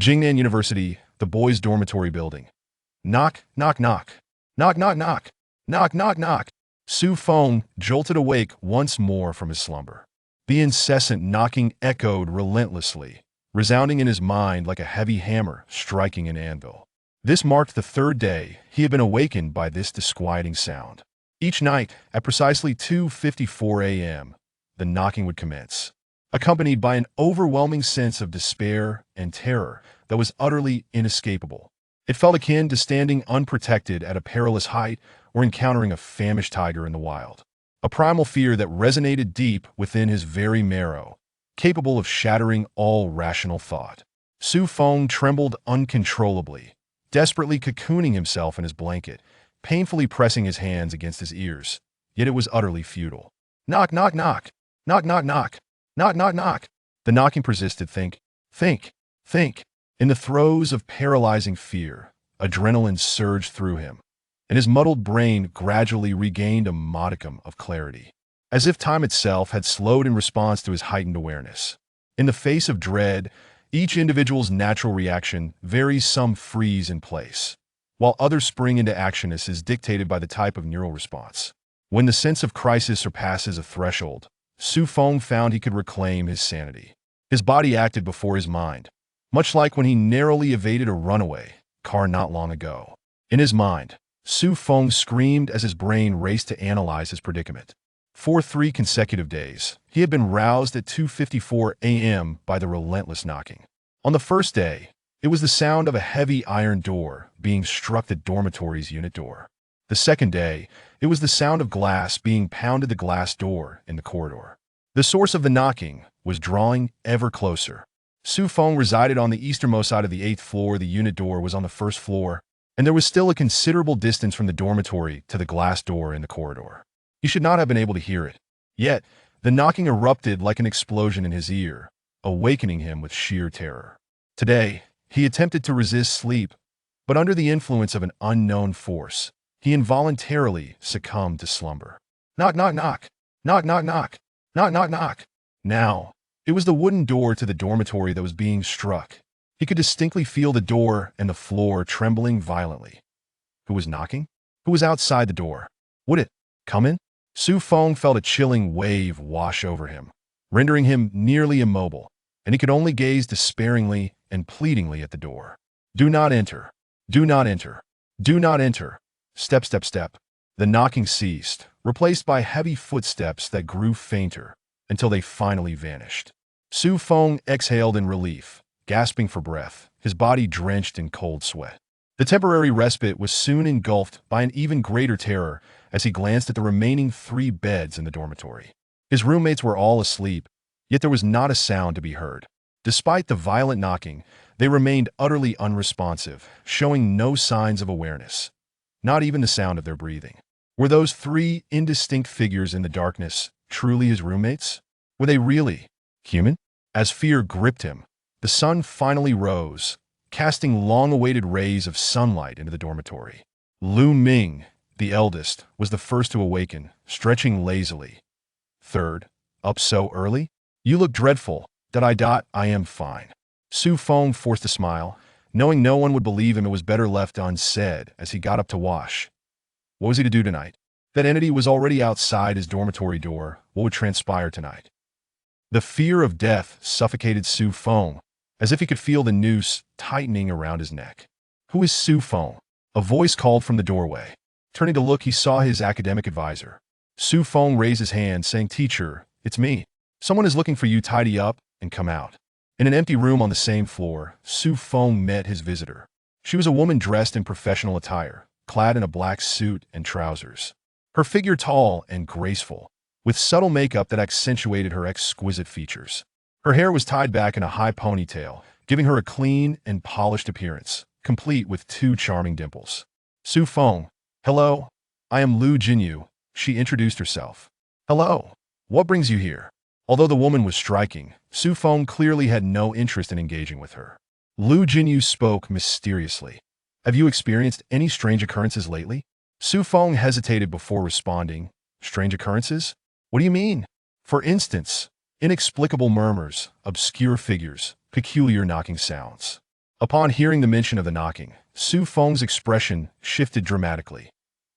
Jingnan University, the boys' dormitory building. Knock, knock, knock. Knock, knock, knock. Knock, knock, knock. Su Feng jolted awake once more from his slumber. The incessant knocking echoed relentlessly, resounding in his mind like a heavy hammer striking an anvil. This marked the third day he had been awakened by this disquieting sound. Each night, at precisely 2:54 a.m., the knocking would commence, accompanied by an overwhelming sense of despair and terror that was utterly inescapable. It felt akin to standing unprotected at a perilous height or encountering a famished tiger in the wild. A primal fear that resonated deep within his very marrow, capable of shattering all rational thought. Su Feng trembled uncontrollably, desperately cocooning himself in his blanket, painfully pressing his hands against his ears, yet it was utterly futile. Knock, knock, knock. Knock, knock, knock. Knock, knock, knock. The knocking persisted. Think, think, think. In the throes of paralyzing fear, adrenaline surged through him, and his muddled brain gradually regained a modicum of clarity, as if time itself had slowed in response to his heightened awareness. In the face of dread, each individual's natural reaction varies. Some freeze in place, while others spring into action as is dictated by the type of neural response. When the sense of crisis surpasses a threshold, Su Feng found he could reclaim his sanity. His body acted before his mind, much like when he narrowly evaded a runaway car not long ago. In his mind, Su Feng screamed as his brain raced to analyze his predicament. For 3 consecutive days, he had been roused at 2:54 a.m. by the relentless knocking. On the first day, it was the sound of a heavy iron door being struck the dormitory's unit door. The second day, it was the sound of glass being pounded the glass door in the corridor. The source of the knocking was drawing ever closer. Su Feng resided on the easternmost side of the 8th floor. The unit door was on the 1st floor, and there was still a considerable distance from the dormitory to the glass door in the corridor. He should not have been able to hear it. Yet, the knocking erupted like an explosion in his ear, awakening him with sheer terror. Today, he attempted to resist sleep, but under the influence of an unknown force, he involuntarily succumbed to slumber. Knock, knock, knock. Knock, knock, knock. Knock, knock, knock. Now, it was the wooden door to the dormitory that was being struck. He could distinctly feel the door and the floor trembling violently. Who was knocking? Who was outside the door? Would it come in? Su Feng felt a chilling wave wash over him, rendering him nearly immobile, and he could only gaze despairingly and pleadingly at the door. Do not enter. Do not enter. Do not enter. Step, step, step. The knocking ceased, replaced by heavy footsteps that grew fainter until they finally vanished. Su Feng exhaled in relief, gasping for breath, his body drenched in cold sweat. The temporary respite was soon engulfed by an even greater terror as he glanced at the remaining 3 beds in the dormitory. His roommates were all asleep, yet there was not a sound to be heard. Despite the violent knocking, they remained utterly unresponsive, showing no signs of awareness, not even the sound of their breathing. Were those 3 indistinct figures in the darkness truly his roommates? Were they really human? As fear gripped him, the sun finally rose, casting long-awaited rays of sunlight into the dormitory. Lu Ming, the eldest, was the first to awaken, stretching lazily. Third, up so early? You look dreadful. I am fine. Su Feng forced a smile, knowing no one would believe him. It was better left unsaid as he got up to wash. What was he to do tonight? That entity was already outside his dormitory door. What would transpire tonight? The fear of death suffocated Su Feng, as if he could feel the noose tightening around his neck. Who is Su Feng? A voice called from the doorway. Turning to look, he saw his academic advisor. Su Feng raised his hand, saying, "Teacher, it's me. Someone is looking for you. Tidy up and come out." In an empty room on the same floor, Su Feng met his visitor. She was a woman dressed in professional attire, clad in a black suit and trousers. Her figure tall and graceful, with subtle makeup that accentuated her exquisite features. Her hair was tied back in a high ponytail, giving her a clean and polished appearance, complete with 2 charming dimples. Su Feng, hello, I am Lu Jinyu, she introduced herself. Hello, what brings you here? Although the woman was striking, Su Feng clearly had no interest in engaging with her. Lu Jinyu spoke mysteriously. Have you experienced any strange occurrences lately? Su Feng hesitated before responding. Strange occurrences? What do you mean? For instance, inexplicable murmurs, obscure figures, peculiar knocking sounds. Upon hearing the mention of the knocking, Su Feng's expression shifted dramatically.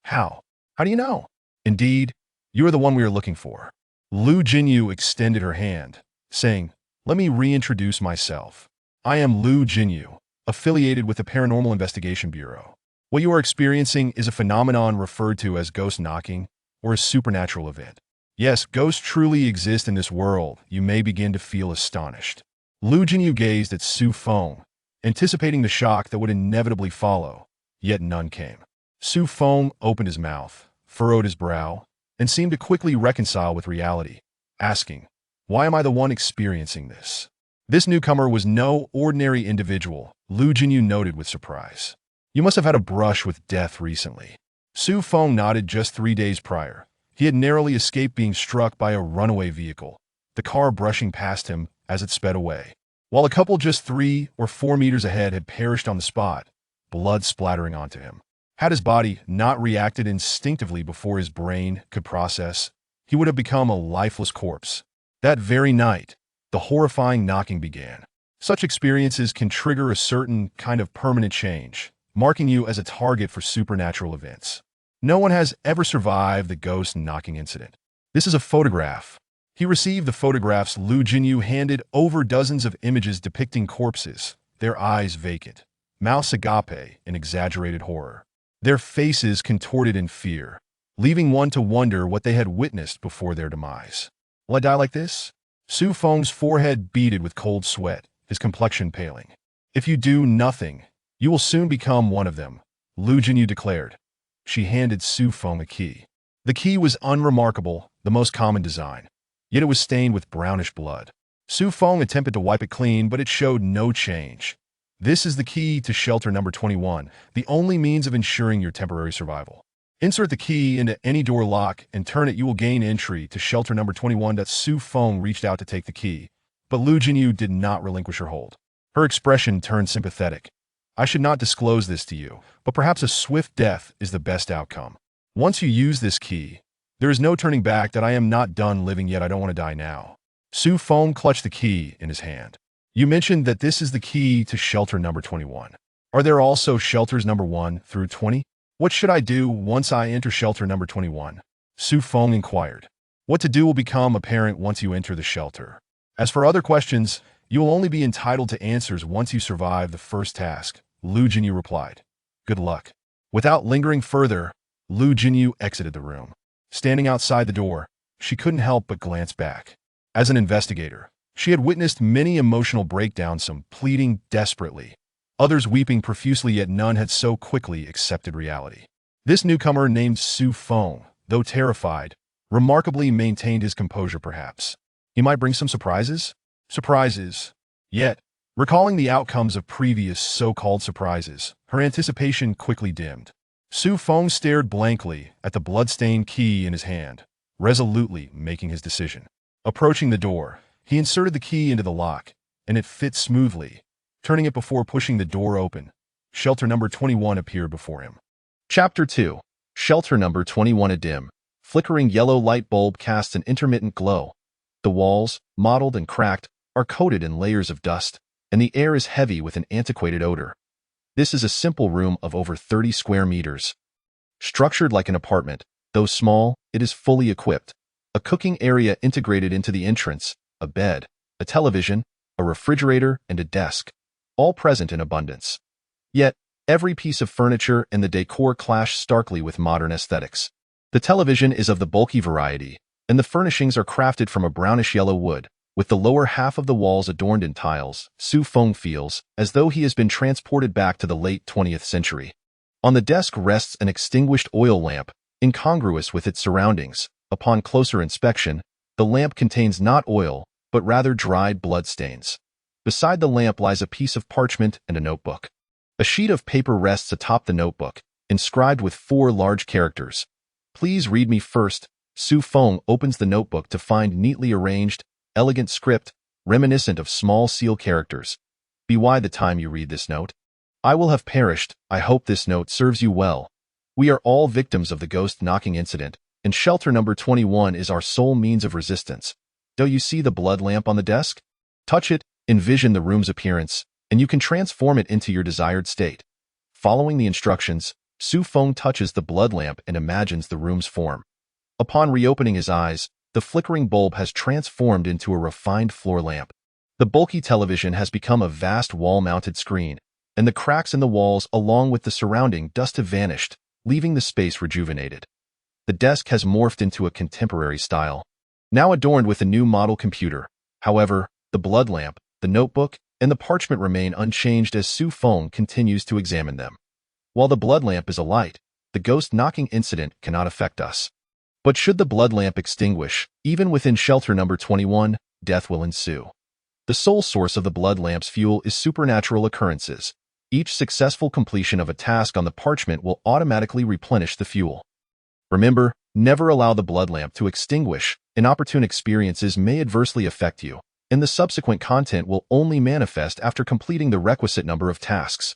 How? How do you know? Indeed, you are the one we are looking for. Lu Jinyu extended her hand, saying, "Let me reintroduce myself. I am Lu Jinyu, affiliated with the Paranormal Investigation Bureau. What you are experiencing is a phenomenon referred to as ghost knocking or a supernatural event. Yes, ghosts truly exist in this world. You may begin to feel astonished." Lu Jinyu gazed at Su Feng, anticipating the shock that would inevitably follow, yet none came. Su Feng opened his mouth, furrowed his brow, and seemed to quickly reconcile with reality, asking, "Why am I the one experiencing this?" This newcomer was no ordinary individual, Lu Jinyu noted with surprise. "You must have had a brush with death recently." Su Feng nodded. Just 3 days prior, he had narrowly escaped being struck by a runaway vehicle, the car brushing past him as it sped away, while a couple just 3 or 4 meters ahead had perished on the spot, blood splattering onto him. Had his body not reacted instinctively before his brain could process, he would have become a lifeless corpse. That very night, the horrifying knocking began. Such experiences can trigger a certain kind of permanent change, marking you as a target for supernatural events. No one has ever survived the ghost knocking incident. This is a photograph. He received the photographs. Lu Jinyu handed over dozens of images depicting corpses, their eyes vacant, mouths agape in exaggerated horror, their faces contorted in fear, leaving one to wonder what they had witnessed before their demise. "Will I die like this?" Su Feng's forehead beaded with cold sweat, his complexion paling. "If you do nothing, you will soon become one of them," Lu Jinyu declared. She handed Su Feng a key. The key was unremarkable, the most common design, yet it was stained with brownish blood. Su Feng attempted to wipe it clean, but it showed no change. "This is the key to shelter number 21, the only means of ensuring your temporary survival. Insert the key into any door lock and turn it. You will gain entry to shelter number 21." Su Feng reached out to take the key, but Lu Jinyu did not relinquish her hold. Her expression turned sympathetic. "I should not disclose this to you, but perhaps a swift death is the best outcome. Once you use this key, there is no turning back. That I am not done living yet. I don't want to die now." Su Feng clutched the key in his hand. "You mentioned that this is the key to shelter number 21. Are there also shelters number 1 through 20? What should I do once I enter shelter number 21? Su Feng inquired. "What to do will become apparent once you enter the shelter. As for other questions, you will only be entitled to answers once you survive the first task," Lu Jinyu replied. "Good luck." Without lingering further, Lu Jinyu exited the room. Standing outside the door, she couldn't help but glance back. As an investigator, she had witnessed many emotional breakdowns, some pleading desperately, others weeping profusely, yet none had so quickly accepted reality. This newcomer, named Su Feng, though terrified, remarkably maintained his composure. Perhaps he might bring some surprises? Surprises. Yet, recalling the outcomes of previous so-called surprises, her anticipation quickly dimmed. Su Feng stared blankly at the blood-stained key in his hand, resolutely making his decision. Approaching the door, he inserted the key into the lock, and it fit smoothly. Turning it before pushing the door open, shelter number 21 appeared before him. Chapter 2. Shelter number 21. A dim, flickering yellow light bulb casts an intermittent glow. The walls, mottled and cracked, are coated in layers of dust, and the air is heavy with an antiquated odor. This is a simple room of over 30 square meters. Structured like an apartment, though small, it is fully equipped. A cooking area integrated into the entrance, a bed, a television, a refrigerator, and a desk, all present in abundance. Yet, every piece of furniture and the decor clash starkly with modern aesthetics. The television is of the bulky variety, and the furnishings are crafted from a brownish-yellow wood, with the lower half of the walls adorned in tiles. Su Feng feels as though he has been transported back to the late 20th century. On the desk rests an extinguished oil lamp, incongruous with its surroundings. Upon closer inspection, the lamp contains not oil, but rather dried bloodstains. Beside the lamp lies a piece of parchment and a notebook. A sheet of paper rests atop the notebook, inscribed with 4 large characters. "Please read me first." Su Feng opens the notebook to find neatly arranged, elegant script, reminiscent of small seal characters. "Be why the time you read this note. I will have perished. I hope this note serves you well. We are all victims of the ghost knocking incident, and shelter number 21 is our sole means of resistance. Do you see the blood lamp on the desk? Touch it, envision the room's appearance, and you can transform it into your desired state. Following the instructions, Su Feng touches the blood lamp and imagines the room's form. Upon reopening his eyes, the flickering bulb has transformed into a refined floor lamp. The bulky television has become a vast wall-mounted screen, and the cracks in the walls along with the surrounding dust have vanished, leaving the space rejuvenated. The desk has morphed into a contemporary style, now adorned with a new model computer. However, the blood lamp, the notebook, and the parchment remain unchanged as Su Feng continues to examine them. While the blood lamp is alight, the ghost knocking incident cannot affect us. But should the blood lamp extinguish, even within shelter number 21, death will ensue. The sole source of the blood lamp's fuel is supernatural occurrences. Each successful completion of a task on the parchment will automatically replenish the fuel. Remember, never allow the blood lamp to extinguish. Inopportune experiences may adversely affect you, and the subsequent content will only manifest after completing the requisite number of tasks.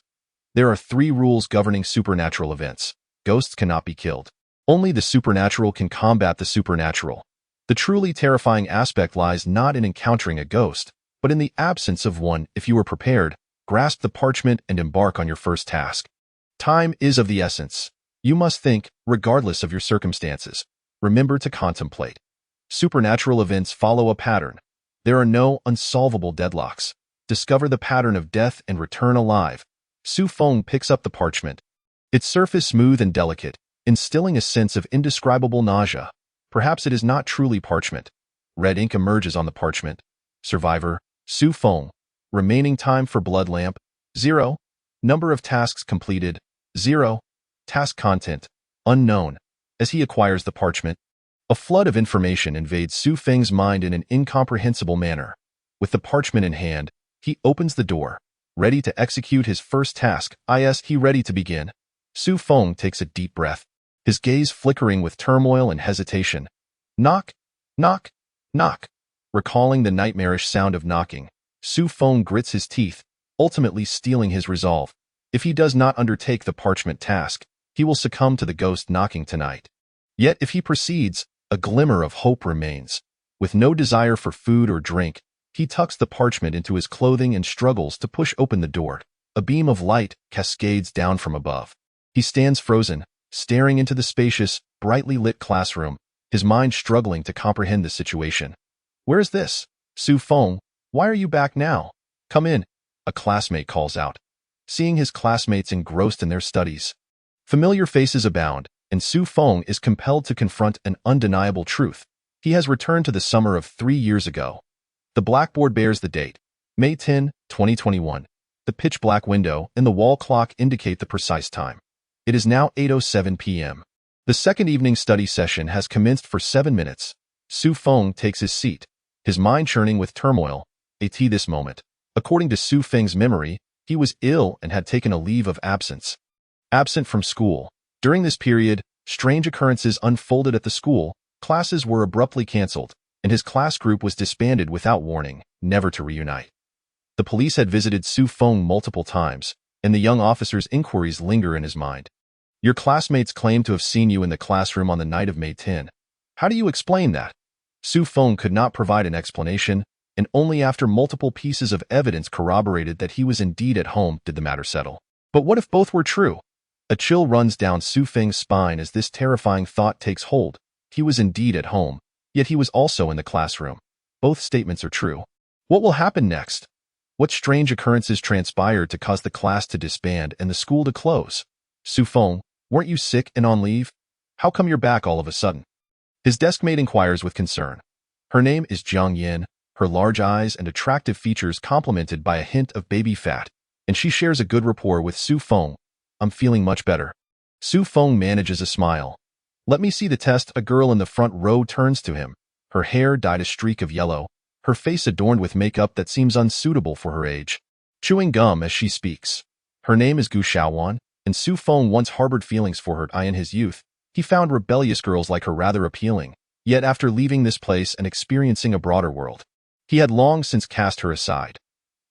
There are 3 rules governing supernatural events. Ghosts cannot be killed. Only the supernatural can combat the supernatural. The truly terrifying aspect lies not in encountering a ghost, but in the absence of one. If you are prepared, grasp the parchment and embark on your first task. Time is of the essence. You must think, regardless of your circumstances. Remember to contemplate. Supernatural events follow a pattern. There are no unsolvable deadlocks. Discover the pattern of death and return alive. Su Feng picks up the parchment. Its surface smooth and delicate, instilling a sense of indescribable nausea. Perhaps it is not truly parchment. Red ink emerges on the parchment. Survivor, Su Feng. Remaining time for blood lamp, 0. Number of tasks completed, 0. Task content, unknown. As he acquires the parchment, a flood of information invades Su Feng's mind in an incomprehensible manner. With the parchment in hand, he opens the door, ready to execute his first task. He ready to begin. Su Feng takes a deep breath, his gaze flickering with turmoil and hesitation. Knock, knock, knock. Recalling the nightmarish sound of knocking, Su Feng grits his teeth, ultimately steeling his resolve. If he does not undertake the parchment task, he will succumb to the ghost knocking tonight. Yet if he proceeds, a glimmer of hope remains. With no desire for food or drink, he tucks the parchment into his clothing and struggles to push open the door. A beam of light cascades down from above. He stands frozen, staring into the spacious, brightly lit classroom, his mind struggling to comprehend the situation. Where is this? Su Feng, why are you back now? Come in, a classmate calls out. Seeing his classmates engrossed in their studies, familiar faces abound, and Su Feng is compelled to confront an undeniable truth. He has returned to the summer of 3 years ago. The blackboard bears the date, May 10, 2021. The pitch-black window and the wall clock indicate the precise time. It is now 8:07 p.m. The second evening study session has commenced for 7 minutes. Su Feng takes his seat, his mind churning with turmoil. This moment. According to Su Feng's memory, he was ill and had taken a leave of absence. Absent from school. During this period, strange occurrences unfolded at the school. Classes were abruptly cancelled, and his class group was disbanded without warning, never to reunite. The police had visited Su Feng multiple times, and the young officer's inquiries linger in his mind. Your classmates claim to have seen you in the classroom on the night of May 10. How do you explain that? Su Feng could not provide an explanation, and only after multiple pieces of evidence corroborated that he was indeed at home did the matter settle. But what if both were true? A chill runs down Su Feng's spine as this terrifying thought takes hold. He was indeed at home, yet he was also in the classroom. Both statements are true. What will happen next? What strange occurrences transpired to cause the class to disband and the school to close? Su Feng, weren't you sick and on leave? How come you're back all of a sudden? His deskmate inquires with concern. Her name is Jiang Yin, her large eyes and attractive features complemented by a hint of baby fat, and she shares a good rapport with Su Feng. I'm feeling much better. Su Feng manages a smile. Let me see the test. A girl in the front row turns to him. Her hair dyed a streak of yellow, her face adorned with makeup that seems unsuitable for her age. Chewing gum as she speaks. Her name is Gu Xiaowan, and Su Feng once harbored feelings for her. In his youth, he found rebellious girls like her rather appealing. Yet after leaving this place and experiencing a broader world, he had long since cast her aside.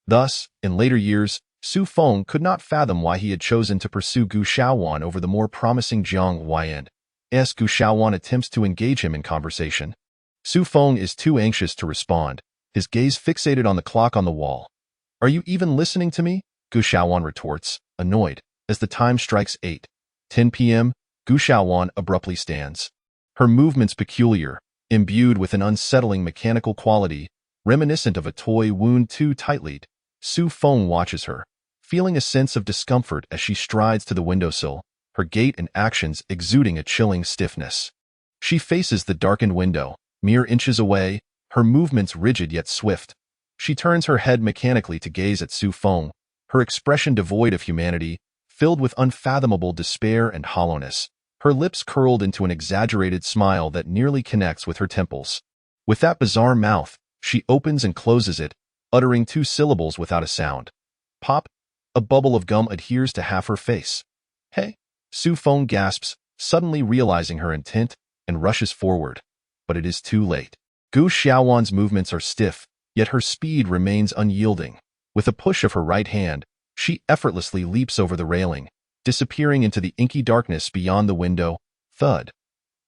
Thus, in later years, Su Feng could not fathom why he had chosen to pursue Gu Xiaowan over the more promising Jiang Yan. As Gu Xiaowan attempts to engage him in conversation, Su Feng is too anxious to respond, his gaze fixated on the clock on the wall. Are you even listening to me? Gu Xiaowan retorts, annoyed. As the time strikes 8:10 p.m., Gu Xiaowan abruptly stands. Her movements peculiar, imbued with an unsettling mechanical quality, reminiscent of a toy wound too tightly. Su Feng watches her, feeling a sense of discomfort as she strides to the windowsill, her gait and actions exuding a chilling stiffness. She faces the darkened window, mere inches away, her movements rigid yet swift. She turns her head mechanically to gaze at Su Feng, her expression devoid of humanity, filled with unfathomable despair and hollowness, her lips curled into an exaggerated smile that nearly connects with her temples. With that bizarre mouth, she opens and closes it, uttering 2 syllables without a sound. Pop! A bubble of gum adheres to half her face. Hey! Su Feng gasps, suddenly realizing her intent, and rushes forward. But it is too late. Gu Xiaowan's movements are stiff, yet her speed remains unyielding. With a push of her right hand, she effortlessly leaps over the railing, disappearing into the inky darkness beyond the window. Thud.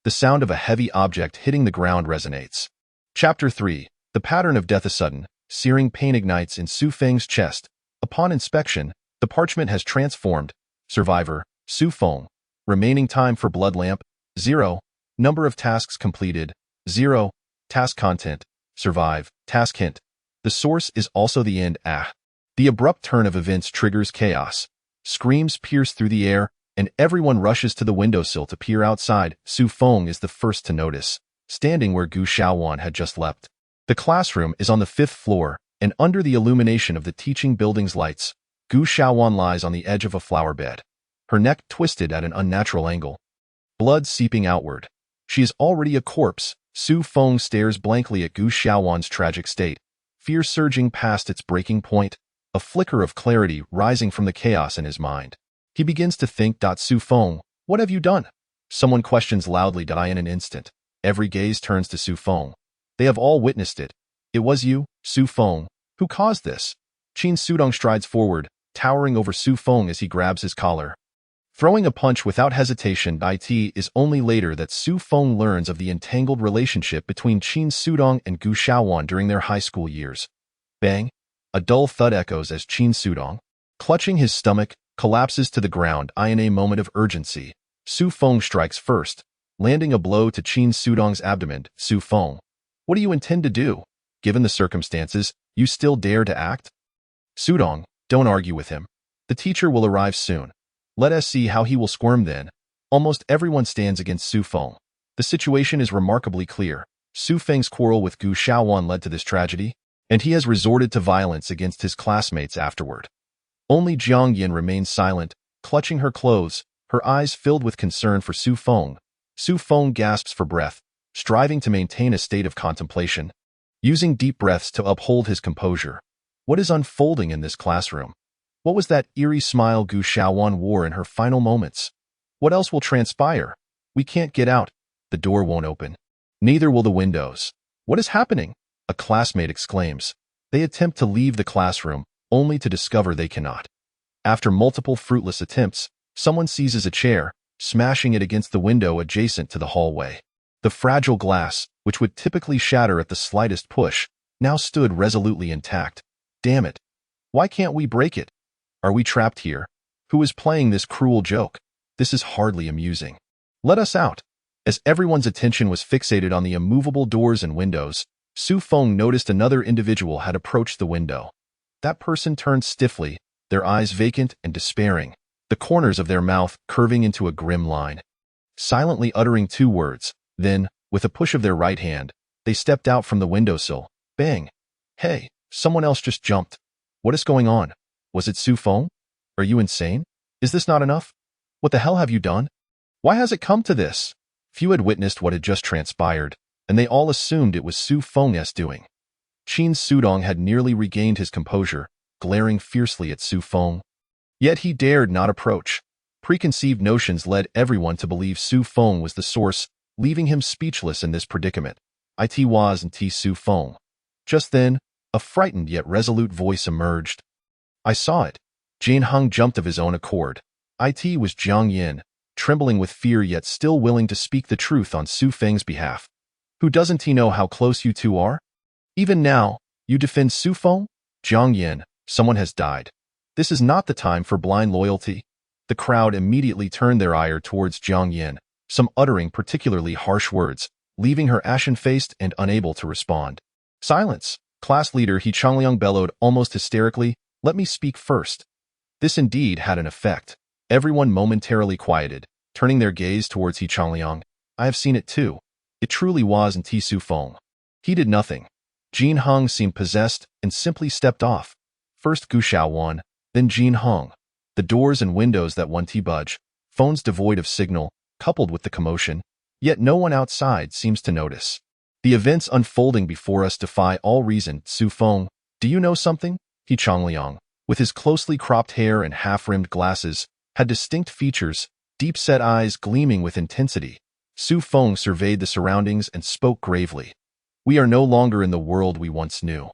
The sound of a heavy object hitting the ground resonates. Chapter 3. The pattern of death. A sudden, searing pain ignites in Su Feng's chest. Upon inspection, the parchment has transformed. Survivor, Su Feng. Remaining time for blood lamp, 0. Number of tasks completed, 0. Task content, survive, task hint. The source is also the end. The abrupt turn of events triggers chaos. Screams pierce through the air, and everyone rushes to the windowsill to peer outside. Su Feng is the first to notice, standing where Gu Xiaowan had just leapt. The classroom is on the 5th floor, and under the illumination of the teaching building's lights, Gu Xiaowan lies on the edge of a flower bed, her neck twisted at an unnatural angle, blood seeping outward. She is already a corpse. Su Feng stares blankly at Gu Xiaowan's tragic state, fear surging past its breaking point, a flicker of clarity rising from the chaos in his mind. He begins to think. Su Feng, what have you done? Someone questions loudly. In an instant, every gaze turns to Su Feng. They have all witnessed it. It was you, Su Feng, who caused this. Qin Sudong strides forward, towering over Su Feng as he grabs his collar, throwing a punch without hesitation. It is only later that Su Feng learns of the entangled relationship between Qin Sudong and Gu Xiaowan during their high school years. Bang! A dull thud echoes as Qin Sudong, clutching his stomach, collapses to the ground. In a moment of urgency, Su Feng strikes first, landing a blow to Qin Sudong's abdomen. Su Feng, what do you intend to do? Given the circumstances, you still dare to act? Sudong, don't argue with him. The teacher will arrive soon. Let us see how he will squirm then. Almost everyone stands against Su Feng. The situation is remarkably clear. Su Feng's quarrel with Gu Xiaowan led to this tragedy, and he has resorted to violence against his classmates afterward. Only Jiang Yin remains silent, clutching her clothes, her eyes filled with concern for Su Feng. Su Feng gasps for breath, striving to maintain a state of contemplation, using deep breaths to uphold his composure. What is unfolding in this classroom? What was that eerie smile Gu Xiaowan wore in her final moments? What else will transpire? We can't get out. The door won't open. Neither will the windows. What is happening? A classmate exclaims. They attempt to leave the classroom, only to discover they cannot. After multiple fruitless attempts, someone seizes a chair, smashing it against the window adjacent to the hallway. The fragile glass, which would typically shatter at the slightest push, now stood resolutely intact. Damn it! Why can't we break it? Are we trapped here? Who is playing this cruel joke? This is hardly amusing. Let us out. As everyone's attention was fixated on the immovable doors and windows, Su Feng noticed another individual had approached the window. That person turned stiffly, their eyes vacant and despairing, the corners of their mouth curving into a grim line. Silently uttering 2 words, then, with a push of their right hand, they stepped out from the windowsill. Bang! Hey, someone else just jumped. What is going on? Was it Su Feng? Are you insane? Is this not enough? What the hell have you done? Why has it come to this? Few had witnessed what had just transpired, and they all assumed it was Su Feng's doing. Qin Sudong had nearly regained his composure, glaring fiercely at Su Feng. Yet he dared not approach. Preconceived notions led everyone to believe Su Feng was the source, leaving him speechless in this predicament. It wasn't Su Feng. Just then, a frightened yet resolute voice emerged. I saw it. Jane Hung jumped of his own accord. It was Jiang Yin, trembling with fear yet still willing to speak the truth on Su Feng's behalf. Who doesn't he know how close you two are? Even now, you defend Su Feng? Jiang Yin, Someone has died. This is not the time for blind loyalty. The crowd immediately turned their ire towards Jiang Yin, some uttering particularly harsh words, leaving her ashen-faced and unable to respond. Silence! Class leader He Changliang bellowed almost hysterically, "Let me speak first." This indeed had an effect. Everyone momentarily quieted, turning their gaze towards He Changliang. I have seen it too. It truly was Ti Su Feng. He did nothing. Jin Heng seemed possessed and simply stepped off. First Gu Xiaowan, then Jin Heng. The doors and windows that won't budge, phones devoid of signal, coupled with the commotion, yet no one outside seems to notice. The events unfolding before us defy all reason. Su Feng, do you know something? He Changliang, with his closely cropped hair and half-rimmed glasses, had distinct features, deep-set eyes gleaming with intensity. Su Feng surveyed the surroundings and spoke gravely. We are no longer in the world we once knew.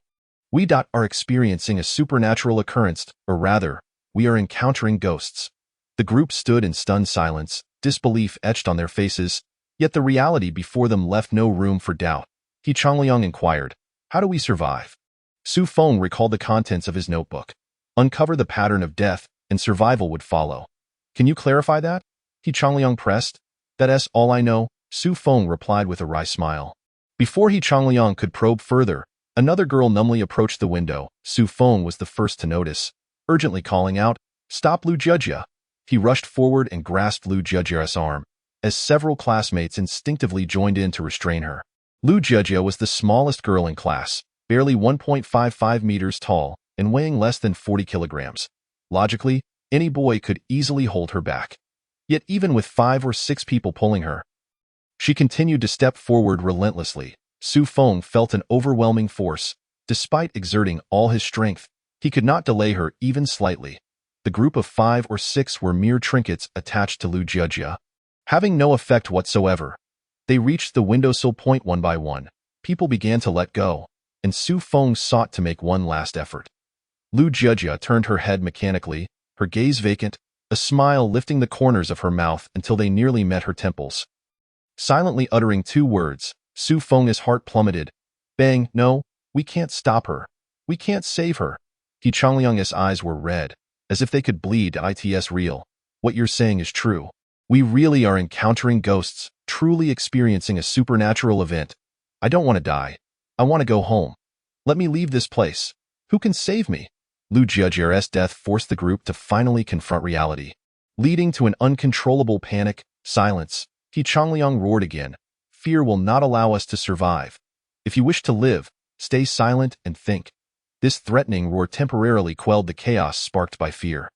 We are experiencing a supernatural occurrence, or rather, we are encountering ghosts. The group stood in stunned silence, disbelief etched on their faces, yet the reality before them left no room for doubt. He Changliang inquired, how do we survive? Su Feng recalled the contents of his notebook. Uncover the pattern of death, and survival would follow. Can you clarify that? He Changliang pressed. That's all I know, Su Feng replied with a wry smile. Before He Changliang could probe further, another girl numbly approached the window. Su Feng was the first to notice, urgently calling out, "Stop Lu Jejia!" He rushed forward and grasped Lu Jejia's arm, as several classmates instinctively joined in to restrain her. Lu Jejia was the smallest girl in class, barely 1.55 meters tall and weighing less than 40 kilograms. Logically, any boy could easily hold her back. Yet even with 5 or 6 people pulling her, she continued to step forward relentlessly. Su Feng felt an overwhelming force. Despite exerting all his strength, he could not delay her even slightly. The group of 5 or 6 were mere trinkets attached to Lu Jejia, having no effect whatsoever. They reached the windowsill point one by one. People began to let go, and Su Feng sought to make one last effort. Lu Jejia turned her head mechanically, her gaze vacant, a smile lifting the corners of her mouth until they nearly met her temples. Silently uttering 2 words, Su Feng's heart plummeted. Bang, no, we can't stop her. We can't save her. He Changliang's eyes were red, as if they could bleed. It's real. What you're saying is true. We really are encountering ghosts, truly experiencing a supernatural event. I don't want to die. I want to go home. Let me leave this place. Who can save me? Lu Jejia's death forced the group to finally confront reality. Leading to an uncontrollable panic, silence, He Changliang roared again. Fear will not allow us to survive. If you wish to live, stay silent and think. This threatening roar temporarily quelled the chaos sparked by fear.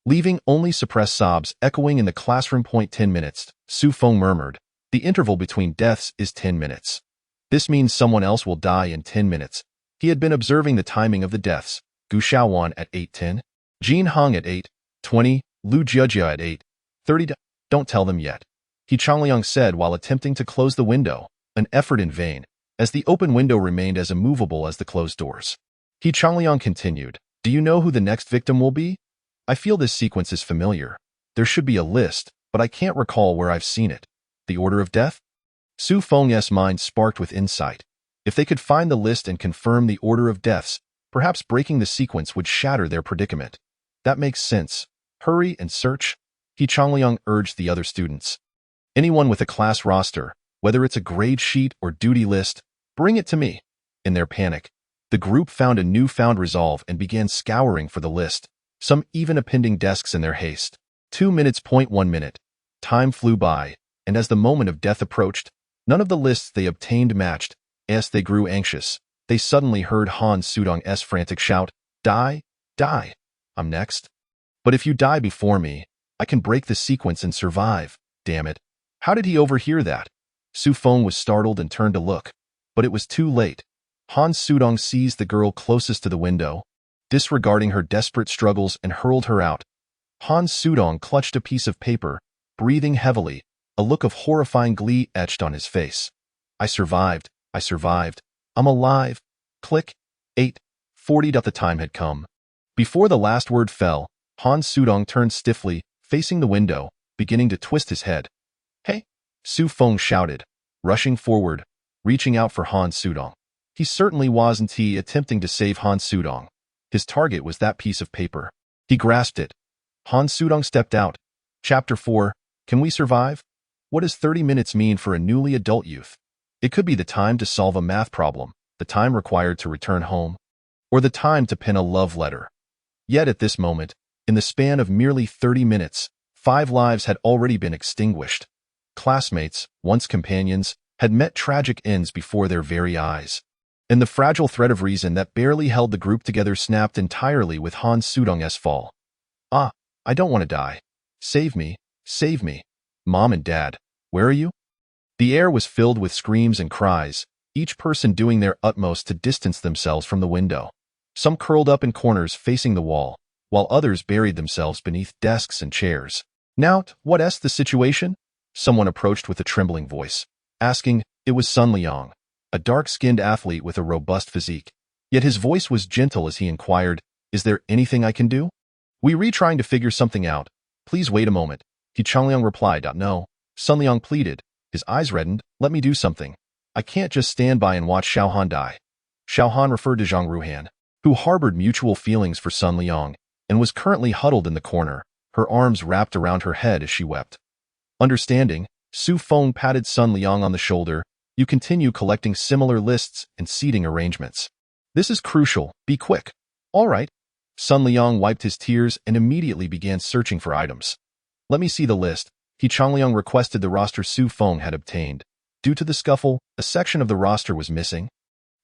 Leaving only suppressed sobs echoing in the classroom. 10 minutes, Su Feng murmured. The interval between deaths is 10 minutes. This means someone else will die in 10 minutes. He had been observing the timing of the deaths. Gu Xiaowan at 8:10, Jin Heng at 8:20, Lu Jejia at 8:30. Don't tell them yet, He Changliang said while attempting to close the window, an effort in vain, as the open window remained as immovable as the closed doors. He Changliang continued, do you know who the next victim will be? I feel this sequence is familiar. There should be a list, but I can't recall where I've seen it. The order of death? Su Feng's mind sparked with insight. If they could find the list and confirm the order of deaths, perhaps breaking the sequence would shatter their predicament. That makes sense. Hurry and search, He Changliang urged the other students. Anyone with a class roster, whether it's a grade sheet or duty list, bring it to me. In their panic, the group found a newfound resolve and began scouring for the list, some even appending desks in their haste. 2 minutes. 1 minute. Time flew by, and as the moment of death approached, none of the lists they obtained matched. As they grew anxious, they suddenly heard Han Sudong's frantic shout, Die, die, I'm next. But if you die before me, I can break the sequence and survive, damn it. How did he overhear that? Su Feng was startled and turned to look, but it was too late. Han Sudong seized the girl closest to the window, disregarding her desperate struggles, and hurled her out. Han Sudong clutched a piece of paper, breathing heavily, a look of horrifying glee etched on his face. I survived, I'm alive. Click. 8:40. The time had come. Before the last word fell, Han Sudong turned stiffly, facing the window, beginning to twist his head. Hey! Su Feng shouted, rushing forward, reaching out for Han Sudong. He certainly wasn't attempting to save Han Sudong. His target was that piece of paper. He grasped it. Han Sudong stepped out. Chapter 4. Can we survive? What does 30 minutes mean for a newly adult youth? It could be the time to solve a math problem, the time required to return home, or the time to pen a love letter. Yet at this moment, in the span of merely 30 minutes, 5 lives had already been extinguished. Classmates, once companions, had met tragic ends before their very eyes. And the fragile thread of reason that barely held the group together snapped entirely with Han Sudong's fall. Ah, I don't want to die. Save me, save me. Mom and Dad, where are you? The air was filled with screams and cries, each person doing their utmost to distance themselves from the window. Some curled up in corners facing the wall, while others buried themselves beneath desks and chairs. Nout, what's the situation? Someone approached with a trembling voice, asking. It was Sun Liang, a dark-skinned athlete with a robust physique. Yet his voice was gentle as he inquired, is there anything I can do? We're trying to figure something out. Please wait a moment. He Changliang replied. No. Sun Liang pleaded. His eyes reddened. Let me do something. I can't just stand by and watch Xiaohan die. Xiaohan referred to Zhang Ruhan, who harbored mutual feelings for Sun Liang and was currently huddled in the corner, her arms wrapped around her head as she wept. Understanding, Su Feng patted Sun Liang on the shoulder. You continue collecting similar lists and seating arrangements. This is crucial. Be quick. All right. Sun Liang wiped his tears and immediately began searching for items. Let me see the list. He Changliang requested the roster Su Feng had obtained. Due to the scuffle, a section of the roster was missing.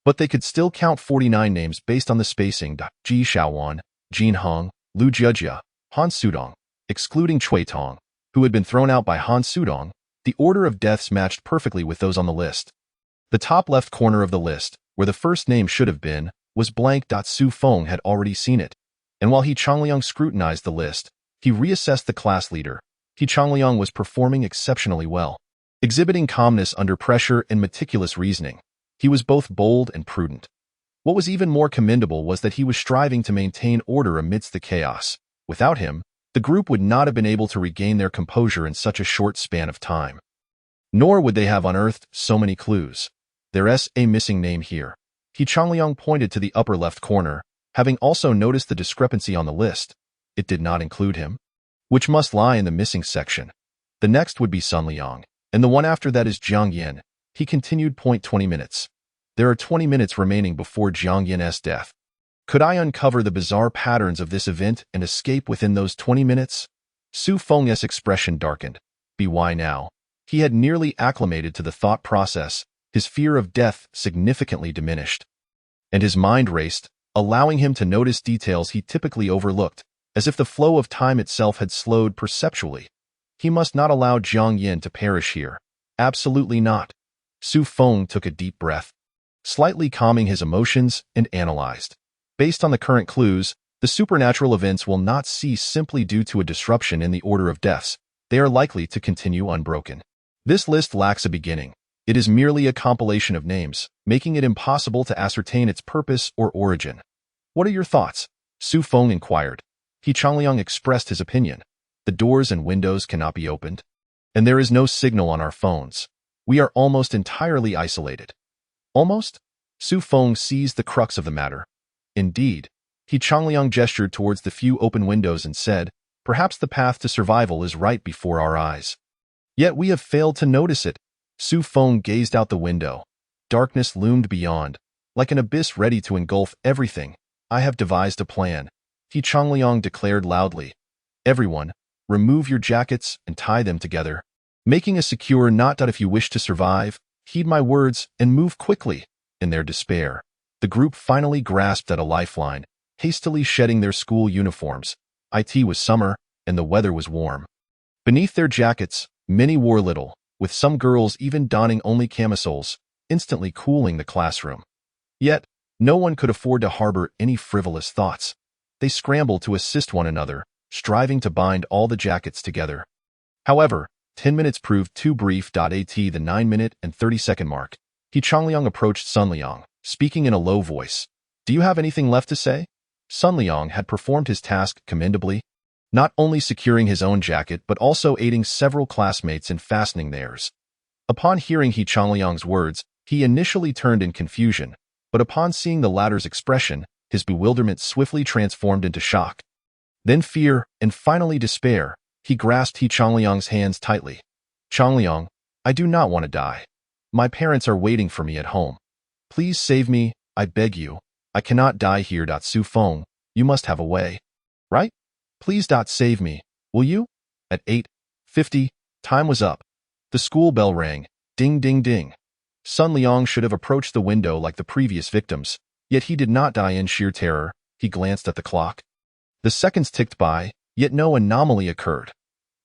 But they could still count 49 names based on the spacing. Ji Xiaowan, Jin Hong, Lu Jiejia, Han Sudong, excluding Cui Tong, who had been thrown out by Han Sudong. The order of deaths matched perfectly with those on the list. The top left corner of the list, where the first name should have been, was blank. Su Feng had already seen it. And while He Changliang scrutinized the list, he reassessed the class leader. He Changliang was performing exceptionally well, exhibiting calmness under pressure and meticulous reasoning. He was both bold and prudent. What was even more commendable was that he was striving to maintain order amidst the chaos. Without him, the group would not have been able to regain their composure in such a short span of time. Nor would they have unearthed so many clues. There's a missing name here. He Changliang pointed to the upper left corner, having also noticed the discrepancy on the list. It did not include him, which must lie in the missing section. The next would be Sun Liang, and the one after that is Jiang Yin. He continued. 20 minutes. There are 20 minutes remaining before Jiang Yin's death. Could I uncover the bizarre patterns of this event and escape within those 20 minutes? Su Feng's expression darkened. Why now? He had nearly acclimated to the thought process. His fear of death significantly diminished. And his mind raced, allowing him to notice details he typically overlooked, as if the flow of time itself had slowed perceptually. He must not allow Jiang Yin to perish here. Absolutely not. Su Feng took a deep breath, slightly calming his emotions, and analyzed. Based on the current clues, the supernatural events will not cease simply due to a disruption in the order of deaths. They are likely to continue unbroken. This list lacks a beginning. It is merely a compilation of names, making it impossible to ascertain its purpose or origin. What are your thoughts? Su Feng inquired. He Changliang expressed his opinion. The doors and windows cannot be opened, and there is no signal on our phones. We are almost entirely isolated. Almost? Su Feng seized the crux of the matter. Indeed. He Changliang gestured towards the few open windows and said, perhaps the path to survival is right before our eyes. Yet we have failed to notice it. Su Feng gazed out the window. Darkness loomed beyond, like an abyss ready to engulf everything. I have devised a plan. He Changliang declared loudly. Everyone, remove your jackets and tie them together, making a secure knot. If you wish to survive, heed my words and move quickly. In their despair, the group finally grasped at a lifeline, hastily shedding their school uniforms. It was summer, and the weather was warm. Beneath their jackets, many wore little, with some girls even donning only camisoles, instantly cooling the classroom. Yet, no one could afford to harbor any frivolous thoughts. They scrambled to assist one another, striving to bind all the jackets together. However, 10 minutes proved too brief. At the 9-minute and 30-second mark, He Changliang approached Sun Liang, speaking in a low voice. Do you have anything left to say? Sun Liang had performed his task commendably, not only securing his own jacket but also aiding several classmates in fastening theirs. Upon hearing He Changliang's words, he initially turned in confusion, but upon seeing the latter's expression, his bewilderment swiftly transformed into shock. Then fear, and finally despair. He grasped He Changliang's hands tightly. Changliang, I do not want to die. My parents are waiting for me at home. Please save me, I beg you. I cannot die here. Su Feng, you must have a way. Right? Please. Save me, will you? At 8:50, time was up. The school bell rang. Ding, ding, ding. Sun Liang should have approached the window like the previous victims, yet he did not die in sheer terror. He glanced at the clock. The seconds ticked by, yet no anomaly occurred.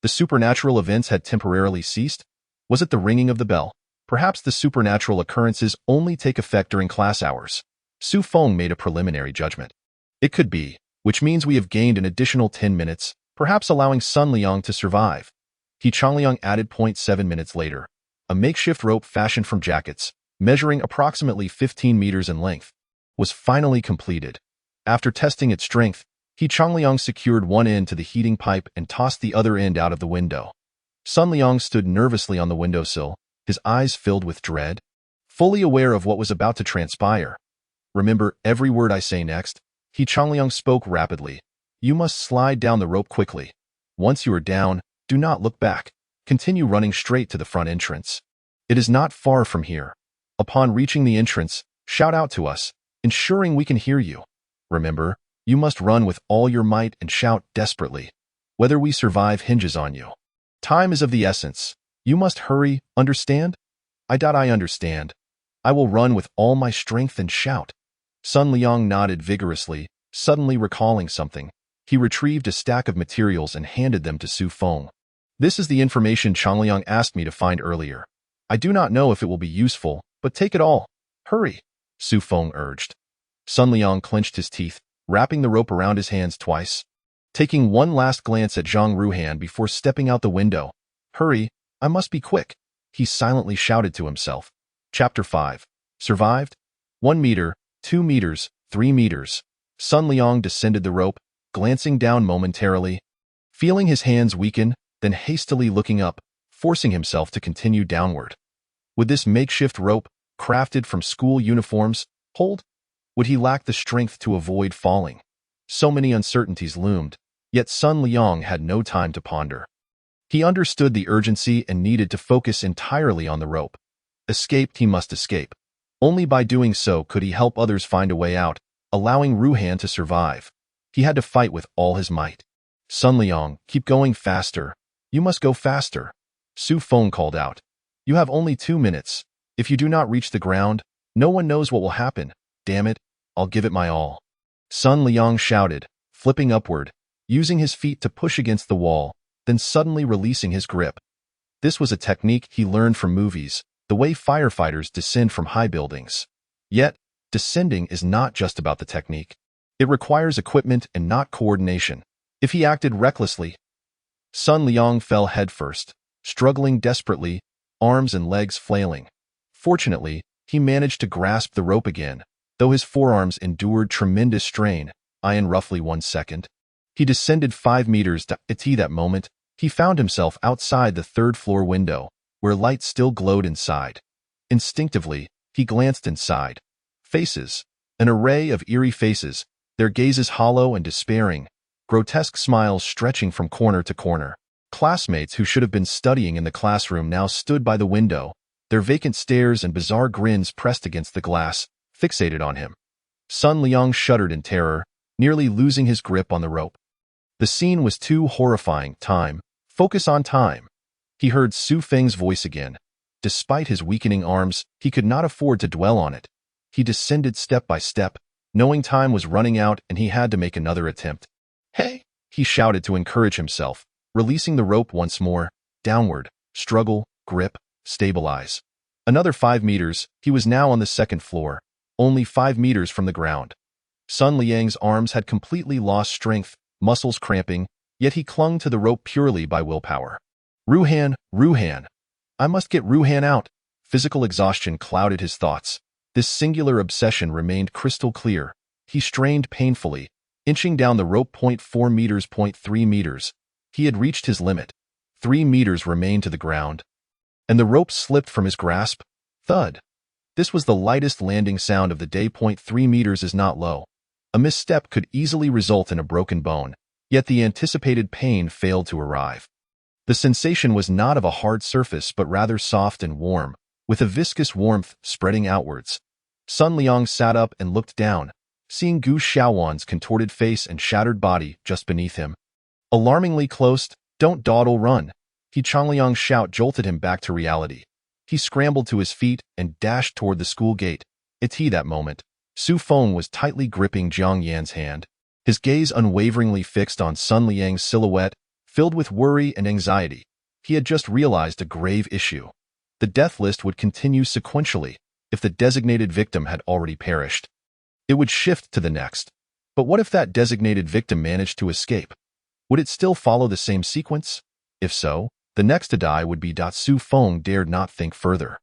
The supernatural events had temporarily ceased. Was it the ringing of the bell? Perhaps the supernatural occurrences only take effect during class hours. Su Feng made a preliminary judgment. It could be, which means we have gained an additional 10 minutes, perhaps allowing Sun Liang to survive. He Changliang added 0.7 minutes later. A makeshift rope fashioned from jackets, measuring approximately 15 meters in length, was finally completed. After testing its strength, He Changliang secured one end to the heating pipe and tossed the other end out of the window. Sun Liang stood nervously on the windowsill, his eyes filled with dread, fully aware of what was about to transpire. Remember every word I say next. He Changliang spoke rapidly. You must slide down the rope quickly. Once you are down, do not look back. Continue running straight to the front entrance. It is not far from here. Upon reaching the entrance, shout out to us, ensuring we can hear you. Remember, you must run with all your might and shout desperately. Whether we survive hinges on you. Time is of the essence. You must hurry, understand? I understand. I will run with all my strength and shout. Sun Liang nodded vigorously, suddenly recalling something. He retrieved a stack of materials and handed them to Su Feng. This is the information Changliang asked me to find earlier. I do not know if it will be useful, but take it all. Hurry, Su Feng urged. Sun Liang clenched his teeth, wrapping the rope around his hands twice. Taking one last glance at Zhang Ruhan before stepping out the window. Hurry, I must be quick, he silently shouted to himself. Chapter 5. Survived? 1 meter, 2 meters, 3 meters. Sun Liang descended the rope, glancing down momentarily, feeling his hands weaken, then hastily looking up, forcing himself to continue downward. Would this makeshift rope, crafted from school uniforms, hold? Would he lack the strength to avoid falling? So many uncertainties loomed, yet Sun Liang had no time to ponder. He understood the urgency and needed to focus entirely on the rope. Escaped he must escape. Only by doing so could he help others find a way out, allowing Ruhan to survive. He had to fight with all his might. Sun Liang, keep going faster. You must go faster. Su Feng called out. You have only 2 minutes. If you do not reach the ground, no one knows what will happen. Damn it, I'll give it my all. Sun Liang shouted, flipping upward, using his feet to push against the wall, then suddenly releasing his grip. This was a technique he learned from movies, the way firefighters descend from high buildings. Yet, descending is not just about the technique. It requires equipment and not coordination. If he acted recklessly, Sun Liang fell headfirst, struggling desperately, arms and legs flailing. Fortunately, he managed to grasp the rope again, though his forearms endured tremendous strain, in roughly 1 second. He descended 5 meters to that moment. He found himself outside the 3rd-floor window, where light still glowed inside. Instinctively, he glanced inside. Faces. An array of eerie faces, their gazes hollow and despairing, grotesque smiles stretching from corner to corner. Classmates who should have been studying in the classroom now stood by the window, their vacant stares and bizarre grins pressed against the glass, fixated on him. Sun Liang shuddered in terror, nearly losing his grip on the rope. The scene was too horrifying. Time. Focus on time. He heard Su Feng's voice again. Despite his weakening arms, he could not afford to dwell on it. He descended step by step, knowing time was running out and he had to make another attempt. Hey! He shouted to encourage himself, releasing the rope once more. Downward. Struggle. Grip. Stabilize. Another 5 meters. He was now on the 2nd floor, only 5 meters from the ground. Sun Liang's arms had completely lost strength, muscles cramping, yet he clung to the rope purely by willpower. Ruhan, Ruhan. I must get Ruhan out. Physical exhaustion clouded his thoughts. This singular obsession remained crystal clear. He strained painfully, inching down the rope. 0.4 meters, 0.3 meters. He had reached his limit. 3 meters remained to the ground. And the rope slipped from his grasp. Thud. This was the lightest landing sound of the day. 0.3 meters is not low. A misstep could easily result in a broken bone, yet the anticipated pain failed to arrive. The sensation was not of a hard surface but rather soft and warm, with a viscous warmth spreading outwards. Sun Liang sat up and looked down, seeing Gu Xiaowan's contorted face and shattered body just beneath him. Alarmingly close, "Don't dawdle, run!" He Changliang's shout jolted him back to reality. He scrambled to his feet and dashed toward the school gate. It's he that moment. Su Feng was tightly gripping Jiang Yan's hand, his gaze unwaveringly fixed on Sun Liang's silhouette, filled with worry and anxiety. He had just realized a grave issue. The death list would continue sequentially if the designated victim had already perished. It would shift to the next. But what if that designated victim managed to escape? Would it still follow the same sequence? If so, the next to die would be. Su Feng dared not think further.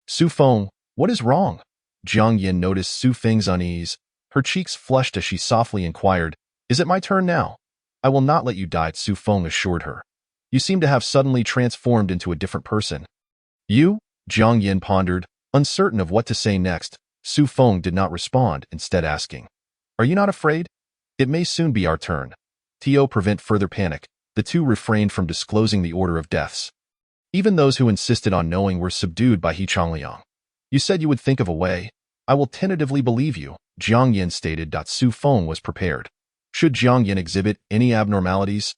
"Su Feng, what is wrong?" Jiang Yan noticed Su Feng's unease. Her cheeks flushed as she softly inquired, "Is it my turn now?" "I will not let you die," Su Feng assured her. "You seem to have suddenly transformed into a different person." "You?" Jiang Yan pondered, uncertain of what to say next. Su Feng did not respond, instead asking, "Are you not afraid? It may soon be our turn." To prevent further panic, the two refrained from disclosing the order of deaths. Even those who insisted on knowing were subdued by He Changliang. "You said you would think of a way. I will tentatively believe you," Jiang Yan stated. Su Feng was prepared. Should Jiang Yan exhibit any abnormalities,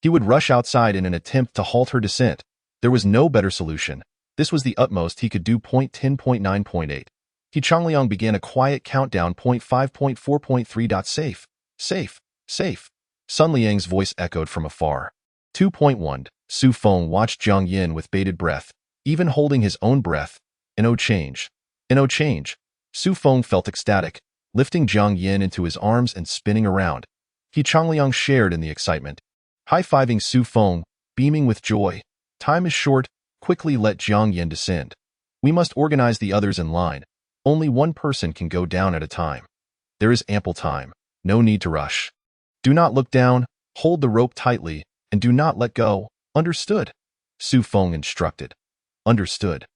he would rush outside in an attempt to halt her descent. There was no better solution. This was the utmost he could do. 10.9.8. He Changliang began a quiet countdown. 5.4.3. Safe, safe, safe. Sun Liang's voice echoed from afar. 2.1. Su Feng watched Jiang Yan with bated breath, even holding his own breath. No change. No change. Su Feng felt ecstatic, lifting Jiang Yan into his arms and spinning around. He Changliang shared in the excitement, high-fiving Su Feng, beaming with joy. "Time is short. Quickly let Jiang Yan descend. We must organize the others in line. Only one person can go down at a time. There is ample time. No need to rush. Do not look down, hold the rope tightly, and do not let go. Understood?" Su Feng instructed. "Understood."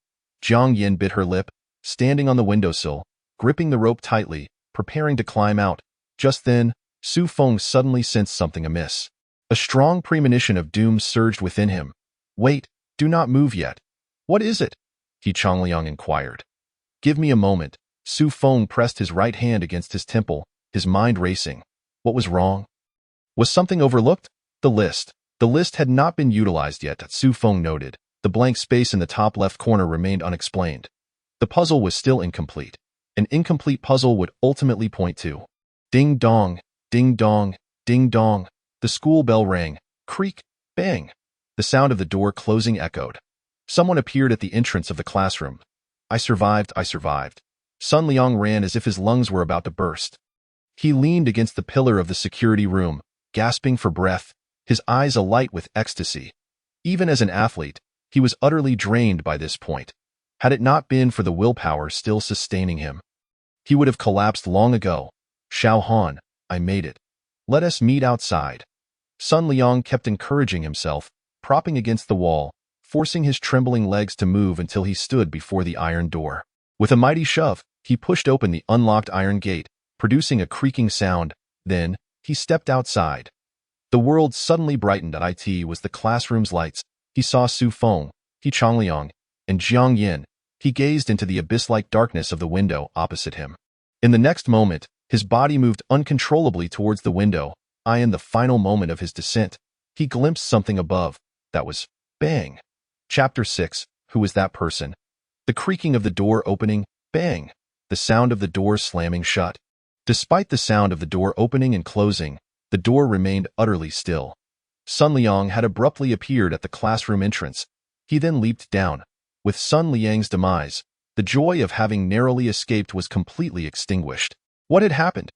Jiang Yan bit her lip, standing on the windowsill, gripping the rope tightly, preparing to climb out. Just then, Su Feng suddenly sensed something amiss. A strong premonition of doom surged within him. "Wait, do not move yet." "What is it?" He Changliang inquired. "Give me a moment." Su Feng pressed his right hand against his temple, his mind racing. What was wrong? Was something overlooked? The list. The list had not been utilized yet, Su Feng noted. The blank space in the top left corner remained unexplained. The puzzle was still incomplete. An incomplete puzzle would ultimately point to. Ding dong, ding dong, ding dong. The school bell rang. Creak, bang. The sound of the door closing echoed. Someone appeared at the entrance of the classroom. I survived, I survived. Sun Liang ran as if his lungs were about to burst. He leaned against the pillar of the security room, gasping for breath, his eyes alight with ecstasy. Even as an athlete, he was utterly drained by this point. Had it not been for the willpower still sustaining him, he would have collapsed long ago. "Xiao Han, I made it. Let us meet outside." Sun Liang kept encouraging himself, propping against the wall, forcing his trembling legs to move until he stood before the iron door. With a mighty shove, he pushed open the unlocked iron gate, producing a creaking sound. Then, he stepped outside. The world suddenly brightened. It was the classroom's lights. He saw Su Feng, He Changliang, and Jiang Yan. He gazed into the abyss-like darkness of the window opposite him. In the next moment, his body moved uncontrollably towards the window. In the final moment of his descent, he glimpsed something above. That was bang. Chapter 6. Who was that person? The creaking of the door opening, bang. The sound of the door slamming shut. Despite the sound of the door opening and closing, the door remained utterly still. Sun Liang had abruptly appeared at the classroom entrance. He then leaped down. With Sun Liang's demise, the joy of having narrowly escaped was completely extinguished. What had happened?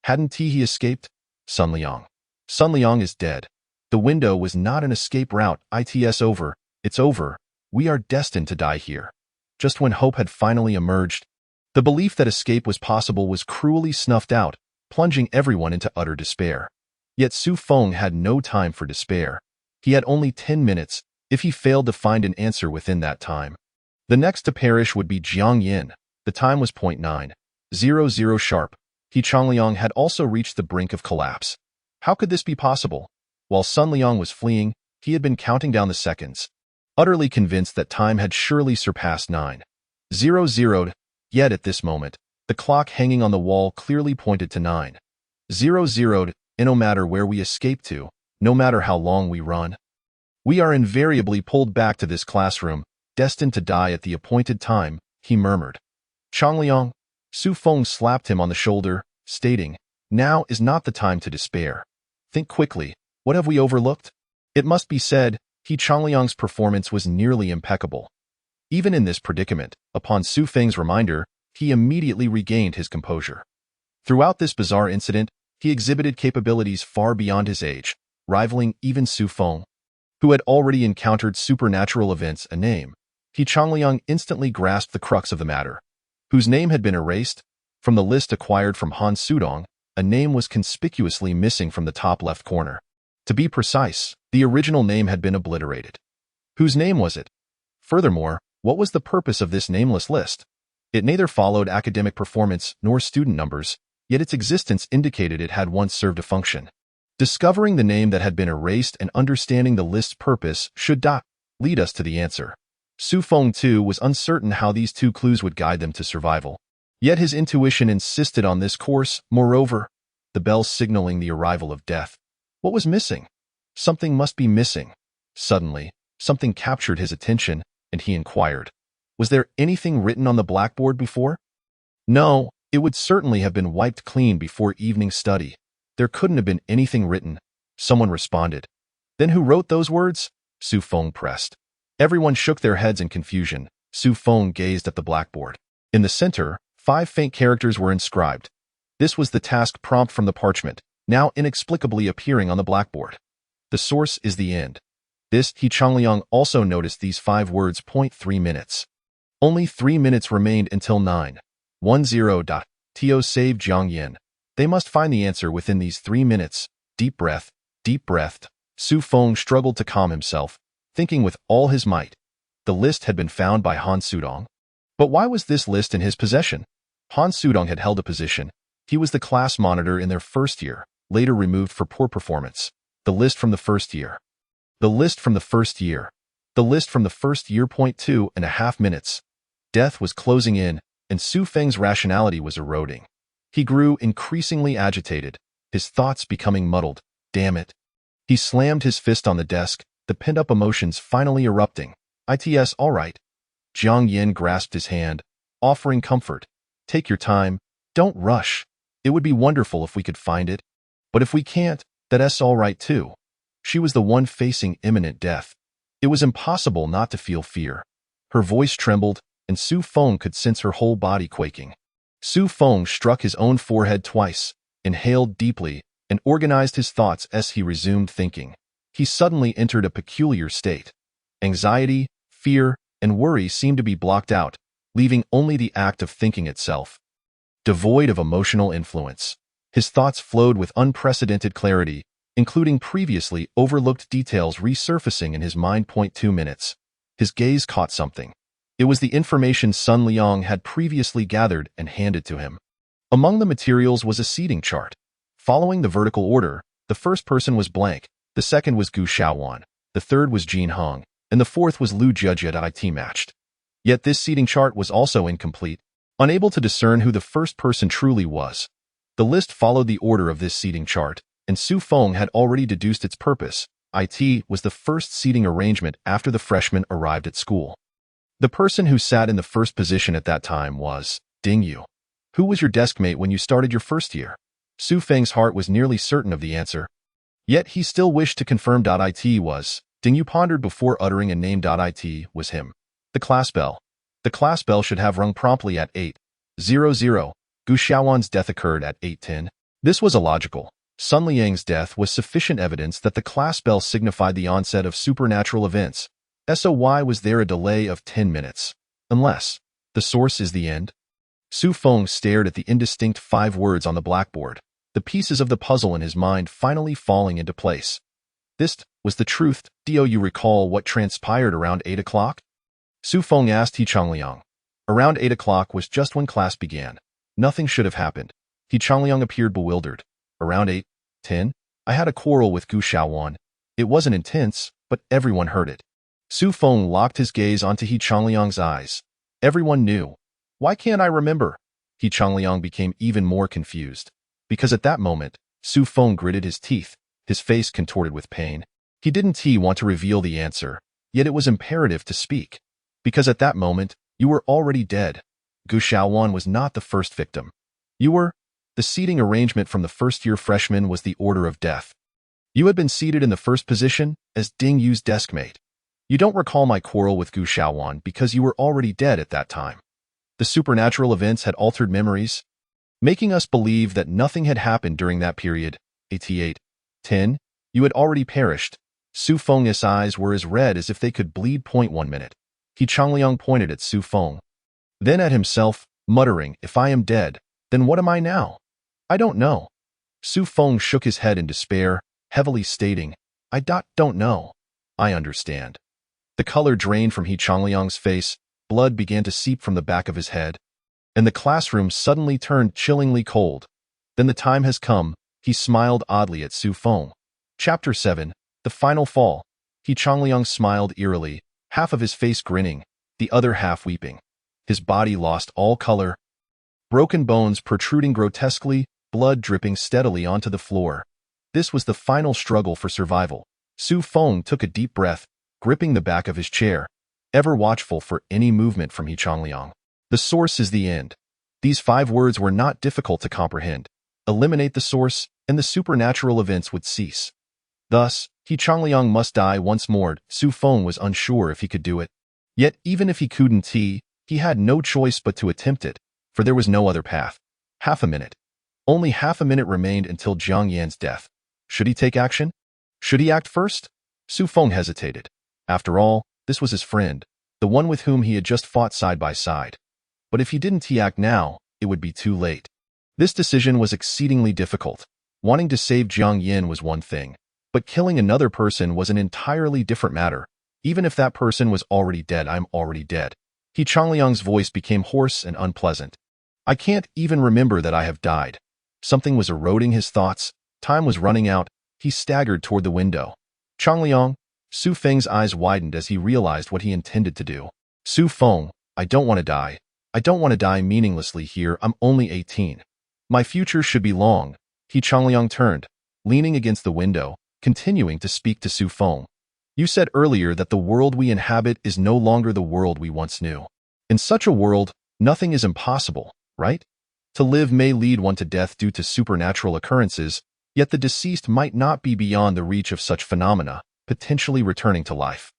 Hadn't he escaped? Sun Liang. Sun Liang is dead. The window was not an escape route. It's over. It's over. We are destined to die here. Just when hope had finally emerged, the belief that escape was possible was cruelly snuffed out, plunging everyone into utter despair. Yet Su Feng had no time for despair. He had only 10 minutes, if he failed to find an answer within that time. The next to perish would be Jiang Yan. The time was .900 sharp. He Changliang had also reached the brink of collapse. How could this be possible? While Sun Liang was fleeing, he had been counting down the seconds, utterly convinced that time had surely surpassed 9:00. Yet at this moment, the clock hanging on the wall clearly pointed to 9:00, and no matter where we escape to, no matter how long we run, we are invariably pulled back to this classroom, destined to die at the appointed time, he murmured. Changliang. Su Feng slapped him on the shoulder, stating, "Now is not the time to despair. Think quickly, what have we overlooked?" It must be said, He Changliang's performance was nearly impeccable. Even in this predicament, upon Su Feng's reminder, he immediately regained his composure. Throughout this bizarre incident, he exhibited capabilities far beyond his age, rivaling even Su Feng, who had already encountered supernatural events. A name. He Changliang instantly grasped the crux of the matter. Whose name had been erased? From the list acquired from Han Sudong, a name was conspicuously missing from the top left corner. To be precise, the original name had been obliterated. Whose name was it? Furthermore, what was the purpose of this nameless list? It neither followed academic performance nor student numbers, yet its existence indicated it had once served a function. Discovering the name that had been erased and understanding the list's purpose should lead us to the answer. Su Feng, too, was uncertain how these two clues would guide them to survival. Yet his intuition insisted on this course. Moreover, the bell signaling the arrival of death. What was missing? Something must be missing. Suddenly, something captured his attention, and he inquired, "Was there anything written on the blackboard before?" No, it would certainly have been wiped clean before evening study. There couldn't have been anything written. Someone responded. Then who wrote those words? Su Feng pressed. Everyone shook their heads in confusion. Su Feng gazed at the blackboard. In the center, 5 faint characters were inscribed. This was the task prompt from the parchment, now inexplicably appearing on the blackboard. The source is the end. This, He Changliang also noticed these 5 words. 3 minutes. Only 3 minutes remained until 9:10. To save Jiang Yin. They must find the answer within these 3 minutes. Deep breath, deep breath. Su Feng struggled to calm himself, thinking with all his might. The list had been found by Han Sudong. But why was this list in his possession? Han Sudong had held a position. He was the class monitor in their first year, later removed for poor performance. The list from the first year. The list from the first year. The list from the first year. 2.5 minutes. Death was closing in, and Su Feng's rationality was eroding. He grew increasingly agitated, his thoughts becoming muddled. Damn it. He slammed his fist on the desk, the pent-up emotions finally erupting. It's all right. Jiang Yin grasped his hand, offering comfort. Take your time. Don't rush. It would be wonderful if we could find it. But if we can't, that's all right too. She was the one facing imminent death. It was impossible not to feel fear. Her voice trembled, and Su Feng could sense her whole body quaking. Su Feng struck his own forehead twice, inhaled deeply, and organized his thoughts as he resumed thinking. He suddenly entered a peculiar state. Anxiety, fear, and worry seemed to be blocked out, leaving only the act of thinking itself. Devoid of emotional influence, his thoughts flowed with unprecedented clarity, including previously overlooked details resurfacing in his mind. 2 minutes. His gaze caught something. It was the information Sun Liang had previously gathered and handed to him. Among the materials was a seating chart. Following the vertical order, the first person was blank, the second was Gu Xiaowan, the third was Jin Hong, and the fourth was Lu Jejia. It matched. Yet this seating chart was also incomplete, unable to discern who the first person truly was. The list followed the order of this seating chart, and Su Feng had already deduced its purpose. It was the first seating arrangement after the freshmen arrived at school. The person who sat in the first position at that time was Ding Yu. Who was your deskmate when you started your first year? Su Feng's heart was nearly certain of the answer. Yet he still wished to confirm. It was. Ding Yu pondered before uttering a name. It was him. The class bell. The class bell should have rung promptly at 8:00. Gu Xiaowan's death occurred at 8:10. This was illogical. Sun Liang's death was sufficient evidence that the class bell signified the onset of supernatural events. So why was there a delay of 10 minutes? Unless the source is the end? Su Feng stared at the indistinct 5 words on the blackboard, the pieces of the puzzle in his mind finally falling into place. This was the truth. Do you recall what transpired around 8 o'clock? Su Feng asked He Changliang. Around 8 o'clock was just when class began. Nothing should have happened. He Changliang appeared bewildered. Around 8:10, I had a quarrel with Gu Xiaowan. It wasn't intense, but everyone heard it. Su Feng locked his gaze onto He Changliang's eyes. Everyone knew. Why can't I remember? He Changliang became even more confused. Because at that moment, Su Feng gritted his teeth, his face contorted with pain. He didn't want to reveal the answer, yet it was imperative to speak. Because at that moment, you were already dead. Gu Xiaowan was not the first victim. You were. The seating arrangement from the first-year freshman was the order of death. You had been seated in the first position as Ding Yu's deskmate. You don't recall my quarrel with Gu Xiaowan because you were already dead at that time. The supernatural events had altered memories, making us believe that nothing had happened during that period. 88:10, you had already perished. Su Feng's eyes were as red as if they could bleed. 1 minute. He Changliang pointed at Su Feng, then at himself, muttering, if I am dead, then what am I now? I don't know. Su Feng shook his head in despair, heavily stating, I don't know. I understand. The color drained from He Changliang's face, blood began to seep from the back of his head, and the classroom suddenly turned chillingly cold. Then the time has come, he smiled oddly at Su Feng. Chapter 7, The Final Fall. He Changliang smiled eerily, half of his face grinning, the other half weeping. His body lost all color, broken bones protruding grotesquely, blood dripping steadily onto the floor. This was the final struggle for survival. Su Feng took a deep breath, gripping the back of his chair, ever watchful for any movement from He Changliang. The source is the end. These 5 words were not difficult to comprehend. Eliminate the source, and the supernatural events would cease. Thus, He Changliang must die once more. Su Feng was unsure if he could do it. Yet even if he couldn't, he had no choice but to attempt it, for there was no other path. Half a minute. Only half a minute remained until Jiang Yan's death. Should he take action? Should he act first? Su Feng hesitated. After all, this was his friend, the one with whom he had just fought side by side. But if he didn't act now, it would be too late. This decision was exceedingly difficult. Wanting to save Jiang Yan was one thing, but killing another person was an entirely different matter. Even if that person was already dead, I'm already dead. He Changliang's voice became hoarse and unpleasant. I can't even remember that I have died. Something was eroding his thoughts. Time was running out. He staggered toward the window. Changliang. Su Feng's eyes widened as he realized what he intended to do. Su Feng, I don't want to die. I don't want to die meaninglessly here. I'm only 18. My future should be long. He Changliang turned, leaning against the window, continuing to speak to Su Feng. You said earlier that the world we inhabit is no longer the world we once knew. In such a world, nothing is impossible, right? To live may lead one to death due to supernatural occurrences, yet the deceased might not be beyond the reach of such phenomena, potentially returning to life.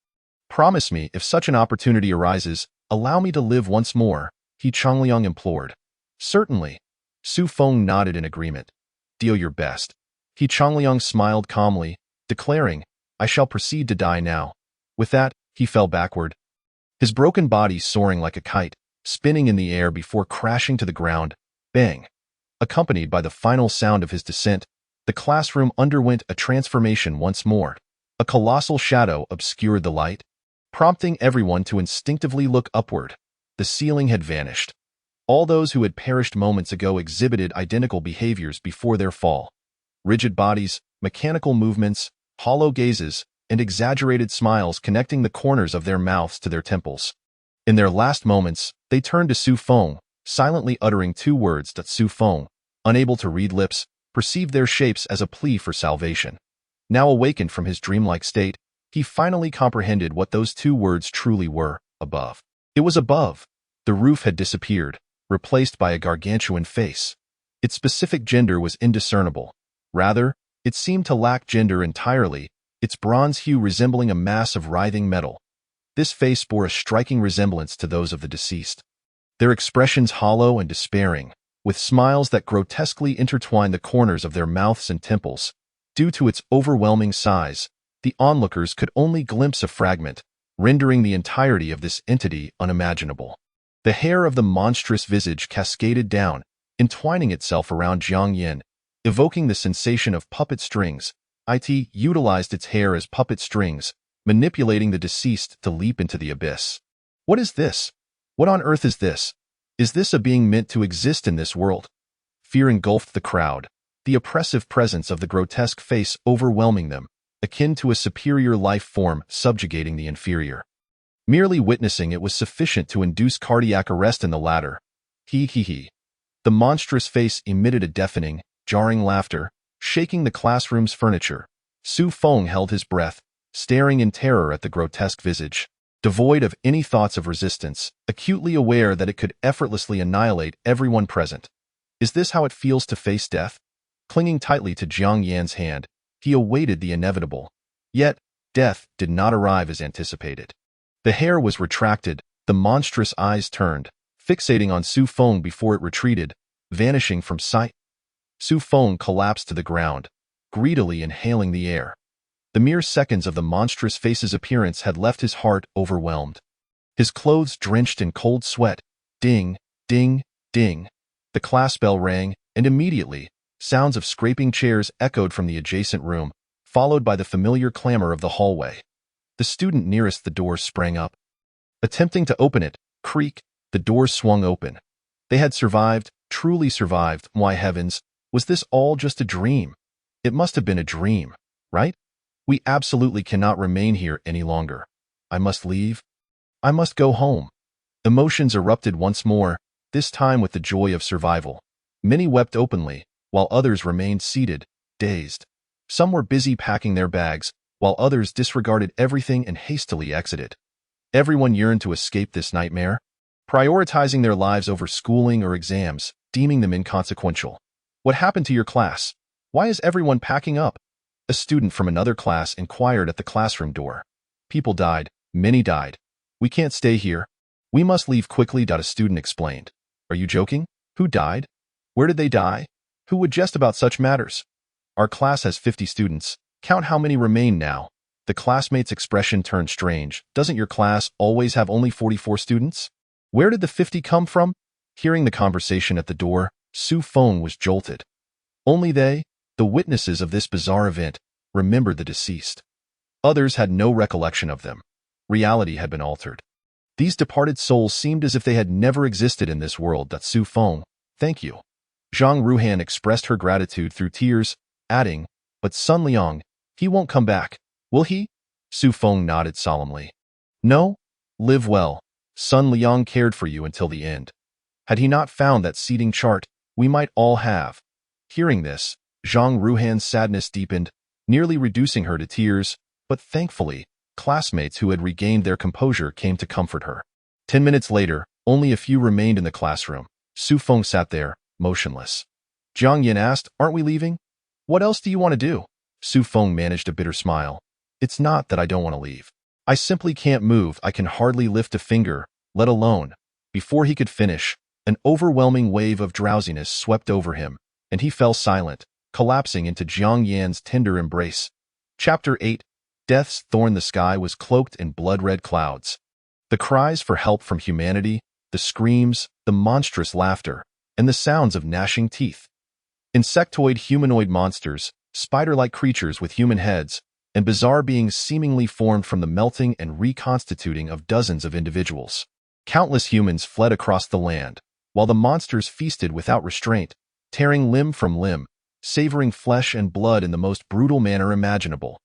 Promise me, if such an opportunity arises, allow me to live once more, He Changliang implored. Certainly. Su Feng nodded in agreement. Do your best. He Changliang smiled calmly, declaring, I shall proceed to die now. With that, he fell backward, his broken body soaring like a kite, spinning in the air before crashing to the ground. Bang! Accompanied by the final sound of his descent, the classroom underwent a transformation once more. A colossal shadow obscured the light, prompting everyone to instinctively look upward. The ceiling had vanished. All those who had perished moments ago exhibited identical behaviors before their fall. Rigid bodies, mechanical movements, hollow gazes, and exaggerated smiles connecting the corners of their mouths to their temples. In their last moments, they turned to Su Feng, silently uttering 2 words that Su Feng, unable to read lips, perceived their shapes as a plea for salvation. Now awakened from his dreamlike state, he finally comprehended what those 2 words truly were, above. It was above. The roof had disappeared, replaced by a gargantuan face. Its specific gender was indiscernible. Rather, it seemed to lack gender entirely, its bronze hue resembling a mass of writhing metal. This face bore a striking resemblance to those of the deceased. Their expressions hollow and despairing, with smiles that grotesquely intertwined the corners of their mouths and temples. Due to its overwhelming size, the onlookers could only glimpse a fragment, rendering the entirety of this entity unimaginable. The hair of the monstrous visage cascaded down, entwining itself around Jiang Yan, evoking the sensation of puppet strings. It utilized its hair as puppet strings, manipulating the deceased to leap into the abyss. What is this? What on earth is this? Is this a being meant to exist in this world? Fear engulfed the crowd, the oppressive presence of the grotesque face overwhelming them, akin to a superior life form subjugating the inferior. Merely witnessing it was sufficient to induce cardiac arrest in the latter. He. The monstrous face emitted a deafening, jarring laughter, shaking the classroom's furniture. Su Feng held his breath, staring in terror at the grotesque visage, devoid of any thoughts of resistance, acutely aware that it could effortlessly annihilate everyone present. Is this how it feels to face death? Clinging tightly to Jiang Yan's hand, he awaited the inevitable. Yet, death did not arrive as anticipated. The hair was retracted, the monstrous eyes turned, fixating on Su Feng before it retreated, vanishing from sight. Su Feng collapsed to the ground, greedily inhaling the air. The mere seconds of the monstrous face's appearance had left his heart overwhelmed. His clothes drenched in cold sweat. Ding, ding, ding. The class bell rang, and immediately, sounds of scraping chairs echoed from the adjacent room, followed by the familiar clamor of the hallway. The student nearest the door sprang up. Attempting to open it, creak, the door swung open. They had survived, truly survived. Why heavens, was this all just a dream? It must have been a dream, right? We absolutely cannot remain here any longer. I must leave. I must go home. Emotions erupted once more, this time with the joy of survival. Many wept openly, while others remained seated, dazed. Some were busy packing their bags, while others disregarded everything and hastily exited. Everyone yearned to escape this nightmare, prioritizing their lives over schooling or exams, deeming them inconsequential. What happened to your class? Why is everyone packing up? A student from another class inquired at the classroom door. People died, many died. We can't stay here. We must leave quickly. A student explained. Are you joking? Who died? Where did they die? Who would jest about such matters? Our class has 50 students. Count how many remain now. The classmate's expression turned strange. Doesn't your class always have only 44 students? Where did the 50 come from? Hearing the conversation at the door, Su Feng was jolted. Only they, the witnesses of this bizarre event, remembered the deceased. Others had no recollection of them. Reality had been altered. These departed souls seemed as if they had never existed in this world. Su Feng, thank you. Zhang Ruhan expressed her gratitude through tears, adding, but Sun Liang, he won't come back, will he? Su Feng nodded solemnly. No? Live well. Sun Liang cared for you until the end. Had he not found that seating chart, we might all have. Hearing this, Zhang Ruhan's sadness deepened, nearly reducing her to tears, but thankfully, classmates who had regained their composure came to comfort her. 10 minutes later, only a few remained in the classroom. Su Feng sat there, motionless. Jiang Yan asked, aren't we leaving? What else do you want to do? Su Feng managed a bitter smile. It's not that I don't want to leave. I simply can't move. I can hardly lift a finger, let alone. Before he could finish, an overwhelming wave of drowsiness swept over him, and he fell silent, collapsing into Jiang Yan's tender embrace. Chapter 8. Death's thorn. The sky was cloaked in blood-red clouds. The cries for help from humanity, the screams, the monstrous laughter, and the sounds of gnashing teeth. Insectoid humanoid monsters, spider-like creatures with human heads, and bizarre beings seemingly formed from the melting and reconstituting of dozens of individuals. Countless humans fled across the land, while the monsters feasted without restraint, tearing limb from limb, savoring flesh and blood in the most brutal manner imaginable.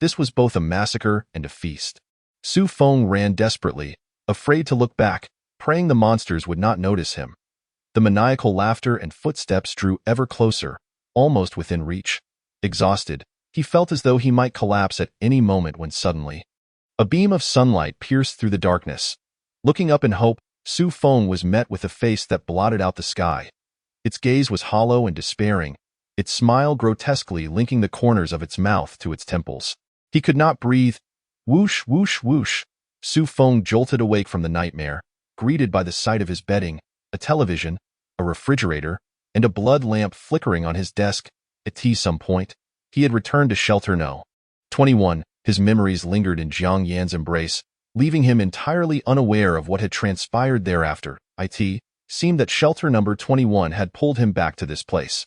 This was both a massacre and a feast. Su Feng ran desperately, afraid to look back, praying the monsters would not notice him. The maniacal laughter and footsteps drew ever closer, almost within reach. Exhausted, he felt as though he might collapse at any moment when suddenly, a beam of sunlight pierced through the darkness. Looking up in hope, Su Feng was met with a face that blotted out the sky. Its gaze was hollow and despairing, its smile grotesquely linking the corners of its mouth to its temples. He could not breathe. Whoosh, whoosh, whoosh. Su Feng jolted awake from the nightmare, greeted by the sight of his bedding, a television, a refrigerator, and a blood lamp flickering on his desk. At some point, he had returned to Shelter No. 21. His memories lingered in Jiang Yan's embrace, leaving him entirely unaware of what had transpired thereafter. It seemed that Shelter Number 21 had pulled him back to this place.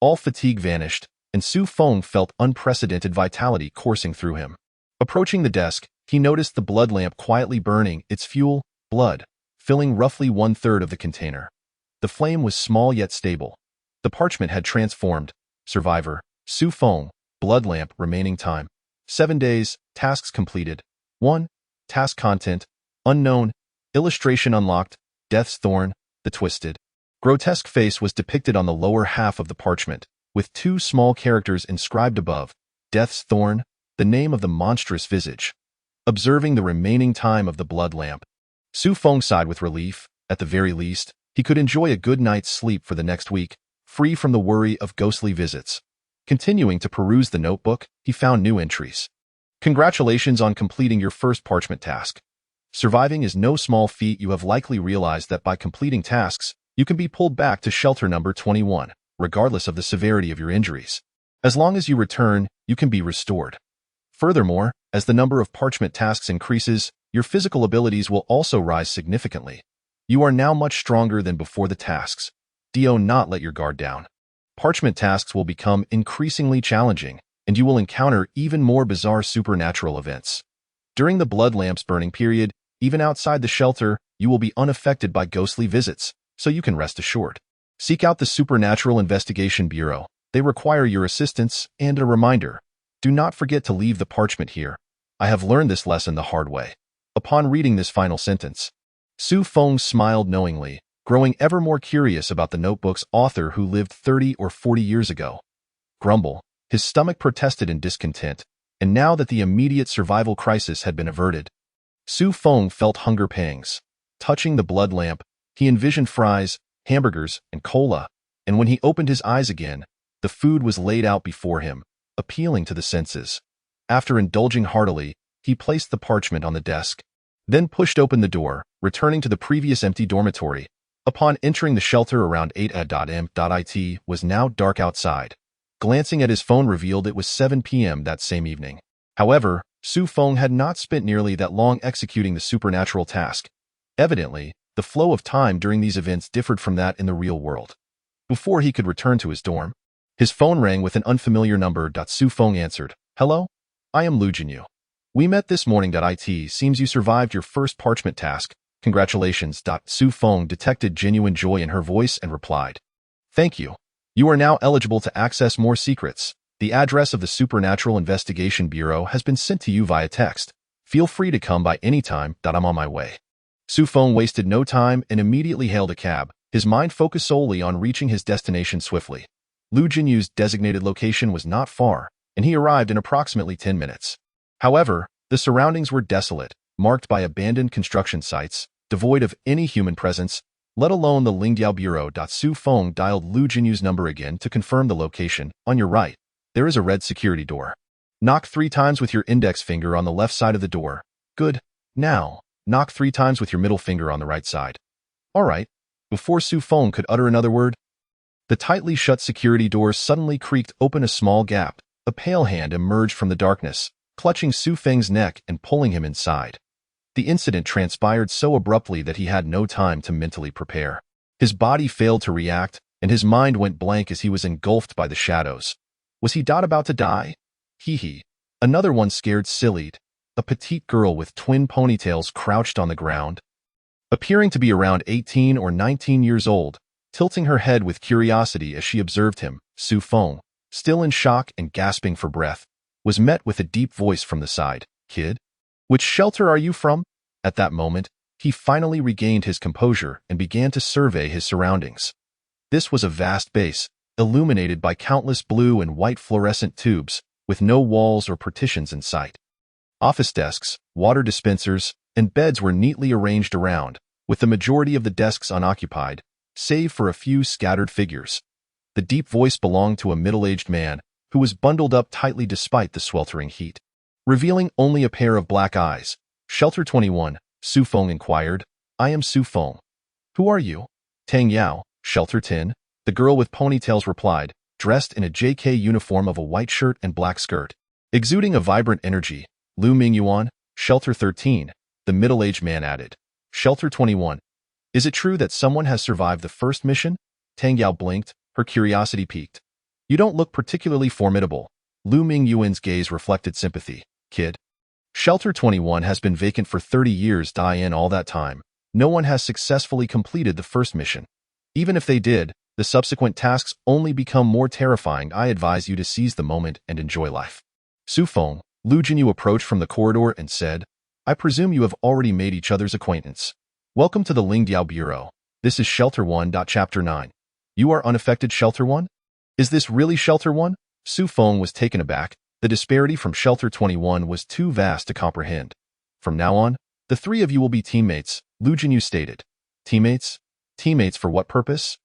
All fatigue vanished, and Su Feng felt unprecedented vitality coursing through him. Approaching the desk, he noticed the blood lamp quietly burning, its fuel, blood, filling roughly 1/3 of the container. The flame was small yet stable. The parchment had transformed. Survivor. Su Feng. Blood lamp. Remaining time. 7 days. Tasks completed. 1. Task content. Unknown. Illustration unlocked. Death's Thorn. The twisted, grotesque face was depicted on the lower half of the parchment, with 2 small characters inscribed above. Death's Thorn. The name of the monstrous visage. Observing the remaining time of the blood lamp, Su Feng sighed with relief. At the very least, he could enjoy a good night's sleep for the next week, free from the worry of ghostly visits. Continuing to peruse the notebook, he found new entries. Congratulations on completing your first parchment task. Surviving is no small feat. You have likely realized that by completing tasks, you can be pulled back to shelter number 21, regardless of the severity of your injuries. As long as you return, you can be restored. Furthermore, as the number of parchment tasks increases, your physical abilities will also rise significantly. You are now much stronger than before the tasks. Do not let your guard down. Parchment tasks will become increasingly challenging, and you will encounter even more bizarre supernatural events. During the blood lamp's burning period, even outside the shelter, you will be unaffected by ghostly visits, so you can rest assured. Seek out the Supernatural Investigation Bureau. They require your assistance, and a reminder. Do not forget to leave the parchment here. I have learned this lesson the hard way. Upon reading this final sentence, Su Feng smiled knowingly, growing ever more curious about the notebook's author who lived 30 or 40 years ago. Grumble. His stomach protested in discontent, and now that the immediate survival crisis had been averted, Su Feng felt hunger pangs. Touching the blood lamp, he envisioned fries, hamburgers, and cola, and when he opened his eyes again, the food was laid out before him, appealing to the senses. After indulging heartily, he placed the parchment on the desk, then pushed open the door, returning to the previous empty dormitory. Upon entering the shelter around 8 it was now dark outside. Glancing at his phone revealed it was 7 p.m. that same evening. However, Su Feng had not spent nearly that long executing the supernatural task. Evidently, the flow of time during these events differed from that in the real world. Before he could return to his dorm, his phone rang with an unfamiliar number. Su Feng answered. Hello? I am Lu Jinyu. We met this morning. It seems you survived your first parchment task. Congratulations. Su Feng detected genuine joy in her voice and replied. Thank you. You are now eligible to access more secrets. The address of the Supernatural Investigation Bureau has been sent to you via text. Feel free to come by any time. I'm on my way. Su Feng wasted no time and immediately hailed a cab, his mind focused solely on reaching his destination swiftly. Lu Jinyu's designated location was not far, and he arrived in approximately 10 minutes. However, the surroundings were desolate, marked by abandoned construction sites, devoid of any human presence, let alone the Lingdiao Bureau. Su Feng dialed Lu Jinyu's number again to confirm the location. On your right, there is a red security door. Knock 3 times with your index finger on the left side of the door. Good. Now, knock 3 times with your middle finger on the right side. All right. Before Su Feng could utter another word, the tightly shut security doors suddenly creaked open a small gap. A pale hand emerged from the darkness, clutching Su Feng's neck and pulling him inside. The incident transpired so abruptly that he had no time to mentally prepare. His body failed to react, and his mind went blank as he was engulfed by the shadows. Was he about to die? Hee. Another one scared sillied. A petite girl with twin ponytails crouched on the ground, appearing to be around 18 or 19 years old, tilting her head with curiosity as she observed him. Su Feng, still in shock and gasping for breath, was met with a deep voice from the side. Kid? Which shelter are you from? At that moment, he finally regained his composure and began to survey his surroundings. This was a vast base, illuminated by countless blue and white fluorescent tubes, with no walls or partitions in sight. Office desks, water dispensers, and beds were neatly arranged around, with the majority of the desks unoccupied, save for a few scattered figures. The deep voice belonged to a middle-aged man, who was bundled up tightly despite the sweltering heat. Revealing only a pair of black eyes. Shelter 21, Su Feng inquired. I am Su Feng. Who are you? Tang Yao, Shelter 10. The girl with ponytails replied, dressed in a JK uniform of a white shirt and black skirt. Exuding a vibrant energy. Lu Mingyuan, Shelter 13. The middle-aged man added. Shelter 21. Is it true that someone has survived the first mission? Tang Yao blinked, her curiosity piqued. You don't look particularly formidable. Lu Mingyuan's gaze reflected sympathy. Kid. Shelter 21 has been vacant for 30 years. In all that time, no one has successfully completed the first mission. Even if they did, The subsequent tasks only become more terrifying. I advise you to seize the moment and enjoy life. Su Feng, Lu Jinyu approached from the corridor and said, I presume you have already made each other's acquaintance. Welcome to the Lingdiao Bureau. This is Shelter 1. Chapter 9. You are unaffected, Shelter 1? Is this really Shelter 1? Su Feng was taken aback. The disparity from Shelter 21 was too vast to comprehend. From now on, the three of you will be teammates, Lu Jinyu stated. Teammates? Teammates for what purpose?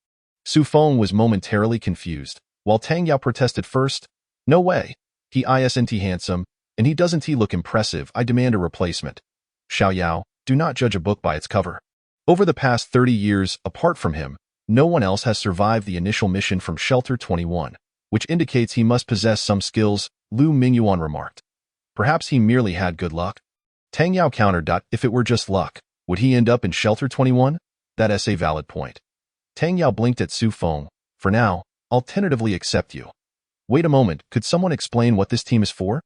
Su Feng was momentarily confused, while Tang Yao protested first. No way. He isn't handsome, and he doesn't look impressive. I demand a replacement. Xiao Yao, do not judge a book by its cover. Over the past 30 years, apart from him, no one else has survived the initial mission from Shelter 21, which indicates he must possess some skills, Lu Mingyuan remarked. Perhaps he merely had good luck? Tang Yao countered. If it were just luck, would he end up in Shelter 21? That's a valid point. Tang Yao blinked at Su Feng. For now, I'll tentatively accept you. Wait a moment, could someone explain what this team is for?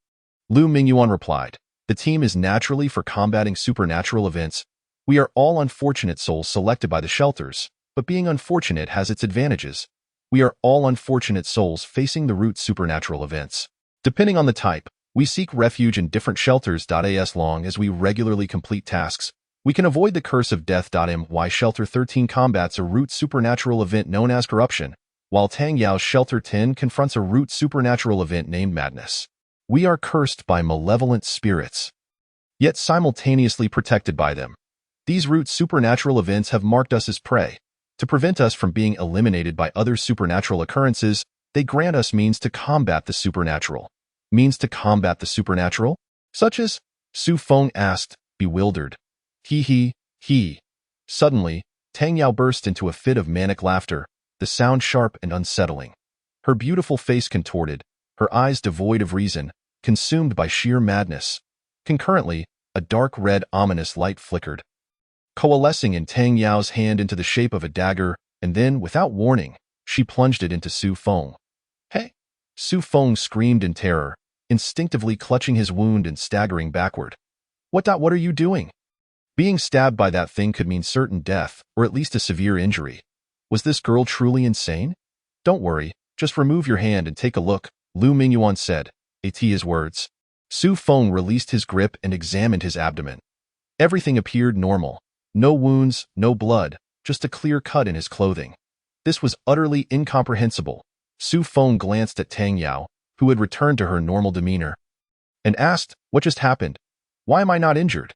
Lu Mingyuan replied. The team is naturally for combating supernatural events. We are all unfortunate souls selected by the shelters, but being unfortunate has its advantages. We are all unfortunate souls facing the root supernatural events. Depending on the type, we seek refuge in different shelters. As long as we regularly complete tasks, we can avoid the curse of death. My Shelter 13 combats a root supernatural event known as corruption, while Tang Yao's Shelter 10 confronts a root supernatural event named madness. We are cursed by malevolent spirits, yet simultaneously protected by them. These root supernatural events have marked us as prey. To prevent us from being eliminated by other supernatural occurrences, they grant us means to combat the supernatural. Means to combat the supernatural? Such as? Su Feng asked, bewildered. He. Suddenly, Tang Yao burst into a fit of manic laughter, the sound sharp and unsettling. Her beautiful face contorted, her eyes devoid of reason, consumed by sheer madness. Concurrently, a dark red ominous light flickered, coalescing in Tang Yao's hand into the shape of a dagger, and then, without warning, she plunged it into Su Feng. Hey! Su Feng screamed in terror, instinctively clutching his wound and staggering backward. What are you doing? Being stabbed by that thing could mean certain death, or at least a severe injury. Was this girl truly insane? Don't worry, just remove your hand and take a look, Lu Mingyuan said. At his words, Su Feng released his grip and examined his abdomen. Everything appeared normal. No wounds, no blood, just a clear cut in his clothing. This was utterly incomprehensible. Su Feng glanced at Tang Yao, who had returned to her normal demeanor, and asked, what just happened? Why am I not injured?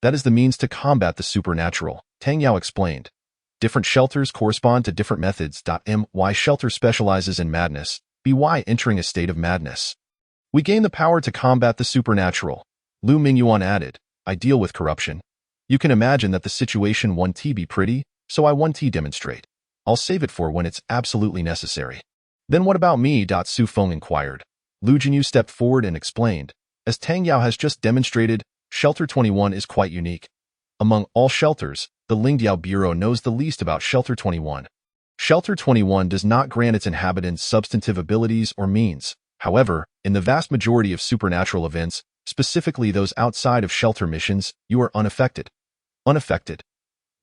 That is the means to combat the supernatural, Tang Yao explained. Different shelters correspond to different methods. My shelter specializes in madness, by entering a state of madness. We gain the power to combat the supernatural. Lu Mingyuan added, I deal with corruption. You can imagine that the situation won't be pretty, so I won't demonstrate. I'll save it for when it's absolutely necessary. Then what about me? Su Feng inquired. Lu Jinyu stepped forward and explained, as Tang Yao has just demonstrated, Shelter 21 is quite unique. Among all shelters, the Lingdiao Bureau knows the least about Shelter 21. Shelter 21 does not grant its inhabitants substantive abilities or means. However, in the vast majority of supernatural events, specifically those outside of shelter missions, you are unaffected. Unaffected?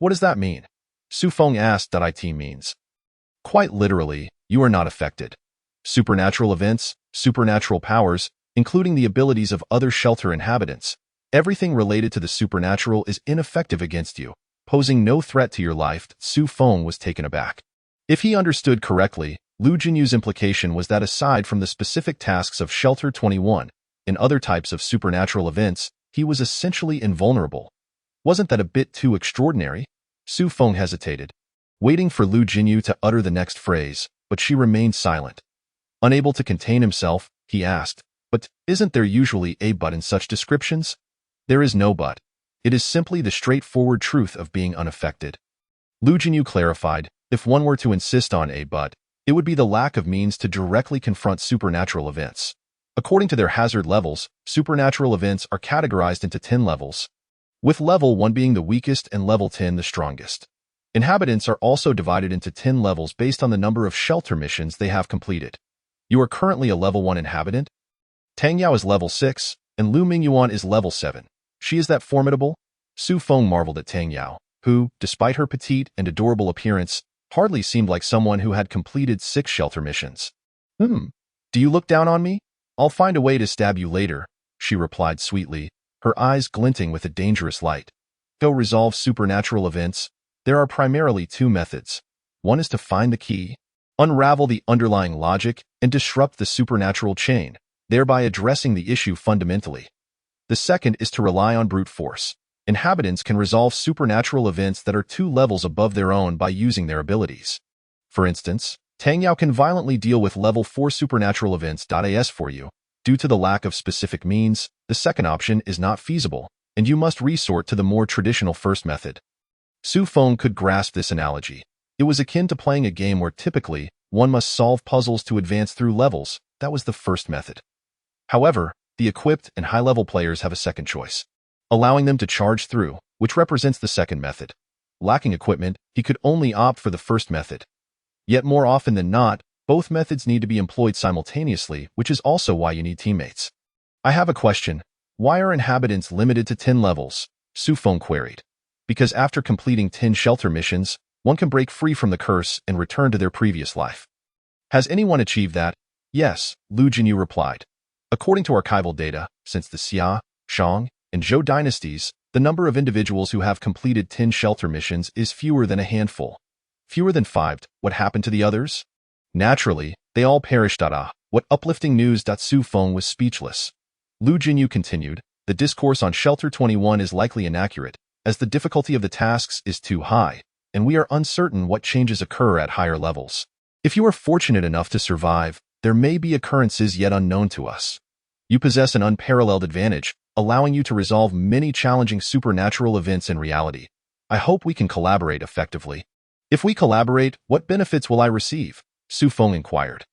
What does that mean? Su Feng asked. It means, quite literally, you are not affected. Supernatural events, supernatural powers, including the abilities of other shelter inhabitants, everything related to the supernatural is ineffective against you, posing no threat to your life. Su Feng was taken aback. If he understood correctly, Lu Jinyu's implication was that aside from the specific tasks of Shelter 21, in other types of supernatural events, he was essentially invulnerable. Wasn't that a bit too extraordinary? Su Feng hesitated, waiting for Lu Jinyu to utter the next phrase, but she remained silent. Unable to contain himself, he asked, but isn't there usually a but in such descriptions? There is no but. It is simply the straightforward truth of being unaffected. Lu Jinyu clarified, if one were to insist on a but, it would be the lack of means to directly confront supernatural events. According to their hazard levels, supernatural events are categorized into 10 levels, with level 1 being the weakest and level 10 the strongest. Inhabitants are also divided into 10 levels based on the number of shelter missions they have completed. You are currently a level 1 inhabitant? Tang Yao is level 6, and Lu Mingyuan is level 7. She is that formidable? Su Feng marveled at Tang Yao, who, despite her petite and adorable appearance, hardly seemed like someone who had completed 6 shelter missions. Do you look down on me? I'll find a way to stab you later, she replied sweetly, her eyes glinting with a dangerous light. To resolve supernatural events, there are primarily 2 methods. One is to find the key, unravel the underlying logic, and disrupt the supernatural chain, thereby addressing the issue fundamentally. The second is to rely on brute force. Inhabitants can resolve supernatural events that are 2 levels above their own by using their abilities. For instance, Tang Yao can violently deal with level 4 supernatural events. As for you, due to the lack of specific means, the second option is not feasible, and you must resort to the more traditional first method. Su Feng could grasp this analogy. It was akin to playing a game where typically one must solve puzzles to advance through levels. That was the first method. However, the equipped and high-level players have a second choice, allowing them to charge through, which represents the second method. Lacking equipment, he could only opt for the first method. Yet more often than not, both methods need to be employed simultaneously, which is also why you need teammates. I have a question. Why are inhabitants limited to 10 levels? Su Feng queried. Because after completing 10 shelter missions, one can break free from the curse and return to their previous life. Has anyone achieved that? Yes, Lu Jinyu replied. According to archival data, since the Xia, Shang, and Zhou dynasties, the number of individuals who have completed 10 shelter missions is fewer than a handful. Fewer than 5. What happened to the others? Naturally, they all perished. What uplifting news. Su Feng was speechless. Lu Jinyu continued, the discourse on Shelter 21 is likely inaccurate, as the difficulty of the tasks is too high, and we are uncertain what changes occur at higher levels. If you are fortunate enough to survive, there may be occurrences yet unknown to us. You possess an unparalleled advantage, allowing you to resolve many challenging supernatural events in reality. I hope we can collaborate effectively. If we collaborate, what benefits will I receive? Su Feng inquired.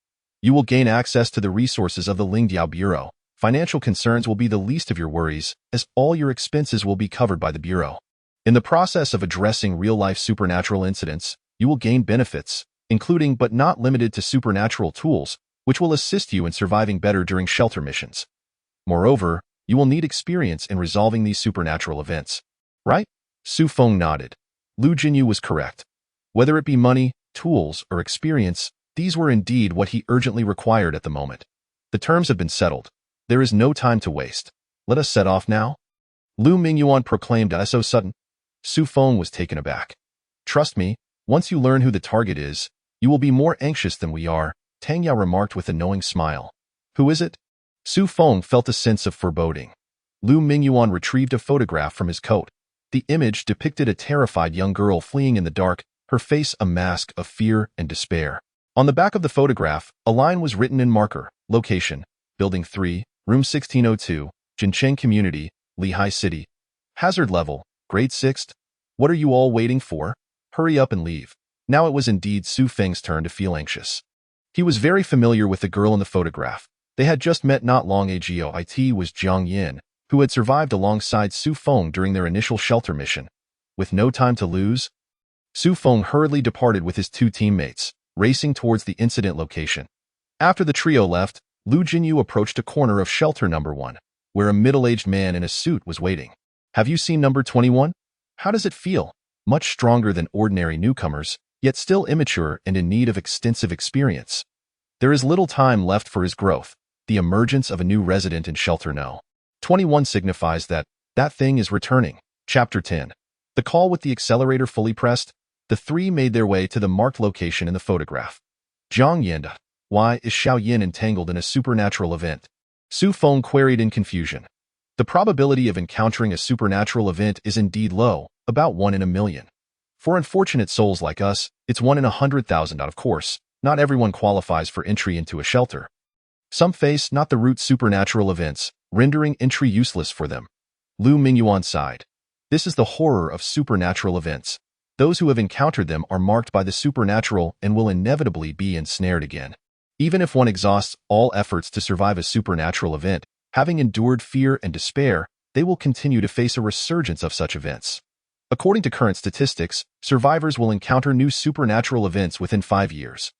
You will gain access to the resources of the Lingdiao Bureau. Financial concerns will be the least of your worries, as all your expenses will be covered by the Bureau. In the process of addressing real-life supernatural incidents, you will gain benefits, including but not limited to supernatural tools, which will assist you in surviving better during shelter missions. Moreover, you will need experience in resolving these supernatural events. Right? Su Feng nodded. Lu Jinyu was correct. Whether it be money, tools, or experience, these were indeed what he urgently required at the moment. The terms have been settled. There is no time to waste. Let us set off now. Lu Mingyuan proclaimed so sudden. Su Feng was taken aback. Trust me, once you learn who the target is, you will be more anxious than we are, Tang Yao remarked with a knowing smile. Who is it? Su Feng felt a sense of foreboding. Lu Mingyuan retrieved a photograph from his coat. The image depicted a terrified young girl fleeing in the dark, her face a mask of fear and despair. On the back of the photograph, a line was written in marker, location, Building 3, Room 1602, Jincheng Community, Lehigh City. Hazard level, Grade 6th. What are you all waiting for? Hurry up and leave. Now it was indeed Su Feng's turn to feel anxious. He was very familiar with the girl in the photograph. They had just met not long ago. It was Jiang Yin, who had survived alongside Su Feng during their initial shelter mission. With no time to lose, Su Feng hurriedly departed with his 2 teammates, racing towards the incident location. After the trio left, Lu Jinyu approached a corner of shelter number 1, where a middle-aged man in a suit was waiting. Have you seen number 21? How does it feel? Much stronger than ordinary newcomers, yet still immature and in need of extensive experience. There is little time left for his growth, the emergence of a new resident in Shelter No. 21 signifies that thing is returning. Chapter 10. The call with the accelerator fully pressed, the 3 made their way to the marked location in the photograph. Jiang Yin. Why is Xiao Yin entangled in a supernatural event? Su Feng queried in confusion. The probability of encountering a supernatural event is indeed low, about 1 in a million. For unfortunate souls like us, it's 1 in 100,000. Of course, not everyone qualifies for entry into a shelter. Some face not the root supernatural events, rendering entry useless for them. Lu Mingyuan sighed. This is the horror of supernatural events. Those who have encountered them are marked by the supernatural and will inevitably be ensnared again. Even if one exhausts all efforts to survive a supernatural event, having endured fear and despair, they will continue to face a resurgence of such events. According to current statistics, survivors will encounter new supernatural events within 5 years.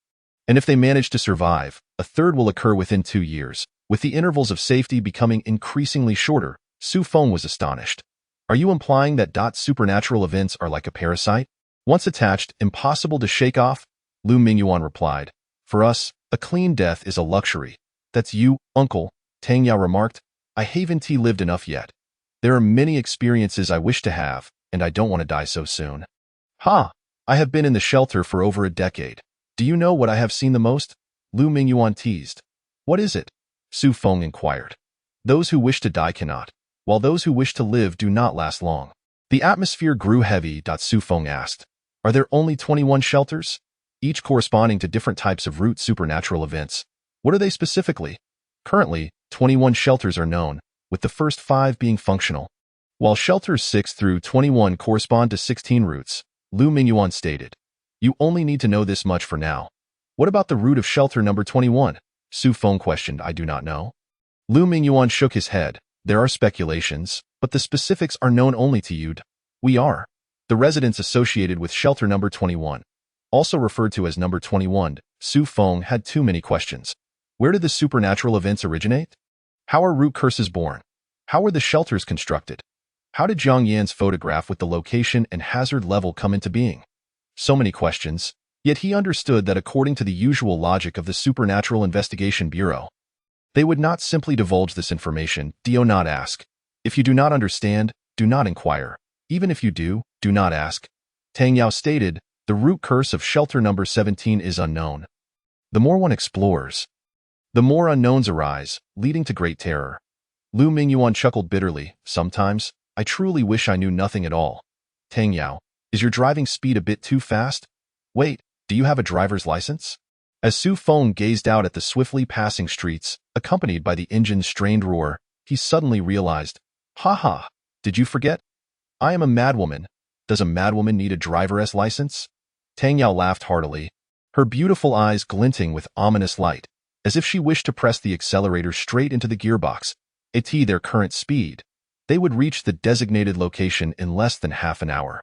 And if they manage to survive, a third will occur within 2 years, with the intervals of safety becoming increasingly shorter. Su Feng was astonished. Are you implying that supernatural events are like a parasite? Once attached, impossible to shake off, Lu Mingyuan replied. For us, a clean death is a luxury. That's you, uncle, Tang Yao remarked. I haven't lived enough yet. There are many experiences I wish to have, and I don't want to die so soon. Ha! I have been in the shelter for over a decade. Do you know what I have seen the most? Lu Mingyuan teased. What is it? Su Feng inquired. Those who wish to die cannot, while those who wish to live do not last long. The atmosphere grew heavy. Su Feng asked. Are there only 21 shelters? Each corresponding to different types of root supernatural events. What are they specifically? Currently, 21 shelters are known, with the first 5 being functional. While shelters 6 through 21 correspond to 16 roots, Lu Mingyuan stated. You only need to know this much for now. What about the root of shelter number 21? Su Feng questioned. I do not know. Lu Mingyuan shook his head. There are speculations, but the specifics are known only to you. We are the residents associated with shelter number 21. Also referred to as number 21, Su Feng had too many questions. Where did the supernatural events originate? How are root curses born? How were the shelters constructed? How did Jiang Yan's photograph with the location and hazard level come into being? So many questions, yet he understood that according to the usual logic of the Supernatural Investigation Bureau, they would not simply divulge this information. Do not ask. If you do not understand, do not inquire. Even if you do not ask. Tang Yao stated, the root curse of shelter number 17 is unknown. The more one explores, the more unknowns arise, leading to great terror. Lu Mingyuan chuckled bitterly. Sometimes, I truly wish I knew nothing at all. Tang Yao, is your driving speed a bit too fast? Wait, do you have a driver's license? As Su Feng gazed out at the swiftly passing streets, accompanied by the engine's strained roar, he suddenly realized, ha ha, did you forget? I am a madwoman. Does a madwoman need a driver's license? Tang Yao laughed heartily, her beautiful eyes glinting with ominous light, as if she wished to press the accelerator straight into the gearbox. At their current speed, they would reach the designated location in less than half an hour.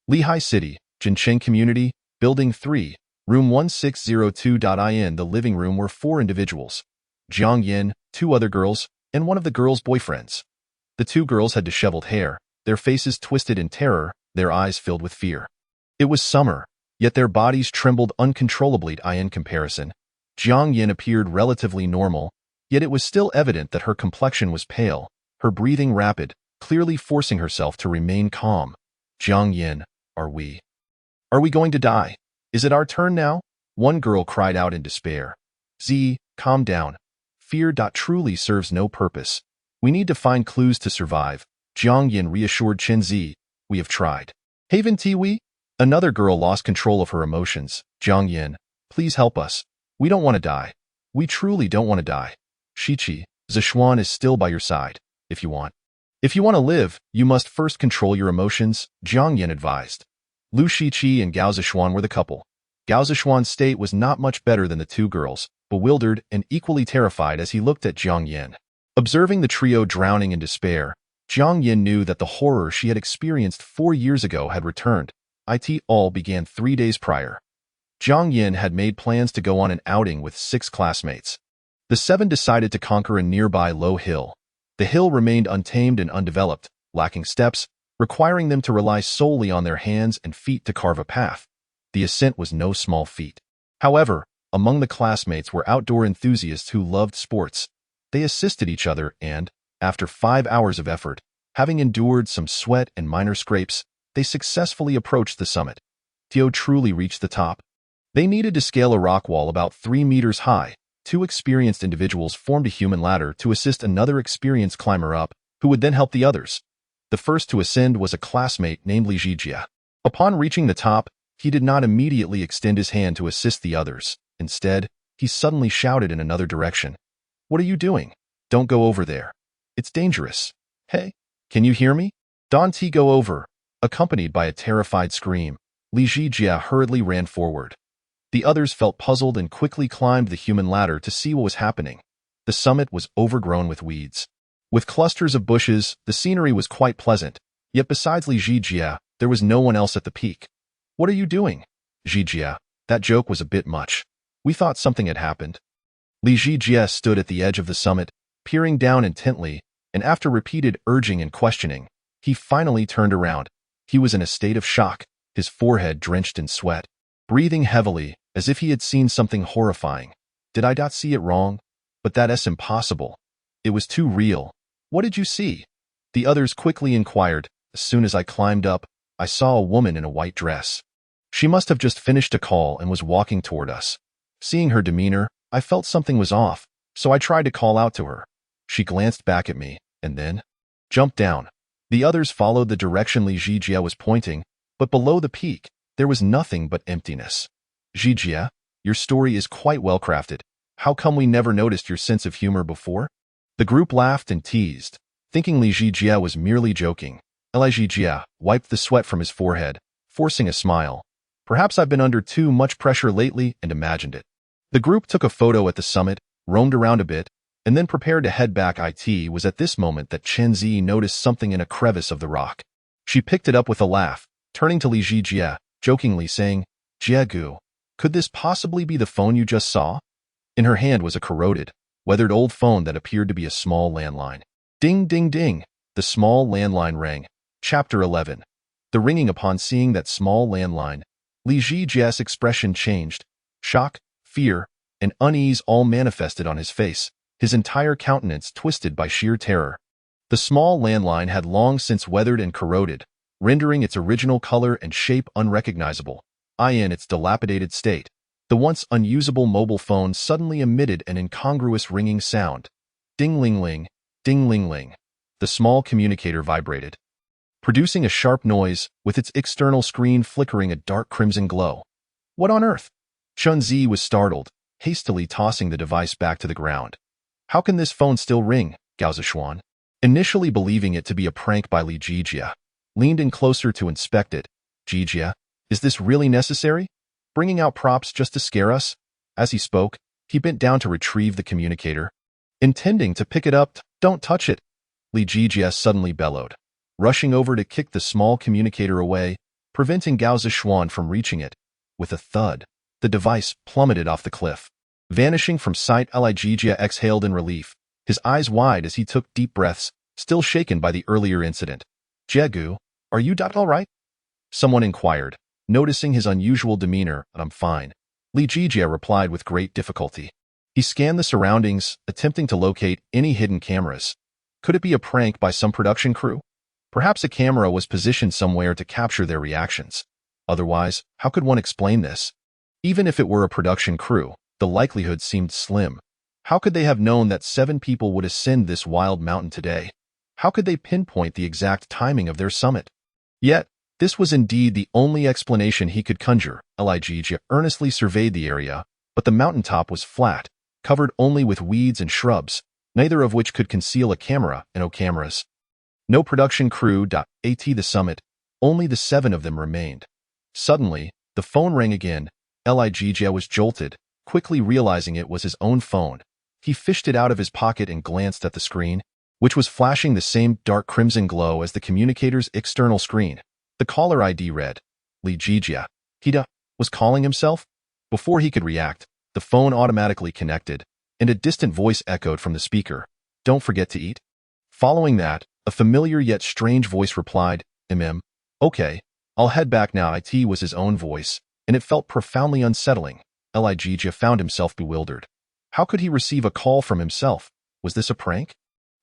Lehigh City, Jincheng Community, Building 3, Room 1602.in. The living room were 4 individuals. Jiang Yin, 2 other girls, and one of the girls' boyfriends. The 2 girls had disheveled hair, their faces twisted in terror, their eyes filled with fear. It was summer, yet their bodies trembled uncontrollably. In comparison, Jiang Yin appeared relatively normal, yet it was still evident that her complexion was pale, her breathing rapid, clearly forcing herself to remain calm. Jiang Yin, are we going to die? Is it our turn now? One girl cried out in despair. Calm down. Fear. Truly serves no purpose. We need to find clues to survive. Jiang Yin reassured Chen Zi. We have tried. Haven't we? Another girl lost control of her emotions. Jiang Yin, please help us. We don't want to die. We truly don't want to die. Shiqi, Zishuan is still by your side, if you want. If you want to live, you must first control your emotions, Jiang Yin advised. Lu Shiqi and Gao Zishuan were the couple. Gao Zishuan's state was not much better than the 2 girls, bewildered and equally terrified as he looked at Jiang Yin. Observing the trio drowning in despair, Jiang Yin knew that the horror she had experienced 4 years ago had returned. It all began 3 days prior. Jiang Yin had made plans to go on an outing with 6 classmates. The 7 decided to conquer a nearby low hill. The hill remained untamed and undeveloped, lacking steps, requiring them to rely solely on their hands and feet to carve a path. The ascent was no small feat. However, among the classmates were outdoor enthusiasts who loved sports. They assisted each other and, after 5 hours of effort, having endured some sweat and minor scrapes, they successfully approached the summit. Tio truly reached the top. They needed to scale a rock wall about 3 meters high. 2 experienced individuals formed a human ladder to assist another experienced climber up, who would then help the others. The first to ascend was a classmate named Li Zhijia. Upon reaching the top, he did not immediately extend his hand to assist the others. Instead, he suddenly shouted in another direction. What are you doing? Don't go over there. It's dangerous. Hey, can you hear me? Don't go over. Accompanied by a terrified scream, Li Zhijia hurriedly ran forward. The others felt puzzled and quickly climbed the human ladder to see what was happening. The summit was overgrown with weeds. With clusters of bushes, the scenery was quite pleasant, yet besides Li Zhijia, there was no one else at the peak. What are you doing? Zhijia, that joke was a bit much. We thought something had happened. Li Zhijia stood at the edge of the summit, peering down intently, and after repeated urging and questioning, he finally turned around. He was in a state of shock. his forehead drenched in sweat, breathing heavily as if he had seen something horrifying. Did I not see it wrong? But that's impossible. It was too real. What did you see? The others quickly inquired. As soon as I climbed up, I saw a woman in a white dress. She must have just finished a call and was walking toward us. Seeing her demeanor, I felt something was off, so I tried to call out to her. She glanced back at me, and then jumped down. The others followed the direction Li Zhijie was pointing, but below the peak, there was nothing but emptiness. Zhijie, your story is quite well crafted. How come we never noticed your sense of humor before? The group laughed and teased, thinking Li Zhijie was merely joking. Li Zhijie wiped the sweat from his forehead, forcing a smile. Perhaps I've been under too much pressure lately and imagined it. The group took a photo at the summit, roamed around a bit, and then prepared to head back. It was at this moment that Chen Zi noticed something in a crevice of the rock. She picked it up with a laugh, turning to Li Zhijie, jokingly saying, Jiegu, could this possibly be the phone you just saw? In her hand was a corroded, weathered old phone that appeared to be a small landline. Ding, ding, ding. The small landline rang. Chapter 11. The ringing. Upon seeing that small landline, Li Zhijie's expression changed. Shock, fear, and unease all manifested on his face, his entire countenance twisted by sheer terror. The small landline had long since weathered and corroded, rendering its original color and shape unrecognizable. In its dilapidated state, the once unusable mobile phone suddenly emitted an incongruous ringing sound. Ding-ling-ling, ding-ling-ling. The small communicator vibrated, producing a sharp noise, with its external screen flickering a dark crimson glow. What on earth? Chen Zi was startled, hastily tossing the device back to the ground. How can this phone still ring? Gao Zishuan, initially believing it to be a prank by Li Zhijie, leaned in closer to inspect it. Zhijie, is this really necessary? Bringing out props just to scare us? As he spoke, he bent down to retrieve the communicator, intending to pick it up. Don't touch it, Li Zhijie suddenly bellowed, rushing over to kick the small communicator away, preventing Gao Zishuan from reaching it. With a thud, the device plummeted off the cliff, vanishing from sight. Li Zhijie exhaled in relief, his eyes wide as he took deep breaths, still shaken by the earlier incident. Jiegu, are you all right? Someone inquired, noticing his unusual demeanor. I'm fine, Li Zhijie replied with great difficulty. He scanned the surroundings, attempting to locate any hidden cameras. Could it be a prank by some production crew? Perhaps a camera was positioned somewhere to capture their reactions. Otherwise, how could one explain this? Even if it were a production crew, the likelihood seemed slim. How could they have known that 7 people would ascend this wild mountain today? How could they pinpoint the exact timing of their summit? Yet, this was indeed the only explanation he could conjure. Li Zhijie earnestly surveyed the area, but the mountaintop was flat, covered only with weeds and shrubs, neither of which could conceal a camera. No cameras. No production crew. At the summit, only the 7 of them remained. Suddenly, the phone rang again. Li Zhijie was jolted, quickly realizing it was his own phone. He fished it out of his pocket and glanced at the screen, which was flashing the same dark crimson glow as the communicator's external screen. The caller ID read, Li Zhijie. He was calling himself? Before he could react, the phone automatically connected, and a distant voice echoed from the speaker. Don't forget to eat. Following that, a familiar yet strange voice replied, Okay, I'll head back now. It was his own voice, and it felt profoundly unsettling. Li Zhijie found himself bewildered. How could he receive a call from himself? Was this a prank?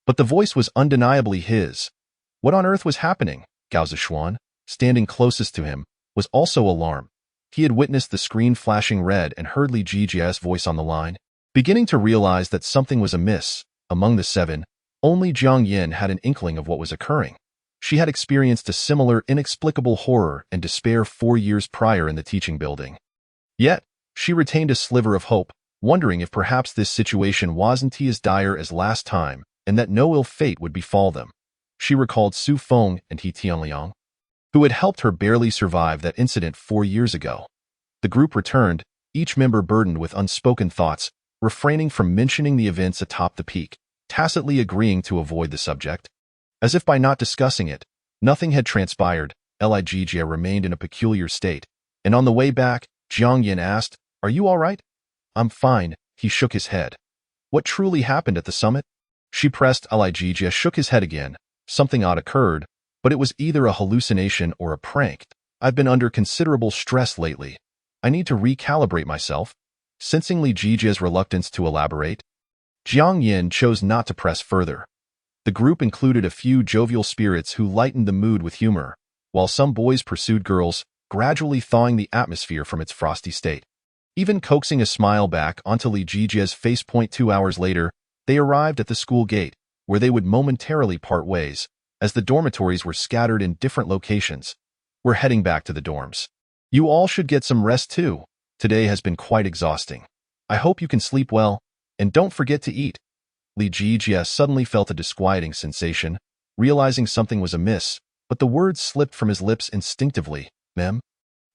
But the voice was undeniably his. What on earth was happening? Gao Zishuan, standing closest to him, was also alarmed. He had witnessed the screen flashing red and heard Li Zhijie's voice on the line. Beginning to realize that something was amiss, among the 7, only Jiang Yin had an inkling of what was occurring. She had experienced a similar inexplicable horror and despair 4 years prior in the teaching building. Yet, she retained a sliver of hope, wondering if perhaps this situation wasn't as dire as last time, and that no ill fate would befall them. She recalled Su Feng and He Tianliang, who had helped her barely survive that incident 4 years ago. The group returned, each member burdened with unspoken thoughts, refraining from mentioning the events atop the peak, tacitly agreeing to avoid the subject. As if by not discussing it, nothing had transpired. Li Zhijie remained in a peculiar state, and on the way back, Jiang Yin asked, Are you all right? I'm fine, he shook his head. What truly happened at the summit? She pressed. Li Zhijie shook his head again. Something odd occurred, but it was either a hallucination or a prank. I've been under considerable stress lately. I need to recalibrate myself. Sensing Li Jijie's reluctance to elaborate, Jiang Yin chose not to press further. The group included a few jovial spirits who lightened the mood with humor, while some boys pursued girls, gradually thawing the atmosphere from its frosty state. Even coaxing a smile back onto Li Jijie's face. 2 hours later, they arrived at the school gate, where they would momentarily part ways, as the dormitories were scattered in different locations. We're heading back to the dorms. You all should get some rest too. Today has been quite exhausting. I hope you can sleep well, and don't forget to eat. Li Jijie suddenly felt a disquieting sensation, realizing something was amiss, but the words slipped from his lips instinctively. Mem?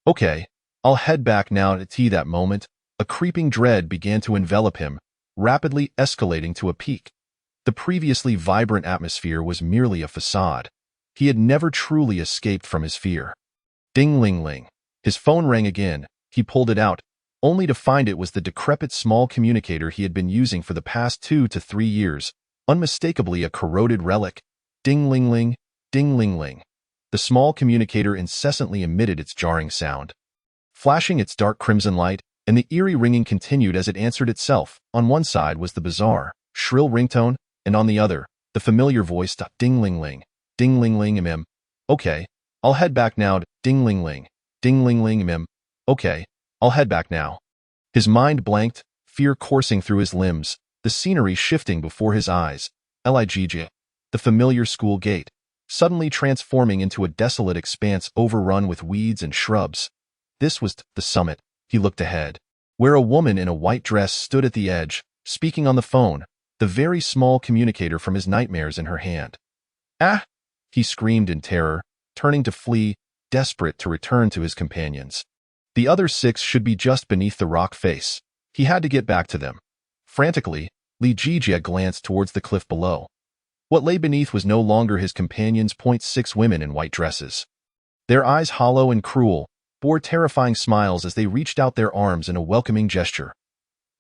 Okay, I'll head back now to tea. That moment, a creeping dread began to envelop him, rapidly escalating to a peak. The previously vibrant atmosphere was merely a facade. He had never truly escaped from his fear. Ding-ling-ling. His phone rang again. He pulled it out, only to find it was the decrepit small communicator he had been using for the past 2 to 3 years, unmistakably a corroded relic. Ding-ling-ling, ding-ling-ling. The small communicator incessantly emitted its jarring sound, flashing its dark crimson light, and the eerie ringing continued as it answered itself. On one side was the bizarre, shrill ringtone, and on the other, the familiar voice. Ding-ling-ling, ding-ling-ling. Okay, I'll head back now. Ding-ling-ling, ding-ling-ling. Okay, I'll head back now. His mind blanked, fear coursing through his limbs, the scenery shifting before his eyes. Li Jijie, the familiar school gate, suddenly transforming into a desolate expanse overrun with weeds and shrubs. This was the summit. He looked ahead, where a woman in a white dress stood at the edge, speaking on the phone, the very small communicator from his nightmares in her hand. Ah! He screamed in terror, turning to flee, desperate to return to his companions. The other 6 should be just beneath the rock face. He had to get back to them. Frantically, Li Jijie glanced towards the cliff below. What lay beneath was no longer his companions. 6 women in white dresses. Their eyes hollow and cruel, bore terrifying smiles as they reached out their arms in a welcoming gesture.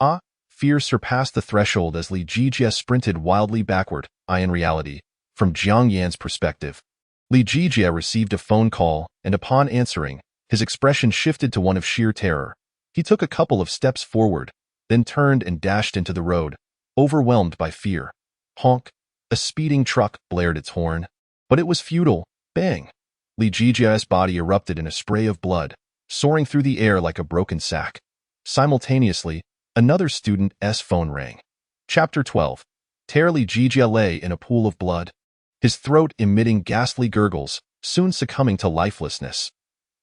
Ah! Fear surpassed the threshold as Li Jijie sprinted wildly backward. In reality, from Jiang Yan's perspective, Li Jijie received a phone call, and upon answering, his expression shifted to one of sheer terror. He took a couple of steps forward, then turned and dashed into the road, overwhelmed by fear. Honk! A speeding truck blared its horn. But it was futile. Bang! Li Jijie's body erupted in a spray of blood, soaring through the air like a broken sack. Simultaneously, another student's phone rang. Chapter 12. Li Jijie lay in a pool of blood, his throat emitting ghastly gurgles, soon succumbing to lifelessness.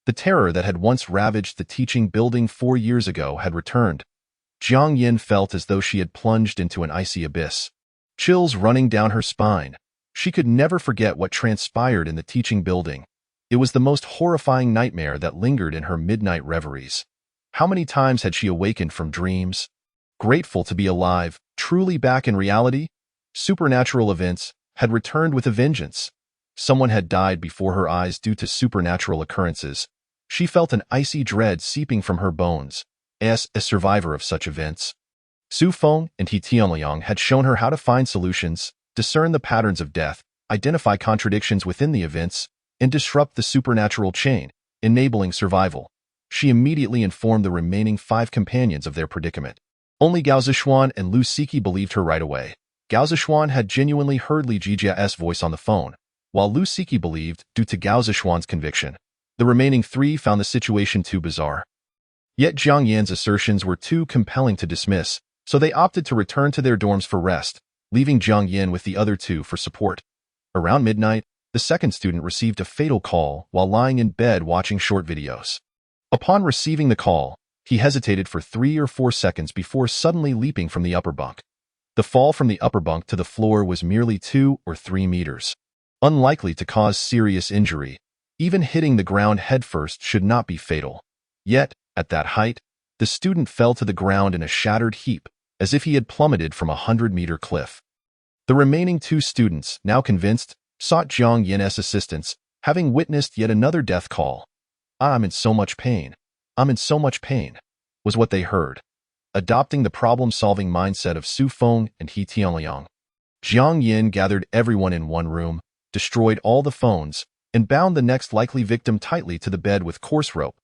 The terror that had once ravaged the teaching building 4 years ago had returned. Jiang Yin felt as though she had plunged into an icy abyss, chills running down her spine. She could never forget what transpired in the teaching building. It was the most horrifying nightmare that lingered in her midnight reveries. How many times had she awakened from dreams? Grateful to be alive, truly back in reality? Supernatural events had returned with a vengeance. Someone had died before her eyes due to supernatural occurrences. She felt an icy dread seeping from her bones. As a survivor of such events, Su Feng and He Tianliang had shown her how to find solutions, discern the patterns of death, identify contradictions within the events, and disrupt the supernatural chain, enabling survival. She immediately informed the remaining 5 companions of their predicament. Only Gao Zishuan and Lu Siki believed her right away. Gao Zishuan had genuinely heard Li Jijie's voice on the phone, while Lu Siki believed, due to Gao Zishuan's conviction. The remaining 3 found the situation too bizarre. Yet Jiang Yan's assertions were too compelling to dismiss, so they opted to return to their dorms for rest, leaving Jiang Yan with the other 2 for support. Around midnight, the second student received a fatal call while lying in bed watching short videos. Upon receiving the call, he hesitated for 3 or 4 seconds before suddenly leaping from the upper bunk. The fall from the upper bunk to the floor was merely 2 or 3 meters. Unlikely to cause serious injury, even hitting the ground headfirst should not be fatal. Yet, at that height, the student fell to the ground in a shattered heap, as if he had plummeted from a 100-meter cliff. The remaining 2 students, now convinced, sought Jiang Yan's assistance, having witnessed yet another death call. "I'm in so much pain. I'm in so much pain," was what they heard. Adopting the problem-solving mindset of Su Feng and He Tianliang, Jiang Yin gathered everyone in one room, destroyed all the phones, and bound the next likely victim tightly to the bed with coarse rope.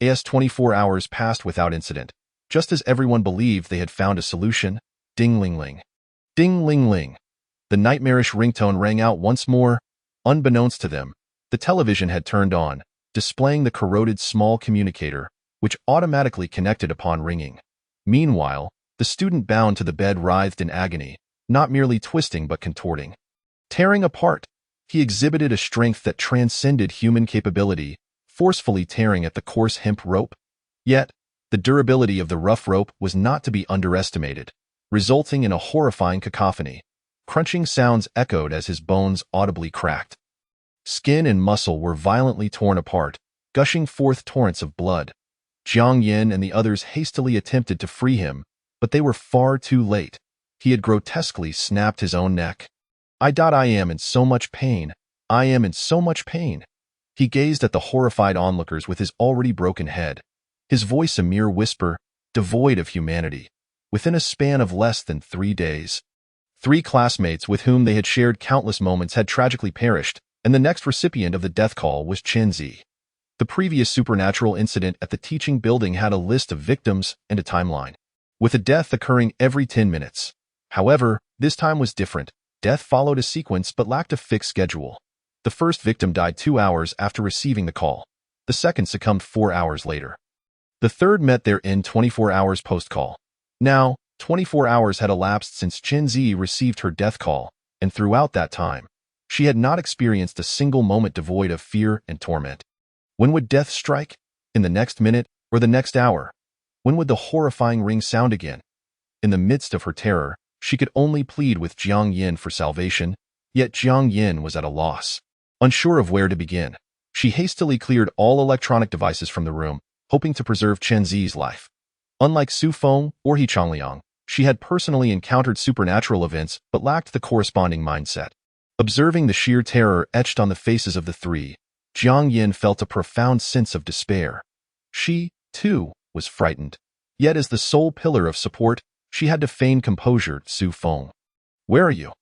As 24 hours passed without incident. Just as everyone believed they had found a solution, ding-ling-ling. Ding-ling-ling. The nightmarish ringtone rang out once more. Unbeknownst to them, the television had turned on, displaying the corroded small communicator, which automatically connected upon ringing. Meanwhile, the student bound to the bed writhed in agony, not merely twisting but contorting. Tearing apart, he exhibited a strength that transcended human capability, forcefully tearing at the coarse hemp rope. Yet, the durability of the rough rope was not to be underestimated, resulting in a horrifying cacophony. Crunching sounds echoed as his bones audibly cracked. Skin and muscle were violently torn apart, gushing forth torrents of blood. Jiang Yin and the others hastily attempted to free him, but they were far too late. He had grotesquely snapped his own neck. I am in so much pain. I am in so much pain. He gazed at the horrified onlookers with his already broken head, his voice a mere whisper, devoid of humanity. Within a span of less than 3 days, 3 classmates with whom they had shared countless moments had tragically perished, and the next recipient of the death call was Chen Zi. The previous supernatural incident at the teaching building had a list of victims and a timeline, with a death occurring every 10 minutes. However, this time was different. Death followed a sequence but lacked a fixed schedule. The first victim died 2 hours after receiving the call. The second succumbed 4 hours later. The third met their end 24 hours post-call. Now, 24 hours had elapsed since Chen Zi received her death call, and throughout that time, she had not experienced a single moment devoid of fear and torment. When would death strike? In the next minute or the next hour? When would the horrifying ring sound again? In the midst of her terror, she could only plead with Jiang Yin for salvation, yet Jiang Yin was at a loss. Unsure of where to begin, she hastily cleared all electronic devices from the room, hoping to preserve Chen Zi's life. Unlike Su Feng or He Changliang, she had personally encountered supernatural events but lacked the corresponding mindset. Observing the sheer terror etched on the faces of the three, Jiang Yin felt a profound sense of despair. She, too, was frightened. Yet as the sole pillar of support, she had to feign composure. Su Feng. Where are you?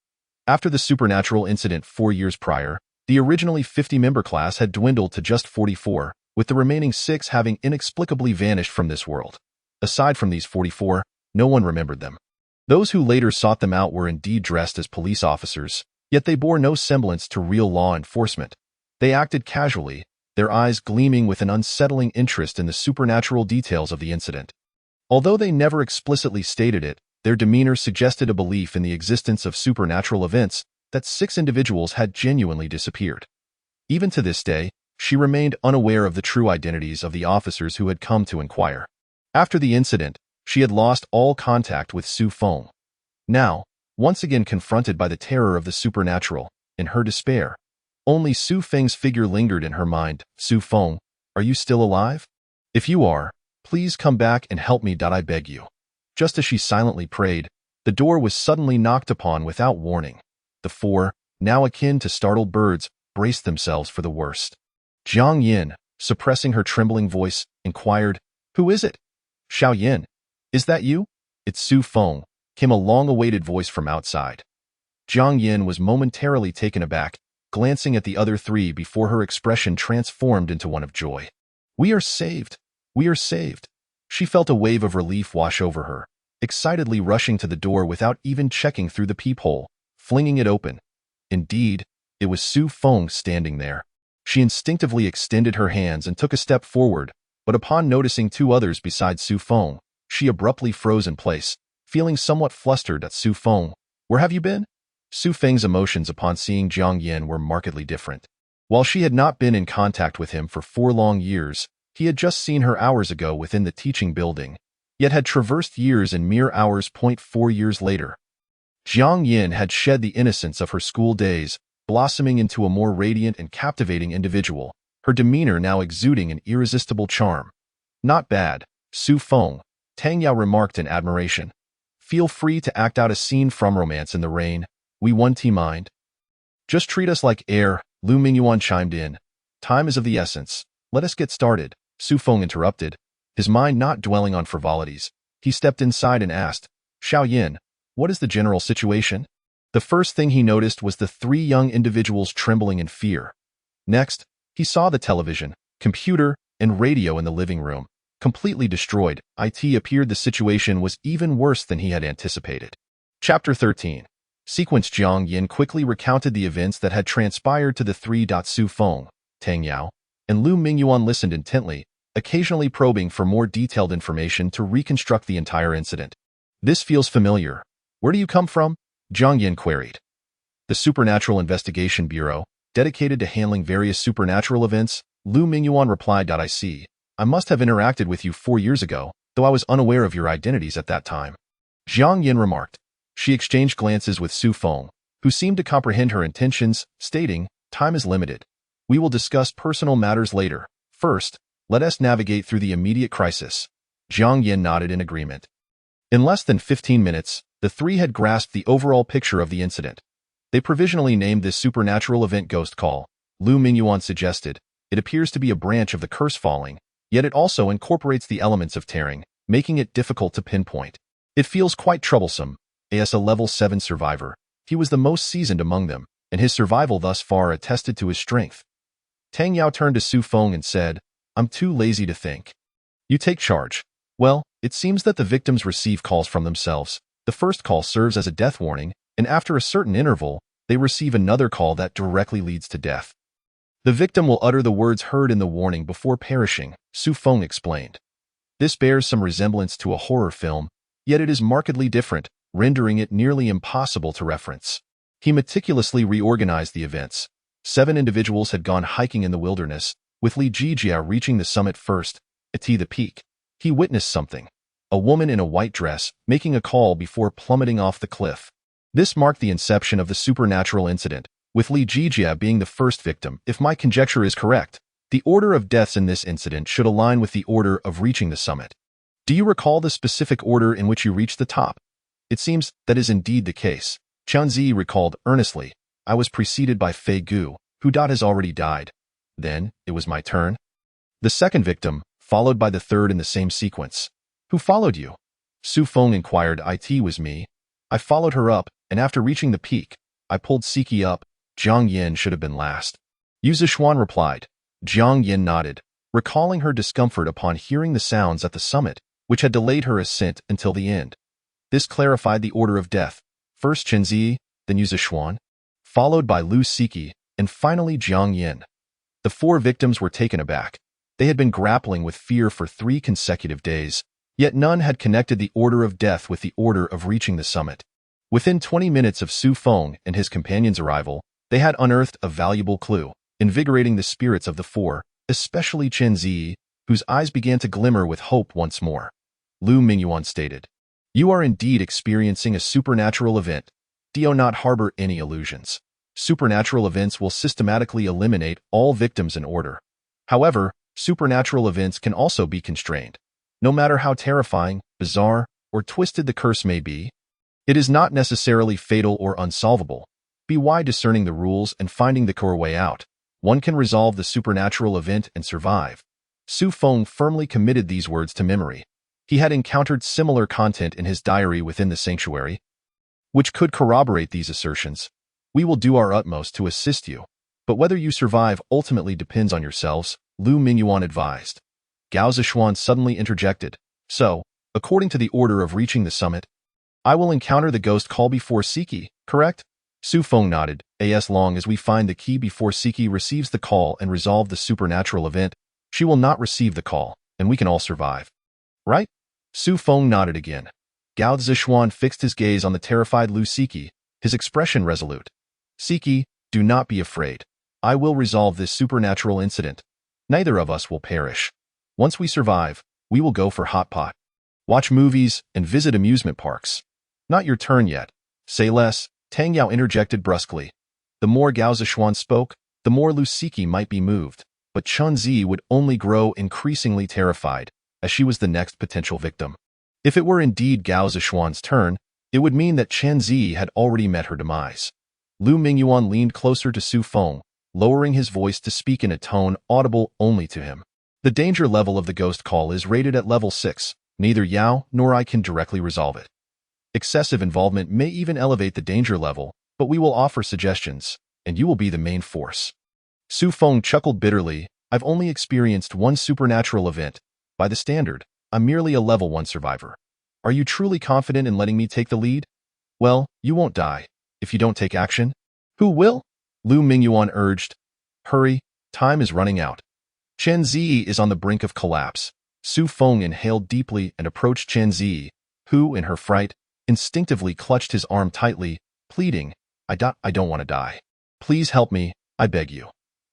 After the supernatural incident 4 years prior, the originally 50-member class had dwindled to just 44, with the remaining 6 having inexplicably vanished from this world. Aside from these 44, no one remembered them. Those who later sought them out were indeed dressed as police officers, yet they bore no semblance to real law enforcement. They acted casually, their eyes gleaming with an unsettling interest in the supernatural details of the incident. Although they never explicitly stated it, their demeanor suggested a belief in the existence of supernatural events, that 6 individuals had genuinely disappeared. Even to this day, she remained unaware of the true identities of the officers who had come to inquire. After the incident, she had lost all contact with Su Feng. Now, once again confronted by the terror of the supernatural, in her despair, only Su Feng's figure lingered in her mind. Su Feng, are you still alive? If you are, please come back and help me. I beg you. Just as she silently prayed, the door was suddenly knocked upon without warning. The 4, now akin to startled birds, braced themselves for the worst. Jiang Yin, suppressing her trembling voice, inquired, "Who is it?" "Xiao Yin, is that you?" "It's Su Feng," came a long-awaited voice from outside. Jiang Yin was momentarily taken aback, glancing at the other 3 before her expression transformed into one of joy. "We are saved! We are saved!" She felt a wave of relief wash over her, excitedly rushing to the door without even checking through the peephole, flinging it open. Indeed, it was Su Feng standing there. She instinctively extended her hands and took a step forward, but upon noticing 2 others besides Su Feng, she abruptly froze in place, feeling somewhat flustered. At Su Feng, where have you been? Su Feng's emotions upon seeing Jiang Yin were markedly different. While she had not been in contact with him for 4 long years, he had just seen her hours ago within the teaching building, yet had traversed years in mere hours. 4 years later, Jiang Yin had shed the innocence of her school days, blossoming into a more radiant and captivating individual, her demeanor now exuding an irresistible charm. "Not bad, Su Feng," Tang Yao remarked in admiration. "Feel free to act out a scene from Romance in the Rain. We want to mind." "Just treat us like air," Lu Mingyuan chimed in. "Time is of the essence. Let us get started," Su Feng interrupted, his mind not dwelling on frivolities. He stepped inside and asked, "Xiao Yin, what is the general situation?" The first thing he noticed was the 3 young individuals trembling in fear. Next, he saw the television, computer, and radio in the living room, completely destroyed. It appeared the situation was even worse than he had anticipated. Chapter 13. Sequence. Jiang Yin quickly recounted the events that had transpired to the three. Su Feng, Tang Yao, and Lu Mingyuan listened intently, occasionally probing for more detailed information to reconstruct the entire incident. This feels familiar. Where do you come from? Jiang Yin queried. The Supernatural Investigation Bureau, dedicated to handling various supernatural events, Lu Mingyuan replied. I see. I must have interacted with you 4 years ago, though I was unaware of your identities at that time. Jiang Yin remarked. She exchanged glances with Su Feng, who seemed to comprehend her intentions, stating, time is limited. We will discuss personal matters later. First, let us navigate through the immediate crisis. Jiang Yin nodded in agreement. In less than 15 minutes, the three had grasped the overall picture of the incident. They provisionally named this supernatural event Ghost Call. Lu Mingyuan suggested, it appears to be a branch of the curse falling, yet it also incorporates the elements of tearing, making it difficult to pinpoint. It feels quite troublesome. As a level 7 survivor, he was the most seasoned among them, and his survival thus far attested to his strength. Tang Yao turned to Su Feng and said, I'm too lazy to think. You take charge. Well, it seems that the victims receive calls from themselves. The first call serves as a death warning, and after a certain interval, they receive another call that directly leads to death. The victim will utter the words heard in the warning before perishing, Su Feng explained. This bears some resemblance to a horror film, yet it is markedly different, rendering it nearly impossible to reference. He meticulously reorganized the events. 7 individuals had gone hiking in the wilderness, with Li Jijia reaching the summit first. At the peak, he witnessed something. A woman in a white dress making a call before plummeting off the cliff. This marked the inception of the supernatural incident, with Li Jijia being the first victim. If my conjecture is correct, the order of deaths in this incident should align with the order of reaching the summit. Do you recall the specific order in which you reached the top? It seems that is indeed the case. Qianzi recalled earnestly. I was preceded by Fei Gu, who has already died. Then, it was my turn. The second victim, followed by the third in the same sequence. Who followed you? Su Feng inquired. It was me. I followed her up, and after reaching the peak, I pulled Siki up. Jiang Yin should have been last. Yu Zishuan replied. Jiang Yin nodded, recalling her discomfort upon hearing the sounds at the summit, which had delayed her ascent until the end. This clarified the order of death. First Chenzi, then Yu Zishuan, followed by Lu Siki, and finally Jiang Yin. The 4 victims were taken aback. They had been grappling with fear for 3 consecutive days, yet none had connected the order of death with the order of reaching the summit. Within 20 minutes of Su Feng and his companion's arrival, they had unearthed a valuable clue, invigorating the spirits of the 4, especially Chen Zi, whose eyes began to glimmer with hope once more. Lu Mingyuan stated, You are indeed experiencing a supernatural event. Do not harbor any illusions. Supernatural events will systematically eliminate all victims in order. However, supernatural events can also be constrained. No matter how terrifying, bizarre, or twisted the curse may be, it is not necessarily fatal or unsolvable. Be wise discerning the rules and finding the core way out. One can resolve the supernatural event and survive. Su Feng firmly committed these words to memory. He had encountered similar content in his diary within the sanctuary, which could corroborate these assertions. We will do our utmost to assist you, but whether you survive ultimately depends on yourselves, Lu Mingyuan advised. Gao Zishuan suddenly interjected. So, according to the order of reaching the summit, I will encounter the ghost call before Siki, correct? Su Feng nodded. As long as we find the key before Siki receives the call and resolve the supernatural event, she will not receive the call, and we can all survive. Right? Su Feng nodded again. Gao Zishuan fixed his gaze on the terrified Lu Siki, his expression resolute. Siki, do not be afraid. I will resolve this supernatural incident. Neither of us will perish. Once we survive, we will go for hot pot, watch movies, and visit amusement parks. Not your turn yet. Say less, Tang Yao interjected brusquely. The more Gao Zishuan spoke, the more Lu Siki might be moved, but Chen Zi would only grow increasingly terrified, as she was the next potential victim. If it were indeed Gao Zishuan's turn, it would mean that Chen Zi had already met her demise. Lu Mingyuan leaned closer to Su Feng, lowering his voice to speak in a tone audible only to him. The danger level of the ghost call is rated at level 6. Neither Yao nor I can directly resolve it. Excessive involvement may even elevate the danger level, but we will offer suggestions, and you will be the main force. Su Feng chuckled bitterly. I've only experienced one supernatural event. By the standard, I'm merely a level 1 survivor. Are you truly confident in letting me take the lead? Well, you won't die. If you don't take action, who will? Lu Mingyuan urged. Hurry, time is running out. Chen Zi is on the brink of collapse. Su Feng inhaled deeply and approached Chen Zi, who, in her fright, instinctively clutched his arm tightly, pleading, I don't want to die. Please help me, I beg you.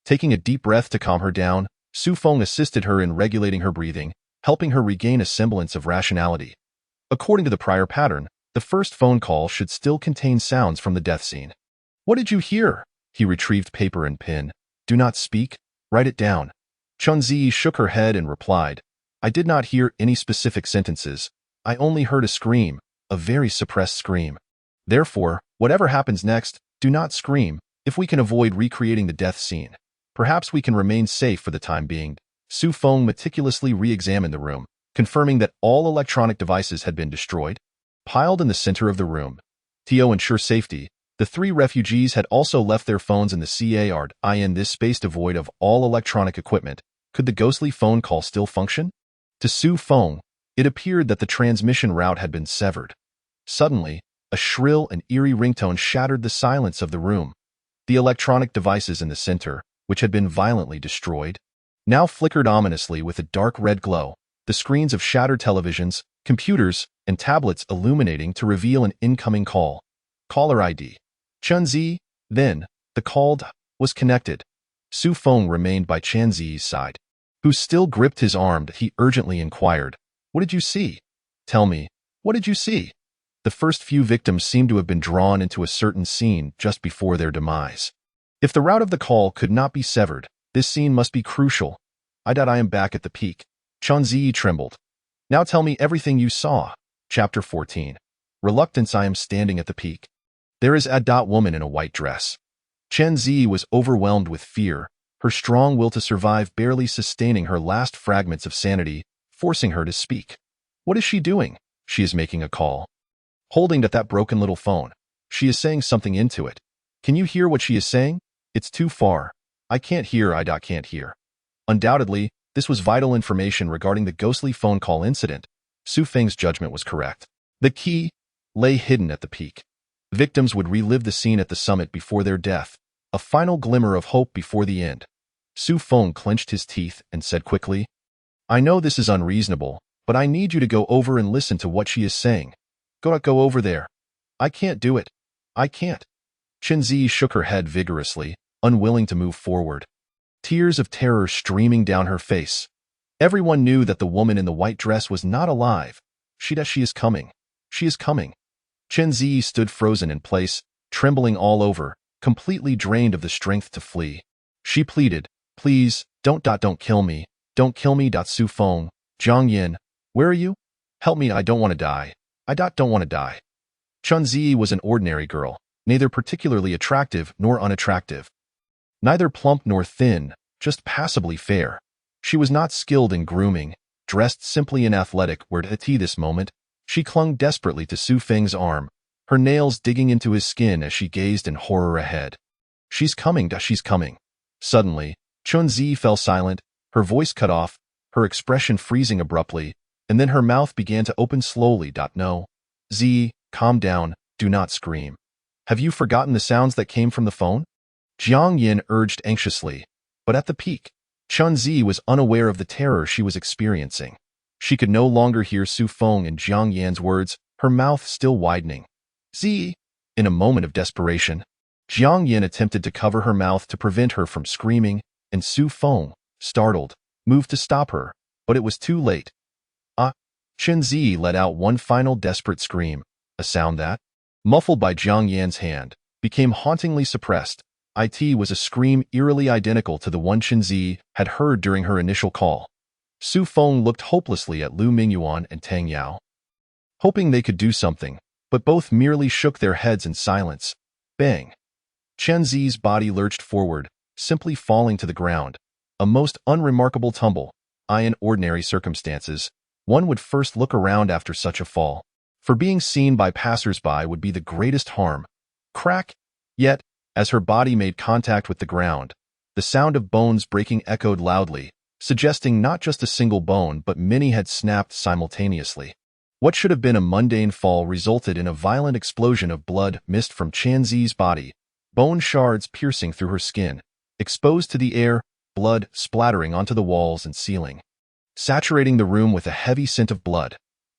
Taking a deep breath to calm her down, Su Feng assisted her in regulating her breathing, helping her regain a semblance of rationality. According to the prior pattern, the first phone call should still contain sounds from the death scene. What did you hear? He retrieved paper and pen. Do not speak. Write it down. Chen Zi shook her head and replied, I did not hear any specific sentences. I only heard a scream, a very suppressed scream. Therefore, whatever happens next, do not scream. If we can avoid recreating the death scene, perhaps we can remain safe for the time being. Su Feng meticulously re-examined the room, confirming that all electronic devices had been destroyed. Piled in the center of the room, to ensure safety, the 3 refugees had also left their phones in the CARD. In this space devoid of all electronic equipment, could the ghostly phone call still function? To Su Feng, it appeared that the transmission route had been severed. Suddenly, a shrill and eerie ringtone shattered the silence of the room. The electronic devices in the center, which had been violently destroyed, now flickered ominously with a dark red glow, the screens of shattered televisions, computers, and tablets illuminating to reveal an incoming call. Caller ID. Chen Zi. Then, the called was connected. Su Feng remained by Chen Zi's side, who still gripped his arm. He urgently inquired, What did you see? Tell me, what did you see? The first few victims seemed to have been drawn into a certain scene just before their demise. If the route of the call could not be severed, this scene must be crucial. I am back at the peak. Chen Zi trembled. Now tell me everything you saw. Chapter 14. Reluctance. I am standing at the peak. There is a woman in a white dress. Chen Zi was overwhelmed with fear, her strong will to survive barely sustaining her last fragments of sanity, forcing her to speak. What is she doing? She is making a call. Holding that broken little phone. She is saying something into it. Can you hear what she is saying? It's too far. I can't hear. I can't hear. Undoubtedly, this was vital information regarding the ghostly phone call incident. Su Feng's judgment was correct. The key lay hidden at the peak. Victims would relive the scene at the summit before their death, a final glimmer of hope before the end. Su Feng clenched his teeth and said quickly, I know this is unreasonable, but I need you to go over and listen to what she is saying. Go over there. I can't do it. I can't. Chen Zi shook her head vigorously, unwilling to move forward. Tears of terror streaming down her face. Everyone knew that the woman in the white dress was not alive. She is coming. She is coming. Chen Zi stood frozen in place, trembling all over, completely drained of the strength to flee. She pleaded, Please, don't kill me. Don't kill me. Su Feng, Zhang Yin, where are you? Help me. I don't want to die. I don't want to die. Chen Zi was an ordinary girl, neither particularly attractive nor unattractive. Neither plump nor thin, just passably fair. She was not skilled in grooming, dressed simply in athletic wear. At this moment, she clung desperately to Su Feng's arm, her nails digging into his skin as she gazed in horror ahead. She's coming. She's coming. Suddenly, Chen Zi fell silent, her voice cut off, her expression freezing abruptly, and then her mouth began to open slowly. No. Zi, calm down, do not scream. Have you forgotten the sounds that came from the phone? Jiang Yin urged anxiously, but at the peak, Chen Zi was unaware of the terror she was experiencing. She could no longer hear Su Feng and Jiang Yan's words, her mouth still widening. Zi! In a moment of desperation, Jiang Yin attempted to cover her mouth to prevent her from screaming, and Su Feng, startled, moved to stop her, but it was too late. Chen Zi let out one final desperate scream, a sound that, muffled by Jiang Yan's hand, became hauntingly suppressed. It was a scream eerily identical to the one Chen Zi had heard during her initial call. Su Feng looked hopelessly at Lu Mingyuan and Tang Yao, hoping they could do something, but both merely shook their heads in silence. Bang! Chen Zi's body lurched forward, simply falling to the ground. A most unremarkable tumble. In ordinary circumstances, one would first look around after such a fall, for being seen by passers-by would be the greatest harm. Crack! Yet, as her body made contact with the ground, The sound of bones breaking echoed loudly, suggesting not just a single bone but many had snapped simultaneously. What should have been a mundane fall resulted in a violent explosion of blood mist from Qianzi's body, bone shards piercing through her skin, exposed to the air, blood splattering onto the walls and ceiling, saturating the room with a heavy scent of blood.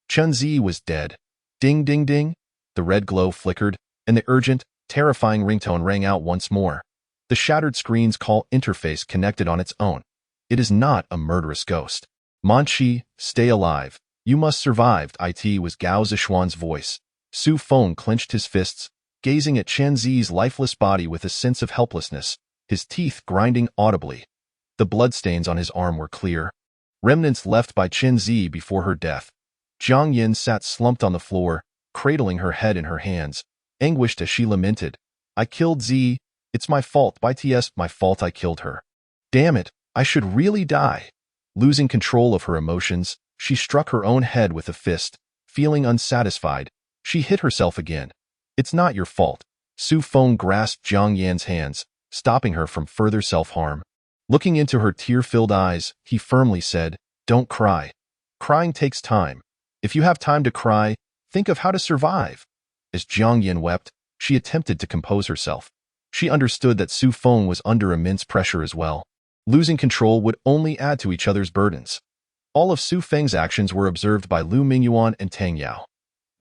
Qianzi was dead. Ding ding ding. The red glow flickered, and the urgent, terrifying ringtone rang out once more. The shattered screen's call interface connected on its own. It is not a murderous ghost. Manchi, stay alive. You must survive. It was Gao Zishuan's voice. Su Feng clenched his fists, gazing at Qianzi's lifeless body with a sense of helplessness, his teeth grinding audibly. The bloodstains on his arm were clear, remnants left by Qianzi before her death. Jiang Yin sat slumped on the floor, cradling her head in her hands, anguished as she lamented. I killed Z. It's my fault. BTS, my fault I killed her. Damn it, I should really die. Losing control of her emotions, she struck her own head with a fist. Feeling unsatisfied, she hit herself again. It's not your fault. Su Feng grasped Jiang Yan's hands, stopping her from further self-harm. Looking into her tear-filled eyes, he firmly said, don't cry. Crying takes time. If you have time to cry, think of how to survive. As Jiang Yan wept, she attempted to compose herself. She understood that Su Feng was under immense pressure as well. Losing control would only add to each other's burdens. All of Su Feng's actions were observed by Lu Mingyuan and Tang Yao.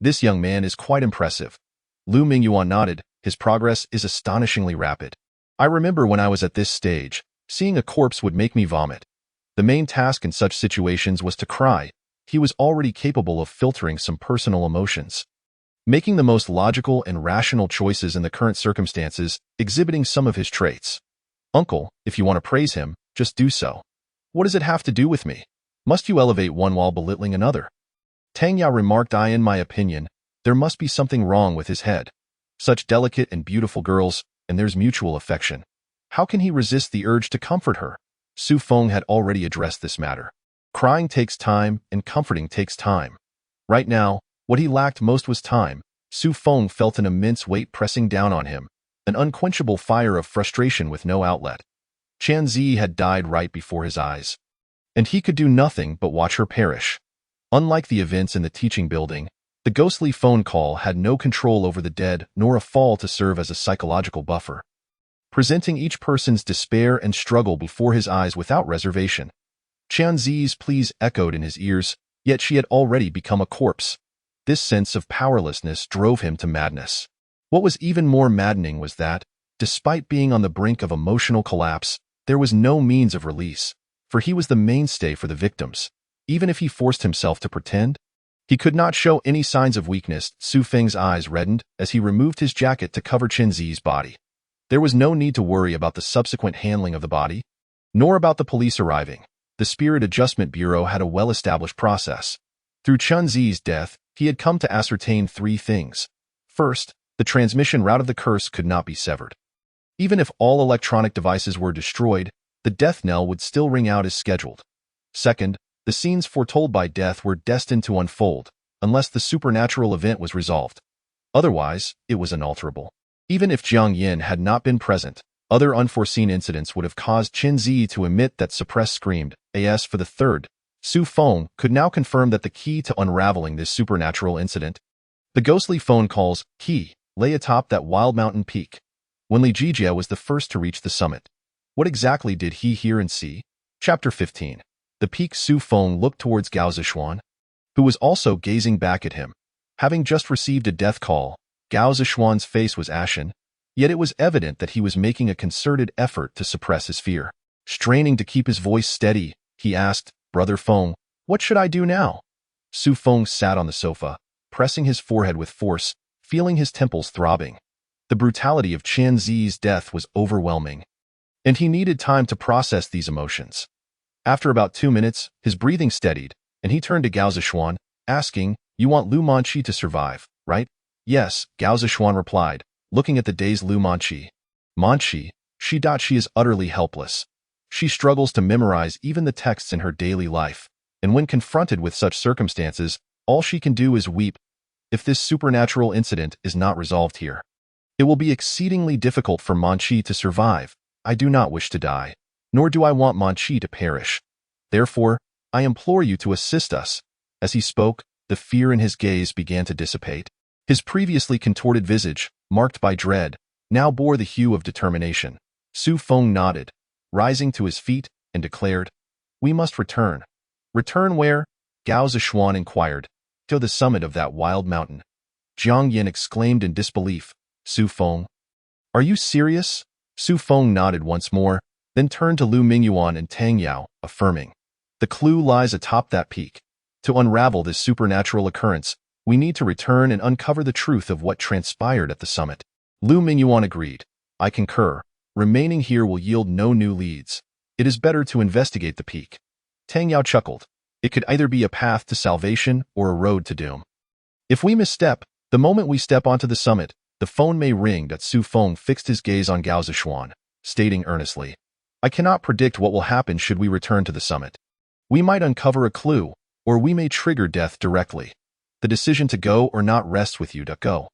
This young man is quite impressive. Lu Mingyuan nodded, his progress is astonishingly rapid. I remember when I was at this stage, seeing a corpse would make me vomit. The main task in such situations was to cry. He was already capable of filtering some personal emotions, making the most logical and rational choices in the current circumstances, exhibiting some of his traits. Uncle, if you want to praise him, just do so. What does it have to do with me? Must you elevate one while belittling another? Tang Yao remarked. In my opinion, there must be something wrong with his head. Such delicate and beautiful girls, and there's mutual affection. How can he resist the urge to comfort her? Su Feng had already addressed this matter. Crying takes time, and comforting takes time. Right now, what he lacked most was time. Su Feng felt an immense weight pressing down on him, an unquenchable fire of frustration with no outlet. Qianzi had died right before his eyes, and he could do nothing but watch her perish. Unlike the events in the teaching building, the ghostly phone call had no control over the dead nor a fall to serve as a psychological buffer, presenting each person's despair and struggle before his eyes without reservation. Qianzi's pleas echoed in his ears, yet she had already become a corpse. This sense of powerlessness drove him to madness. What was even more maddening was that, despite being on the brink of emotional collapse, there was no means of release, for he was the mainstay for the victims. Even if he forced himself to pretend, he could not show any signs of weakness. Su Feng's eyes reddened as he removed his jacket to cover Qianzi's body. There was no need to worry about the subsequent handling of the body, nor about the police arriving. The Spirit Adjustment Bureau had a well-established process. Through Qianzi's death, he had come to ascertain 3 things. First, the transmission route of the curse could not be severed. Even if all electronic devices were destroyed, the death knell would still ring out as scheduled. Second, the scenes foretold by death were destined to unfold, unless the supernatural event was resolved. Otherwise, it was unalterable. Even if Jiang Yin had not been present, other unforeseen incidents would have caused Qianzi to emit that suppressed scream. As for the third, Su Feng could now confirm that the key to unraveling this supernatural incident, the ghostly phone call's key, lay atop that wild mountain peak. When Li Jijia was the first to reach the summit, what exactly did he hear and see? Chapter 15. The peak. Su Feng looked towards Gao Zishuan, who was also gazing back at him. Having just received a death call, Gao Zishuan's face was ashen, yet it was evident that he was making a concerted effort to suppress his fear. Straining to keep his voice steady, he asked, Brother Feng, what should I do now? Su Feng sat on the sofa, pressing his forehead with force, feeling his temples throbbing. The brutality of Qianzi's death was overwhelming, and he needed time to process these emotions. After about 2 minutes, his breathing steadied, and he turned to Gao Zishuan, asking, You want Lu Manqi to survive, right? Yes, Gao Zishuan replied, looking at the dazed Lu Manqi. Manqi, she is utterly helpless. She struggles to memorize even the texts in her daily life, and when confronted with such circumstances, all she can do is weep. If this supernatural incident is not resolved here, it will be exceedingly difficult for Manqi to survive. I do not wish to die, nor do I want Manchi to perish. Therefore, I implore you to assist us." As he spoke, the fear in his gaze began to dissipate. His previously contorted visage, marked by dread, now bore the hue of determination. Su Feng nodded, rising to his feet, and declared, "We must return." "Return where?" Gao Zishuan inquired. "To the summit of that wild mountain." Jiang Yin exclaimed in disbelief. "Su Feng, are you serious?" Su Feng nodded once more, then turned to Lu Mingyuan and Tang Yao, affirming, "The clue lies atop that peak. To unravel this supernatural occurrence, we need to return and uncover the truth of what transpired at the summit." Lu Mingyuan agreed. "I concur. Remaining here will yield no new leads. It is better to investigate the peak." Tang Yao chuckled. "It could either be a path to salvation or a road to doom. If we misstep, the moment we step onto the summit, the phone may ring." That Su Feng fixed his gaze on Gao Zishuan, stating earnestly, "I cannot predict what will happen should we return to the summit. We might uncover a clue, or we may trigger death directly. The decision to go or not rests with you. Go."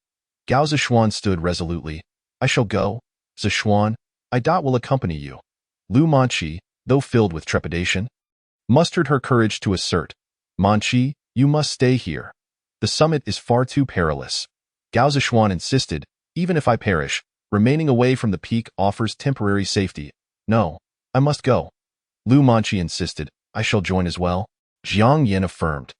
Gao Zishuan stood resolutely. "I shall go. Zishuan, I will accompany you." Lu Manchi, though filled with trepidation, mustered her courage to assert, "Manchi, you must stay here. The summit is far too perilous." Gao Zishuan insisted, "Even if I perish, remaining away from the peak offers temporary safety. No, I must go." Lu Manchi insisted, "I shall join as well." Jiang Yin affirmed.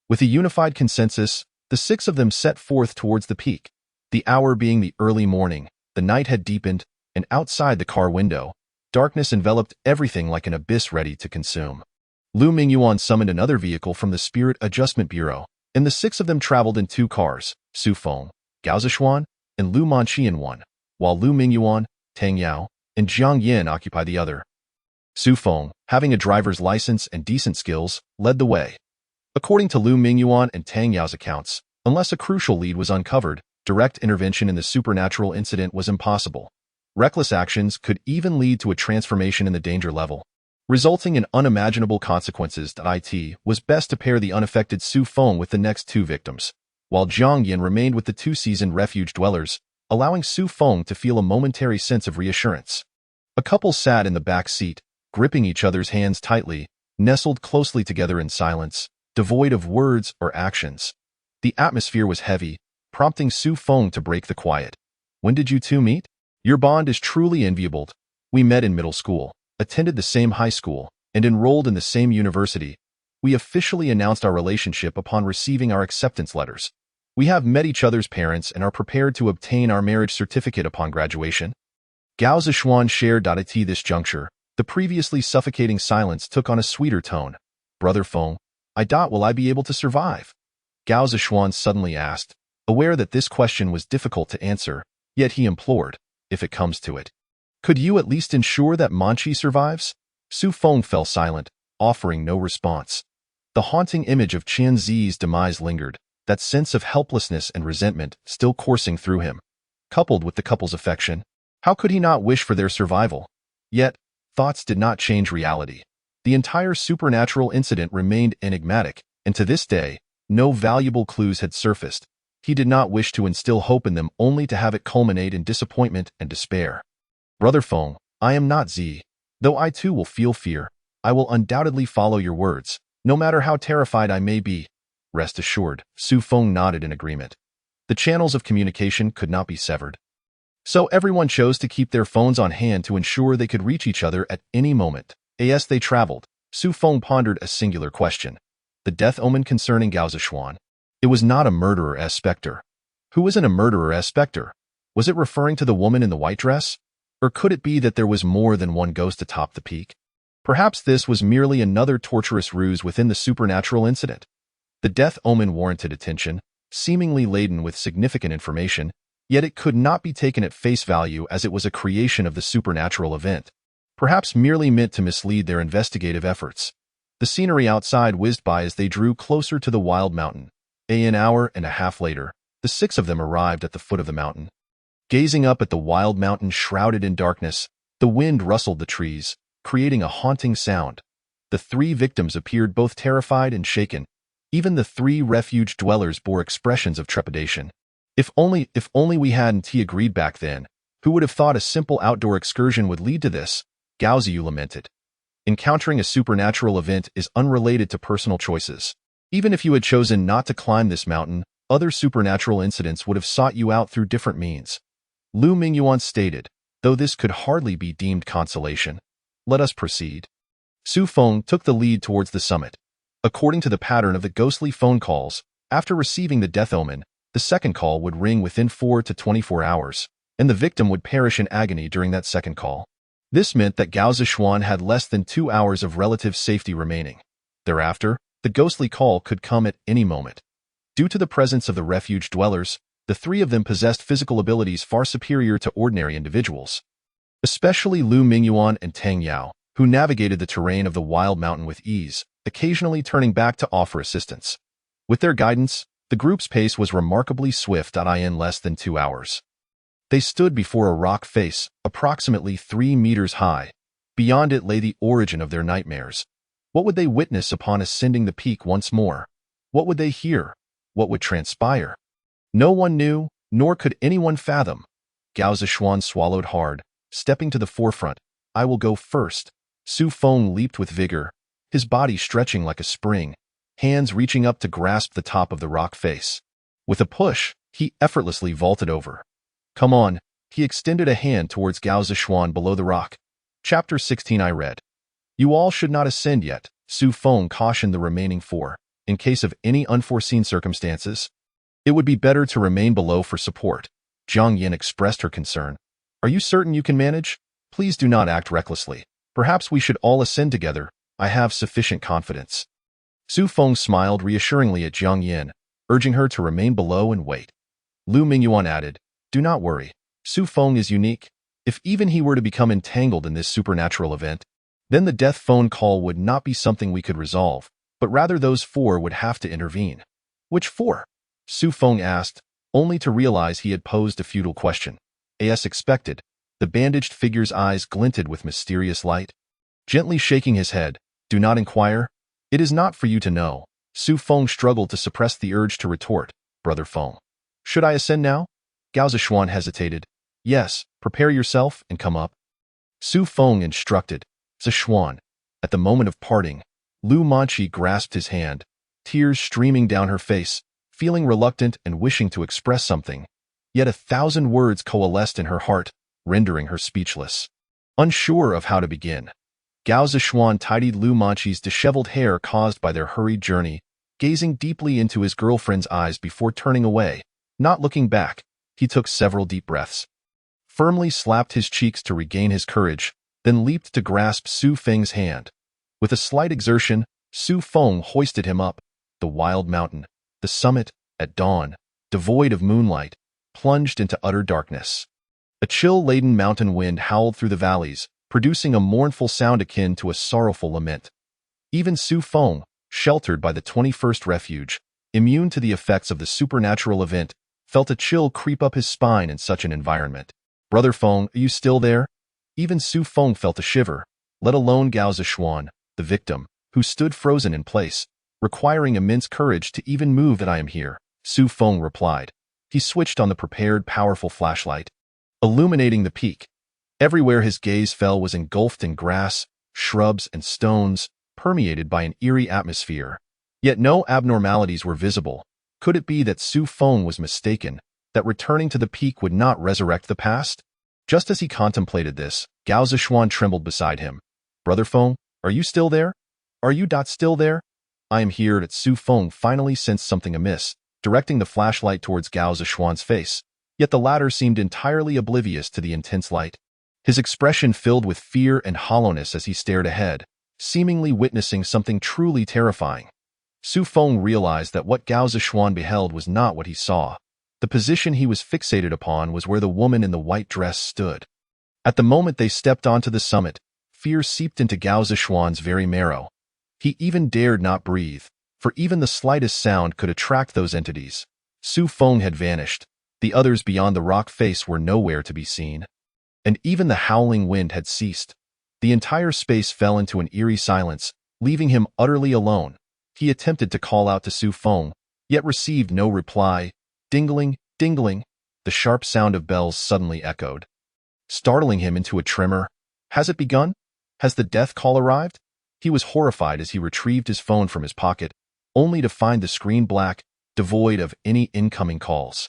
With a unified consensus, the six of them set forth towards the peak. The hour being the early morning, the night had deepened, and outside the car window, darkness enveloped everything like an abyss ready to consume. Lu Mingyuan summoned another vehicle from the Spirit Adjustment Bureau, and the six of them traveled in two cars, Su Feng, Gao Zishuan, and Lu Manchi in one, while Lu Mingyuan, Tang Yao, and Jiang Yin occupied the other. Su Feng, having a driver's license and decent skills, led the way. According to Lu Mingyuan and Tang Yao's accounts, unless a crucial lead was uncovered, direct intervention in the supernatural incident was impossible. Reckless actions could even lead to a transformation in the danger level, resulting in unimaginable consequences. It was best to pair the unaffected Su Feng with the next two victims, while Jiang Yin remained with the two seasoned refuge dwellers, allowing Su Feng to feel a momentary sense of reassurance. A couple sat in the back seat, gripping each other's hands tightly, nestled closely together in silence, devoid of words or actions. The atmosphere was heavy, prompting Su Feng to break the quiet. "When did you two meet? Your bond is truly enviable. We met in middle school, attended the same high school, and enrolled in the same university. We officially announced our relationship upon receiving our acceptance letters. We have met each other's parents and are prepared to obtain our marriage certificate upon graduation." Gao Zishuan shared. At this juncture, the previously suffocating silence took on a sweeter tone. "Brother Feng, will I be able to survive?" Gao Zishuan suddenly asked, aware that this question was difficult to answer, yet he implored, "If it comes to it, could you at least ensure that Manchi survives?" Su Feng fell silent, offering no response. The haunting image of Qian Zi's demise lingered, that sense of helplessness and resentment still coursing through him. Coupled with the couple's affection, how could he not wish for their survival? Yet, thoughts did not change reality. The entire supernatural incident remained enigmatic, and to this day, no valuable clues had surfaced. He did not wish to instill hope in them only to have it culminate in disappointment and despair. "Brother Feng, I am not Zi. Though I too will feel fear, I will undoubtedly follow your words, no matter how terrified I may be." "Rest assured," Su Feng nodded in agreement. The channels of communication could not be severed, so everyone chose to keep their phones on hand to ensure they could reach each other at any moment. As they traveled, Su Feng pondered a singular question. The death omen concerning Gao Zishuan. It was not a murderer-esque specter. Who isn't a murderer-esque specter? Was it referring to the woman in the white dress? Or could it be that there was more than one ghost atop the peak? Perhaps this was merely another torturous ruse within the supernatural incident. The death omen warranted attention, seemingly laden with significant information, yet it could not be taken at face value as it was a creation of the supernatural event, perhaps merely meant to mislead their investigative efforts. The scenery outside whizzed by as they drew closer to the wild mountain. An hour and a half later, the six of them arrived at the foot of the mountain. Gazing up at the wild mountain shrouded in darkness, the wind rustled the trees, creating a haunting sound. The three victims appeared both terrified and shaken. Even the three refuge dwellers bore expressions of trepidation. If only we hadn't agreed back then. Who would have thought a simple outdoor excursion would lead to this? Gao Ziyu lamented. Encountering a supernatural event is unrelated to personal choices. Even if you had chosen not to climb this mountain, other supernatural incidents would have sought you out through different means. Lu Mingyuan stated, though this could hardly be deemed consolation. Let us proceed. Su Feng took the lead towards the summit. According to the pattern of the ghostly phone calls, after receiving the death omen, the second call would ring within 4 to 24 hours, and the victim would perish in agony during that second call. This meant that Gao Zishuan had less than 2 hours of relative safety remaining. Thereafter, the ghostly call could come at any moment. Due to the presence of the refuge dwellers, the three of them possessed physical abilities far superior to ordinary individuals. Especially Lu Mingyuan and Tang Yao, who navigated the terrain of the wild mountain with ease, occasionally turning back to offer assistance. With their guidance, the group's pace was remarkably swift in less than 2 hours. They stood before a rock face, approximately 3 meters high. Beyond it lay the origin of their nightmares. What would they witness upon ascending the peak once more? What would they hear? What would transpire? No one knew, nor could anyone fathom. Gao Zishuan swallowed hard, stepping to the forefront. I will go first. Su Feng leaped with vigor, his body stretching like a spring, hands reaching up to grasp the top of the rock face. With a push, he effortlessly vaulted over. Come on, he extended a hand towards Gao Zishuan below the rock. Chapter 16 I read. You all should not ascend yet, Su Feng cautioned the remaining 4. In case of any unforeseen circumstances, it would be better to remain below for support. Zhang Yin expressed her concern. Are you certain you can manage? Please do not act recklessly. Perhaps we should all ascend together. I have sufficient confidence. Su Feng smiled reassuringly at Zhang Yin, urging her to remain below and wait. Lu Mingyuan added, do not worry. Su Feng is unique. If even he were to become entangled in this supernatural event, then the death phone call would not be something we could resolve, but rather those 4 would have to intervene. Which 4? Su Feng asked, only to realize he had posed a futile question. As expected, the bandaged figure's eyes glinted with mysterious light. Gently shaking his head, do not inquire. It is not for you to know. Su Feng struggled to suppress the urge to retort, Brother Feng. Should I ascend now? Gao Zishuan hesitated. Yes, prepare yourself and come up. Su Feng instructed. Zishuan. At the moment of parting, Lu Manqi grasped his hand, tears streaming down her face, feeling reluctant and wishing to express something. Yet 1,000 words coalesced in her heart, rendering her speechless. Unsure of how to begin, Gao Zishuan tidied Lu Manqi's disheveled hair caused by their hurried journey, gazing deeply into his girlfriend's eyes before turning away. Not looking back, he took several deep breaths, firmly slapped his cheeks to regain his courage, then leaped to grasp Su Feng's hand. With a slight exertion, Su Feng hoisted him up. The wild mountain, the summit, at dawn, devoid of moonlight, plunged into utter darkness. A chill-laden mountain wind howled through the valleys, producing a mournful sound akin to a sorrowful lament. Even Su Feng, sheltered by the 21st refuge, immune to the effects of the supernatural event, felt a chill creep up his spine in such an environment. Brother Feng, are you still there? Even Su Feng felt a shiver, let alone Gao Zishuan, the victim, who stood frozen in place, requiring immense courage to even move. That I am here, Su Feng replied. He switched on the prepared powerful flashlight, illuminating the peak. Everywhere his gaze fell was engulfed in grass, shrubs, and stones, permeated by an eerie atmosphere. Yet no abnormalities were visible. Could it be that Su Feng was mistaken, that returning to the peak would not resurrect the past? Just as he contemplated this, Gao Zishuan trembled beside him. Brother Feng, are you still there? Are you still there? I am here. That Su Feng finally sensed something amiss, directing the flashlight towards Gao Zishuan's face. Yet the latter seemed entirely oblivious to the intense light. His expression filled with fear and hollowness as he stared ahead, seemingly witnessing something truly terrifying. Su Feng realized that what Gao Zishuan beheld was not what he saw. The position he was fixated upon was where the woman in the white dress stood. At the moment they stepped onto the summit, fear seeped into Gao Zishuan's very marrow. He even dared not breathe, for even the slightest sound could attract those entities. Su Feng had vanished. The others beyond the rock face were nowhere to be seen. And even the howling wind had ceased. The entire space fell into an eerie silence, leaving him utterly alone. He attempted to call out to Su Feng, yet received no reply. Dingling, dingling, the sharp sound of bells suddenly echoed. startling him into a tremor. Has it begun? Has the death call arrived? He was horrified as he retrieved his phone from his pocket, only to find the screen black, devoid of any incoming calls.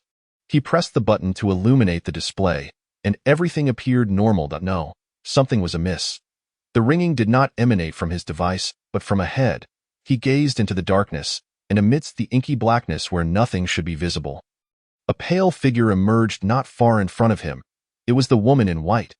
He pressed the button to illuminate the display, and everything appeared normal. No, something was amiss. The ringing did not emanate from his device, but from ahead. He gazed into the darkness, and amidst the inky blackness where nothing should be visible, a pale figure emerged not far in front of him. It was the woman in white.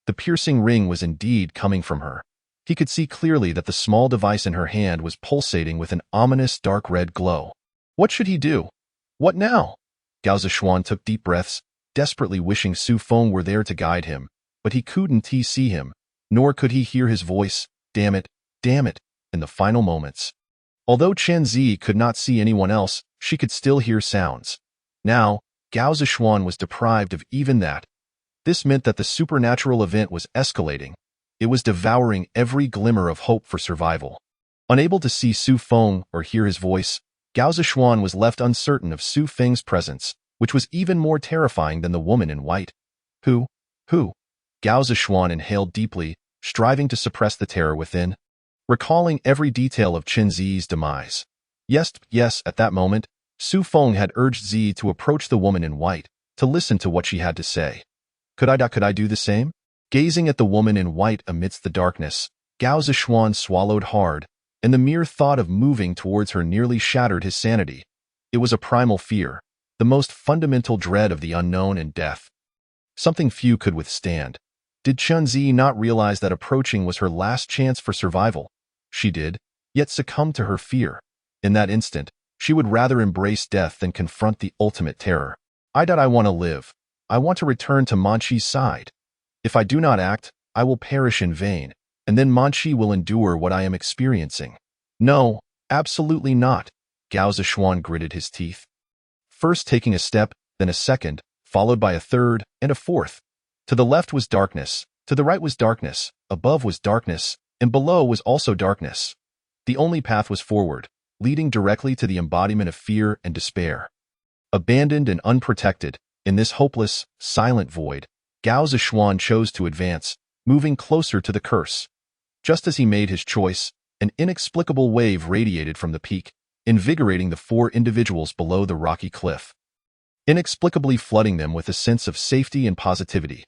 The piercing ring was indeed coming from her. He could see clearly that the small device in her hand was pulsating with an ominous dark red glow. What should he do? What now? Gao Zishuan took deep breaths, desperately wishing Su Feng were there to guide him, but he couldn't see him, nor could he hear his voice. Damn it, in the final moments. Although Chen Zi could not see anyone else, she could still hear sounds. Now, Gao Zishuan was deprived of even that. This meant that the supernatural event was escalating. It was devouring every glimmer of hope for survival. Unable to see Su Feng or hear his voice, Gao Zishuan was left uncertain of Su Feng's presence, which was even more terrifying than the woman in white. Who? Gao Zishuan inhaled deeply, striving to suppress the terror within, recalling every detail of Chen Zi's demise. Yes, at that moment, Su Feng had urged Zi to approach the woman in white, to listen to what she had to say. Could I do the same? Gazing at the woman in white amidst the darkness, Gao Zishuan swallowed hard, and the mere thought of moving towards her nearly shattered his sanity. It was a primal fear, the most fundamental dread of the unknown and death. Something few could withstand. Did Chen Zi not realize that approaching was her last chance for survival? She did, yet succumbed to her fear. In that instant, she would rather embrace death than confront the ultimate terror. I want to live. I want to return to Manchi's side. If I do not act, I will perish in vain, and then Manchi will endure what I am experiencing. No, absolutely not. Gao Zishuan gritted his teeth. First taking a step, then a second, followed by a third and a fourth. To the left was darkness, to the right was darkness, above was darkness, and below was also darkness. The only path was forward, leading directly to the embodiment of fear and despair. Abandoned and unprotected, in this hopeless, silent void, Gao Zishuan chose to advance, moving closer to the curse. Just as he made his choice, an inexplicable wave radiated from the peak, invigorating the four individuals below the rocky cliff, inexplicably flooding them with a sense of safety and positivity.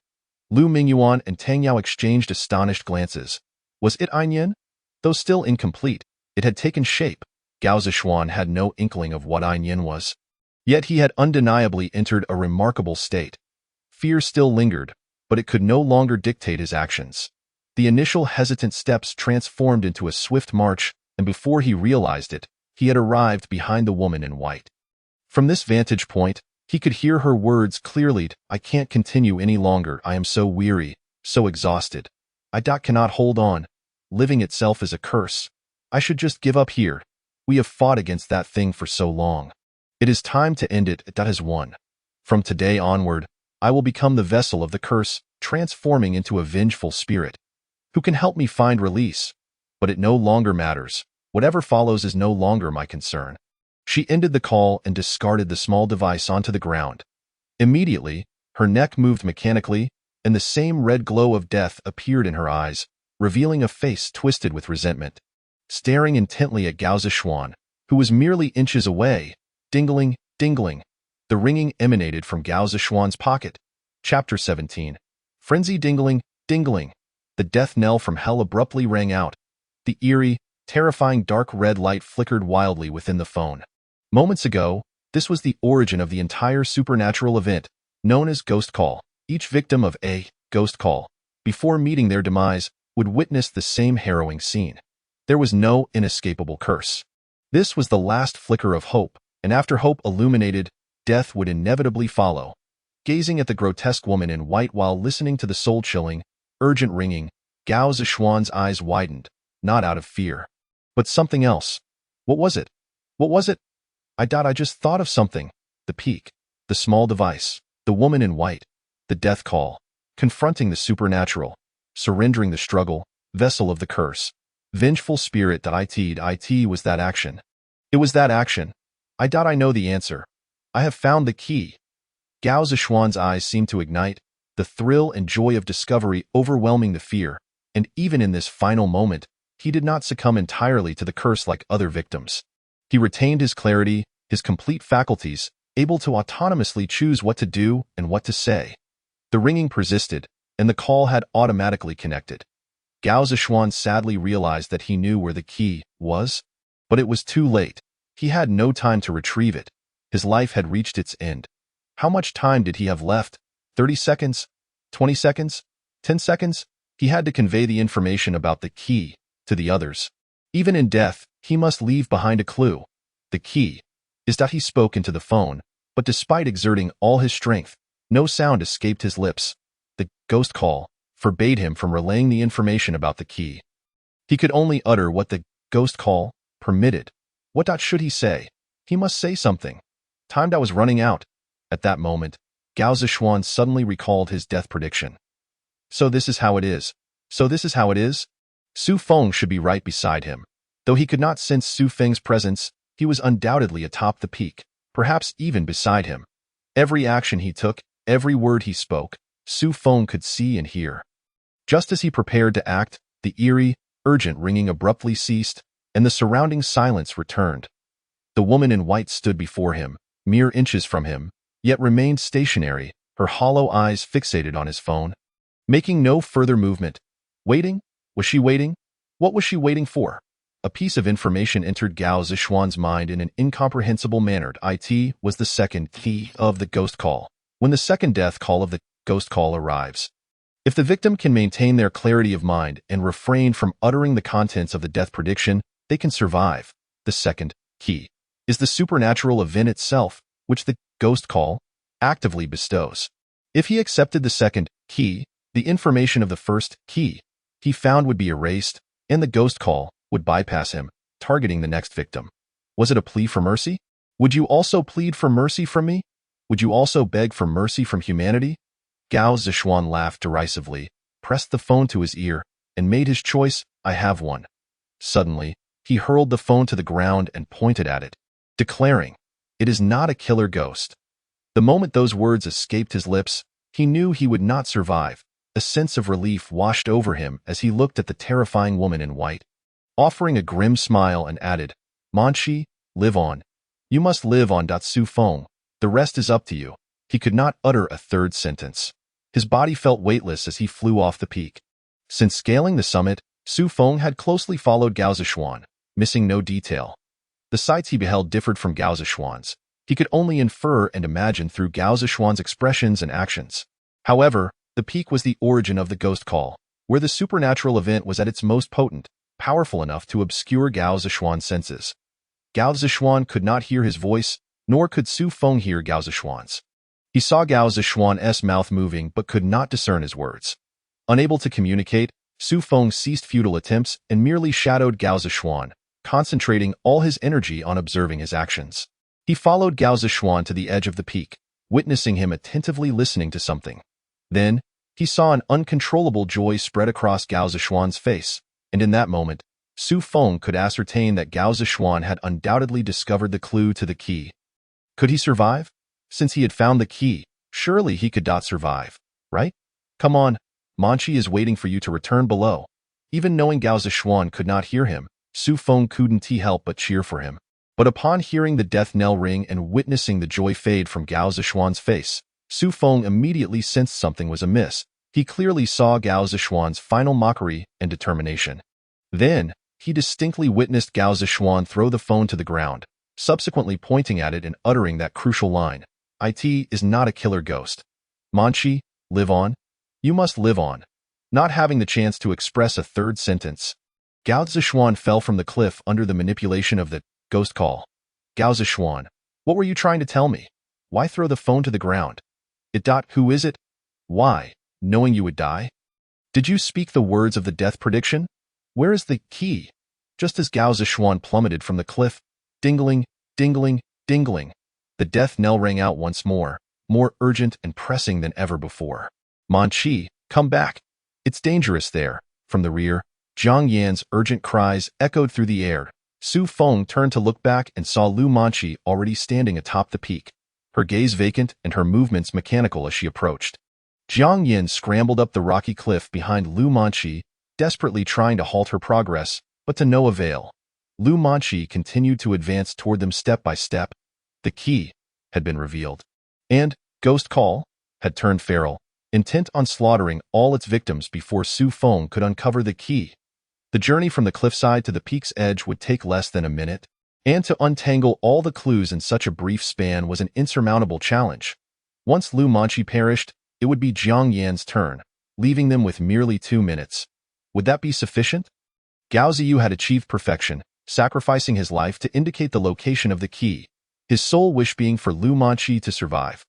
Lu Mingyuan and Tang Yao exchanged astonished glances. Was it Ainyan? Though still incomplete, it had taken shape. Gao Zishuan had no inkling of what Ainyan was. Yet he had undeniably entered a remarkable state. Fear still lingered, but it could no longer dictate his actions. The initial hesitant steps transformed into a swift march, and before he realized it, he had arrived behind the woman in white. From this vantage point, he could hear her words clearly. I can't continue any longer. I am so weary, so exhausted. I cannot hold on. Living itself is a curse. I should just give up here. We have fought against that thing for so long. It is time to end it. That has won. From today onward, I will become the vessel of the curse, transforming into a vengeful spirit, who can help me find release. But it no longer matters. Whatever follows is no longer my concern. She ended the call and discarded the small device onto the ground. Immediately, her neck moved mechanically, and the same red glow of death appeared in her eyes, revealing a face twisted with resentment. Staring intently at Gao Zishuan, who was merely inches away, dingling. The ringing emanated from Gao Zishuan's pocket. Chapter 17. Frenzy dingling. The death knell from hell abruptly rang out. The eerie, terrifying dark red light flickered wildly within the phone. Moments ago, this was the origin of the entire supernatural event, known as Ghost Call. Each victim of a Ghost Call, before meeting their demise, would witness the same harrowing scene. There was no inescapable curse. This was the last flicker of hope, and after hope illuminated, death would inevitably follow. Gazing at the grotesque woman in white while listening to the soul-chilling, urgent ringing, Gao Zishuan's eyes widened, not out of fear, but something else. What was it? I just thought of something. The peak, the small device, the woman in white, the death call, confronting the supernatural, surrendering the struggle, vessel of the curse, vengeful spirit. It was that action. It was that action. I know the answer. I have found the key. Gao Zishuan's eyes seemed to ignite, the thrill and joy of discovery overwhelming the fear, and even in this final moment, he did not succumb entirely to the curse like other victims. He retained his clarity, his complete faculties, able to autonomously choose what to do and what to say. The ringing persisted, and the call had automatically connected. Gao Zishuan sadly realized that he knew where the key was, but it was too late. He had no time to retrieve it. His life had reached its end. How much time did he have left? 30 seconds? 20 seconds? 10 seconds? He had to convey the information about the key to the others. Even in death, he must leave behind a clue. The key is that he spoke into the phone, but despite exerting all his strength, no sound escaped his lips. The ghost call forbade him from relaying the information about the key. He could only utter what the ghost call permitted. What should he say? He must say something. Time was running out. At that moment, Gao Zishuan suddenly recalled his death prediction. So this is how it is. So this is how it is? Su Feng should be right beside him. Though he could not sense Su Feng's presence, he was undoubtedly atop the peak, perhaps even beside him. Every action he took, every word he spoke, Su Feng could see and hear. Just as he prepared to act, the eerie, urgent ringing abruptly ceased, and the surrounding silence returned. The woman in white stood before him, mere inches from him, yet remained stationary, her hollow eyes fixated on his phone. Making no further movement. Waiting? Was she waiting? What was she waiting for? A piece of information entered Gao Zishuan's mind in an incomprehensible manner. It was the second key of the ghost call. When the second death call of the ghost call arrives, if the victim can maintain their clarity of mind and refrain from uttering the contents of the death prediction, they can survive. The second key is the supernatural event itself, which the ghost call actively bestows. If he accepted the second key, the information of the first key he found would be erased, and the ghost call would bypass him, targeting the next victim. Was it a plea for mercy? Would you also plead for mercy from me? Would you also beg for mercy from humanity? Gao Zishuan laughed derisively, pressed the phone to his ear, and made his choice. I have one. Suddenly, he hurled the phone to the ground and pointed at it, declaring, "It is not a killer ghost." The moment those words escaped his lips, he knew he would not survive. A sense of relief washed over him as he looked at the terrifying woman in white, offering a grim smile and added, "Manchi, live on. You must live on. Su Feng. The rest is up to you." He could not utter a third sentence. His body felt weightless as he flew off the peak. Since scaling the summit, Su Feng had closely followed Gao Zishuan, missing no detail. The sights he beheld differed from Gao Zishuan's. He could only infer and imagine through Gao Zishuan's expressions and actions. However, the peak was the origin of the ghost call, where the supernatural event was at its most potent, powerful enough to obscure Gao Zishuan's senses. Gao Zishuan could not hear his voice, nor could Su Feng hear Gao Zishuan's. He saw Gao Zishuan's mouth moving but could not discern his words. Unable to communicate, Su Feng ceased futile attempts and merely shadowed Gao Zishuan, concentrating all his energy on observing his actions. He followed Gao Zishuan to the edge of the peak, witnessing him attentively listening to something. Then, he saw an uncontrollable joy spread across Gao Zishuan's face, and in that moment, Su Feng could ascertain that Gao Zishuan had undoubtedly discovered the clue to the key. Could he survive? Since he had found the key, surely he could survive, right? Come on, Manchi is waiting for you to return below. Even knowing Gao Zishuan could not hear him, Su Feng couldn't help but cheer for him. But upon hearing the death knell ring and witnessing the joy fade from Gao Zishuan's face, Su Feng immediately sensed something was amiss. He clearly saw Gao Zishuan's final mockery and determination. Then, he distinctly witnessed Gao Zishuan throw the phone to the ground, subsequently pointing at it and uttering that crucial line, "It is not a killer ghost. Manchi, live on. You must live on." Not having the chance to express a third sentence, Gao Zishuan fell from the cliff under the manipulation of the ghost call. Gao Zishuan, what were you trying to tell me? Why throw the phone to the ground? Who is it? Why, knowing you would die? Did you speak the words of the death prediction? Where is the key? Just as Gao Zishuan plummeted from the cliff, dingling, dingling, dingling, the death knell rang out once more urgent and pressing than ever before. "Manchi, come back. It's dangerous there." From the rear, Zhang Yan's urgent cries echoed through the air. Su Feng turned to look back and saw Lu Manchi already standing atop the peak, her gaze vacant and her movements mechanical as she approached. Jiang Yin scrambled up the rocky cliff behind Lu Manqi, desperately trying to halt her progress, but to no avail. Lu Manqi continued to advance toward them step by step. The key had been revealed. And Ghost Call had turned feral, intent on slaughtering all its victims before Su Feng could uncover the key. The journey from the cliffside to the peak's edge would take less than a minute, and to untangle all the clues in such a brief span was an insurmountable challenge. Once Lu Manqi perished, it would be Jiang Yan's turn, leaving them with merely 2 minutes. Would that be sufficient? Gao Ziyu had achieved perfection, sacrificing his life to indicate the location of the key, his sole wish being for Lu Manqi to survive.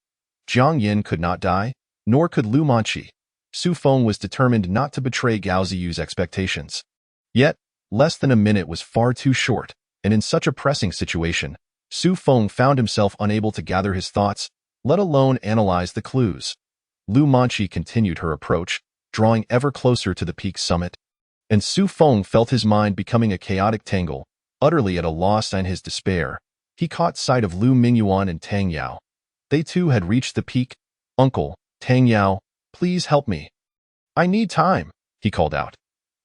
Jiang Yan could not die, nor could Lu Manqi. Su Feng was determined not to betray Gao Ziyu's expectations. Yet, less than a minute was far too short, and in such a pressing situation, Su Feng found himself unable to gather his thoughts, let alone analyze the clues. Lu Manqi continued her approach, drawing ever closer to the peak's summit, and Su Feng felt his mind becoming a chaotic tangle, utterly at a loss in his despair. He caught sight of Lu Mingyuan and Tang Yao. They too had reached the peak. "Uncle, Tang Yao, please help me." "I need time," he called out.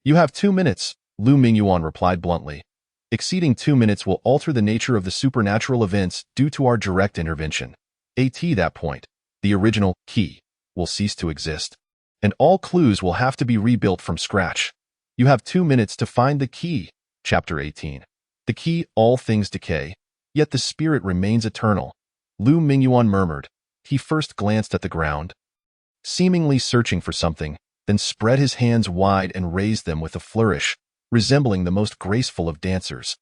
"You have 2 minutes," Lu Mingyuan replied bluntly. "Exceeding 2 minutes will alter the nature of the supernatural events due to our direct intervention. At that point, the original key will cease to exist, and all clues will have to be rebuilt from scratch. You have 2 minutes to find the key." Chapter 18. The key, all things decay, yet the spirit remains eternal, Lu Mingyuan murmured. He first glanced at the ground, seemingly searching for something, then spread his hands wide and raised them with a flourish, resembling the most graceful of dancers.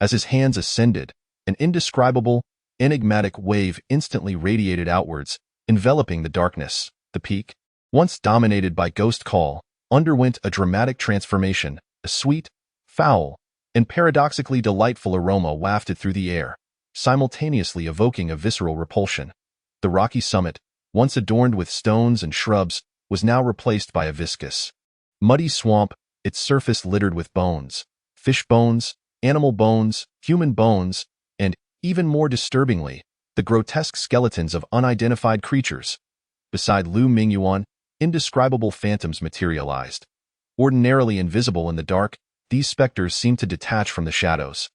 As his hands ascended, an indescribable, enigmatic wave instantly radiated outwards, enveloping the darkness. The peak, once dominated by Ghost Call, underwent a dramatic transformation. A sweet, foul, and paradoxically delightful aroma wafted through the air, simultaneously evoking a visceral repulsion. The rocky summit, once adorned with stones and shrubs, was now replaced by a viscous, muddy swamp, its surface littered with bones, fish bones, animal bones, human bones, and, even more disturbingly, the grotesque skeletons of unidentified creatures. Beside Lu Mingyuan, indescribable phantoms materialized. Ordinarily invisible in the dark, these specters seemed to detach from the shadows,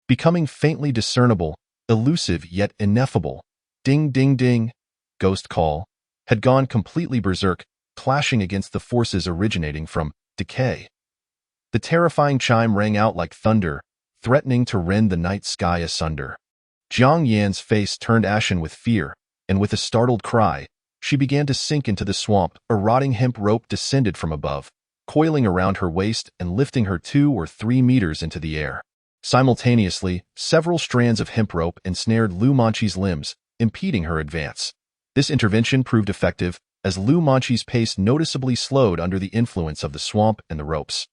becoming faintly discernible, elusive yet ineffable. Ding ding ding, Ghost Call had gone completely berserk, clashing against the forces originating from decay. The terrifying chime rang out like thunder, threatening to rend the night sky asunder. Jiang Yan's face turned ashen with fear, and with a startled cry, she began to sink into the swamp. A rotting hemp rope descended from above, coiling around her waist and lifting her 2 or 3 meters into the air. Simultaneously, several strands of hemp rope ensnared Lu Manqi's limbs, impeding her advance. This intervention proved effective, as Lu Manqi's pace noticeably slowed under the influence of the swamp and the ropes.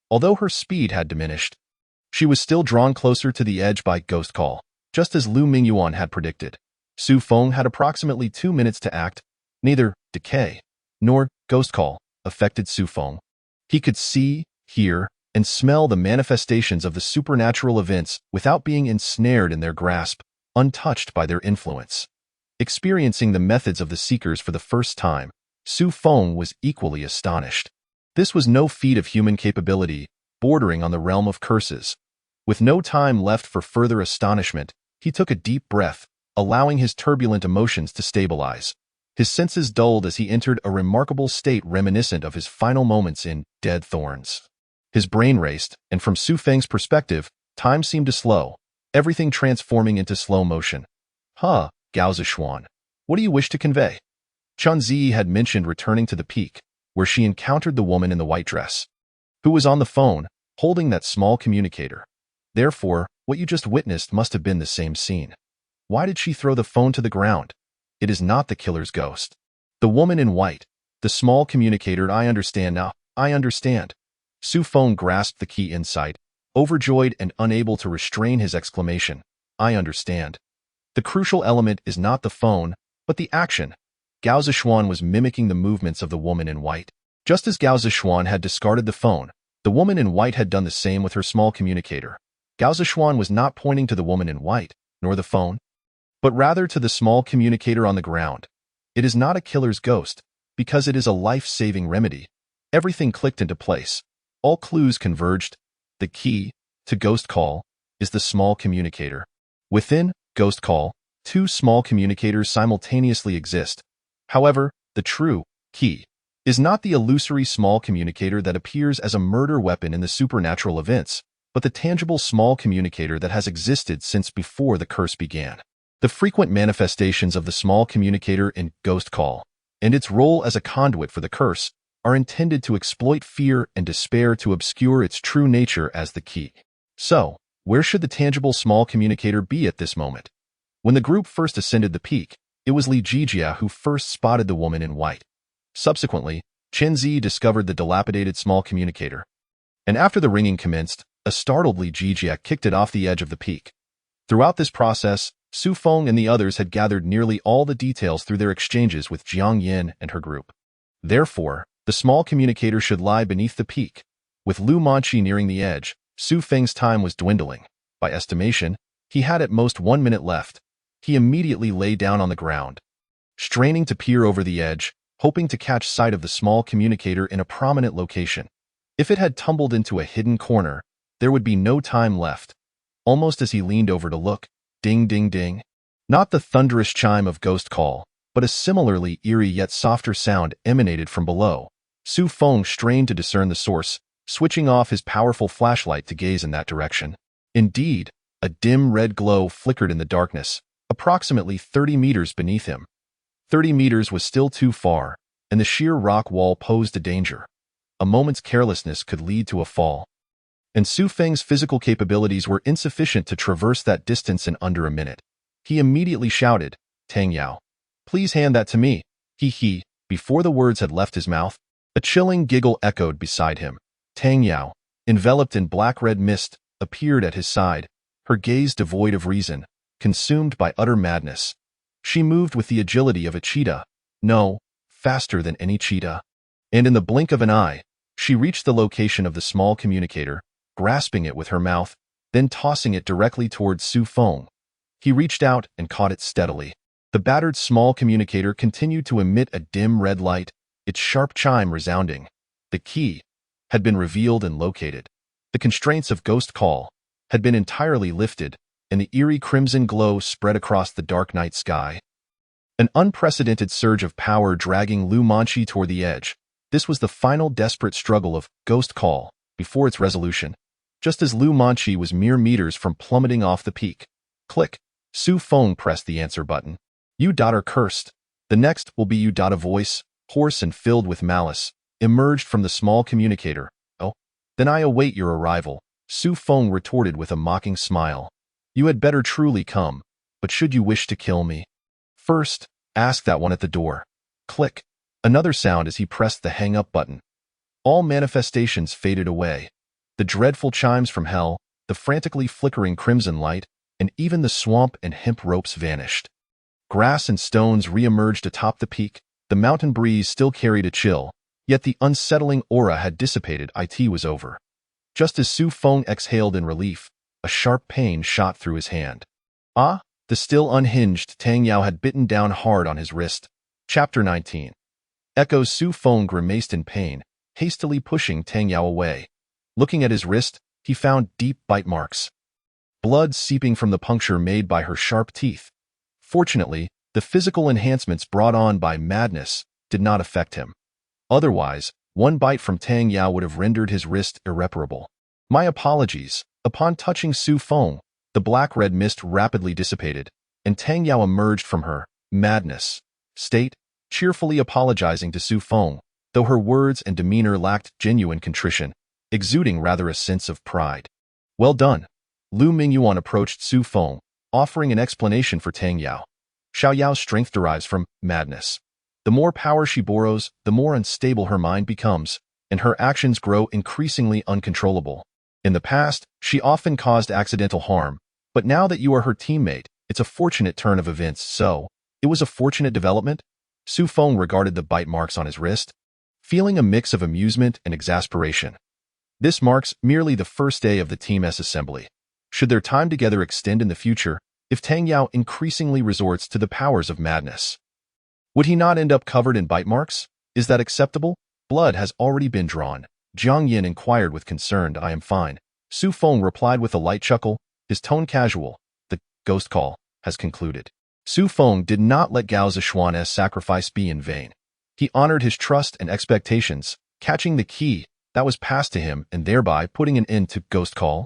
Although her speed had diminished, she was still drawn closer to the edge by Ghost Call, just as Lu Mingyuan had predicted. Su Feng had approximately 2 minutes to act. Neither decay nor Ghost Call affected Su Feng. He could see, hear, and smell the manifestations of the supernatural events without being ensnared in their grasp, untouched by their influence. Experiencing the methods of the Seekers for the first time, Su Feng was equally astonished. This was no feat of human capability, bordering on the realm of curses. With no time left for further astonishment, he took a deep breath, allowing his turbulent emotions to stabilize. His senses dulled as he entered a remarkable state reminiscent of his final moments in Dead Thorns. His brain raced, and from Su Feng's perspective, time seemed to slow, everything transforming into slow motion. "Huh, Gao Zishuan, what do you wish to convey?" Chun Zi had mentioned returning to the peak, where she encountered the woman in the white dress, who was on the phone, holding that small communicator. Therefore, what you just witnessed must have been the same scene. Why did she throw the phone to the ground? It is not the killer's ghost. The woman in white, the small communicator. I understand now, I understand. Su Feng grasped the key insight, overjoyed and unable to restrain his exclamation. I understand. The crucial element is not the phone, but the action. Gao Zishuan was mimicking the movements of the woman in white. Just as Gao Zishuan had discarded the phone, the woman in white had done the same with her small communicator. Gao Zishuan was not pointing to the woman in white, nor the phone, but rather to the small communicator on the ground. It is not a killer's ghost, because it is a life-saving remedy. Everything clicked into place. All clues converged. The key to Ghost Call is the small communicator. Within Ghost Call, two small communicators simultaneously exist. However, the true key is not the illusory small communicator that appears as a murder weapon in the supernatural events, but the tangible small communicator that has existed since before the curse began. The frequent manifestations of the small communicator in Ghost Call and its role as a conduit for the curse are intended to exploit fear and despair to obscure its true nature as the key. So, where should the tangible small communicator be at this moment? When the group first ascended the peak, it was Li Jijia who first spotted the woman in white. Subsequently, Chen Zi discovered the dilapidated small communicator. And after the ringing commenced, a startled Li Jijia kicked it off the edge of the peak. Throughout this process, Su Feng and the others had gathered nearly all the details through their exchanges with Jiang Yin and her group. Therefore, the small communicator should lie beneath the peak. With Lu Manqi nearing the edge, Su Feng's time was dwindling. By estimation, he had at most 1 minute left. He immediately lay down on the ground, straining to peer over the edge, hoping to catch sight of the small communicator in a prominent location. If it had tumbled into a hidden corner, there would be no time left. Almost as he leaned over to look, ding ding ding. Not the thunderous chime of Ghost Call, but a similarly eerie yet softer sound emanated from below. Su Feng strained to discern the source, switching off his powerful flashlight to gaze in that direction. Indeed, a dim red glow flickered in the darkness, approximately 30 meters beneath him. 30 meters was still too far, and the sheer rock wall posed a danger. A moment's carelessness could lead to a fall. And Su Feng's physical capabilities were insufficient to traverse that distance in under a minute. He immediately shouted, "Tang Yao, please hand that to me." He, before the words had left his mouth, a chilling giggle echoed beside him. Tang Yao, enveloped in black-red mist, appeared at his side, her gaze devoid of reason, consumed by utter madness. She moved with the agility of a cheetah, no, faster than any cheetah. And in the blink of an eye, she reached the location of the small communicator, grasping it with her mouth, then tossing it directly towards Su Feng. He reached out and caught it steadily. The battered small communicator continued to emit a dim red light, its sharp chime resounding. The key had been revealed and located. The constraints of Ghost Call had been entirely lifted, and the eerie crimson glow spread across the dark night sky. An unprecedented surge of power dragging Lu Manqi toward the edge. This was the final desperate struggle of Ghost Call before its resolution. Just as Lu Manqi was mere meters from plummeting off the peak. Click. Su Feng pressed the answer button. "You are cursed. The next will be you." A voice, hoarse and filled with malice, emerged from the small communicator. "Oh, then I await your arrival," Su Feng retorted with a mocking smile. "You had better truly come, but should you wish to kill me, first, ask that one at the door." Click. Another sound as he pressed the hang-up button. All manifestations faded away. The dreadful chimes from hell, the frantically flickering crimson light, and even the swamp and hemp ropes vanished. Grass and stones re-emerged atop the peak. The mountain breeze still carried a chill, yet the unsettling aura had dissipated. It was over. Just as Su Feng exhaled in relief, a sharp pain shot through his hand. Ah! The still unhinged Tang Yao had bitten down hard on his wrist. Chapter 19. Echoes. Su Feng grimaced in pain, hastily pushing Tang Yao away. Looking at his wrist, he found deep bite marks. Blood seeping from the puncture made by her sharp teeth. Fortunately, the physical enhancements brought on by madness did not affect him. Otherwise, one bite from Tang Yao would have rendered his wrist irreparable. "My apologies." Upon touching Su Feng, the black-red mist rapidly dissipated, and Tang Yao emerged from her madness state, cheerfully apologizing to Su Feng, though her words and demeanor lacked genuine contrition, exuding rather a sense of pride. "Well done." Lu Mingyuan approached Su Feng, offering an explanation for Tang Yao. Xiao Yao's strength derives from madness. The more power she borrows, the more unstable her mind becomes, and her actions grow increasingly uncontrollable. In the past, she often caused accidental harm, but now that you are her teammate, it's a fortunate turn of events. So, it was a fortunate development? Su Feng regarded the bite marks on his wrist, feeling a mix of amusement and exasperation. This marks merely the first day of the Team S assembly. Should their time together extend in the future, if Tang Yao increasingly resorts to the powers of madness, would he not end up covered in bite marks? Is that acceptable? Blood has already been drawn. Jiang Yin inquired with concern. I am fine. Su Feng replied with a light chuckle, his tone casual. The ghost call has concluded. Su Feng did not let Gao Zishuan's sacrifice be in vain. He honored his trust and expectations, catching the key that was passed to him and thereby putting an end to ghost call,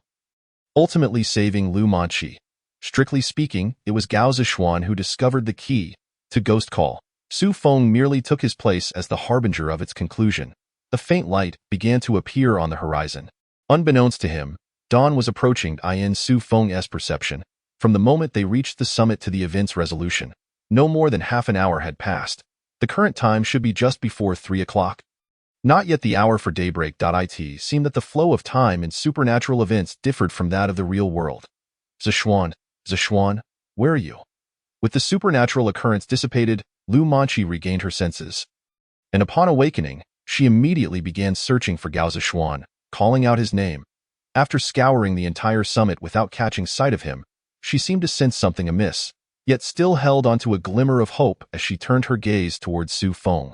ultimately saving Lu Manqi. Strictly speaking, it was Gao Zishuan who discovered the key to ghost call. Su Feng merely took his place as the harbinger of its conclusion. A faint light began to appear on the horizon. Unbeknownst to him, dawn was approaching in Su Feng's perception. From the moment they reached the summit to the event's resolution, no more than half an hour had passed. The current time should be just before 3 o'clock. Not yet the hour for daybreak. It seemed that the flow of time in supernatural events differed from that of the real world. Zishuan, where are you? With the supernatural occurrence dissipated, Lu Manqi regained her senses. And upon awakening, she immediately began searching for Gao Zishuan, calling out his name. After scouring the entire summit without catching sight of him, she seemed to sense something amiss, yet still held onto a glimmer of hope as she turned her gaze towards Su Feng.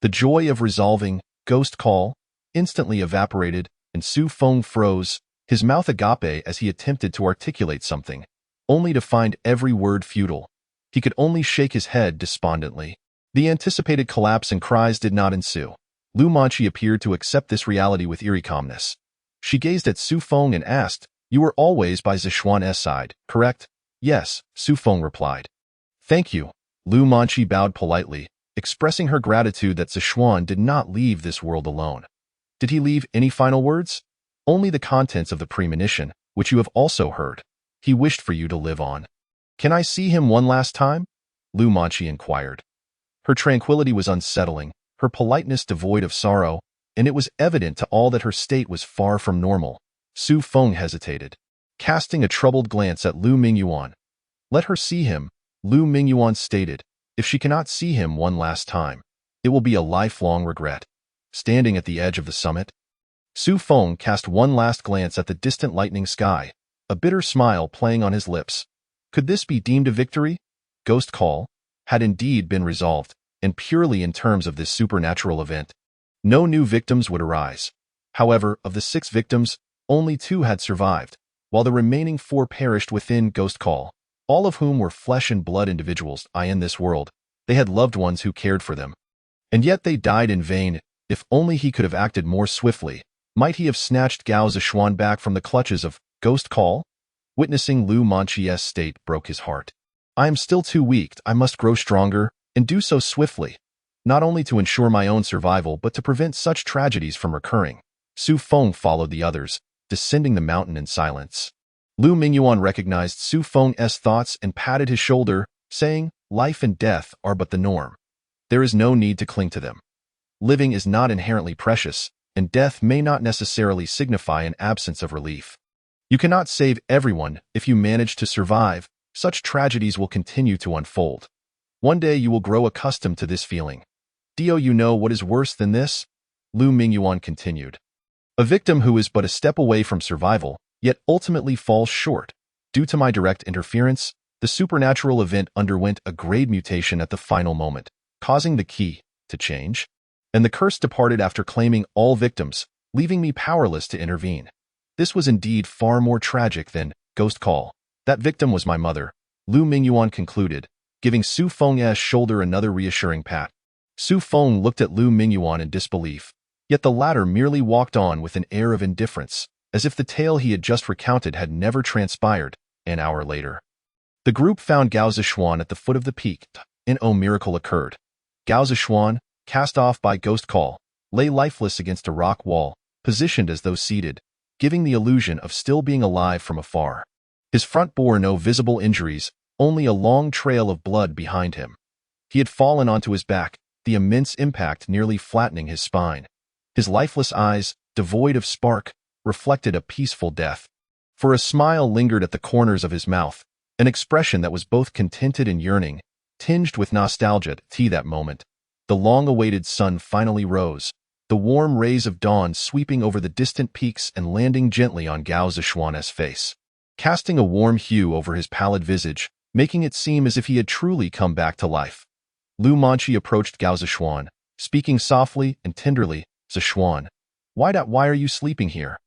The joy of resolving ghost call instantly evaporated, and Su Feng froze, his mouth agape as he attempted to articulate something, only to find every word futile. He could only shake his head despondently. The anticipated collapse and cries did not ensue. Lu Manqi appeared to accept this reality with eerie calmness. She gazed at Su Feng and asked, "You were always by Zishuan's side, correct?" "Yes," Su Feng replied. "Thank you." Lu Manqi bowed politely, expressing her gratitude that Zishuan did not leave this world alone. "Did he leave any final words?" "Only the contents of the premonition, which you have also heard. He wished for you to live on." "Can I see him one last time?" Lu Manqi inquired. Her tranquility was unsettling, her politeness devoid of sorrow, and it was evident to all that her state was far from normal. Su Feng hesitated, casting a troubled glance at Lu Mingyuan. "Let her see him," Lu Mingyuan stated. "If she cannot see him one last time, it will be a lifelong regret." Standing at the edge of the summit, Su Feng cast one last glance at the distant lightning sky, a bitter smile playing on his lips. Could this be deemed a victory? Ghost call had indeed been resolved, and purely in terms of this supernatural event. No new victims would arise. However, of the 6 victims, only 2 had survived, while the remaining 4 perished within ghost call, all of whom were flesh and blood individuals. In this world, they had loved ones who cared for them. And yet they died in vain. If only he could have acted more swiftly, might he have snatched Gao Zishuan back from the clutches of ghost call? Witnessing Lu Manqi's state broke his heart. "I am still too weak. I must grow stronger, and do so swiftly, not only to ensure my own survival but to prevent such tragedies from recurring." Su Feng followed the others, descending the mountain in silence. Lu Mingyuan recognized Su Feng's thoughts and patted his shoulder, saying, "Life and death are but the norm. There is no need to cling to them. Living is not inherently precious, and death may not necessarily signify an absence of relief. You cannot save everyone. If you manage to survive, such tragedies will continue to unfold. One day you will grow accustomed to this feeling. Do you know what is worse than this?" Lu Mingyuan continued. "A victim who is but a step away from survival, yet ultimately falls short. Due to my direct interference, the supernatural event underwent a grade mutation at the final moment, causing the key to change, and the curse departed after claiming all victims, leaving me powerless to intervene. This was indeed far more tragic than ghost call. That victim was my mother," Lu Mingyuan concluded, giving Su Feng's shoulder another reassuring pat. Su Feng looked at Lu Mingyuan in disbelief, yet the latter merely walked on with an air of indifference, as if the tale he had just recounted had never transpired. An hour later, the group found Gao Zishuan at the foot of the peak. An miracle occurred. Gao Zishuan, cast off by ghost call, lay lifeless against a rock wall, positioned as though seated, giving the illusion of still being alive from afar. His front bore no visible injuries, only a long trail of blood behind him. He had fallen onto his back, the immense impact nearly flattening his spine. His lifeless eyes, devoid of spark, reflected a peaceful death. For a smile lingered at the corners of his mouth, an expression that was both contented and yearning, tinged with nostalgia. That moment, the long-awaited sun finally rose, the warm rays of dawn sweeping over the distant peaks and landing gently on Gao Zishuan's face, casting a warm hue over his pallid visage, making it seem as if he had truly come back to life. Lu Manqi approached Gao Zishuan, speaking softly and tenderly, "Sichuan, why are you sleeping here?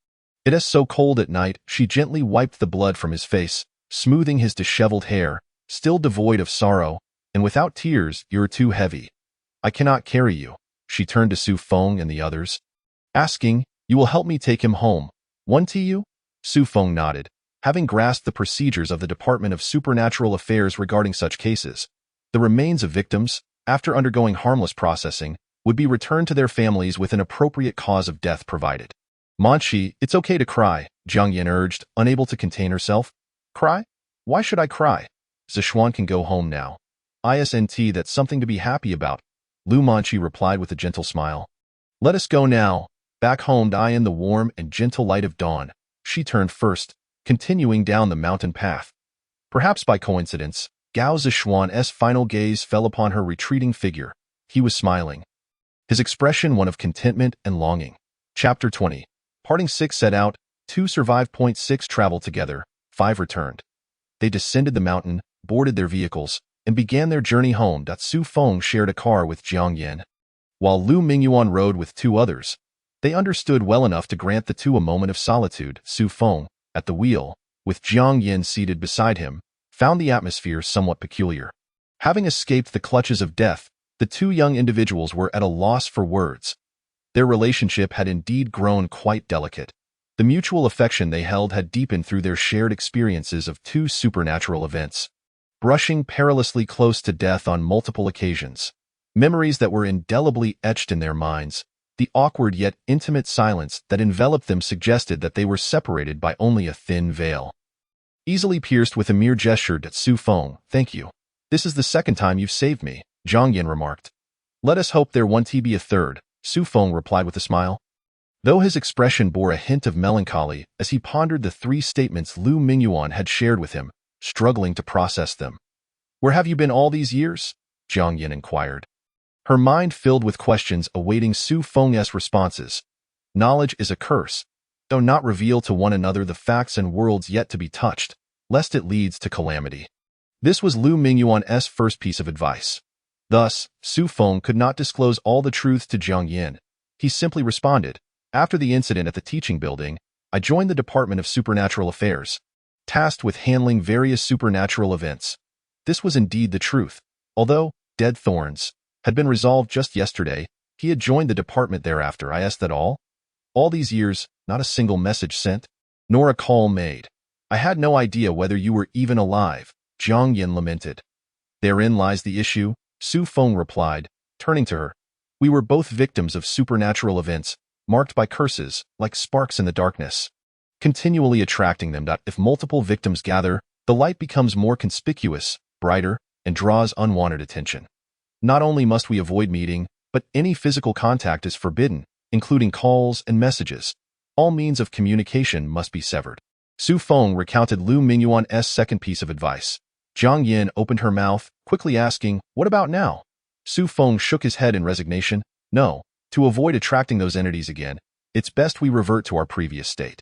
It is so cold at night." She gently wiped the blood from his face, smoothing his disheveled hair, still devoid of sorrow, and without tears. "You're too heavy. I cannot carry you." She turned to Su Feng and the others, asking, "You will help me take him home, won't you?" Su Feng nodded, having grasped the procedures of the Department of Supernatural Affairs regarding such cases. The remains of victims, after undergoing harmless processing, would be returned to their families with an appropriate cause of death provided. "Manchi, it's okay to cry," Jiang Yin urged, unable to contain herself. "Cry? Why should I cry? Sichuan can go home now. Isn't that's something to be happy about?" Lu Manchi replied with a gentle smile. "Let us go now, back home to in the warm and gentle light of dawn." She turned first, continuing down the mountain path. Perhaps by coincidence, Gao Zishuan's final gaze fell upon her retreating figure. He was smiling, his expression one of contentment and longing. Chapter 20. Parting 6 set out, 2 survived. 6 traveled together, 5 returned. They descended the mountain, boarded their vehicles, and began their journey home. Su Feng shared a car with Jiang Yin, while Lu Mingyuan rode with 2 others. They understood well enough to grant the 2 a moment of solitude. Su Feng, at the wheel, with Jiang Yin seated beside him, found the atmosphere somewhat peculiar. Having escaped the clutches of death, the 2 young individuals were at a loss for words. Their relationship had indeed grown quite delicate. The mutual affection they held had deepened through their shared experiences of 2 supernatural events, brushing perilously close to death on multiple occasions. Memories that were indelibly etched in their minds. The awkward yet intimate silence that enveloped them suggested that they were separated by only a thin veil. Easily pierced with a mere gesture. Su Feng, "Thank you. This is the 2nd time you've saved me," Jiang Yin remarked. "Let us hope there won't be a 3rd, Su Feng replied with a smile, though his expression bore a hint of melancholy as he pondered the 3 statements Lu Mingyuan had shared with him, struggling to process them. "Where have you been all these years?" Jiang Yin inquired, her mind filled with questions awaiting Su Feng's responses. Knowledge is a curse. Do not reveal to one another the facts and worlds yet to be touched, lest it leads to calamity. This was Lu Mingyuan's first piece of advice. Thus, Su Feng could not disclose all the truth to Jiang Yin. He simply responded, "After the incident at the teaching building, I joined the Department of Supernatural Affairs, tasked with handling various supernatural events." This was indeed the truth. Although Dead Thorns had been resolved just yesterday, he had joined the department thereafter. "Is that all? All these years, not a single message sent, nor a call made. I had no idea whether you were even alive," Jiang Yin lamented. "Therein lies the issue," Su Feng replied, turning to her. "We were both victims of supernatural events, marked by curses, like sparks in the darkness, continually attracting them. If multiple victims gather, the light becomes more conspicuous, brighter, and draws unwanted attention. Not only must we avoid meeting, but any physical contact is forbidden, including calls and messages. All means of communication must be severed." Su Feng recounted Lu Mingyuan's 2nd piece of advice. Jiang Yin opened her mouth, quickly asking, "What about now?" Su Feng shook his head in resignation. "No, to avoid attracting those entities again, it's best we revert to our previous state."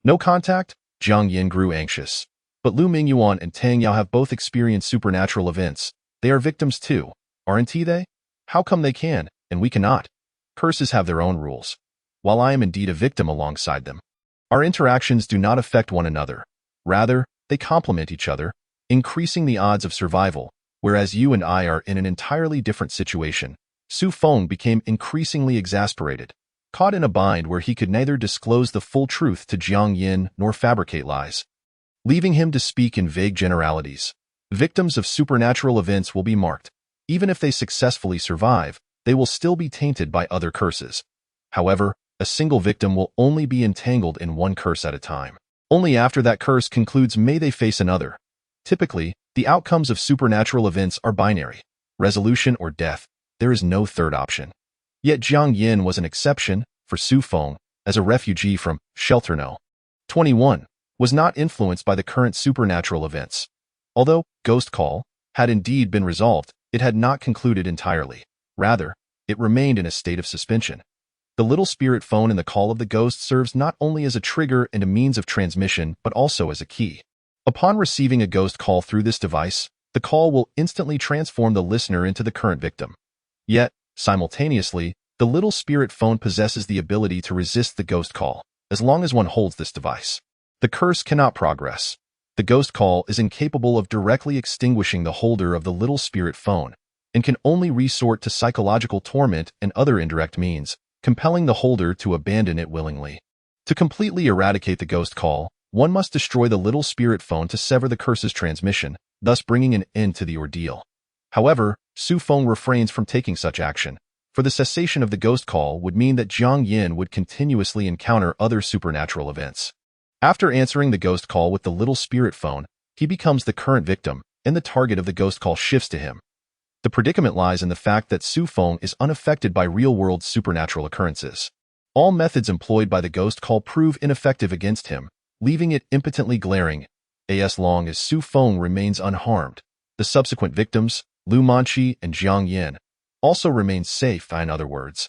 "No contact?" Jiang Yin grew anxious. "But Lu Mingyuan and Tang Yao have both experienced supernatural events. They are victims too, aren't they? How come they can, and we cannot? Curses have their own rules. While I am indeed a victim alongside them, our interactions do not affect one another. Rather, they complement each other, increasing the odds of survival, whereas you and I are in an entirely different situation." Su Feng became increasingly exasperated, caught in a bind where he could neither disclose the full truth to Jiang Yin nor fabricate lies, leaving him to speak in vague generalities. Victims of supernatural events will be marked. Even if they successfully survive, they will still be tainted by other curses. However, a single victim will only be entangled in one curse at a time. Only after that curse concludes may they face another. Typically, the outcomes of supernatural events are binary: resolution or death. There is no 3rd option. Yet Jiang Yin was an exception, for Su Feng, as a refugee from Shelter No. 21, was not influenced by the current supernatural events. Although Ghost Call had indeed been resolved, it had not concluded entirely. Rather, it remained in a state of suspension. The little spirit phone in the Call of the Ghost serves not only as a trigger and a means of transmission, but also as a key. Upon receiving a ghost call through this device, the call will instantly transform the listener into the current victim. Yet, Simultaneously, the little spirit phone possesses the ability to resist the ghost call, as long as one holds this device. The curse cannot progress. The ghost call is incapable of directly extinguishing the holder of the little spirit phone, and can only resort to psychological torment and other indirect means, compelling the holder to abandon it willingly. To completely eradicate the ghost call, one must destroy the little spirit phone to sever the curse's transmission, thus bringing an end to the ordeal. However, Su Feng refrains from taking such action, for the cessation of the ghost call would mean that Jiang Yin would continuously encounter other supernatural events. After answering the ghost call with the little spirit phone, he becomes the current victim, and the target of the ghost call shifts to him. The predicament lies in the fact that Su Feng is unaffected by real-world supernatural occurrences. All methods employed by the ghost call prove ineffective against him, leaving it impotently glaring. As long as Su Feng remains unharmed, the subsequent victims, Lu Manqi and Jiang Yin, also remain safe. In other words,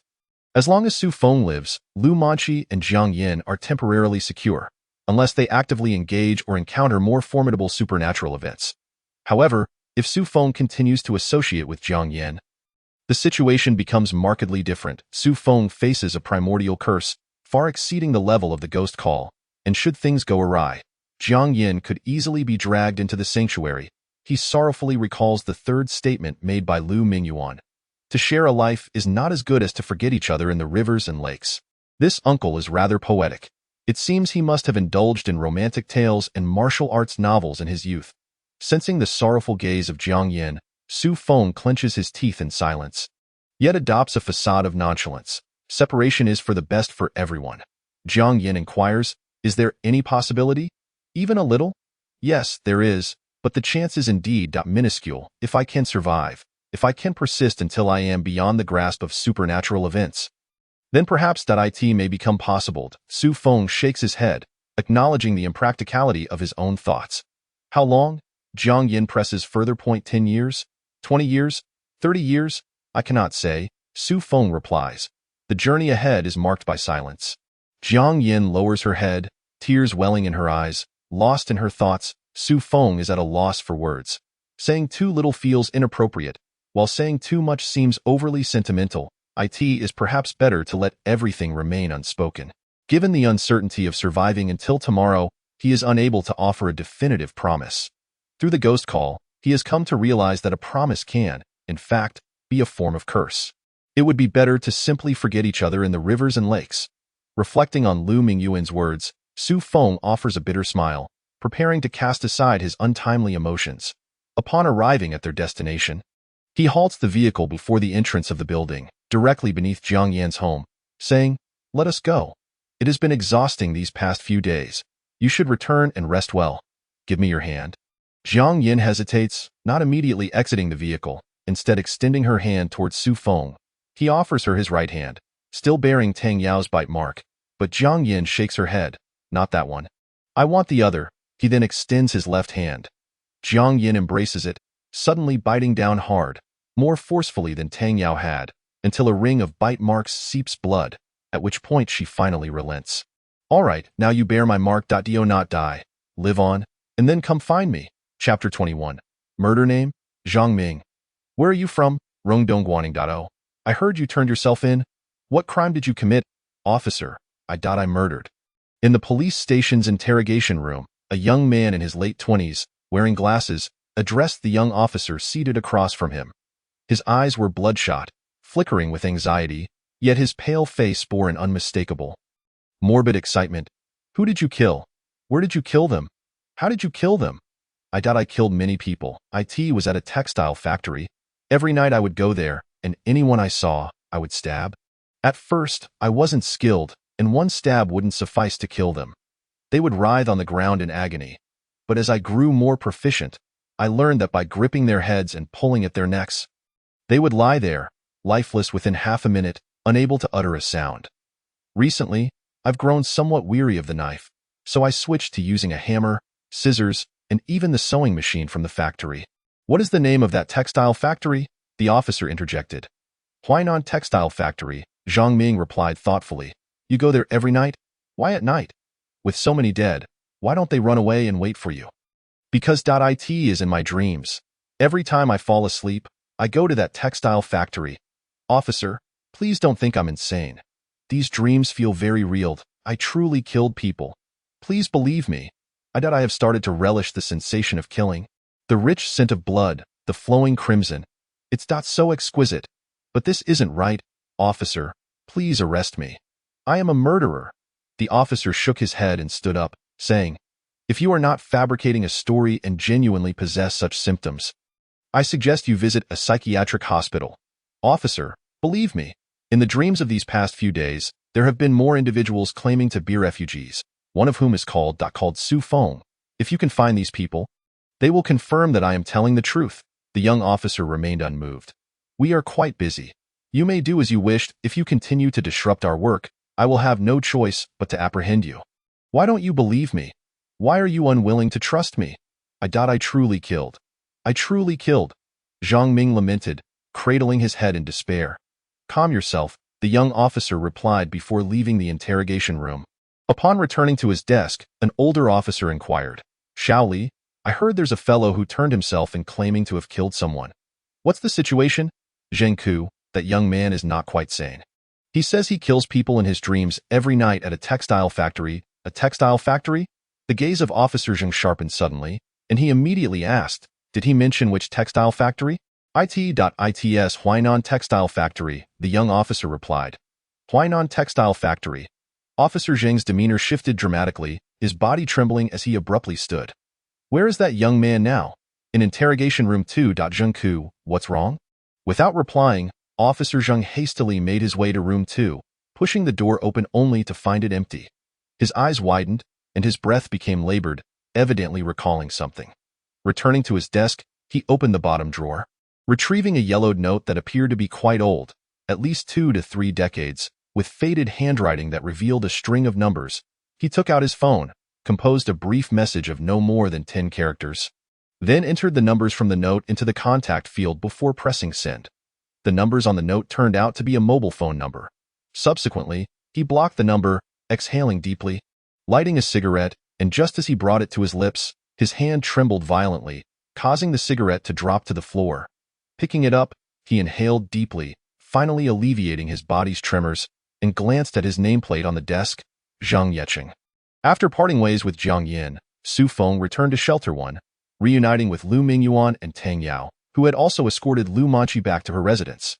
as long as Su Feng lives, Lu Manqi and Jiang Yin are temporarily secure, unless they actively engage or encounter more formidable supernatural events. However, if Su Feng continues to associate with Jiang Yin, the situation becomes markedly different. Su Feng faces a primordial curse, far exceeding the level of the ghost call, and should things go awry, Jiang Yin could easily be dragged into the sanctuary. He sorrowfully recalls the third statement made by Lu Mingyuan. To share a life is not as good as to forget each other in the rivers and lakes. This uncle is rather poetic. It seems he must have indulged in romantic tales and martial arts novels in his youth. Sensing the sorrowful gaze of Jiang Yin, Su Feng clenches his teeth in silence, yet adopts a facade of nonchalance. Separation is for the best for everyone. Jiang Yin inquires, is there any possibility? Even a little? Yes, there is, but the chance is indeed minuscule. If I can survive, if I can persist until I am beyond the grasp of supernatural events, then perhaps it may become possible. Su Feng shakes his head, acknowledging the impracticality of his own thoughts. How long? Jiang Yin presses further. 10 years? 20 years? 30 years? I cannot say, Su Feng replies. The journey ahead is marked by silence. Jiang Yin lowers her head, tears welling in her eyes. Lost in her thoughts, Su Feng is at a loss for words. Saying too little feels inappropriate, while saying too much seems overly sentimental. It is perhaps better to let everything remain unspoken. Given the uncertainty of surviving until tomorrow, he is unable to offer a definitive promise. Through the ghost call, he has come to realize that a promise can, in fact, be a form of curse. It would be better to simply forget each other in the rivers and lakes. Reflecting on Lu Mingyuan's words, Su Feng offers a bitter smile, preparing to cast aside his untimely emotions. Upon arriving at their destination, he halts the vehicle before the entrance of the building, directly beneath Jiang Yan's home, saying, "Let us go. It has been exhausting these past few days. You should return and rest well. Give me your hand." Jiang Yin hesitates, not immediately exiting the vehicle, instead extending her hand towards Su Feng. He offers her his right hand, still bearing Tang Yao's bite mark, but Jiang Yin shakes her head. Not that one. I want the other. He then extends his left hand. Jiang Yin embraces it, suddenly biting down hard, more forcefully than Tang Yao had, until a ring of bite marks seeps blood, at which point she finally relents. All right, now you bear my mark. Do not die. Live on, and then come find me. Chapter 21. Murder name? Zhang Ming. Where are you from? Rongdongguaning.o. I heard you turned yourself in. What crime did you commit? Officer, I murdered. In the police station's interrogation room, a young man in his late 20s, wearing glasses, addressed the young officer seated across from him. His eyes were bloodshot, flickering with anxiety, yet his pale face bore an unmistakable, morbid excitement. Who did you kill? Where did you kill them? How did you kill them? I killed many people. It was at a textile factory. Every night I would go there, and anyone I saw, I would stab. At first, I wasn't skilled, and one stab wouldn't suffice to kill them. They would writhe on the ground in agony. But as I grew more proficient, I learned that by gripping their heads and pulling at their necks, they would lie there, lifeless within half a minute, unable to utter a sound. Recently, I've grown somewhat weary of the knife, so I switched to using a hammer, scissors, and even the sewing machine from the factory. What is the name of that textile factory? The officer interjected. Huainan Textile Factory, Zhang Ming replied thoughtfully. You go there every night? Why at night? With so many dead, why don't they run away and wait for you? Because it is in my dreams. Every time I fall asleep, I go to that textile factory. Officer, please don't think I'm insane. These dreams feel very real. I truly killed people. Please believe me. I have started to relish the sensation of killing. The rich scent of blood, the flowing crimson. It's so exquisite. But this isn't right. Officer, please arrest me. I am a murderer. The officer shook his head and stood up, saying, if you are not fabricating a story and genuinely possess such symptoms, I suggest you visit a psychiatric hospital. Officer, believe me, in the dreams of these past few days, there have been more individuals claiming to be refugees, one of whom is called Su Feng. If you can find these people, they will confirm that I am telling the truth. The young officer remained unmoved. We are quite busy. You may do as you wished. If you continue to disrupt our work, I will have no choice but to apprehend you. Why don't you believe me? Why are you unwilling to trust me? I truly killed. I truly killed. Zhang Ming lamented, cradling his head in despair. Calm yourself, the young officer replied before leaving the interrogation room. Upon returning to his desk, an older officer inquired, Xiao Li, I heard there's a fellow who turned himself in claiming to have killed someone. What's the situation? Zheng Ku, that young man is not quite sane. He says he kills people in his dreams every night at a textile factory. A textile factory? The gaze of Officer Zheng sharpened suddenly, and he immediately asked, did he mention which textile factory? Its Huainan Textile Factory, the young officer replied. Huainan Textile Factory. Officer Zheng's demeanor shifted dramatically, his body trembling as he abruptly stood. Where is that young man now? In interrogation room 2. Zheng Ku, what's wrong? Without replying, Officer Zheng hastily made his way to room 2, pushing the door open only to find it empty. His eyes widened, and his breath became labored, evidently recalling something. Returning to his desk, he opened the bottom drawer. Retrieving a yellowed note that appeared to be quite old, at least 2 to 3 decades, with faded handwriting that revealed a string of numbers, he took out his phone, composed a brief message of no more than 10 characters, then entered the numbers from the note into the contact field before pressing send. The numbers on the note turned out to be a mobile phone number. Subsequently, he blocked the number, exhaling deeply, lighting a cigarette, and just as he brought it to his lips, his hand trembled violently, causing the cigarette to drop to the floor. Picking it up, he inhaled deeply, finally alleviating his body's tremors, and glanced at his nameplate on the desk, Zhang Yeqing. After parting ways with Jiang Yin, Su Feng returned to Shelter 1, reuniting with Lu Mingyuan and Tang Yao, who had also escorted Lu Manqi back to her residence.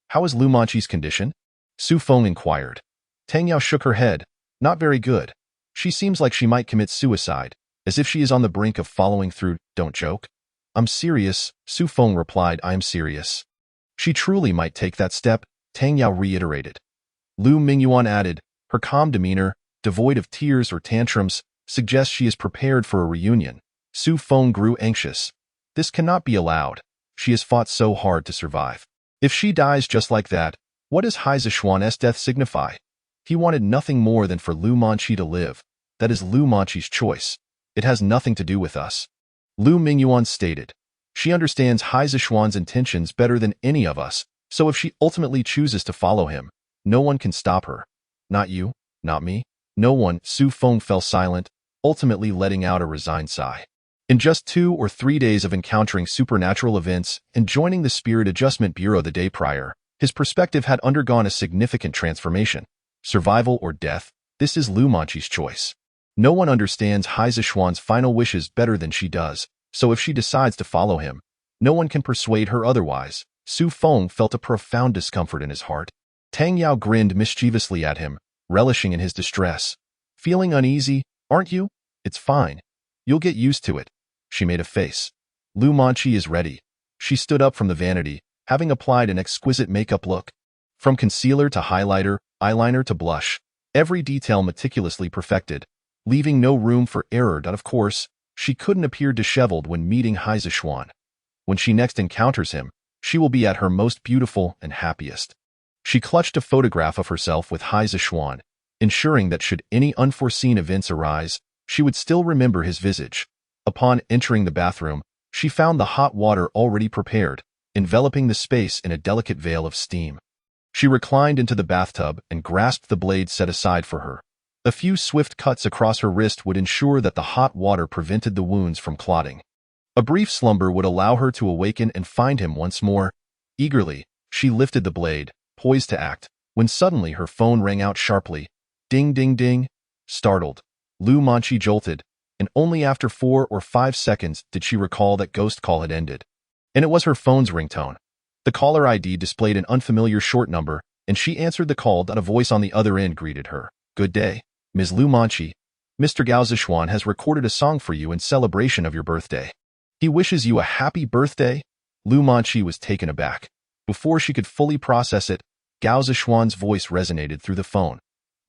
How is Lu Manqi's condition? Su Feng inquired. Tang Yao shook her head. Not very good. She seems like she might commit suicide, as if she is on the brink of following through. Don't joke. I'm serious, Su Feng replied. I am serious. She truly might take that step, Tang Yao reiterated. Lu Mingyuan added, her calm demeanor, devoid of tears or tantrums, suggests she is prepared for a reunion. Su Feng grew anxious. This cannot be allowed. She has fought so hard to survive. If she dies just like that, what does Hai Zishuan's death signify? He wanted nothing more than for Lu Manqi to live. That is Lu Manqi's choice. It has nothing to do with us. Lu Mingyuan stated. She understands Hai Zishuan's intentions better than any of us, so if she ultimately chooses to follow him, no one can stop her. Not you, not me, no one. Su Feng fell silent, ultimately letting out a resigned sigh. In just 2 or 3 days of encountering supernatural events and joining the Spirit Adjustment Bureau the day prior, his perspective had undergone a significant transformation. Survival or death, this is Lu Manqi's choice. No one understands Hai Zishuan's final wishes better than she does, so if she decides to follow him, no one can persuade her otherwise. Su Feng felt a profound discomfort in his heart. Tang Yao grinned mischievously at him, relishing in his distress. Feeling uneasy, aren't you? It's fine. You'll get used to it. She made a face. Lu Manqi is ready. She stood up from the vanity, having applied an exquisite makeup look. From concealer to highlighter, eyeliner to blush, every detail meticulously perfected, leaving no room for error. Of course, she couldn't appear disheveled when meeting Hai Zishuan. When she next encounters him, she will be at her most beautiful and happiest. She clutched a photograph of herself with Hai Zishuan, ensuring that should any unforeseen events arise, she would still remember his visage. Upon entering the bathroom, she found the hot water already prepared, enveloping the space in a delicate veil of steam. She reclined into the bathtub and grasped the blade set aside for her. A few swift cuts across her wrist would ensure that the hot water prevented the wounds from clotting. A brief slumber would allow her to awaken and find him once more. Eagerly, She lifted the blade, poised to act, when suddenly her phone rang out sharply. Ding, ding, ding. Startled, Lu Manqi jolted, and only after 4 or 5 seconds did she recall that ghost call had ended. And it was her phone's ringtone. The caller ID displayed an unfamiliar short number, and she answered the call. A voice on the other end greeted her. Good day, Ms. Lu Manqi. Mr. Gao Zishuan has recorded a song for you in celebration of your birthday. He wishes you a happy birthday. Lu Manqi was taken aback. Before she could fully process it, Gao Zishuan's voice resonated through the phone.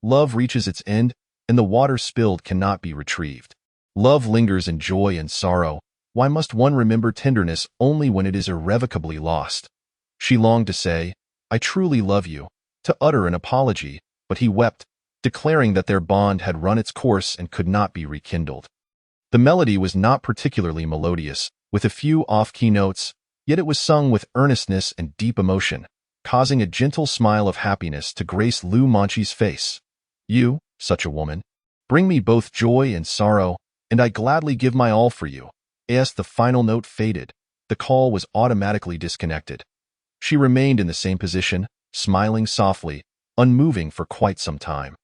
Love reaches its end, and the water spilled cannot be retrieved. Love lingers in joy and sorrow. Why must one remember tenderness only when it is irrevocably lost? She longed to say, I truly love you, to utter an apology, but he wept, declaring that their bond had run its course and could not be rekindled. The melody was not particularly melodious, with a few off-key notes, yet it was sung with earnestness and deep emotion, causing a gentle smile of happiness to grace Lu Manqi's face. You, such a woman, bring me both joy and sorrow, and I gladly give my all for you. As the final note faded, the call was automatically disconnected. She remained in the same position, smiling softly, unmoving for quite some time.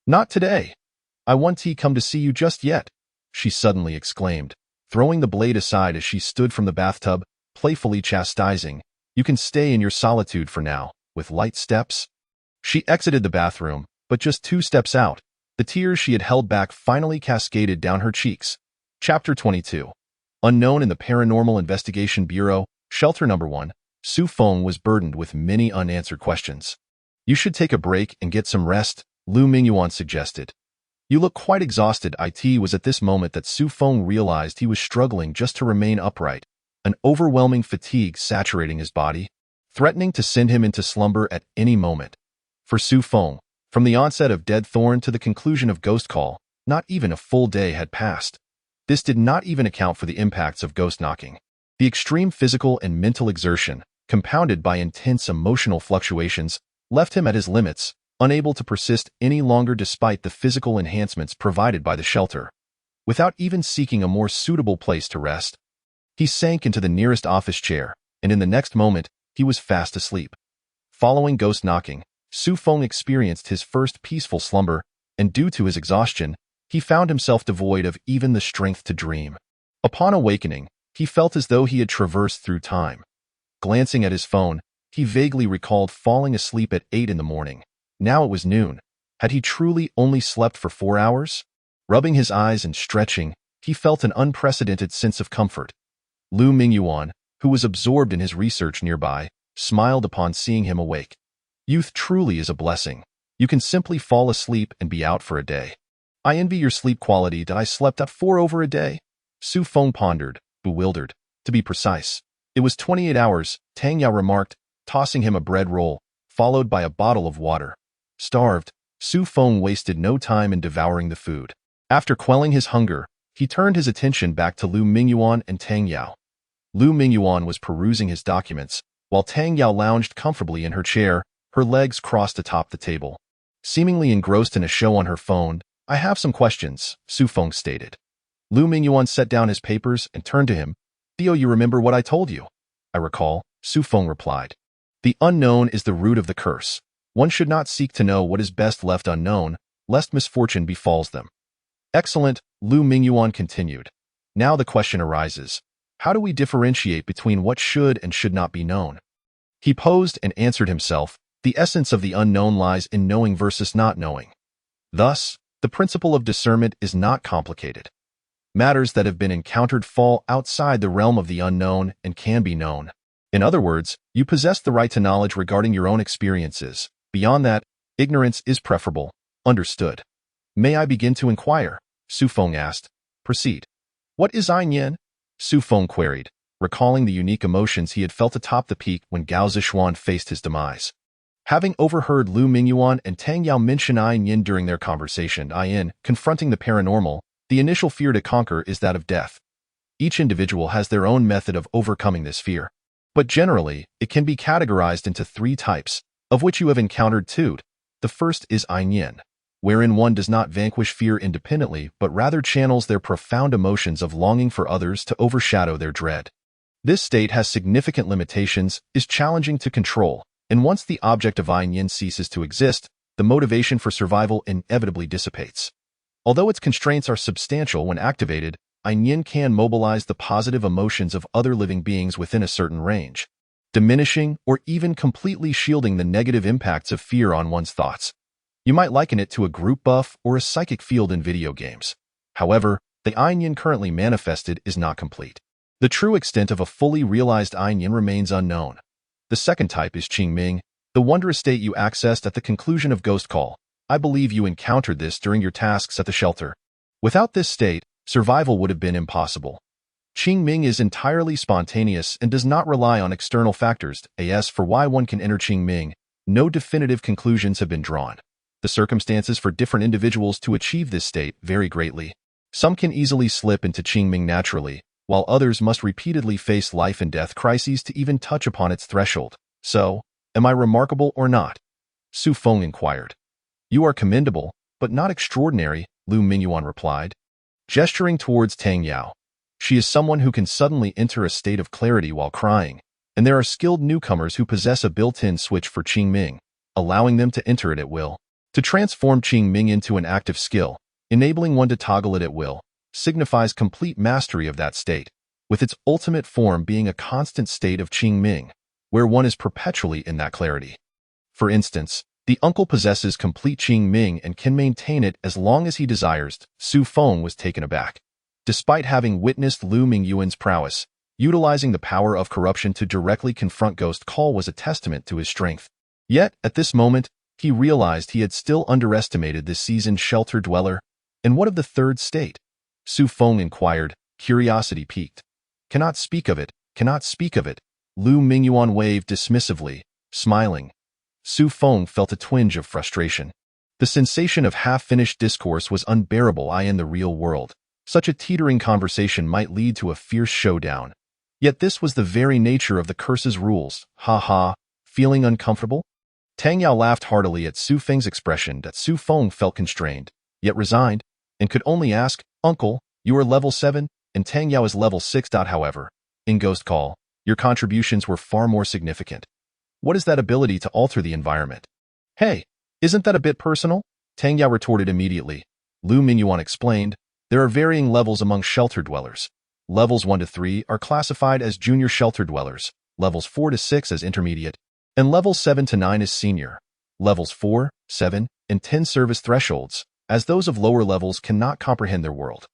Not today. I want to come to see you just yet, she suddenly exclaimed, throwing the blade aside as she stood from the bathtub, playfully chastising. You can stay in your solitude for now, with light steps. She exited the bathroom, but just 2 steps out, the tears she had held back finally cascaded down her cheeks. Chapter 22. Unknown in the Paranormal Investigation Bureau, Shelter No. 1, Su Feng was burdened with many unanswered questions. You should take a break and get some rest, Lu Mingyuan suggested. You look quite exhausted. It was at this moment that Su Feng realized he was struggling just to remain upright, an overwhelming fatigue saturating his body, threatening to send him into slumber at any moment. For Su Feng, from the onset of Dead Thorn to the conclusion of Ghost Call, not even a full day had passed. This did not even account for the impacts of ghost knocking. The extreme physical and mental exertion, compounded by intense emotional fluctuations, left him at his limits, unable to persist any longer despite the physical enhancements provided by the shelter. Without even seeking a more suitable place to rest, he sank into the nearest office chair, and in the next moment, he was fast asleep. Following ghost knocking, Su Feng experienced his first peaceful slumber, and due to his exhaustion, he found himself devoid of even the strength to dream. Upon awakening, he felt as though he had traversed through time. Glancing at his phone, he vaguely recalled falling asleep at 8 in the morning. Now it was noon. Had he truly only slept for 4 hours? Rubbing his eyes and stretching, he felt an unprecedented sense of comfort. Lu Mingyuan, who was absorbed in his research nearby, smiled upon seeing him awake. Youth truly is a blessing. You can simply fall asleep and be out for a day. I envy your sleep quality. That I slept at 4 over a day? Su Feng pondered, bewildered. To be precise, it was 28 hours, Tang Yao remarked, tossing him a bread roll, followed by a bottle of water. Starved, Su Feng wasted no time in devouring the food. After quelling his hunger, he turned his attention back to Lu Mingyuan and Tang Yao. Lu Mingyuan was perusing his documents, while Tang Yao lounged comfortably in her chair, her legs crossed atop the table. Seemingly engrossed in a show on her phone, I have some questions, Su Feng stated. Lu Mingyuan set down his papers and turned to him. Theo, you remember what I told you? I recall, Su Feng replied. The unknown is the root of the curse. One should not seek to know what is best left unknown, lest misfortune befalls them. Excellent, Lu Mingyuan continued. Now the question arises. How do we differentiate between what should and should not be known? He posed and answered himself. The essence of the unknown lies in knowing versus not knowing. Thus, the principle of discernment is not complicated. Matters that have been encountered fall outside the realm of the unknown and can be known. In other words, you possess the right to knowledge regarding your own experiences. Beyond that, ignorance is preferable. Understood. May I begin to inquire? Su Feng asked. Proceed. What is Ein Yin? Su Feng queried, recalling the unique emotions he had felt atop the peak when Gao Zishuan faced his demise. Having overheard Lu Mingyuan and Tang Yao mention Ein Yin during their conversation, Yin, confronting the paranormal, the initial fear to conquer is that of death. Each individual has their own method of overcoming this fear. But generally, it can be categorized into 3 types, of which you have encountered 2. The first is Ein Yin, wherein one does not vanquish fear independently but rather channels their profound emotions of longing for others to overshadow their dread. This state has significant limitations, is challenging to control, and once the object of Ain Yin ceases to exist, the motivation for survival inevitably dissipates. Although its constraints are substantial when activated, Ain Yin can mobilize the positive emotions of other living beings within a certain range, diminishing or even completely shielding the negative impacts of fear on one's thoughts. You might liken it to a group buff or a psychic field in video games. However, the Ain Yin currently manifested is not complete. The true extent of a fully realized Ain Yin remains unknown. The second type is Qingming, the wondrous state you accessed at the conclusion of Ghost Call. I believe you encountered this during your tasks at the shelter. Without this state, survival would have been impossible. Qingming is entirely spontaneous and does not rely on external factors. As for why one can enter Qingming, no definitive conclusions have been drawn. The circumstances for different individuals to achieve this state vary greatly. Some can easily slip into Qingming naturally, while others must repeatedly face life and death crises to even touch upon its threshold. So, am I remarkable or not? Su Feng inquired. You are commendable, but not extraordinary, Lu Mingyuan replied, gesturing towards Tang Yao. She is someone who can suddenly enter a state of clarity while crying, and there are skilled newcomers who possess a built-in switch for Qingming, allowing them to enter it at will. To transform Qingming into an active skill, enabling one to toggle it at will, signifies complete mastery of that state, with its ultimate form being a constant state of Qingming, where one is perpetually in that clarity. For instance, the uncle possesses complete Qingming and can maintain it as long as he desires. Su Feng was taken aback. Despite having witnessed Lu Mingyuan's prowess, utilizing the power of corruption to directly confront Ghost Call was a testament to his strength. Yet, at this moment, he realized he had still underestimated this seasoned shelter dweller. And what of the third state? Su Feng inquired, curiosity piqued. Cannot speak of it, cannot speak of it. Lu Mingyuan waved dismissively, smiling. Su Feng felt a twinge of frustration. The sensation of half-finished discourse was unbearable. In the real world, such a teetering conversation might lead to a fierce showdown. Yet this was the very nature of the curse's rules. Ha ha, feeling uncomfortable? Tang Yao laughed heartily at Su Feng's expression that Su Feng felt constrained, yet resigned, and could only ask, Uncle, you are level 7, and Tang Yao is level 6. However, in Ghost Call, your contributions were far more significant. What is that ability to alter the environment? Hey, isn't that a bit personal? Tang Yao retorted immediately. Lu Mingyuan explained, there are varying levels among shelter dwellers. Levels 1 to 3 are classified as junior shelter dwellers, levels 4 to 6 as intermediate, and levels 7 to 9 as senior. Levels 4, 7, and 10 service thresholds, as those of lower levels cannot comprehend their world.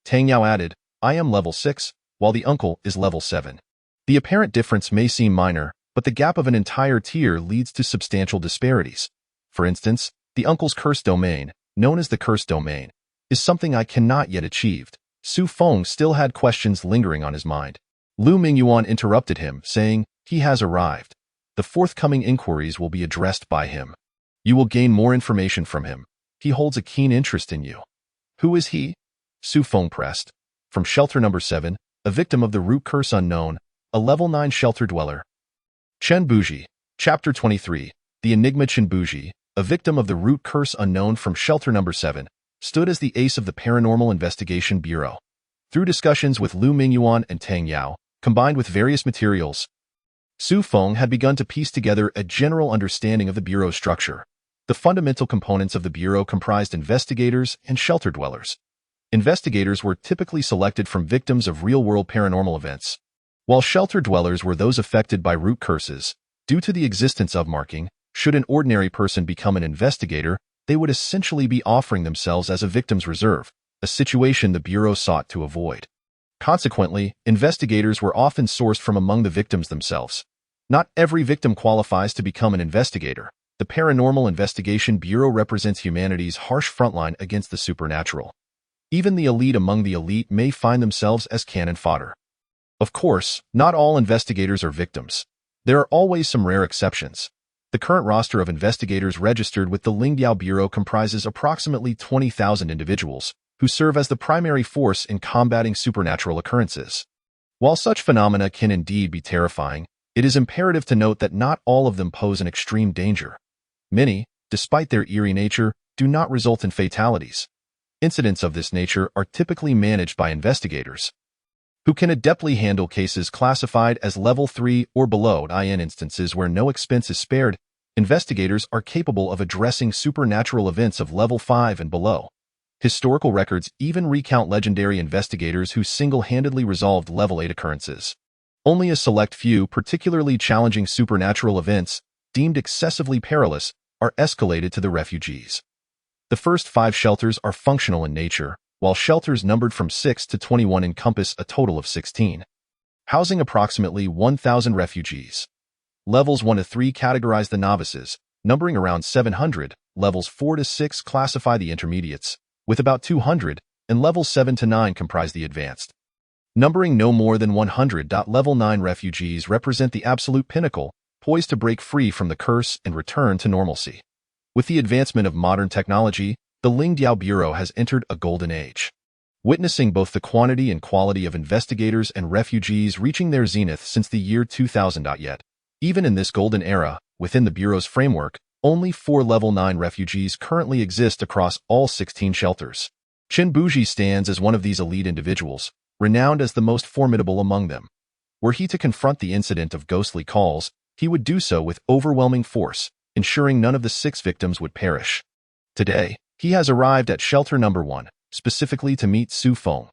Tang Yao added, I am level 6, while the uncle is level 7. The apparent difference may seem minor, but the gap of an entire tier leads to substantial disparities. For instance, the uncle's curse domain, known as the curse domain, is something I cannot yet achieve. Su Feng still had questions lingering on his mind. Lu Mingyuan interrupted him, saying, he has arrived. The forthcoming inquiries will be addressed by him. You will gain more information from him. He holds a keen interest in you. Who is he? Su Feng pressed. From shelter number 7, a victim of the root curse unknown, a level 9 shelter dweller. Chen Buji, Chapter 23. The Enigma Chen Buji, a victim of the root curse unknown from shelter number 7, stood as the ace of the Paranormal Investigation Bureau. Through discussions with Lu Mingyuan and Tang Yao, combined with various materials, Su Feng had begun to piece together a general understanding of the Bureau's structure. The fundamental components of the Bureau comprised investigators and shelter dwellers. Investigators were typically selected from victims of real-world paranormal events, while shelter dwellers were those affected by root curses. Due to the existence of marking, should an ordinary person become an investigator, they would essentially be offering themselves as a victim's reserve, a situation the Bureau sought to avoid. Consequently, investigators were often sourced from among the victims themselves. Not every victim qualifies to become an investigator. The Paranormal Investigation Bureau represents humanity's harsh frontline against the supernatural. Even the elite among the elite may find themselves as cannon fodder. Of course, not all investigators are victims. There are always some rare exceptions. The current roster of investigators registered with the Lingdiao Bureau comprises approximately 20,000 individuals, who serve as the primary force in combating supernatural occurrences. While such phenomena can indeed be terrifying, it is imperative to note that not all of them pose an extreme danger. Many, despite their eerie nature, do not result in fatalities. Incidents of this nature are typically managed by investigators, who can adeptly handle cases classified as Level 3 or below. In instances where no expense is spared, investigators are capable of addressing supernatural events of Level 5 and below. Historical records even recount legendary investigators who single-handedly resolved Level 8 occurrences. Only a select few particularly challenging supernatural events, deemed excessively perilous, are escalated to the refugees. The first 5 shelters are functional in nature, while shelters numbered from 6 to 21 encompass a total of 16, housing approximately 1,000 refugees. Levels 1 to 3 categorize the novices, numbering around 700, levels 4 to 6 classify the intermediates, with about 200, and levels 7 to 9 comprise the advanced, numbering no more than 100. Level 9 refugees represent the absolute pinnacle, poised to break free from the curse and return to normalcy. With the advancement of modern technology, the Lingdiao Bureau has entered a golden age, witnessing both the quantity and quality of investigators and refugees reaching their zenith since the year 2000. Yet, even in this golden era, within the Bureau's framework, only 4 Level 9 refugees currently exist across all 16 shelters. Chen Buji stands as one of these elite individuals, renowned as the most formidable among them. Were he to confront the incident of ghostly calls, he would do so with overwhelming force, ensuring none of the 6 victims would perish. Today, he has arrived at Shelter Number 1, specifically to meet Su Feng.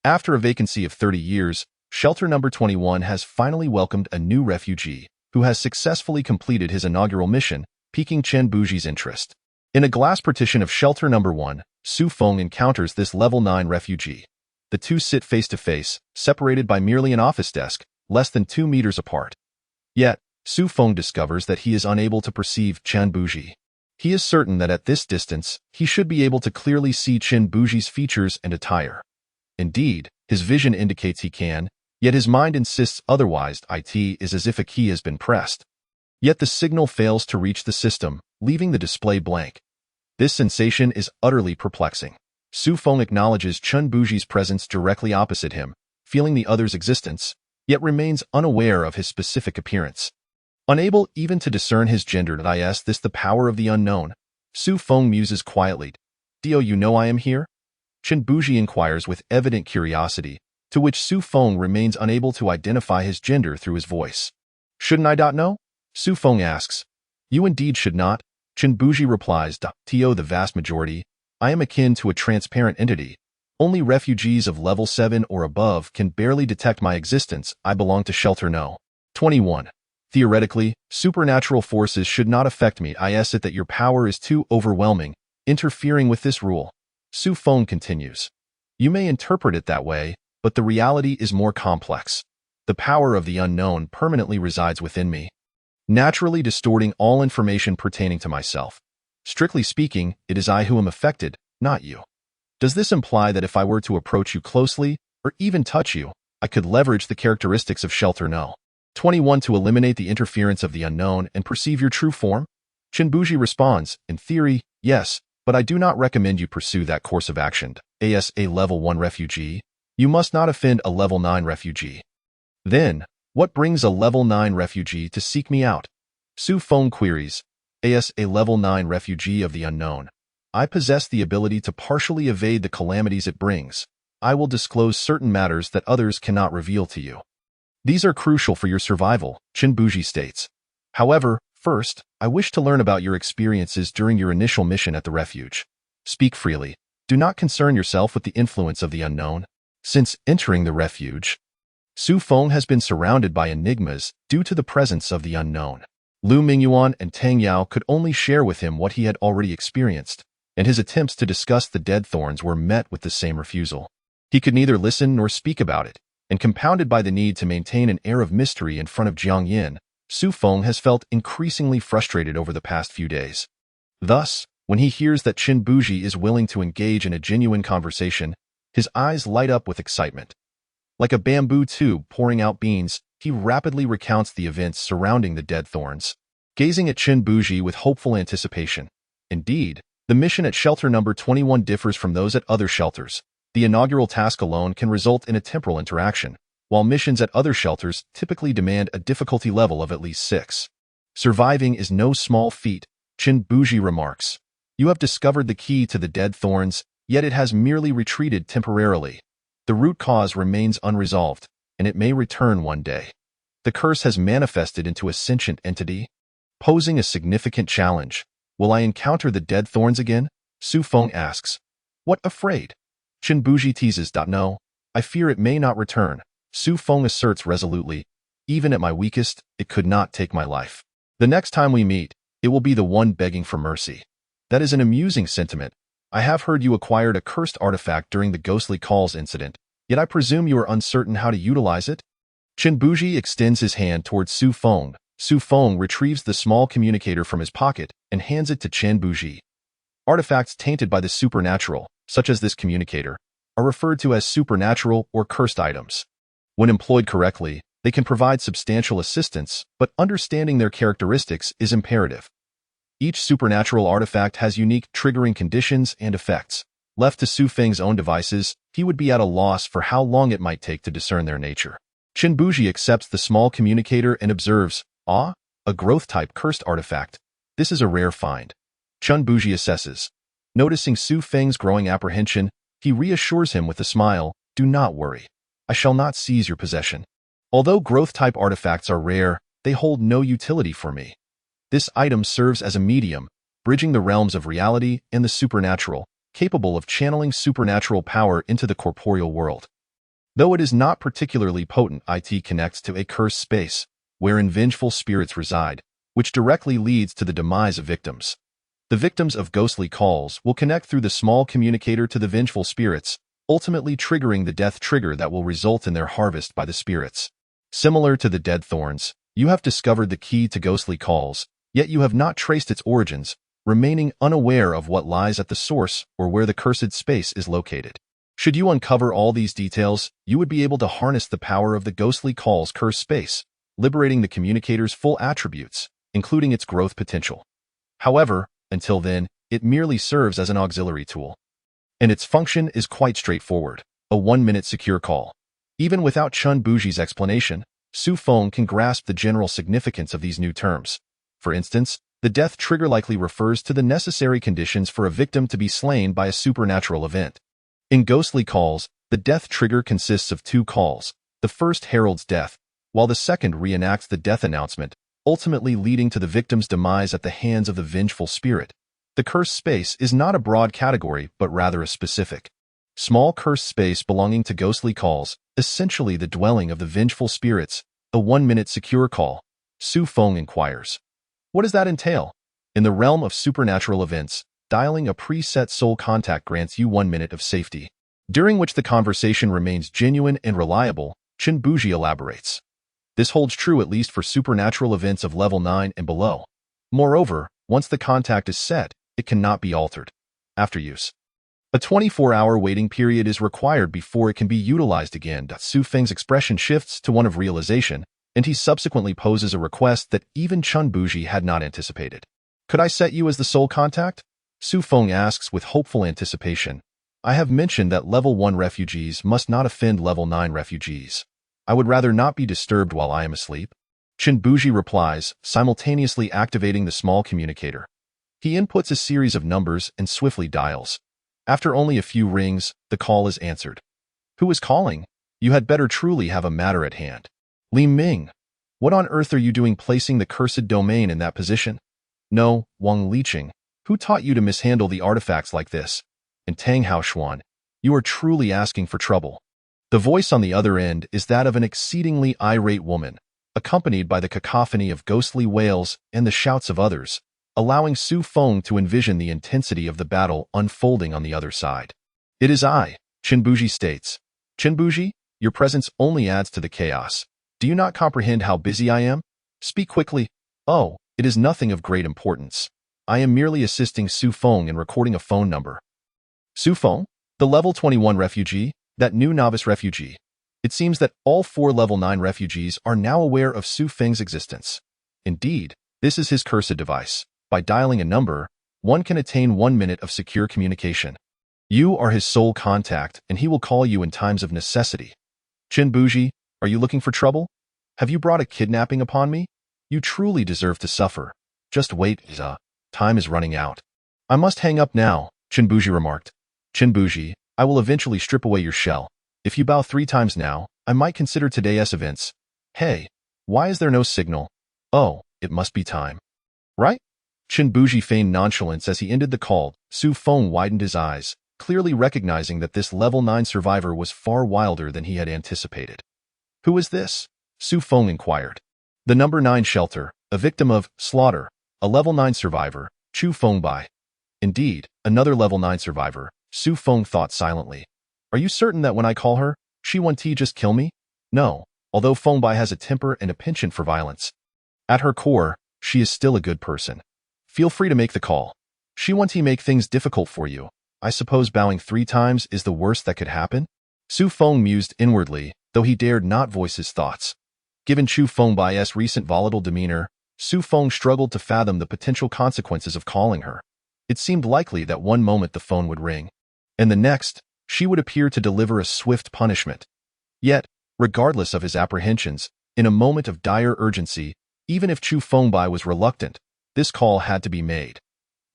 After a vacancy of 30 years, Shelter Number 21 has finally welcomed a new refugee, who has successfully completed his inaugural mission, piquing Chen Buji's interest. In a glass partition of Shelter Number 1, Su Feng encounters this Level 9 refugee. The two sit face to face, separated by merely an office desk, less than 2 meters apart. Yet, Su Feng discovers that he is unable to perceive Chen Buji. He is certain that at this distance, he should be able to clearly see Chen Buji's features and attire. Indeed, his vision indicates he can, yet his mind insists otherwise. It is as if a key has been pressed. Yet the signal fails to reach the system, leaving the display blank. This sensation is utterly perplexing. Su Feng acknowledges Chen Buji's presence directly opposite him, feeling the other's existence, yet remains unaware of his specific appearance. Unable even to discern his gender. Is this the power of the unknown? Su Feng muses quietly. Do you know I am here? Chen Buji inquires with evident curiosity, to which Su Feng remains unable to identify his gender through his voice. Shouldn't I know? Su Feng asks. You indeed should not. Chen Buji replies. To the vast majority, I am akin to a transparent entity. Only refugees of level 7 or above can barely detect my existence. I belong to Shelter No. 21. Theoretically, supernatural forces should not affect me. I it that your power is too overwhelming, interfering with this rule. Su Feng continues. You may interpret it that way, but the reality is more complex. The power of the unknown permanently resides within me, naturally distorting all information pertaining to myself. Strictly speaking, it is I who am affected, not you. Does this imply that if I were to approach you closely, or even touch you, I could leverage the characteristics of Shelter No. 21 to eliminate the interference of the unknown and perceive your true form? Chen Buji responds, in theory, yes, but I do not recommend you pursue that course of action. As a Level 1 refugee, you must not offend a Level 9 refugee. Then, what brings a Level 9 refugee to seek me out? Su Feng queries. As a Level 9 refugee of the unknown, I possess the ability to partially evade the calamities it brings. I will disclose certain matters that others cannot reveal to you. These are crucial for your survival, Chen Buji states. However, first, I wish to learn about your experiences during your initial mission at the refuge. Speak freely. Do not concern yourself with the influence of the unknown. Since entering the refuge, Su Feng has been surrounded by enigmas due to the presence of the unknown. Lu Mingyuan and Tang Yao could only share with him what he had already experienced, and his attempts to discuss the dead thorns were met with the same refusal. He could neither listen nor speak about it, and compounded by the need to maintain an air of mystery in front of Jiang Yin, Su Feng has felt increasingly frustrated over the past few days. Thus, when he hears that Chen Buji is willing to engage in a genuine conversation, his eyes light up with excitement. Like a bamboo tube pouring out beans, he rapidly recounts the events surrounding the dead thorns, gazing at Chen Buji with hopeful anticipation. Indeed, the mission at Shelter Number 21 differs from those at other shelters. The inaugural task alone can result in a temporal interaction, while missions at other shelters typically demand a difficulty level of at least 6. Surviving is no small feat, Chen Buji remarks. You have discovered the key to the dead thorns, yet it has merely retreated temporarily. The root cause remains unresolved, and it may return one day. The curse has manifested into a sentient entity, posing a significant challenge. Will I encounter the dead thorns again? Su Feng asks. What afraid? Chen Buji teases. No, I fear it may not return. Su Feng asserts resolutely. Even at my weakest, it could not take my life. The next time we meet, it will be the one begging for mercy. That is an amusing sentiment. I have heard you acquired a cursed artifact during the ghostly calls incident, yet I presume you are uncertain how to utilize it? Chen Buji extends his hand towards Su Feng. Su Feng retrieves the small communicator from his pocket and hands it to Chen Buji. Artifacts tainted by the supernatural, such as this communicator, are referred to as supernatural or cursed items. When employed correctly, they can provide substantial assistance, but understanding their characteristics is imperative. Each supernatural artifact has unique triggering conditions and effects. Left to Su Feng's own devices, he would be at a loss for how long it might take to discern their nature. Chen Buji accepts the small communicator and observes, a growth-type cursed artifact. This is a rare find. Chen Buji assesses. Noticing Su Feng's growing apprehension, he reassures him with a smile, do not worry. I shall not seize your possession. Although growth-type artifacts are rare, they hold no utility for me. This item serves as a medium, bridging the realms of reality and the supernatural, capable of channeling supernatural power into the corporeal world. Though it is not particularly potent, it connects to a cursed space, wherein vengeful spirits reside, which directly leads to the demise of victims. The victims of ghostly calls will connect through the small communicator to the vengeful spirits, ultimately triggering the death trigger that will result in their harvest by the spirits. Similar to the dead thorns, you have discovered the key to ghostly calls, yet you have not traced its origins, remaining unaware of what lies at the source or where the cursed space is located. Should you uncover all these details, you would be able to harness the power of the ghostly call's cursed space, liberating the communicator's full attributes, including its growth potential. However, until then, it merely serves as an auxiliary tool. And its function is quite straightforward, a 1-minute secure call. Even without Chen Buji's explanation, Su Feng can grasp the general significance of these new terms. For instance, the death trigger likely refers to the necessary conditions for a victim to be slain by a supernatural event. In ghostly calls, the death trigger consists of 2 calls. The first heralds death, while the second reenacts the death announcement, ultimately leading to the victim's demise at the hands of the vengeful spirit. The cursed space is not a broad category, but rather a specific, small cursed space belonging to ghostly calls, essentially the dwelling of the vengeful spirits. A 1-minute secure call. Su Feng inquires. What does that entail? In the realm of supernatural events, dialing a preset soul contact grants you 1 minute of safety, during which the conversation remains genuine and reliable. Chen Buji elaborates. This holds true at least for supernatural events of level 9 and below. Moreover, once the contact is set, it cannot be altered. After use, a 24-hour waiting period is required before it can be utilized again. Su Feng's expression shifts to one of realization, and he subsequently poses a request that even Chen Buji had not anticipated. Could I set you as the soul contact? Su Feng asks with hopeful anticipation. I have mentioned that level 1 refugees must not offend level 9 refugees. I would rather not be disturbed while I am asleep. Chen Buji replies, simultaneously activating the small communicator. He inputs a series of numbers and swiftly dials. After only a few rings, the call is answered. Who is calling? You had better truly have a matter at hand. Li Ming. What on earth are you doing placing the cursed domain in that position? No, Wang Liqing. Who taught you to mishandle the artifacts like this? And Tang Haoshuan, you are truly asking for trouble. The voice on the other end is that of an exceedingly irate woman, accompanied by the cacophony of ghostly wails and the shouts of others, allowing Su Feng to envision the intensity of the battle unfolding on the other side. It is I, Chen Buji states. Chen Buji, your presence only adds to the chaos. Do you not comprehend how busy I am? Speak quickly. Oh, it is nothing of great importance. I am merely assisting Su Feng in recording a phone number. Su Feng, the level 21 refugee, that new novice refugee. It seems that all 4 level 9 refugees are now aware of Su Feng's existence. Indeed, this is his cursed device. By dialing a number, one can attain 1 minute of secure communication. You are his sole contact, and he will call you in times of necessity. Chen Buji, are you looking for trouble? Have you brought a kidnapping upon me? You truly deserve to suffer. Just wait, time is running out. I must hang up now, Chen Buji remarked. Chen Buji, I will eventually strip away your shell. If you bow 3 times now, I might consider today's events. Hey, why is there no signal? Oh, it must be time. Right? Chen Buji feigned nonchalance as he ended the call. Su Feng widened his eyes, clearly recognizing that this level 9 survivor was far wilder than he had anticipated. Who is this? Su Feng inquired. The number 9 shelter, a victim of slaughter, a level 9 survivor, Chu Fengbai. Indeed, another level 9 survivor, Su Feng thought silently. Are you certain that when I call her, she won't just kill me? No, although Fengbai has a temper and a penchant for violence. At her core, she is still a good person. Feel free to make the call. She won't make things difficult for you. I suppose bowing 3 times is the worst that could happen? Su Feng mused inwardly, though he dared not voice his thoughts. Given Chu Fengbai's recent volatile demeanor, Su Feng struggled to fathom the potential consequences of calling her. It seemed likely that one moment the phone would ring, and the next, she would appear to deliver a swift punishment. Yet, regardless of his apprehensions, in a moment of dire urgency, even if Chu Fengbai was reluctant, this call had to be made.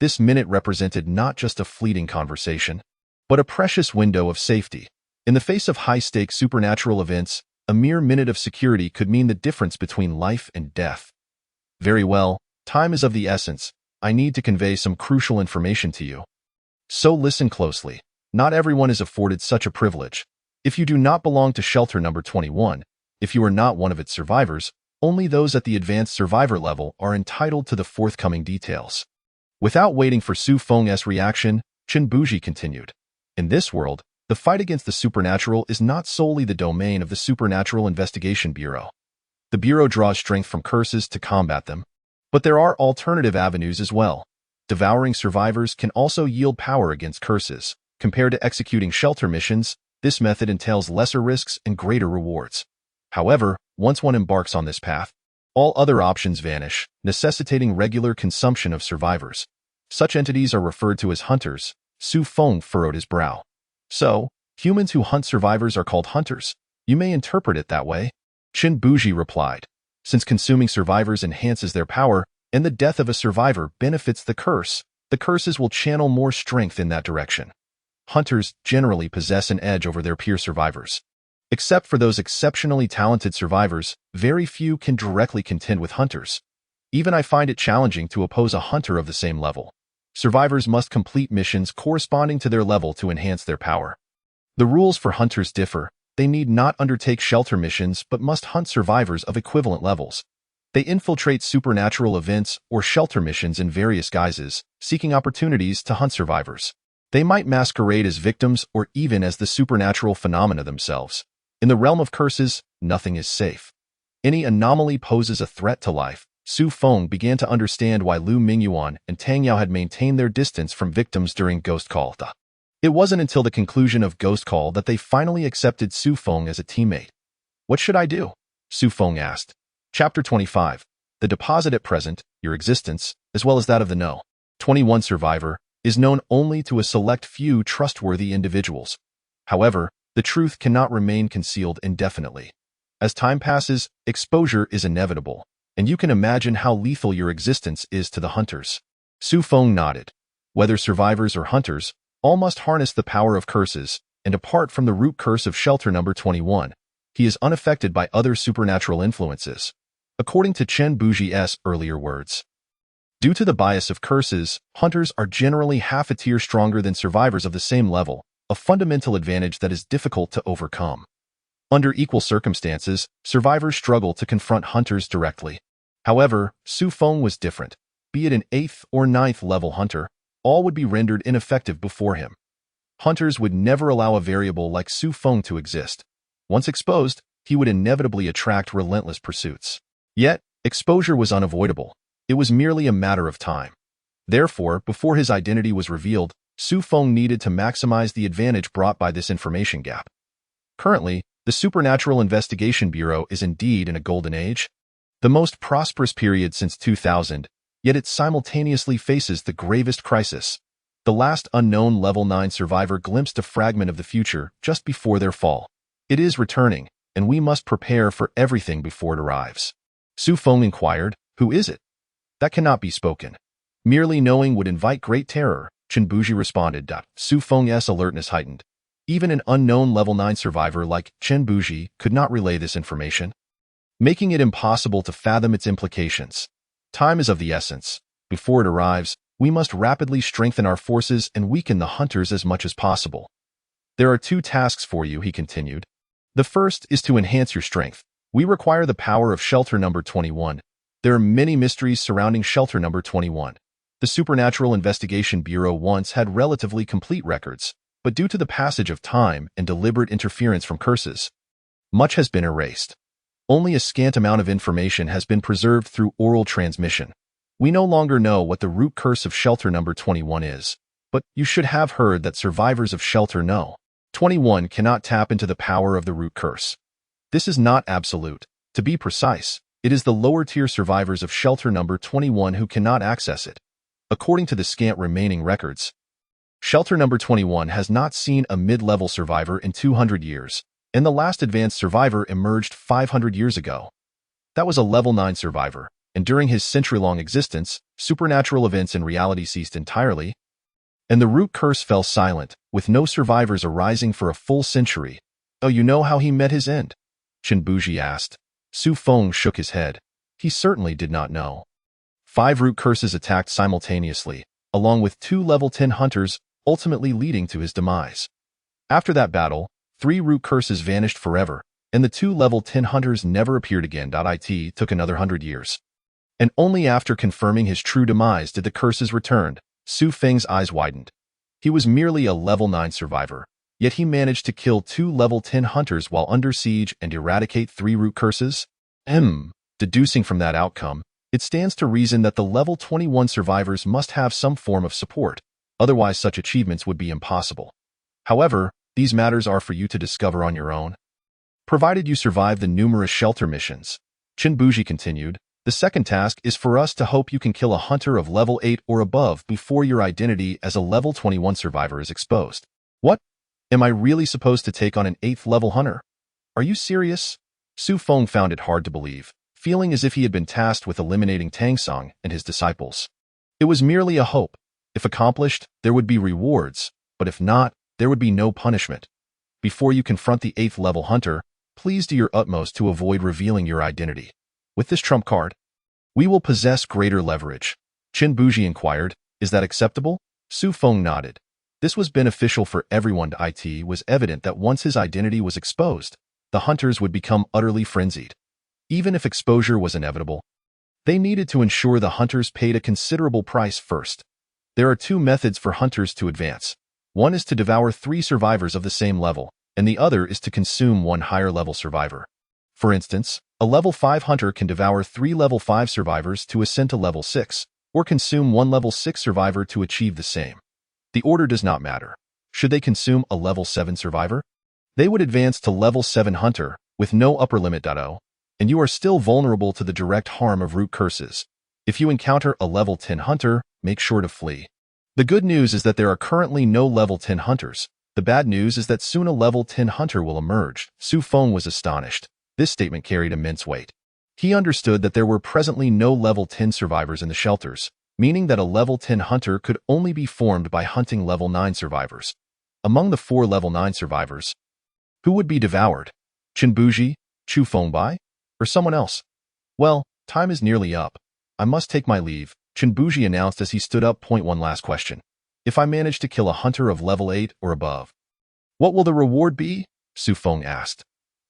This minute represented not just a fleeting conversation, but a precious window of safety. In the face of high-stakes supernatural events, a mere minute of security could mean the difference between life and death. Very well, time is of the essence. I need to convey some crucial information to you. So listen closely. Not everyone is afforded such a privilege. If you do not belong to shelter number 21, if you are not one of its survivors, only those at the advanced survivor level are entitled to the forthcoming details. Without waiting for Su Feng's reaction, Chen Buji continued. In this world, the fight against the supernatural is not solely the domain of the Supernatural Investigation Bureau. The Bureau draws strength from curses to combat them. But there are alternative avenues as well. Devouring survivors can also yield power against curses. Compared to executing shelter missions, this method entails lesser risks and greater rewards. However, once one embarks on this path, all other options vanish, necessitating regular consumption of survivors. Such entities are referred to as hunters. Su Feng furrowed his brow. So, humans who hunt survivors are called hunters. You may interpret it that way. Chen Buji replied. Since consuming survivors enhances their power, and the death of a survivor benefits the curses will channel more strength in that direction. Hunters generally possess an edge over their peer survivors. Except for those exceptionally talented survivors, very few can directly contend with hunters. Even I find it challenging to oppose a hunter of the same level. Survivors must complete missions corresponding to their level to enhance their power. The rules for hunters differ. They need not undertake shelter missions but must hunt survivors of equivalent levels. They infiltrate supernatural events or shelter missions in various guises, seeking opportunities to hunt survivors. They might masquerade as victims or even as the supernatural phenomena themselves. In the realm of curses, nothing is safe. Any anomaly poses a threat to life. Su Feng began to understand why Lu Mingyuan and Tang Yao had maintained their distance from victims during Ghost Call. It wasn't until the conclusion of Ghost Call that they finally accepted Su Feng as a teammate. What should I do? Su Feng asked. Chapter 25. The deposit at present, your existence, as well as that of the No. 21 survivor, is known only to a select few trustworthy individuals. However, the truth cannot remain concealed indefinitely. As time passes, exposure is inevitable, and you can imagine how lethal your existence is to the hunters. Su Feng nodded. Whether survivors or hunters, all must harness the power of curses, and apart from the root curse of shelter number 21, he is unaffected by other supernatural influences. According to Chen Buji's earlier words, due to the bias of curses, hunters are generally half a tier stronger than survivors of the same level, a fundamental advantage that is difficult to overcome. Under equal circumstances, survivors struggle to confront hunters directly. However, Su Feng was different. Be it an 8th or 9th level hunter, all would be rendered ineffective before him. Hunters would never allow a variable like Su Feng to exist. Once exposed, he would inevitably attract relentless pursuits. Yet, exposure was unavoidable. It was merely a matter of time. Therefore, before his identity was revealed, Su Feng needed to maximize the advantage brought by this information gap. Currently, the Supernatural Investigation Bureau is indeed in a golden age, the most prosperous period since 2000, yet it simultaneously faces the gravest crisis. The last unknown Level 9 survivor glimpsed a fragment of the future just before their fall. It is returning, and we must prepare for everything before it arrives. Su Feng inquired, who is it? That cannot be spoken. Merely knowing would invite great terror, Chen Buji responded. Su Feng's alertness heightened. Even an unknown level 9 survivor like Chen Buji could not relay this information, making it impossible to fathom its implications. Time is of the essence. Before it arrives, we must rapidly strengthen our forces and weaken the hunters as much as possible. There are 2 tasks for you, he continued. The first is to enhance your strength. We require the power of Shelter Number 21. There are many mysteries surrounding Shelter Number 21. The Supernatural Investigation Bureau once had relatively complete records, but due to the passage of time and deliberate interference from curses, much has been erased. Only a scant amount of information has been preserved through oral transmission. We no longer know what the root curse of Shelter Number 21 is, but you should have heard that survivors of Shelter No. 21 cannot tap into the power of the root curse. This is not absolute. To be precise, it is the lower-tier survivors of Shelter Number 21 who cannot access it. According to the scant remaining records, Shelter Number 21 has not seen a mid-level survivor in 200 years, and the last advanced survivor emerged 500 years ago. That was a level 9 survivor, and during his century-long existence, supernatural events in reality ceased entirely, and the root curse fell silent, with no survivors arising for a full century. Oh, you know how he met his end? Chen Buji asked. Su Feng shook his head. He certainly did not know. 5 root curses attacked simultaneously, along with 2 level 10 hunters, ultimately leading to his demise. After that battle, 3 root curses vanished forever, and the 2 level 10 hunters never appeared again. It took another 100 years. And only after confirming his true demise did the curses return. Su Feng's eyes widened. He was merely a level 9 survivor, yet he managed to kill 2 level 10 hunters while under siege and eradicate 3 root curses? Deducing from that outcome, it stands to reason that the level 21 survivors must have some form of support, otherwise such achievements would be impossible. However, these matters are for you to discover on your own, provided you survive the numerous shelter missions. Chen Buji continued. The second task is for us to hope you can kill a hunter of level 8 or above before your identity as a level 21 survivor is exposed. What? Am I really supposed to take on an 8th level hunter? Are you serious? Su Feng found it hard to believe, feeling as if he had been tasked with eliminating Tang Song and his disciples. It was merely a hope. If accomplished, there would be rewards, but if not, there would be no punishment. Before you confront the 8th level hunter, please do your utmost to avoid revealing your identity. With this trump card, we will possess greater leverage. Chen Buji inquired, is that acceptable? Su Feng nodded. This was beneficial for everyone. It was evident that once his identity was exposed, the hunters would become utterly frenzied. Even if exposure was inevitable, they needed to ensure the hunters paid a considerable price first. There are 2 methods for hunters to advance. One is to devour 3 survivors of the same level, and the other is to consume 1 higher level survivor. For instance, a level 5 hunter can devour 3 level 5 survivors to ascend to level 6, or consume 1 level 6 survivor to achieve the same. The order does not matter. Should they consume a level 7 survivor, they would advance to level 7 hunter, with no upper limit. And you are still vulnerable to the direct harm of root curses. If you encounter a level 10 hunter, make sure to flee. The good news is that there are currently no level 10 hunters. The bad news is that soon a level 10 hunter will emerge. Su Feng was astonished. This statement carried immense weight. He understood that there were presently no level 10 survivors in the shelters, meaning that a level 10 hunter could only be formed by hunting level 9 survivors. Among the 4 level 9 survivors, who would be devoured? Chen Buji, Chu Fengbai, or someone else? Well, time is nearly up. I must take my leave, Chen Buji announced as he stood up. One last question. If I manage to kill a hunter of level 8 or above, what will the reward be? Su Feng asked.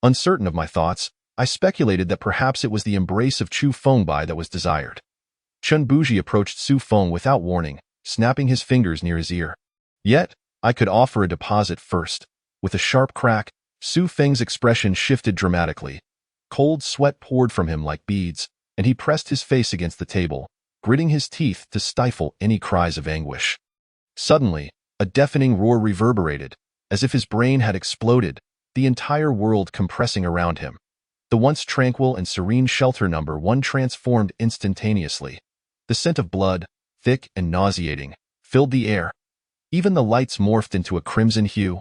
Uncertain of my thoughts, I speculated that perhaps it was the embrace of Chu Fengbai that was desired. Chen Buji approached Su Feng without warning, snapping his fingers near his ear. Yet, I could offer a deposit first. With a sharp crack, Su Feng's expression shifted dramatically. Cold sweat poured from him like beads, and he pressed his face against the table, gritting his teeth to stifle any cries of anguish. Suddenly, a deafening roar reverberated, as if his brain had exploded, the entire world compressing around him. The once tranquil and serene Shelter Number 1 transformed instantaneously. The scent of blood, thick and nauseating, filled the air. Even the lights morphed into a crimson hue,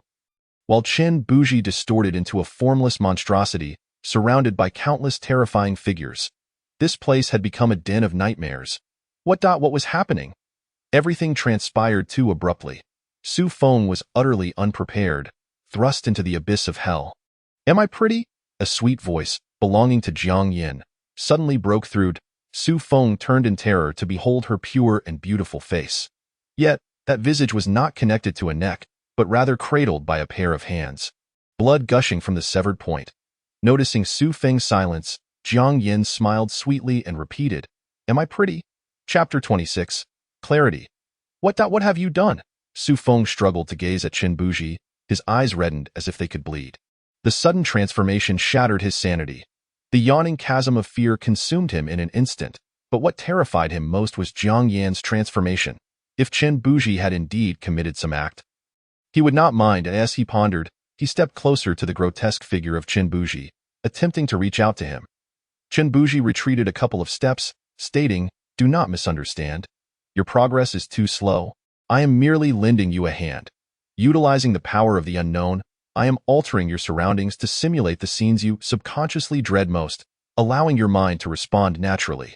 while Chen Buji distorted into a formless monstrosity, surrounded by countless terrifying figures. This place had become a den of nightmares. What was happening? Everything transpired too abruptly. Su Feng was utterly unprepared. thrust into the abyss of hell. Am I pretty? A sweet voice, belonging to Jiang Yin, suddenly broke through. Su Feng turned in terror to behold her pure and beautiful face. Yet, that visage was not connected to a neck, but rather cradled by a pair of hands. Blood gushing from the severed point. Noticing Su Feng's silence, Jiang Yin smiled sweetly and repeated, Am I pretty? Chapter 26. Clarity. What have you done? Su Feng struggled to gaze at Qin Buji, his eyes reddened as if they could bleed. The sudden transformation shattered his sanity. The yawning chasm of fear consumed him in an instant, but what terrified him most was Jiang Yan's transformation. If Qin Buji had indeed committed some act, he would not mind, and as he pondered, he stepped closer to the grotesque figure of Qin Buji, attempting to reach out to him. Qin Buji retreated a couple of steps, stating, Do not misunderstand. Your progress is too slow. I am merely lending you a hand. Utilizing the power of the unknown, I am altering your surroundings to simulate the scenes you subconsciously dread most, allowing your mind to respond naturally.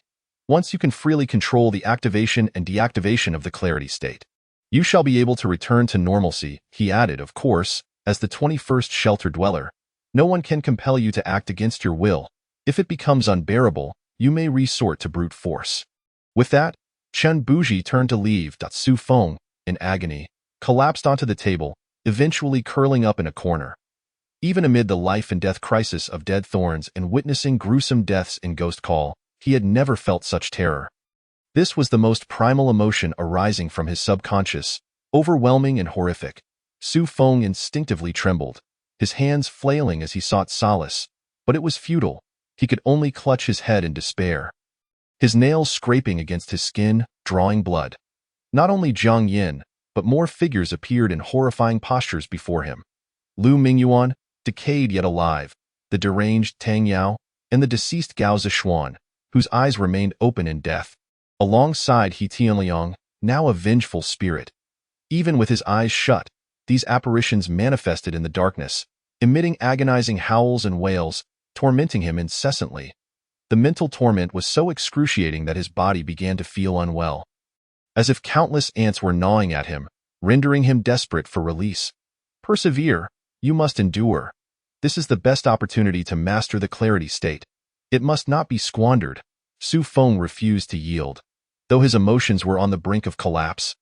Once you can freely control the activation and deactivation of the clarity state, you shall be able to return to normalcy, he added, of course, as the 21st shelter dweller. No one can compel you to act against your will. If it becomes unbearable, you may resort to brute force. With that, Qin Buji turned to leave. Su Feng, in agony, collapsed onto the table, eventually curling up in a corner. Even amid the life and death crisis of Dead Thorns and witnessing gruesome deaths in Ghost Call, he had never felt such terror. This was the most primal emotion arising from his subconscious, overwhelming and horrific. Su Feng instinctively trembled, his hands flailing as he sought solace, but it was futile. He could only clutch his head in despair, his nails scraping against his skin, drawing blood. Not only Jiang Yin, but more figures appeared in horrifying postures before him. Lu Mingyuan, decayed yet alive, the deranged Tang Yao, and the deceased Gao Zishuan, whose eyes remained open in death. Alongside He Tianliang, now a vengeful spirit. Even with his eyes shut, these apparitions manifested in the darkness, emitting agonizing howls and wails, tormenting him incessantly. The mental torment was so excruciating that his body began to feel unwell, as if countless ants were gnawing at him, rendering him desperate for release. Persevere, you must endure. This is the best opportunity to master the clarity state. It must not be squandered. Su Feng refused to yield, though his emotions were on the brink of collapse.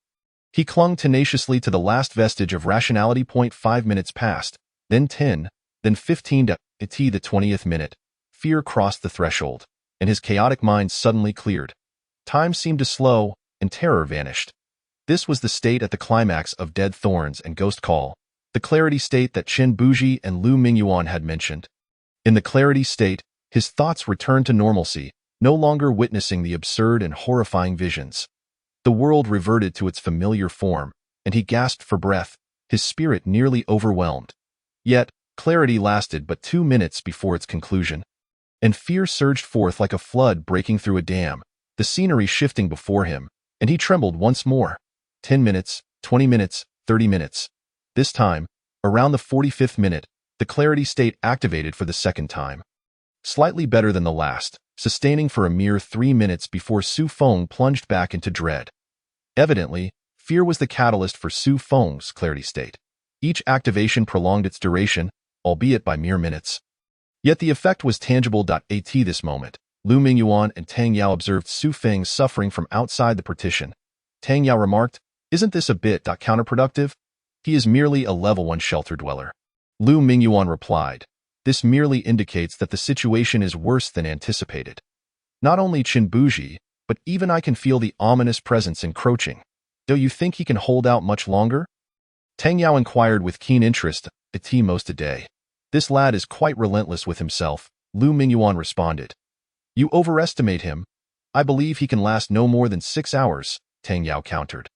He clung tenaciously to the last vestige of rationality. 5 minutes passed, then 10, then 15 to the 20th minute. Fear crossed the threshold, and his chaotic mind suddenly cleared. Time seemed to slow, and terror vanished. This was the state at the climax of Dead Thorns and Ghost Call, the clarity state that Qin Buji and Lu Mingyuan had mentioned. In the clarity state, his thoughts returned to normalcy, no longer witnessing the absurd and horrifying visions. The world reverted to its familiar form, and he gasped for breath, his spirit nearly overwhelmed. Yet, clarity lasted but 2 minutes before its conclusion, and fear surged forth like a flood breaking through a dam, the scenery shifting before him, and he trembled once more. 10 minutes, 20 minutes, 30 minutes. This time, around the 45th minute, the clarity state activated for the second time. Slightly better than the last, sustaining for a mere 3 minutes before Su Feng plunged back into dread. Evidently, fear was the catalyst for Su Feng's clarity state. Each activation prolonged its duration, albeit by mere minutes. Yet the effect was tangible. At this moment, Lu Mingyuan and Tang Yao observed Su Feng suffering from outside the partition. Tang Yao remarked, Isn't this a bit counterproductive? He is merely a level 1 shelter dweller. Lu Mingyuan replied, This merely indicates that the situation is worse than anticipated. Not only Qin Buji, but even I can feel the ominous presence encroaching. Do you think he can hold out much longer? Tang Yao inquired with keen interest. Most a day. This lad is quite relentless with himself, Lu Mingyuan responded. You overestimate him. I believe he can last no more than 6 hours, Tang Yao countered.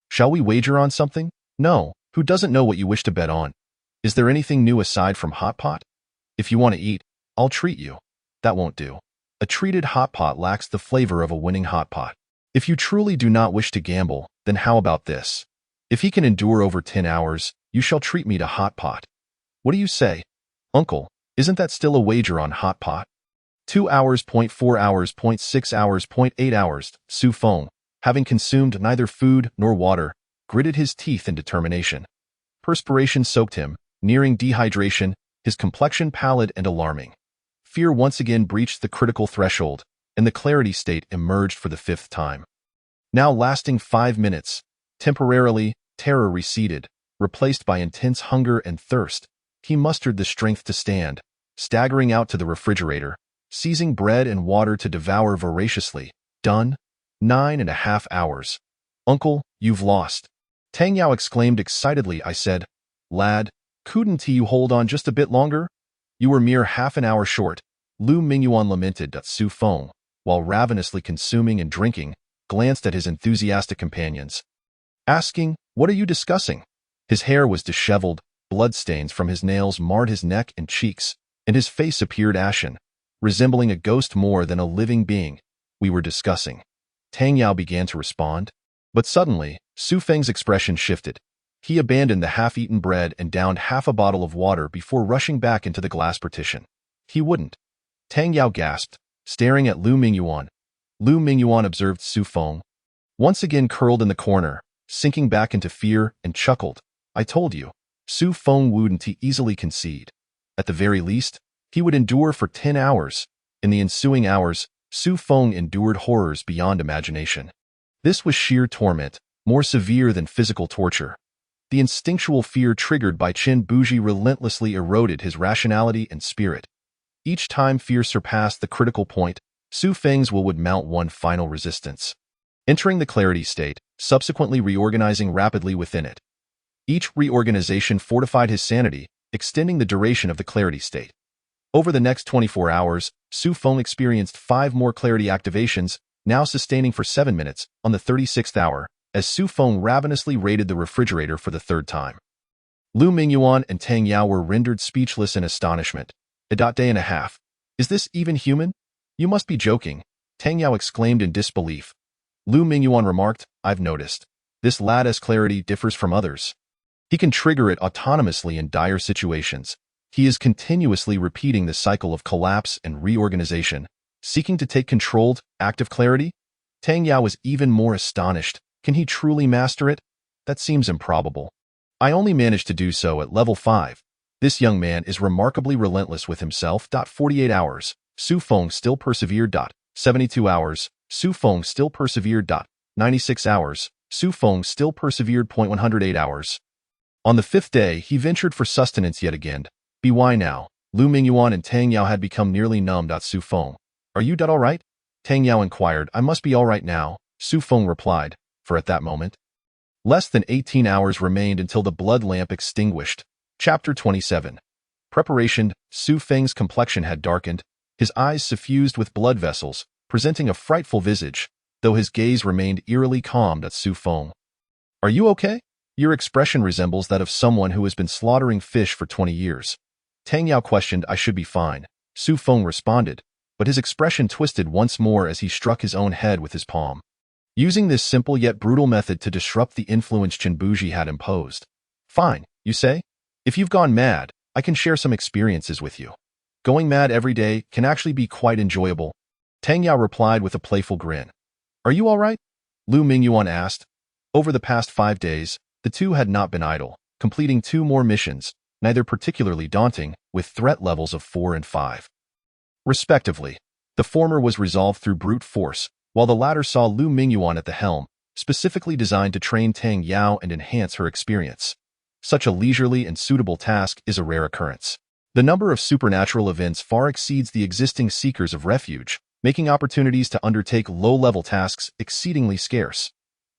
Shall we wager on something? No, who doesn't know what you wish to bet on? Is there anything new aside from hot pot? If you want to eat, I'll treat you. That won't do. A treated hot pot lacks the flavor of a winning hot pot. If you truly do not wish to gamble, then how about this? If he can endure over 10 hours, you shall treat me to hot pot. What do you say? Uncle, isn't that still a wager on hot pot? 2 hours, 4 hours, 6 hours, 8 hours, Su Feng, having consumed neither food nor water, gritted his teeth in determination. Perspiration soaked him, nearing dehydration, his complexion pallid and alarming. Fear once again breached the critical threshold, and the clarity state emerged for the fifth time. Now lasting 5 minutes, temporarily, terror receded, replaced by intense hunger and thirst. He mustered the strength to stand, staggering out to the refrigerator, seizing bread and water to devour voraciously. Done. 9.5 hours. Uncle, you've lost. Tang Yao exclaimed excitedly. I said, Lad, couldn't you hold on just a bit longer? You were mere half an hour short. Lu Mingyuan lamented. Su Feng, while ravenously consuming and drinking, glanced at his enthusiastic companions, asking, What are you discussing? His hair was disheveled, bloodstains from his nails marred his neck and cheeks, and his face appeared ashen, resembling a ghost more than a living being. We were discussing. Tang Yao began to respond, but suddenly, Su Feng's expression shifted. He abandoned the half-eaten bread and downed half a bottle of water before rushing back into the glass partition. He wouldn't. Tang Yao gasped, staring at Lu Mingyuan. Lu Mingyuan observed Su Feng, once again curled in the corner, sinking back into fear, and chuckled. I told you, Su Feng wouldn't easily concede. At the very least, he would endure for 10 hours. In the ensuing hours, Su Feng endured horrors beyond imagination. This was sheer torment, more severe than physical torture. The instinctual fear triggered by Qin Buji relentlessly eroded his rationality and spirit. Each time fear surpassed the critical point, Su Feng's will would mount one final resistance, entering the clarity state, subsequently reorganizing rapidly within it. Each reorganization fortified his sanity, extending the duration of the clarity state. Over the next 24 hours, Su Feng experienced 5 more clarity activations, now sustaining for 7 minutes, on the 36th hour, as Su Feng ravenously raided the refrigerator for the 3rd time. Lu Mingyuan and Tang Yao were rendered speechless in astonishment. A day and a half. Is this even human? You must be joking, Tang Yao exclaimed in disbelief. Lu Mingyuan remarked, I've noticed. This lad's clarity differs from others. He can trigger it autonomously in dire situations. He is continuously repeating the cycle of collapse and reorganization, seeking to take controlled, active clarity. Tang Yao was even more astonished. Can he truly master it? That seems improbable. I only managed to do so at level 5. This young man is remarkably relentless with himself. 48 hours. Su Feng still persevered. 72 hours. Su Feng still persevered. 96 hours. Su Feng still persevered. 108 hours. On the 5th day, he ventured for sustenance yet again. Why now? Lu Mingyuan and Tang Yao had become nearly numb. Su Feng, are you all right? Tang Yao inquired. I must be all right now, Su Feng replied, for at that moment, less than 18 hours remained until the blood lamp extinguished. Chapter 27. Preparation. Su Feng's complexion had darkened, his eyes suffused with blood vessels, presenting a frightful visage, though his gaze remained eerily calm. Su Feng, are you okay? Your expression resembles that of someone who has been slaughtering fish for 20 years. Tang Yao questioned. I should be fine, Su Feng responded, but his expression twisted once more as he struck his own head with his palm, using this simple yet brutal method to disrupt the influence Qin Buji had imposed. Fine, you say? If you've gone mad, I can share some experiences with you. Going mad every day can actually be quite enjoyable, Tang Yao replied with a playful grin. Are you all right? Lu Mingyuan asked. Over the past 5 days, the two had not been idle, completing 2 more missions, neither particularly daunting, with threat levels of 4 and 5. Respectively, the former was resolved through brute force, while the latter saw Lu Mingyuan at the helm, specifically designed to train Tang Yao and enhance her experience. Such a leisurely and suitable task is a rare occurrence. The number of supernatural events far exceeds the existing seekers of refuge, making opportunities to undertake low-level tasks exceedingly scarce.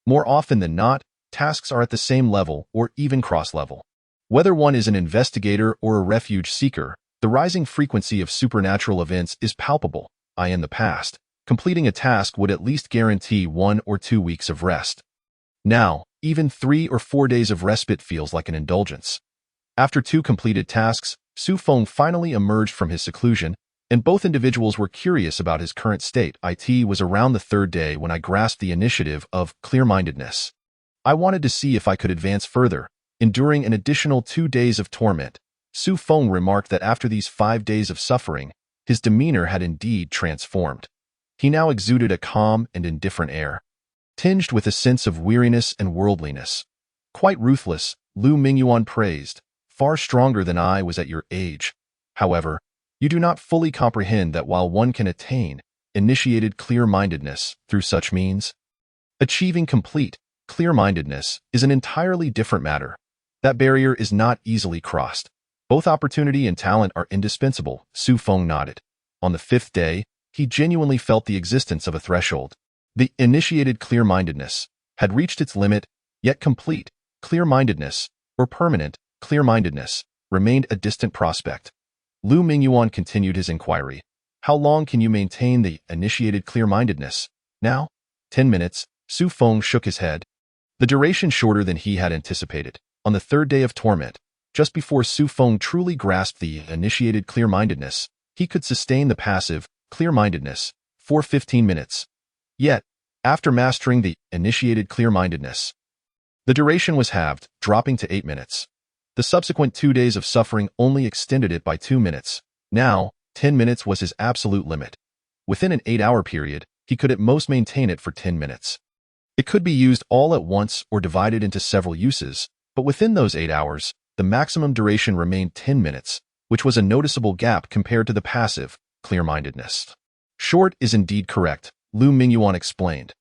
More often than not, tasks are at the same level or even cross-level. Whether one is an investigator or a refuge seeker, the rising frequency of supernatural events is palpable. In the past, completing a task would at least guarantee 1 or 2 weeks of rest. Now, even 3 or 4 days of respite feels like an indulgence. After 2 completed tasks, Su Feng finally emerged from his seclusion, and both individuals were curious about his current state. It was around the 3rd day when I grasped the initiative of clear-mindedness. I wanted to see if I could advance further, enduring an additional 2 days of torment. Su Feng remarked that after these 5 days of suffering, his demeanor had indeed transformed. He now exuded a calm and indifferent air, tinged with a sense of weariness and worldliness. Quite ruthless, Lu Mingyuan praised. far stronger than I was at your age. However, you do not fully comprehend that while one can attain initiated clear-mindedness through such means, achieving complete clear-mindedness is an entirely different matter. That barrier is not easily crossed. Both opportunity and talent are indispensable, Su Feng nodded. On the 5th day, he genuinely felt the existence of a threshold. The initiated clear-mindedness had reached its limit, yet complete clear-mindedness, or permanent clear-mindedness, remained a distant prospect. Lu Mingyuan continued his inquiry. How long can you maintain the initiated clear-mindedness? Now? 10 minutes, Su Feng shook his head. The duration shorter than he had anticipated. On the 3rd day of torment, just before Su Feng truly grasped the initiated clear-mindedness, he could sustain the passive clear-mindedness for 15 minutes. Yet, after mastering the initiated clear-mindedness, the duration was halved, dropping to 8 minutes. The subsequent 2 days of suffering only extended it by 2 minutes. Now, 10 minutes was his absolute limit. Within an 8-hour period, he could at most maintain it for 10 minutes. It could be used all at once or divided into several uses, but within those 8 hours, the maximum duration remained 10 minutes, which was a noticeable gap compared to the passive clear-mindedness. Short is indeed correct, Lu Mingyuan explained.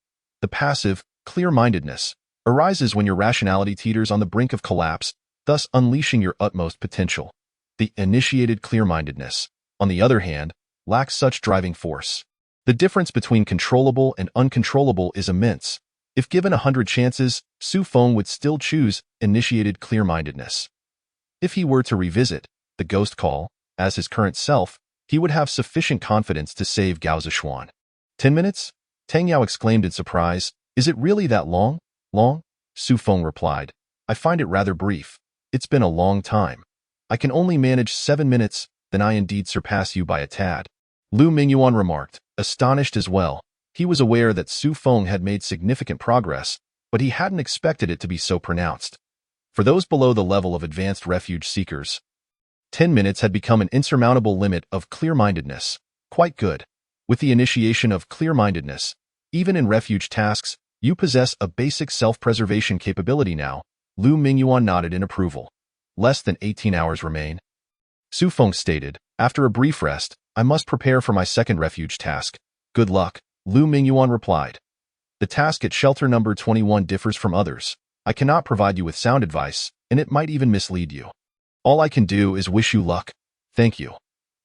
The passive clear-mindedness arises when your rationality teeters on the brink of collapse, thus unleashing your utmost potential. The initiated clear-mindedness, on the other hand, lacks such driving force. The difference between controllable and uncontrollable is immense. If given 100 chances, Su Feng would still choose initiated clear-mindedness. If he were to revisit the ghost call as his current self, he would have sufficient confidence to save Gao Zishuan. 10 minutes? Tang Yao exclaimed in surprise. Is it really that long? Long? Su Feng replied. I find it rather brief. It's been a long time. I can only manage 7 minutes, then I indeed surpass you by a tad. Lu Mingyuan remarked, astonished as well. He was aware that Su Feng had made significant progress, but he hadn't expected it to be so pronounced. For those below the level of advanced refuge seekers, 10 minutes had become an insurmountable limit of clear-mindedness. Quite good. With the initiation of clear-mindedness, even in refuge tasks, you possess a basic self-preservation capability now. Lu Mingyuan nodded in approval. Less than 18 hours remain. Su Feng stated, after a brief rest, I must prepare for my second refuge task. Good luck, Lu Mingyuan replied. The task at shelter number 21 differs from others. I cannot provide you with sound advice, and it might even mislead you. All I can do is wish you luck. Thank you.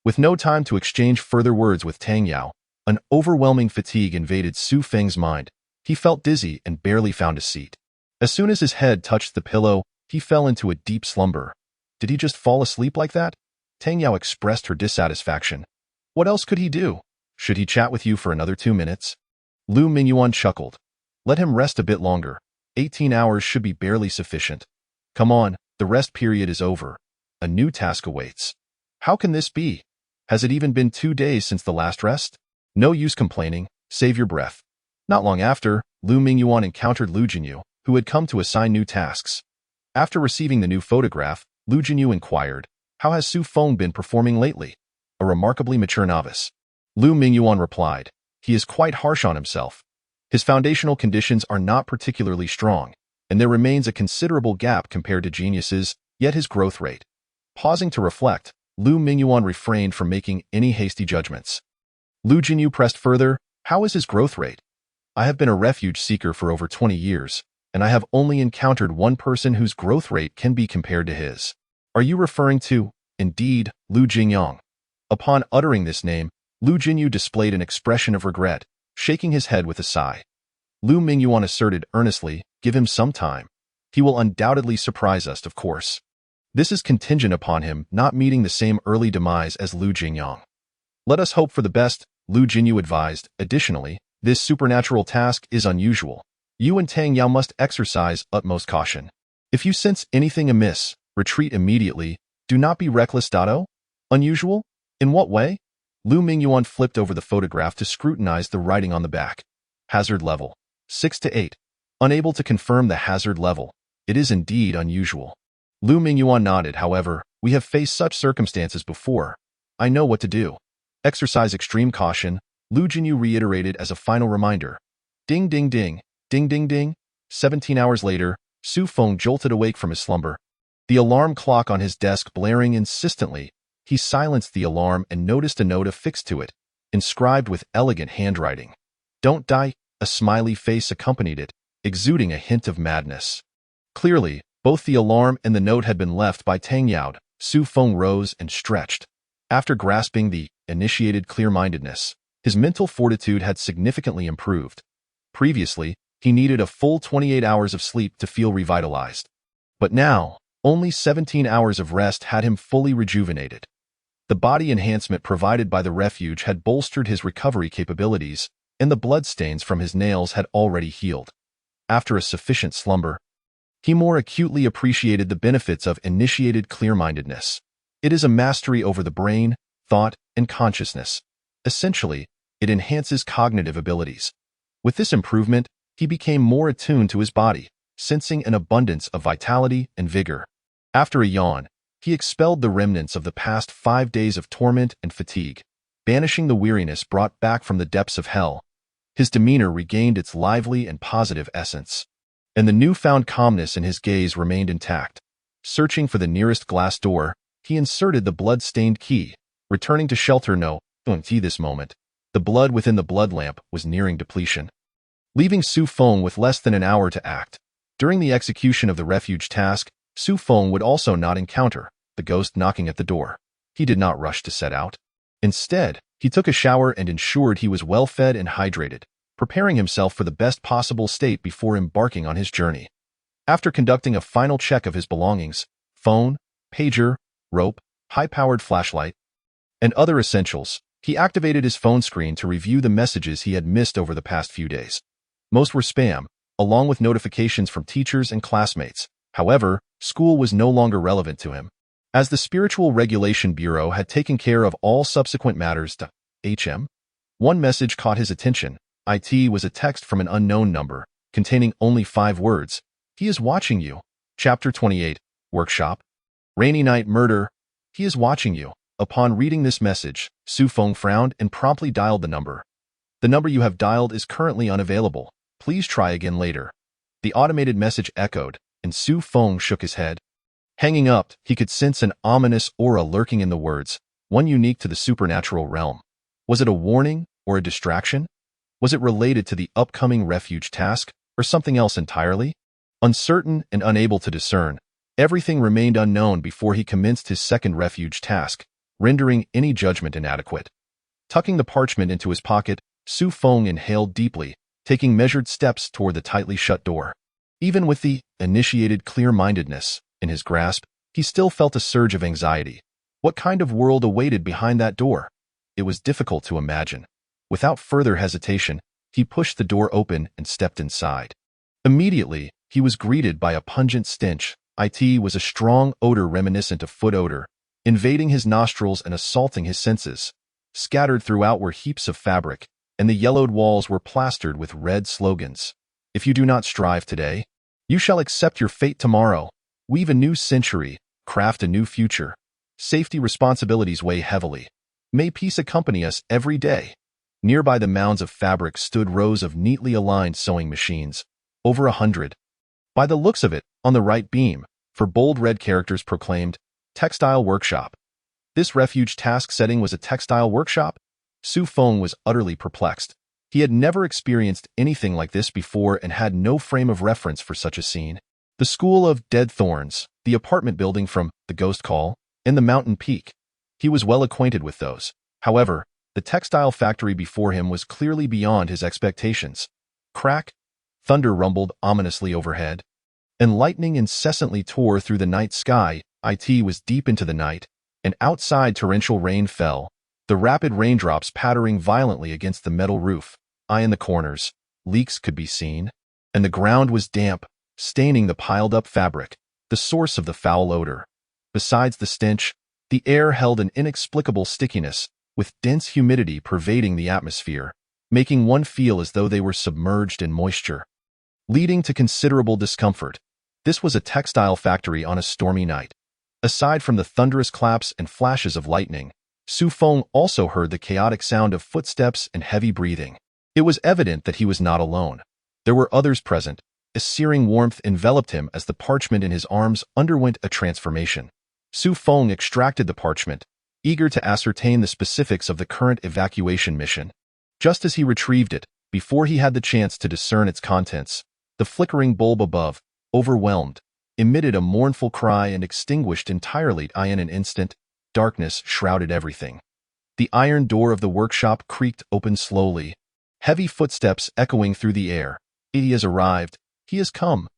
With no time to exchange further words with Tang Yao, an overwhelming fatigue invaded Su Feng's mind. He felt dizzy and barely found a seat. As soon as his head touched the pillow, he fell into a deep slumber. Did he just fall asleep like that? Tang Yao expressed her dissatisfaction. What else could he do? Should he chat with you for another 2 minutes? Lu Mingyuan chuckled. Let him rest a bit longer. 18 hours should be barely sufficient. Come on, the rest period is over. A new task awaits. How can this be? Has it even been 2 days since the last rest? No use complaining. Save your breath. Not long after, Lu Mingyuan encountered Lu Jinyu, who had come to assign new tasks. After receiving the new photograph, Lu Jinyu inquired, how has Su Feng been performing lately? A remarkably mature novice. Lu Mingyuan replied, he is quite harsh on himself. His foundational conditions are not particularly strong, and there remains a considerable gap compared to geniuses, yet his growth rate. Pausing to reflect, Lu Mingyuan refrained from making any hasty judgments. Lu Jinyu pressed further, how is his growth rate? I have been a refuge seeker for over 20 years, and I have only encountered one person whose growth rate can be compared to his. Are you referring to, indeed, Lu Jingyang? Upon uttering this name, Lu Jinyu displayed an expression of regret, shaking his head with a sigh. Lu Mingyuan asserted earnestly, give him some time. He will undoubtedly surprise us, of course. This is contingent upon him not meeting the same early demise as Lu Jingyang. Let us hope for the best, Lu Jinyu advised. Additionally, this supernatural task is unusual. You and Tang Yao must exercise utmost caution. If you sense anything amiss, retreat immediately. Do not be reckless. Unusual? In what way? Lu Mingyuan flipped over the photograph to scrutinize the writing on the back. Hazard level 6 to 8. Unable to confirm the hazard level. It is indeed unusual. Lu Mingyuan nodded. However, we have faced such circumstances before. I know what to do. Exercise extreme caution, Lu Jinyu reiterated as a final reminder. Ding ding ding, ding ding ding. 17 hours later, Su Feng jolted awake from his slumber. The alarm clock on his desk blaring insistently, he silenced the alarm and noticed a note affixed to it, inscribed with elegant handwriting. "Don't die." A smiley face accompanied it, exuding a hint of madness. Clearly, both the alarm and the note had been left by Tang Yao. Su Feng rose and stretched. After grasping the initiated clear-mindedness, his mental fortitude had significantly improved. Previously, he needed a full 28 hours of sleep to feel revitalized. But now, only 17 hours of rest had him fully rejuvenated. The body enhancement provided by the refuge had bolstered his recovery capabilities, and the bloodstains from his nails had already healed. After a sufficient slumber, he more acutely appreciated the benefits of initiated clear-mindedness. It is a mastery over the brain, thought, and consciousness. Essentially, it enhances cognitive abilities. With this improvement, he became more attuned to his body, sensing an abundance of vitality and vigor. After a yawn, he expelled the remnants of the past 5 days of torment and fatigue, banishing the weariness brought back from the depths of hell. His demeanor regained its lively and positive essence, and the newfound calmness in his gaze remained intact. Searching for the nearest glass door, he inserted the blood-stained key, returning to shelter no. This moment, the blood within the blood lamp was nearing depletion, leaving Su Feng with less than an hour to act. During the execution of the refuge task, Su Feng would also not encounter the ghost knocking at the door. He did not rush to set out. Instead, he took a shower and ensured he was well fed and hydrated, preparing himself for the best possible state before embarking on his journey. After conducting a final check of his belongings, phone, pager, rope, high-powered flashlight, and other essentials, he activated his phone screen to review the messages he had missed over the past few days. Most were spam, along with notifications from teachers and classmates. However, school was no longer relevant to him, as the Spiritual Regulation Bureau had taken care of all subsequent matters to HM. One message caught his attention. It was a text from an unknown number, containing only 5 words. "He is watching you." Chapter 28, Workshop. Rainy Night Murder. "He is watching you." Upon reading this message, Su Feng frowned and promptly dialed the number. "The number you have dialed is currently unavailable. Please try again later." The automated message echoed, and Su Feng shook his head. Hanging up, he could sense an ominous aura lurking in the words, one unique to the supernatural realm. Was it a warning or a distraction? Was it related to the upcoming refuge task, or something else entirely? Uncertain and unable to discern, everything remained unknown before he commenced his second refuge task, rendering any judgment inadequate. Tucking the parchment into his pocket, Su Feng inhaled deeply, taking measured steps toward the tightly shut door. Even with the initiated clear-mindedness in his grasp, he still felt a surge of anxiety. What kind of world awaited behind that door? It was difficult to imagine. Without further hesitation, he pushed the door open and stepped inside. Immediately, he was greeted by a pungent stench. It was a strong odor reminiscent of foot odor, invading his nostrils and assaulting his senses. Scattered throughout were heaps of fabric, and the yellowed walls were plastered with red slogans. "If you do not strive today, you shall accept your fate tomorrow. Weave a new century, craft a new future. Safety responsibilities weigh heavily. May peace accompany us every day." Nearby the mounds of fabric stood rows of neatly aligned sewing machines, over 100. By the looks of it, on the right beam, for bold red characters proclaimed, "Textile Workshop." This refuge task setting was a textile workshop? Su Feng was utterly perplexed. He had never experienced anything like this before and had no frame of reference for such a scene. The School of Dead Thorns, the apartment building from The Ghost Call, and the Mountain Peak. He was well acquainted with those. However, the textile factory before him was clearly beyond his expectations. Crack! Thunder rumbled ominously overhead, and lightning incessantly tore through the night sky. It was deep into the night, and outside torrential rain fell, the rapid raindrops pattering violently against the metal roof. In the corners, leaks could be seen, and the ground was damp, staining the piled-up fabric, the source of the foul odor. Besides the stench, the air held an inexplicable stickiness, with dense humidity pervading the atmosphere, making one feel as though they were submerged in moisture, leading to considerable discomfort. This was a textile factory on a stormy night. Aside from the thunderous claps and flashes of lightning, Su Feng also heard the chaotic sound of footsteps and heavy breathing. It was evident that he was not alone. There were others present, A searing warmth enveloped him as the parchment in his arms underwent a transformation. Su Feng extracted the parchment, eager to ascertain the specifics of the current evacuation mission. Just as he retrieved it, before he had the chance to discern its contents, the flickering bulb above, overwhelmed, emitted a mournful cry and extinguished entirely. In an instant, darkness shrouded everything. The iron door of the workshop creaked open slowly, heavy footsteps echoing through the air. He has arrived. He has come.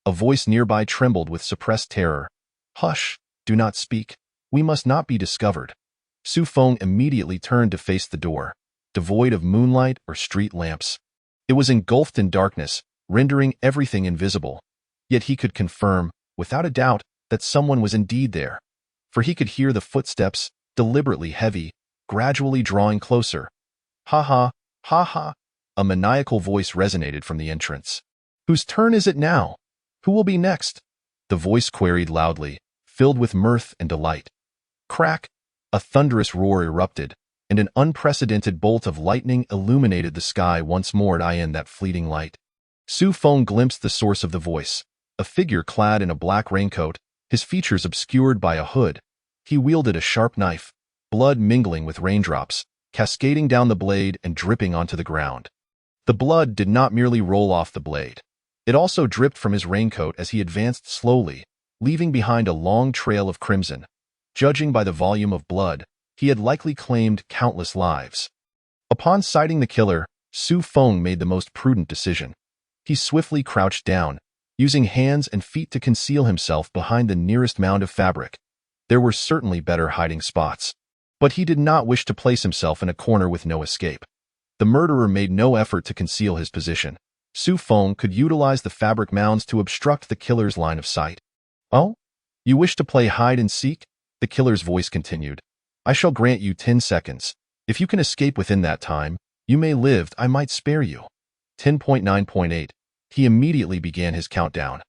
A voice nearby trembled with suppressed terror. Hush, do not speak. We must not be discovered. Su Feng immediately turned to face the door, devoid of moonlight or street lamps. It was engulfed in darkness, rendering everything invisible. Yet he could confirm, without a doubt, that someone was indeed there. For he could hear the footsteps, deliberately heavy, gradually drawing closer. Ha ha, ha ha. A maniacal voice resonated from the entrance. Whose turn is it now? Who will be next? The voice queried loudly, filled with mirth and delight. Crack! A thunderous roar erupted, and an unprecedented bolt of lightning illuminated the sky once more. In that fleeting light, Su Feng glimpsed the source of the voice, a figure clad in a black raincoat, his features obscured by a hood. He wielded a sharp knife, blood mingling with raindrops, cascading down the blade and dripping onto the ground. The blood did not merely roll off the blade. It also dripped from his raincoat as he advanced slowly, leaving behind a long trail of crimson. Judging by the volume of blood, he had likely claimed countless lives. Upon sighting the killer, Su Feng made the most prudent decision. He swiftly crouched down, using hands and feet to conceal himself behind the nearest mound of fabric. There were certainly better hiding spots. But he did not wish to place himself in a corner with no escape. The murderer made no effort to conceal his position. Su Feng could utilize the fabric mounds to obstruct the killer's line of sight. Oh? You wish to play hide and seek? The killer's voice continued. I shall grant you 10 seconds. If you can escape within that time, you may live. I might spare you. 10.9.8. He immediately began his countdown.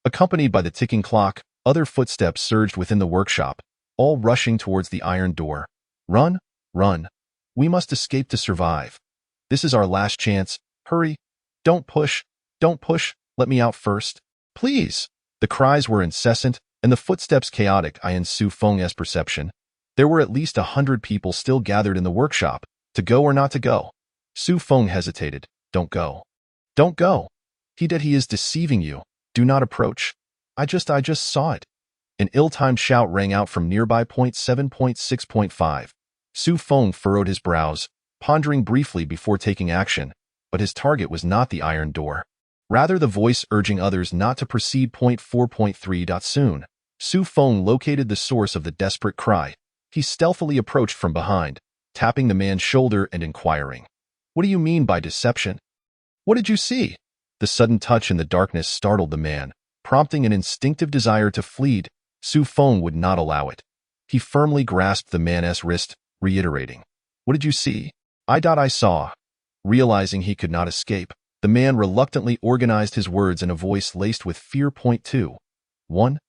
Accompanied by the ticking clock, other footsteps surged within the workshop, all rushing towards the iron door. Run, run. We must escape to survive. This is our last chance. Hurry. Don't push. Don't push. Let me out first. Please. The cries were incessant, and the footsteps chaotic. In Su Feng's perception, there were at least 100 people still gathered in the workshop, to go or not to go. Su Feng hesitated. Don't go. Don't go. He is deceiving you. Do not approach. I just saw it. An ill-timed shout rang out from nearby. 7.6.5. Su Feng furrowed his brows, pondering briefly before taking action, but his target was not the iron door. Rather, the voice urging others not to proceed. 4.3. Soon, Su Feng located the source of the desperate cry. He stealthily approached from behind, tapping the man's shoulder and inquiring, What do you mean by deception? What did you see? The sudden touch in the darkness startled the man, prompting an instinctive desire to flee. Su Feng would not allow it. He firmly grasped the man's wrist, reiterating, What did you see? I saw. Realizing he could not escape, the man reluctantly organized his words in a voice laced with fear. 2. 1.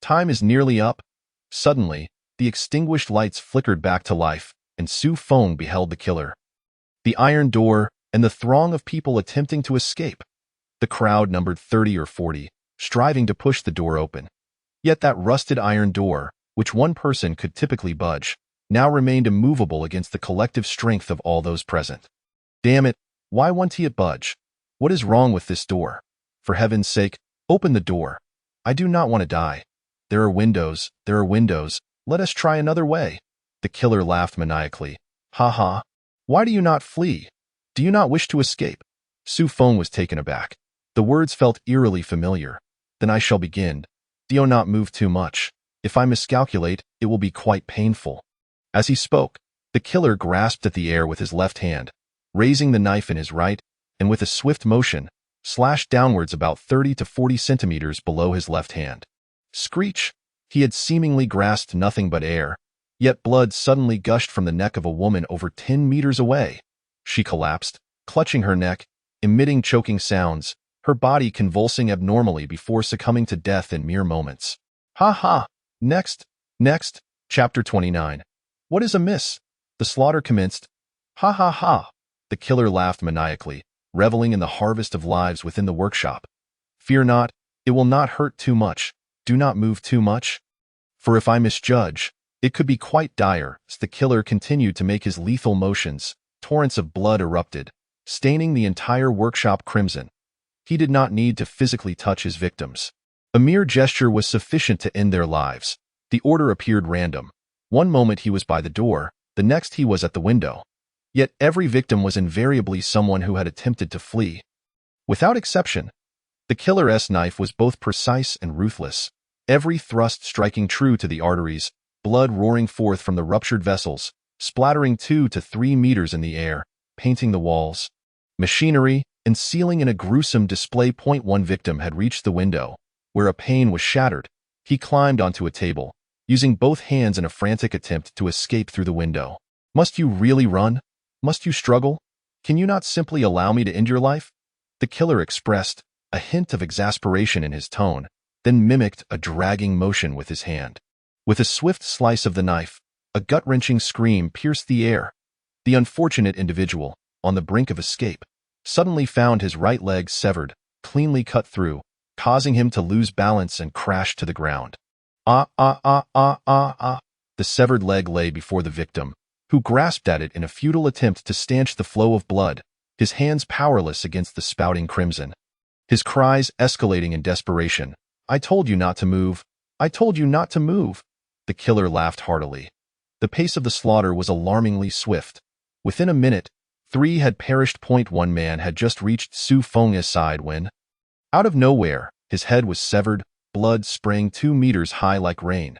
Time is nearly up. Suddenly, the extinguished lights flickered back to life, and Su Feng beheld the killer. The iron door, and the throng of people attempting to escape. The crowd numbered 30 or 40, striving to push the door open. Yet that rusted iron door, which one person could typically budge, now remained immovable against the collective strength of all those present. Damn it, why won't it budge? What is wrong with this door? For heaven's sake, open the door. I do not want to die. There are windows, let us try another way. The killer laughed maniacally. Ha ha. Why do you not flee? Do you not wish to escape? Su Feng was taken aback. The words felt eerily familiar. Then I shall begin. Do not move too much. If I miscalculate, it will be quite painful. As he spoke, the killer grasped at the air with his left hand, raising the knife in his right, and with a swift motion, slashed downwards about 30 to 40 centimeters below his left hand. Screech! He had seemingly grasped nothing but air, yet blood suddenly gushed from the neck of a woman over 10 meters away. She collapsed, clutching her neck, emitting choking sounds, her body convulsing abnormally before succumbing to death in mere moments. Ha ha! Next! Chapter 29. What is amiss? The slaughter commenced. Ha ha ha! The killer laughed maniacally, reveling in the harvest of lives within the workshop. Fear not, it will not hurt too much. Do not move too much. For if I misjudge, it could be quite dire. As the killer continued to make his lethal motions, torrents of blood erupted, staining the entire workshop crimson. He did not need to physically touch his victims. A mere gesture was sufficient to end their lives. The order appeared random. One moment he was by the door, the next he was at the window. Yet every victim was invariably someone who had attempted to flee. Without exception, the killer's knife was both precise and ruthless, every thrust striking true to the arteries, blood roaring forth from the ruptured vessels, splattering 2 to 3 meters in the air, painting the walls, machinery, and ceiling in a gruesome display. One victim had reached the window, where a pane was shattered. He climbed onto a table, using both hands in a frantic attempt to escape through the window. Must you really run? Must you struggle? Can you not simply allow me to end your life? The killer expressed a hint of exasperation in his tone, then mimicked a dragging motion with his hand. With a swift slice of the knife, a gut-wrenching scream pierced the air. The unfortunate individual, on the brink of escape, suddenly found his right leg severed, cleanly cut through, causing him to lose balance and crash to the ground. The severed leg lay before the victim, who grasped at it in a futile attempt to stanch the flow of blood, his hands powerless against the spouting crimson. His cries escalating in desperation. "I told you not to move! I told you not to move!" The killer laughed heartily. The pace of the slaughter was alarmingly swift. Within a minute, 3 had perished. One man had just reached Su Feng's side when, out of nowhere, his head was severed, blood spraying 2 meters high like rain.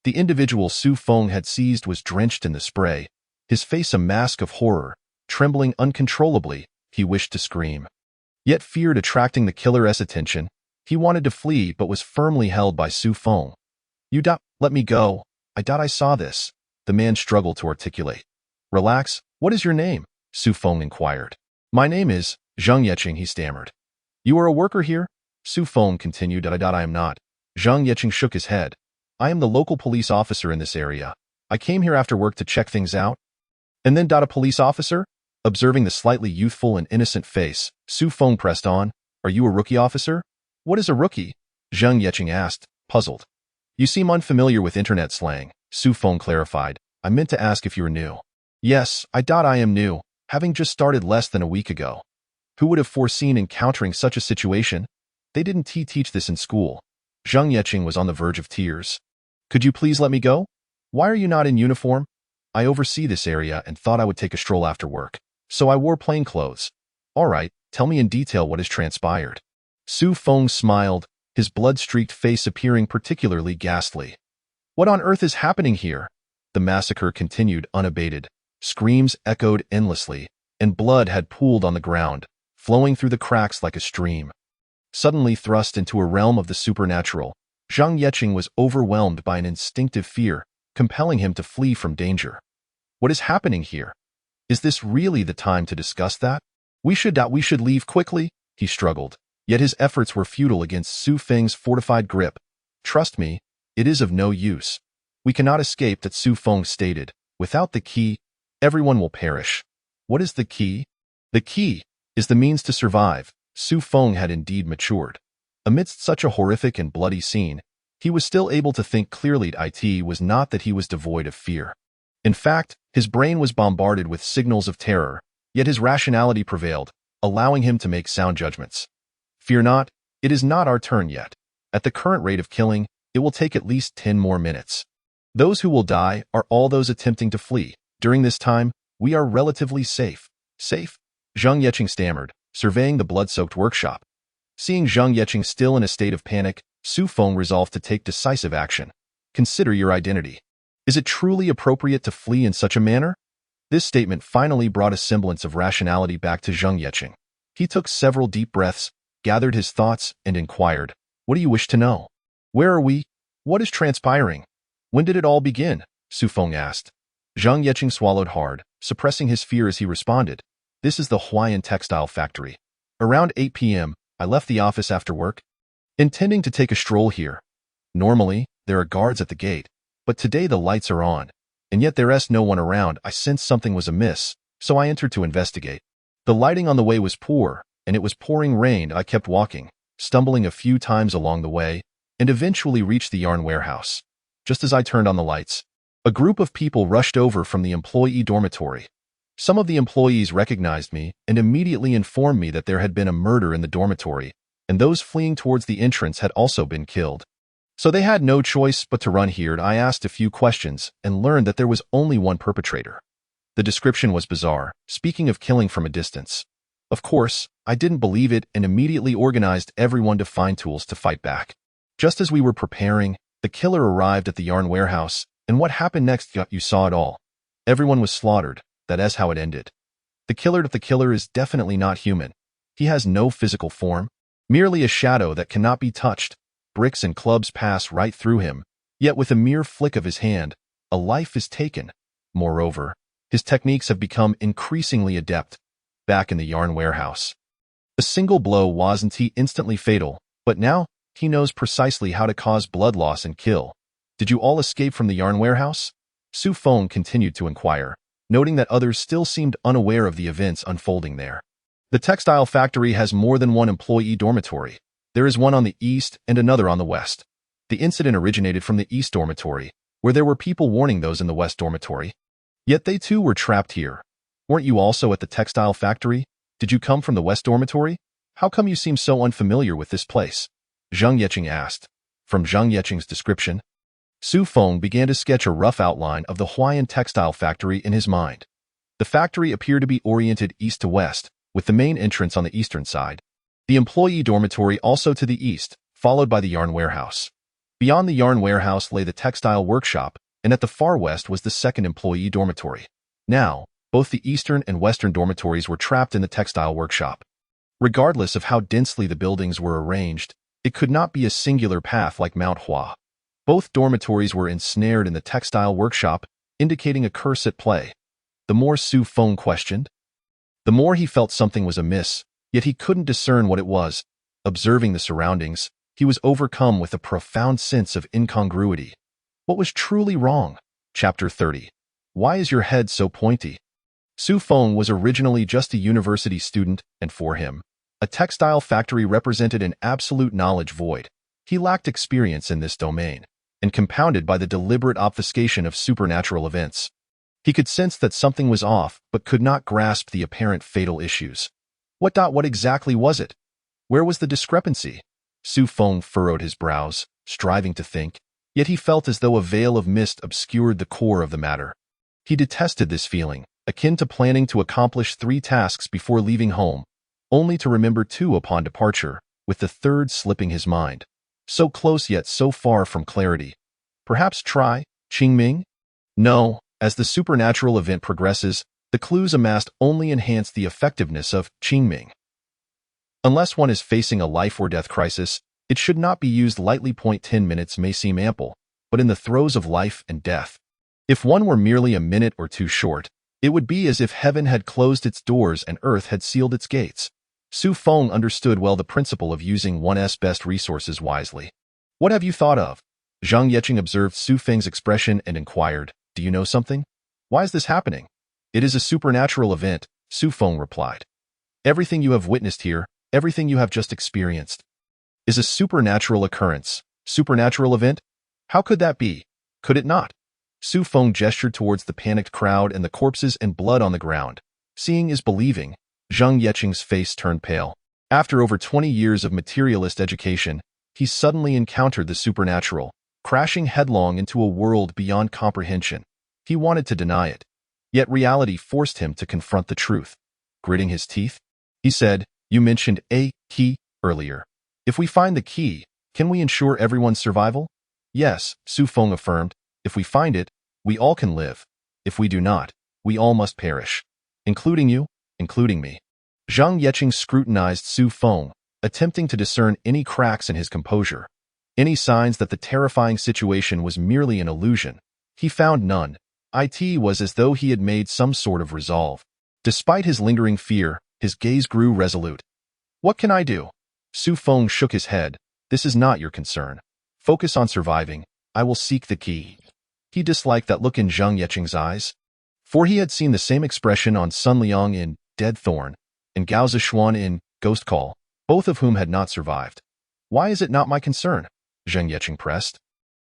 The individual Su Feng had seized was drenched in the spray, his face a mask of horror. Trembling uncontrollably, he wished to scream, yet feared attracting the killer's attention. He wanted to flee but was firmly held by Su Feng. Let me go. I saw this." The man struggled to articulate. "Relax, what is your name?" Su Feng inquired. "My name is Zhang Yeqing," he stammered. "You are a worker here?" Su Feng continued. "I am not." Zhang Yeqing shook his head. "I am the local police officer in this area. I came here after work to check things out." "And then a police officer?" Observing the slightly youthful and innocent face, Su Feng pressed on. "Are you a rookie officer?" "What is a rookie?" Zhang Yeqing asked, puzzled. "You seem unfamiliar with internet slang," Su Feng clarified. "I meant to ask if you were new." "Yes, I am new, having just started less than a week ago." Who would have foreseen encountering such a situation? They didn't teach this in school. Zhang Yeqing was on the verge of tears. "Could you please let me go? Why are you not in uniform?" "I oversee this area and thought I would take a stroll after work, so I wore plain clothes." "All right, tell me in detail what has transpired." Su Feng smiled, his blood-streaked face appearing particularly ghastly. "What on earth is happening here?" The massacre continued unabated. Screams echoed endlessly, and blood had pooled on the ground, flowing through the cracks like a stream. Suddenly thrust into a realm of the supernatural, Zhang Yeqing was overwhelmed by an instinctive fear, compelling him to flee from danger. "What is happening here? Is this really the time to discuss that? We should leave quickly," he struggled. Yet his efforts were futile against Su Feng's fortified grip. "Trust me, it is of no use. We cannot escape," that Su Feng stated. "Without the key, everyone will perish." "What is the key?" "The key is the means to survive." Su Feng had indeed matured. Amidst such a horrific and bloody scene, he was still able to think clearly. It was not that he was devoid of fear. In fact, his brain was bombarded with signals of terror, yet his rationality prevailed, allowing him to make sound judgments. "Fear not, it is not our turn yet. At the current rate of killing, it will take at least 10 more minutes. Those who will die are all those attempting to flee. During this time, we are relatively safe." "Safe?" Zhang Yeqing stammered, surveying the blood-soaked workshop. Seeing Zhang Yeqing still in a state of panic, Su Feng resolved to take decisive action. "Consider your identity. Is it truly appropriate to flee in such a manner?" This statement finally brought a semblance of rationality back to Zhang Yeqing. He took several deep breaths, gathered his thoughts, and inquired, "What do you wish to know? Where are we? What is transpiring? When did it all begin?" Su Feng asked. Zhang Yeqing swallowed hard, suppressing his fear as he responded. "This is the Huayan textile factory. Around 8 p.m., I left the office after work, intending to take a stroll here. Normally, there are guards at the gate, but today the lights are on, and yet there's no one around. I sensed something was amiss, so I entered to investigate. The lighting on the way was poor, and it was pouring rain. I kept walking, stumbling a few times along the way, and eventually reached the yarn warehouse. Just as I turned on the lights, a group of people rushed over from the employee dormitory. Some of the employees recognized me and immediately informed me that there had been a murder in the dormitory, and those fleeing towards the entrance had also been killed. So they had no choice but to run here. I asked a few questions and learned that there was only one perpetrator. The description was bizarre, speaking of killing from a distance. Of course, I didn't believe it and immediately organized everyone to find tools to fight back. Just as we were preparing, the killer arrived at the yarn warehouse, and what happened next, you saw it all. Everyone was slaughtered. That is how it ended. The killer is definitely not human. He has no physical form, merely a shadow that cannot be touched. Bricks and clubs pass right through him, yet with a mere flick of his hand, a life is taken. Moreover, his techniques have become increasingly adept. Back in the yarn warehouse, a single blow wasn't instantly fatal, but now he knows precisely how to cause blood loss and kill. Did you all escape from the yarn warehouse? Su Feng continued to inquire, noting that others still seemed unaware of the events unfolding there. The textile factory has more than one employee dormitory. There is one on the east and another on the west. The incident originated from the east dormitory, where there were people warning those in the west dormitory. Yet they too were trapped here. Weren't you also at the textile factory? Did you come from the west dormitory? How come you seem so unfamiliar with this place? Zhang Yeqing asked. From Zhang Yeqing's description, Su Feng began to sketch a rough outline of the Huayan textile factory in his mind. The factory appeared to be oriented east to west, with the main entrance on the eastern side. The employee dormitory also to the east, followed by the yarn warehouse. Beyond the yarn warehouse lay the textile workshop, and at the far west was the second employee dormitory. Now, both the eastern and western dormitories were trapped in the textile workshop. Regardless of how densely the buildings were arranged, it could not be a singular path like Mount Hua. Both dormitories were ensnared in the textile workshop, indicating a curse at play. The more Su Feng questioned, the more he felt something was amiss, yet he couldn't discern what it was. Observing the surroundings, he was overcome with a profound sense of incongruity. What was truly wrong? Chapter 30. Why is your head so pointy? Su Feng was originally just a university student, and for him, a textile factory represented an absolute knowledge void. He lacked experience in this domain, and compounded by the deliberate obfuscation of supernatural events. He could sense that something was off, but could not grasp the apparent fatal issues. What exactly was it? Where was the discrepancy? Su Feng furrowed his brows, striving to think, yet he felt as though a veil of mist obscured the core of the matter. He detested this feeling, akin to planning to accomplish 3 tasks before leaving home, only to remember 2 upon departure, with the third slipping his mind. So close yet so far from clarity. Perhaps try Qingming? No, as the supernatural event progresses, the clues amassed only enhance the effectiveness of Qingming. Unless one is facing a life or death crisis, it should not be used lightly. 10 minutes may seem ample, but in the throes of life and death, if one were merely a minute or 2 short, it would be as if heaven had closed its doors and earth had sealed its gates. Su Feng understood well the principle of using one's best resources wisely. What have you thought of? Zhang Yeqing observed Su Feng's expression and inquired, do you know something? Why is this happening? It is a supernatural event, Su Feng replied. Everything you have witnessed here, everything you have just experienced, is a supernatural occurrence. Supernatural event? How could that be? Could it not? Su Feng gestured towards the panicked crowd and the corpses and blood on the ground. Seeing is believing. Zhang Yeqing's face turned pale. After over 20 years of materialist education, he suddenly encountered the supernatural, crashing headlong into a world beyond comprehension. He wanted to deny it, yet reality forced him to confront the truth. Gritting his teeth, he said, you mentioned a key earlier. If we find the key, can we ensure everyone's survival? Yes, Su Feng affirmed. If we find it, we all can live. If we do not, we all must perish. Including you, including me. Zhang Yeqing scrutinized Su Feng, attempting to discern any cracks in his composure, any signs that the terrifying situation was merely an illusion. He found none. It was as though he had made some sort of resolve. Despite his lingering fear, his gaze grew resolute. What can I do? Su Feng shook his head. This is not your concern. Focus on surviving. I will seek the key. He disliked that look in Zhang Yeqing's eyes, for he had seen the same expression on Sun Liang in Dead Thorn and Gao Zishuan in Ghost Call, both of whom had not survived. Why is it not my concern? Zheng Yeqing pressed.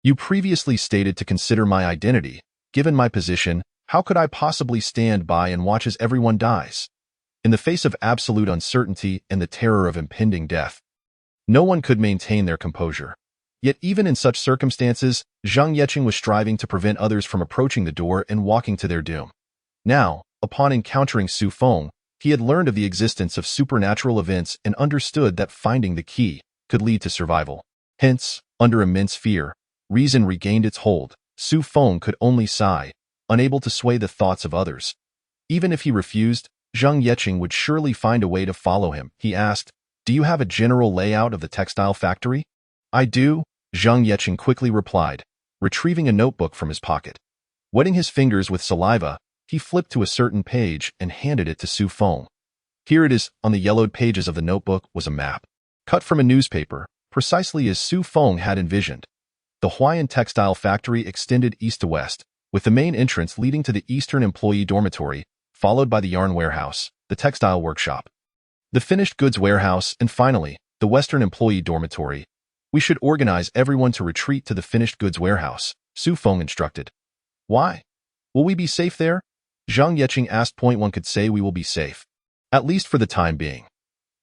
You previously stated to consider my identity. Given my position, how could I possibly stand by and watch as everyone dies? In the face of absolute uncertainty and the terror of impending death, no one could maintain their composure. Yet even in such circumstances, Zheng Yeqing was striving to prevent others from approaching the door and walking to their doom. Now, upon encountering Su Feng, he had learned of the existence of supernatural events and understood that finding the key could lead to survival. Hence, under immense fear, reason regained its hold. Su Feng could only sigh, unable to sway the thoughts of others. Even if he refused, Zheng Yeqing would surely find a way to follow him. He asked, "Do you have a general layout of the textile factory?" "I do," Zheng Yeqing quickly replied, retrieving a notebook from his pocket. Wetting his fingers with saliva, he flipped to a certain page and handed it to Su Feng. Here it is. On the yellowed pages of the notebook was a map, cut from a newspaper, precisely as Su Feng had envisioned. The Huayan textile factory extended east to west, with the main entrance leading to the eastern employee dormitory, followed by the yarn warehouse, the textile workshop, the finished goods warehouse, and finally, the western employee dormitory. "We should organize everyone to retreat to the finished goods warehouse," Su Feng instructed. "Why? Will we be safe there?" Zheng Yeqing asked. "One could say we will be safe, at least for the time being.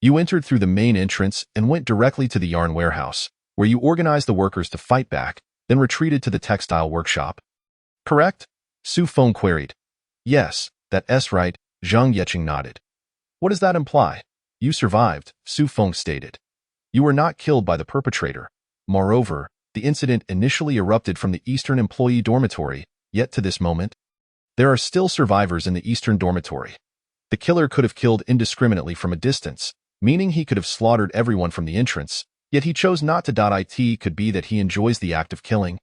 You entered through the main entrance and went directly to the yarn warehouse, where you organized the workers to fight back, then retreated to the textile workshop. Correct?" Su Feng queried. "Yes, that's right," Zheng Yeqing nodded. "What does that imply?" "You survived," Su Feng stated. "You were not killed by the perpetrator. Moreover, the incident initially erupted from the eastern employee dormitory, yet to this moment, there are still survivors in the eastern dormitory. The killer could have killed indiscriminately from a distance, meaning he could have slaughtered everyone from the entrance, yet he chose not to. It could be that he enjoys the act of killing.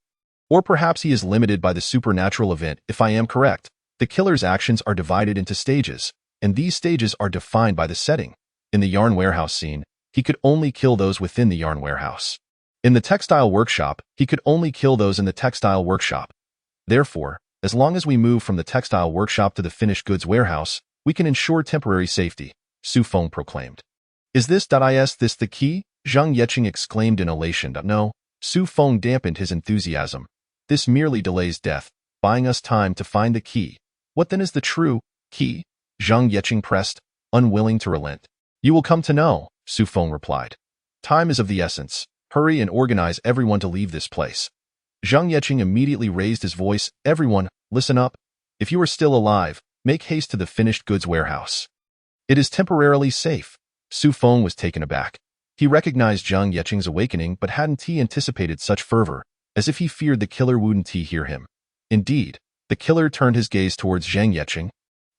Or perhaps he is limited by the supernatural event. If I am correct, the killer's actions are divided into stages, and these stages are defined by the setting. In the yarn warehouse scene, he could only kill those within the yarn warehouse. In the textile workshop, he could only kill those in the textile workshop. Therefore, as long as we move from the textile workshop to the finished goods warehouse, we can ensure temporary safety," Su Feng proclaimed. "Is this the key?" Zheng Yeqing exclaimed in elation. "No," Su Feng dampened his enthusiasm. "This merely delays death, buying us time to find the key." "What then is the true key?" Zheng Yeqing pressed, unwilling to relent. "You will come to know," Su Feng replied. "Time is of the essence. Hurry and organize everyone to leave this place." Zheng Yeqing immediately raised his voice. "Everyone, listen up. If you are still alive, make haste to the finished goods warehouse. It is temporarily safe." Su Feng was taken aback. He recognized Zheng Yeqing's awakening, but hadn't he anticipated such fervor, as if he feared the killer wouldn't hear him. Indeed, the killer turned his gaze towards Zheng Yeqing,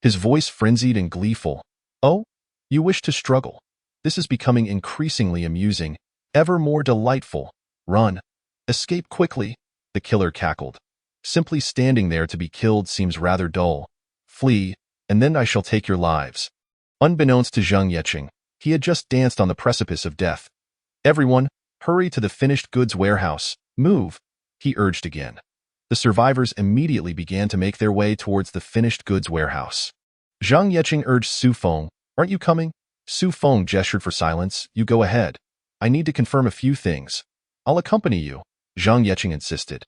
his voice frenzied and gleeful. "Oh, you wish to struggle? This is becoming increasingly amusing, ever more delightful. Run. Escape quickly," the killer cackled. "Simply standing there to be killed seems rather dull. Flee, and then I shall take your lives." Unbeknownst to Zheng Yeqing, he had just danced on the precipice of death. "Everyone, hurry to the finished goods warehouse. Move," he urged again. The survivors immediately began to make their way towards the finished goods warehouse. Zheng Yeqing urged Su Feng, "Aren't you coming?" Su Feng gestured for silence. "You go ahead. I need to confirm a few things." "I'll accompany you," Zheng Yeqing insisted.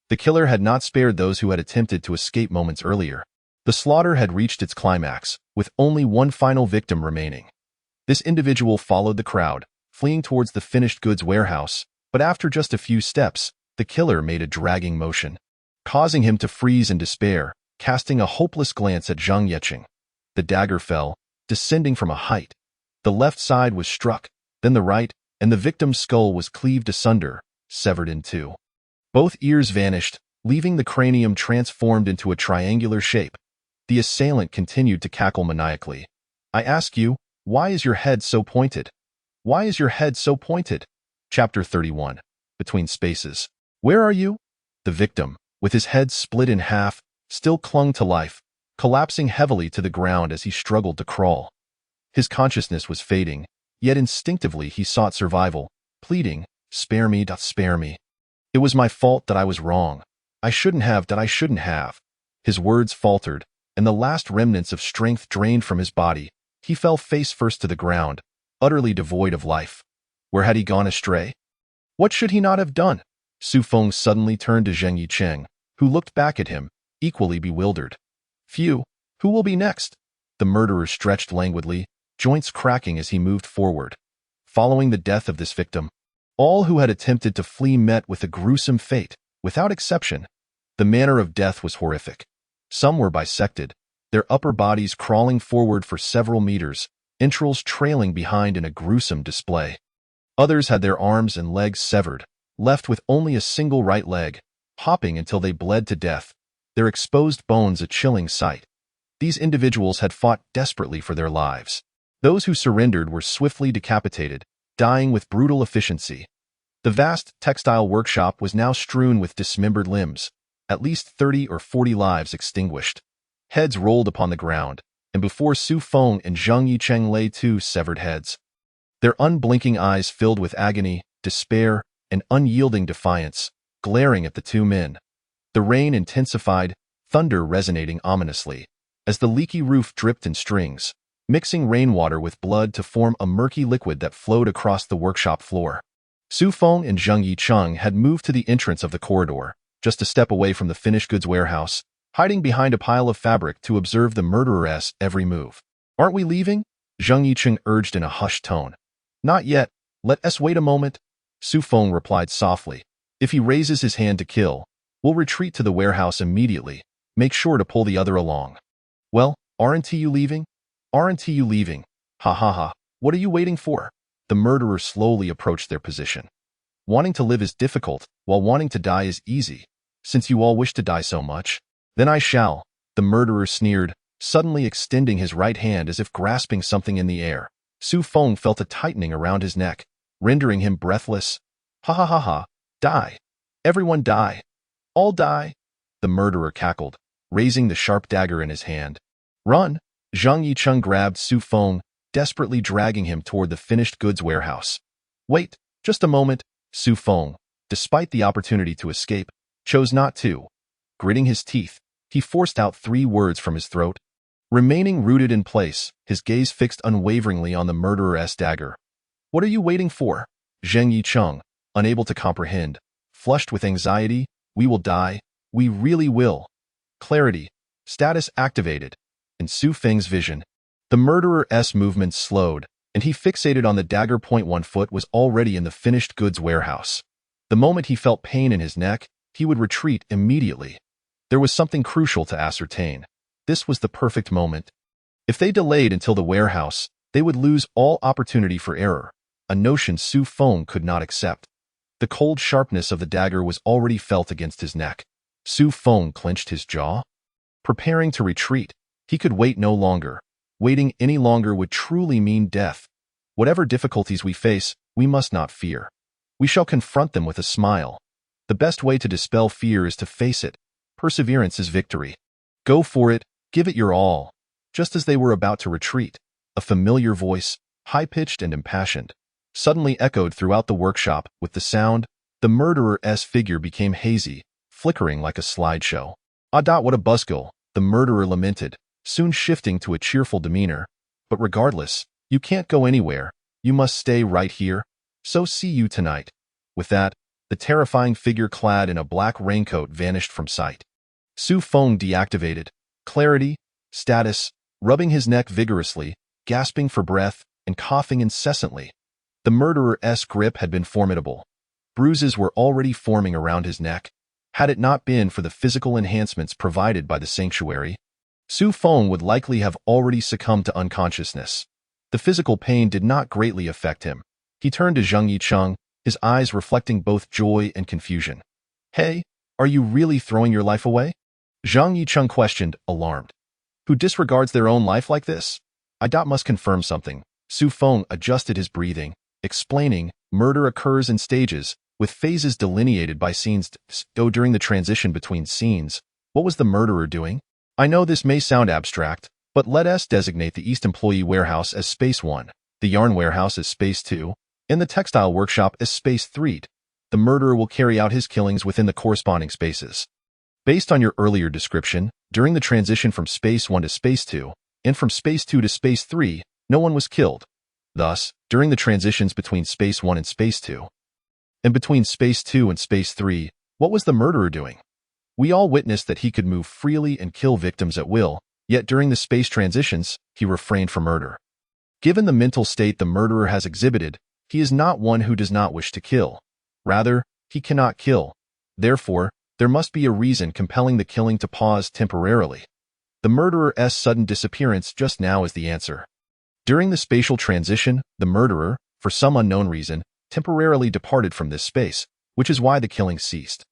The killer had not spared those who had attempted to escape moments earlier. The slaughter had reached its climax, with only one final victim remaining. This individual followed the crowd, fleeing towards the finished goods warehouse, but after just a few steps, the killer made a dragging motion, causing him to freeze in despair, casting a hopeless glance at Zheng Yeqing. The dagger fell, descending from a height. The left side was struck, then the right, and the victim's skull was cleaved asunder, severed in two. Both ears vanished, leaving the cranium transformed into a triangular shape. The assailant continued to cackle maniacally. "I ask you, why is your head so pointed? Why is your head so pointed?" Chapter 31. Between Spaces. "Where are you?" The victim, with his head split in half, still clung to life, collapsing heavily to the ground as he struggled to crawl. His consciousness was fading, yet instinctively he sought survival, pleading, "Spare me, spare me. It was my fault that I was wrong. I shouldn't have." His words faltered, and the last remnants of strength drained from his body. He fell face first to the ground, utterly devoid of life. Where had he gone astray? What should he not have done? Su Feng suddenly turned to Zheng Yicheng, who looked back at him, equally bewildered. Phew, who will be next? The murderer stretched languidly, joints cracking as he moved forward. Following the death of this victim, all who had attempted to flee met with a gruesome fate, without exception. The manner of death was horrific. Some were bisected, their upper bodies crawling forward for several meters, entrails trailing behind in a gruesome display. Others had their arms and legs severed, left with only a single right leg, hopping until they bled to death, their exposed bones a chilling sight. These individuals had fought desperately for their lives. Those who surrendered were swiftly decapitated, dying with brutal efficiency. The vast textile workshop was now strewn with dismembered limbs, at least 30 or 40 lives extinguished. Heads rolled upon the ground, and before Su Feng and Zheng Yicheng lay two severed heads. Their unblinking eyes filled with agony, despair, and unyielding defiance, glaring at the two men. The rain intensified, thunder resonating ominously, as the leaky roof dripped in strings, mixing rainwater with blood to form a murky liquid that flowed across the workshop floor. Su Feng and Zheng Yicheng had moved to the entrance of the corridor, just a step away from the finished goods warehouse, hiding behind a pile of fabric to observe the murderer's every move. Aren't we leaving? Zheng Yicheng urged in a hushed tone. Not yet. Let us wait a moment. Su Feng replied softly. If he raises his hand to kill, we'll retreat to the warehouse immediately. Make sure to pull the other along. Well, aren't you leaving? Aren't you leaving? Ha ha ha. What are you waiting for? The murderer slowly approached their position. Wanting to live is difficult, while wanting to die is easy. Since you all wish to die so much, then I shall. The murderer sneered, suddenly extending his right hand as if grasping something in the air. Su Feng felt a tightening around his neck, rendering him breathless. Ha ha ha ha. Die. Everyone die. All die. The murderer cackled, raising the sharp dagger in his hand. Run! Zheng Yicheng grabbed Su Feng, desperately dragging him toward the finished goods warehouse. Wait, just a moment. Su Feng, despite the opportunity to escape, chose not to. Gritting his teeth, he forced out 3 words from his throat. Remaining rooted in place, his gaze fixed unwaveringly on the murderer's dagger. What are you waiting for? Zheng Yicheng, unable to comprehend, flushed with anxiety. We will die. We really will. Clarity. Status activated. In Su Feng's vision, the murderer's movements slowed, and he fixated on the dagger. 1 foot was already in the finished goods warehouse. The moment he felt pain in his neck, he would retreat immediately. There was something crucial to ascertain. This was the perfect moment. If they delayed until the warehouse, they would lose all opportunity for error, a notion Su Feng could not accept. The cold sharpness of the dagger was already felt against his neck. Su Feng clenched his jaw. Preparing to retreat, he could wait no longer. Waiting any longer would truly mean death. Whatever difficulties we face, we must not fear. We shall confront them with a smile. The best way to dispel fear is to face it. Perseverance is victory. Go for it, give it your all. Just as they were about to retreat, a familiar voice, high-pitched and impassioned, suddenly echoed throughout the workshop. With the sound, the murderer's figure became hazy, flickering like a slideshow. What a buzzkill, the murderer lamented, soon shifting to a cheerful demeanor. But regardless, you can't go anywhere. You must stay right here. So see you tonight. With that, the terrifying figure clad in a black raincoat vanished from sight. Su Feng deactivated. Clarity. Status. Rubbing his neck vigorously, gasping for breath, and coughing incessantly. The murderer's grip had been formidable. Bruises were already forming around his neck. Had it not been for the physical enhancements provided by the sanctuary, Su Feng would likely have already succumbed to unconsciousness. The physical pain did not greatly affect him. He turned to Zheng Yicheng, his eyes reflecting both joy and confusion. Hey, are you really throwing your life away? Zheng Yicheng questioned, alarmed. Who disregards their own life like this? I must confirm something. Su Feng adjusted his breathing, explaining, murder occurs in stages, with phases delineated by scenes. So during the transition between scenes, what was the murderer doing? I know this may sound abstract, but let us designate the East Employee Warehouse as Space 1, the Yarn Warehouse as Space 2, and the Textile Workshop as Space 3. The murderer will carry out his killings within the corresponding spaces. Based on your earlier description, during the transition from Space 1 to Space 2, and from Space 2 to Space 3, no one was killed. Thus, during the transitions between Space 1 and Space 2, And between Space 2 and Space 3, what was the murderer doing? We all witnessed that he could move freely and kill victims at will, yet during the space transitions, he refrained from murder. Given the mental state the murderer has exhibited, he is not one who does not wish to kill. Rather, he cannot kill. Therefore, there must be a reason compelling the killing to pause temporarily. The murderer's sudden disappearance just now is the answer. During the spatial transition, the murderer, for some unknown reason, temporarily departed from this space, which is why the killing ceased.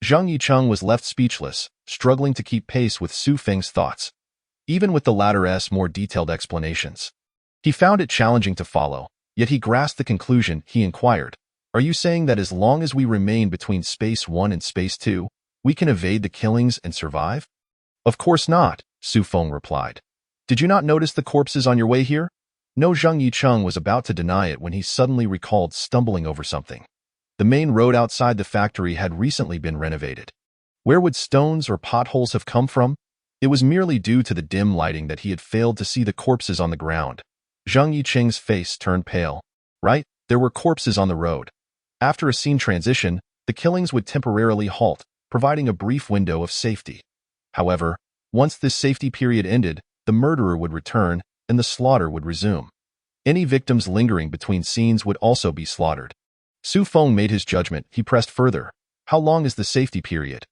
Zhang Yicheng was left speechless, struggling to keep pace with Su Feng's thoughts, even with the latter's more detailed explanations. He found it challenging to follow, yet he grasped the conclusion. He inquired, "Are you saying that as long as we remain between Space 1 and Space 2, we can evade the killings and survive?" "Of course not," Su Feng replied. "Did you not notice the corpses on your way here?" No, Zhang Yicheng was about to deny it when he suddenly recalled stumbling over something. The main road outside the factory had recently been renovated. Where would stones or potholes have come from? It was merely due to the dim lighting that he had failed to see the corpses on the ground. Zhang Yicheng's face turned pale. Right, there were corpses on the road. After a scene transition, the killings would temporarily halt, providing a brief window of safety. However, once this safety period ended, the murderer would return and the slaughter would resume. Any victims lingering between scenes would also be slaughtered. Su Feng made his judgment. He pressed further. How long is the safety period?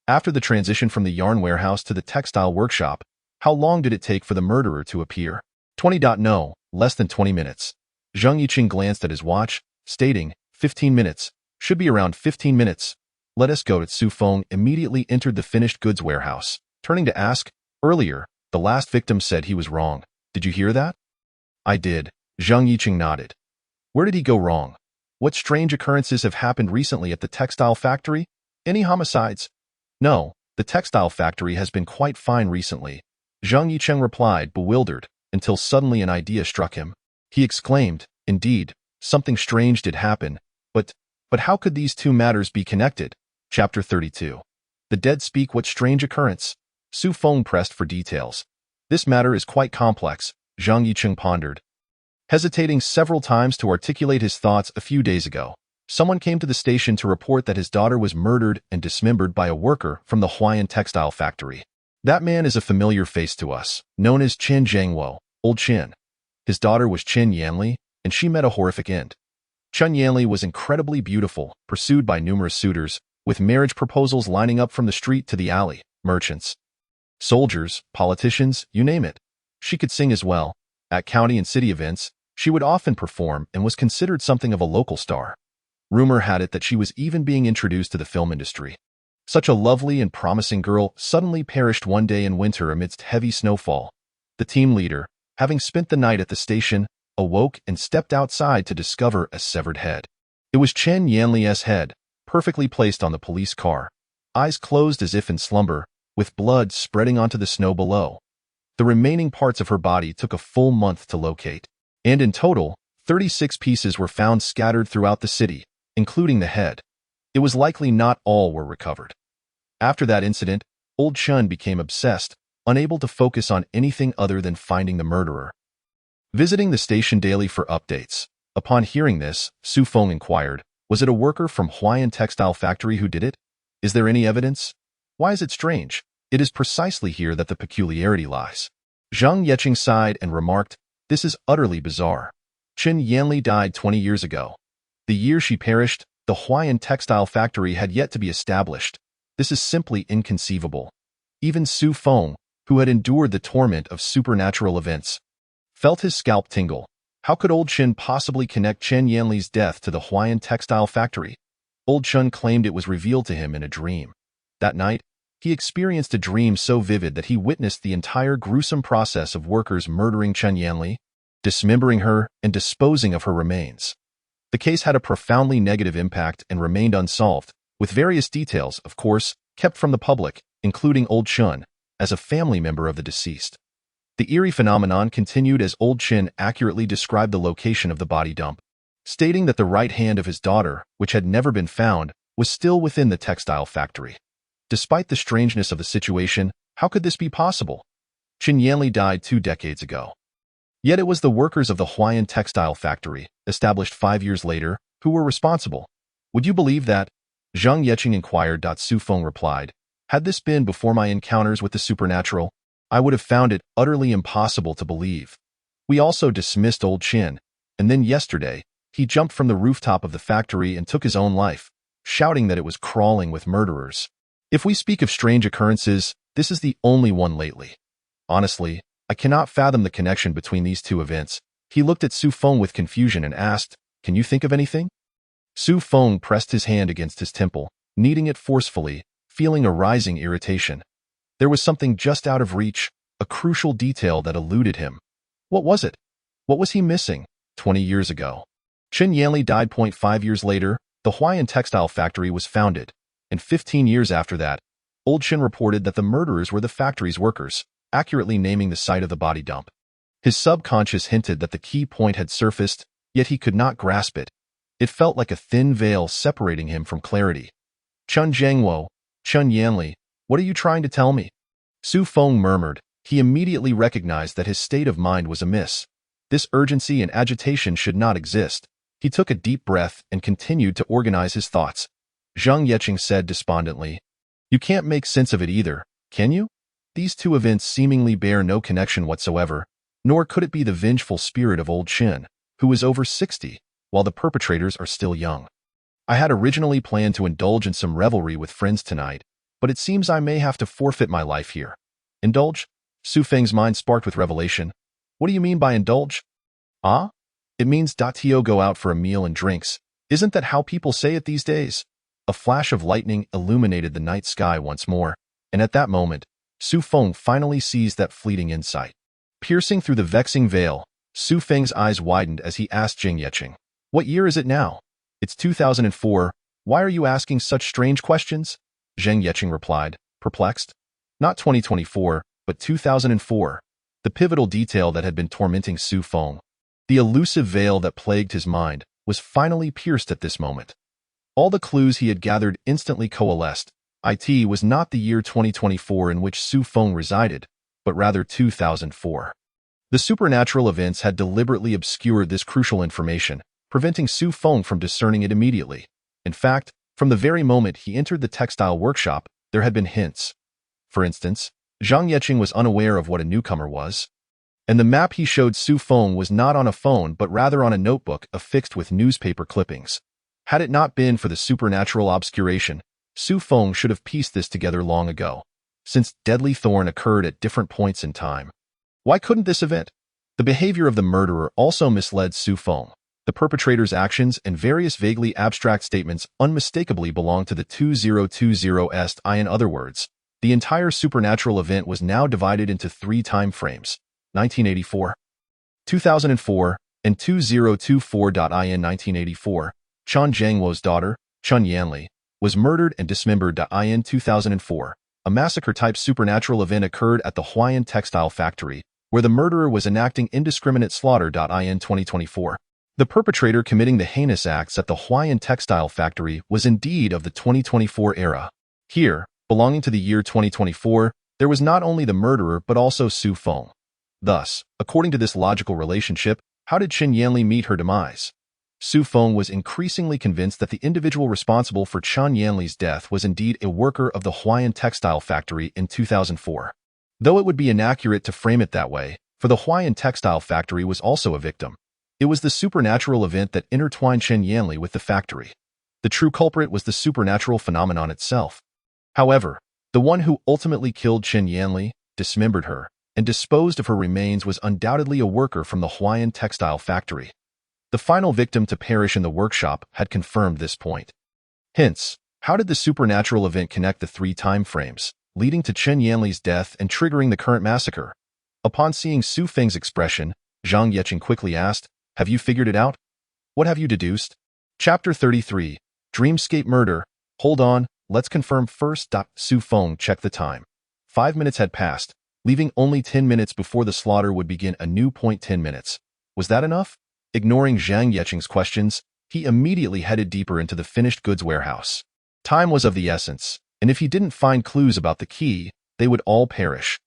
After the transition from the yarn warehouse to the textile workshop, how long did it take for the murderer to appear? 20. No, less than 20 minutes. Zhang Yicheng glanced at his watch, stating, 15 minutes. Should be around 15 minutes. Let us go. Su Feng immediately entered the finished goods warehouse, turning to ask, earlier, the last victim said he was wrong. Did you hear that? I did. Zhang Yicheng nodded. Where did he go wrong? What strange occurrences have happened recently at the textile factory? Any homicides? No, the textile factory has been quite fine recently. Zhang Yicheng replied, bewildered, until suddenly an idea struck him. He exclaimed, indeed, something strange did happen, but how could these two matters be connected? Chapter 32. The dead speak. What strange occurrence? Su Feng pressed for details. This matter is quite complex, Zhang Yicheng pondered. Hesitating several times to articulate his thoughts, a few days ago, someone came to the station to report that his daughter was murdered and dismembered by a worker from the Huayan textile factory. That man is a familiar face to us, known as Chen Zhangwo, Old Chen. His daughter was Chen Yanli, and she met a horrific end. Chen Yanli was incredibly beautiful, pursued by numerous suitors, with marriage proposals lining up from the street to the alley, merchants, soldiers, politicians, you name it. She could sing as well. At county and city events, she would often perform and was considered something of a local star. Rumor had it that she was even being introduced to the film industry. Such a lovely and promising girl suddenly perished one day in winter amidst heavy snowfall. The team leader, having spent the night at the station, awoke and stepped outside to discover a severed head. It was Chen Yanli's head, perfectly placed on the police car, eyes closed as if in slumber, with blood spreading onto the snow below. The remaining parts of her body took a full month to locate, and in total, 36 pieces were found scattered throughout the city, including the head. It was likely not all were recovered. After that incident, Old Chen became obsessed, unable to focus on anything other than finding the murderer. Visiting the station daily for updates. Upon hearing this, Su Feng inquired, was it a worker from Huayan Textile Factory who did it? Is there any evidence? Why is it strange? It is precisely here that the peculiarity lies. Zhang Yicheng sighed and remarked, this is utterly bizarre. Chen Yanli died 20 years ago. The year she perished, the Huayan Textile Factory had yet to be established. This is simply inconceivable. Even Su Feng, who had endured the torment of supernatural events, felt his scalp tingle. How could Old Chen possibly connect Chen Yanli's death to the Huayan Textile Factory? Old Chen claimed it was revealed to him in a dream. That night, he experienced a dream so vivid that he witnessed the entire gruesome process of workers murdering Chen Yanli, dismembering her, and disposing of her remains. The case had a profoundly negative impact and remained unsolved, with various details, of course, kept from the public, including Old Chen, as a family member of the deceased. The eerie phenomenon continued as Old Chen accurately described the location of the body dump, stating that the right hand of his daughter, which had never been found, was still within the textile factory. Despite the strangeness of the situation, how could this be possible? Chen Yanli died 2 decades ago. Yet it was the workers of the Huayan Textile Factory, established 5 years later, who were responsible. Would you believe that? Zhang Yeqing inquired. Su Feng replied, had this been before my encounters with the supernatural, I would have found it utterly impossible to believe. We also dismissed old Qin, and then yesterday, he jumped from the rooftop of the factory and took his own life, shouting that it was crawling with murderers. If we speak of strange occurrences, this is the only one lately. Honestly, I cannot fathom the connection between these two events. He looked at Su Feng with confusion and asked, can you think of anything? Su Feng pressed his hand against his temple, kneading it forcefully, feeling a rising irritation. There was something just out of reach, a crucial detail that eluded him. What was it? What was he missing? 20 years ago. Qin Yanli died. 5 years later, the Huayan textile factory was founded, and 15 years after that, old Qin reported that the murderers were the factory's workers, accurately naming the site of the body dump. His subconscious hinted that the key point had surfaced, yet he could not grasp it. It felt like a thin veil separating him from clarity. Chun Zhengwo, Chun Yanli, what are you trying to tell me? Su Feng murmured. He immediately recognized that his state of mind was amiss. This urgency and agitation should not exist. He took a deep breath and continued to organize his thoughts. Zhang Yeqing said despondently, you can't make sense of it either, can you? These two events seemingly bear no connection whatsoever, nor could it be the vengeful spirit of old Qin, who is over 60, while the perpetrators are still young. I had originally planned to indulge in some revelry with friends tonight, but it seems I may have to forfeit my life here. Indulge? Su Feng's mind sparked with revelation. What do you mean by indulge? Ah? It means to go out for a meal and drinks. Isn't that how people say it these days? A flash of lightning illuminated the night sky once more, and at that moment, Su Feng finally seized that fleeting insight. Piercing through the vexing veil, Su Feng's eyes widened as he asked Zhang Yeqing, what year is it now? It's 2004. Why are you asking such strange questions? Zhang Yeqing replied, perplexed. Not 2024, but 2004. The pivotal detail that had been tormenting Su Feng. The elusive veil that plagued his mind was finally pierced at this moment. All the clues he had gathered instantly coalesced. It was not the year 2024 in which Su Feng resided, but rather 2004. The supernatural events had deliberately obscured this crucial information, preventing Su Feng from discerning it immediately. In fact, from the very moment he entered the textile workshop, there had been hints. For instance, Zhang Yeqing was unaware of what a newcomer was, and the map he showed Su Feng was not on a phone but rather on a notebook affixed with newspaper clippings. Had it not been for the supernatural obscuration, Su Feng should have pieced this together long ago, since Deadly Thorn occurred at different points in time. Why couldn't this event? The behavior of the murderer also misled Su Feng. The perpetrator's actions and various vaguely abstract statements unmistakably belonged to the 2020 est. In other words, the entire supernatural event was now divided into 3 time frames, 1984, 2004, and 2024. In 1984, Chun Zhengwo's daughter, Chun Yanli, was murdered and dismembered. In 2004, a massacre-type supernatural event occurred at the Huayan textile factory, where the murderer was enacting indiscriminate slaughter. In 2024, the perpetrator committing the heinous acts at the Huayan textile factory was indeed of the 2024 era. Here, belonging to the year 2024, there was not only the murderer but also Su Feng. Thus, according to this logical relationship, how did Qin Yanli meet her demise? Su Feng was increasingly convinced that the individual responsible for Chun Yanli's death was indeed a worker of the Huayan textile factory in 2004. Though it would be inaccurate to frame it that way, for the Huayan textile factory was also a victim. It was the supernatural event that intertwined Qin Yanli with the factory. The true culprit was the supernatural phenomenon itself. However, the one who ultimately killed Qin Yanli, dismembered her, and disposed of her remains was undoubtedly a worker from the Huayan textile factory. The final victim to perish in the workshop had confirmed this point. Hence, how did the supernatural event connect the 3 time frames, leading to Qin Yanli's death and triggering the current massacre? Upon seeing Su Feng's expression, Zhang Yeqing quickly asked, have you figured it out? What have you deduced? Chapter 33, Dreamscape Murder. Hold on, let's confirm first. Su Feng checked the time. 5 minutes had passed, leaving only 10 minutes before the slaughter would begin. A new point. 10 minutes. Was that enough? Ignoring Zhang Yeqing's questions, he immediately headed deeper into the finished goods warehouse. Time was of the essence, and if he didn't find clues about the key, they would all perish.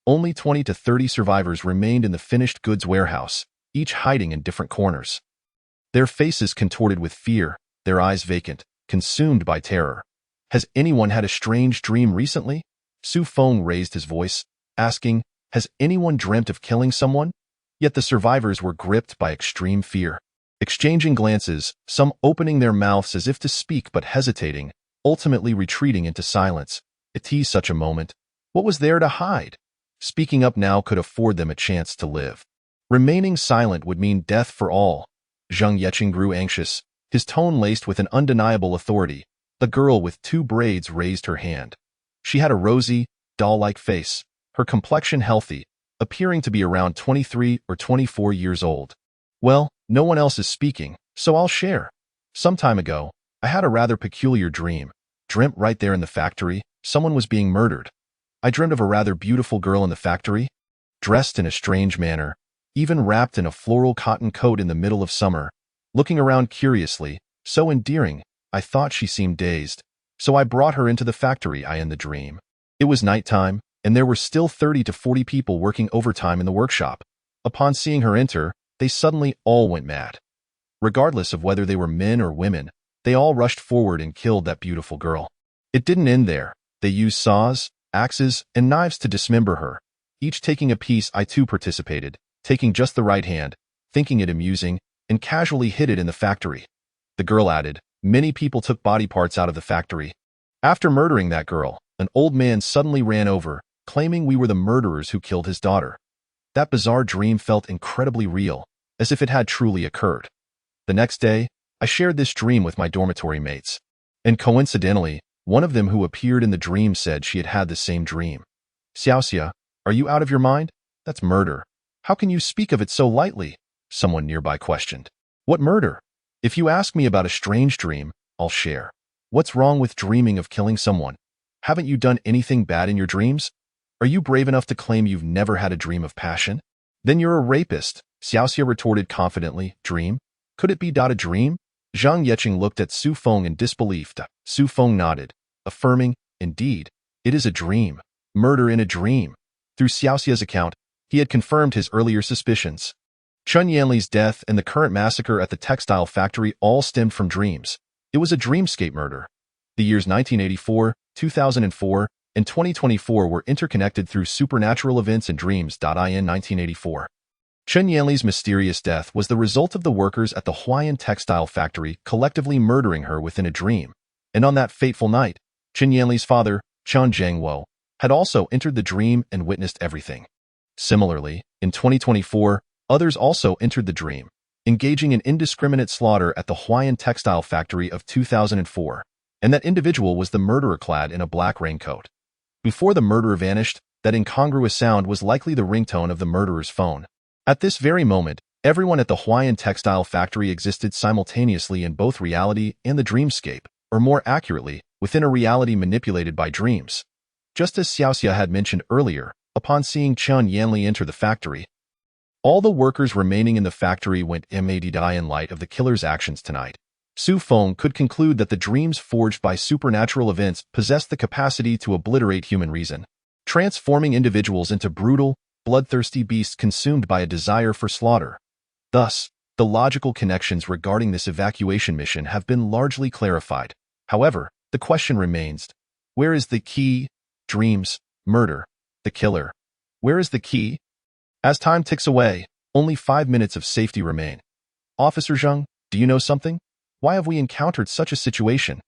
Only 20 to 30 survivors remained in the finished goods warehouse, each hiding in different corners. Their faces contorted with fear, their eyes vacant, consumed by terror. Has anyone had a strange dream recently? Su Feng raised his voice, asking, has anyone dreamt of killing someone? Yet the survivors were gripped by extreme fear. Exchanging glances, some opening their mouths as if to speak but hesitating, ultimately retreating into silence. It teased such a moment. What was there to hide? Speaking up now could afford them a chance to live. Remaining silent would mean death for all. Zhang Yeqing grew anxious, his tone laced with an undeniable authority. The girl with 2 braids raised her hand. She had a rosy, doll-like face, her complexion healthy, appearing to be around 23 or 24 years old. Well, no one else is speaking, so I'll share. Some time ago, I had a rather peculiar dream. Dreamt right there in the factory, someone was being murdered. I dreamed of a rather beautiful girl in the factory, dressed in a strange manner, even wrapped in a floral cotton coat in the middle of summer, looking around curiously, so endearing. I thought she seemed dazed, so I brought her into the factory in the dream. It was nighttime, and there were still 30 to 40 people working overtime in the workshop. Upon seeing her enter, they suddenly all went mad. Regardless of whether they were men or women, they all rushed forward and killed that beautiful girl. It didn't end there. They used saws, axes, and knives to dismember her. Each taking a piece, I too participated, taking just the right hand, thinking it amusing, and casually hid it in the factory. The girl added, many people took body parts out of the factory. After murdering that girl, an old man suddenly ran over, claiming we were the murderers who killed his daughter. That bizarre dream felt incredibly real, as if it had truly occurred. The next day, I shared this dream with my dormitory mates. And coincidentally, one of them who appeared in the dream said she had had the same dream. Xiaoxia, are you out of your mind? That's murder. How can you speak of it so lightly? Someone nearby questioned. What murder? If you ask me about a strange dream, I'll share. What's wrong with dreaming of killing someone? Haven't you done anything bad in your dreams? Are you brave enough to claim you've never had a dream of passion? Then you're a rapist, Xiaoxia retorted confidently. Dream? Could it be a dream? Zhang Yeqing looked at Su Feng in disbelief. Su Feng nodded, affirming, indeed, it is a dream. Murder in a dream. Through Xiaoxia's account, he had confirmed his earlier suspicions. Chun Yanli's death and the current massacre at the textile factory all stemmed from dreams. It was a dreamscape murder. The years 1984, 2004, and 2024 were interconnected through supernatural events and dreams. In 1984, Chun Yanli's mysterious death was the result of the workers at the Huayan textile factory collectively murdering her within a dream. And on that fateful night, Chun Yanli's father, Chun Zhangwo, had also entered the dream and witnessed everything. Similarly, in 2024, others also entered the dream, engaging in indiscriminate slaughter at the Huayan textile factory of 2004, and that individual was the murderer clad in a black raincoat. Before the murderer vanished, that incongruous sound was likely the ringtone of the murderer's phone. At this very moment, everyone at the Huayan textile factory existed simultaneously in both reality and the dreamscape, or more accurately, within a reality manipulated by dreams. Just as Xiaoxia had mentioned earlier, upon seeing Chun Yanli enter the factory, all the workers remaining in the factory went mad in light of the killer's actions tonight. Su Feng could conclude that the dreams forged by supernatural events possessed the capacity to obliterate human reason, transforming individuals into brutal, bloodthirsty beasts consumed by a desire for slaughter. Thus, the logical connections regarding this evacuation mission have been largely clarified. However, the question remains, where is the key? Dreams, murder, the killer. Where is the key? As time ticks away, only 5 minutes of safety remain. Officer Zhang, do you know something? Why have we encountered such a situation?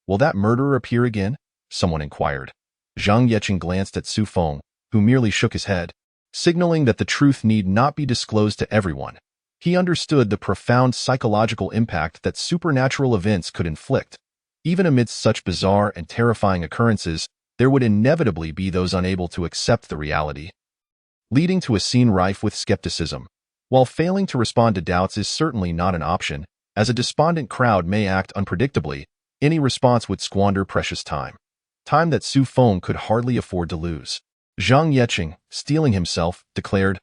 Will that murderer appear again? Someone inquired. Zhang Yeqing glanced at Su Feng, who merely shook his head, signaling that the truth need not be disclosed to everyone. He understood the profound psychological impact that supernatural events could inflict. Even amidst such bizarre and terrifying occurrences, there would inevitably be those unable to accept the reality, leading to a scene rife with skepticism. While failing to respond to doubts is certainly not an option, as a despondent crowd may act unpredictably, any response would squander precious time. Time that Su Feng could hardly afford to lose. Zhang Yeqing, steeling himself, declared,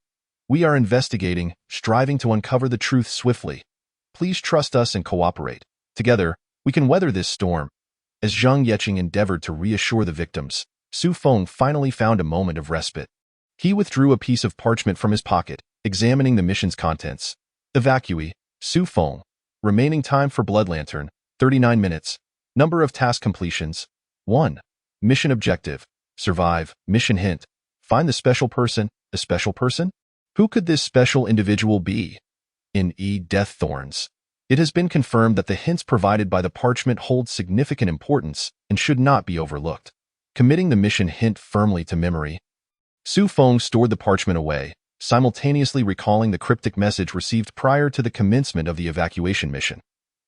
"We are investigating, striving to uncover the truth swiftly. Please trust us and cooperate. Together, we can weather this storm." As Zhang Yeqing endeavored to reassure the victims, Su Feng finally found a moment of respite. He withdrew a piece of parchment from his pocket, examining the mission's contents. Evacuee, Su Feng. Remaining time for Blood Lantern, 39 minutes. Number of task completions: 1. Mission objective: survive. Mission hint: find the special person. A special person? Who could this special individual be? In Death Thorns, it has been confirmed that the hints provided by the parchment hold significant importance and should not be overlooked. Committing the mission hint firmly to memory, Su Feng stored the parchment away, simultaneously recalling the cryptic message received prior to the commencement of the evacuation mission.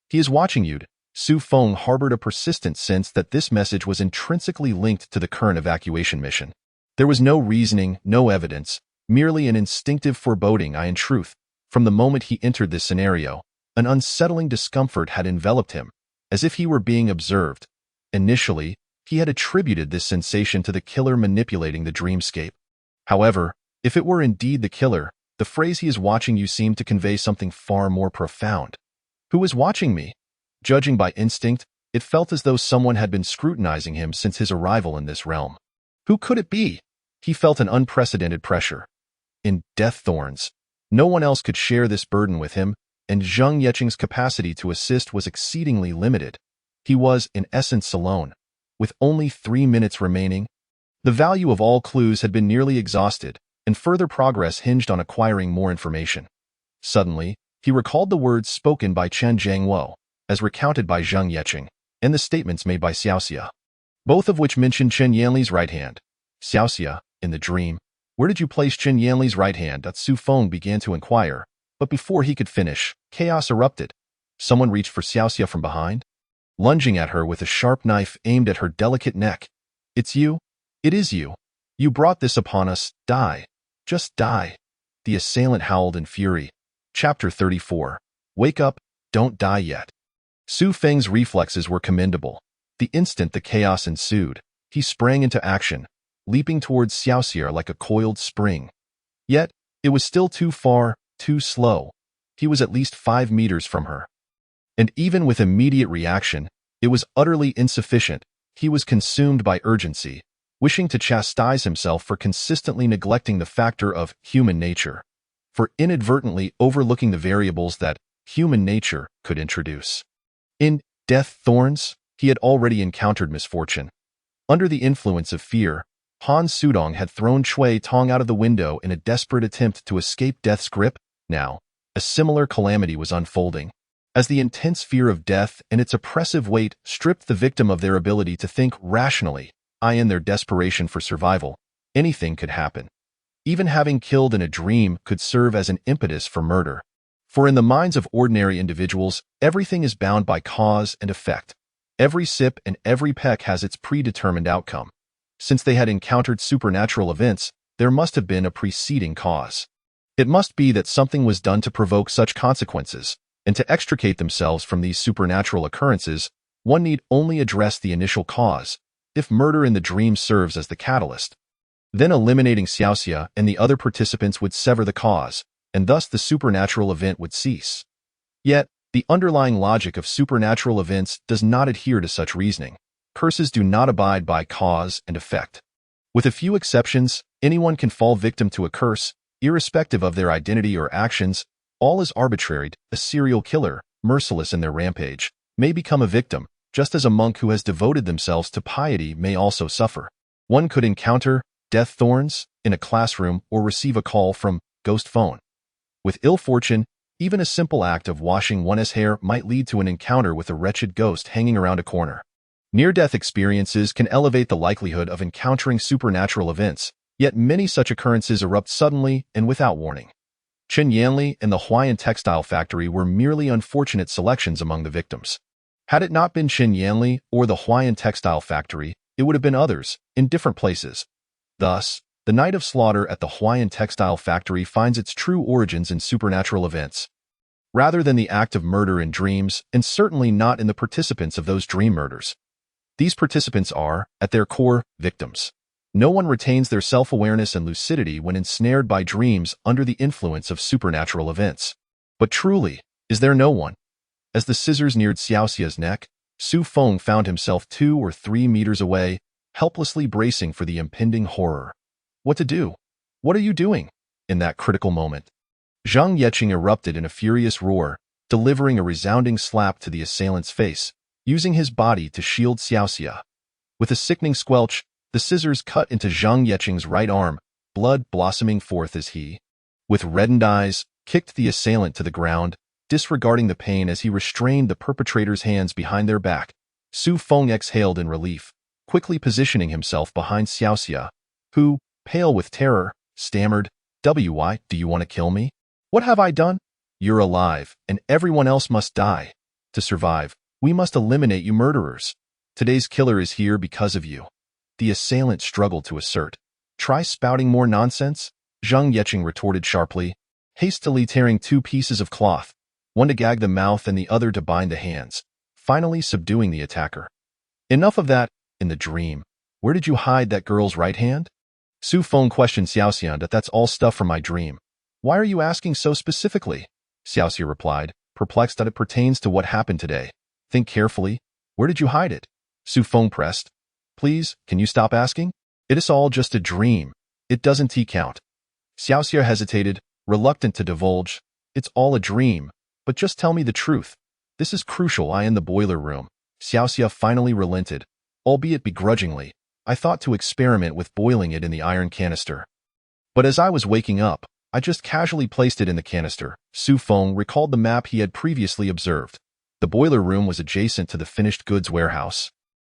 He is watching you. Su Feng harbored a persistent sense that this message was intrinsically linked to the current evacuation mission. There was no reasoning, no evidence, merely an instinctive foreboding. In truth, from the moment he entered this scenario, an unsettling discomfort had enveloped him, as if he were being observed. Initially, he had attributed this sensation to the killer manipulating the dreamscape. However, if it were indeed the killer, the phrase "he is watching you" seemed to convey something far more profound. Who is watching me? Judging by instinct, it felt as though someone had been scrutinizing him since his arrival in this realm. Who could it be? He felt an unprecedented pressure. In Death Thorns, no one else could share this burden with him, and Zhang Yeqing's capacity to assist was exceedingly limited. He was, in essence, alone. With only 3 minutes remaining, the value of all clues had been nearly exhausted, and further progress hinged on acquiring more information. Suddenly, he recalled the words spoken by Chen Jiangwo, as recounted by Zhang Yeqing, and the statements made by Xiaoxia, both of which mentioned Chen Yanli's right hand. Xiaoxia, in the dream, where did you place Chen Yanli's right hand? Su Feng began to inquire, but before he could finish, chaos erupted. Someone reached for Xiaoxia from behind, lunging at her with a sharp knife aimed at her delicate neck. It's you? It is you. You brought this upon us. Die. Just die. The assailant howled in fury. Chapter 34. Wake up, don't die yet. Su Feng's reflexes were commendable. The instant the chaos ensued, he sprang into action, leaping towards Xiaoxia like a coiled spring. Yet, it was still too far, too slow. He was at least 5 meters from her. And even with immediate reaction, it was utterly insufficient. He was consumed by urgency, wishing to chastise himself for consistently neglecting the factor of human nature, for inadvertently overlooking the variables that human nature could introduce. In Death Thorns, he had already encountered misfortune. Under the influence of fear, Han Sudong had thrown Cui Tong out of the window in a desperate attempt to escape death's grip. Now, a similar calamity was unfolding. As the intense fear of death and its oppressive weight stripped the victim of their ability to think rationally, in their desperation for survival, anything could happen. Even having killed in a dream could serve as an impetus for murder. For in the minds of ordinary individuals, everything is bound by cause and effect. Every sip and every peck has its predetermined outcome. Since they had encountered supernatural events, there must have been a preceding cause. It must be that something was done to provoke such consequences, and to extricate themselves from these supernatural occurrences, one need only address the initial cause, if murder in the dream serves as the catalyst. Then eliminating Xiaoxia and the other participants would sever the cause, and thus the supernatural event would cease. Yet, the underlying logic of supernatural events does not adhere to such reasoning. Curses do not abide by cause and effect. With a few exceptions, anyone can fall victim to a curse, irrespective of their identity or actions. All is arbitrary. A serial killer, merciless in their rampage, may become a victim, just as a monk who has devoted themselves to piety may also suffer. One could encounter Death Thorns in a classroom or receive a call from Ghost Phone. With ill fortune, even a simple act of washing one's hair might lead to an encounter with a wretched ghost hanging around a corner. Near-death experiences can elevate the likelihood of encountering supernatural events, yet many such occurrences erupt suddenly and without warning. Chen Yanli and the Huayan textile factory were merely unfortunate selections among the victims. Had it not been Chen Yanli or the Huayan textile factory, it would have been others, in different places. Thus, the night of slaughter at the Huayan textile factory finds its true origins in supernatural events, rather than the act of murder in dreams, and certainly not in the participants of those dream murders. These participants are, at their core, victims. No one retains their self-awareness and lucidity when ensnared by dreams under the influence of supernatural events. But truly, is there no one? As the scissors neared Xiaoxia's neck, Su Feng found himself 2 or 3 meters away, helplessly bracing for the impending horror. What to do? What are you doing? In that critical moment, Zhang Yeqing erupted in a furious roar, delivering a resounding slap to the assailant's face. using his body to shield Xiaoxia. With a sickening squelch, the scissors cut into Zhang Yeqing's right arm, blood blossoming forth as he, with reddened eyes, kicked the assailant to the ground, disregarding the pain as he restrained the perpetrator's hands behind their back. Su Feng exhaled in relief, quickly positioning himself behind Xiaoxia, who, pale with terror, stammered, "Why, do you want to kill me? What have I done? You're alive, and everyone else must die. To survive, we must eliminate you murderers. Today's killer is here because of you." The assailant struggled to assert. "Try spouting more nonsense," Zhang Yeqing retorted sharply, hastily tearing two pieces of cloth, one to gag the mouth and the other to bind the hands, finally subduing the attacker. "Enough of that. In the dream, where did you hide that girl's right hand?" Su Feng questioned Xiaoxia. "That's all stuff from my dream." "Why are you asking so specifically?" Xiaoxia replied, perplexed that it pertains to what happened today. "Think carefully. Where did you hide it?" Su Feng pressed. "Please, can you stop asking? It is all just a dream. It doesn't count." Xiaoxia hesitated, reluctant to divulge. "It's all a dream, but just tell me the truth. This is crucial. I in the boiler room." Xiaoxia finally relented, albeit begrudgingly. "I thought to experiment with boiling it in the iron canister. But as I was waking up, I just casually placed it in the canister." Su Feng recalled the map he had previously observed. The boiler room was adjacent to the finished goods warehouse,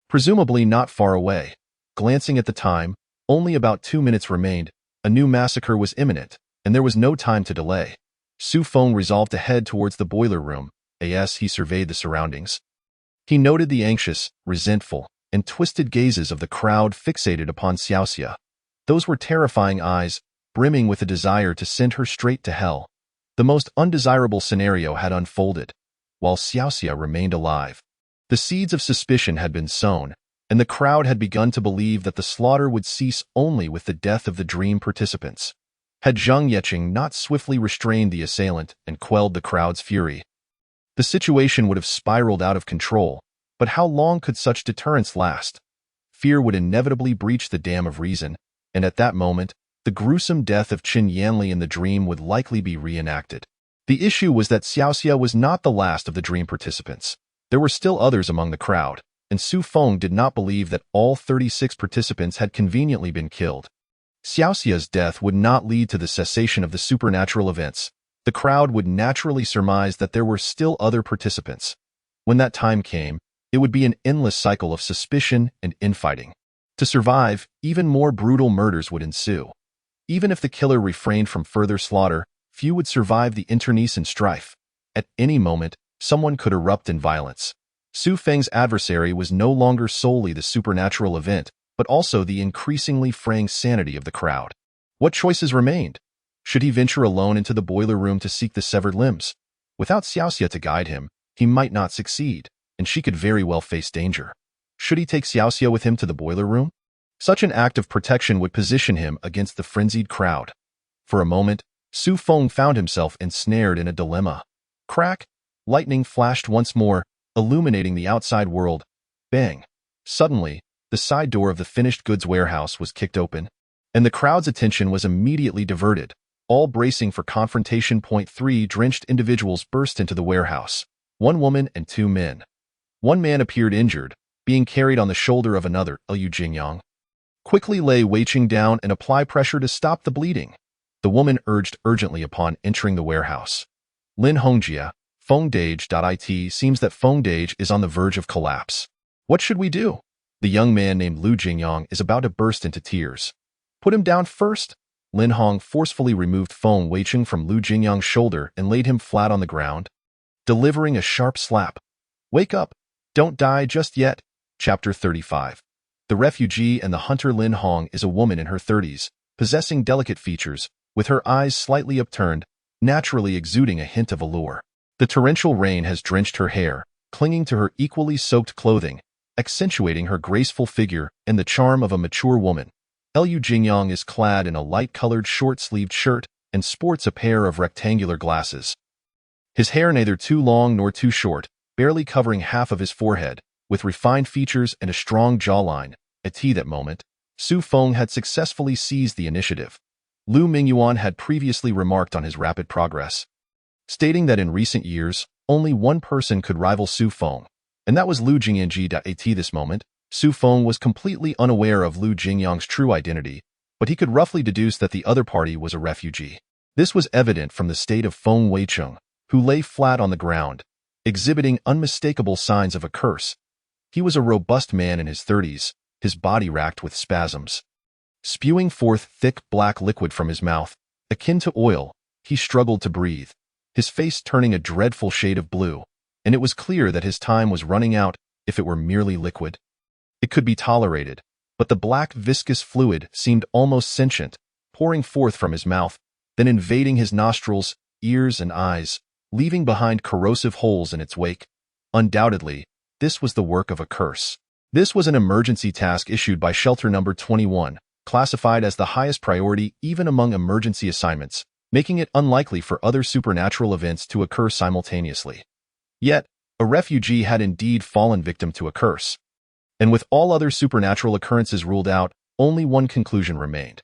presumably not far away. Glancing at the time, only about 2 minutes remained. A new massacre was imminent, and there was no time to delay. Su Feng resolved to head towards the boiler room. As he surveyed the surroundings, he noted the anxious, resentful, and twisted gazes of the crowd fixated upon Xiaoxia. Those were terrifying eyes, brimming with a desire to send her straight to hell. The most undesirable scenario had unfolded, while Xiaoxia remained alive. The seeds of suspicion had been sown, and the crowd had begun to believe that the slaughter would cease only with the death of the dream participants. Had Zhang Yeqing not swiftly restrained the assailant and quelled the crowd's fury, the situation would have spiraled out of control. But how long could such deterrence last? Fear would inevitably breach the dam of reason, and at that moment, the gruesome death of Qin Yanli in the dream would likely be reenacted. The issue was that Xiaoxia was not the last of the dream participants. There were still others among the crowd, and Su Feng did not believe that all 36 participants had conveniently been killed. Xiaoxia's death would not lead to the cessation of the supernatural events. The crowd would naturally surmise that there were still other participants. When that time came, it would be an endless cycle of suspicion and infighting. To survive, even more brutal murders would ensue. Even if the killer refrained from further slaughter, few would survive the internecine strife. At any moment, someone could erupt in violence. Su Feng's adversary was no longer solely the supernatural event, but also the increasingly fraying sanity of the crowd. What choices remained? Should he venture alone into the boiler room to seek the severed limbs? Without Xiaoxia to guide him, he might not succeed, and she could very well face danger. Should he take Xiaoxia with him to the boiler room? Such an act of protection would position him against the frenzied crowd. For a moment, Su Feng found himself ensnared in a dilemma. Crack! Lightning flashed once more, illuminating the outside world. Bang! Suddenly, the side door of the finished goods warehouse was kicked open, and the crowd's attention was immediately diverted. All bracing for confrontation. 3 drenched individuals burst into the warehouse. 1 woman and 2 men. One man appeared injured, being carried on the shoulder of another. Liu Jingyang quickly lay Weiqing down and apply pressure to stop the bleeding. The woman urged urgently upon entering the warehouse. Lin Hongjia, Fengdage.it seems that Fengdage is on the verge of collapse. What should we do? The young man named Liu Jingyang is about to burst into tears. Put him down first. Lin Hong forcefully removed Feng Weiqing from Liu Jingyang's shoulder and laid him flat on the ground, delivering a sharp slap. Wake up. Don't die just yet. Chapter 35. The refugee and the hunter. Lin Hong is a woman in her 30s, possessing delicate features, with her eyes slightly upturned, naturally exuding a hint of allure. The torrential rain has drenched her hair, clinging to her equally soaked clothing, accentuating her graceful figure and the charm of a mature woman. Liu Jingyang is clad in a light-colored short-sleeved shirt and sports a pair of rectangular glasses. His hair neither too long nor too short, barely covering half of his forehead, with refined features and a strong jawline. At that moment, Su Feng had successfully seized the initiative. Lu Mingyuan had previously remarked on his rapid progress, stating that in recent years, only one person could rival Su Feng, And that was Lu Jingyang. At this moment, Su Feng was completely unaware of Lu Jingyang's true identity, but he could roughly deduce that the other party was a refugee. This was evident from the state of Feng Weicheng, who lay flat on the ground, exhibiting unmistakable signs of a curse. He was a robust man in his 30s, his body racked with spasms. Spewing forth thick black liquid from his mouth, akin to oil, he struggled to breathe, his face turning a dreadful shade of blue, and it was clear that his time was running out. If it were merely liquid, it could be tolerated, but the black viscous fluid seemed almost sentient, pouring forth from his mouth, then invading his nostrils, ears, and eyes, leaving behind corrosive holes in its wake. Undoubtedly, this was the work of a curse. This was an emergency task issued by Shelter Number 21, classified as the highest priority even among emergency assignments, making it unlikely for other supernatural events to occur simultaneously. Yet, a refugee had indeed fallen victim to a curse. And with all other supernatural occurrences ruled out, only one conclusion remained.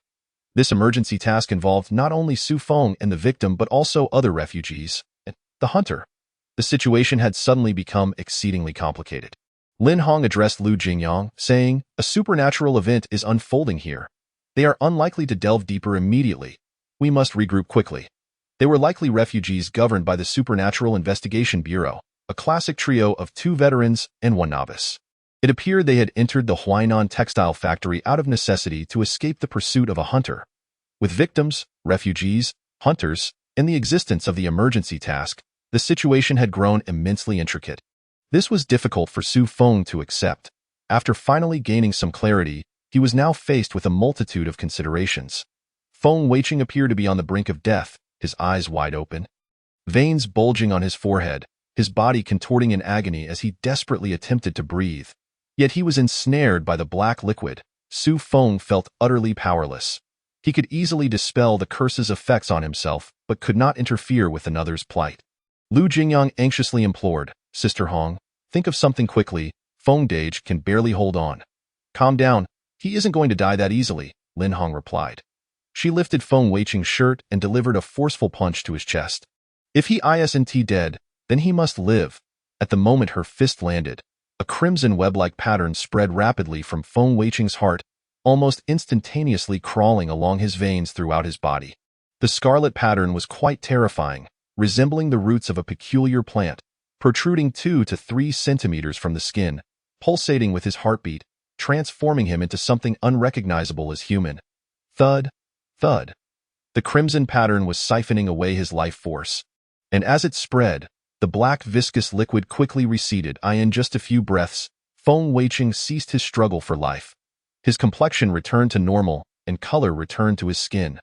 This emergency task involved not only Su Feng and the victim but also other refugees, and the hunter. The situation had suddenly become exceedingly complicated. Lin Hong addressed Lu Jingyang, saying, "A supernatural event is unfolding here. They are unlikely to delve deeper immediately. We must regroup quickly." They were likely refugees governed by the Supernatural Investigation Bureau, a classic trio of 2 veterans and 1 novice. It appeared they had entered the Huainan textile factory out of necessity to escape the pursuit of a hunter. With victims, refugees, hunters, and the existence of the emergency task, the situation had grown immensely intricate. This was difficult for Su Feng to accept. After finally gaining some clarity, he was now faced with a multitude of considerations. Feng Weicheng appeared to be on the brink of death, his eyes wide open, veins bulging on his forehead, his body contorting in agony as he desperately attempted to breathe. Yet he was ensnared by the black liquid. Su Feng felt utterly powerless. He could easily dispel the curse's effects on himself, but could not interfere with another's plight. Lu Jingyang anxiously implored, "Sister Hong, think of something quickly. Feng Dage can barely hold on." "Calm down. He isn't going to die that easily," Lin Hong replied. She lifted Feng Weicheng's shirt and delivered a forceful punch to his chest. "If he isn't dead, then he must live." At the moment her fist landed, a crimson web-like pattern spread rapidly from Feng Weicheng's heart, almost instantaneously crawling along his veins throughout his body. The scarlet pattern was quite terrifying, resembling the roots of a peculiar plant, protruding 2 to 3 centimeters from the skin, pulsating with his heartbeat, transforming him into something unrecognizable as human. Thud, thud. The crimson pattern was siphoning away his life force. And as it spread, the black viscous liquid quickly receded. In just a few breaths, Feng Weicheng ceased his struggle for life. His complexion returned to normal, and color returned to his skin.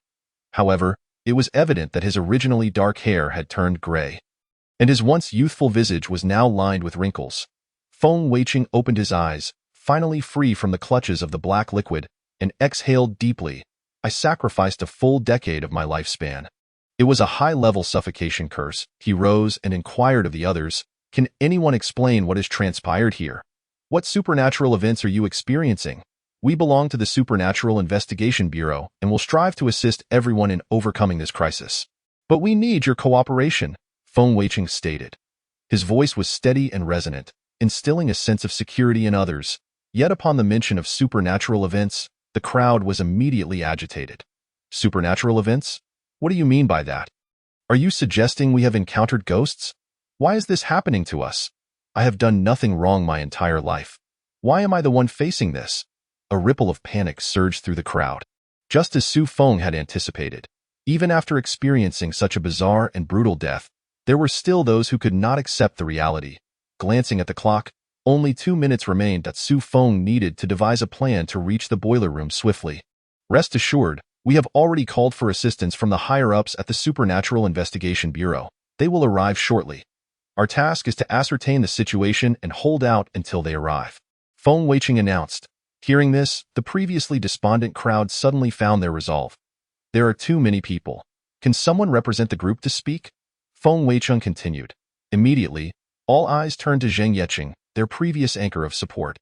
However, it was evident that his originally dark hair had turned gray, and his once youthful visage was now lined with wrinkles. Feng Weicheng opened his eyes, finally free from the clutches of the black liquid, and exhaled deeply. "I sacrificed a full decade of my lifespan. It was a high-level suffocation curse." He rose and inquired of the others, "Can anyone explain what has transpired here? What supernatural events are you experiencing? We belong to the Supernatural Investigation Bureau and will strive to assist everyone in overcoming this crisis. But we need your cooperation," Feng Weicheng stated. His voice was steady and resonant, instilling a sense of security in others. Yet upon the mention of supernatural events, the crowd was immediately agitated. "Supernatural events? What do you mean by that? Are you suggesting we have encountered ghosts? Why is this happening to us? I have done nothing wrong my entire life. Why am I the one facing this?" A ripple of panic surged through the crowd. Just as Su Feng had anticipated, even after experiencing such a bizarre and brutal death, there were still those who could not accept the reality. Glancing at the clock, only 2 minutes remained that Su Feng needed to devise a plan to reach the boiler room swiftly. "Rest assured, we have already called for assistance from the higher-ups at the Supernatural Investigation Bureau. They will arrive shortly. Our task is to ascertain the situation and hold out until they arrive," Feng Weicheng announced. Hearing this, the previously despondent crowd suddenly found their resolve. "There are too many people. Can someone represent the group to speak?" Feng Weicheng continued. Immediately, all eyes turned to Zhang Yeqing, their previous anchor of support.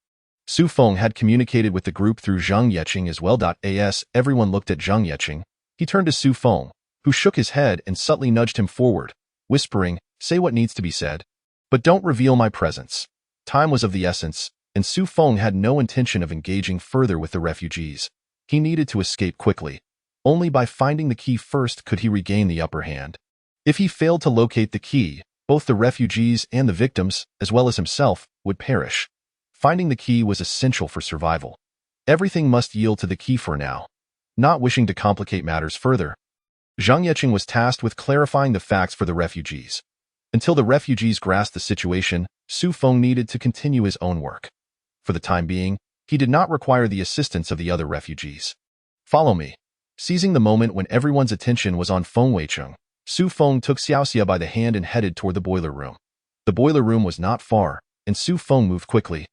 Su Feng had communicated with the group through Zhang Yeqing as well. As everyone looked at Zhang Yeqing, he turned to Su Feng, who shook his head and subtly nudged him forward, whispering, "Say what needs to be said, but don't reveal my presence." Time was of the essence, and Su Feng had no intention of engaging further with the refugees. He needed to escape quickly. Only by finding the key first could he regain the upper hand. If he failed to locate the key, both the refugees and the victims, as well as himself, would perish. Finding the key was essential for survival. Everything must yield to the key for now. Not wishing to complicate matters further, Zhang Yeqing was tasked with clarifying the facts for the refugees. Until the refugees grasped the situation, Su Feng needed to continue his own work. For the time being, he did not require the assistance of the other refugees. Follow me. Seizing the moment when everyone's attention was on Feng Weicheng, Su Feng took Xiaoxia by the hand and headed toward the boiler room. The boiler room was not far, and Su Feng moved quickly,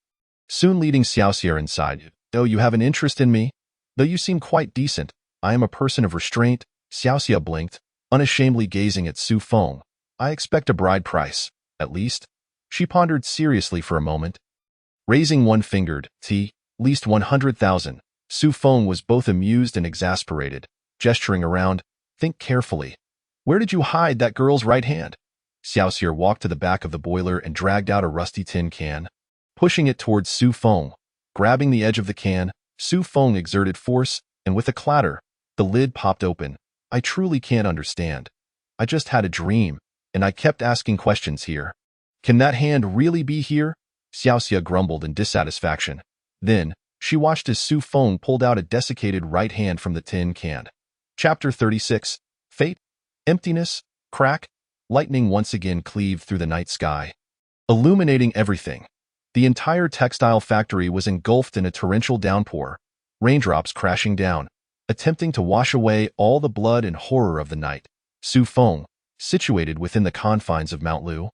soon leading Xiaoxia inside. Though you have an interest in me? Though you seem quite decent, I am a person of restraint. Xiaoxia blinked, unashamedly gazing at Su Feng. I expect a bride price, at least. She pondered seriously for a moment. Raising one fingered, least 100,000. Su Feng was both amused and exasperated, gesturing around. Think carefully. Where did you hide that girl's right hand? Xiaoxia walked to the back of the boiler and dragged out a rusty tin can, pushing it towards Su Feng. Grabbing the edge of the can, Su Feng exerted force, and with a clatter, the lid popped open. I truly can't understand. I just had a dream, and I kept asking questions here. Can that hand really be here? Xiaoxia grumbled in dissatisfaction. Then, she watched as Su Feng pulled out a desiccated right hand from the tin can. Chapter 36. Fate? Emptiness? Crack? Lightning once again cleaved through the night sky, illuminating everything. The entire textile factory was engulfed in a torrential downpour, raindrops crashing down, attempting to wash away all the blood and horror of the night. Su Feng, situated within the confines of Mount Lu,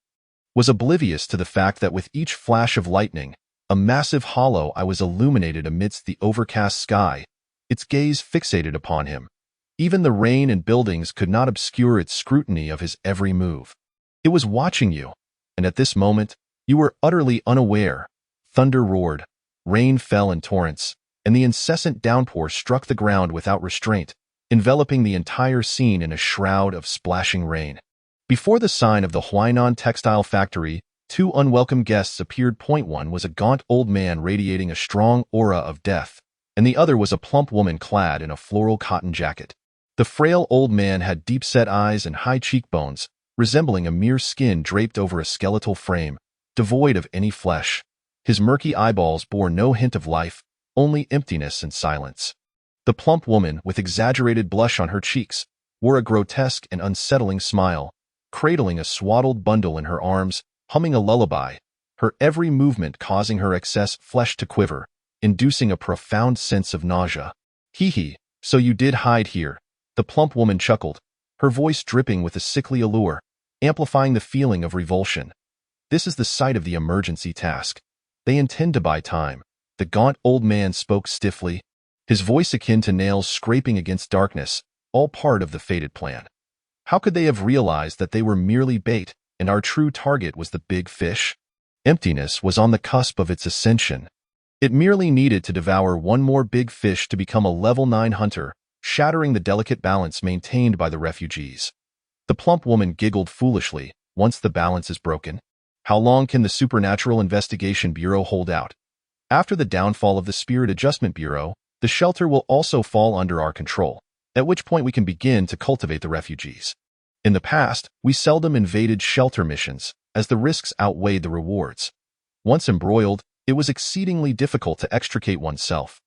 was oblivious to the fact that with each flash of lightning, a massive hollow eye was illuminated amidst the overcast sky, its gaze fixated upon him. Even the rain and buildings could not obscure its scrutiny of his every move. It was watching you, and at this moment, you were utterly unaware. Thunder roared, rain fell in torrents, and the incessant downpour struck the ground without restraint, enveloping the entire scene in a shroud of splashing rain. Before the sign of the Huainan textile factory, two unwelcome guests appeared. One was a gaunt old man radiating a strong aura of death, and the other was a plump woman clad in a floral cotton jacket. The frail old man had deep-set eyes and high cheekbones, resembling a mere skin draped over a skeletal frame, devoid of any flesh. His murky eyeballs bore no hint of life, only emptiness and silence. The plump woman, with exaggerated blush on her cheeks, wore a grotesque and unsettling smile, cradling a swaddled bundle in her arms, humming a lullaby, her every movement causing her excess flesh to quiver, inducing a profound sense of nausea. Hee, so you did hide here. The plump woman chuckled, her voice dripping with a sickly allure, amplifying the feeling of revulsion. This is the site of the emergency task. They intend to buy time. The gaunt old man spoke stiffly, his voice akin to nails scraping against darkness, all part of the fated plan. How could they have realized that they were merely bait, and our true target was the big fish? Emptiness was on the cusp of its ascension. It merely needed to devour one more big fish to become a level 9 hunter, shattering the delicate balance maintained by the refugees. The plump woman giggled foolishly. Once the balance is broken, how long can the Supernatural Investigation Bureau hold out? After the downfall of the Spirit Adjustment Bureau, the shelter will also fall under our control, at which point we can begin to cultivate the refugees. In the past, we seldom invaded shelter missions, as the risks outweighed the rewards. Once embroiled, it was exceedingly difficult to extricate oneself.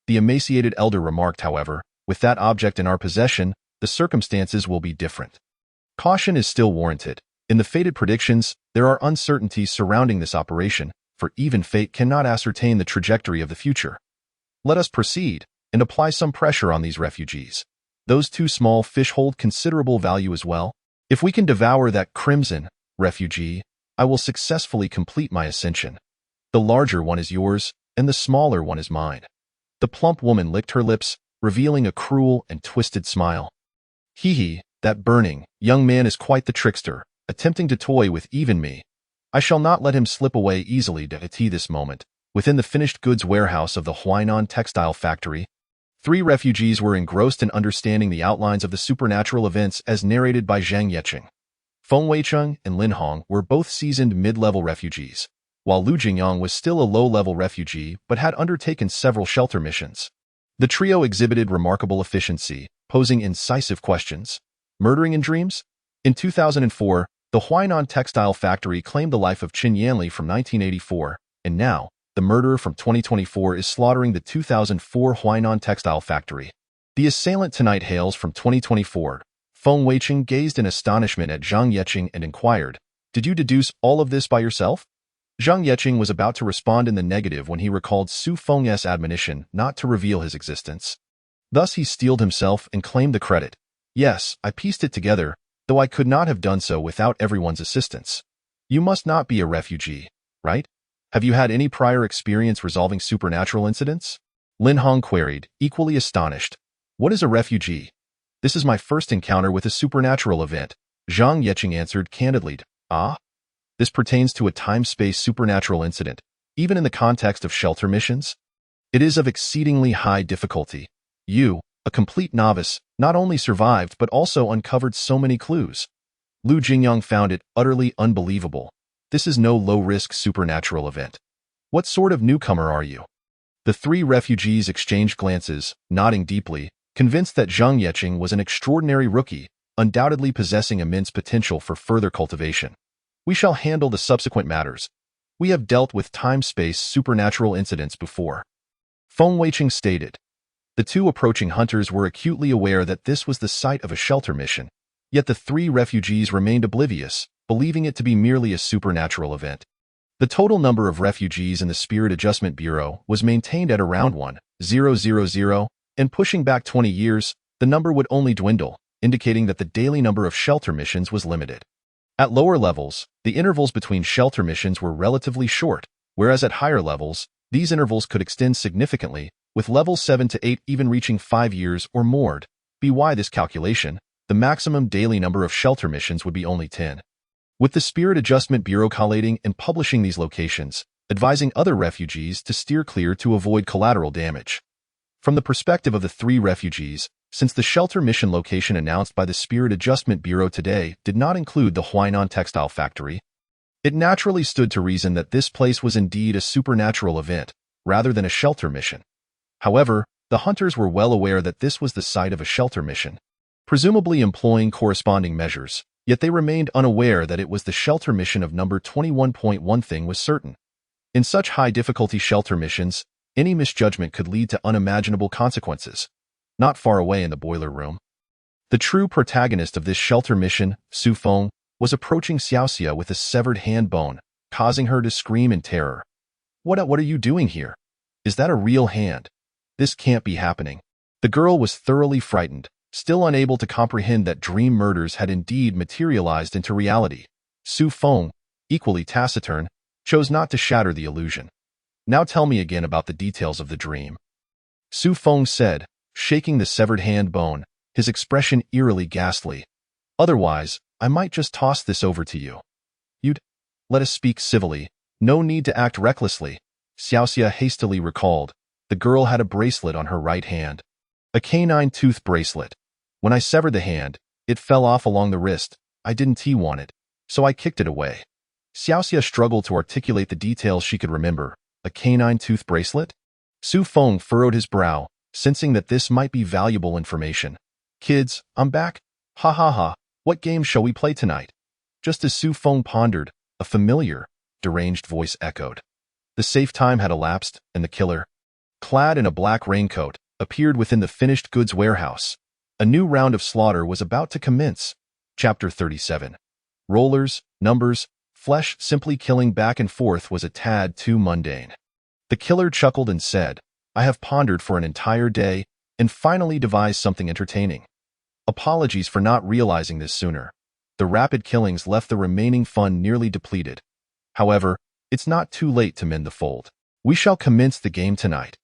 The emaciated elder remarked, however, with that object in our possession, the circumstances will be different. Caution is still warranted. In the fated predictions, there are uncertainties surrounding this operation, for even fate cannot ascertain the trajectory of the future. Let us proceed, and apply some pressure on these refugees. Those two small fish hold considerable value as well. If we can devour that crimson refugee, I will successfully complete my ascension. The larger one is yours, and the smaller one is mine. The plump woman licked her lips, revealing a cruel and twisted smile. Hee, that burning young man is quite the trickster, attempting to toy with even me. I shall not let him slip away easily. This moment, within the finished goods warehouse of the Huainan textile factory, three refugees were engrossed in understanding the outlines of the supernatural events as narrated by Zhang Yeqing. Feng Weicheng and Lin Hong were both seasoned mid-level refugees. while Lu Jingyang was still a low-level refugee but had undertaken several shelter missions. The trio exhibited remarkable efficiency, posing incisive questions. Murdering in dreams? In 2004, the Huainan textile factory claimed the life of Qin Yanli from 1984, and now, the murderer from 2024 is slaughtering the 2004 Huainan textile factory. The assailant tonight hails from 2024. Feng Weiqing gazed in astonishment at Zhang Yeqing and inquired, "Did you deduce all of this by yourself?" Zhang Yeqing was about to respond in the negative when he recalled Su Feng's admonition not to reveal his existence. Thus he steeled himself and claimed the credit. "Yes, I pieced it together, though I could not have done so without everyone's assistance." "You must not be a refugee, right? Have you had any prior experience resolving supernatural incidents?" Lin Hong queried, equally astonished. "What is a refugee?" "This is my first encounter with a supernatural event," Zhang Yeqing answered candidly. "Ah? This pertains to a time-space supernatural incident, even in the context of shelter missions? It is of exceedingly high difficulty. You, a complete novice, not only survived but also uncovered so many clues." Lu Jingyang found it utterly unbelievable. "This is no low-risk supernatural event. What sort of newcomer are you?" The three refugees exchanged glances, nodding deeply, convinced that Zhang Yeqing was an extraordinary rookie, undoubtedly possessing immense potential for further cultivation. "We shall handle the subsequent matters. We have dealt with time-space supernatural incidents before," Feng Weiqing stated. The two approaching hunters were acutely aware that this was the site of a shelter mission, yet the three refugees remained oblivious, believing it to be merely a supernatural event. The total number of refugees in the Spirit Adjustment Bureau was maintained at around 1,000, and pushing back 20 years, the number would only dwindle, indicating that the daily number of shelter missions was limited. At lower levels, the intervals between shelter missions were relatively short, whereas at higher levels, these intervals could extend significantly, with levels 7 to 8 even reaching 5 years or more. By this calculation, the maximum daily number of shelter missions would be only 10. With the Spirit Adjustment Bureau collating and publishing these locations, advising other refugees to steer clear to avoid collateral damage. From the perspective of the three refugees, since the shelter mission location announced by the Spirit Adjustment Bureau today did not include the Huainan textile factory, it naturally stood to reason that this place was indeed a supernatural event, rather than a shelter mission. However, the hunters were well aware that this was the site of a shelter mission, presumably employing corresponding measures, yet they remained unaware that it was the shelter mission of number 21.1. Thing was certain. In such high-difficulty shelter missions, any misjudgment could lead to unimaginable consequences. Not far away in the boiler room, the true protagonist of this shelter mission, Su Feng, was approaching Xiaoxia with a severed hand bone, causing her to scream in terror. What are you doing here? Is that a real hand? This can't be happening." The girl was thoroughly frightened, still unable to comprehend that dream murders had indeed materialized into reality. Su Feng, equally taciturn, chose not to shatter the illusion. "Now tell me again about the details of the dream," Su Feng said, shaking the severed hand bone, his expression eerily ghastly. "Otherwise, I might just toss this over to you." Let us speak civilly. No need to act recklessly," Xiaoxia hastily recalled. The girl had a bracelet on her right hand. A canine tooth bracelet. "When I severed the hand, it fell off along the wrist. I didn't want it, so I kicked it away." Xiaoxia struggled to articulate the details she could remember. A canine tooth bracelet? Su Feng furrowed his brow, sensing that this might be valuable information. "Kids, I'm back. Ha ha ha, what game shall we play tonight?" Just as Su Feng pondered, a familiar, deranged voice echoed. The safe time had elapsed, and the killer, clad in a black raincoat, appeared within the finished goods warehouse. A new round of slaughter was about to commence. Chapter 37. Rollers, numbers, flesh. Simply killing back and forth was a tad too mundane. The killer chuckled and said, "I have pondered for an entire day and finally devised something entertaining. Apologies for not realizing this sooner. The rapid killings left the remaining fun nearly depleted. However, it's not too late to mend the fold. We shall commence the game tonight.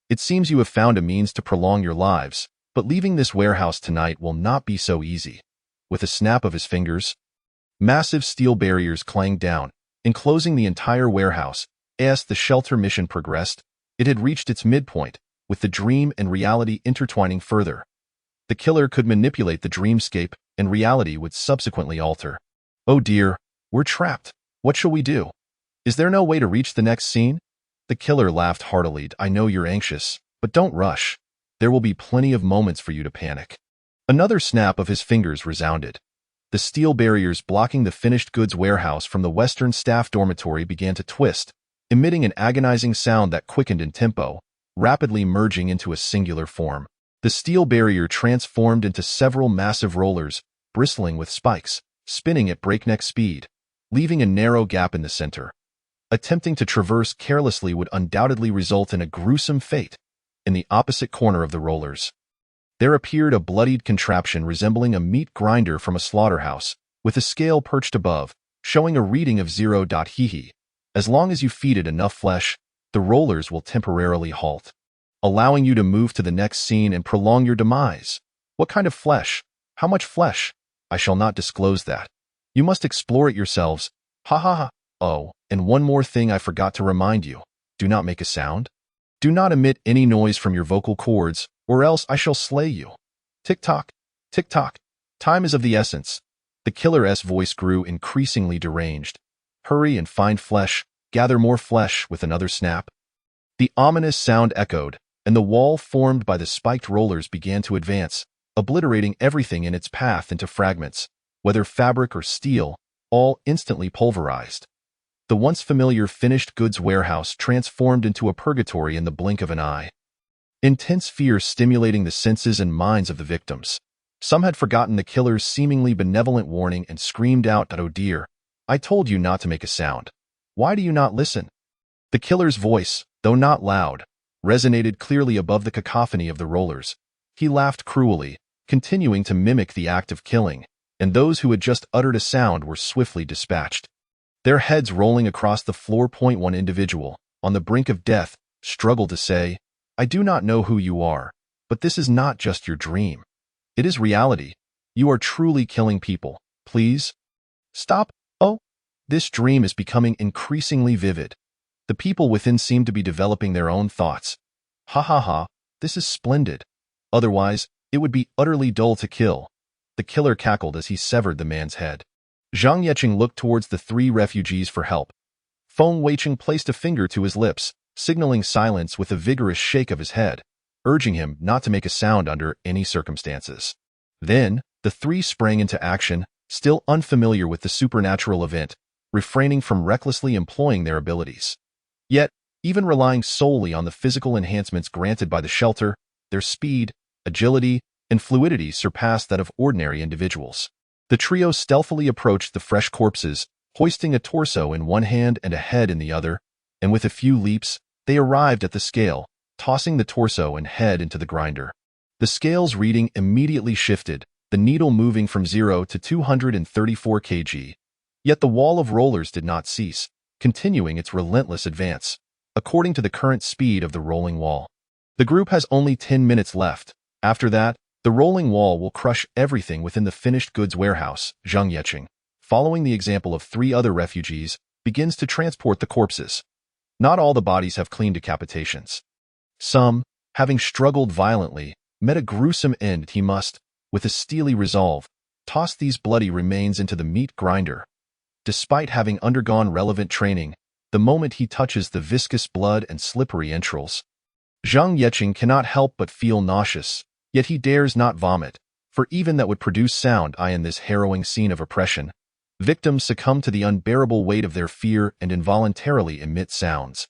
It seems you have found a means to prolong your lives, but leaving this warehouse tonight will not be so easy." With a snap of his fingers, massive steel barriers clanged down, enclosing the entire warehouse. As the shelter mission progressed, it had reached its midpoint, with the dream and reality intertwining further. The killer could manipulate the dreamscape, and reality would subsequently alter. "Oh dear, we're trapped. What shall we do? Is there no way to reach the next scene? The killer laughed heartily. I know you're anxious, but don't rush. There will be plenty of moments for you to panic. Another snap of his fingers resounded. The steel barriers blocking the finished goods warehouse from the western staff dormitory began to twist, emitting an agonizing sound that quickened in tempo, rapidly merging into a singular form. The steel barrier transformed into several massive rollers, bristling with spikes, spinning at breakneck speed, leaving a narrow gap in the center. Attempting to traverse carelessly would undoubtedly result in a gruesome fate. In the opposite corner of the rollers, there appeared a bloodied contraption resembling a meat grinder from a slaughterhouse, with a scale perched above, showing a reading of 0. Hehe. As long as you feed it enough flesh, the rollers will temporarily halt, allowing you to move to the next scene and prolong your demise. What kind of flesh? How much flesh? I shall not disclose that. You must explore it yourselves. Ha ha ha. Oh, and one more thing I forgot to remind you. Do not make a sound. Do not emit any noise from your vocal cords, or else I shall slay you. Tick-tock, tick-tock. Time is of the essence. The killer's voice grew increasingly deranged. Hurry and find flesh, gather more flesh with another snap. The ominous sound echoed, and the wall formed by the spiked rollers began to advance, obliterating everything in its path into fragments, whether fabric or steel, all instantly pulverized. The once familiar finished goods warehouse transformed into a purgatory in the blink of an eye. Intense fear stimulating the senses and minds of the victims. Some had forgotten the killer's seemingly benevolent warning and screamed out, "Oh dear, I told you not to make a sound. Why do you not listen?" The killer's voice, though not loud, resonated clearly above the cacophony of the rollers. He laughed cruelly, continuing to mimic the act of killing, and those who had just uttered a sound were swiftly dispatched. Their heads rolling across the floor. One individual, on the brink of death, struggled to say, "I do not know who you are, but this is not just your dream. It is reality. You are truly killing people. Please stop." Oh, this dream is becoming increasingly vivid. The people within seem to be developing their own thoughts. Ha ha ha, this is splendid. Otherwise, it would be utterly dull to kill. The killer cackled as he severed the man's head. Zhang Yeqing looked towards the three refugees for help. Feng Weicheng placed a finger to his lips, signaling silence with a vigorous shake of his head, urging him not to make a sound under any circumstances. Then, the three sprang into action, still unfamiliar with the supernatural event, refraining from recklessly employing their abilities. Yet, even relying solely on the physical enhancements granted by the shelter, their speed, agility, and fluidity surpassed that of ordinary individuals. The trio stealthily approached the fresh corpses, hoisting a torso in one hand and a head in the other, and with a few leaps, they arrived at the scale, tossing the torso and head into the grinder. The scale's reading immediately shifted, the needle moving from 0 to 234 kg. Yet the wall of rollers did not cease, continuing its relentless advance, according to the current speed of the rolling wall. The group has only 10 minutes left. After that, the rolling wall will crush everything within the finished goods warehouse. Zhang Yeqing, following the example of three other refugees, begins to transport the corpses. Not all the bodies have clean decapitations. Some, having struggled violently, met a gruesome end. He must, with a steely resolve, toss these bloody remains into the meat grinder. Despite having undergone relevant training, the moment he touches the viscous blood and slippery entrails, Zhang Yeqing cannot help but feel nauseous, yet he dares not vomit, for even that would produce sound. In this harrowing scene of oppression, victims succumb to the unbearable weight of their fear and involuntarily emit sounds,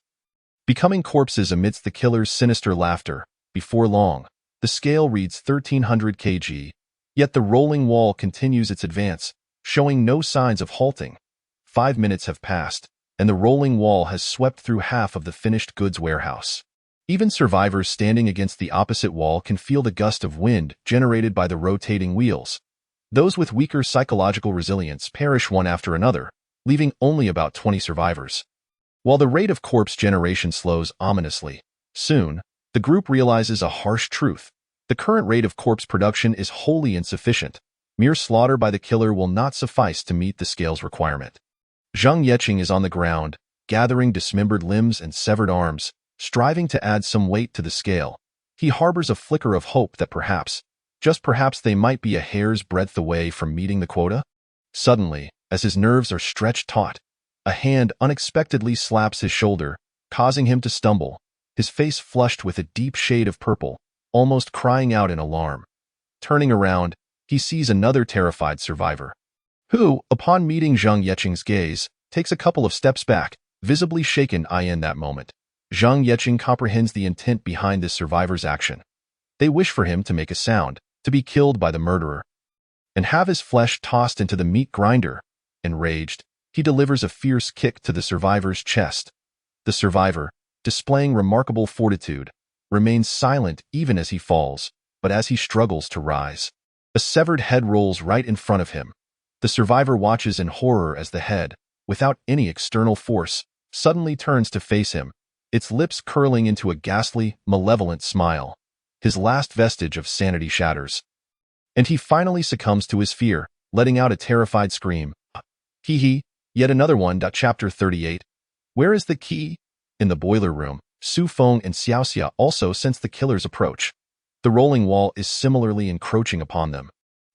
becoming corpses amidst the killer's sinister laughter. Before long, the scale reads 1300 kg, yet the rolling wall continues its advance, showing no signs of halting. 5 minutes have passed, and the rolling wall has swept through half of the finished goods warehouse. Even survivors standing against the opposite wall can feel the gust of wind generated by the rotating wheels. Those with weaker psychological resilience perish one after another, leaving only about 20 survivors. While the rate of corpse generation slows ominously, soon, the group realizes a harsh truth. The current rate of corpse production is wholly insufficient. Mere slaughter by the killer will not suffice to meet the scale's requirement. Zhang Yeqing is on the ground, gathering dismembered limbs and severed arms, striving to add some weight to the scale. He harbors a flicker of hope that perhaps, just perhaps, they might be a hair's breadth away from meeting the quota. Suddenly, as his nerves are stretched taut, A hand unexpectedly slaps his shoulder, causing him to stumble, his face flushed with a deep shade of purple, almost crying out in alarm. Turning around, he sees another terrified survivor, who, upon meeting Zhang Yeqing's gaze, takes a couple of steps back, visibly shaken in that moment. Zhang Yeqing comprehends the intent behind this survivor's action. They wish for him to make a sound, to be killed by the murderer, and have his flesh tossed into the meat grinder. Enraged, he delivers a fierce kick to the survivor's chest. The survivor, displaying remarkable fortitude, remains silent even as he falls, but as he struggles to rise, a severed head rolls right in front of him. The survivor watches in horror as the head, without any external force, suddenly turns to face him, its lips curling into a ghastly, malevolent smile. His last vestige of sanity shatters, and he finally succumbs to his fear, letting out a terrified scream. Hee, yet another one. Chapter 38. Where is the key? In the boiler room, Su Feng and Xiaoxia also sense the killer's approach. The rolling wall is similarly encroaching upon them.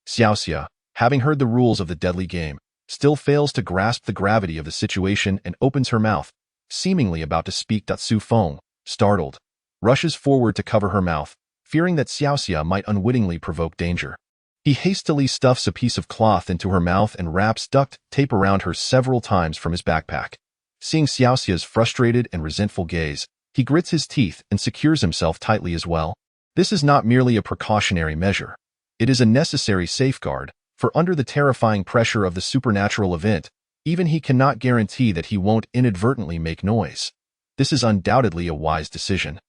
Xiaoxia, having heard the rules of the deadly game, still fails to grasp the gravity of the situation and opens her mouth, seemingly about to speak. Su Feng, startled, rushes forward to cover her mouth, fearing that Xiaoxia might unwittingly provoke danger. He hastily stuffs a piece of cloth into her mouth and wraps duct tape around her several times from his backpack. Seeing Xiaoxia's frustrated and resentful gaze, he grits his teeth and secures himself tightly as well. This is not merely a precautionary measure. It is a necessary safeguard, for under the terrifying pressure of the supernatural event, even he cannot guarantee that he won't inadvertently make noise. This is undoubtedly a wise decision.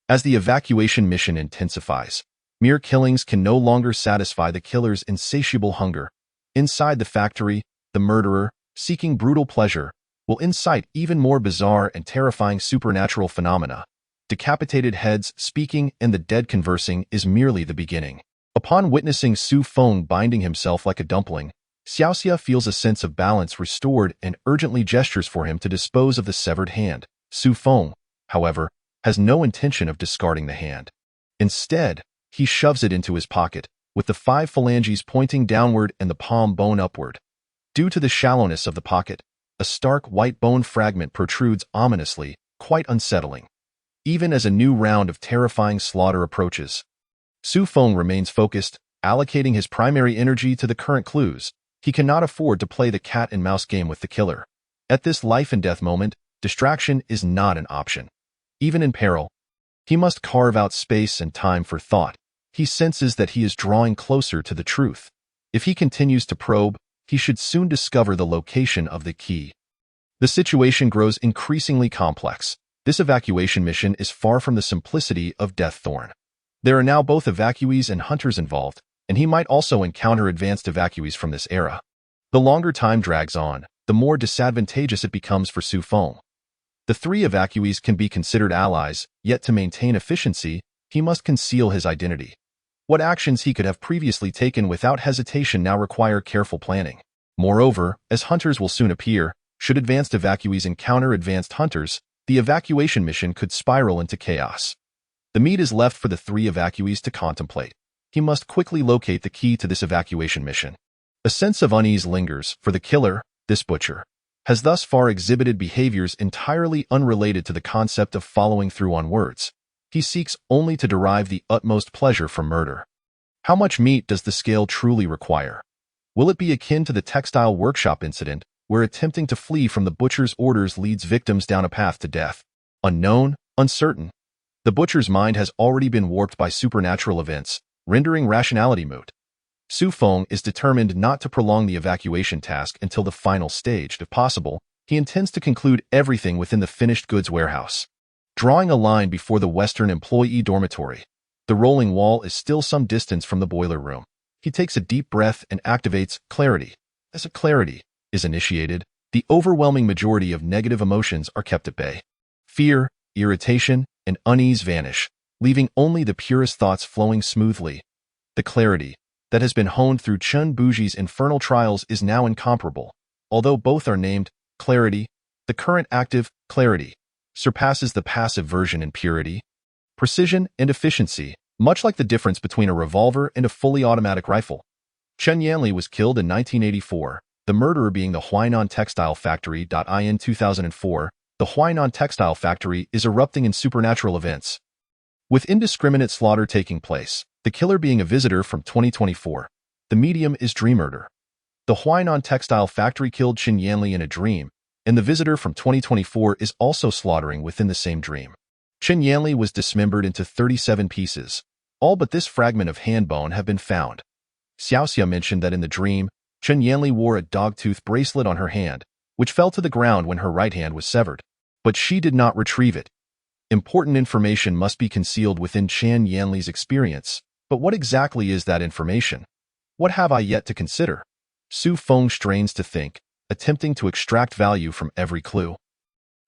As the evacuation mission intensifies, mere killings can no longer satisfy the killer's insatiable hunger. Inside the factory, the murderer, seeking brutal pleasure, will incite even more bizarre and terrifying supernatural phenomena. Decapitated heads speaking and the dead conversing is merely the beginning. Upon witnessing Su Feng binding himself like a dumpling, Xiaoxia feels a sense of balance restored and urgently gestures for him to dispose of the severed hand. Su Feng, however, has no intention of discarding the hand. Instead, he shoves it into his pocket, with the 5 phalanges pointing downward and the palm bone upward. Due to the shallowness of the pocket, a stark white bone fragment protrudes ominously, quite unsettling. Even as a new round of terrifying slaughter approaches, Su Feng remains focused, allocating his primary energy to the current clues. He cannot afford to play the cat-and-mouse game with the killer. At this life-and-death moment, distraction is not an option. Even in peril, he must carve out space and time for thought. He senses that he is drawing closer to the truth. If he continues to probe, he should soon discover the location of the key. The situation grows increasingly complex. This evacuation mission is far from the simplicity of Deaththorn. There are now both evacuees and hunters involved, and he might also encounter advanced evacuees from this era. The longer time drags on, the more disadvantageous it becomes for Su Feng. The 3 evacuees can be considered allies, yet to maintain efficiency, he must conceal his identity. What actions he could have previously taken without hesitation now require careful planning. Moreover, as hunters will soon appear, should advanced evacuees encounter advanced hunters, the evacuation mission could spiral into chaos. The meat is left for the 3 evacuees to contemplate. He must quickly locate the key to this evacuation mission. A sense of unease lingers, for the killer, this butcher, has thus far exhibited behaviors entirely unrelated to the concept of following through on words. He seeks only to derive the utmost pleasure from murder. How much meat does the scale truly require? Will it be akin to the textile workshop incident, where attempting to flee from the butcher's orders leads victims down a path to death? Unknown, uncertain. The butcher's mind has already been warped by supernatural events, rendering rationality moot. Su Feng is determined not to prolong the evacuation task until the final stage. If possible, he intends to conclude everything within the finished goods warehouse. Drawing a line before the Western employee dormitory, the rolling wall is still some distance from the boiler room. He takes a deep breath and activates clarity. As a clarity is initiated, the overwhelming majority of negative emotions are kept at bay. Fear, irritation, and unease vanish, leaving only the purest thoughts flowing smoothly. The clarity that has been honed through Chen Buji's infernal trials is now incomparable. Although both are named clarity, the current active clarity surpasses the passive version in purity, precision, and efficiency, much like the difference between a revolver and a fully automatic rifle. Chen Yanli was killed in 1984, the the murderer being the Huainan Textile Factory. In 2004, the Huainan Textile Factory is erupting in supernatural events, with indiscriminate slaughter taking place, the killer being a visitor from 2024. The medium is dream murder. The Huainan Textile Factory killed Qin Yanli in a dream, and the visitor from 2024 is also slaughtering within the same dream. Qin Yanli was dismembered into 37 pieces. All but this fragment of hand bone have been found. Xiaoxia mentioned that in the dream, Qin Yanli wore a dogtooth bracelet on her hand, which fell to the ground when her right hand was severed. But she did not retrieve it. Important information must be concealed within Qin Yanli's experience. But what exactly is that information? What have I yet to consider? Su Feng strains to think, attempting to extract value from every clue.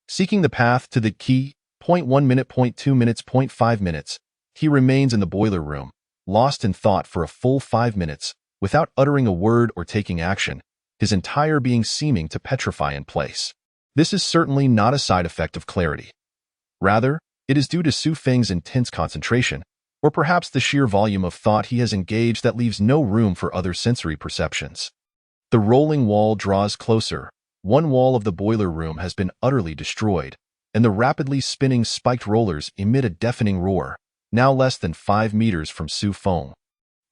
Seeking the path to the key, 0.1 minute, 0.2 minutes, 0.5 minutes, he remains in the boiler room, lost in thought for a full 5 minutes, without uttering a word or taking action, his entire being seeming to petrify in place. This is certainly not a side effect of clarity. Rather, it is due to Su Feng's intense concentration, or perhaps the sheer volume of thought he has engaged that leaves no room for other sensory perceptions. The rolling wall draws closer. One wall of the boiler room has been utterly destroyed, and the rapidly spinning spiked rollers emit a deafening roar, now less than 5 meters from Su Feng.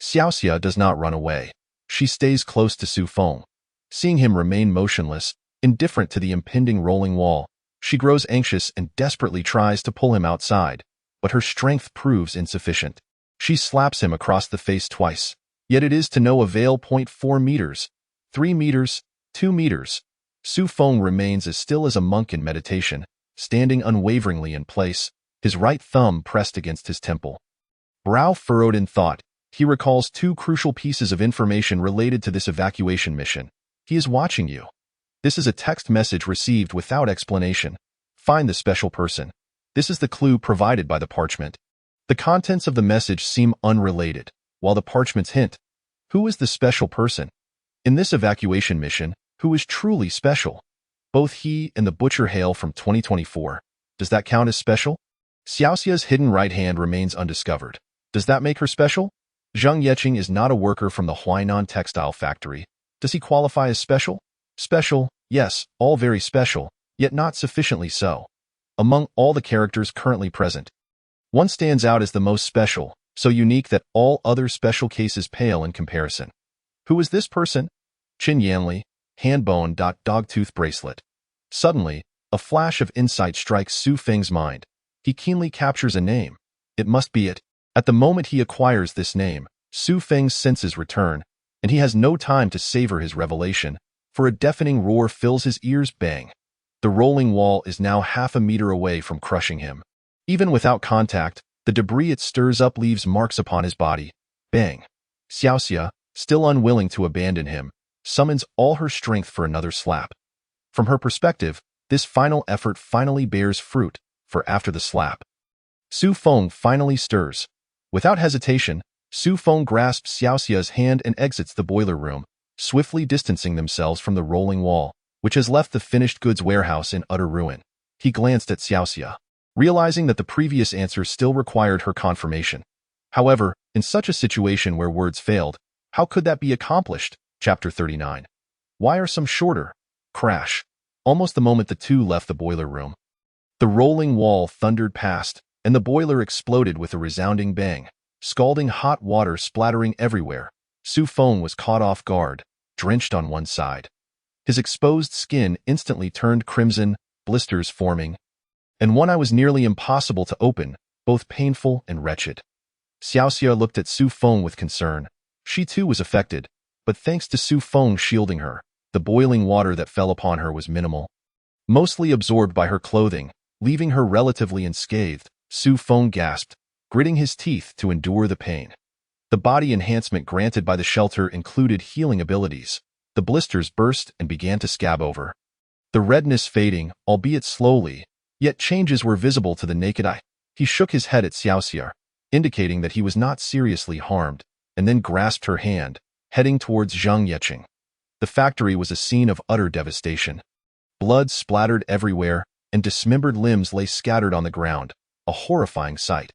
Xiaoxia does not run away. She stays close to Su Feng. Seeing him remain motionless, indifferent to the impending rolling wall, she grows anxious and desperately tries to pull him outside, but her strength proves insufficient. She slaps him across the face twice, yet it is to no avail. 0.4 meters, 3 meters, 2 meters. Su Feng remains as still as a monk in meditation, standing unwaveringly in place, his right thumb pressed against his temple. Brow furrowed in thought, he recalls 2 crucial pieces of information related to this evacuation mission. He is watching you. This is a text message received without explanation. Find the special person. This is the clue provided by the parchment. The contents of the message seem unrelated, while the parchment's hint. Who is the special person? In this evacuation mission, who is truly special? Both he and the butcher hail from 2024. Does that count as special? Xiaoxia's hidden right hand remains undiscovered. Does that make her special? Zhang Yeqing is not a worker from the Huainan Textile Factory. Does he qualify as special? Special, yes, all very special, yet not sufficiently so. Among all the characters currently present, one stands out as the most special, so unique that all other special cases pale in comparison. Who is this person? Qin Yanli, handbone. Dogtooth bracelet. Suddenly, a flash of insight strikes Su Feng's mind. He keenly captures a name. It must be it. At the moment he acquires this name, Su Feng's senses return, and he has no time to savor his revelation, for a deafening roar fills his ears. Bang! The rolling wall is now half a meter away from crushing him. Even without contact, the debris it stirs up leaves marks upon his body. Bang! Xiaoxia, still unwilling to abandon him, summons all her strength for another slap. From her perspective, this final effort finally bears fruit, for after the slap, Su Feng finally stirs. Without hesitation, Su Feng grasps Xiaoxia's hand and exits the boiler room, swiftly distancing themselves from the rolling wall, which has left the finished goods warehouse in utter ruin. He glanced at Xiaoxia, realizing that the previous answer still required her confirmation. However, in such a situation where words failed, how could that be accomplished? Chapter 39. Why are some shorter? Crash. Almost the moment the two left the boiler room, the rolling wall thundered past, and the boiler exploded with a resounding bang, scalding hot water splattering everywhere. Su Feng was caught off guard, drenched on one side. His exposed skin instantly turned crimson, blisters forming, and one eye was nearly impossible to open, both painful and wretched. Xiaoxia looked at Su Feng with concern. She too was affected, but thanks to Su Feng shielding her, the boiling water that fell upon her was minimal, mostly absorbed by her clothing, leaving her relatively unscathed. Su Feng gasped, gritting his teeth to endure the pain. The body enhancement granted by the shelter included healing abilities. The blisters burst and began to scab over, the redness fading, albeit slowly, yet changes were visible to the naked eye. He shook his head at Xiaoxia, indicating that he was not seriously harmed, and then grasped her hand, heading towards Zhang Yeqing. The factory was a scene of utter devastation. Blood splattered everywhere, and dismembered limbs lay scattered on the ground, a horrifying sight.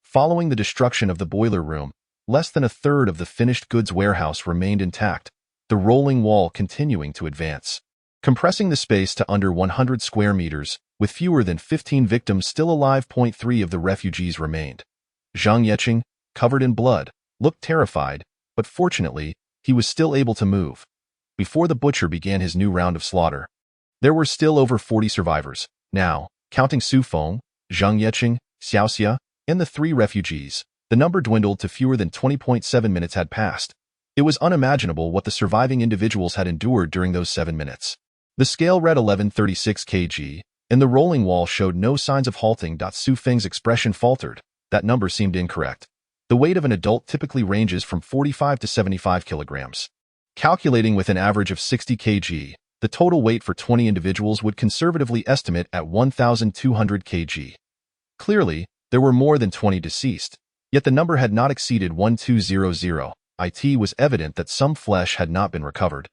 Following the destruction of the boiler room, less than a third of the finished goods warehouse remained intact. the rolling wall continuing to advance, compressing the space to under 100 square meters, with fewer than 15 victims still alive. 3 of the refugees remained. Zhang Yeqing, covered in blood, looked terrified, but fortunately, he was still able to move. Before the butcher began his new round of slaughter, there were still over 40 survivors. Now, counting Su Feng, Zhang Yeqing, Xiao Xia, and the 3 refugees, the number dwindled to fewer than 20.7 minutes had passed. It was unimaginable what the surviving individuals had endured during those 7 minutes. The scale read 1136 kg, and the rolling wall showed no signs of halting. Su Feng's expression faltered. That number seemed incorrect. The weight of an adult typically ranges from 45 to 75 kilograms. Calculating with an average of 60 kg, the total weight for 20 individuals would conservatively estimate at 1,200 kg. Clearly, there were more than 20 deceased, yet the number had not exceeded 1,200. It was evident that some flesh had not been recovered.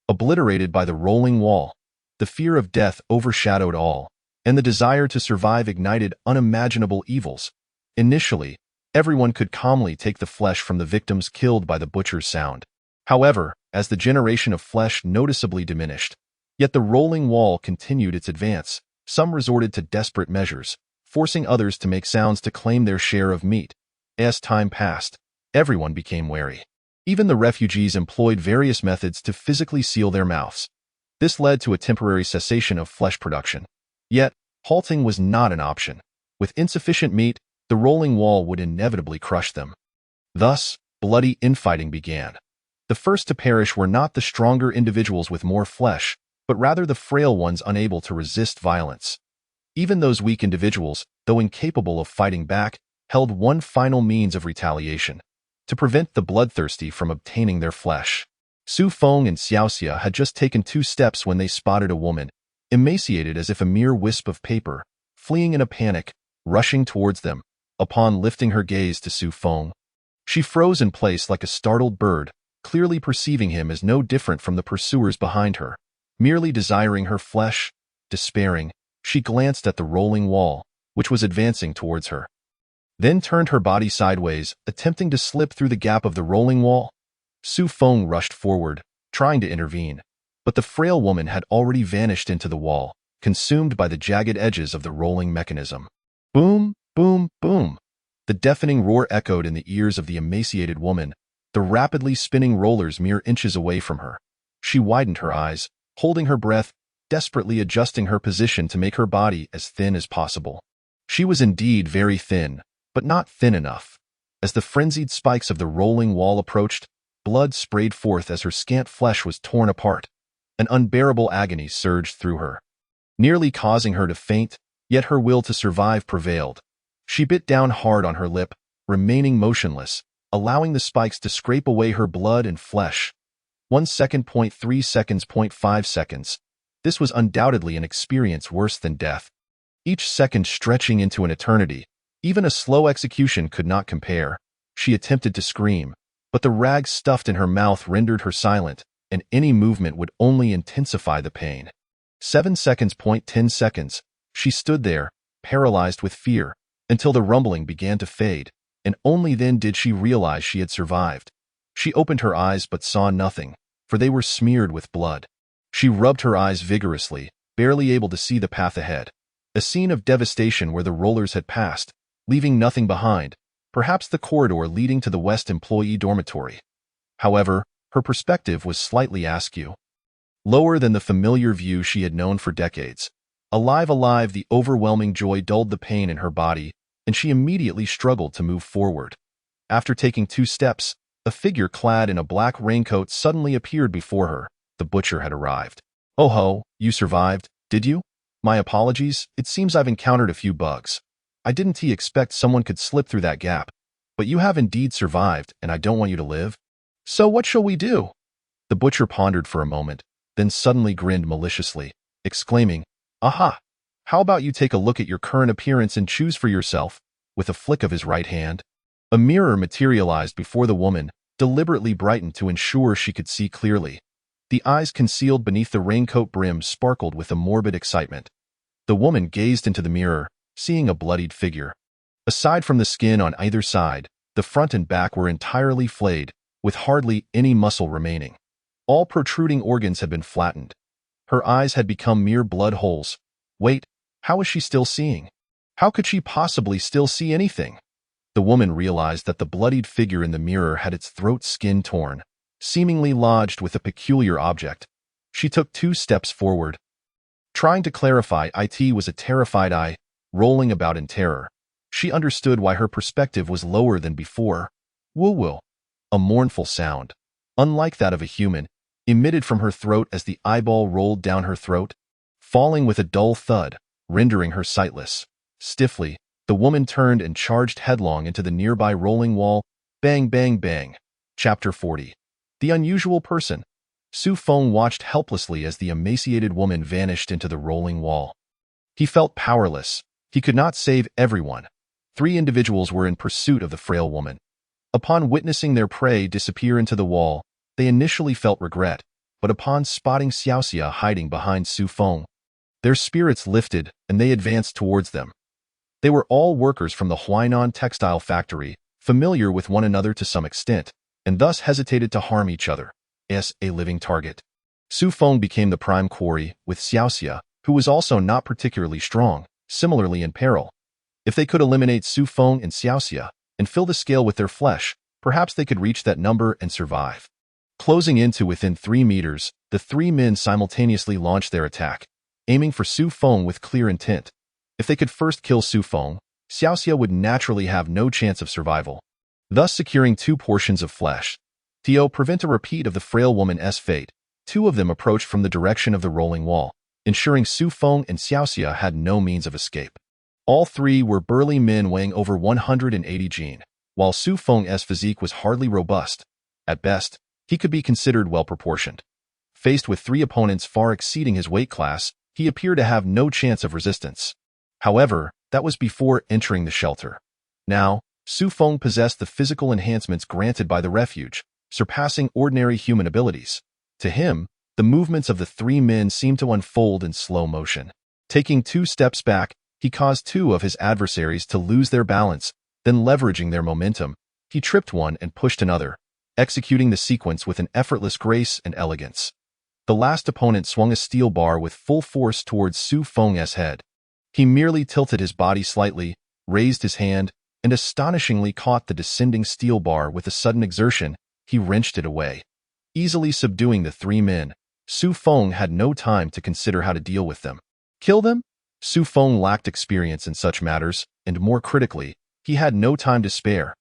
Obliterated by the rolling wall, the fear of death overshadowed all, and the desire to survive ignited unimaginable evils. Initially, everyone could calmly take the flesh from the victims killed by the butcher's sound. However, as the generation of flesh noticeably diminished, yet the rolling wall continued its advance, some resorted to desperate measures, forcing others to make sounds to claim their share of meat. As time passed, everyone became wary. Even the refugees employed various methods to physically seal their mouths. This led to a temporary cessation of flesh production. Yet, halting was not an option. With insufficient meat, the rolling wall would inevitably crush them. Thus, bloody infighting began. The first to perish were not the stronger individuals with more flesh, but rather the frail ones unable to resist violence. Even those weak individuals, though incapable of fighting back, held one final means of retaliation: to prevent the bloodthirsty from obtaining their flesh. Su Feng and Xiao Xia had just taken 2 steps when they spotted a woman, emaciated as if a mere wisp of paper, fleeing in a panic, rushing towards them. Upon lifting her gaze to Su Feng, she froze in place like a startled bird, clearly perceiving him as no different from the pursuers behind her. Merely desiring her flesh, despairing, she glanced at the rolling wall, which was advancing towards her. Then turned her body sideways, attempting to slip through the gap of the rolling wall. Su Feng rushed forward, trying to intervene, but the frail woman had already vanished into the wall, consumed by the jagged edges of the rolling mechanism. Boom, boom, boom. The deafening roar echoed in the ears of the emaciated woman, the rapidly spinning rollers mere inches away from her. She widened her eyes, holding her breath, desperately adjusting her position to make her body as thin as possible. She was indeed very thin, but not thin enough. As the frenzied spikes of the rolling wall approached, blood sprayed forth as her scant flesh was torn apart. An unbearable agony surged through her, nearly causing her to faint, yet her will to survive prevailed. She bit down hard on her lip, remaining motionless, allowing the spikes to scrape away her blood and flesh. 1 second, 0.3 seconds, 0.5 seconds. This was undoubtedly an experience worse than death. Each second stretching into an eternity. Even a slow execution could not compare. She attempted to scream, but the rag stuffed in her mouth rendered her silent, and any movement would only intensify the pain. 7 seconds, 0.10 seconds. She stood there, paralyzed with fear, until the rumbling began to fade, and only then did she realize she had survived. She opened her eyes but saw nothing, for they were smeared with blood. She rubbed her eyes vigorously, barely able to see the path ahead. A scene of devastation where the rollers had passed, leaving nothing behind, perhaps the corridor leading to the West Employee Dormitory. However, her perspective was slightly askew. Lower than the familiar view she had known for decades. Alive, the overwhelming joy dulled the pain in her body, and she immediately struggled to move forward. After taking 2 steps, a figure clad in a black raincoat suddenly appeared before her. The butcher had arrived. "Oh ho, you survived, did you? My apologies, it seems I've encountered a few bugs. I didn't expect someone could slip through that gap, but you have indeed survived, and I don't want you to live. So what shall we do?" The butcher pondered for a moment, then suddenly grinned maliciously, exclaiming, "Aha! How about you take a look at your current appearance and choose for yourself?" With a flick of his right hand, a mirror materialized before the woman, deliberately brightened to ensure she could see clearly. The eyes concealed beneath the raincoat brim sparkled with a morbid excitement. The woman gazed into the mirror, seeing a bloodied figure. Aside from the skin on either side, the front and back were entirely flayed, with hardly any muscle remaining. All protruding organs had been flattened. Her eyes had become mere blood holes. Wait, how is she still seeing? How could she possibly still see anything? The woman realized that the bloodied figure in the mirror had its throat skin torn, seemingly lodged with a peculiar object. She took 2 steps forward. Trying to clarify, it was a terrified eye, rolling about in terror. She understood why her perspective was lower than before. Woo-woo. A mournful sound, unlike that of a human, emitted from her throat as the eyeball rolled down her throat, falling with a dull thud, rendering her sightless. Stiffly, the woman turned and charged headlong into the nearby rolling wall. Bang, bang, bang. Chapter 40. The Unusual Person. Su Feng watched helplessly as the emaciated woman vanished into the rolling wall. He felt powerless. He could not save everyone. 3 individuals were in pursuit of the frail woman. Upon witnessing their prey disappear into the wall, they initially felt regret, but upon spotting Xiaoxia hiding behind Su Feng, their spirits lifted and they advanced towards them. They were all workers from the Huainan textile factory, familiar with one another to some extent, and thus hesitated to harm each other as a living target. Su Feng became the prime quarry, with Xiaoxia, who was also not particularly strong, similarly in peril. If they could eliminate Su Feng and Xiaoxia and fill the scale with their flesh, perhaps they could reach that number and survive. Closing in to within 3 meters, the 3 men simultaneously launched their attack, aiming for Su Feng with clear intent. If they could first kill Su Feng, Xiaoxia would naturally have no chance of survival, thus securing 2 portions of flesh. To prevent a repeat of the frail woman's fate, 2 of them approached from the direction of the rolling wall, ensuring Su Feng and Xiaoxia had no means of escape. All 3 were burly men weighing over 180 jin, while Su Feng's physique was hardly robust. At best, he could be considered well-proportioned. Faced with 3 opponents far exceeding his weight class, he appeared to have no chance of resistance. However, that was before entering the shelter. Now, Su Feng possessed the physical enhancements granted by the refuge, surpassing ordinary human abilities. To him, the movements of the 3 men seemed to unfold in slow motion. Taking 2 steps back, he caused 2 of his adversaries to lose their balance, then leveraging their momentum, he tripped one and pushed another, executing the sequence with an effortless grace and elegance. The last opponent swung a steel bar with full force towards Su Feng's head. He merely tilted his body slightly, raised his hand, and astonishingly caught the descending steel bar with a sudden exertion. He wrenched it away. Easily subduing the 3 men, Su Feng had no time to consider how to deal with them. Kill them? Su Feng lacked experience in such matters, and more critically, he had no time to spare.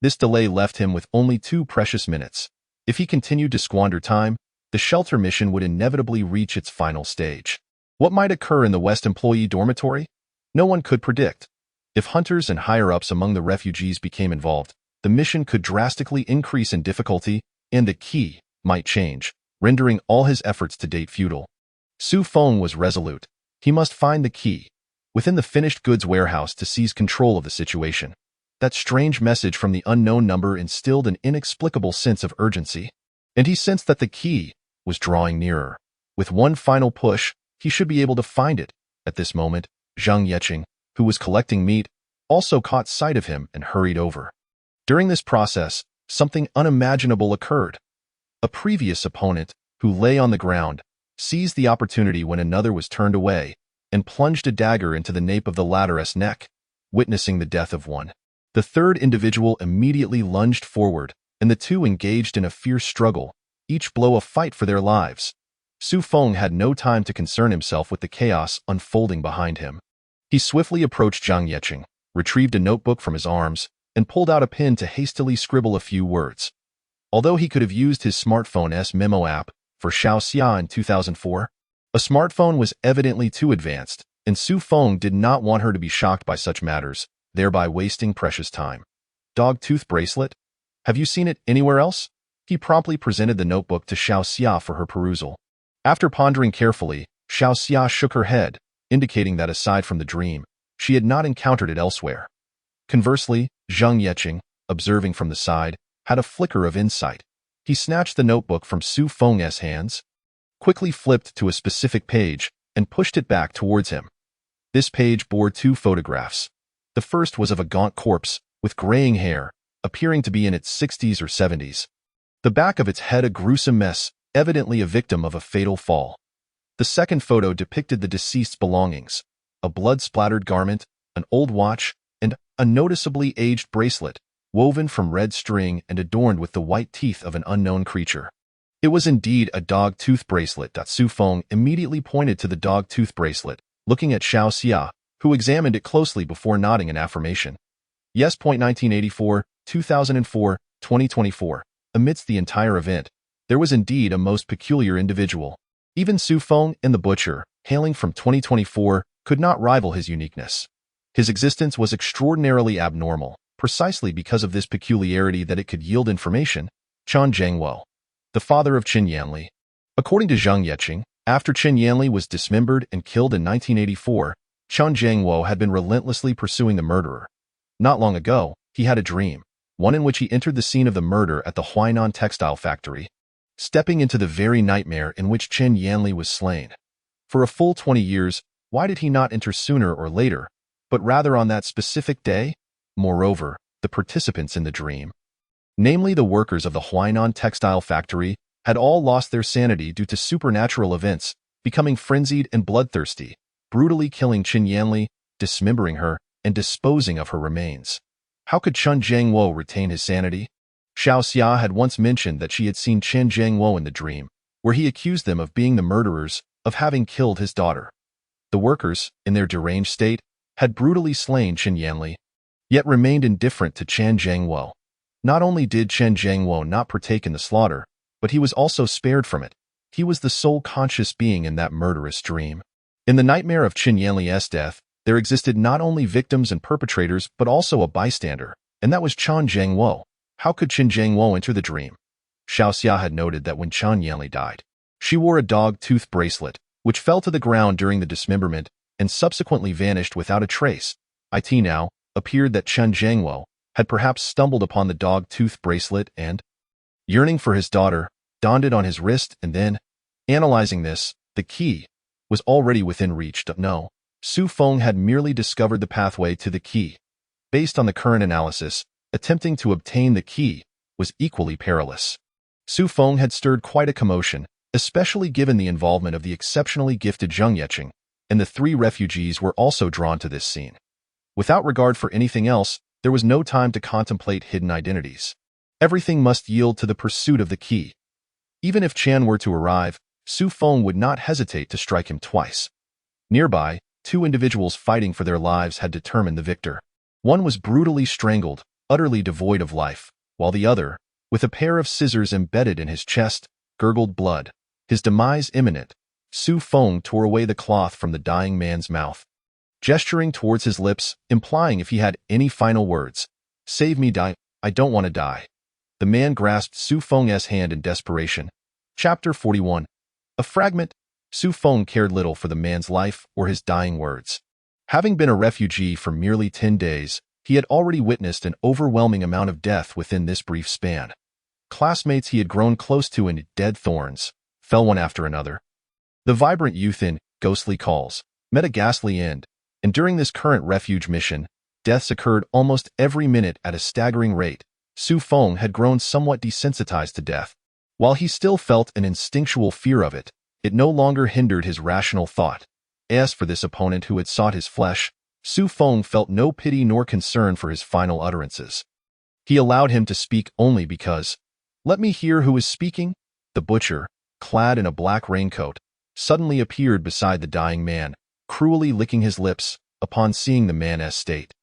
This delay left him with only 2 precious minutes. If he continued to squander time, the shelter mission would inevitably reach its final stage. What might occur in the West employee dormitory? No one could predict. If hunters and higher-ups among the refugees became involved, the mission could drastically increase in difficulty, and the key might change, rendering all his efforts to date futile. Su Feng was resolute. He must find the key within the finished goods warehouse to seize control of the situation. That strange message from the unknown number instilled an inexplicable sense of urgency, and he sensed that the key was drawing nearer. With one final push, he should be able to find it. At this moment, Zhang Yeqing, who was collecting meat, also caught sight of him and hurried over. During this process, something unimaginable occurred. A previous opponent, who lay on the ground, seized the opportunity when another was turned away and plunged a dagger into the nape of the latter's neck, witnessing the death of one. The 3rd individual immediately lunged forward, and the 2 engaged in a fierce struggle, each blow a fight for their lives. Su Feng had no time to concern himself with the chaos unfolding behind him. He swiftly approached Zhang Yeqing, retrieved a notebook from his arms, and pulled out a pen to hastily scribble a few words. Although he could have used his smartphone's memo app for Xiaoxia in 2004, a smartphone was evidently too advanced, and Su Feng did not want her to be shocked by such matters, thereby wasting precious time. Dog tooth bracelet? Have you seen it anywhere else? He promptly presented the notebook to Xiaoxia for her perusal. After pondering carefully, Xiaoxia shook her head, indicating that aside from the dream, she had not encountered it elsewhere. Conversely, Zhang Yeqing, observing from the side, had a flicker of insight. He snatched the notebook from Su Feng's hands, quickly flipped to a specific page, and pushed it back towards him. This page bore 2 photographs. The first was of a gaunt corpse, with graying hair, appearing to be in its 60s or 70s. The back of its head a gruesome mess, evidently a victim of a fatal fall. The second photo depicted the deceased's belongings: a blood-splattered garment, an old watch, and a noticeably aged bracelet, woven from red string and adorned with the white teeth of an unknown creature. It was indeed a dog tooth bracelet. Su Feng immediately pointed to the dog tooth bracelet, looking at Xiao Xia, who examined it closely before nodding in affirmation. Yes. 1984, 2004, 2024. Amidst the entire event, there was indeed a most peculiar individual. Even Su Feng and the butcher, hailing from 2024, could not rival his uniqueness. His existence was extraordinarily abnormal, precisely because of this peculiarity that it could yield information. Chen Zhengwo, the father of Qin Yanli. According to Zheng Yeqing, after Qin Yanli was dismembered and killed in 1984, Chen Zhengwo had been relentlessly pursuing the murderer. Not long ago, he had a dream, one in which he entered the scene of the murder at the Huainan textile factory, stepping into the very nightmare in which Qin Yanli was slain. For a full 20 years, why did he not enter sooner or later, but rather on that specific day? Moreover, the participants in the dream, namely the workers of the Huainan textile factory, had all lost their sanity due to supernatural events, becoming frenzied and bloodthirsty, brutally killing Qin Yanli, dismembering her, and disposing of her remains. How could Chen Zhengwo retain his sanity? Xiao Xia had once mentioned that she had seen Chen Zhengwo in the dream, where he accused them of being the murderers, of having killed his daughter. The workers, in their deranged state, had brutally slain Qin Yanli, yet remained indifferent to Chen Zhengwo. Not only did Chen Zhengwo not partake in the slaughter, but he was also spared from it. He was the sole conscious being in that murderous dream. In the nightmare of Qin Yanli's death, there existed not only victims and perpetrators but also a bystander, and that was Chen Zhengwo. How could Qin Zhengwo enter the dream? Xiao Xia had noted that when Qin Yanli died, she wore a dog tooth bracelet, which fell to the ground during the dismemberment and subsequently vanished without a trace. It now appeared that Chen Zhengwo had perhaps stumbled upon the dog tooth bracelet and, yearning for his daughter, donned it on his wrist, and then, analyzing this, the key was already within reach. No, Su Feng had merely discovered the pathway to the key. Based on the current analysis, attempting to obtain the key was equally perilous. Su Feng had stirred quite a commotion, especially given the involvement of the exceptionally gifted Zheng Yeqing, and the three refugees were also drawn to this scene. Without regard for anything else, there was no time to contemplate hidden identities. Everything must yield to the pursuit of the key. Even if Chan were to arrive, Su Feng would not hesitate to strike him twice. Nearby, two individuals fighting for their lives had determined the victor. One was brutally strangled, utterly devoid of life, while the other, with a pair of scissors embedded in his chest, gurgled blood. His demise imminent, Su Feng tore away the cloth from the dying man's mouth, gesturing towards his lips, implying if he had any final words, "Save me, I don't want to die." The man grasped Su Feng's hand in desperation. Chapter 41. A fragment. Su Feng cared little for the man's life or his dying words. Having been a refugee for merely 10 days, he had already witnessed an overwhelming amount of death within this brief span. Classmates he had grown close to in dead thorns fell one after another. The vibrant youth in ghostly calls met a ghastly end, and during this current refuge mission, deaths occurred almost every minute at a staggering rate. Su Feng had grown somewhat desensitized to death. While he still felt an instinctual fear of it, it no longer hindered his rational thought. As for this opponent who had sought his flesh, Su Feng felt no pity nor concern for his final utterances. He allowed him to speak only because, "Let me hear who is speaking." The butcher, clad in a black raincoat, suddenly appeared beside the dying man, cruelly licking his lips upon seeing the man's state.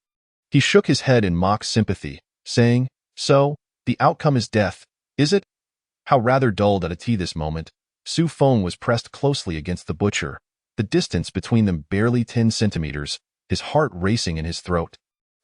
He shook his head in mock sympathy, saying, "So, the outcome is death, is it?" How rather dulled at this moment. Su Feng was pressed closely against the butcher, the distance between them barely 10 centimeters, his heart racing in his throat.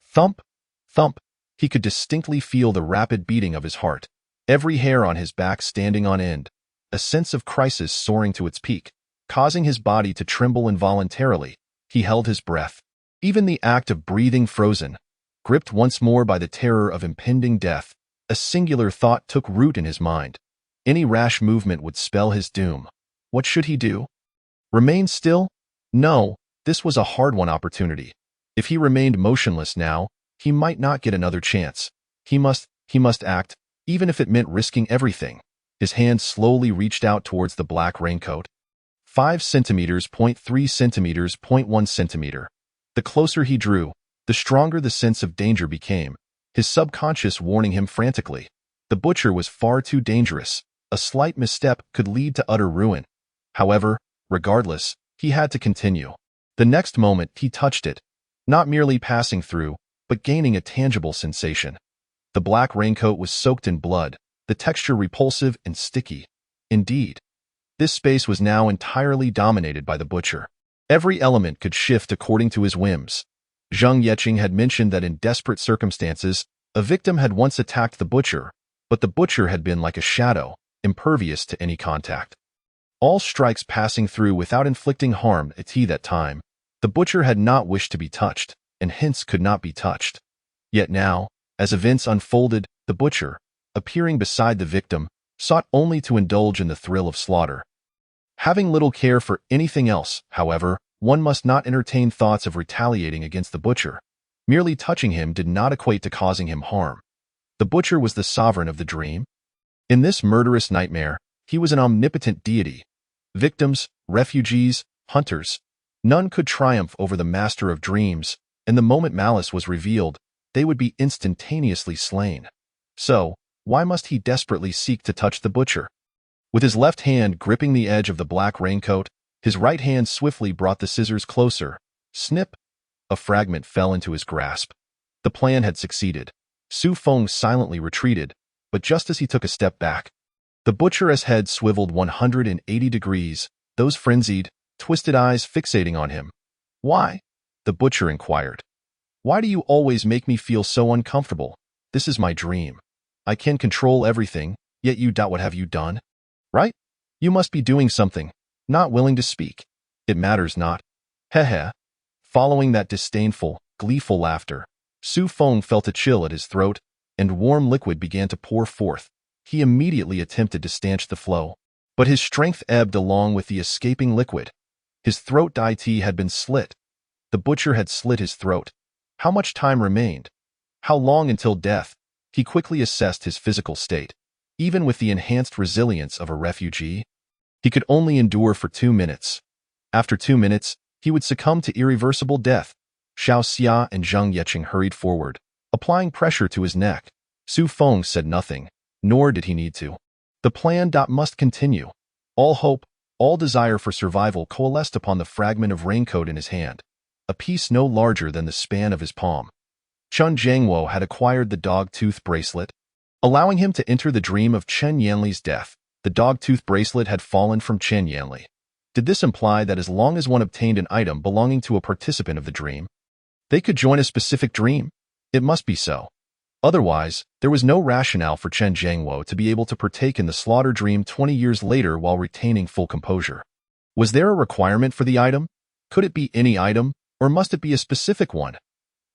Thump, thump, he could distinctly feel the rapid beating of his heart, every hair on his back standing on end, a sense of crisis soaring to its peak, causing his body to tremble involuntarily. He held his breath, even the act of breathing frozen. Gripped once more by the terror of impending death, a singular thought took root in his mind. Any rash movement would spell his doom. What should he do? Remain still? No, this was a hard-won opportunity. If he remained motionless now, he might not get another chance. He must act, even if it meant risking everything. His hand slowly reached out towards the black raincoat. 5 centimeters, 0.3 centimeters, 0.1 centimeter. The closer he drew, the stronger the sense of danger became, his subconscious warning him frantically. The butcher was far too dangerous. A slight misstep could lead to utter ruin. However, regardless, he had to continue. The next moment, he touched it, not merely passing through, but gaining a tangible sensation. The black raincoat was soaked in blood, the texture repulsive and sticky. Indeed, this space was now entirely dominated by the butcher. Every element could shift according to his whims. Zhang Yeqing had mentioned that in desperate circumstances, a victim had once attacked the butcher, but the butcher had been like a shadow, impervious to any contact. All strikes passing through without inflicting harm at that time. The butcher had not wished to be touched, and hence could not be touched. Yet now, as events unfolded, the butcher, appearing beside the victim, sought only to indulge in the thrill of slaughter. Having little care for anything else, however, one must not entertain thoughts of retaliating against the butcher. Merely touching him did not equate to causing him harm. The butcher was the sovereign of the dream. In this murderous nightmare, he was an omnipotent deity. Victims, refugees, hunters, none could triumph over the master of dreams, and the moment malice was revealed, they would be instantaneously slain. So, why must he desperately seek to touch the butcher? With his left hand gripping the edge of the black raincoat, his right hand swiftly brought the scissors closer. Snip! A fragment fell into his grasp. The plan had succeeded. Su Feng silently retreated, but just as he took a step back, the butcher's head swiveled 180 degrees, those frenzied, twisted eyes fixating on him. Why? The butcher inquired. Why do you always make me feel so uncomfortable? This is my dream. I can control everything, yet what have you done? Right? You must be doing something, not willing to speak. It matters not. Heh. Following that disdainful, gleeful laughter, Su Feng felt a chill at his throat, and warm liquid began to pour forth. He immediately attempted to stanch the flow, but his strength ebbed along with the escaping liquid. His throat had been slit. The butcher had slit his throat. How much time remained? How long until death? He quickly assessed his physical state. Even with the enhanced resilience of a refugee, he could only endure for 2 minutes. After 2 minutes, he would succumb to irreversible death. Xiao Xia and Zhang Yeqing hurried forward, applying pressure to his neck. Su Feng said nothing, nor did he need to. The plan must continue. All hope, all desire for survival coalesced upon the fragment of raincoat in his hand, a piece no larger than the span of his palm. Chen Jiangwo had acquired the dog-tooth bracelet, allowing him to enter the dream of Chen Yanli's death. The dog-tooth bracelet had fallen from Chen Yanli. Did this imply that as long as one obtained an item belonging to a participant of the dream, they could join a specific dream? It must be so. Otherwise, there was no rationale for Chen Jiangwo to be able to partake in the slaughter dream 20 years later while retaining full composure. Was there a requirement for the item? Could it be any item, or must it be a specific one?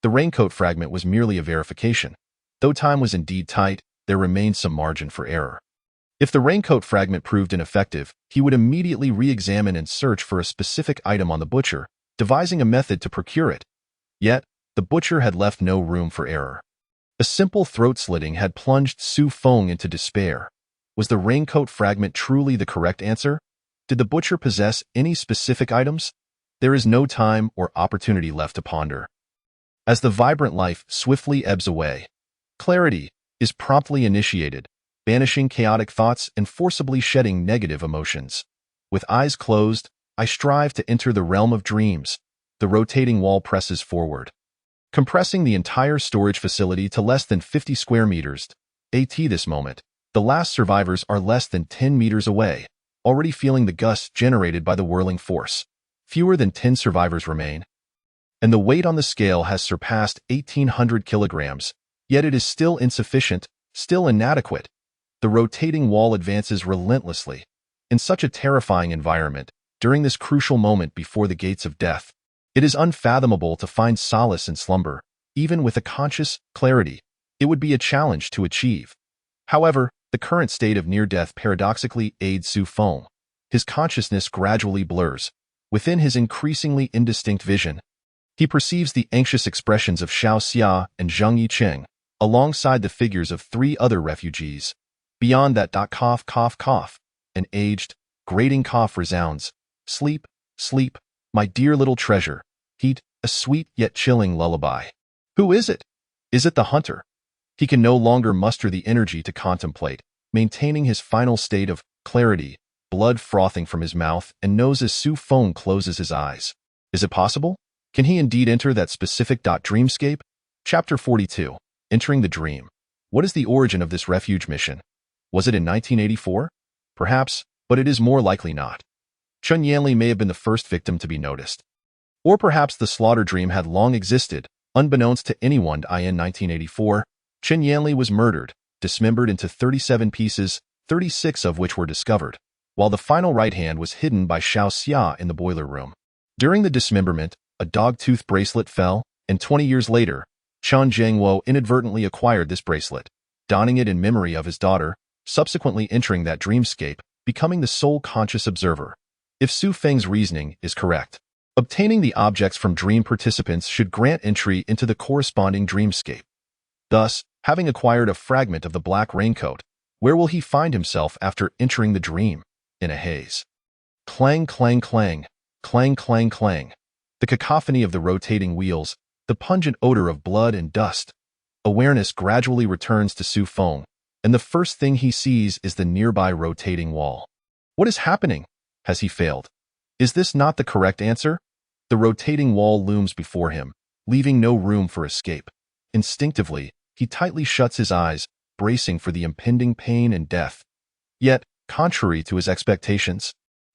The raincoat fragment was merely a verification. Though time was indeed tight, there remained some margin for error. If the raincoat fragment proved ineffective, he would immediately re-examine and search for a specific item on the butcher, devising a method to procure it. Yet, the butcher had left no room for error. A simple throat-slitting had plunged Su Feng into despair. Was the raincoat fragment truly the correct answer? Did the butcher possess any specific items? There is no time or opportunity left to ponder. As the vibrant life swiftly ebbs away, clarity is promptly initiated, banishing chaotic thoughts and forcibly shedding negative emotions. With eyes closed, I strive to enter the realm of dreams. The rotating wall presses forward, compressing the entire storage facility to less than 50 square meters. This moment, the last survivors are less than 10 meters away, already feeling the gusts generated by the whirling force. Fewer than 10 survivors remain, and the weight on the scale has surpassed 1,800 kilograms, yet it is still insufficient, still inadequate. The rotating wall advances relentlessly. In such a terrifying environment, during this crucial moment before the gates of death, it is unfathomable to find solace in slumber, even with a conscious clarity. It would be a challenge to achieve. However, the current state of near-death paradoxically aids Su Feng. His consciousness gradually blurs. Within his increasingly indistinct vision, he perceives the anxious expressions of Xiao Xia and Zhang Yicheng, alongside the figures of 3 other refugees. Beyond that, cough, cough, cough. An aged, grating cough resounds. Sleep, sleep, my dear little treasure. Heat, a sweet yet chilling lullaby. Who is it? Is it the hunter? He can no longer muster the energy to contemplate, maintaining his final state of clarity, blood frothing from his mouth, and knows as Su Feng closes his eyes. Is it possible? Can he indeed enter that specific dreamscape? Chapter 42. Entering the Dream. What is the origin of this refuge mission? Was it in 1984? Perhaps, but it is more likely not. Chen Yanli may have been the first victim to be noticed. Or perhaps the slaughter dream had long existed, unbeknownst to anyone. In 1984, Chen Yanli was murdered, dismembered into 37 pieces, 36 of which were discovered, while the final right hand was hidden by Xiao Xia in the boiler room. During the dismemberment, a dog-tooth bracelet fell, and 20 years later, Chen Zhengwo inadvertently acquired this bracelet, donning it in memory of his daughter, subsequently entering that dreamscape, becoming the sole conscious observer. If Su Feng's reasoning is correct, obtaining the objects from dream participants should grant entry into the corresponding dreamscape. Thus, having acquired a fragment of the black raincoat, where will he find himself after entering the dream? In a haze. Clang, clang, clang, clang, clang, clang. The cacophony of the rotating wheels, the pungent odor of blood and dust. Awareness gradually returns to Su Feng, and the first thing he sees is the nearby rotating wall. What is happening? Has he failed? Is this not the correct answer? The rotating wall looms before him, leaving no room for escape. Instinctively, he tightly shuts his eyes, bracing for the impending pain and death. Yet, contrary to his expectations,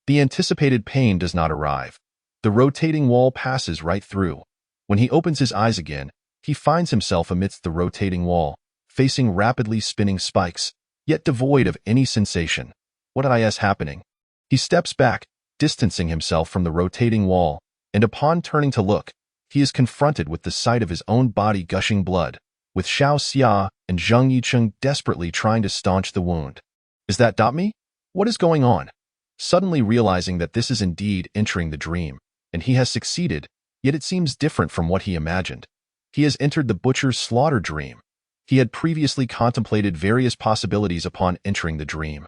the anticipated pain does not arrive. The rotating wall passes right through. When he opens his eyes again, he finds himself amidst the rotating wall, facing rapidly spinning spikes, yet devoid of any sensation. What is happening? He steps back, distancing himself from the rotating wall, and upon turning to look, he is confronted with the sight of his own body gushing blood, with Xiao Xia and Zheng Yicheng desperately trying to staunch the wound. Is that me? What is going on? Suddenly realizing that this is indeed entering the dream, and he has succeeded, yet it seems different from what he imagined. He has entered the butcher's slaughter dream. He had previously contemplated various possibilities upon entering the dream.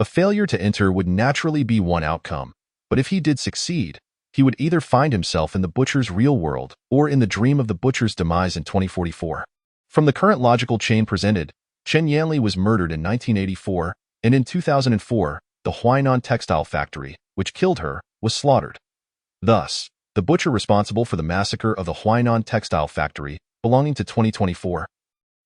A failure to enter would naturally be one outcome, but if he did succeed, he would either find himself in the butcher's real world or in the dream of the butcher's demise in 2044. From the current logical chain presented, Chen Yanli was murdered in 1984, and in 2004, the Huainan textile factory, which killed her, was slaughtered. Thus, the butcher responsible for the massacre of the Huainan textile factory, belonging to 2024,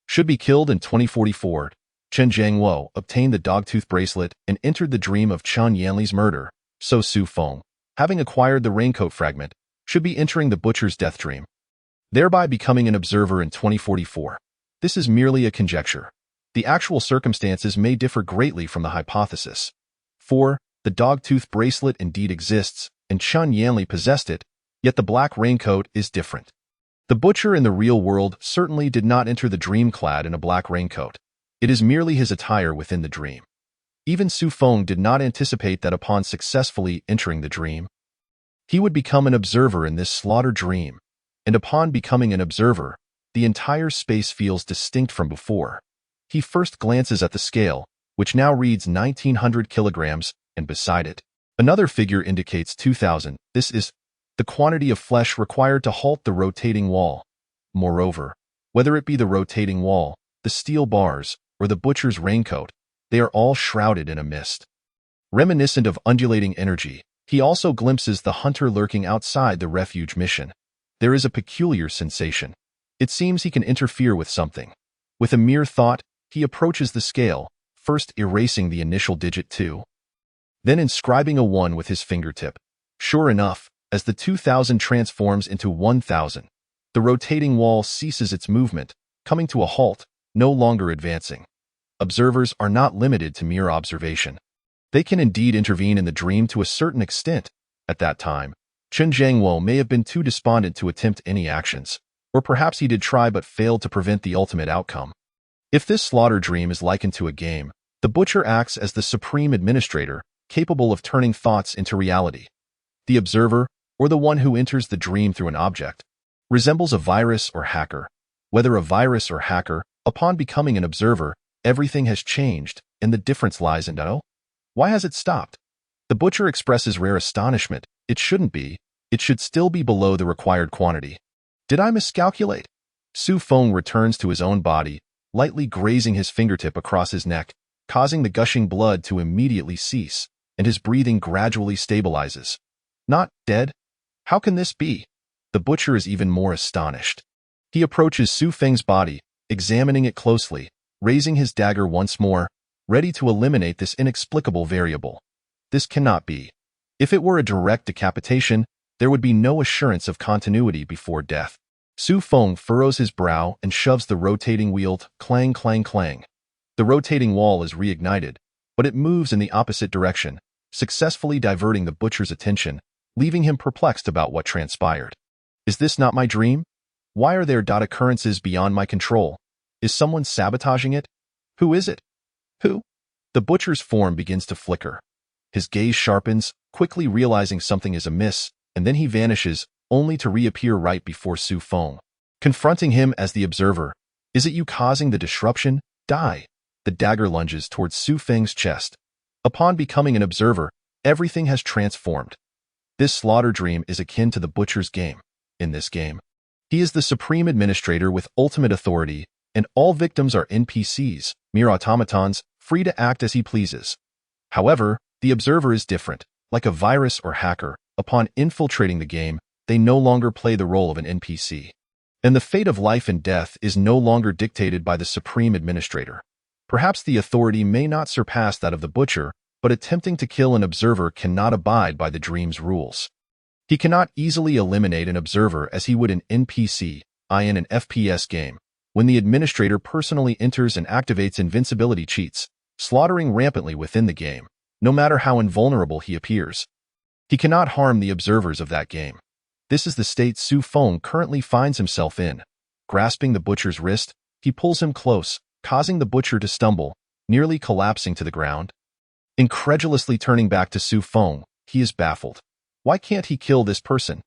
should be killed in 2044. Chen Zhengwo obtained the dogtooth bracelet and entered the dream of Chen Yanli's murder, so Su Feng, having acquired the raincoat fragment, should be entering the butcher's death dream, thereby becoming an observer in 2044. This is merely a conjecture. The actual circumstances may differ greatly from the hypothesis. 4. The dogtooth bracelet indeed exists, and Chen Yanli possessed it, yet the black raincoat is different. The butcher in the real world certainly did not enter the dream clad in a black raincoat. It is merely his attire within the dream. Even Su Feng did not anticipate that upon successfully entering the dream, he would become an observer in this slaughter dream, and upon becoming an observer, the entire space feels distinct from before. He first glances at the scale, which now reads 1900 kilograms, and beside it, another figure indicates 2000. This is the quantity of flesh required to halt the rotating wall. Moreover, whether it be the rotating wall, the steel bars, or the butcher's raincoat, they are all shrouded in a mist. Reminiscent of undulating energy, he also glimpses the hunter lurking outside the refuge mission. There is a peculiar sensation. It seems he can interfere with something. With a mere thought, he approaches the scale, first erasing the initial digit 2, then inscribing a 1 with his fingertip. Sure enough, as the 2000 transforms into 1000, the rotating wall ceases its movement, coming to a halt, no longer advancing. Observers are not limited to mere observation. They can indeed intervene in the dream to a certain extent. At that time, Chen Zhengwo may have been too despondent to attempt any actions, or perhaps he did try but failed to prevent the ultimate outcome. If this slaughter dream is likened to a game, the butcher acts as the supreme administrator, capable of turning thoughts into reality. The observer, or the one who enters the dream through an object, resembles a virus or hacker. Whether a virus or hacker, upon becoming an observer, everything has changed, and the difference lies in, oh, why has it stopped? The butcher expresses rare astonishment. It shouldn't be. It should still be below the required quantity. Did I miscalculate? Su Feng returns to his own body, lightly grazing his fingertip across his neck, causing the gushing blood to immediately cease, and his breathing gradually stabilizes. Not dead? How can this be? The butcher is even more astonished. He approaches Su Feng's body, examining it closely, raising his dagger once more, ready to eliminate this inexplicable variable. This cannot be. If it were a direct decapitation, there would be no assurance of continuity before death. Su Feng furrows his brow and shoves the rotating wheel. Clang, clang, clang. The rotating wall is reignited, but it moves in the opposite direction, successfully diverting the butcher's attention, leaving him perplexed about what transpired. Is this not my dream? Why are there occurrences beyond my control? Is someone sabotaging it? Who is it? Who? The butcher's form begins to flicker. His gaze sharpens, quickly realizing something is amiss, and then he vanishes, only to reappear right before Su Feng. Confronting him as the observer, is it you causing the disruption? Die! The dagger lunges towards Su Feng's chest. Upon becoming an observer, everything has transformed. This slaughter dream is akin to the butcher's game. In this game, he is the supreme administrator with ultimate authority, and all victims are NPCs, mere automatons, free to act as he pleases. However, the observer is different. Like a virus or hacker, upon infiltrating the game, they no longer play the role of an NPC. And the fate of life and death is no longer dictated by the supreme administrator. Perhaps the authority may not surpass that of the butcher, but attempting to kill an observer cannot abide by the dream's rules. He cannot easily eliminate an observer as he would an NPC, in an FPS game, when the administrator personally enters and activates invincibility cheats, slaughtering rampantly within the game, no matter how invulnerable he appears. He cannot harm the observers of that game. This is the state Su Feng currently finds himself in. Grasping the butcher's wrist, he pulls him close, causing the butcher to stumble, nearly collapsing to the ground. Incredulously turning back to Su Feng, he is baffled. Why can't he kill this person?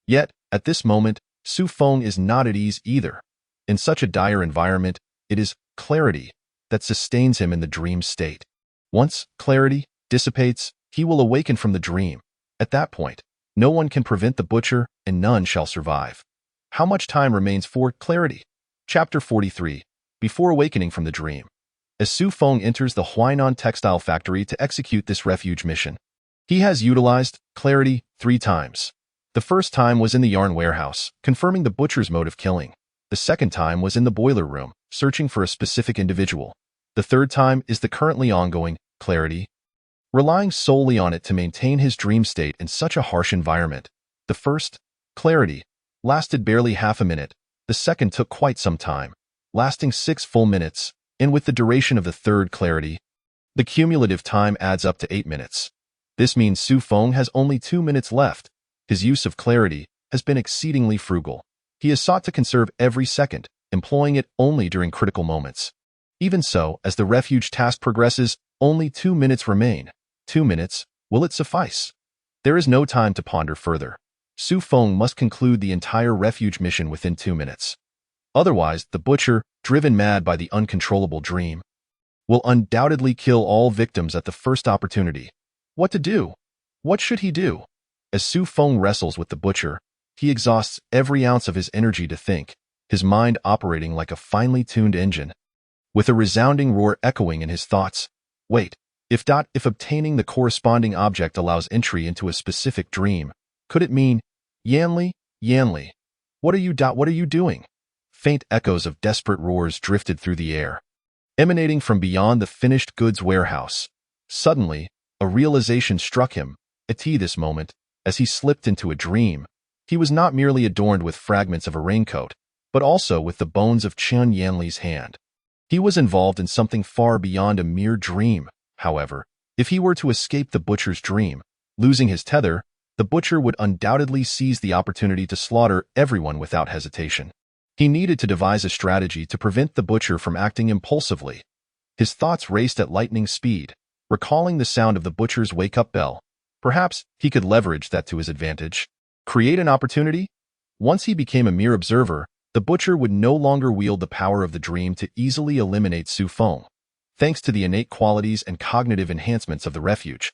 Yet, at this moment, Su Feng is not at ease either. In such a dire environment, it is clarity that sustains him in the dream state. Once clarity dissipates, he will awaken from the dream. At that point, no one can prevent the butcher, and none shall survive. How much time remains for clarity? Chapter 43. Before awakening from the dream. As Su Feng enters the Huainan textile factory to execute this refuge mission, he has utilized clarity 3 times. The first time was in the yarn warehouse, confirming the butcher's mode of killing. The second time was in the boiler room, searching for a specific individual. The third time is the currently ongoing clarity, relying solely on it to maintain his dream state in such a harsh environment. The first, clarity, lasted barely half a minute. The second took quite some time, lasting 6 full minutes, and with the duration of the third clarity, the cumulative time adds up to 8 minutes. This means Su Feng has only 2 minutes left. His use of clarity has been exceedingly frugal. He has sought to conserve every second, employing it only during critical moments. Even so, as the refuge task progresses, only 2 minutes remain. 2 minutes, will it suffice? There is no time to ponder further. Su Feng must conclude the entire refuge mission within 2 minutes. Otherwise, the butcher, driven mad by the uncontrollable dream, will undoubtedly kill all victims at the first opportunity. What to do? What should he do? As Su Feng wrestles with the butcher, he exhausts every ounce of his energy to think, his mind operating like a finely tuned engine. With a resounding roar echoing in his thoughts, wait, if obtaining the corresponding object allows entry into a specific dream, could it mean, Yanli, Yanli, what are you doing? Faint echoes of desperate roars drifted through the air, emanating from beyond the finished goods warehouse. Suddenly, a realization struck him. At this moment, as he slipped into a dream, he was not merely adorned with fragments of a raincoat, but also with the bones of Chen Yanli's hand. He was involved in something far beyond a mere dream. However, if he were to escape the butcher's dream, losing his tether, the butcher would undoubtedly seize the opportunity to slaughter everyone without hesitation. He needed to devise a strategy to prevent the butcher from acting impulsively. His thoughts raced at lightning speed, recalling the sound of the butcher's wake-up bell. Perhaps he could leverage that to his advantage. Create an opportunity? Once he became a mere observer, the butcher would no longer wield the power of the dream to easily eliminate Su Feng. thanks to the innate qualities and cognitive enhancements of the refuge.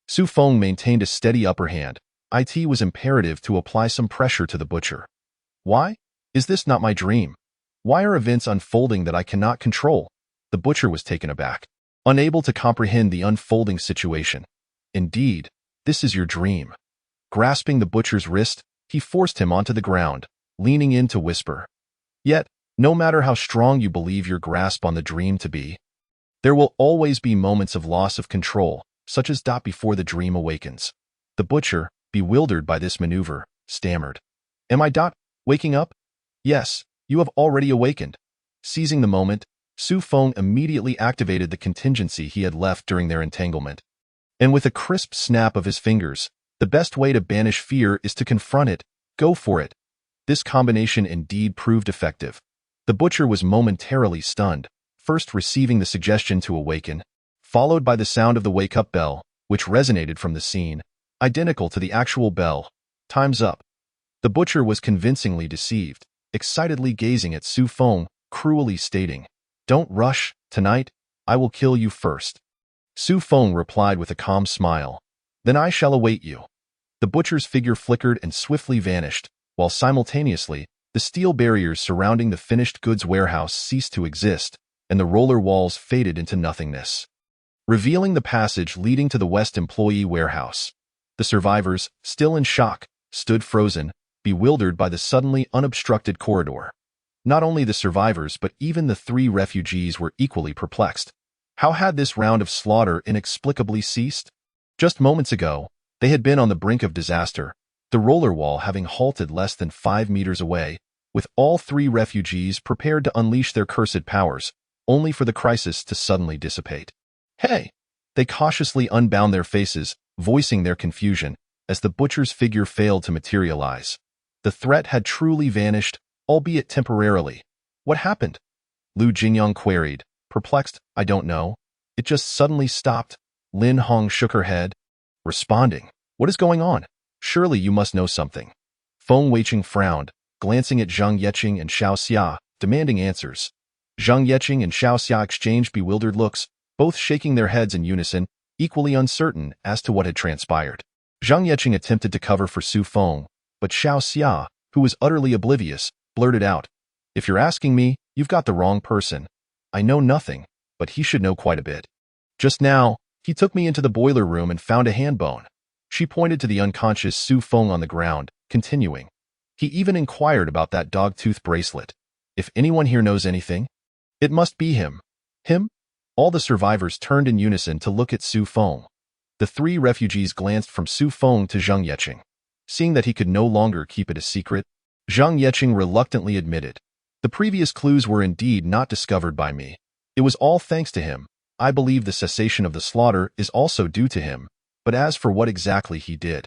Su Feng maintained a steady upper hand. It was imperative to apply some pressure to the butcher. Why? Is this not my dream? Why are events unfolding that I cannot control? The butcher was taken aback, unable to comprehend the unfolding situation. Indeed, this is your dream. Grasping the butcher's wrist, he forced him onto the ground, leaning in to whisper. Yet, no matter how strong you believe your grasp on the dream to be, there will always be moments of loss of control, such as that before the dream awakens. The butcher, bewildered by this maneuver, stammered. Am I waking up? Yes, you have already awakened. Seizing the moment, Su Feng immediately activated the contingency he had left during their entanglement. And with a crisp snap of his fingers, the best way to banish fear is to confront it. Go for it. This combination indeed proved effective. The butcher was momentarily stunned, first receiving the suggestion to awaken, followed by the sound of the wake-up bell, which resonated from the scene, identical to the actual bell. Time's up. The butcher was convincingly deceived, excitedly gazing at Su Feng, cruelly stating, Don't rush, tonight, I will kill you first. Su Feng replied with a calm smile, Then I shall await you. The butcher's figure flickered and swiftly vanished, while simultaneously, the steel barriers surrounding the finished goods warehouse ceased to exist, and the roller walls faded into nothingness, revealing the passage leading to the West Employee Warehouse. The survivors, still in shock, stood frozen, bewildered by the suddenly unobstructed corridor. Not only the survivors but even the 3 refugees were equally perplexed. How had this round of slaughter inexplicably ceased? Just moments ago, they had been on the brink of disaster, the roller wall having halted less than 5 meters away, with all 3 refugees prepared to unleash their cursed powers, only for the crisis to suddenly dissipate. Hey! They cautiously unbound their faces, voicing their confusion, as the butcher's figure failed to materialize. The threat had truly vanished, albeit temporarily. What happened? Lu Jingyang queried, perplexed. I don't know. It just suddenly stopped. Lin Hong shook her head, responding. What is going on? Surely you must know something. Feng Weiqing frowned, glancing at Zhang Yeqing and Xiao Xia, demanding answers. Zhang Yeqing and Xiao Xia exchanged bewildered looks, both shaking their heads in unison, equally uncertain as to what had transpired. Zhang Yeqing attempted to cover for Su Feng, but Xiao Xia, who was utterly oblivious, blurted out, If you're asking me, you've got the wrong person. I know nothing, but he should know quite a bit. Just now, he took me into the boiler room and found a hand bone. She pointed to the unconscious Su Feng on the ground, continuing. He even inquired about that dog-tooth bracelet. If anyone here knows anything, it must be him. Him? All the survivors turned in unison to look at Su Feng. The 3 refugees glanced from Su Feng to Zhang Yeqing. Seeing that he could no longer keep it a secret, Zhang Yeqing reluctantly admitted, The previous clues were indeed not discovered by me. It was all thanks to him. I believe the cessation of the slaughter is also due to him, but as for what exactly he did,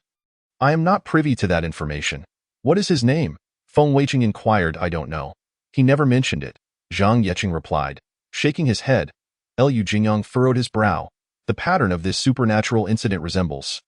I am not privy to that information. What is his name? Feng Weiqing inquired. I don't know. He never mentioned it, Zhang Yeqing replied, shaking his head. Lu Jingyang furrowed his brow. The pattern of this supernatural incident resembles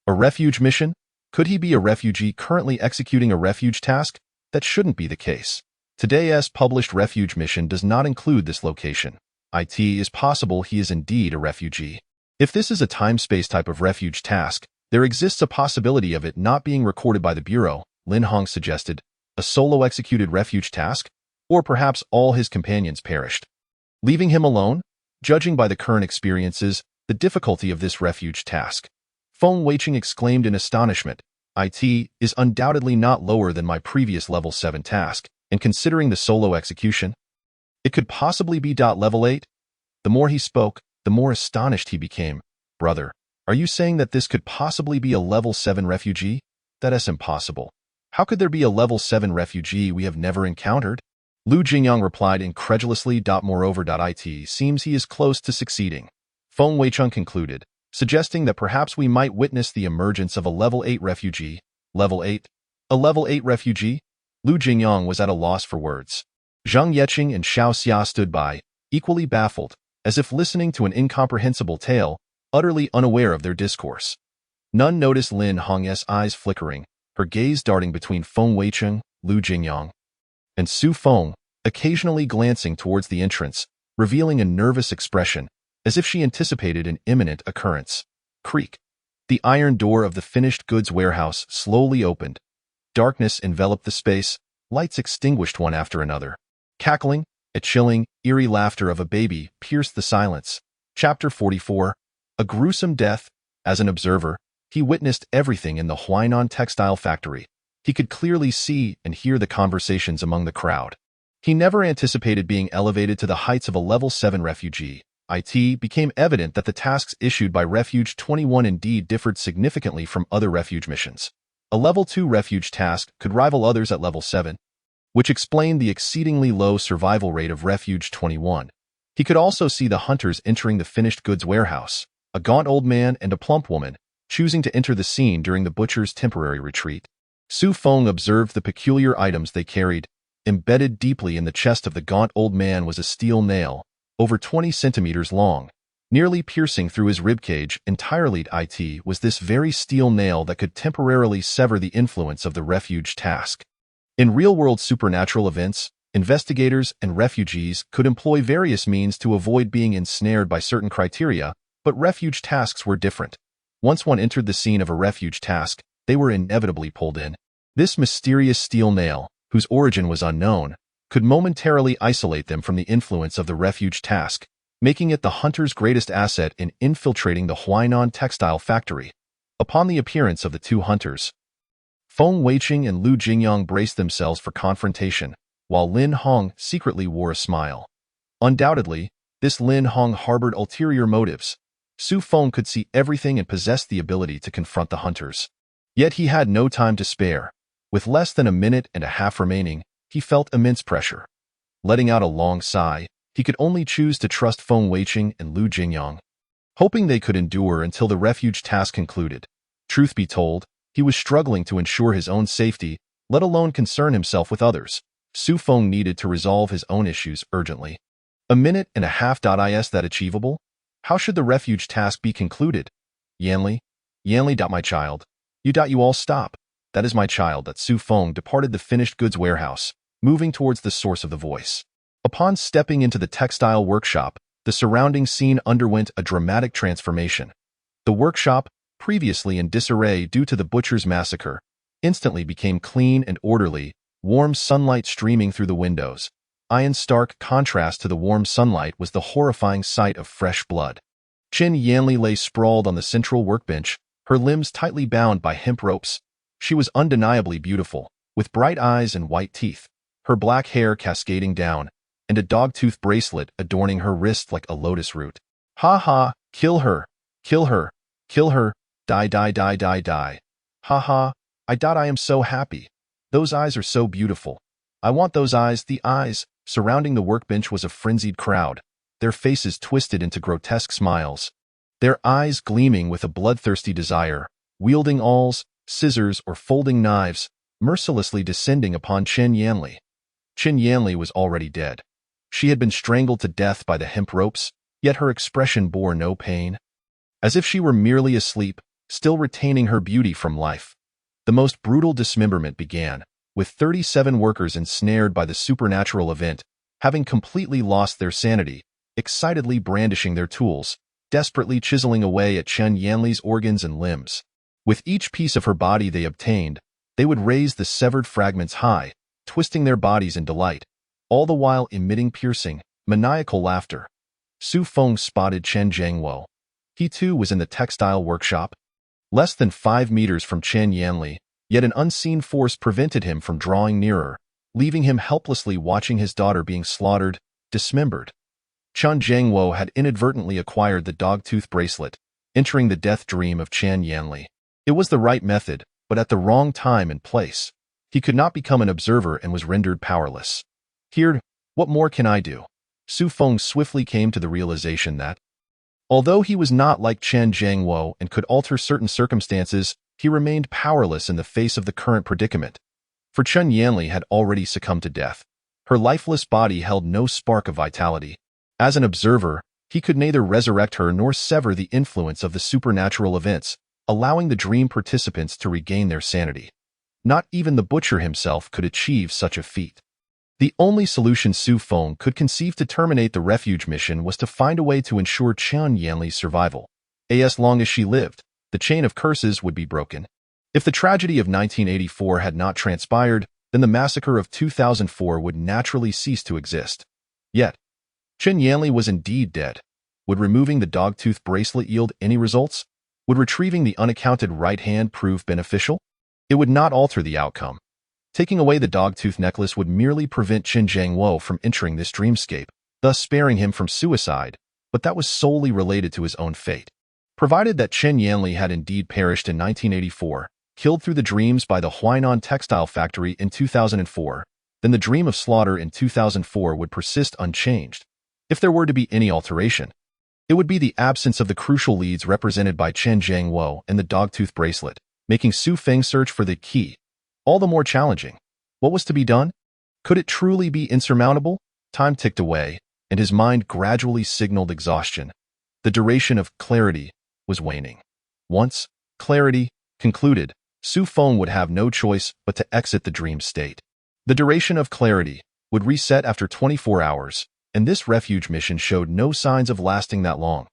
a refuge mission? Could he be a refugee currently executing a refuge task? That shouldn't be the case. Today's published refuge mission does not include this location. It is possible he is indeed a refugee. If this is a time-space type of refuge task, there exists a possibility of it not being recorded by the Bureau, Lin Hong suggested. A solo-executed refuge task? Or perhaps all his companions perished, leaving him alone? Judging by the current experiences, the difficulty of this refuge task, Feng Weiqing exclaimed in astonishment. It is undoubtedly not lower than my previous level 7 task, and considering the solo execution, it could possibly be level 8? The more he spoke, the more astonished he became. Brother, are you saying that this could possibly be a level 7 refugee? That is impossible. How could there be a level 7 refugee we have never encountered? Lu Jingyang replied incredulously. Moreover, it seems he is close to succeeding. Feng Weicheng concluded, suggesting that perhaps we might witness the emergence of a level 8 refugee. Level 8? A level 8 refugee? Lu Jingyang was at a loss for words. Zhang Yeqing and Xiao Xia stood by, equally baffled, as if listening to an incomprehensible tale, utterly unaware of their discourse. None noticed Lin Hong's eyes flickering, her gaze darting between Feng Weicheng, Lu Jingyang, and Su Feng, occasionally glancing towards the entrance, revealing a nervous expression, as if she anticipated an imminent occurrence. Creak. The iron door of the finished goods warehouse slowly opened. Darkness enveloped the space, lights extinguished one after another. Cackling, a chilling, eerie laughter of a baby pierced the silence. Chapter 44. A gruesome death. As an observer, he witnessed everything in the Huainan textile factory. He could clearly see and hear the conversations among the crowd. He never anticipated being elevated to the heights of a Level 7 refugee. It became evident that the tasks issued by Refuge 21 indeed differed significantly from other refuge missions. A Level 2 refuge task could rival others at Level 7, which explained the exceedingly low survival rate of Refuge 21. He could also see the hunters entering the finished goods warehouse, a gaunt old man and a plump woman, choosing to enter the scene during the butcher's temporary retreat. Su Feng observed the peculiar items they carried. Embedded deeply in the chest of the gaunt old man was a steel nail, over 20 centimeters long. Nearly piercing through his ribcage entirely, it was this very steel nail that could temporarily sever the influence of the refuge task. In real-world supernatural events, investigators and refugees could employ various means to avoid being ensnared by certain criteria, but refuge tasks were different. Once one entered the scene of a refuge task, they were inevitably pulled in. This mysterious steel nail, whose origin was unknown, could momentarily isolate them from the influence of the refuge task, making it the hunter's greatest asset in infiltrating the Huainan textile factory. Upon the appearance of the two hunters, Feng Weiqing and Lu Jingyang braced themselves for confrontation, while Lin Hong secretly wore a smile. Undoubtedly, this Lin Hong harbored ulterior motives. Su Feng could see everything and possessed the ability to confront the hunters. Yet he had no time to spare. With less than a minute and a half remaining, he felt immense pressure. Letting out a long sigh, he could only choose to trust Feng Weiqing and Lu Jingyang, hoping they could endure until the refuge task concluded. Truth be told, he was struggling to ensure his own safety, let alone concern himself with others. Su Feng needed to resolve his own issues urgently. A minute and a half. Is that achievable? How should the refuge task be concluded? Yanli? Yanli. My child. You all stop. That is my child. That Su Feng departed the finished goods warehouse, moving towards the source of the voice. Upon stepping into the textile workshop, the surrounding scene underwent a dramatic transformation. The workshop, previously in disarray due to the butcher's massacre, instantly became clean and orderly, warm sunlight streaming through the windows. In stark contrast to the warm sunlight was the horrifying sight of fresh blood. Chen Yanli lay sprawled on the central workbench, her limbs tightly bound by hemp ropes. She was undeniably beautiful, with bright eyes and white teeth, her black hair cascading down, and a dogtooth bracelet adorning her wrist like a lotus root. Ha ha, kill her, kill her, kill her, die. Ha ha, I am so happy. Those eyes are so beautiful. I want those eyes. The eyes surrounding the workbench was a frenzied crowd, their faces twisted into grotesque smiles, their eyes gleaming with a bloodthirsty desire, wielding awls, scissors, or folding knives, mercilessly descending upon Chen Yanli. Chen Yanli was already dead. She had been strangled to death by the hemp ropes, yet her expression bore no pain. As if she were merely asleep, still retaining her beauty from life. The most brutal dismemberment began, with 37 workers ensnared by the supernatural event, having completely lost their sanity, excitedly brandishing their tools, desperately chiseling away at Chen Yanli's organs and limbs. With each piece of her body they obtained, they would raise the severed fragments high, twisting their bodies in delight, all the while emitting piercing, maniacal laughter. Su Feng spotted Chen Zhangwo. He too was in the textile workshop. Less than 5 meters from Chen Yanli, yet an unseen force prevented him from drawing nearer, leaving him helplessly watching his daughter being slaughtered, dismembered. Chen Zhangwo had inadvertently acquired the dogtooth bracelet, entering the death dream of Chen Yanli. It was the right method, but at the wrong time and place. He could not become an observer and was rendered powerless. Here, what more can I do? Su Feng swiftly came to the realization that, although he was not like Chen Zhangwo and could alter certain circumstances, he remained powerless in the face of the current predicament. For Chen Yanli had already succumbed to death. Her lifeless body held no spark of vitality. As an observer, he could neither resurrect her nor sever the influence of the supernatural events, allowing the dream participants to regain their sanity. Not even the butcher himself could achieve such a feat. The only solution Su Feng could conceive to terminate the refuge mission was to find a way to ensure Chen Yanli's survival. As long as she lived, the chain of curses would be broken. If the tragedy of 1984 had not transpired, then the massacre of 2004 would naturally cease to exist. Yet, Chen Yanli was indeed dead. Would removing the dogtooth bracelet yield any results? Would retrieving the unaccounted right hand prove beneficial? It would not alter the outcome. Taking away the dogtooth necklace would merely prevent Qin Zhangwo from entering this dreamscape, thus sparing him from suicide, but that was solely related to his own fate. Provided that Chen Yanli had indeed perished in 1984, killed through the dreams by the Huainan textile factory in 2004, then the dream of slaughter in 2004 would persist unchanged. If there were to be any alteration, it would be the absence of the crucial leads represented by Qin Zhangwo and the dogtooth bracelet, making Su Feng's search for the key all the more challenging. What was to be done? Could it truly be insurmountable? Time ticked away, and his mind gradually signaled exhaustion. The duration of clarity was waning. Once clarity concluded, Su Feng would have no choice but to exit the dream state. The duration of clarity would reset after 24 hours, and this refuge mission showed no signs of lasting that long.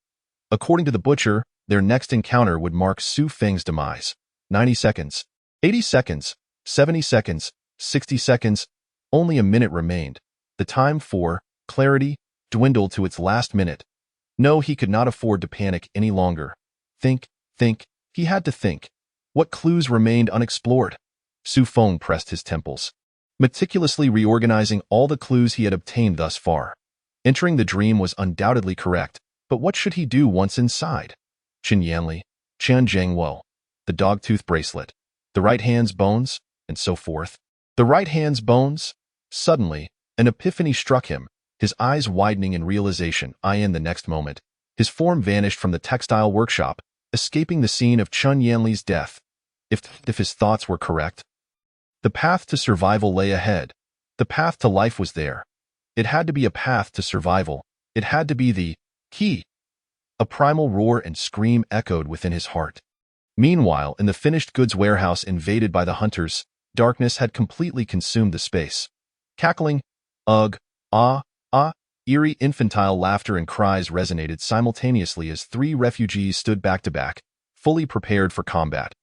According to the butcher, their next encounter would mark Su Feng's demise. 90 seconds, 80 seconds, 70 seconds, 60 seconds, only a minute remained. The time for clarity dwindled to its last minute. No, he could not afford to panic any longer. Think, he had to think. What clues remained unexplored? Su Feng pressed his temples, meticulously reorganizing all the clues he had obtained thus far. Entering the dream was undoubtedly correct, but what should he do once inside? Qin Yanli, Chen Zhangwo, the dogtooth bracelet, the right hand's bones, and so forth. The right hand's bones? Suddenly, an epiphany struck him, his eyes widening in realization. In the next moment, his form vanished from the textile workshop, escaping the scene of Chen Yanli's death. If his thoughts were correct, the path to survival lay ahead. The path to life was there. It had to be a path to survival. It had to be the key. A primal roar and scream echoed within his heart. Meanwhile, in the finished goods warehouse invaded by the hunters, darkness had completely consumed the space. Cackling, ugh, ah, eerie infantile laughter and cries resonated simultaneously as three refugees stood back to back, fully prepared for combat.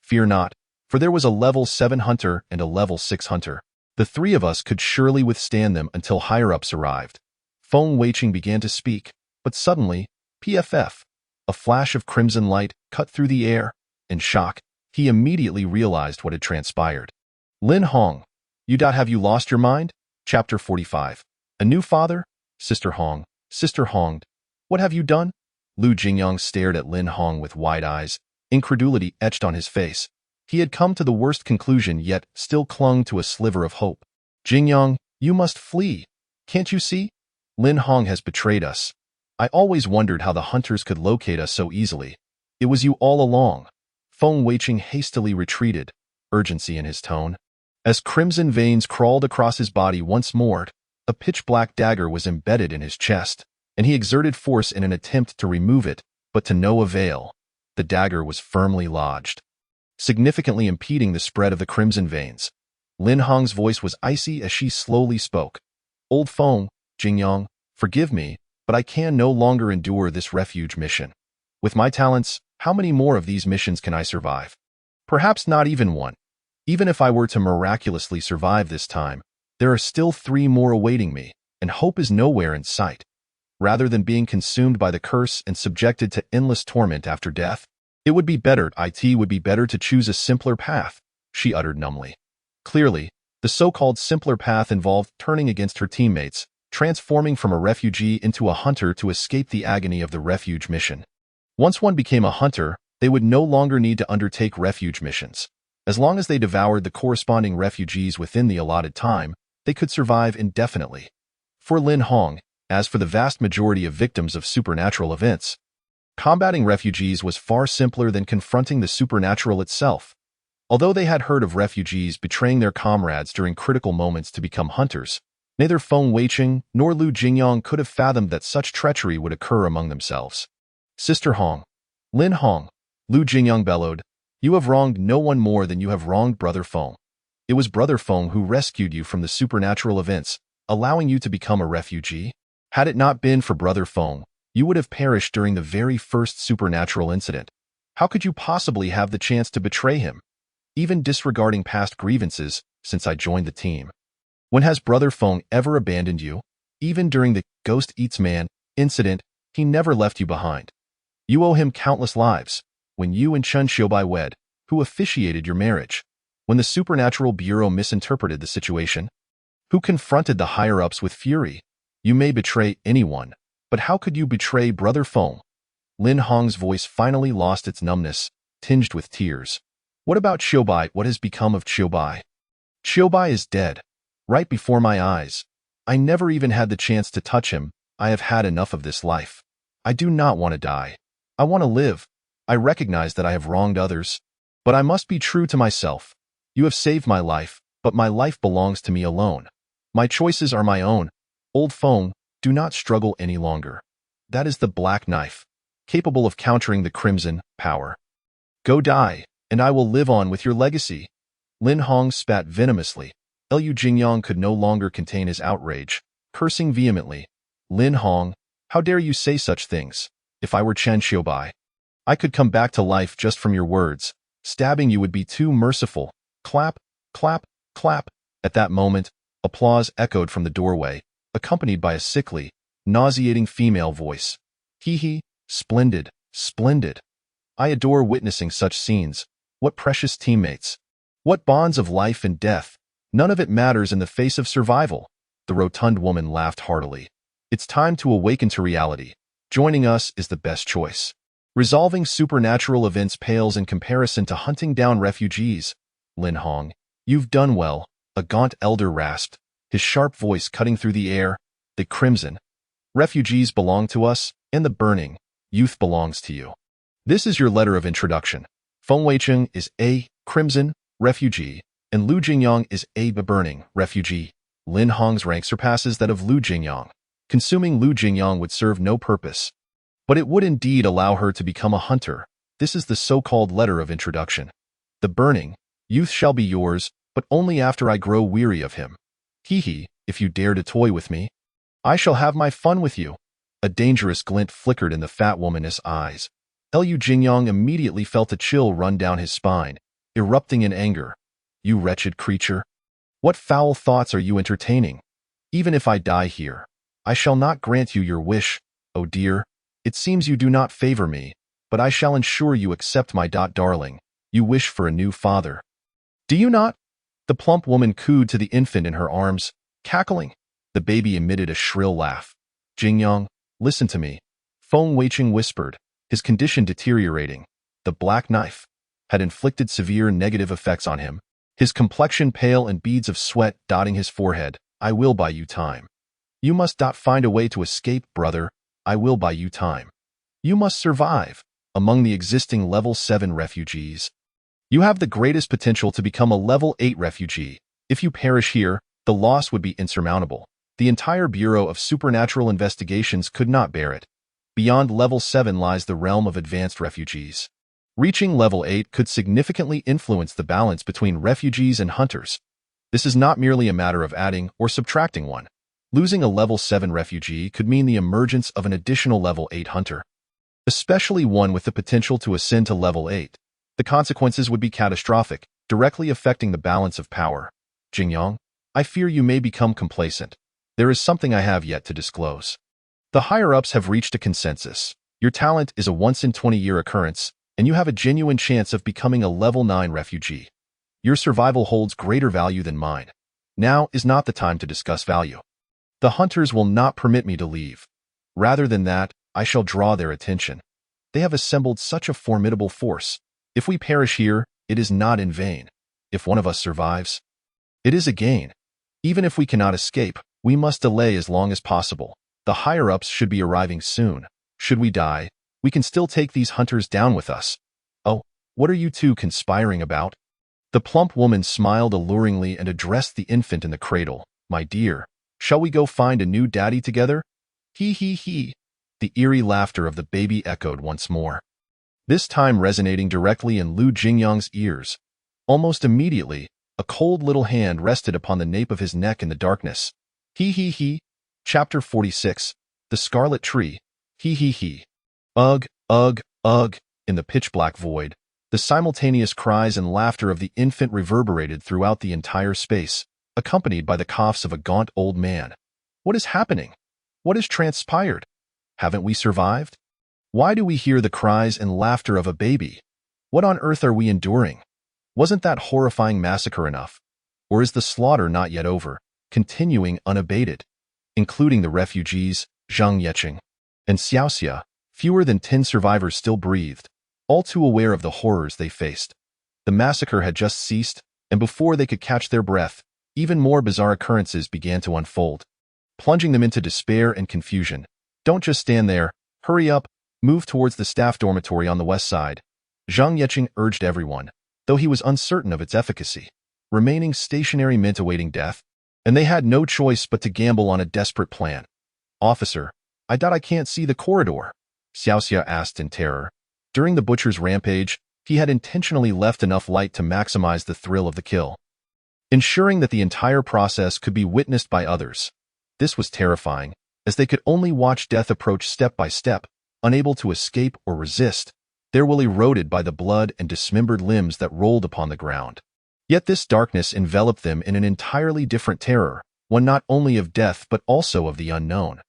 Fear not, for there was a level 7 hunter and a level 6 hunter. The three of us could surely withstand them until higher-ups arrived. Feng Weiqing began to speak, but suddenly, PFF, a flash of crimson light cut through the air. In shock, he immediately realized what had transpired. Lin Hong, have you lost your mind? Chapter 45. A new father? Sister Hong, what have you done? Lu Jingyang stared at Lin Hong with wide eyes, incredulity etched on his face. He had come to the worst conclusion yet still clung to a sliver of hope. Jingyang, you must flee. Can't you see? Lin Hong has betrayed us. I always wondered how the hunters could locate us so easily. It was you all along. Feng Weiqing hastily retreated, urgency in his tone. As crimson veins crawled across his body once more, a pitch-black dagger was embedded in his chest, and he exerted force in an attempt to remove it, but to no avail. The dagger was firmly lodged, significantly impeding the spread of the crimson veins. Lin Hong's voice was icy as she slowly spoke. Old Feng, Jingyang, forgive me, but I can no longer endure this refuge mission. With my talents, how many more of these missions can I survive? Perhaps not even one. Even if I were to miraculously survive this time, there are still 3 more awaiting me, and hope is nowhere in sight. Rather than being consumed by the curse and subjected to endless torment after death, it would be better to choose a simpler path, she uttered numbly. Clearly, the so-called simpler path involved turning against her teammates, transforming from a refugee into a hunter to escape the agony of the refuge mission. Once one became a hunter, they would no longer need to undertake refuge missions. As long as they devoured the corresponding refugees within the allotted time, they could survive indefinitely. For Lin Hong, as for the vast majority of victims of supernatural events, combating refugees was far simpler than confronting the supernatural itself. Although they had heard of refugees betraying their comrades during critical moments to become hunters, neither Feng Weiqing nor Lu Jingyang could have fathomed that such treachery would occur among themselves. Sister Hong, Lin Hong, Lu Jingyang bellowed, you have wronged no one more than you have wronged Brother Feng. It was Brother Feng who rescued you from the supernatural events, allowing you to become a refugee. Had it not been for Brother Feng, you would have perished during the very first supernatural incident. How could you possibly have the chance to betray him, even disregarding past grievances since I joined the team? When has Brother Feng ever abandoned you? Even during the Ghost Eats Man incident, he never left you behind. You owe him countless lives. When you and Chen Xiaobai wed, who officiated your marriage? When the Supernatural Bureau misinterpreted the situation? Who confronted the higher-ups with fury? You may betray anyone, but how could you betray Brother Feng? Lin Hong's voice finally lost its numbness, tinged with tears. What about Xiaobai? What has become of Xiaobai? Xiaobai is dead. Right before my eyes. I never even had the chance to touch him. I have had enough of this life. I do not want to die. I want to live. I recognize that I have wronged others, but I must be true to myself. You have saved my life, but my life belongs to me alone. My choices are my own. Old Feng, do not struggle any longer. That is the black knife, capable of countering the crimson power. Go die, and I will live on with your legacy. Lin Hong spat venomously. Liu Jingyang could no longer contain his outrage, cursing vehemently. Lin Hong, how dare you say such things? If I were Chen Xiaobai, I could come back to life just from your words. Stabbing you would be too merciful. Clap, clap, clap. At that moment, applause echoed from the doorway, accompanied by a sickly, nauseating female voice. Hee hee, splendid, splendid. I adore witnessing such scenes. What precious teammates. What bonds of life and death. None of it matters in the face of survival. The rotund woman laughed heartily. It's time to awaken to reality. Joining us is the best choice. Resolving supernatural events pales in comparison to hunting down refugees. Lin Hong, you've done well, a gaunt elder rasped, his sharp voice cutting through the air. The crimson refugees belong to us, and the burning youth belongs to you. This is your letter of introduction. Feng Weicheng is a crimson refugee, and Liu Jingyang is a burning refugee. Lin Hong's rank surpasses that of Liu Jingyang. Consuming Liu Jingyang would serve no purpose, but it would indeed allow her to become a hunter. This is the so-called letter of introduction. The burning youth shall be yours, but only after I grow weary of him. Hee hee, if you dare to toy with me, I shall have my fun with you. A dangerous glint flickered in the fat woman's eyes. Liu Jingyang immediately felt a chill run down his spine, erupting in anger. You wretched creature! What foul thoughts are you entertaining? Even if I die here, I shall not grant you your wish. Oh dear, it seems you do not favor me, but I shall ensure you accept my darling. You wish for a new father. Do you not? The plump woman cooed to the infant in her arms, cackling. The baby emitted a shrill laugh. Jingyang, listen to me. Feng Weicheng whispered, his condition deteriorating. The black knife had inflicted severe negative effects on him, his complexion pale and beads of sweat dotting his forehead. I will buy you time. You must find a way to escape, brother. I will buy you time. You must survive among the existing level 7 refugees. You have the greatest potential to become a level 8 refugee. If you perish here, the loss would be insurmountable. The entire Bureau of Supernatural Investigations could not bear it. Beyond level 7 lies the realm of advanced refugees. Reaching level 8 could significantly influence the balance between refugees and hunters. This is not merely a matter of adding or subtracting one. Losing a level 7 refugee could mean the emergence of an additional level 8 hunter, especially one with the potential to ascend to level 8. The consequences would be catastrophic, directly affecting the balance of power. Jingyang, I fear you may become complacent. There is something I have yet to disclose. The higher-ups have reached a consensus. Your talent is a once-in-20-year occurrence, and you have a genuine chance of becoming a level 9 refugee. Your survival holds greater value than mine. Now is not the time to discuss value. The hunters will not permit me to leave. Rather than that, I shall draw their attention. They have assembled such a formidable force. If we perish here, it is not in vain. If one of us survives, it is a gain. Even if we cannot escape, we must delay as long as possible. The higher-ups should be arriving soon. Should we die, we can still take these hunters down with us. Oh, what are you two conspiring about? The plump woman smiled alluringly and addressed the infant in the cradle. My dear, shall we go find a new daddy together? Hee hee hee. The eerie laughter of the baby echoed once more, this time resonating directly in Liu Jingyang's ears. Almost immediately, A cold little hand rested upon the nape of his neck in the darkness. He. Chapter 46. The Scarlet Tree. He. Ugh, ugh, ugh. In the pitch-black void, the simultaneous cries and laughter of the infant reverberated throughout the entire space, accompanied by the coughs of a gaunt old man. What is happening? What has transpired? Haven't we survived? Why do we hear the cries and laughter of a baby? What on earth are we enduring? Wasn't that horrifying massacre enough? Or is the slaughter not yet over, continuing unabated? Including the refugees, Zhang Yeqing and Xiaoxia, fewer than 10 survivors still breathed, all too aware of the horrors they faced. The massacre had just ceased, and before they could catch their breath, even more bizarre occurrences began to unfold, plunging them into despair and confusion. Don't just stand there. Hurry up. Move towards the staff dormitory on the west side. Zhang Yeqing urged everyone, though he was uncertain of its efficacy. Remaining stationary meant awaiting death, and they had no choice but to gamble on a desperate plan. Officer, I doubt I can't see the corridor, Xiaoxia asked in terror. During the butcher's rampage, he had intentionally left enough light to maximize the thrill of the kill, ensuring that the entire process could be witnessed by others. This was terrifying, as they could only watch death approach step by step, unable to escape or resist, their will eroded by the blood and dismembered limbs that rolled upon the ground. Yet this darkness enveloped them in an entirely different terror, one not only of death but also of the unknown.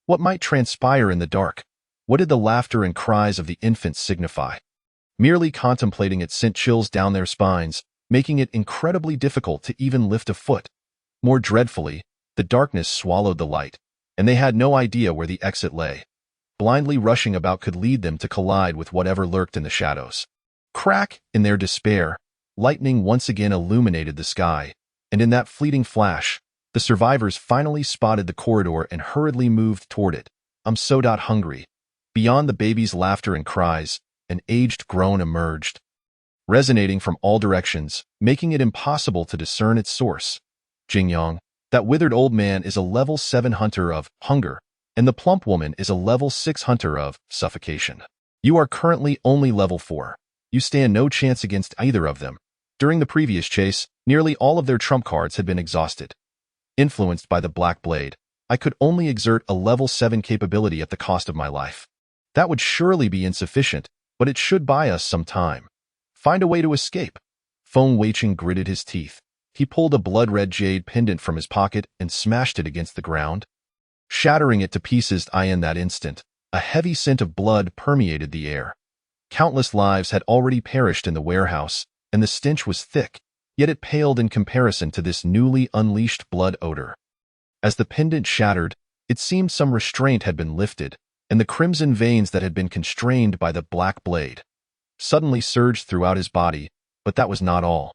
What might transpire in the dark? What did the laughter and cries of the infants signify? Merely contemplating it sent chills down their spines, making it incredibly difficult to even lift a foot. More dreadfully, the darkness swallowed the light, and they had no idea where the exit lay. Blindly rushing about could lead them to collide with whatever lurked in the shadows. Crack! In their despair, lightning once again illuminated the sky, and in that fleeting flash, the survivors finally spotted the corridor and hurriedly moved toward it. I'm so hungry. Beyond the baby's laughter and cries, an aged groan emerged, resonating from all directions, making it impossible to discern its source. Jingyang, that withered old man, is a level 7 hunter of hunger, and the plump woman is a level 6 hunter of suffocation. You are currently only level 4. You stand no chance against either of them. During the previous chase, nearly all of their trump cards had been exhausted. Influenced by the Black Blade, I could only exert a level 7 capability at the cost of my life. That would surely be insufficient, but it should buy us some time. Find a way to escape. Feng Weiqing gritted his teeth. He pulled a blood-red jade pendant from his pocket and smashed it against the ground, shattering it to pieces. In that instant, a heavy scent of blood permeated the air. Countless lives had already perished in the warehouse, and the stench was thick, yet it paled in comparison to this newly unleashed blood odor. As the pendant shattered, it seemed some restraint had been lifted, and the crimson veins that had been constrained by the Black Blade suddenly surged throughout his body, but that was not all.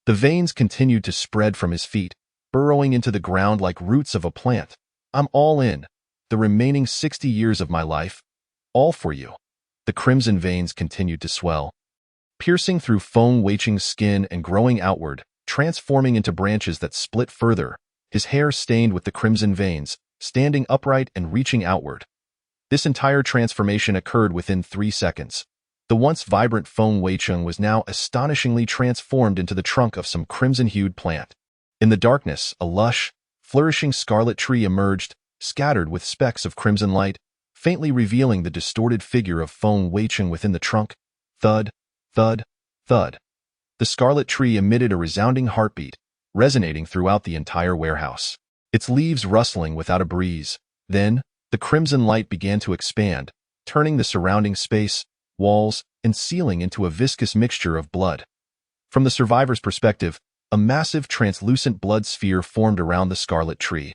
The veins continued to spread from his feet, burrowing into the ground like roots of a plant. I'm all in. The remaining 60 years of my life, all for you. The crimson veins continued to swell, piercing through Feng Weiqing's skin and growing outward, transforming into branches that split further, his hair stained with the crimson veins, standing upright and reaching outward. This entire transformation occurred within 3 seconds. The once vibrant Feng Weiqing was now astonishingly transformed into the trunk of some crimson-hued plant. In the darkness, a lush, flourishing scarlet tree emerged, scattered with specks of crimson light, faintly revealing the distorted figure of Feng Weiqing within the trunk. Thud, thud, thud. The scarlet tree emitted a resounding heartbeat, resonating throughout the entire warehouse, its leaves rustling without a breeze. Then, the crimson light began to expand, turning the surrounding space, walls, and ceiling into a viscous mixture of blood. From the survivor's perspective, a massive translucent blood sphere formed around the scarlet tree,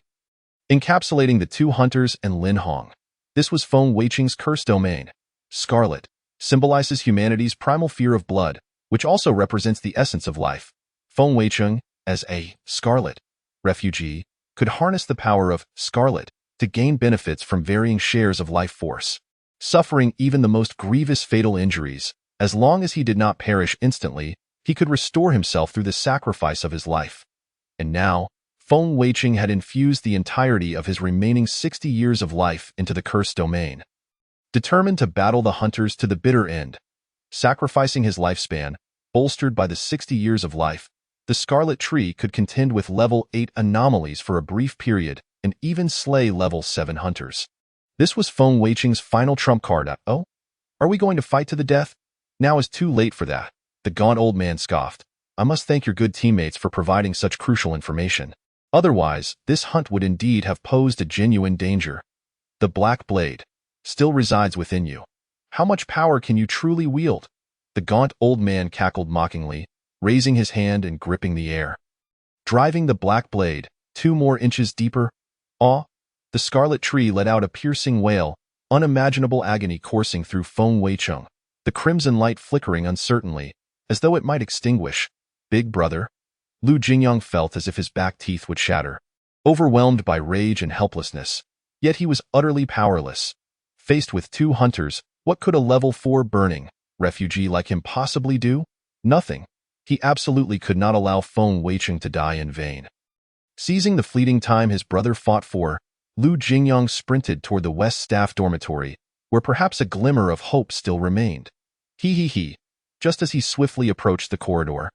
encapsulating the 2 hunters and Lin Hong. This was Feng Weiqing's curse domain. Scarlet symbolizes humanity's primal fear of blood, which also represents the essence of life. Feng Weiqing, as a scarlet refugee, could harness the power of scarlet to gain benefits from varying shares of life force, suffering even the most grievous fatal injuries. As long as he did not perish instantly, he could restore himself through the sacrifice of his life. And now, Feng Weiqing had infused the entirety of his remaining 60 years of life into the cursed domain, determined to battle the hunters to the bitter end. Sacrificing his lifespan, bolstered by the 60 years of life, The Scarlet Tree could contend with level 8 anomalies for a brief period and even slay level 7 hunters. This was Feng Weiqing's final trump card. Oh? Are we going to fight to the death? Now is too late for that. The gaunt old man scoffed. I must thank your good teammates for providing such crucial information. Otherwise, this hunt would indeed have posed a genuine danger. The Black Blade still resides within you. How much power can you truly wield? The gaunt old man cackled mockingly, raising his hand and gripping the air. Driving the Black Blade 2 more inches deeper. Ah! The Scarlet Tree let out a piercing wail, unimaginable agony coursing through Feng Weiqing, the crimson light flickering uncertainly, as though it might extinguish. Big brother? Lu Jingyang felt as if his back teeth would shatter. Overwhelmed by rage and helplessness, yet he was utterly powerless. Faced with 2 hunters, what could a level 4 burning refugee like him possibly do? Nothing. He absolutely could not allow Feng Weiqing to die in vain. Seizing the fleeting time his brother fought for, Lu Jingyang sprinted toward the West Staff Dormitory, where perhaps a glimmer of hope still remained. He. Just as he swiftly approached the corridor,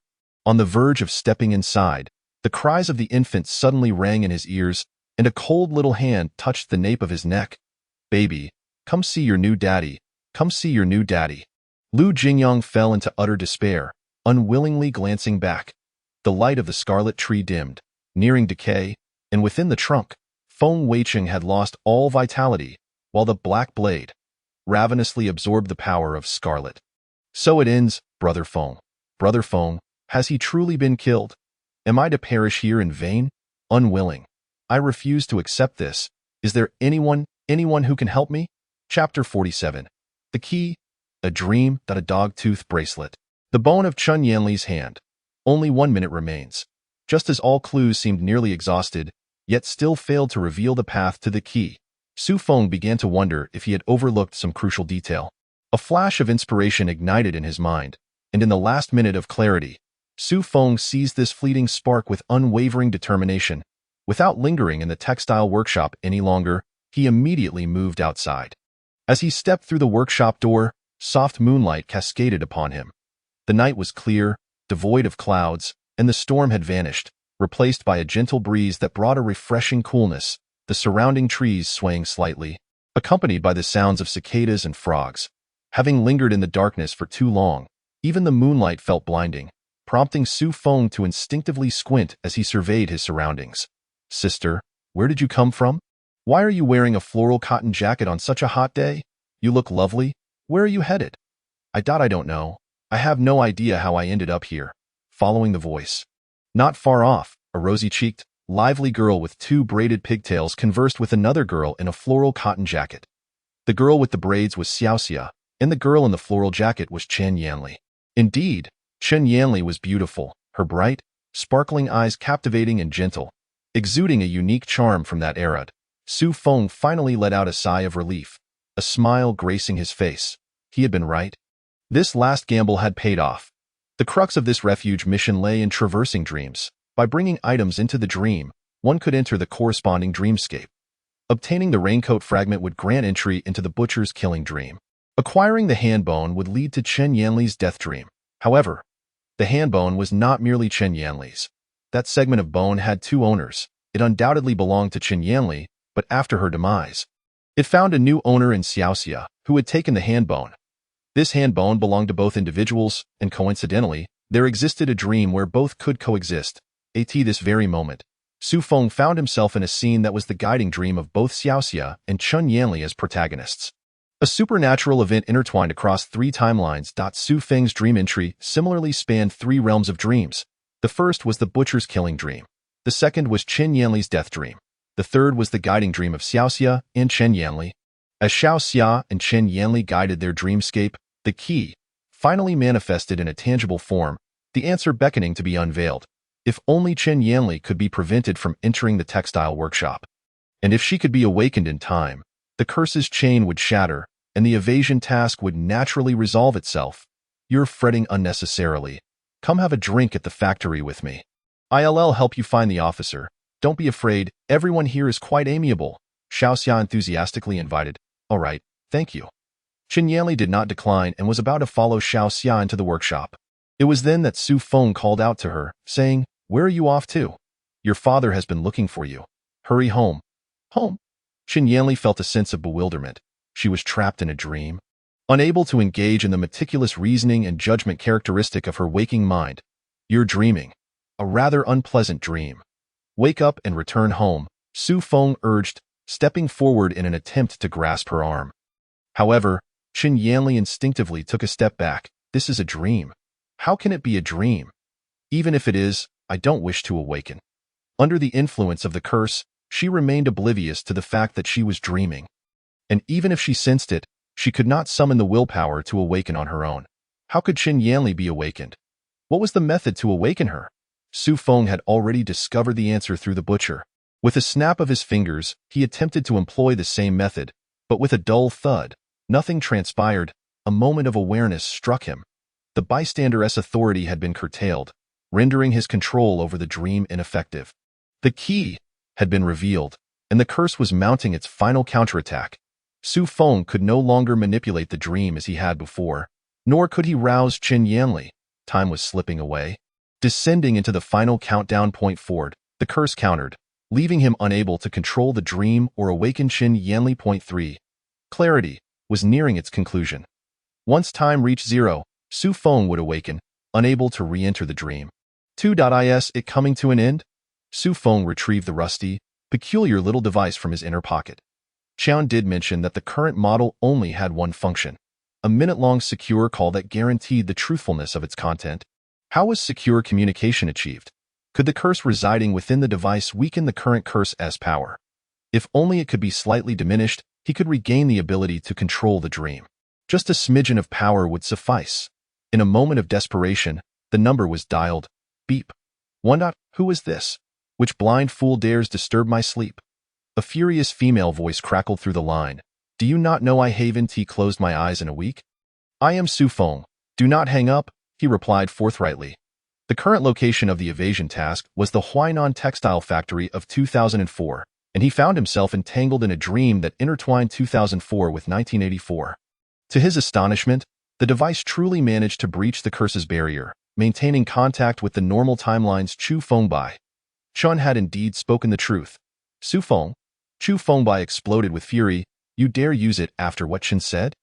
on the verge of stepping inside, the cries of the infant suddenly rang in his ears, and a cold little hand touched the nape of his neck. Baby, come see your new daddy. Come see your new daddy. Lu Jingyang fell into utter despair, unwillingly glancing back. The light of the Scarlet Tree dimmed, nearing decay, and within the trunk, Feng Weiqing had lost all vitality, while the Black Blade ravenously absorbed the power of Scarlet. So it ends, Brother Feng. Brother Feng, has he truly been killed? Am I to perish here in vain? Unwilling. I refuse to accept this. Is there anyone who can help me? Chapter 47. The Key. A Dream. A dog-tooth bracelet. The bone of Chen Yanli's hand. Only 1 minute remains. Just as all clues seemed nearly exhausted, yet still failed to reveal the path to the key, Su Feng began to wonder if he had overlooked some crucial detail. A flash of inspiration ignited in his mind, and in the last minute of clarity, Su Feng seized this fleeting spark with unwavering determination. Without lingering in the textile workshop any longer, he immediately moved outside. As he stepped through the workshop door, soft moonlight cascaded upon him. The night was clear, devoid of clouds, and the storm had vanished, replaced by a gentle breeze that brought a refreshing coolness, the surrounding trees swaying slightly, accompanied by the sounds of cicadas and frogs. Having lingered in the darkness for too long, even the moonlight felt blinding, prompting Su Feng to instinctively squint as he surveyed his surroundings. Sister, where did you come from? Why are you wearing a floral cotton jacket on such a hot day? You look lovely. Where are you headed? I don't know. I have no idea how I ended up here. Following the voice. Not far off, a rosy-cheeked, lively girl with 2 braided pigtails conversed with another girl in a floral cotton jacket. The girl with the braids was Xiaoxia, and the girl in the floral jacket was Chen Yanli. Indeed, Chen Yanli was beautiful, her bright, sparkling eyes captivating and gentle, exuding a unique charm from that era. Su Feng finally let out a sigh of relief, a smile gracing his face. He had been right. This last gamble had paid off. The crux of this refuge mission lay in traversing dreams. By bringing items into the dream, one could enter the corresponding dreamscape. Obtaining the raincoat fragment would grant entry into the butcher's killing dream. Acquiring the hand bone would lead to Chen Yanli's death dream. However, the hand bone was not merely Chen Yanli's. That segment of bone had 2 owners. It undoubtedly belonged to Chen Yanli, but after her demise, it found a new owner in Xiaoxia, who had taken the hand bone. This hand bone belonged to both individuals, and coincidentally, there existed a dream where both could coexist. At this very moment, Su Feng found himself in a scene that was the guiding dream of both Xiaoxia and Chen Yanli as protagonists. A supernatural event intertwined across 3 timelines. Su Feng's dream entry similarly spanned 3 realms of dreams. The first was the butcher's killing dream. The second was Chen Yanli's death dream. The third was the guiding dream of Xiaoxia and Chen Yanli. As Xiaoxia and Chen Yanli guided their dreamscape, the key finally manifested in a tangible form, the answer beckoning to be unveiled. If only Chen Yanli could be prevented from entering the textile workshop. And if she could be awakened in time, the curse's chain would shatter, and the evasion task would naturally resolve itself. You're fretting unnecessarily. Come have a drink at the factory with me. I'll help you find the officer. Don't be afraid, everyone here is quite amiable. Xiaoxia enthusiastically invited. All right, thank you. Chen Yanli did not decline and was about to follow Xiaoxia into the workshop. It was then that Su Feng called out to her, saying, "Where are you off to? Your father has been looking for you. Hurry home." Home? Qin Yanli felt a sense of bewilderment. She was trapped in a dream. Unable to engage in the meticulous reasoning and judgment characteristic of her waking mind. "You're dreaming. A rather unpleasant dream. Wake up and return home," Su Feng urged, stepping forward in an attempt to grasp her arm. However, Qin Yanli instinctively took a step back. "This is a dream. How can it be a dream? Even if it is, I don't wish to awaken." Under the influence of the curse, she remained oblivious to the fact that she was dreaming. And even if she sensed it, she could not summon the willpower to awaken on her own. How could Qin Yanli be awakened? What was the method to awaken her? Su Feng had already discovered the answer through the butcher. With a snap of his fingers, he attempted to employ the same method, but with a dull thud. Nothing transpired. A moment of awareness struck him. The bystander's authority had been curtailed, rendering his control over the dream ineffective. The key had been revealed, and the curse was mounting its final counterattack. Su Feng could no longer manipulate the dream as he had before, nor could he rouse Qin Yanli. Time was slipping away. Descending into the final countdown point forward, the curse countered, leaving him unable to control the dream or awaken Qin Yanli. Point 3. Clarity was nearing its conclusion. Once time reached 0, Su Feng would awaken, unable to re-enter the dream. 2.is it coming to an end? Su Feng retrieved the rusty, peculiar little device from his inner pocket. Qian did mention that the current model only had one function, a minute-long secure call that guaranteed the truthfulness of its content. How was secure communication achieved? Could the curse residing within the device weaken the current curse's power? If only it could be slightly diminished, he could regain the ability to control the dream. Just a smidgen of power would suffice. In a moment of desperation, the number was dialed. Beep. Who is this? Which blind fool dares disturb my sleep? A furious female voice crackled through the line. Do you not know I haven't closed my eyes in a week? I am Su Feng. Do not hang up, he replied forthrightly. The current location of the evasion task was the Huainan textile factory of 2004, and he found himself entangled in a dream that intertwined 2004 with 1984. To his astonishment, the device truly managed to breach the curse's barrier, maintaining contact with the normal timeline's Chu Fengbai. Chun had indeed spoken the truth. Su Feng? Chu Fengbai exploded with fury. You dare use it after what Chen said?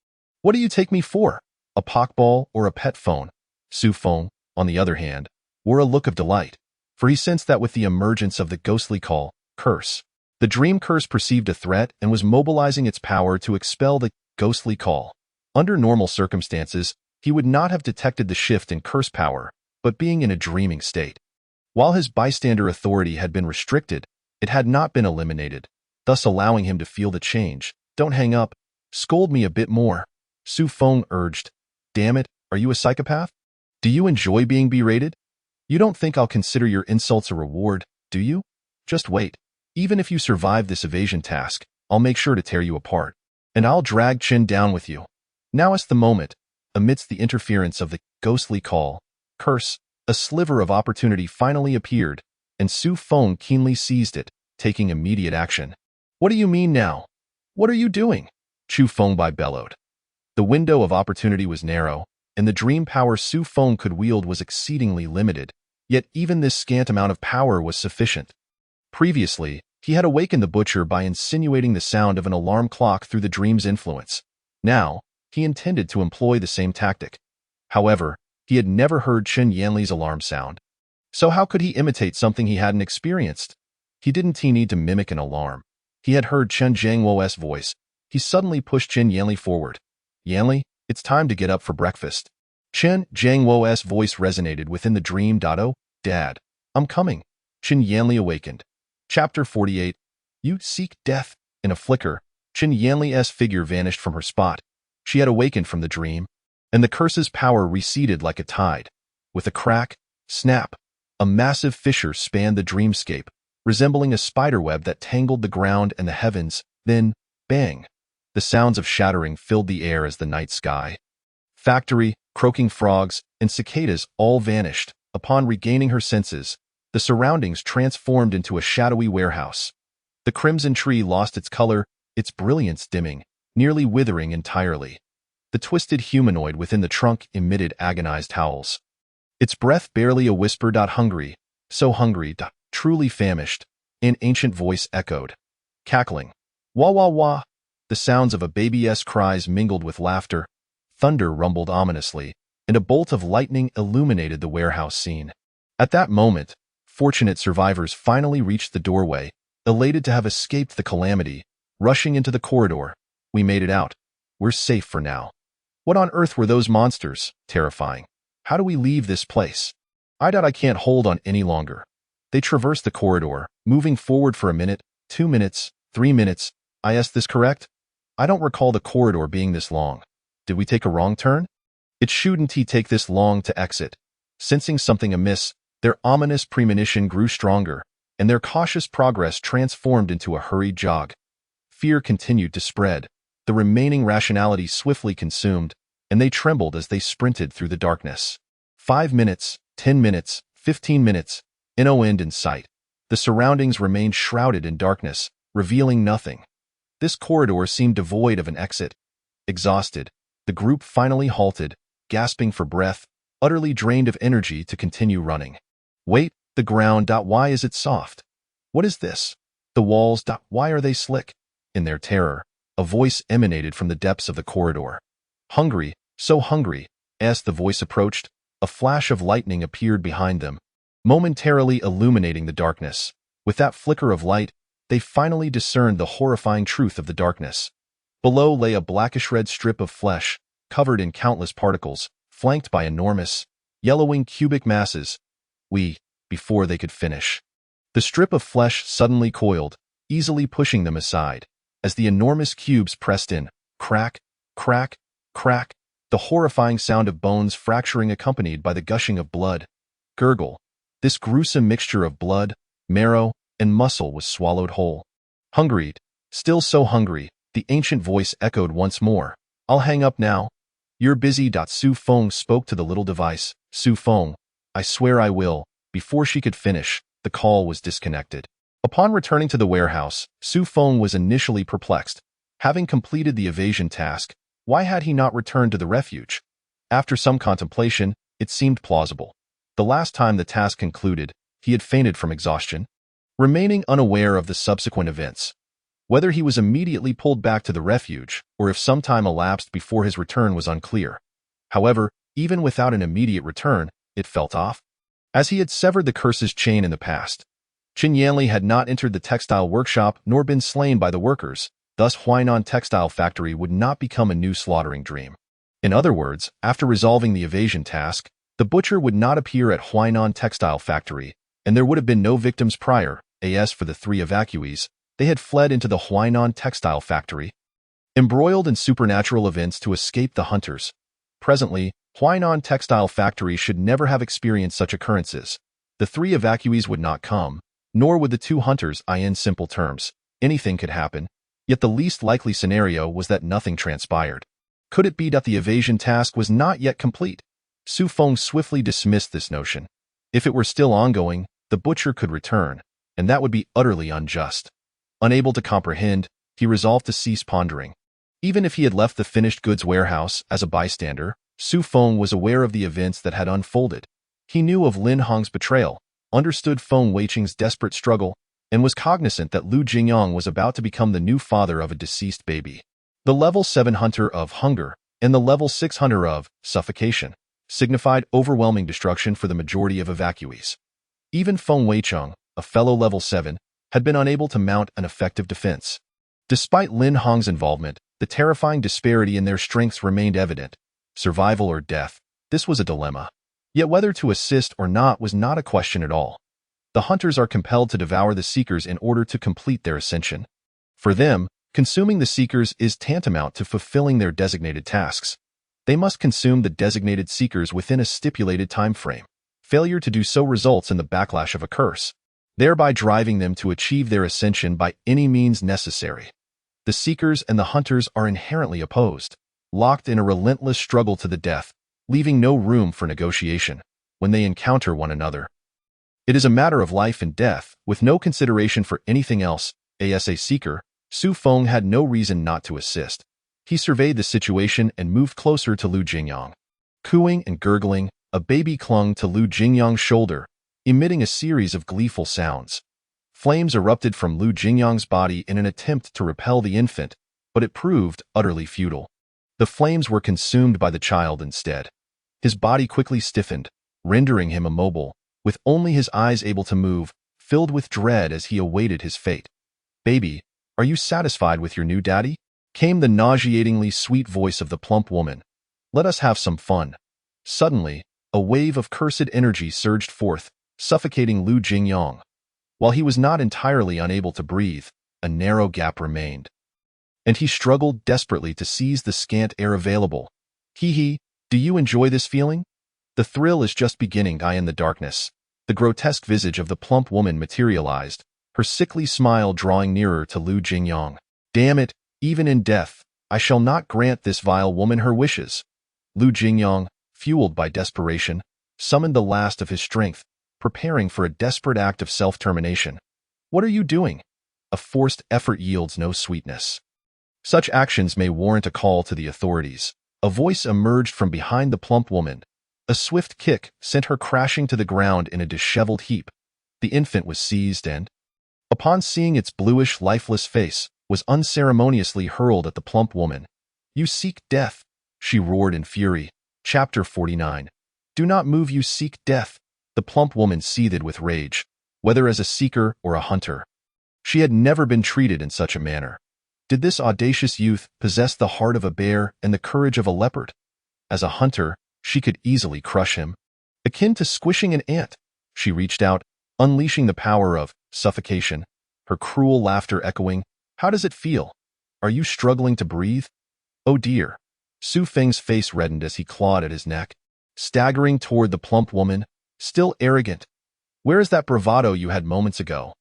What do you take me for? A pockball or a pet phone? Su Feng, on the other hand, wore a look of delight, for he sensed that with the emergence of the ghostly call, curse, the dream curse perceived a threat and was mobilizing its power to expel the ghostly call. Under normal circumstances, he would not have detected the shift in curse power, but being in a dreaming state. While his bystander authority had been restricted, it had not been eliminated, thus allowing him to feel the change. Don't hang up. Scold me a bit more, Su Feng urged. Damn it, are you a psychopath? Do you enjoy being berated? You don't think I'll consider your insults a reward, do you? Just wait. Even if you survive this evasion task, I'll make sure to tear you apart. And I'll drag Qin down with you. Now is the moment. Amidst the interference of the ghostly call, curse, a sliver of opportunity finally appeared, and Su Feng keenly seized it, taking immediate action. What do you mean now? What are you doing? Chu Fengbai bellowed. The window of opportunity was narrow, and the dream power Su Feng could wield was exceedingly limited, yet even this scant amount of power was sufficient. Previously, he had awakened the butcher by insinuating the sound of an alarm clock through the dream's influence. Now, he intended to employ the same tactic. However, he had never heard Qin Yanli's alarm sound. So how could he imitate something he hadn't experienced? He didn't need to mimic an alarm. He had heard Chen Jiangwo's voice. He suddenly pushed Qin Yanli forward. Yanli, it's time to get up for breakfast. Chen Jiangwo's voice resonated within the dream. Oh, Dad, I'm coming. Qin Yanli awakened. Chapter 48. You seek death. In a flicker, Qin Yanli's figure vanished from her spot. She had awakened from the dream, and the curse's power receded like a tide. With a crack, snap, a massive fissure spanned the dreamscape, resembling a spiderweb that tangled the ground and the heavens. Then, bang! The sounds of shattering filled the air as the night sky. Factory, croaking frogs, and cicadas all vanished. Upon regaining her senses, the surroundings transformed into a shadowy warehouse. The crimson tree lost its color, its brilliance dimming, nearly withering entirely. The twisted humanoid within the trunk emitted agonized howls. its breath barely a whisper. Hungry, so hungry, truly famished, an ancient voice echoed. Cackling. Wah wah wah. The sounds of a baby's cries mingled with laughter. Thunder rumbled ominously, and a bolt of lightning illuminated the warehouse scene. At that moment, fortunate survivors finally reached the doorway, elated to have escaped the calamity, rushing into the corridor. We made it out. We're safe for now. What on earth were those monsters? Terrifying. How do we leave this place? I can't hold on any longer. They traversed the corridor, moving forward for a minute, 2 minutes, 3 minutes. Is this correct? I don't recall the corridor being this long. Did we take a wrong turn? It shouldn't take this long to exit. Sensing something amiss, their ominous premonition grew stronger, and their cautious progress transformed into a hurried jog. Fear continued to spread. The remaining rationality swiftly consumed, and they trembled as they sprinted through the darkness. 5 minutes, 10 minutes, 15 minutes, no end in sight. The surroundings remained shrouded in darkness, revealing nothing. This corridor seemed devoid of an exit. Exhausted, the group finally halted, gasping for breath, utterly drained of energy to continue running. Wait, the ground. Why is it soft? What is this? The walls. Why are they slick? In their terror, a voice emanated from the depths of the corridor. Hungry, so hungry. As the voice approached, a flash of lightning appeared behind them, momentarily illuminating the darkness. With that flicker of light, they finally discerned the horrifying truth of the darkness. Below lay a blackish-red strip of flesh, covered in countless particles, flanked by enormous, yellowing cubic masses. Before they could finish, the strip of flesh suddenly coiled, easily pushing them aside. As the enormous cubes pressed in, crack, crack, crack, the horrifying sound of bones fracturing accompanied by the gushing of blood. Gurgle. This gruesome mixture of blood, marrow, and muscle was swallowed whole. Hungry, still so hungry, the ancient voice echoed once more. I'll hang up now. You're busy. Su Feng spoke to the little device. Su Feng, I swear I will. Before she could finish, the call was disconnected. Upon returning to the warehouse, Su Feng was initially perplexed. Having completed the evasion task, why had he not returned to the refuge? After some contemplation, it seemed plausible. The last time the task concluded, he had fainted from exhaustion. Remaining unaware of the subsequent events, whether he was immediately pulled back to the refuge or if some time elapsed before his return was unclear. However, even without an immediate return, it felt off. As he had severed the curse's chain in the past, Qin Yanli had not entered the textile workshop nor been slain by the workers, thus Huainan Textile Factory would not become a new slaughtering dream. In other words, after resolving the evasion task, the butcher would not appear at Huainan Textile Factory, and there would have been no victims prior. As for the 3 evacuees, they had fled into the Huainan Textile Factory, embroiled in supernatural events to escape the hunters. Presently, Huainan Textile Factory should never have experienced such occurrences. The 3 evacuees would not come, nor would the 2 hunters. In simple terms, anything could happen, yet the least likely scenario was that nothing transpired. Could it be that the evasion task was not yet complete? Su Feng swiftly dismissed this notion. If it were still ongoing, the butcher could return, and that would be utterly unjust. Unable to comprehend, he resolved to cease pondering. Even if he had left the finished goods warehouse as a bystander, Su Feng was aware of the events that had unfolded. He knew of Lin Hong's betrayal, understood Feng Weiqing's desperate struggle, and was cognizant that Lu Jingyang was about to become the new father of a deceased baby. The level 7 hunter of hunger and the level 6 hunter of suffocation signified overwhelming destruction for the majority of evacuees. Even Feng Weiqing, a fellow level 7, had been unable to mount an effective defense. Despite Lin Hong's involvement, the terrifying disparity in their strengths remained evident. Survival or death, this was a dilemma. Yet whether to assist or not was not a question at all. The hunters are compelled to devour the Seekers in order to complete their ascension. For them, consuming the Seekers is tantamount to fulfilling their designated tasks. They must consume the designated Seekers within a stipulated time frame. Failure to do so results in the backlash of a curse, thereby driving them to achieve their ascension by any means necessary. The Seekers and the Hunters are inherently opposed, locked in a relentless struggle to the death, leaving no room for negotiation when they encounter one another. It is a matter of life and death, with no consideration for anything else. As a Seeker, Su Feng had no reason not to assist. He surveyed the situation and moved closer to Lu Jingyang. Cooing and gurgling, A baby clung to Lu Jingyang's shoulder, emitting a series of gleeful sounds. Flames erupted from Lu Jingyang's body in an attempt to repel the infant, but it proved utterly futile. The flames were consumed by the child instead. His body quickly stiffened, rendering him immobile, with only his eyes able to move, filled with dread as he awaited his fate. "Baby, are you satisfied with your new daddy?" came the nauseatingly sweet voice of the plump woman. "Let us have some fun." Suddenly, a wave of cursed energy surged forth, suffocating Lu Jingyang. While he was not entirely unable to breathe, a narrow gap remained, and he struggled desperately to seize the scant air available. "Hee, do you enjoy this feeling? The thrill is just beginning." In the darkness, the grotesque visage of the plump woman materialized, her sickly smile drawing nearer to Lu Jingyang. "Damn it, even in death, I shall not grant this vile woman her wishes." Lu Jingyang, fueled by desperation, summoned the last of his strength, preparing for a desperate act of self-termination. "What are you doing?" A forced effort yields no sweetness. Such actions may warrant a call to the authorities. A voice emerged from behind the plump woman. A swift kick sent her crashing to the ground in a disheveled heap. The infant was seized and, upon seeing its bluish, lifeless face, was unceremoniously hurled at the plump woman. "You seek death," she roared in fury. Chapter 49. "Do not move, you seek death." The plump woman seethed with rage, whether as a seeker or a hunter. She had never been treated in such a manner. Did this audacious youth possess the heart of a bear and the courage of a leopard? As a hunter, she could easily crush him. Akin to squishing an ant, she reached out, unleashing the power of suffocation, her cruel laughter echoing. "How does it feel? Are you struggling to breathe?" "Oh dear." Su Feng's face reddened as he clawed at his neck, staggering toward the plump woman, still arrogant. "Where is that bravado you had moments ago?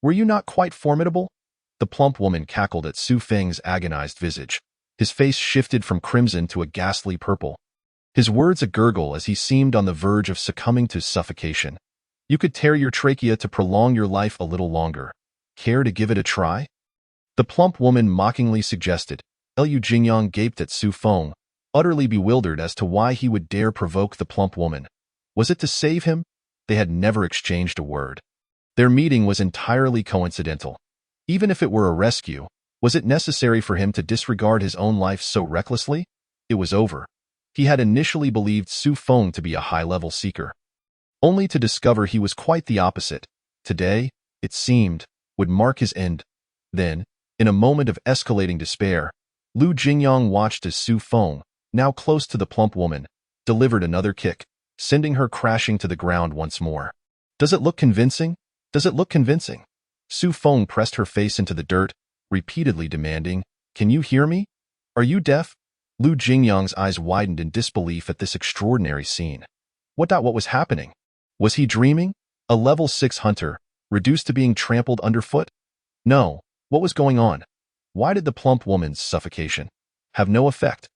Were you not quite formidable?" The plump woman cackled at Su Feng's agonized visage. His face shifted from crimson to a ghastly purple, his words a gurgle as he seemed on the verge of succumbing to suffocation. "You could tear your trachea to prolong your life a little longer. Care to give it a try?" The plump woman mockingly suggested. Lu Jingyang gaped at Su Feng, utterly bewildered as to why he would dare provoke the plump woman. Was it to save him? They had never exchanged a word. Their meeting was entirely coincidental. Even if it were a rescue, was it necessary for him to disregard his own life so recklessly? It was over. He had initially believed Su Feng to be a high-level seeker, only to discover he was quite the opposite. Today, it seemed, would mark his end. Then, in a moment of escalating despair, Lu Jingyang watched as Su Feng, now close to the plump woman, delivered another kick, sending her crashing to the ground once more. "Does it look convincing? Does it look convincing?" Su Feng pressed her face into the dirt, repeatedly demanding, "Can you hear me? Are you deaf?" Lu Jingyang's eyes widened in disbelief at this extraordinary scene. What was happening? Was he dreaming? A level 6 hunter, reduced to being trampled underfoot? No, what was going on? Why did the plump woman's suffocation have no effect?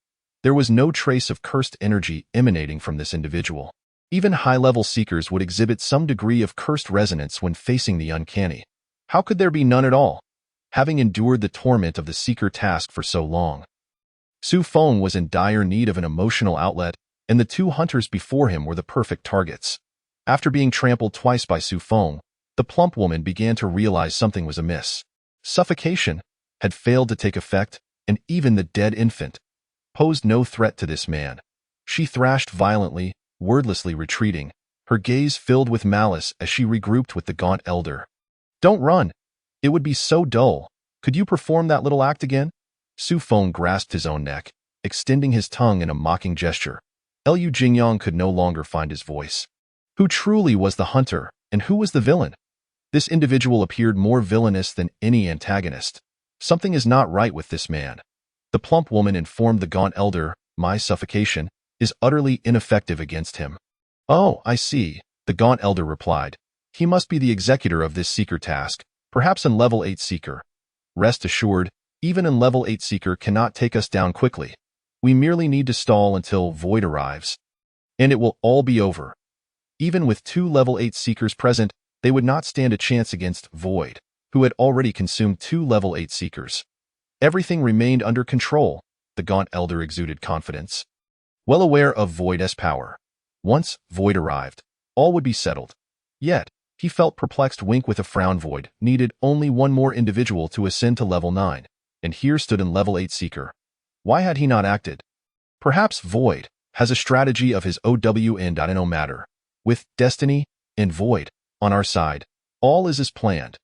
There was no trace of cursed energy emanating from this individual. Even high-level seekers would exhibit some degree of cursed resonance when facing the uncanny. How could there be none at all, having endured the torment of the seeker task for so long? Su Feng was in dire need of an emotional outlet, and the two hunters before him were the perfect targets. After being trampled twice by Su Feng, the plump woman began to realize something was amiss. Suffocation had failed to take effect, and even the dead infant posed no threat to this man. She thrashed violently, wordlessly retreating, her gaze filled with malice as she regrouped with the gaunt elder. "Don't run. It would be so dull. Could you perform that little act again?" Su Feng grasped his own neck, extending his tongue in a mocking gesture. Lu Jingyang could no longer find his voice. Who truly was the hunter, and who was the villain? This individual appeared more villainous than any antagonist. Something is not right with this man. The plump woman informed the gaunt elder, "My suffocation is utterly ineffective against him." "Oh, I see," the gaunt elder replied. "He must be the executor of this seeker task, perhaps an level 8 seeker. Rest assured, even an level 8 seeker cannot take us down quickly. We merely need to stall until Void arrives, and it will all be over." Even with 2 level 8 seekers present, they would not stand a chance against Void, who had already consumed 2 level 8 seekers. Everything remained under control, the gaunt elder exuded confidence. Well aware of Void's power, Once Void arrived, all would be settled. Yet, he felt perplexed. Wink with a frown. Void needed only one more individual to ascend to level 9, and here stood an level 8 seeker. Why had he not acted? Perhaps Void has a strategy of his own. No matter. With Destiny and Void on our side, all is as planned.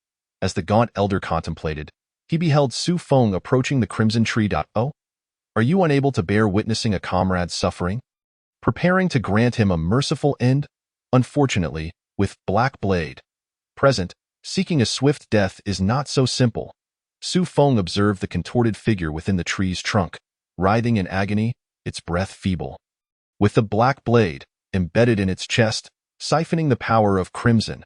As the gaunt elder contemplated, he beheld Su Feng approaching the Crimson Tree. Oh? Are you unable to bear witnessing a comrade's suffering? Preparing to grant him a merciful end? Unfortunately, with Black Blade present, seeking a swift death is not so simple. Su Feng observed the contorted figure within the tree's trunk, writhing in agony, its breath feeble. With the Black Blade embedded in its chest, siphoning the power of Crimson.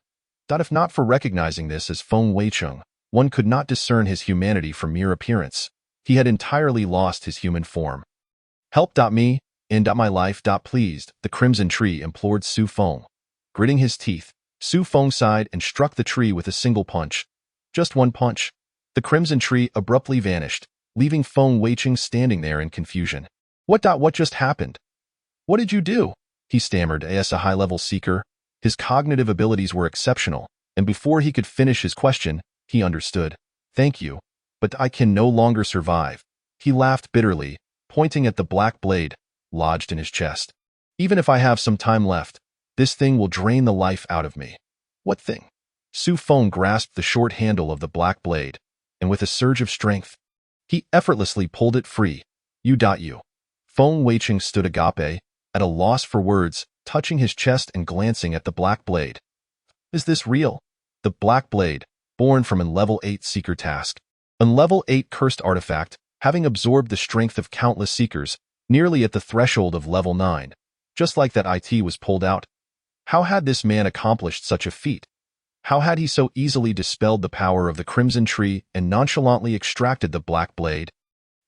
If not for recognizing this as Feng Weicheng, one could not discern his humanity from mere appearance. He had entirely lost his human form. Help me, end my life. Pleased, the Crimson Tree implored Su Feng. Gritting his teeth, Su Feng sighed and struck the tree with a single punch. Just one punch. The Crimson Tree abruptly vanished, leaving Feng Weicheng standing there in confusion. What just happened? What did you do? He stammered. As a high-level seeker, his cognitive abilities were exceptional, and before he could finish his question, he understood. Thank you, but I can no longer survive. He laughed bitterly, pointing at the Black Blade lodged in his chest. Even if I have some time left, this thing will drain the life out of me. What thing? Su Feng grasped the short handle of the Black Blade, and with a surge of strength, he effortlessly pulled it free. You. Feng Weicheng stood agape, at a loss for words, touching his chest and glancing at the Black Blade. Is this real? The Black Blade, born from an level 8 seeker task. A level 8 cursed artifact, having absorbed the strength of countless seekers, nearly at the threshold of level 9. Just like that IT was pulled out. How had this man accomplished such a feat? How had he so easily dispelled the power of the Crimson Tree and nonchalantly extracted the Black Blade?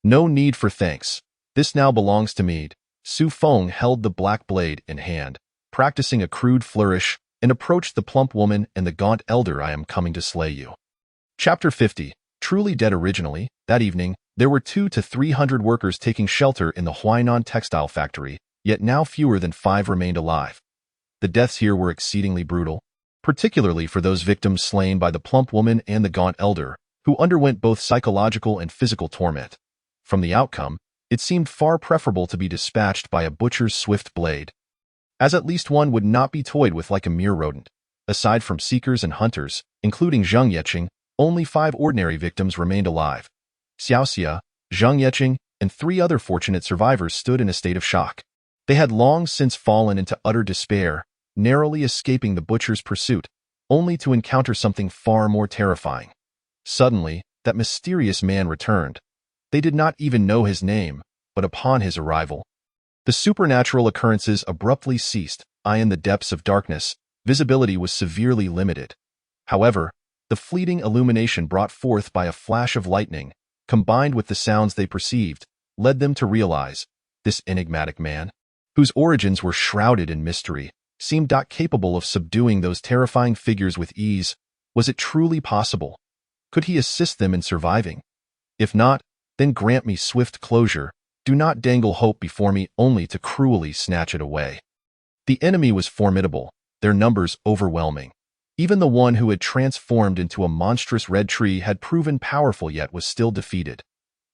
No need for thanks. This now belongs to me. Su Feng held the Black Blade in hand, practicing a crude flourish, and approached the plump woman and the gaunt elder. I am coming to slay you. Chapter 50. Truly dead. Originally, that evening, there were 200 to 300 workers taking shelter in the Huainan textile factory, yet now fewer than 5 remained alive. The deaths here were exceedingly brutal, particularly for those victims slain by the plump woman and the gaunt elder, who underwent both psychological and physical torment. From the outcome, it seemed far preferable to be dispatched by a butcher's swift blade, as at least one would not be toyed with like a mere rodent. Aside from seekers and hunters, including Zhang Yeqing, only 5 ordinary victims remained alive. Xiaoxia, Zhang Yeqing, and 3 other fortunate survivors stood in a state of shock. They had long since fallen into utter despair, narrowly escaping the butcher's pursuit, only to encounter something far more terrifying. Suddenly, that mysterious man returned. They did not even know his name, but upon his arrival, the supernatural occurrences abruptly ceased. In the depths of darkness, visibility was severely limited. However, the fleeting illumination brought forth by a flash of lightning, combined with the sounds they perceived, led them to realize this enigmatic man, whose origins were shrouded in mystery, seemed not capable of subduing those terrifying figures with ease. Was it truly possible? Could he assist them in surviving? If not, then grant me swift closure. Do not dangle hope before me only to cruelly snatch it away. The enemy was formidable, their numbers overwhelming. Even the one who had transformed into a monstrous red tree had proven powerful yet was still defeated.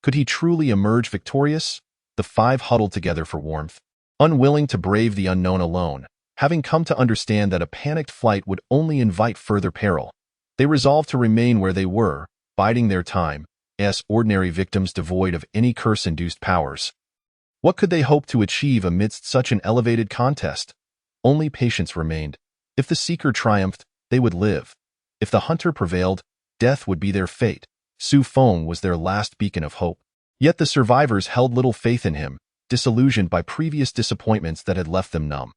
Could he truly emerge victorious? The 5 huddled together for warmth, unwilling to brave the unknown alone. Having come to understand that a panicked flight would only invite further peril, they resolved to remain where they were, biding their time, as ordinary victims devoid of any curse-induced powers. What could they hope to achieve amidst such an elevated contest? Only patience remained. If the seeker triumphed, they would live. If the hunter prevailed, death would be their fate. Su Feng was their last beacon of hope. Yet the survivors held little faith in him, disillusioned by previous disappointments that had left them numb.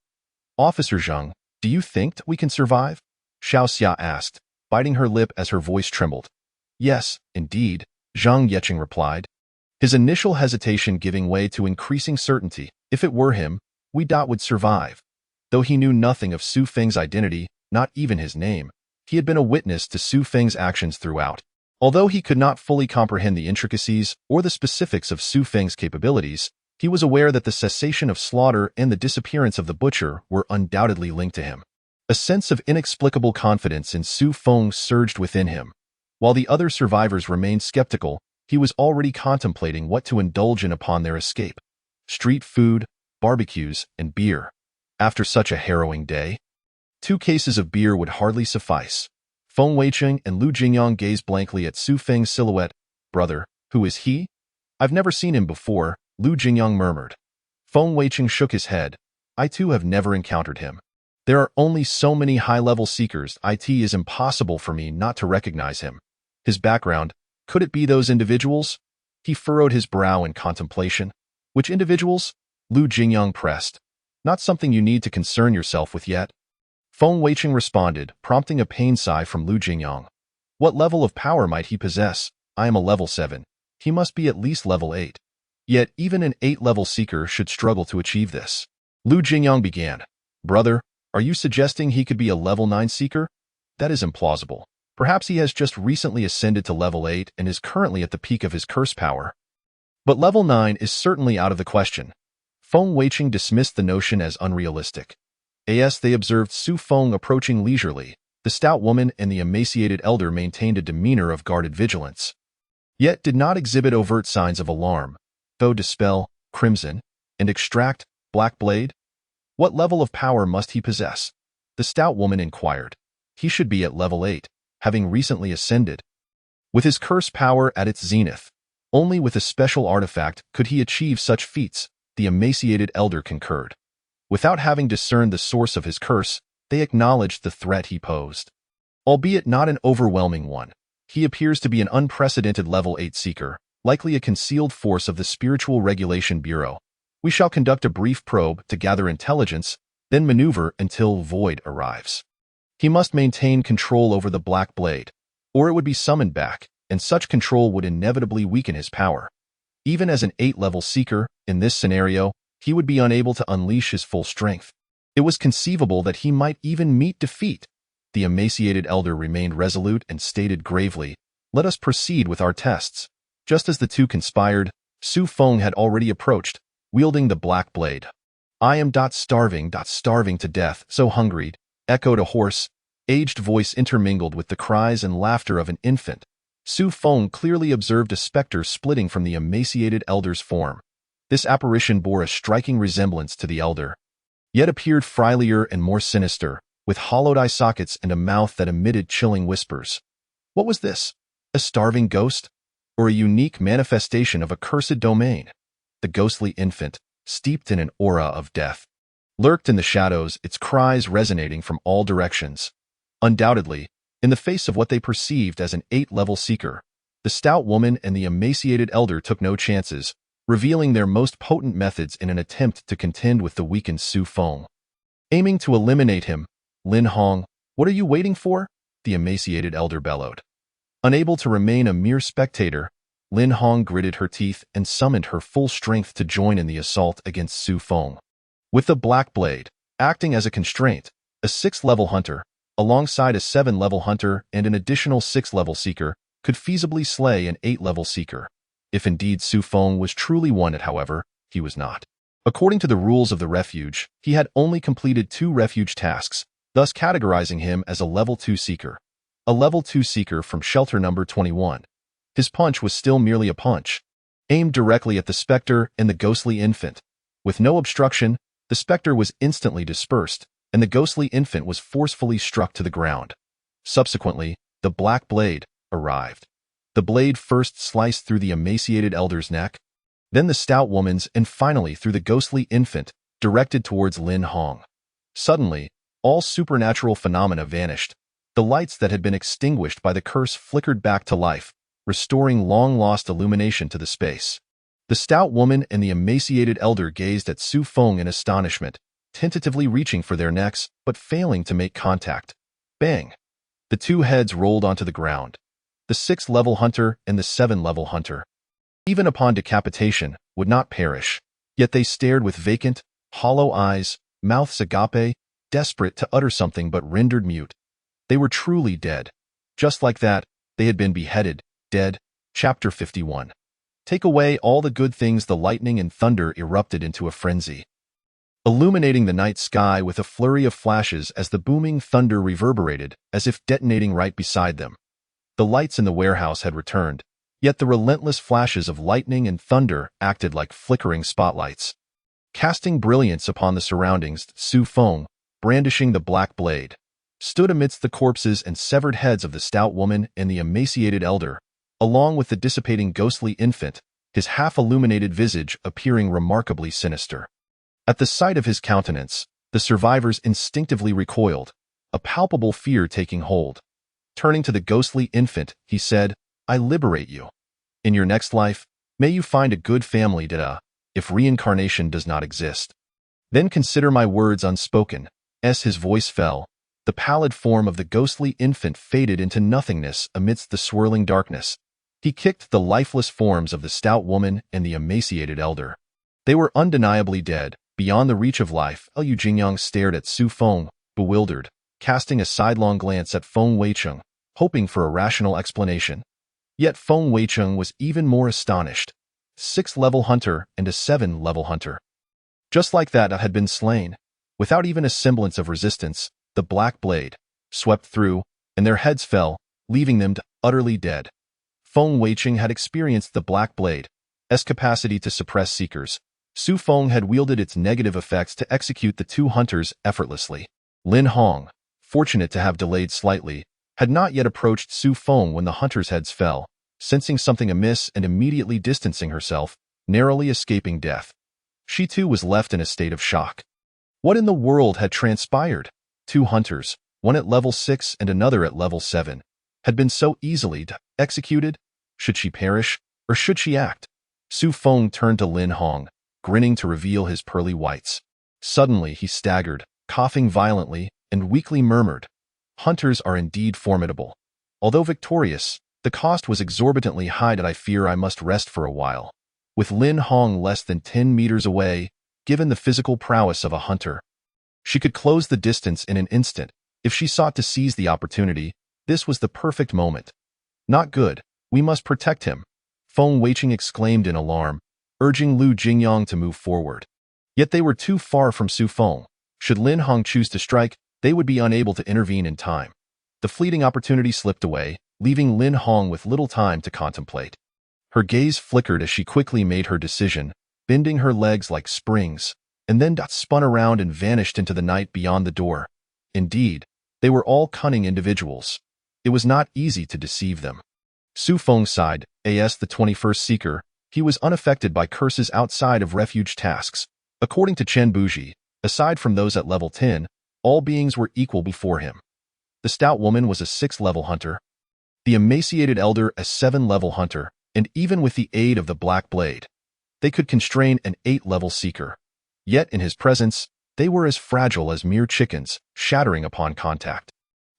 Officer Zhang, do you think we can survive? Xiaoxia asked, biting her lip as her voice trembled. Yes, indeed, Zhang Yeqing replied, his initial hesitation giving way to increasing certainty. If it were him, we would survive. Though he knew nothing of Su Feng's identity, not even his name, he had been a witness to Su Feng's actions throughout. Although he could not fully comprehend the intricacies or the specifics of Su Feng's capabilities, He was aware that the cessation of slaughter and the disappearance of the butcher were undoubtedly linked to him. A sense of inexplicable confidence in Su Feng surged within him. While the other survivors remained skeptical, he was already contemplating what to indulge in upon their escape. Street food, barbecues, and beer. After such a harrowing day, 2 cases of beer would hardly suffice. Feng Weiqing and Lu Jingyang gazed blankly at Su Feng's silhouette. "Brother, who is he?" "I've never seen him before," Lu Jingyang murmured. Feng Weiqing shook his head. "I too have never encountered him. There are only so many high-level seekers. It is impossible for me not to recognize him. His background, could it be those individuals?" He furrowed his brow in contemplation. "Which individuals?" Lu Jingyang pressed. "Not something you need to concern yourself with yet." Feng Weiqing responded, prompting a pained sigh from Lu Jingyang. "What level of power might he possess? I am a level 7. He must be at least level 8. Yet even an 8-level seeker should struggle to achieve this." Lu Jingyang began. "Brother, are you suggesting he could be a level 9 seeker? That is implausible. Perhaps he has just recently ascended to level 8 and is currently at the peak of his curse power. But level 9 is certainly out of the question." Feng Weiqing dismissed the notion as unrealistic. As they observed Su Feng approaching leisurely, the stout woman and the emaciated elder maintained a demeanor of guarded vigilance, yet did not exhibit overt signs of alarm. Though dispel, crimson, and extract, black blade? What level of power must he possess? The stout woman inquired. He should be at level 8, having recently ascended. With his curse power at its zenith, only with a special artifact could he achieve such feats, the emaciated elder concurred. Without having discerned the source of his curse, they acknowledged the threat he posed. Albeit not an overwhelming one, he appears to be an unprecedented level 8 seeker, likely a concealed force of the Spiritual Regulation Bureau. We shall conduct a brief probe to gather intelligence, then maneuver until Void arrives. He must maintain control over the Black Blade, or it would be summoned back, and such control would inevitably weaken his power. Even as an 8-level seeker, in this scenario, he would be unable to unleash his full strength. It was conceivable that he might even meet defeat. The emaciated elder remained resolute and stated gravely, "Let us proceed with our tests." Just as the two conspired, Su Feng had already approached, wielding the black blade. "I am starving to death, so hungry," echoed a hoarse, aged voice intermingled with the cries and laughter of an infant. Su Feng clearly observed a specter splitting from the emaciated elder's form. This apparition bore a striking resemblance to the elder, yet appeared frilier and more sinister, with hollowed eye sockets and a mouth that emitted chilling whispers. What was this? A starving ghost? Or a unique manifestation of a cursed domain? The ghostly infant, steeped in an aura of death, lurked in the shadows, its cries resonating from all directions. Undoubtedly, in the face of what they perceived as an 8-level seeker, the stout woman and the emaciated elder took no chances, revealing their most potent methods in an attempt to contend with the weakened Su Feng. Aiming to eliminate him, Lin Hong, what are you waiting for? The emaciated elder bellowed. Unable to remain a mere spectator, Lin Hong gritted her teeth and summoned her full strength to join in the assault against Su Feng. With the Black Blade, acting as a constraint, a 6-level hunter, alongside a 7-level hunter and an additional 6-level seeker, could feasibly slay an 8-level seeker. If indeed Su Feng was truly one, however, he was not. According to the rules of the refuge, he had only completed 2 refuge tasks, thus categorizing him as a level 2 seeker. A level 2 seeker from shelter number 21. His punch was still merely a punch, aimed directly at the specter and the ghostly infant. With no obstruction, the specter was instantly dispersed, and the ghostly infant was forcefully struck to the ground. Subsequently, the Black Blade arrived. The blade first sliced through the emaciated elder's neck, then the stout woman's, and finally through the ghostly infant, directed towards Lin Hong. Suddenly, all supernatural phenomena vanished. The lights that had been extinguished by the curse flickered back to life, restoring long-lost illumination to the space. The stout woman and the emaciated elder gazed at Su Feng in astonishment, tentatively reaching for their necks, but failing to make contact. Bang! The 2 heads rolled onto the ground. The 6-level hunter and the 7-level hunter, even upon decapitation, would not perish. Yet they stared with vacant, hollow eyes, mouths agape, desperate to utter something but rendered mute. They were truly dead. Just like that, they had been beheaded, dead. Chapter 51. Take away all the good things. The lightning and thunder erupted into a frenzy, illuminating the night sky with a flurry of flashes as the booming thunder reverberated, as if detonating right beside them. The lights in the warehouse had returned, yet the relentless flashes of lightning and thunder acted like flickering spotlights, casting brilliance upon the surroundings. Su Feng, brandishing the black blade, stood amidst the corpses and severed heads of the stout woman and the emaciated elder, along with the dissipating ghostly infant, his half-illuminated visage appearing remarkably sinister. At the sight of his countenance, the survivors instinctively recoiled, a palpable fear taking hold. Turning to the ghostly infant, he said, "I liberate you. In your next life, may you find a good family, if reincarnation does not exist. Then consider my words unspoken." As his voice fell, the pallid form of the ghostly infant faded into nothingness amidst the swirling darkness. He kicked the lifeless forms of the stout woman and the emaciated elder. They were undeniably dead, beyond the reach of life. Liu Jingyang stared at Su Feng, bewildered, casting a sidelong glance at Feng Weicheng, hoping for a rational explanation. Yet Feng Weicheng was even more astonished. 6-level hunter and a 7-level hunter. Just like that, had been slain. Without even a semblance of resistance, the black blade swept through, and their heads fell, leaving them utterly dead. Feng Weicheng had experienced the black blade's capacity to suppress seekers. Su Feng had wielded its negative effects to execute the two hunters effortlessly. Lin Hong, fortunate to have delayed slightly, had not yet approached Su Feng when the hunters' heads fell, sensing something amiss and immediately distancing herself, narrowly escaping death. She too was left in a state of shock. What in the world had transpired? Two hunters, one at level 6 and another at level 7, had been so easily executed. Should she perish, or should she act? Su Feng turned to Lin Hong, grinning to reveal his pearly whites. Suddenly he staggered, coughing violently, and weakly murmured, "Hunters are indeed formidable. Although victorious, the cost was exorbitantly high. I fear I must rest for a while." With Lin Hong less than 10 meters away, given the physical prowess of a hunter, she could close the distance in an instant. If she sought to seize the opportunity, this was the perfect moment. "Not good. We must protect him," Feng Weicheng exclaimed in alarm, urging Liu Jingyang to move forward. Yet they were too far from Su Feng. Should Lin Hong choose to strike, they would be unable to intervene in time. The fleeting opportunity slipped away, leaving Lin Hong with little time to contemplate. Her gaze flickered as she quickly made her decision, bending her legs like springs, and then spun around and vanished into the night beyond the door. Indeed, they were all cunning individuals. It was not easy to deceive them. Su Feng sighed, as the 21st Seeker, he was unaffected by curses outside of refuge tasks. According to Chen Buji, aside from those at level 10, all beings were equal before him. The stout woman was a 6-level hunter, the emaciated elder a 7-level hunter, and even with the aid of the black blade, they could constrain an 8-level seeker. Yet in his presence, they were as fragile as mere chickens, shattering upon contact.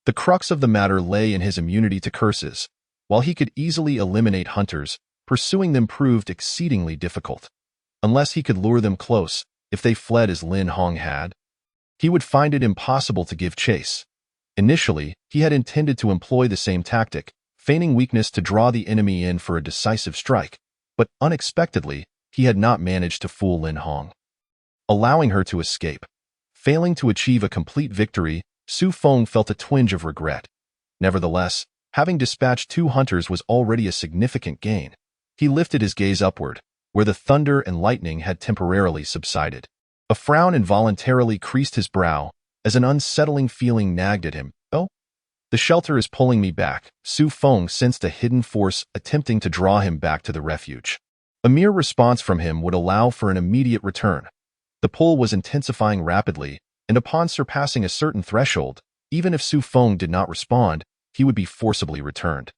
The crux of the matter lay in his immunity to curses. While he could easily eliminate hunters, pursuing them proved exceedingly difficult. Unless he could lure them close, if they fled as Lin Hong had, he would find it impossible to give chase. Initially, he had intended to employ the same tactic, feigning weakness to draw the enemy in for a decisive strike, but unexpectedly, he had not managed to fool Lin Hong, allowing her to escape. Failing to achieve a complete victory, Su Feng felt a twinge of regret. Nevertheless, having dispatched 2 hunters was already a significant gain. He lifted his gaze upward, where the thunder and lightning had temporarily subsided. A frown involuntarily creased his brow, as an unsettling feeling nagged at him. "Oh, the shelter is pulling me back." Su Feng sensed a hidden force attempting to draw him back to the refuge. A mere response from him would allow for an immediate return. The pull was intensifying rapidly, and upon surpassing a certain threshold, even if Su Feng did not respond, he would be forcibly returned.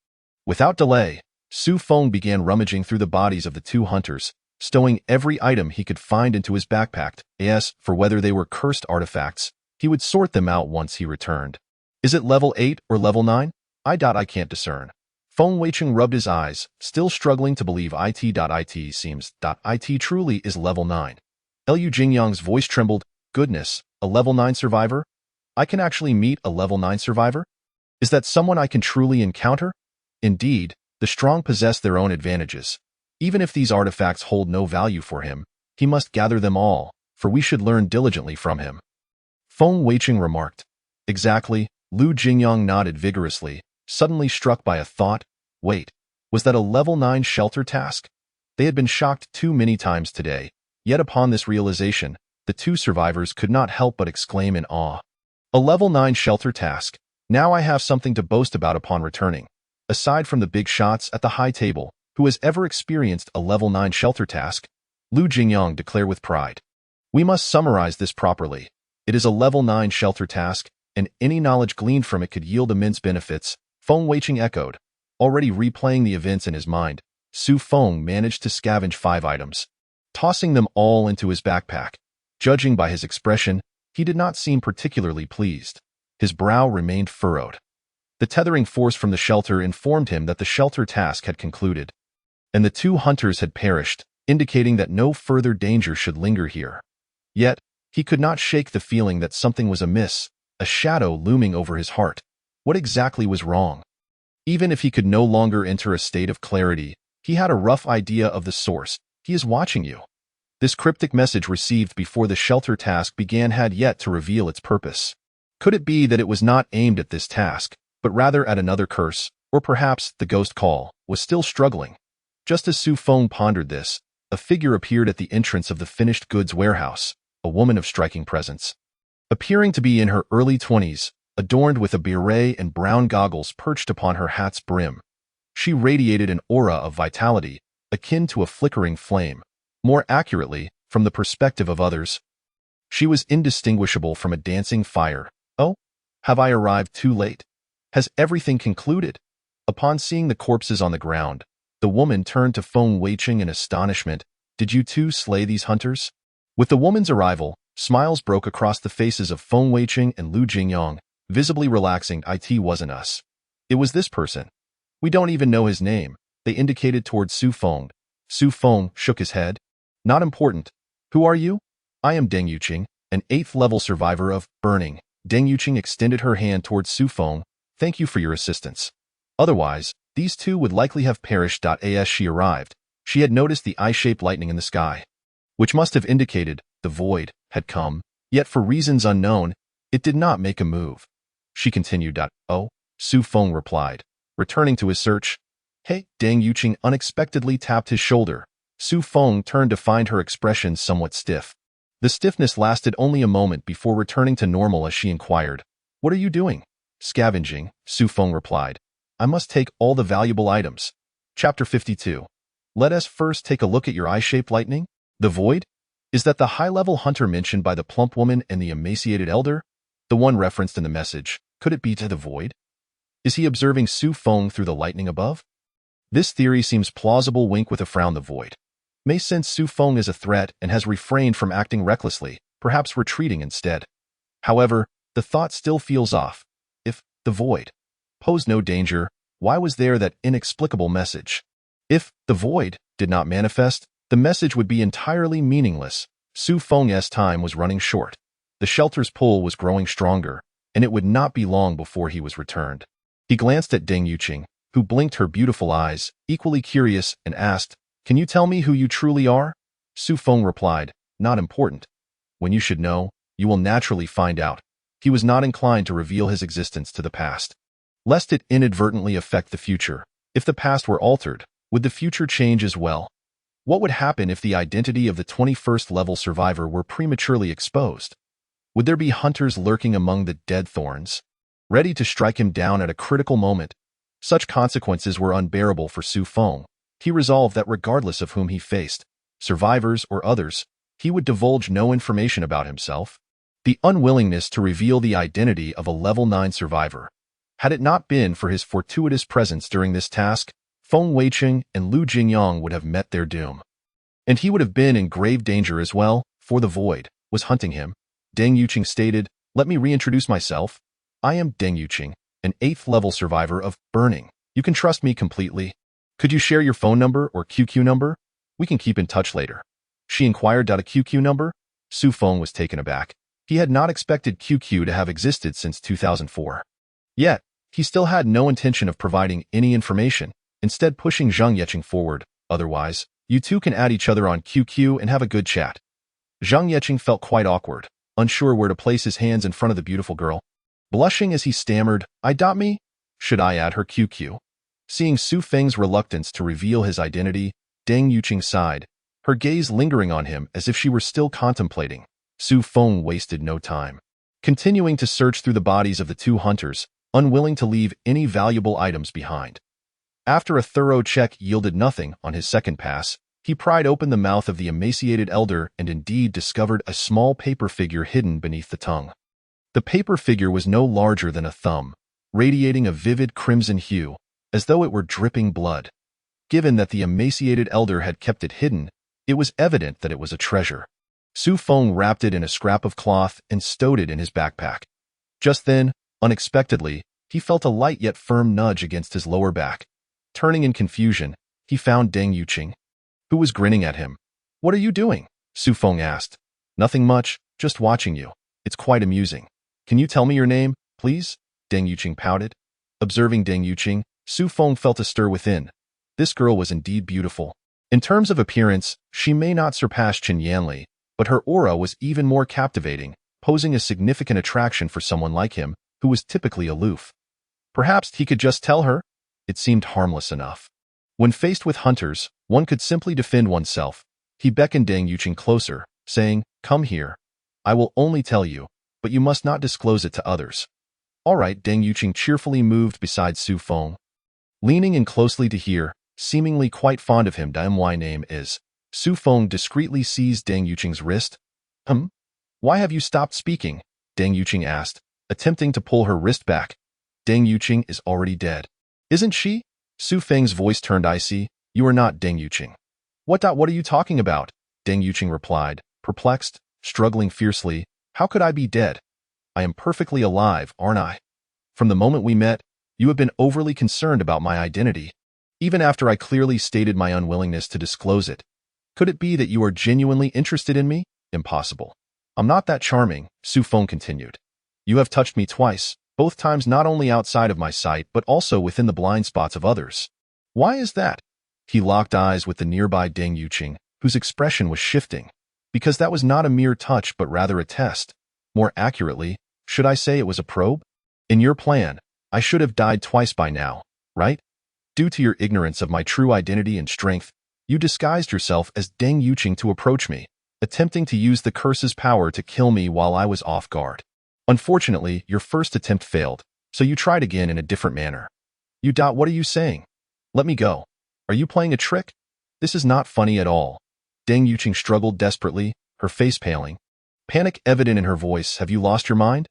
Without delay, Su Feng began rummaging through the bodies of the 2 hunters, stowing every item he could find into his backpack. As for whether they were cursed artifacts, he would sort them out once he returned. "Is it level 8 or level 9? I can't discern." Feng Weicheng rubbed his eyes, still struggling to believe it seems. It truly is level 9. Liu Jingyang's voice trembled. "Goodness, a level 9 survivor? I can actually meet a level 9 survivor? Is that someone I can truly encounter?" Indeed, the strong possess their own advantages. Even if these artifacts hold no value for him, he must gather them all, for we should learn diligently from him. Feng Weiqing remarked. Exactly, Lu Jingyang nodded vigorously, suddenly struck by a thought. Wait, was that a level 9 shelter task? They had been shocked too many times today, yet upon this realization, the two survivors could not help but exclaim in awe. A level 9 shelter task. Now I have something to boast about upon returning. Aside from the big shots at the high table, who has ever experienced a level 9 shelter task? Lu Jingyang declared with pride. We must summarize this properly. It is a level 9 shelter task, and any knowledge gleaned from it could yield immense benefits, Feng Weiqing echoed. Already replaying the events in his mind, Su Feng managed to scavenge 5 items, tossing them all into his backpack. Judging by his expression, he did not seem particularly pleased. His brow remained furrowed. The tethering force from the shelter informed him that the shelter task had concluded, and the 2 hunters had perished, indicating that no further danger should linger here. Yet, he could not shake the feeling that something was amiss, a shadow looming over his heart. What exactly was wrong? Even if he could no longer enter a state of clarity, he had a rough idea of the source. He is watching you. This cryptic message received before the shelter task began had yet to reveal its purpose. Could it be that it was not aimed at this task, but rather at another curse, or perhaps the ghost call was still struggling? Just as Su Feng pondered this, a figure appeared at the entrance of the finished goods warehouse, a woman of striking presence. Appearing to be in her early 20s, adorned with a beret and brown goggles perched upon her hat's brim, she radiated an aura of vitality, akin to a flickering flame. More accurately, from the perspective of others, she was indistinguishable from a dancing fire. Oh, have I arrived too late? Has everything concluded? Upon seeing the corpses on the ground, the woman turned to Feng Weiqing in astonishment. Did you too slay these hunters? With the woman's arrival, smiles broke across the faces of Feng Weiqing and Lu Jingyang, visibly relaxing. It wasn't us. It was this person. We don't even know his name, they indicated towards Su Feng. Su Feng shook his head. Not important. Who are you? I am Deng Yuqing, an 8th level survivor of burning. Deng Yuqing extended her hand towards Su Feng. Thank you for your assistance. Otherwise, these two would likely have perished. As she arrived, she had noticed the eye-shaped lightning in the sky, which must have indicated the void had come, yet for reasons unknown, it did not make a move. She continued. Oh, Su Feng replied, returning to his search. Hey, Deng Yuqing unexpectedly tapped his shoulder. Su Feng turned to find her expression somewhat stiff. The stiffness lasted only a moment before returning to normal as she inquired, What are you doing? Scavenging, Su Feng replied. I must take all the valuable items. Chapter 52. Let us first take a look at your eye-shaped lightning. The void? Is that the high-level hunter mentioned by the plump woman and the emaciated elder? The one referenced in the message. Could it be to the void? Is he observing Su Feng through the lightning above? This theory seems plausible. Wink with a frown. The void may sense Su Feng as a threat and has refrained from acting recklessly, perhaps retreating instead. However, the thought still feels off. If the void posed no danger, why was there that inexplicable message? If the void did not manifest, the message would be entirely meaningless. Su Feng's time was running short. The shelter's pull was growing stronger, and it would not be long before he was returned. He glanced at Deng Yuqing, who blinked her beautiful eyes, equally curious, and asked, Can you tell me who you truly are? Su Feng replied, Not important. When you should know, you will naturally find out. He was not inclined to reveal his existence to the past, lest it inadvertently affect the future. If the past were altered, would the future change as well? What would happen if the identity of the 21st level survivor were prematurely exposed? Would there be hunters lurking among the dead thorns, ready to strike him down at a critical moment? Such consequences were unbearable for Su Feng. He resolved that regardless of whom he faced, survivors or others, he would divulge no information about himself. The unwillingness to reveal the identity of a level 9 survivor. Had it not been for his fortuitous presence during this task, Feng Weiqing and Lu Jingyang would have met their doom. And he would have been in grave danger as well, for the void was hunting him. Deng Yuqing stated, Let me reintroduce myself. I am Deng Yuqing, an 8th level survivor of burning. You can trust me completely. Could you share your phone number or QQ number? We can keep in touch later. She inquired. A QQ number? Su Feng was taken aback. He had not expected QQ to have existed since 2004. Yet, he still had no intention of providing any information, instead pushing Zhang Yeqing forward. Otherwise, you two can add each other on QQ and have a good chat. Zhang Yeqing felt quite awkward, unsure where to place his hands in front of the beautiful girl. Blushing as he stammered, "Me? Should I add her QQ?" Seeing Su Feng's reluctance to reveal his identity, Deng Yuqing sighed, her gaze lingering on him as if she were still contemplating. Su Feng wasted no time, continuing to search through the bodies of the two hunters, unwilling to leave any valuable items behind. After a thorough check yielded nothing on his second pass, he pried open the mouth of the emaciated elder and indeed discovered a small paper figure hidden beneath the tongue. The paper figure was no larger than a thumb, radiating a vivid crimson hue, as though it were dripping blood. Given that the emaciated elder had kept it hidden, it was evident that it was a treasure. Su Feng wrapped it in a scrap of cloth and stowed it in his backpack. Just then, unexpectedly, he felt a light yet firm nudge against his lower back. Turning in confusion, he found Deng Yuqing, who was grinning at him. "What are you doing?" Su Feng asked. "Nothing much, just watching you. It's quite amusing. Can you tell me your name, please?" Deng Yuqing pouted. Observing Deng Yuqing, Su Feng felt a stir within. This girl was indeed beautiful. In terms of appearance, she may not surpass Qin Yanli, but her aura was even more captivating, posing a significant attraction for someone like him, who was typically aloof. Perhaps he could just tell her? It seemed harmless enough. When faced with hunters, one could simply defend oneself. He beckoned Deng Yuqing closer, saying, "Come here. I will only tell you, but you must not disclose it to others." "All right," Deng Yuqing cheerfully moved beside Su Feng, leaning in closely to hear, seemingly quite fond of him. "My name is..." Su Feng discreetly seized Deng Yuqing's wrist. Why have you stopped speaking?" Deng Yuqing asked, attempting to pull her wrist back. "Deng Yuqing is already dead." "Isn't she?" Su Feng's voice turned icy. "You are not Deng Yuqing." What are you talking about?" Deng Yuqing replied, perplexed, struggling fiercely. "How could I be dead? I am perfectly alive, aren't I? From the moment we met, you have been overly concerned about my identity, even after I clearly stated my unwillingness to disclose it. Could it be that you are genuinely interested in me? Impossible. I'm not that charming," Su Feng continued. "You have touched me twice, both times not only outside of my sight but also within the blind spots of others. Why is that?" He locked eyes with the nearby Deng Yuqing, whose expression was shifting. "Because that was not a mere touch but rather a test. More accurately, should I say it was a probe? In your plan, I should have died twice by now, right? Due to your ignorance of my true identity and strength, you disguised yourself as Deng Yuqing to approach me, attempting to use the curse's power to kill me while I was off guard. Unfortunately, your first attempt failed, so you tried again in a different manner. What are you saying? Let me go. Are you playing a trick? This is not funny at all." Deng Yuqing struggled desperately, her face paling. Panic evident in her voice. "Have you lost your mind?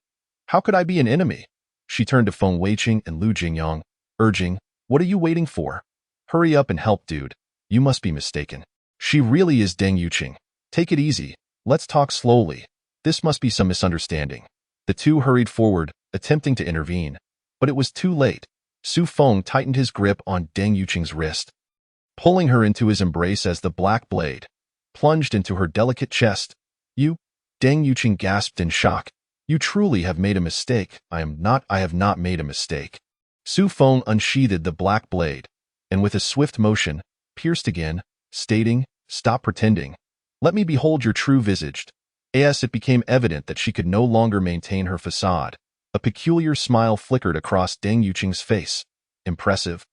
How could I be an enemy?" She turned to Feng Weiqing and Lu Jingyang, urging, "What are you waiting for? Hurry up and help, dude. You must be mistaken. She really is Deng Yuqing. Take it easy. Let's talk slowly. This must be some misunderstanding." The two hurried forward, attempting to intervene, but it was too late. Su Feng tightened his grip on Deng Yuqing's wrist, pulling her into his embrace as the black blade plunged into her delicate chest. "You?" Deng Yuqing gasped in shock. "You truly have made a mistake." I have not made a mistake." Su Feng unsheathed the black blade, and with a swift motion, pierced again, stating, "Stop pretending. Let me behold your true visage." As it became evident that she could no longer maintain her facade, a peculiar smile flickered across Deng Yuqing's face. "Impressive.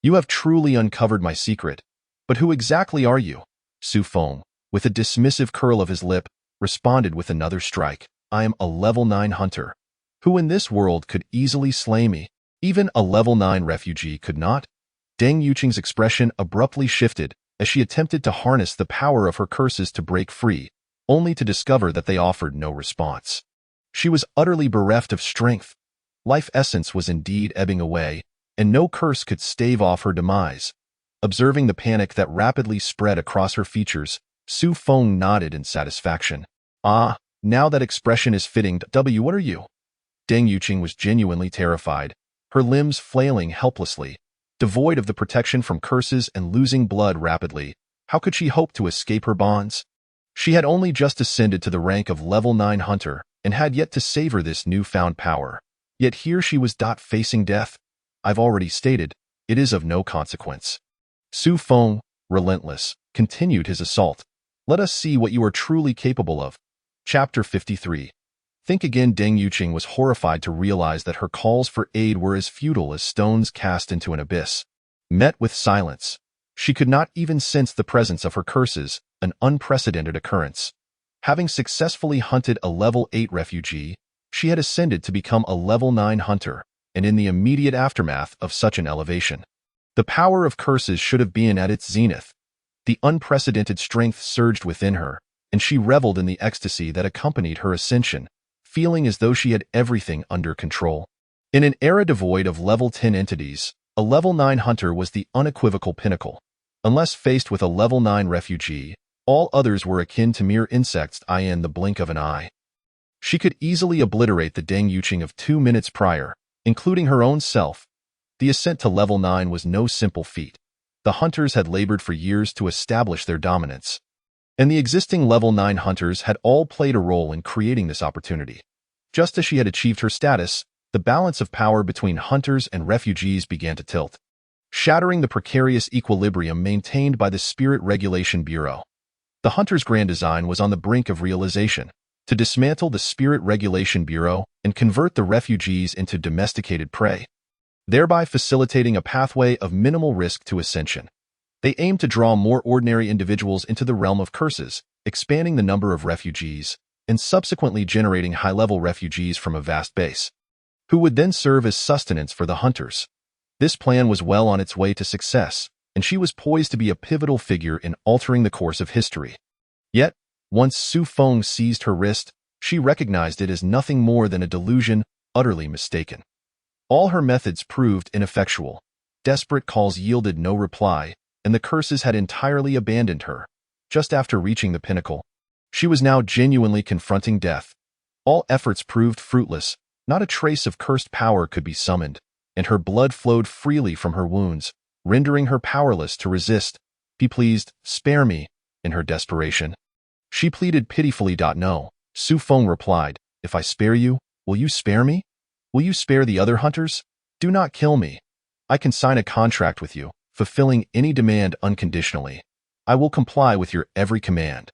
You have truly uncovered my secret. But who exactly are you?" Su Feng, with a dismissive curl of his lip, responded with another strike. "I am a level 9 hunter. Who in this world could easily slay me? Even a level 9 refugee could not." Deng Yuqing's expression abruptly shifted as she attempted to harness the power of her curses to break free, only to discover that they offered no response. She was utterly bereft of strength. Life essence was indeed ebbing away, and no curse could stave off her demise. Observing the panic that rapidly spread across her features, Su Feng nodded in satisfaction. "Ah, now that expression is fitting. What are you?" Deng Yuqing was genuinely terrified, her limbs flailing helplessly. Devoid of the protection from curses and losing blood rapidly, how could she hope to escape her bonds? She had only just ascended to the rank of level 9 hunter and had yet to savor this newfound power. Yet here she was facing death. "I've already stated, it is of no consequence." Su Feng, relentless, continued his assault. Let us see what you are truly capable of. Chapter 53. Think again. Deng Yuqing was horrified to realize that her calls for aid were as futile as stones cast into an abyss. Met with silence. She could not even sense the presence of her curses, an unprecedented occurrence. Having successfully hunted a level 8 refugee, she had ascended to become a level 9 hunter, and in the immediate aftermath of such an elevation, the power of curses should have been at its zenith. The unprecedented strength surged within her, and she reveled in the ecstasy that accompanied her ascension, feeling as though she had everything under control. In an era devoid of level 10 entities, a level 9 hunter was the unequivocal pinnacle. Unless faced with a level 9 refugee, all others were akin to mere insects in the blink of an eye. She could easily obliterate the Deng Yuqing of 2 minutes prior, including her own self. The ascent to level 9 was no simple feat. The hunters had labored for years to establish their dominance, and the existing level 9 hunters had all played a role in creating this opportunity. Just as she had achieved her status, the balance of power between hunters and refugees began to tilt, shattering the precarious equilibrium maintained by the Spirit Regulation Bureau. The Hunters' grand design was on the brink of realization: to dismantle the Spirit Regulation Bureau and convert the refugees into domesticated prey, thereby facilitating a pathway of minimal risk to ascension. They aimed to draw more ordinary individuals into the realm of curses, expanding the number of refugees, and subsequently generating high-level refugees from a vast base, who would then serve as sustenance for the hunters. This plan was well on its way to success, and she was poised to be a pivotal figure in altering the course of history. Yet, once Su Feng seized her wrist, she recognized it as nothing more than a delusion, utterly mistaken. All her methods proved ineffectual. Desperate calls yielded no reply, and the curses had entirely abandoned her. Just after reaching the pinnacle, she was now genuinely confronting death. All efforts proved fruitless. Not a trace of cursed power could be summoned, and her blood flowed freely from her wounds, rendering her powerless to resist. Be pleased, spare me. In her desperation, she pleaded pitifully. No, Su Feng replied. If I spare you, will you spare me? Will you spare the other hunters? Do not kill me. I can sign a contract with you, fulfilling any demand unconditionally. I will comply with your every command.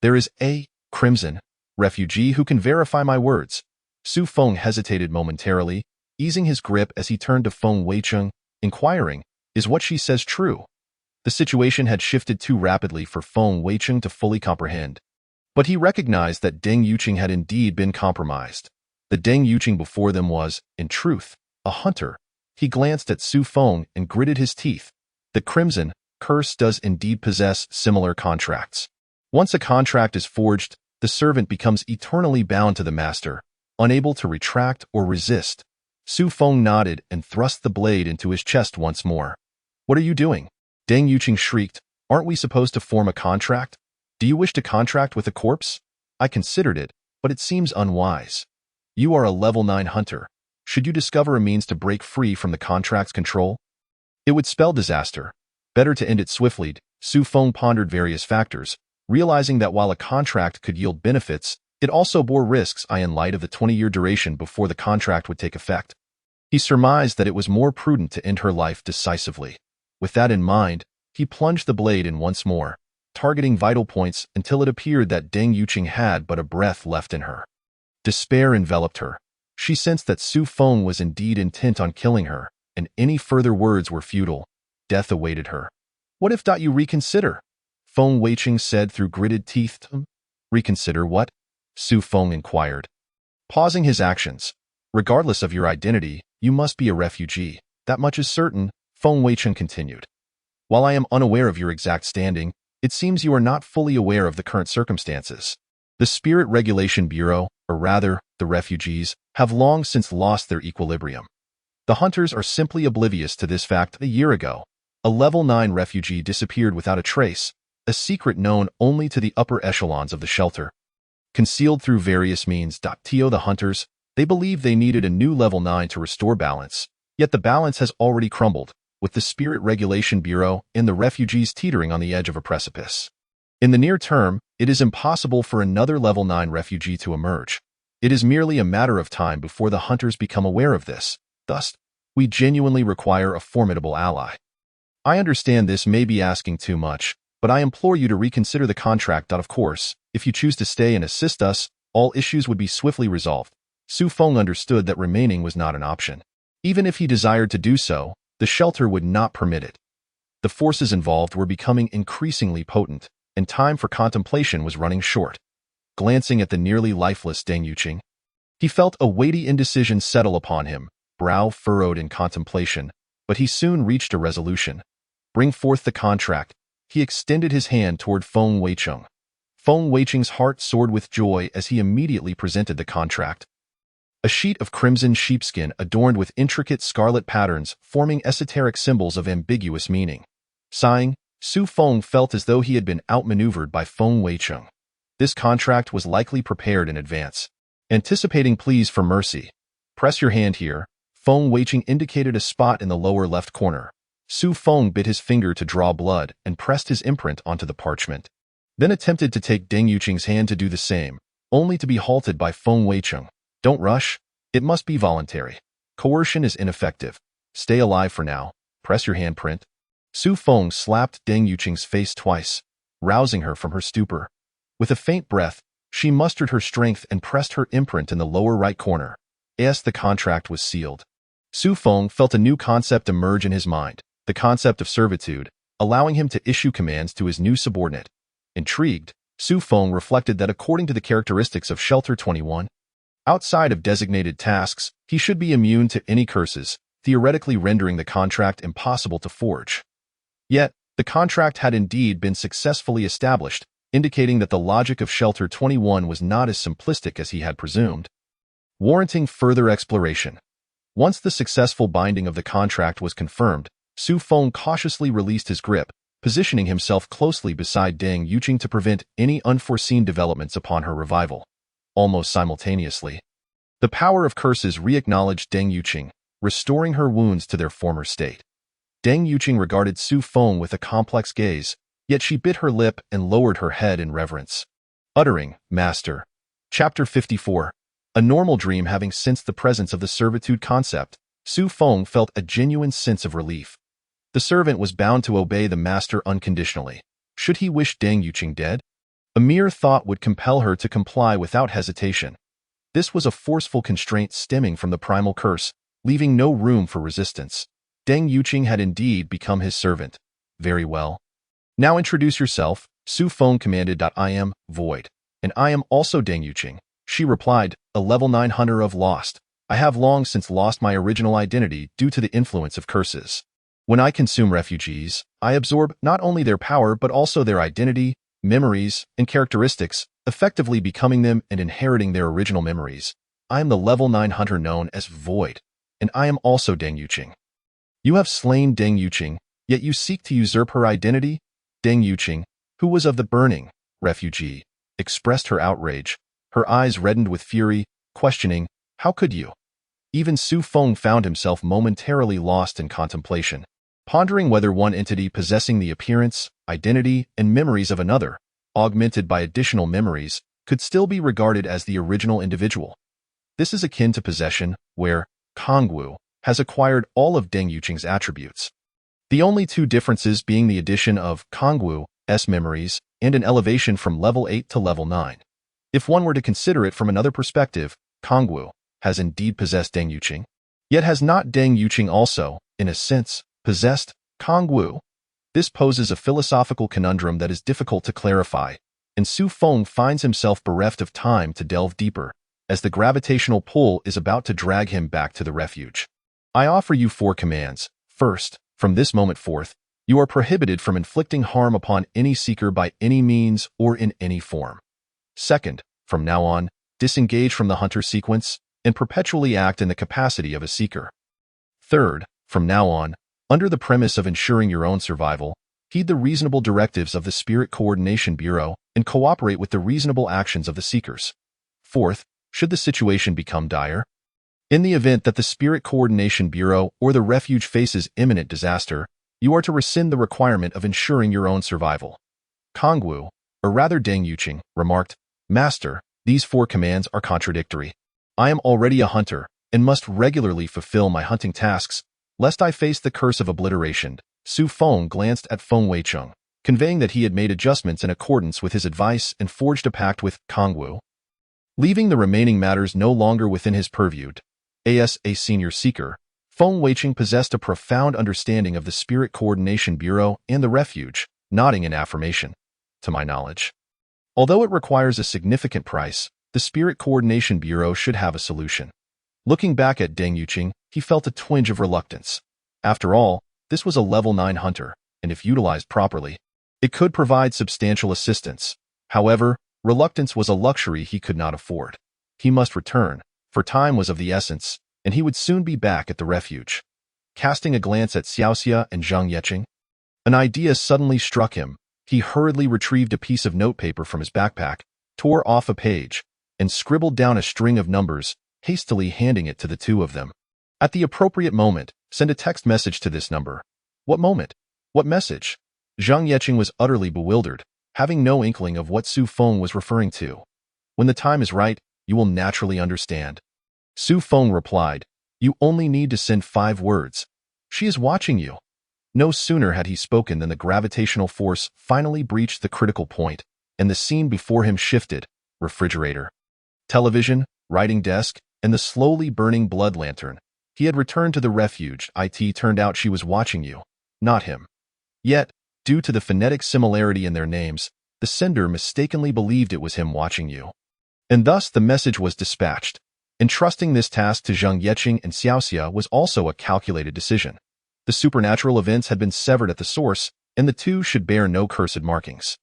There is a Crimson refugee who can verify my words. Su Feng hesitated momentarily, easing his grip as he turned to Feng Weicheng, inquiring, is what she says true? The situation had shifted too rapidly for Feng Weicheng to fully comprehend, but he recognized that Deng Yuqing had indeed been compromised. The Deng Yuqing before them was, in truth, a hunter. He glanced at Su Feng and gritted his teeth. The Crimson curse does indeed possess similar contracts. Once a contract is forged, the servant becomes eternally bound to the master, unable to retract or resist. Su Feng nodded and thrust the blade into his chest once more. What are you doing? Deng Yuqing shrieked. Aren't we supposed to form a contract? Do you wish to contract with a corpse? I considered it, but it seems unwise. You are a level 9 hunter. Should you discover a means to break free from the contract's control, it would spell disaster. Better to end it swiftly. Su Feng pondered various factors, realizing that while a contract could yield benefits, it also bore risks in light of the 20-year duration before the contract would take effect. He surmised that it was more prudent to end her life decisively. With that in mind, he plunged the blade in once more, targeting vital points until it appeared that Deng Yuqing had but a breath left in her. Despair enveloped her. She sensed that Su Feng was indeed intent on killing her, and any further words were futile. Death awaited her. What if you reconsider? Feng Weicheng said through gritted teeth. Reconsider what? Su Feng inquired, pausing his actions. Regardless of your identity, you must be a refugee. That much is certain, Feng Weicheng continued. While I am unaware of your exact standing, it seems you are not fully aware of the current circumstances. The Spirit Regulation Bureau, or rather, the refugees, have long since lost their equilibrium. The hunters are simply oblivious to this fact. A year ago, a level 9 refugee disappeared without a trace, a secret known only to the upper echelons of the shelter. Concealed through various means. The hunters, they believed they needed a new level 9 to restore balance, yet the balance has already crumbled, with the Spirit Regulation Bureau and the refugees teetering on the edge of a precipice. In the near term, it is impossible for another level 9 refugee to emerge. It is merely a matter of time before the hunters become aware of this. Thus, we genuinely require a formidable ally. I understand this may be asking too much, but I implore you to reconsider the contract. Of course, if you choose to stay and assist us, all issues would be swiftly resolved. Su Feng understood that remaining was not an option. Even if he desired to do so, the shelter would not permit it. The forces involved were becoming increasingly potent, and time for contemplation was running short. Glancing at the nearly lifeless Deng Yuqing, he felt a weighty indecision settle upon him, brow furrowed in contemplation, but he soon reached a resolution. Bring forth the contract. He extended his hand toward Feng Weicheng. Feng Weicheng's heart soared with joy as he immediately presented the contract. A sheet of crimson sheepskin adorned with intricate scarlet patterns forming esoteric symbols of ambiguous meaning. Sighing, Su Feng felt as though he had been outmaneuvered by Feng Weicheng. This contract was likely prepared in advance. Anticipating pleas for mercy. Press your hand here. Feng Weicheng indicated a spot in the lower left corner. Su Feng bit his finger to draw blood and pressed his imprint onto the parchment. Then attempted to take Deng Yuqing's hand to do the same, only to be halted by Feng Weicheng. Don't rush. It must be voluntary. Coercion is ineffective. Stay alive for now. Press your handprint. Su Feng slapped Deng Yuqing's face twice, rousing her from her stupor. With a faint breath, she mustered her strength and pressed her imprint in the lower right corner. As the contract was sealed. Su Feng felt a new concept emerge in his mind, the concept of servitude, allowing him to issue commands to his new subordinate. Intrigued, Su Feng reflected that according to the characteristics of Shelter 21, outside of designated tasks, he should be immune to any curses, theoretically rendering the contract impossible to forge. Yet, the contract had indeed been successfully established, indicating that the logic of Shelter 21 was not as simplistic as he had presumed, warranting further exploration. Once the successful binding of the contract was confirmed, Su Feng cautiously released his grip, positioning himself closely beside Deng Yuqing to prevent any unforeseen developments upon her revival. Almost simultaneously, the power of curses re-acknowledged Deng Yuqing, restoring her wounds to their former state. Deng Yuqing regarded Su Feng with a complex gaze, yet she bit her lip and lowered her head in reverence. Uttering, Master. Chapter 54. A normal dream. Having sensed the presence of the servitude concept, Su Feng felt a genuine sense of relief. The servant was bound to obey the master unconditionally. Should he wish Deng Yuqing dead? A mere thought would compel her to comply without hesitation. This was a forceful constraint stemming from the primal curse, leaving no room for resistance. Deng Yuqing had indeed become his servant. Very well. Now introduce yourself, Su Feng commanded. I am Void. And I am also Deng Yuqing. She replied, a level 9 hunter of Lost. I have long since lost my original identity due to the influence of curses. When I consume refugees, I absorb not only their power but also their identity, memories, and characteristics, effectively becoming them and inheriting their original memories. I am the level 9 hunter known as Void, and I am also Deng Yuqing. You have slain Deng Yuqing, yet you seek to usurp her identity? Deng Yuqing, who was of the burning refugee, expressed her outrage. Her eyes reddened with fury, questioning, how could you? Even Su Feng found himself momentarily lost in contemplation, pondering whether one entity possessing the appearance, identity, and memories of another, augmented by additional memories, could still be regarded as the original individual. This is akin to possession, where Kangwu has acquired all of Deng Yuqing's attributes. The only two differences being the addition of Kangwu's memories and an elevation from level 8 to level 9. If one were to consider it from another perspective, Kangwu has indeed possessed Deng Yuqing, yet has not Deng Yuqing also, in a sense, possessed Kangwu? This poses a philosophical conundrum that is difficult to clarify, and Su Feng finds himself bereft of time to delve deeper, as the gravitational pull is about to drag him back to the refuge. I offer you 4 commands. First, from this moment forth, you are prohibited from inflicting harm upon any seeker by any means or in any form. Second, from now on, disengage from the hunter sequence and perpetually act in the capacity of a seeker. Third, from now on, under the premise of ensuring your own survival, heed the reasonable directives of the Spirit Coordination Bureau and cooperate with the reasonable actions of the seekers. Fourth, should the situation become dire, in the event that the Spirit Coordination Bureau or the refuge faces imminent disaster, you are to rescind the requirement of ensuring your own survival. Kangwu, or rather Deng Yuqing, remarked, Master, these 4 commands are contradictory. I am already a hunter and must regularly fulfill my hunting tasks, lest I face the curse of obliteration. Su Feng glanced at Feng Weicheng, conveying that he had made adjustments in accordance with his advice and forged a pact with Kongwu. Leaving the remaining matters no longer within his purview, as a senior seeker, Feng Weicheng possessed a profound understanding of the Spirit Coordination Bureau and the Refuge, nodding in affirmation. To my knowledge, although it requires a significant price, the Spirit Coordination Bureau should have a solution. Looking back at Deng Yuqing, he felt a twinge of reluctance. After all, this was a level 9 hunter, and if utilized properly, it could provide substantial assistance. However, reluctance was a luxury he could not afford. He must return, for time was of the essence, and he would soon be back at the refuge. Casting a glance at Xiaoxia and Zhang Yeqing, an idea suddenly struck him. He hurriedly retrieved a piece of notepaper from his backpack, tore off a page, and scribbled down a string of numbers, hastily handing it to the two of them. At the appropriate moment, send a text message to this number. What moment? What message? Zhang Yeqing was utterly bewildered, having no inkling of what Su Feng was referring to. When the time is right, you will naturally understand. Su Feng replied, you only need to send 5 words. She is watching you. No sooner had he spoken than the gravitational force finally breached the critical point, and the scene before him shifted. Refrigerator, television, writing desk, and the slowly burning blood lantern. He had returned to the refuge. It turned out she was watching you, not him. Yet, due to the phonetic similarity in their names, the sender mistakenly believed it was him watching you. And thus the message was dispatched. Entrusting this task to Zhang Yeqing and Xiaoxia was also a calculated decision. The supernatural events had been severed at the source, and the two should bear no cursed markings.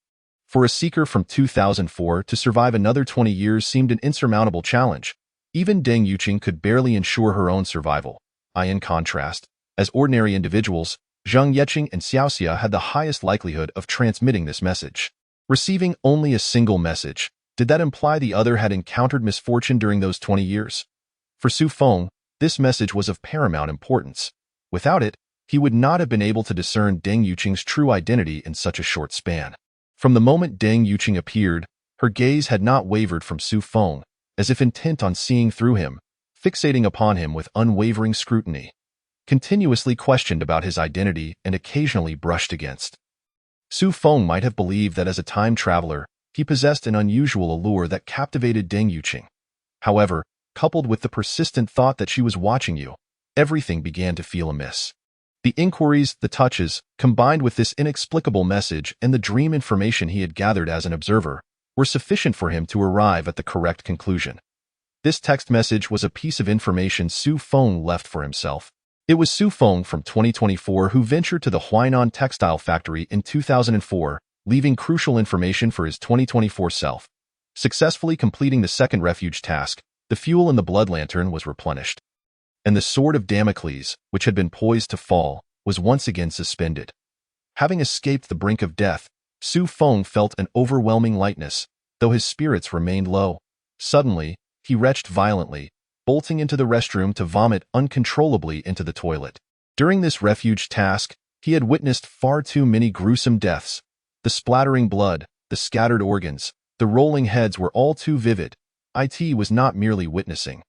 For a seeker from 2004 to survive another 20 years seemed an insurmountable challenge. Even Deng Yuqing could barely ensure her own survival. In contrast, as ordinary individuals, Zhang Yeqing and Xiaoxia had the highest likelihood of transmitting this message. Receiving only a single message, did that imply the other had encountered misfortune during those 20 years? For Su Feng, this message was of paramount importance. Without it, he would not have been able to discern Deng Yuqing's true identity in such a short span. From the moment Deng Yuqing appeared, her gaze had not wavered from Su Feng, as if intent on seeing through him, fixating upon him with unwavering scrutiny, continuously questioned about his identity and occasionally brushed against. Su Feng might have believed that as a time traveler, he possessed an unusual allure that captivated Deng Yuqing. However, coupled with the persistent thought that she was watching you, everything began to feel amiss. The inquiries, the touches, combined with this inexplicable message and the dream information he had gathered as an observer, were sufficient for him to arrive at the correct conclusion. This text message was a piece of information Su Feng left for himself. It was Su Feng from 2024 who ventured to the Huainan textile factory in 2004, leaving crucial information for his 2024 self. Successfully completing the second refuge task, the fuel in the blood lantern was replenished. And the sword of Damocles, which had been poised to fall, was once again suspended. Having escaped the brink of death, Su Feng felt an overwhelming lightness, though his spirits remained low. Suddenly, he retched violently, bolting into the restroom to vomit uncontrollably into the toilet. During this refuge task, he had witnessed far too many gruesome deaths. The splattering blood, the scattered organs, the rolling heads were all too vivid. It was not merely witnessing.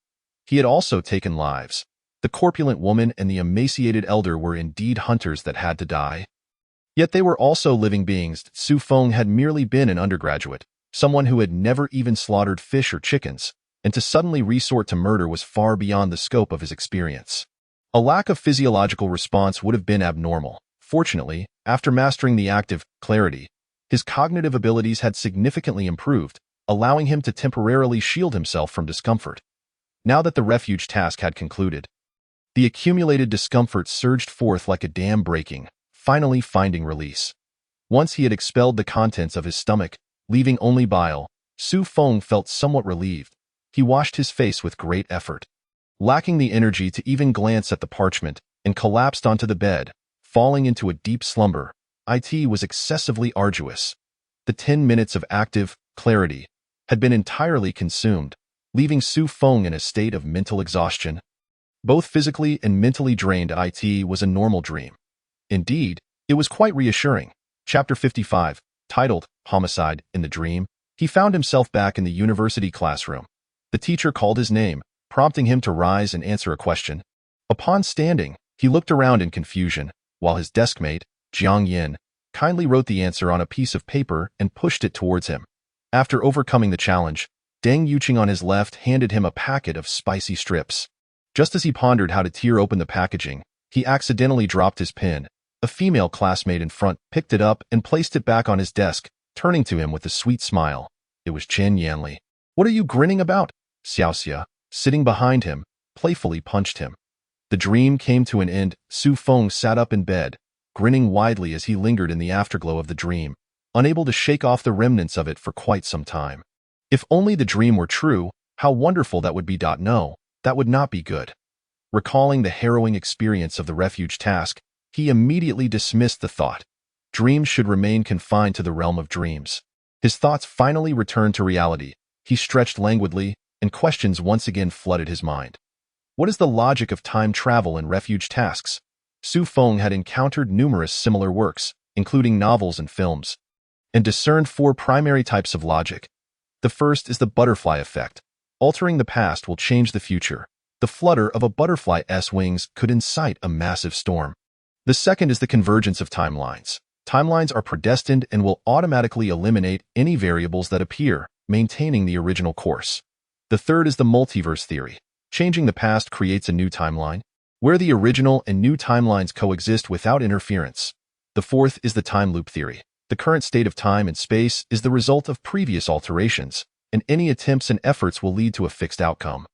He had also taken lives. The corpulent woman and the emaciated elder were indeed hunters that had to die. Yet they were also living beings. Su Feng had merely been an undergraduate, someone who had never even slaughtered fish or chickens, and to suddenly resort to murder was far beyond the scope of his experience. A lack of physiological response would have been abnormal. Fortunately, after mastering the act of clarity, his cognitive abilities had significantly improved, allowing him to temporarily shield himself from discomfort. Now that the refuge task had concluded, the accumulated discomfort surged forth like a dam breaking, finally finding release. Once he had expelled the contents of his stomach, leaving only bile, Su Feng felt somewhat relieved. He washed his face with great effort, lacking the energy to even glance at the parchment, and collapsed onto the bed, falling into a deep slumber. It was excessively arduous. The 10 minutes of active clarity had been entirely consumed, leaving Su Feng in a state of mental exhaustion. Both physically and mentally drained, it was a normal dream. Indeed, it was quite reassuring. Chapter 55, titled Homicide in the Dream, he found himself back in the university classroom. The teacher called his name, prompting him to rise and answer a question. Upon standing, he looked around in confusion, while his deskmate, Jiang Yin, kindly wrote the answer on a piece of paper and pushed it towards him. After overcoming the challenge, Deng Yuqing on his left handed him a packet of spicy strips. Just as he pondered how to tear open the packaging, he accidentally dropped his pen. A female classmate in front picked it up and placed it back on his desk, turning to him with a sweet smile. It was Chen Yanli. "What are you grinning about?" Xiaoxia, sitting behind him, playfully punched him. The dream came to an end. Su Feng sat up in bed, grinning widely as he lingered in the afterglow of the dream, unable to shake off the remnants of it for quite some time. If only the dream were true, how wonderful that would be. No, that would not be good. Recalling the harrowing experience of the refuge task, he immediately dismissed the thought. Dreams should remain confined to the realm of dreams. His thoughts finally returned to reality. He stretched languidly, and questions once again flooded his mind. What is the logic of time travel in refuge tasks? Su Feng had encountered numerous similar works, including novels and films, and discerned 4 primary types of logic. The first is the butterfly effect. Altering the past will change the future. The flutter of a butterfly's wings could incite a massive storm. The second is the convergence of timelines. Timelines are predestined and will automatically eliminate any variables that appear, maintaining the original course. The third is the multiverse theory. Changing the past creates a new timeline, where the original and new timelines coexist without interference. The fourth is the time loop theory. The current state of time and space is the result of previous alterations, and any attempts and efforts will lead to a fixed outcome.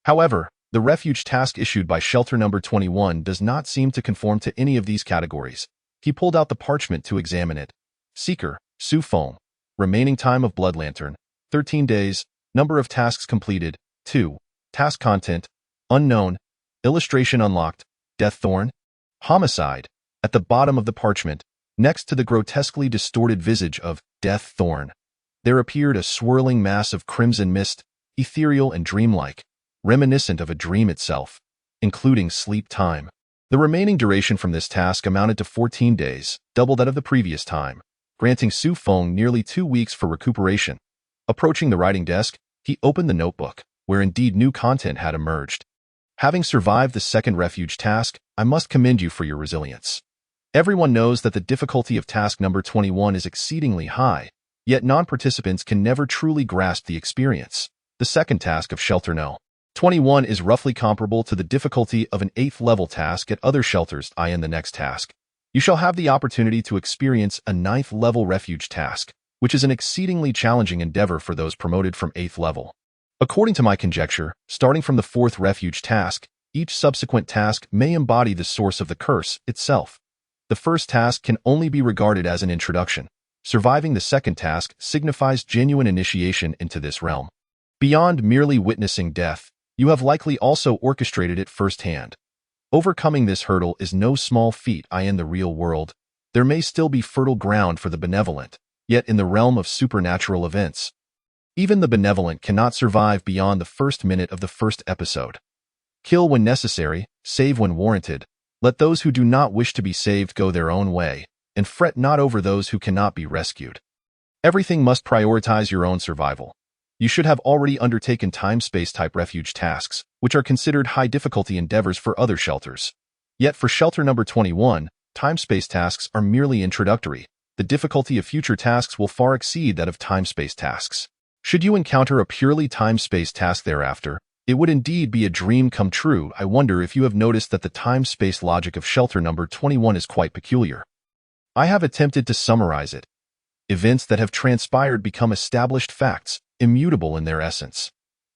However, the refuge task issued by Shelter Number 21 does not seem to conform to any of these categories. He pulled out the parchment to examine it. Seeker, Su Feng. Remaining time of Blood Lantern, 13 days. Number of tasks completed, 2. Task content, unknown. Illustration unlocked, Death Thorn. Homicide. At the bottom of the parchment, next to the grotesquely distorted visage of Death Thorn, there appeared a swirling mass of crimson mist, ethereal and dreamlike, reminiscent of a dream itself, including sleep time. The remaining duration from this task amounted to 14 days, double that of the previous time, granting Su Feng nearly 2 weeks for recuperation. Approaching the writing desk, he opened the notebook, where indeed new content had emerged. Having survived the second refuge task, I must commend you for your resilience. Everyone knows that the difficulty of task number 21 is exceedingly high, yet non-participants can never truly grasp the experience. The second task of Shelter No. 21 is roughly comparable to the difficulty of an 8th level task at other shelters. In the next task, you shall have the opportunity to experience a 9th level refuge task, which is an exceedingly challenging endeavor for those promoted from 8th level. According to my conjecture, starting from the 4th refuge task, each subsequent task may embody the source of the curse itself. The first task can only be regarded as an introduction. Surviving the second task signifies genuine initiation into this realm. Beyond merely witnessing death, you have likely also orchestrated it firsthand. Overcoming this hurdle is no small feat. In the real world, there may still be fertile ground for the benevolent, yet in the realm of supernatural events, even the benevolent cannot survive beyond the first minute of the first episode. Kill when necessary, save when warranted. Let those who do not wish to be saved go their own way, and fret not over those who cannot be rescued. Everything must prioritize your own survival. You should have already undertaken time-space type refuge tasks, which are considered high-difficulty endeavors for other shelters. Yet for Shelter Number 21, time-space tasks are merely introductory. The difficulty of future tasks will far exceed that of time-space tasks. Should you encounter a purely time-space task thereafter, it would indeed be a dream come true. I wonder if you have noticed that the time-space logic of Shelter Number 21 is quite peculiar. I have attempted to summarize it. Events that have transpired become established facts, immutable in their essence.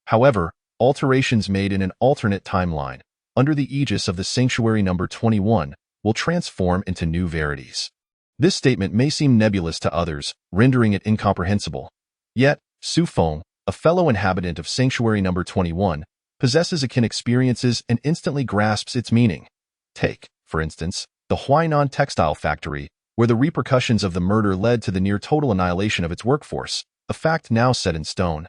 However, alterations made in an alternate timeline, under the aegis of the Sanctuary Number 21, will transform into new verities. This statement may seem nebulous to others, rendering it incomprehensible. Yet, Su Feng, a fellow inhabitant of Sanctuary Number 21, possesses akin experiences and instantly grasps its meaning. Take, for instance, the Huainan textile factory, where the repercussions of the murder led to the near-total annihilation of its workforce, a fact now set in stone.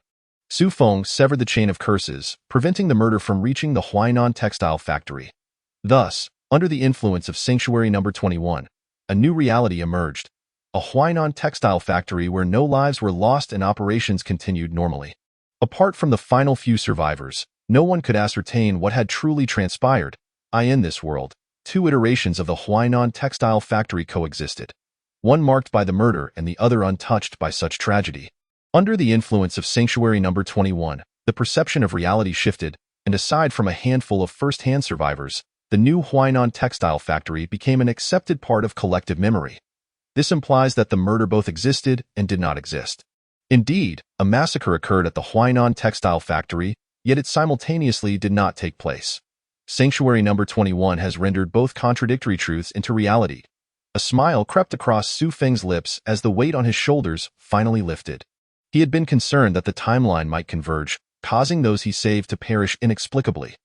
Su Feng severed the chain of curses, preventing the murder from reaching the Huainan textile factory. Thus, under the influence of Sanctuary Number 21, a new reality emerged. A Huainan textile factory where no lives were lost and operations continued normally. Apart from the final few survivors, no one could ascertain what had truly transpired in this world. two iterations of the Huainan textile factory coexisted, one marked by the murder and the other untouched by such tragedy. Under the influence of Sanctuary Number 21, the perception of reality shifted, and aside from a handful of first-hand survivors, the new Huainan textile factory became an accepted part of collective memory. This implies that the murder both existed and did not exist. Indeed, a massacre occurred at the Huainan textile factory, yet it simultaneously did not take place. Sanctuary Number 21 has rendered both contradictory truths into reality. A smile crept across Su Feng's lips as the weight on his shoulders finally lifted. He had been concerned that the timeline might converge, causing those he saved to perish inexplicably.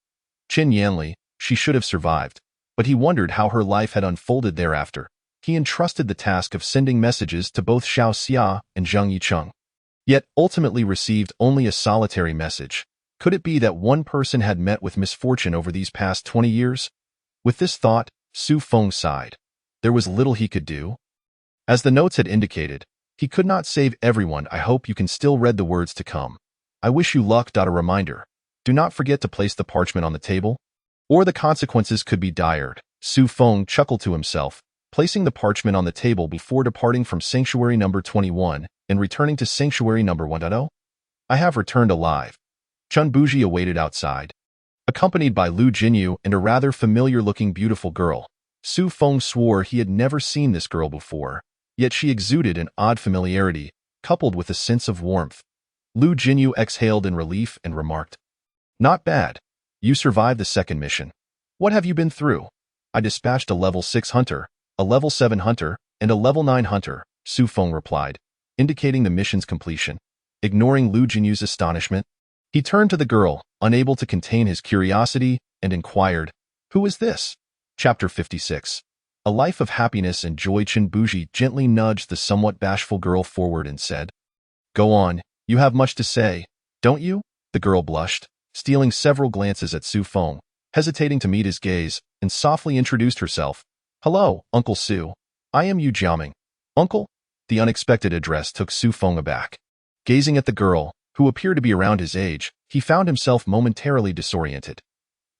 Qin Yanli, she should have survived, but he wondered how her life had unfolded thereafter. He entrusted the task of sending messages to both Xiao Xia and Zheng Yicheng, yet ultimately received only a solitary message. Could it be that one person had met with misfortune over these past 20 years? With this thought, Su Feng sighed. There was little he could do. As the notes had indicated, he could not save everyone. I hope you can still read the words to come. I wish you luck. A reminder. Do not forget to place the parchment on the table, or the consequences could be dire. Su Feng chuckled to himself, placing the parchment on the table before departing from Sanctuary Number 21 and returning to Sanctuary Number 1.0. I have returned alive. Chun Buji awaited outside, accompanied by Lu Jinyu and a rather familiar-looking beautiful girl. Su Feng swore he had never seen this girl before, yet she exuded an odd familiarity, coupled with a sense of warmth. Lu Jinyu exhaled in relief and remarked, "Not bad. You survived the second mission. What have you been through?" "I dispatched a level 6 hunter, a level 7 hunter, and a level 9 hunter," Su Feng replied, indicating the mission's completion. Ignoring Lu Jinyu's astonishment, he turned to the girl, unable to contain his curiosity, and inquired, "Who is this?" Chapter 56. A Life of Happiness and Joy. Qin Buji gently nudged the somewhat bashful girl forward and said, "Go on, you have much to say, don't you?" The girl blushed, stealing several glances at Su Feng, hesitating to meet his gaze, and softly introduced herself. "Hello, Uncle Su. I am Yu Jiaming." "Uncle?" The unexpected address took Su Feng aback. Gazing at the girl, who appeared to be around his age, he found himself momentarily disoriented.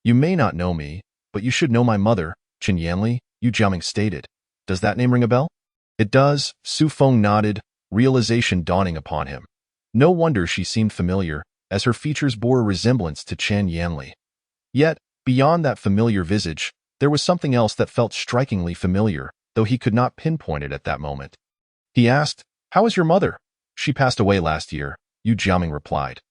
"You may not know me, but you should know my mother, Qin Yanli," Yu Jiaming stated. "Does that name ring a bell?" "It does," Su Feng nodded, realization dawning upon him. No wonder she seemed familiar, as her features bore a resemblance to Qin Yanli. Yet, beyond that familiar visage, there was something else that felt strikingly familiar, though he could not pinpoint it at that moment. He asked, "How is your mother?" "She passed away last year," Yu Jiaming replied.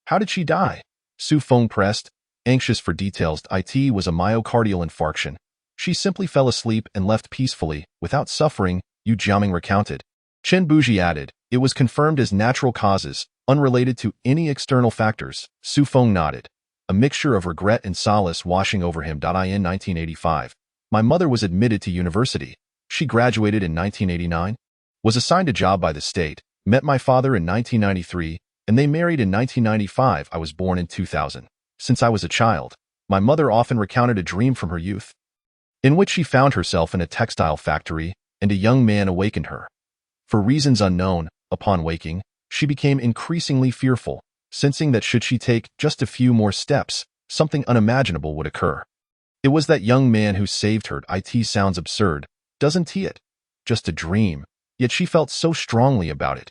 "How did she die?" Su Feng pressed, anxious for details. "It was a myocardial infarction. She simply fell asleep and left peacefully, without suffering," Yu Jiaming recounted. Qin Buji added, "It was confirmed as natural causes, unrelated to any external factors." Su Feng nodded, a mixture of regret and solace washing over him. In 1985, my mother was admitted to university. She graduated in 1989, was assigned a job by the state, met my father in 1993, and they married in 1995. I was born in 2000. Since I was a child, my mother often recounted a dream from her youth, in which she found herself in a textile factory, and a young man awakened her. For reasons unknown, upon waking, she became increasingly fearful, sensing that should she take just a few more steps, something unimaginable would occur. It was that young man who saved her. It sounds absurd, doesn't it? Just a dream, yet she felt so strongly about it.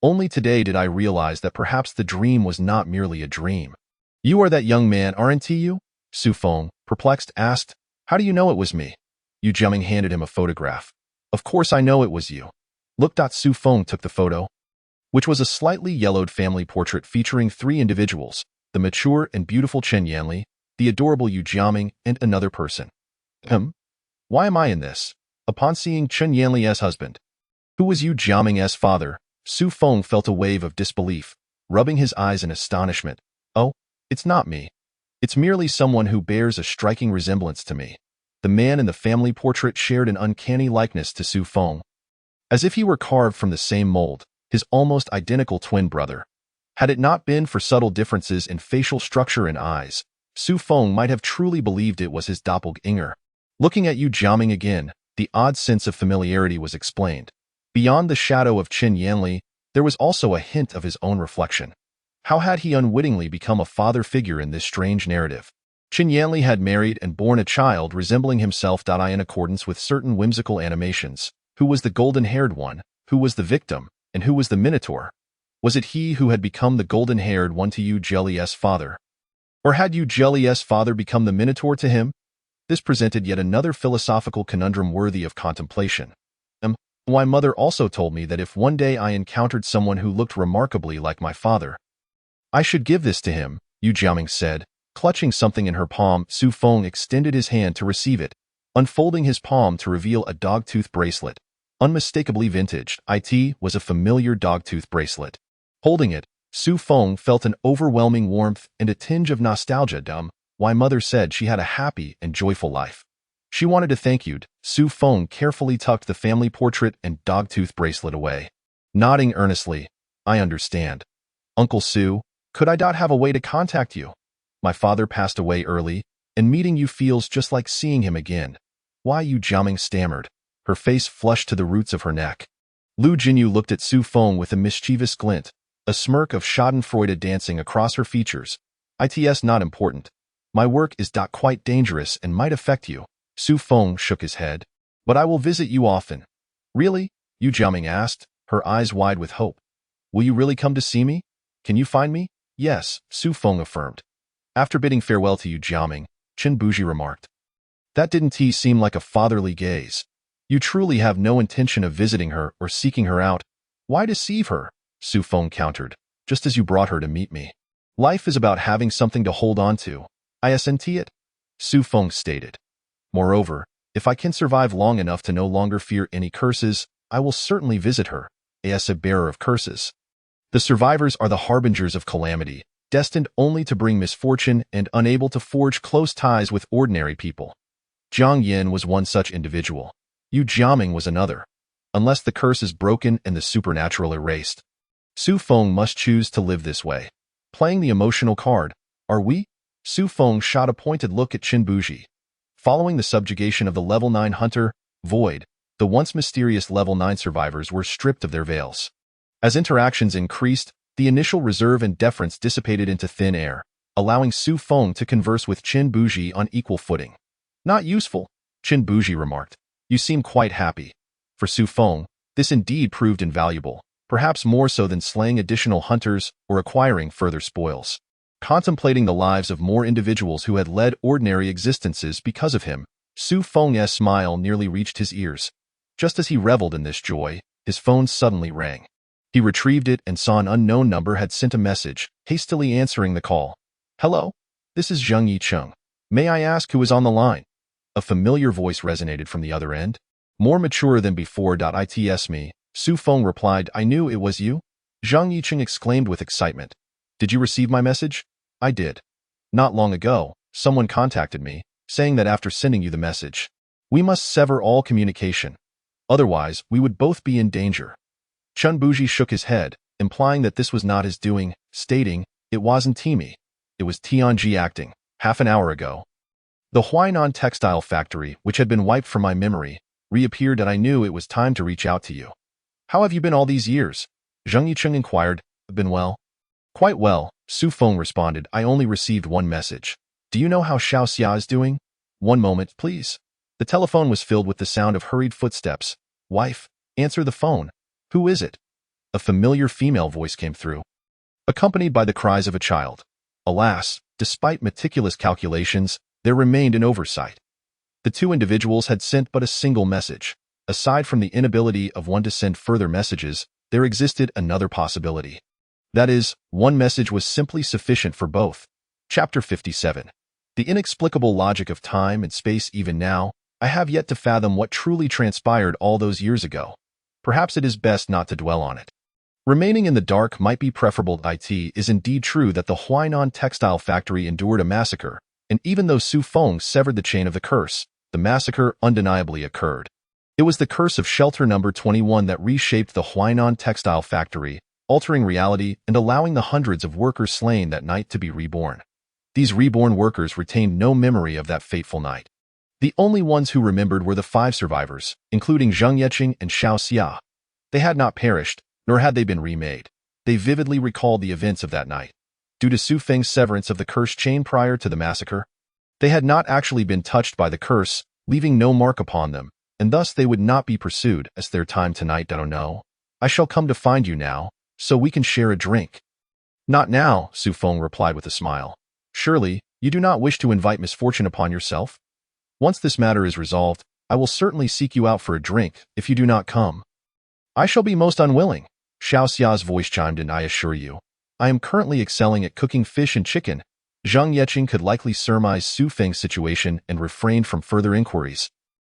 Only today did I realize that perhaps the dream was not merely a dream. "You are that young man, aren't you?" Su Feng, perplexed, asked. "How do you know it was me?" Yu Jiaming handed him a photograph. "Of course I know it was you." "Look." Su Feng took the photo, which was a slightly yellowed family portrait featuring 3 individuals, the mature and beautiful Qin Yanli, the adorable Yu Jiaming, and another person. Why am I in this?" Upon seeing Qin Yanli's husband, who was Yu Jiaming's father, Su Feng felt a wave of disbelief, rubbing his eyes in astonishment. "Oh, it's not me. It's merely someone who bears a striking resemblance to me." The man in the family portrait shared an uncanny likeness to Su Feng, as if he were carved from the same mold, his almost identical twin brother. Had it not been for subtle differences in facial structure and eyes, Su Feng might have truly believed it was his doppelganger. Looking at Yu Jiaming again, the odd sense of familiarity was explained. Beyond the shadow of Qin Yanli, there was also a hint of his own reflection. How had he unwittingly become a father figure in this strange narrative? Qin Yanli had married and born a child resembling himself. In accordance with certain whimsical animations, who was the golden-haired one, who was the victim, and who was the Minotaur? Was it he who had become the golden-haired one to Yu Jeli's father? Or had Yu Jeli's father become the Minotaur to him? This presented yet another philosophical conundrum worthy of contemplation. My mother also told me that if one day I encountered someone who looked remarkably like my father, I should give this to him, Yu Jiaming said. Clutching something in her palm, Su Feng extended his hand to receive it, unfolding his palm to reveal a dogtooth bracelet. Unmistakably vintage, it was a familiar dogtooth bracelet. Holding it, Su Feng felt an overwhelming warmth and a tinge of nostalgia. My mother said she had a happy and joyful life. She wanted to thank you. Su Feng carefully tucked the family portrait and dogtooth bracelet away. Nodding earnestly, I understand. Uncle Su, could I have a way to contact you? My father passed away early, and meeting you feels just like seeing him again. Why? Yu Jiaming stammered, her face flushed to the roots of her neck. Lu Jinyu looked at Su Feng with a mischievous glint, a smirk of schadenfreude dancing across her features. It's not important. My work is quite dangerous and might affect you. Su Feng shook his head. But I will visit you often. Really? Yu Jiaming asked, her eyes wide with hope. Will you really come to see me? Can you find me? Yes, Su Feng affirmed. After bidding farewell to Yu Jiaming, Qin Buji remarked. That didn't seem like a fatherly gaze. You truly have no intention of visiting her or seeking her out. Why deceive her? Su Feng countered, just as you brought her to meet me. Life is about having something to hold on to. Isn't it? Su Feng stated. Moreover, if I can survive long enough to no longer fear any curses, I will certainly visit her, as a bearer of curses. The survivors are the harbingers of calamity, destined only to bring misfortune and unable to forge close ties with ordinary people. Jiang Yin was one such individual. Yu Jiaming was another. Unless the curse is broken and the supernatural erased, Su Feng must choose to live this way. Playing the emotional card, are we? Su Feng shot a pointed look at Qin Buji. Following the subjugation of the Level 9 hunter, Void, the once mysterious Level 9 survivors were stripped of their veils. As interactions increased, the initial reserve and deference dissipated into thin air, allowing Su Feng to converse with Qin Buji on equal footing. Not useful, Qin Buji remarked. You seem quite happy. For Su Feng, this indeed proved invaluable, perhaps more so than slaying additional hunters or acquiring further spoils. Contemplating the lives of more individuals who had led ordinary existences because of him, Su Feng's smile nearly reached his ears. Just as he reveled in this joy, his phone suddenly rang. He retrieved it and saw an unknown number had sent a message, hastily answering the call. Hello? This is Zheng Yicheng. May I ask who is on the line? A familiar voice resonated from the other end. More mature than before. It's me, Su Feng replied. I knew it was you? Zheng Yicheng exclaimed with excitement. Did you receive my message? I did. Not long ago, someone contacted me, saying that after sending you the message, we must sever all communication. Otherwise, we would both be in danger. Qin Buji shook his head, implying that this was not his doing, stating, it wasn't me. It was Tianji acting, half an hour ago. The Huainan textile factory, which had been wiped from my memory, reappeared and I knew it was time to reach out to you. How have you been all these years? Zheng Yicheng inquired. Been well? Quite well, Su Feng responded. I only received one message. Do you know how Xiao Xia is doing? One moment, please. The telephone was filled with the sound of hurried footsteps. Wife, answer the phone. Who is it? A familiar female voice came through, accompanied by the cries of a child. Alas, despite meticulous calculations, there remained an oversight. The two individuals had sent but a single message. Aside from the inability of one to send further messages, there existed another possibility. That is, one message was simply sufficient for both. Chapter 57. The inexplicable logic of time and space. Even now, I have yet to fathom what truly transpired all those years ago. Perhaps it is best not to dwell on it. Remaining in the dark might be preferable. It is indeed true that the Huainan textile factory endured a massacre, and even though Su Feng severed the chain of the curse, the massacre undeniably occurred. It was the curse of shelter number 21 that reshaped the Huainan textile factory, altering reality and allowing the hundreds of workers slain that night to be reborn. These reborn workers retained no memory of that fateful night. The only ones who remembered were the 5 survivors, including Zheng Yicheng and Xiao Xia. They had not perished, nor had they been remade. They vividly recalled the events of that night. Due to Su Feng's severance of the cursed chain prior to the massacre, They had not actually been touched by the curse, leaving no mark upon them, and thus they would not be pursued as their time tonight. I don't know. I shall come to find you now, so we can share a drink. Not now, Su Feng replied with a smile. Surely, you do not wish to invite misfortune upon yourself? Once this matter is resolved, I will certainly seek you out for a drink if you do not come. I shall be most unwilling, Xiao Xia's voice chimed in. I assure you. I am currently excelling at cooking fish and chicken. Zhang Yeqing could likely surmise Su Feng's situation and refrained from further inquiries.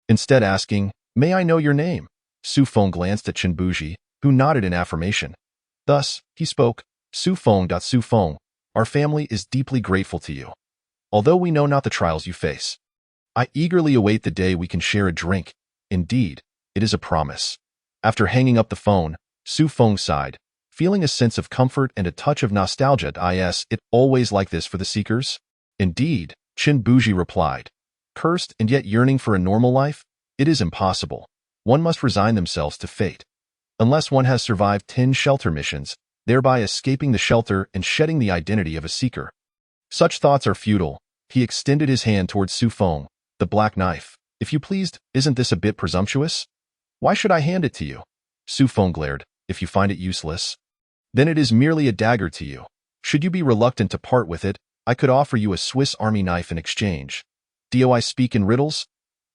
Instead asking, may I know your name? Su Feng glanced at Chen Buji, who nodded in affirmation. Thus, he spoke, Su Feng. Su Feng, our family is deeply grateful to you. Although we know not the trials you face, I eagerly await the day we can share a drink. Indeed, it is a promise. After hanging up the phone, Su Feng sighed, feeling a sense of comfort and a touch of nostalgia. Is it always like this for the Seekers? Indeed, Chen Buji replied. Cursed and yet yearning for a normal life? It is impossible. One must resign themselves to fate. Unless one has survived 10 shelter missions, thereby escaping the shelter and shedding the identity of a Seeker. Such thoughts are futile. He extended his hand towards Su Feng, the black knife. If you pleased, isn't this a bit presumptuous? Why should I hand it to you? Su Feng glared. If you find it useless, then it is merely a dagger to you. Should you be reluctant to part with it, I could offer you a Swiss Army knife in exchange. Do I speak in riddles?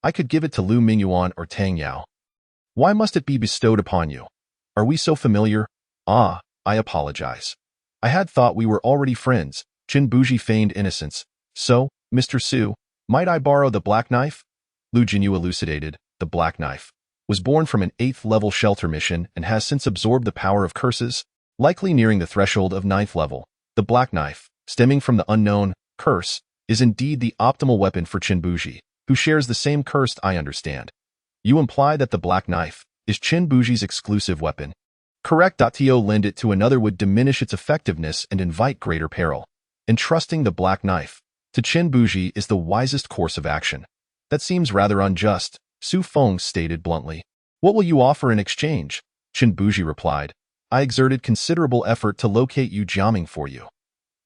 I could give it to Lu Mingyuan or Tang Yao. Why must it be bestowed upon you? Are we so familiar? Ah, I apologize. I had thought we were already friends. Chen Buji feigned innocence. So, Mr. Su, might I borrow the black knife? Lu Jinyu elucidated. The black knife was born from an 8th level shelter mission and has since absorbed the power of curses, likely nearing the threshold of 9th level. The black knife, stemming from the unknown curse, is indeed the optimal weapon for Chen Buji, who shares the same curse. I understand. You imply that the black knife is Chen Buji's exclusive weapon. Correct. To lend it to another would diminish its effectiveness and invite greater peril. Entrusting the black knife to Chen Buji is the wisest course of action. That seems rather unjust, Su Feng stated bluntly. What will you offer in exchange? Chen Buji replied. I exerted considerable effort to locate Yu Jiaming for you.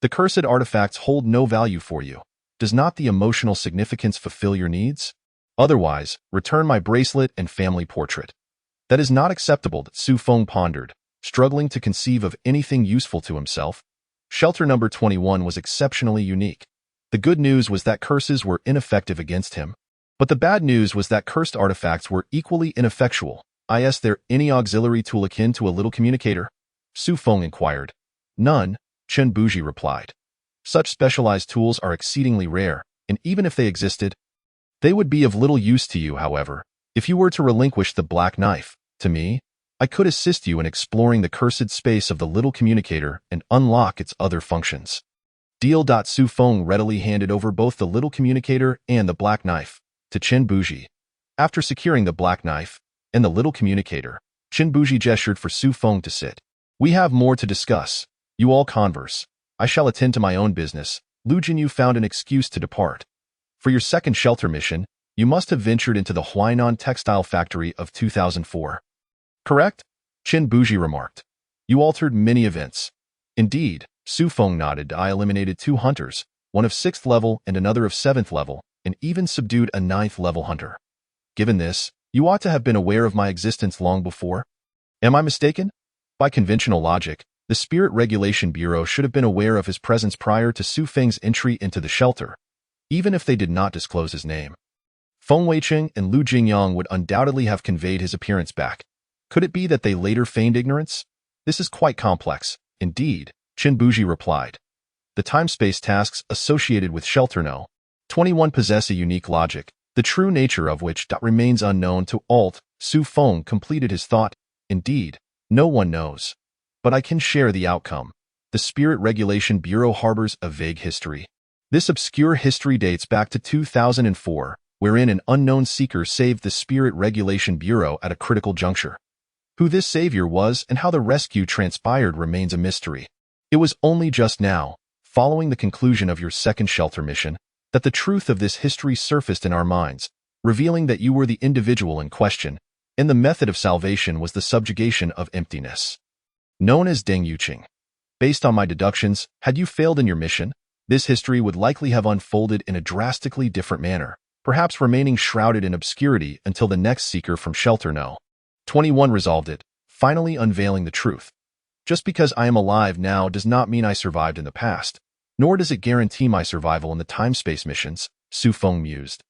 The cursed artifacts hold no value for you. Does not the emotional significance fulfill your needs? Otherwise, return my bracelet and family portrait. That is not acceptable, Su Feng pondered, struggling to conceive of anything useful to himself. Shelter number 21 was exceptionally unique. The good news was that curses were ineffective against him. But the bad news was that cursed artifacts were equally ineffectual. Is there any auxiliary tool akin to a little communicator? Su Feng inquired. None, Chen Buji replied. Such specialized tools are exceedingly rare, and even if they existed, they would be of little use to you. However, if you were to relinquish the black knife to me, I could assist you in exploring the cursed space of the little communicator and unlock its other functions. Deal. Su Feng readily handed over both the little communicator and the black knife to Chen Buji. After securing the black knife and the little communicator, Chen Buji gestured for Su Feng to sit. We have more to discuss. You all converse. I shall attend to my own business. Lu Jinyu found an excuse to depart. For your second shelter mission, you must have ventured into the Huainan textile factory of 2004. Correct? Chen Buji remarked. You altered many events. Indeed, Su Feng nodded. I eliminated 2 hunters, one of 6th level and another of 7th level, and even subdued a 9th level hunter. Given this, you ought to have been aware of my existence long before. Am I mistaken? By conventional logic, the Spirit Regulation Bureau should have been aware of his presence prior to Su Feng's entry into the shelter, even if they did not disclose his name. Feng Weiqing and Lu Jingyang would undoubtedly have conveyed his appearance back. Could it be that they later feigned ignorance? This is quite complex. Indeed, Chen Buji replied. The time-space tasks associated with Shelter No. 21 possess a unique logic, the true nature of which remains unknown to Alt. Su Feng completed his thought. Indeed, no one knows. But I can share the outcome. The Spirit Regulation Bureau harbors a vague history. This obscure history dates back to 2004, wherein an unknown seeker saved the Spirit Regulation Bureau at a critical juncture. Who this savior was and how the rescue transpired remains a mystery. It was only just now, following the conclusion of your second shelter mission, that the truth of this history surfaced in our minds, revealing that you were the individual in question, and the method of salvation was the subjugation of emptiness. Known as Deng Yuqing. Based on my deductions, had you failed in your mission, This history would likely have unfolded in a drastically different manner, perhaps remaining shrouded in obscurity until the next seeker from Shelter No. 21 resolved it, finally unveiling the truth. Just because I am alive now does not mean I survived in the past, nor does it guarantee my survival in the time-space missions, Su Feng mused.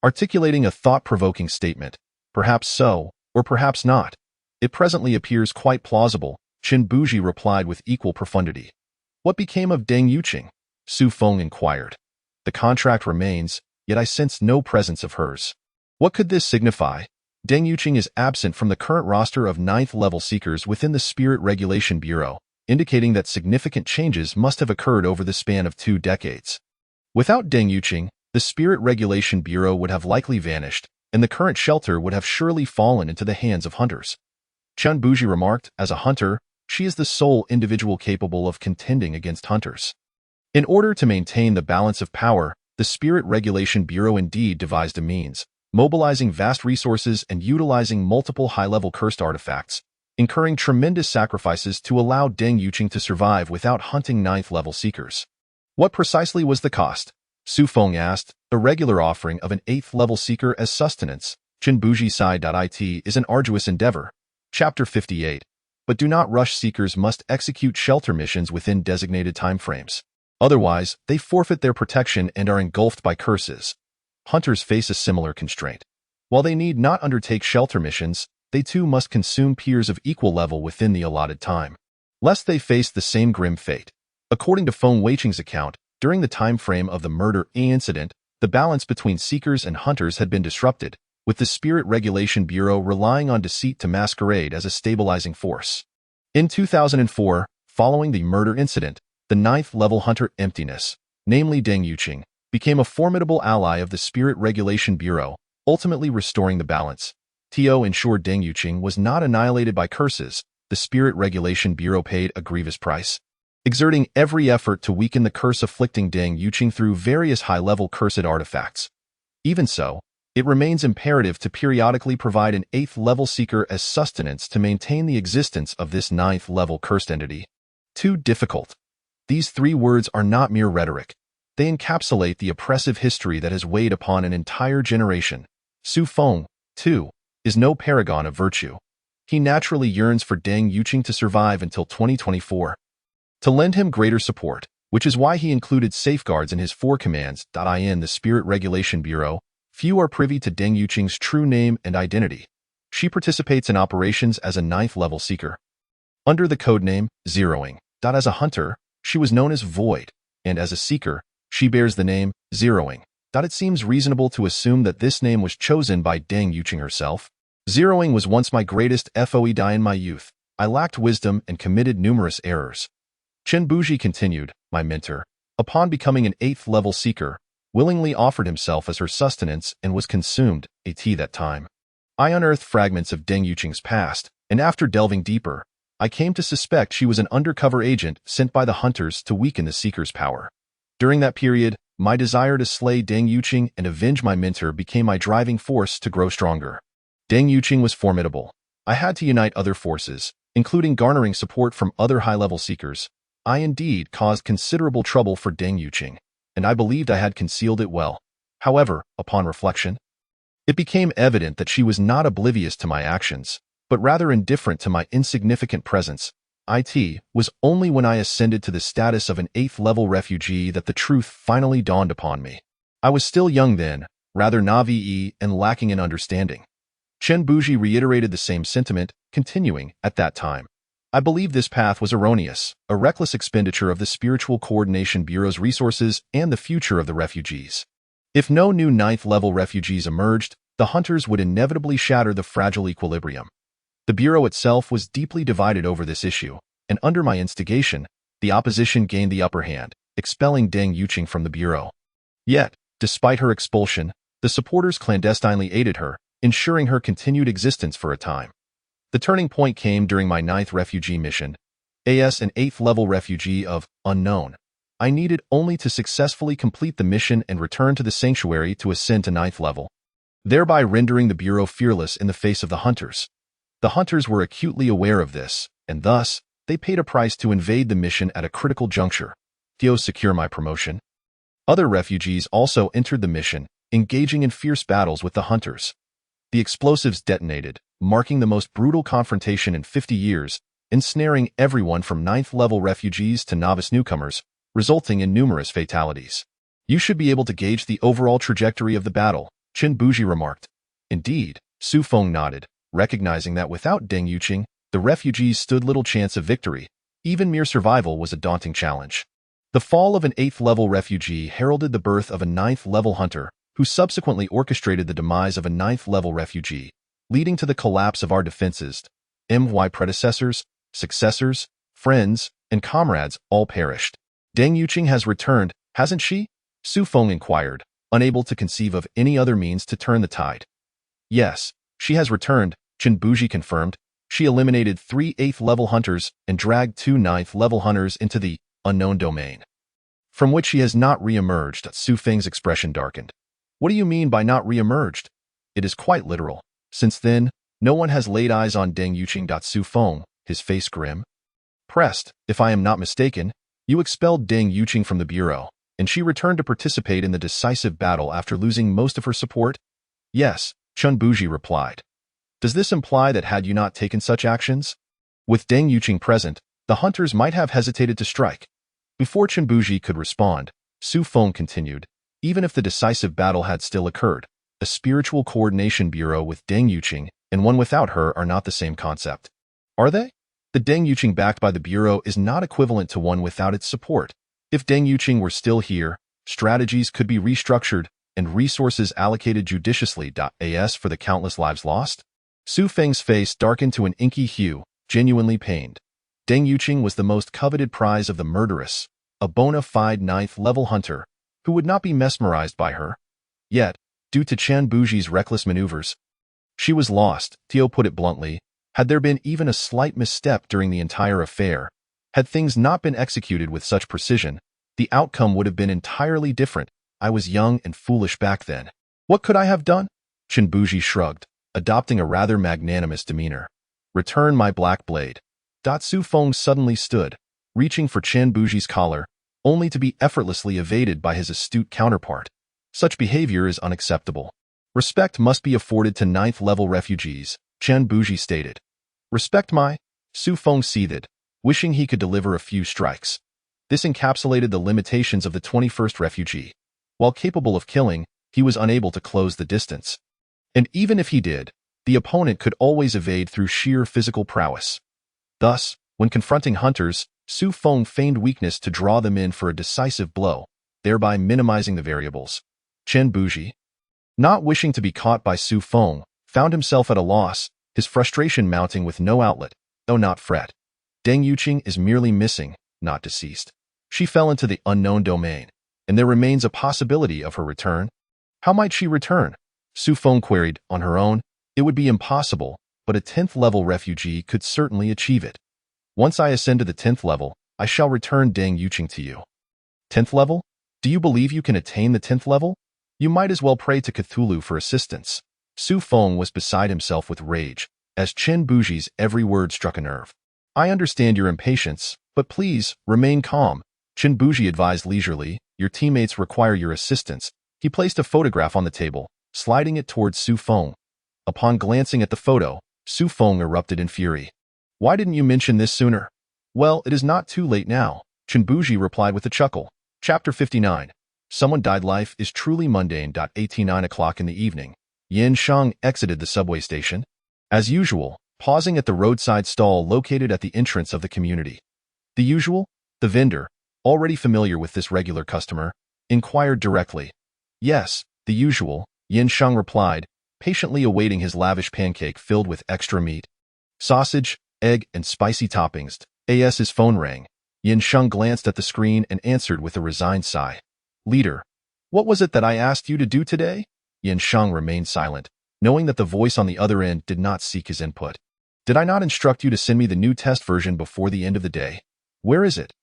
Articulating a thought-provoking statement, perhaps so, or perhaps not. It presently appears quite plausible, Qin Buji replied with equal profundity. What became of Deng Yuqing? Su Feng inquired. The contract remains, yet I sense no presence of hers. What could this signify? Deng Yuqing is absent from the current roster of 9th-level seekers within the Spirit Regulation Bureau, indicating that significant changes must have occurred over the span of 2 decades. Without Deng Yuqing, the Spirit Regulation Bureau would have likely vanished, and the current shelter would have surely fallen into the hands of hunters. Qin Buji remarked, as a hunter, she is the sole individual capable of contending against hunters. In order to maintain the balance of power, the Spirit Regulation Bureau indeed devised a means, mobilizing vast resources and utilizing multiple high-level cursed artifacts, incurring tremendous sacrifices to allow Deng Yuqing to survive without hunting 9th-level seekers. What precisely was the cost? Su Feng asked. The regular offering of an 8th-level seeker as sustenance, Qin Buji sighed. It is an arduous endeavor. Chapter 58. But do not rush. Seekers must execute shelter missions within designated timeframes. Otherwise, they forfeit their protection and are engulfed by curses. Hunters face a similar constraint. While they need not undertake shelter missions, they too must consume peers of equal level within the allotted time, lest they face the same grim fate. According to Feng Weiqing's account, during the time frame of the murder incident, the balance between seekers and hunters had been disrupted, with the Spirit Regulation Bureau relying on deceit to masquerade as a stabilizing force. In 2004, following the murder incident, the 9th-level hunter Emptiness, namely Deng Yuqing, became a formidable ally of the Spirit Regulation Bureau, ultimately restoring the balance. To ensure Deng Yuqing was not annihilated by curses, the Spirit Regulation Bureau paid a grievous price, exerting every effort to weaken the curse afflicting Deng Yuqing through various high-level cursed artifacts. Even so, it remains imperative to periodically provide an 8th-level seeker as sustenance to maintain the existence of this 9th-level cursed entity. Too difficult. These 3 words are not mere rhetoric. They encapsulate the oppressive history that has weighed upon an entire generation. Su Feng, too, is no paragon of virtue. He naturally yearns for Deng Yuqing to survive until 2024. To lend him greater support, which is why he included safeguards in his 4 commands. In the Spirit Regulation Bureau, few are privy to Deng Yuqing's true name and identity. She participates in operations as a 9th-level seeker, under the codename Zeroing. As a hunter, she was known as Void, and as a seeker, she bears the name Zeroing. It seems reasonable to assume that this name was chosen by Deng Yuqing herself. Zeroing was once my greatest foe in my youth. I lacked wisdom and committed numerous errors. Qin Buji continued, my mentor, upon becoming an 8th-level seeker, willingly offered himself as her sustenance and was consumed, that time. I unearthed fragments of Deng Yuqing's past, and after delving deeper, I came to suspect she was an undercover agent sent by the hunters to weaken the seeker's power. During that period, my desire to slay Deng Yuqing and avenge my mentor became my driving force to grow stronger. Deng Yuqing was formidable. I had to unite other forces, including garnering support from other high-level seekers. I indeed caused considerable trouble for Deng Yuqing, and I believed I had concealed it well. However, upon reflection, it became evident that she was not oblivious to my actions, but rather indifferent to my insignificant presence. It was only when I ascended to the status of an 8th-level refugee that the truth finally dawned upon me. I was still young then, rather naive and lacking in understanding. Qin Buji reiterated the same sentiment, continuing, at that time, I believe this path was erroneous, a reckless expenditure of the Spiritual Coordination Bureau's resources and the future of the refugees. If no new 9th-level refugees emerged, the hunters would inevitably shatter the fragile equilibrium. The Bureau itself was deeply divided over this issue, and under my instigation, the opposition gained the upper hand, expelling Deng Yuqing from the Bureau. Yet, despite her expulsion, the supporters clandestinely aided her, ensuring her continued existence for a time. The turning point came during my 9th refugee mission, as an 8th-level refugee of Unknown. I needed only to successfully complete the mission and return to the sanctuary to ascend to 9th level, thereby rendering the Bureau fearless in the face of the hunters. The hunters were acutely aware of this, and thus, they paid a price to invade the mission at a critical juncture. Theo, secure my promotion. Other refugees also entered the mission, engaging in fierce battles with the hunters. The explosives detonated, marking the most brutal confrontation in 50 years, ensnaring everyone from 9th-level refugees to novice newcomers, resulting in numerous fatalities. You should be able to gauge the overall trajectory of the battle, Chen Buji remarked. Indeed, Su Feng nodded, recognizing that without Deng Yuqing, the refugees stood little chance of victory. Even mere survival was a daunting challenge. The fall of an 8th-level refugee heralded the birth of a 9th-level hunter, who subsequently orchestrated the demise of a 9th-level refugee, leading to the collapse of our defenses. My predecessors, successors, friends, and comrades all perished. Deng Yuqing has returned, hasn't she? Su Feng inquired, unable to conceive of any other means to turn the tide. Yes, she has returned, Chen Buji confirmed. She eliminated 3 8th-level hunters and dragged 2 9th-level hunters into the unknown domain, from which she has not re-emerged. Su Feng's expression darkened. What do you mean by not re-emerged? It is quite literal. Since then, no one has laid eyes on Deng Yuqing. Su Feng, his face grim. Pressed, if I am not mistaken, you expelled Deng Yuqing from the bureau, and she returned to participate in the decisive battle after losing most of her support? Yes, Chen Buji replied. Does this imply that had you not taken such actions? With Deng Yuqing present, the hunters might have hesitated to strike. Before Chen Buji could respond, Su Feng continued, even if the decisive battle had still occurred, a spiritual coordination bureau with Deng Yuqing and one without her are not the same concept. Are they? The Deng Yuqing backed by the bureau is not equivalent to one without its support. If Deng Yuqing were still here, strategies could be restructured and resources allocated judiciously. As for the countless lives lost? Su Feng's face darkened to an inky hue, genuinely pained. Deng Yuqing was the most coveted prize of the murderess, a bona fide 9th-level hunter, who would not be mesmerized by her. Yet, due to Chen Buji's reckless maneuvers, she was lost. Theo put it bluntly. Had there been even a slight misstep during the entire affair, had things not been executed with such precision, the outcome would have been entirely different. I was young and foolish back then. What could I have done? Chen Buji shrugged, adopting a rather magnanimous demeanor. Return my black blade. Su Feng suddenly stood, reaching for Chen Buji's collar, only to be effortlessly evaded by his astute counterpart. Such behavior is unacceptable. Respect must be afforded to 9th-level refugees, Chen Buji stated. Respect my? Su Feng seethed, wishing he could deliver a few strikes. This encapsulated the limitations of the 21st refugee. While capable of killing, he was unable to close the distance. And even if he did, the opponent could always evade through sheer physical prowess. Thus, when confronting hunters, Su Feng feigned weakness to draw them in for a decisive blow, thereby minimizing the variables. Chen Buji, not wishing to be caught by Su Feng, found himself at a loss, his frustration mounting with no outlet. Oh, not fret. Deng Yuqing is merely missing, not deceased. She fell into the unknown domain, and there remains a possibility of her return. How might she return? Su Feng queried. On her own, it would be impossible, but a 10th-level refugee could certainly achieve it. Once I ascend to the 10th level, I shall return Deng Yuqing to you. 10th level? Do you believe you can attain the 10th level? You might as well pray to Cthulhu for assistance. Su Feng was beside himself with rage, as Chen Buji's every word struck a nerve. I understand your impatience, but please, remain calm. Chen Buji advised leisurely, your teammates require your assistance. He placed a photograph on the table, sliding it towards Su Feng. Upon glancing at the photo, Su Feng erupted in fury. Why didn't you mention this sooner? Well, it is not too late now, Chen Buji replied with a chuckle. Chapter 59. Someone died. Life is truly mundane. 9 o'clock in the evening. Yin Shang exited the subway station. As usual, pausing at the roadside stall located at the entrance of the community. The usual? The vendor, already familiar with this regular customer, inquired directly. Yes, the usual, Yin Shang replied, patiently awaiting his lavish pancake filled with extra meat, sausage, egg, and spicy toppings. His phone rang. Yin Shang glanced at the screen and answered with a resigned sigh. Leader, what was it that I asked you to do today? Yin Shang remained silent, knowing that the voice on the other end did not seek his input. Did I not instruct you to send me the new test version before the end of the day? Where is it?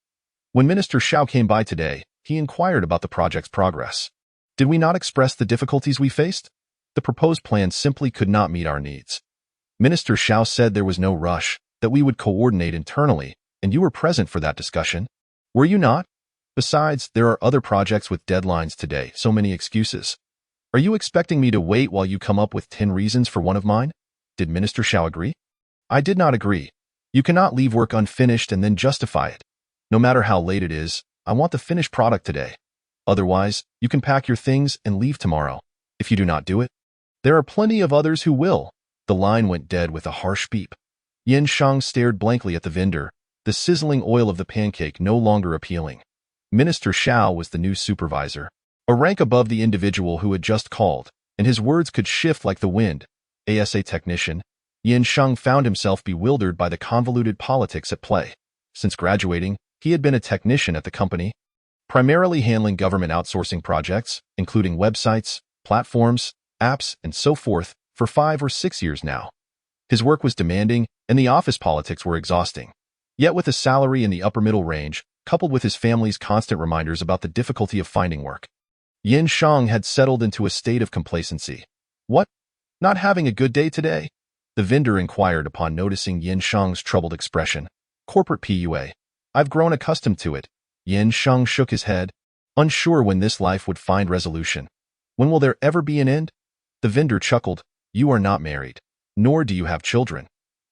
When Minister Xiao came by today, he inquired about the project's progress. Did we not express the difficulties we faced? The proposed plan simply could not meet our needs. Minister Xiao said there was no rush, that we would coordinate internally, and you were present for that discussion. Were you not? Besides, there are other projects with deadlines today, so many excuses. Are you expecting me to wait while you come up with 10 reasons for one of mine? Did Minister Xiao agree? I did not agree. You cannot leave work unfinished and then justify it. No matter how late it is, I want the finished product today. Otherwise, you can pack your things and leave tomorrow. If you do not do it, there are plenty of others who will. The line went dead with a harsh beep. Yin Shang stared blankly at the vendor, the sizzling oil of the pancake no longer appealing. Minister Xiao was the new supervisor, a rank above the individual who had just called, and his words could shift like the wind. As a technician, Yin Shang found himself bewildered by the convoluted politics at play. Since graduating, he had been a technician at the company, primarily handling government outsourcing projects, including websites, platforms, apps, and so forth, for 5 or 6 years now. His work was demanding, and the office politics were exhausting. Yet with a salary in the upper middle range, coupled with his family's constant reminders about the difficulty of finding work, Yin Shang had settled into a state of complacency. What? Not having a good day today? The vendor inquired upon noticing Yin Shang's troubled expression. Corporate PUA. I've grown accustomed to it. Yin Shang shook his head, unsure when this life would find resolution. When will there ever be an end? The vendor chuckled. You are not married, nor do you have children.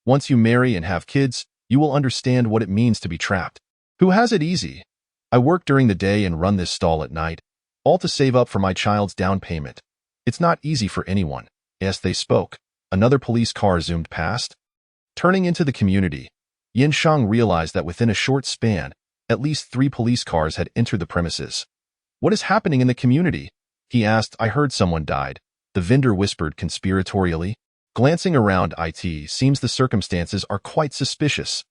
Once you marry and have kids, you will understand what it means to be trapped. Who has it easy? I work during the day and run this stall at night, all to save up for my child's down payment. It's not easy for anyone. As they spoke, another police car zoomed past. Turning into the community, Yin Shang realized that within a short span, at least 3 police cars had entered the premises. What is happening in the community? He asked. I heard someone died. The vendor whispered conspiratorially. Glancing around, it seems the circumstances are quite suspicious.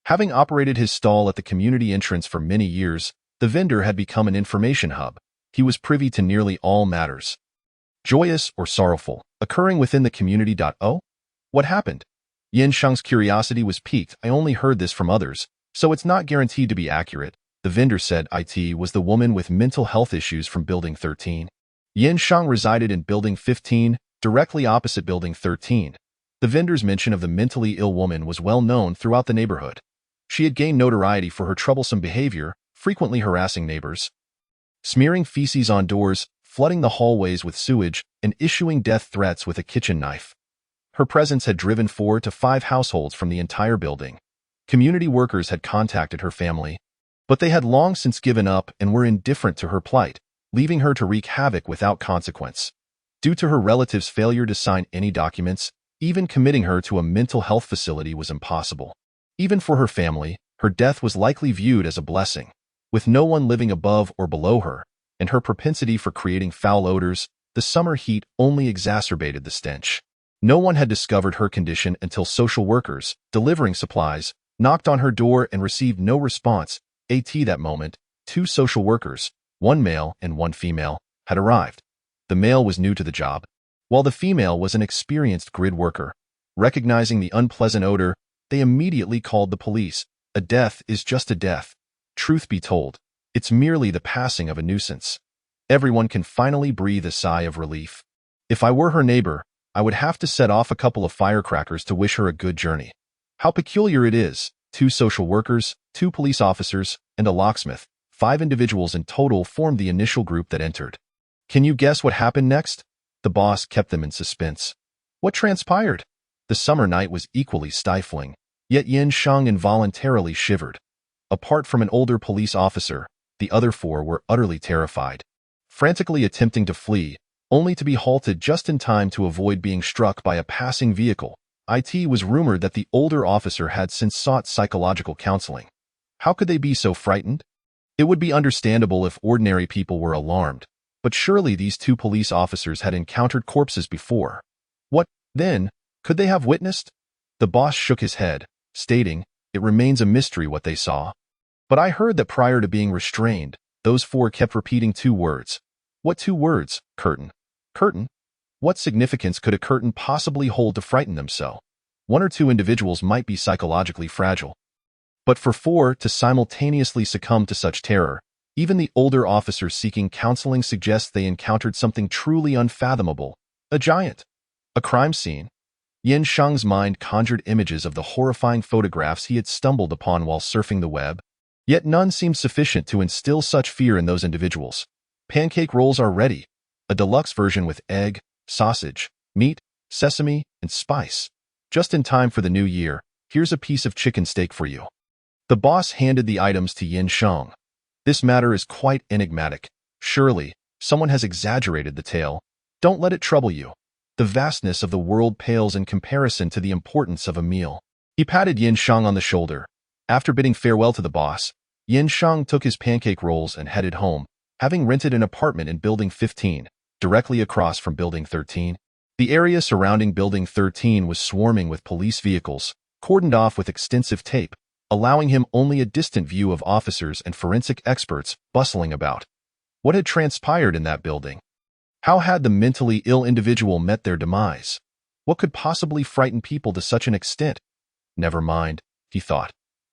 Having operated his stall at the community entrance for many years, the vendor had become an information hub. He was privy to nearly all matters, joyous or sorrowful, occurring within the community. Oh? What happened? Yin Shang's curiosity was piqued. I only heard this from others, so it's not guaranteed to be accurate. The vendor said it was the woman with mental health issues from Building 13. Yin Shang resided in Building 15, directly opposite Building 13. The vendor's mention of the mentally ill woman was well known throughout the neighborhood. She had gained notoriety for her troublesome behavior, frequently harassing neighbors, smearing feces on doors, flooding the hallways with sewage, and issuing death threats with a kitchen knife. Her presence had driven 4 to 5 households from the entire building. Community workers had contacted her family, but they had long since given up and were indifferent to her plight, leaving her to wreak havoc without consequence. Due to her relatives' failure to sign any documents, even committing her to a mental health facility was impossible. Even for her family, her death was likely viewed as a blessing. With no one living above or below her, and her propensity for creating foul odors, the summer heat only exacerbated the stench. No one had discovered her condition until social workers, delivering supplies, knocked on her door and received no response. That moment, 2 social workers, 1 male and 1 female, had arrived. The male was new to the job, while the female was an experienced grid worker. Recognizing the unpleasant odor, they immediately called the police. A death is just a death. Truth be told, it's merely the passing of a nuisance. Everyone can finally breathe a sigh of relief. If I were her neighbor, I would have to set off a couple of firecrackers to wish her a good journey. How peculiar it is. 2 social workers, 2 police officers, and a locksmith. 5 individuals in total formed the initial group that entered. Can you guess what happened next? The boss kept them in suspense. What transpired? The summer night was equally stifling, yet Yin Shang involuntarily shivered. Apart from an older police officer, the other 4 were utterly terrified, frantically attempting to flee, only to be halted just in time to avoid being struck by a passing vehicle. It was rumored that the older officer had since sought psychological counseling. How could they be so frightened? It would be understandable if ordinary people were alarmed, but surely these 2 police officers had encountered corpses before. What, then, could they have witnessed? The boss shook his head, stating, it remains a mystery what they saw. But I heard that prior to being restrained, those 4 kept repeating 2 words. What 2 words? Curtain. Curtain? What significance could a curtain possibly hold to frighten them so? 1 or 2 individuals might be psychologically fragile. But for 4 to simultaneously succumb to such terror, even the older officers seeking counseling suggests they encountered something truly unfathomable. A giant. A crime scene. Yin Shang's mind conjured images of the horrifying photographs he had stumbled upon while surfing the web. Yet none seemed sufficient to instill such fear in those individuals. Pancake rolls are ready, a deluxe version with egg, sausage, meat, sesame, and spice. Just in time for the new year, here's a piece of chicken steak for you. The boss handed the items to Yin Shang. This matter is quite enigmatic. Surely, someone has exaggerated the tale. Don't let it trouble you. The vastness of the world pales in comparison to the importance of a meal. He patted Yin Shang on the shoulder. After bidding farewell to the boss, Yin Shang took his pancake rolls and headed home, having rented an apartment in Building 15, directly across from Building 13. The area surrounding Building 13 was swarming with police vehicles, cordoned off with extensive tape, allowing him only a distant view of officers and forensic experts bustling about. What had transpired in that building? How had the mentally ill individual met their demise? What could possibly frighten people to such an extent? Never mind, he thought.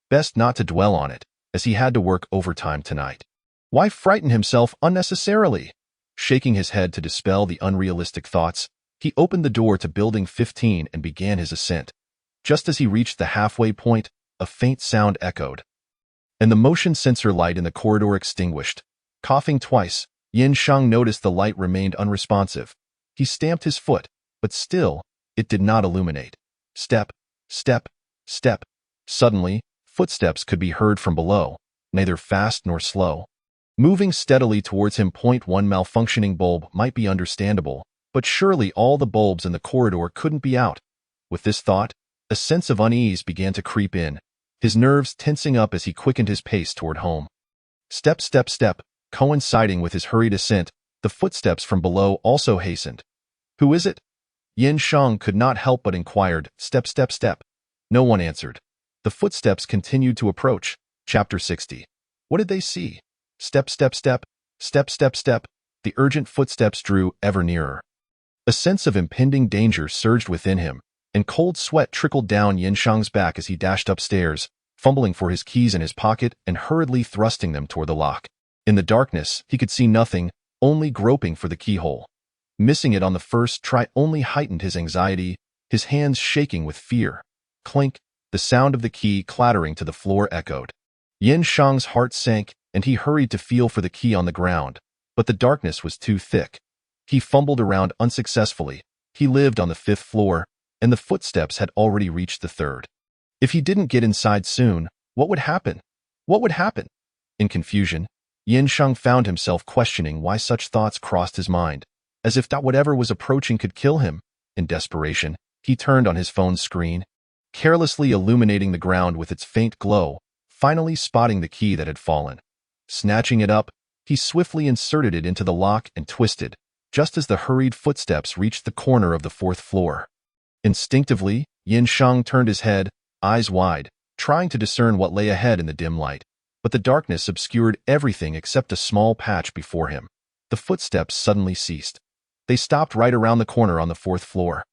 Best not to dwell on it, as he had to work overtime tonight. Why frighten himself unnecessarily? Shaking his head to dispel the unrealistic thoughts, he opened the door to Building 15 and began his ascent. Just as he reached the halfway point, a faint sound echoed, and the motion sensor light in the corridor extinguished. Coughing twice, Yin Shang noticed the light remained unresponsive. He stamped his foot, but still, it did not illuminate. Step, step, step. Suddenly, footsteps could be heard from below, neither fast nor slow. Moving steadily towards him. One malfunctioning bulb might be understandable, but surely all the bulbs in the corridor couldn't be out. With this thought, a sense of unease began to creep in, his nerves tensing up as he quickened his pace toward home. Step, step, step. Coinciding with his hurried ascent, the footsteps from below also hastened. Who is it? Yin Shang could not help but inquired, step, step, step. No one answered. The footsteps continued to approach. Chapter 60. What did they see? Step, step, step, step, step, step. The urgent footsteps drew ever nearer. A sense of impending danger surged within him, and cold sweat trickled down Yin Shang's back as he dashed upstairs, fumbling for his keys in his pocket and hurriedly thrusting them toward the lock. In the darkness, he could see nothing, only groping for the keyhole. Missing it on the first try only heightened his anxiety, his hands shaking with fear. Clink, the sound of the key clattering to the floor echoed. Yin Shang's heart sank, and he hurried to feel for the key on the ground, but the darkness was too thick. He fumbled around unsuccessfully. He lived on the 5th floor, and the footsteps had already reached the 3rd. If he didn't get inside soon, what would happen? What would happen? In confusion, Yin Shang found himself questioning why such thoughts crossed his mind, as if that whatever was approaching could kill him. In desperation, he turned on his phone's screen, carelessly illuminating the ground with its faint glow, finally spotting the key that had fallen. Snatching it up, he swiftly inserted it into the lock and twisted, just as the hurried footsteps reached the corner of the 4th floor. Instinctively, Yin Shang turned his head, eyes wide, trying to discern what lay ahead in the dim light. But the darkness obscured everything except a small patch before him. The footsteps suddenly ceased. They stopped right around the corner on the 4th floor.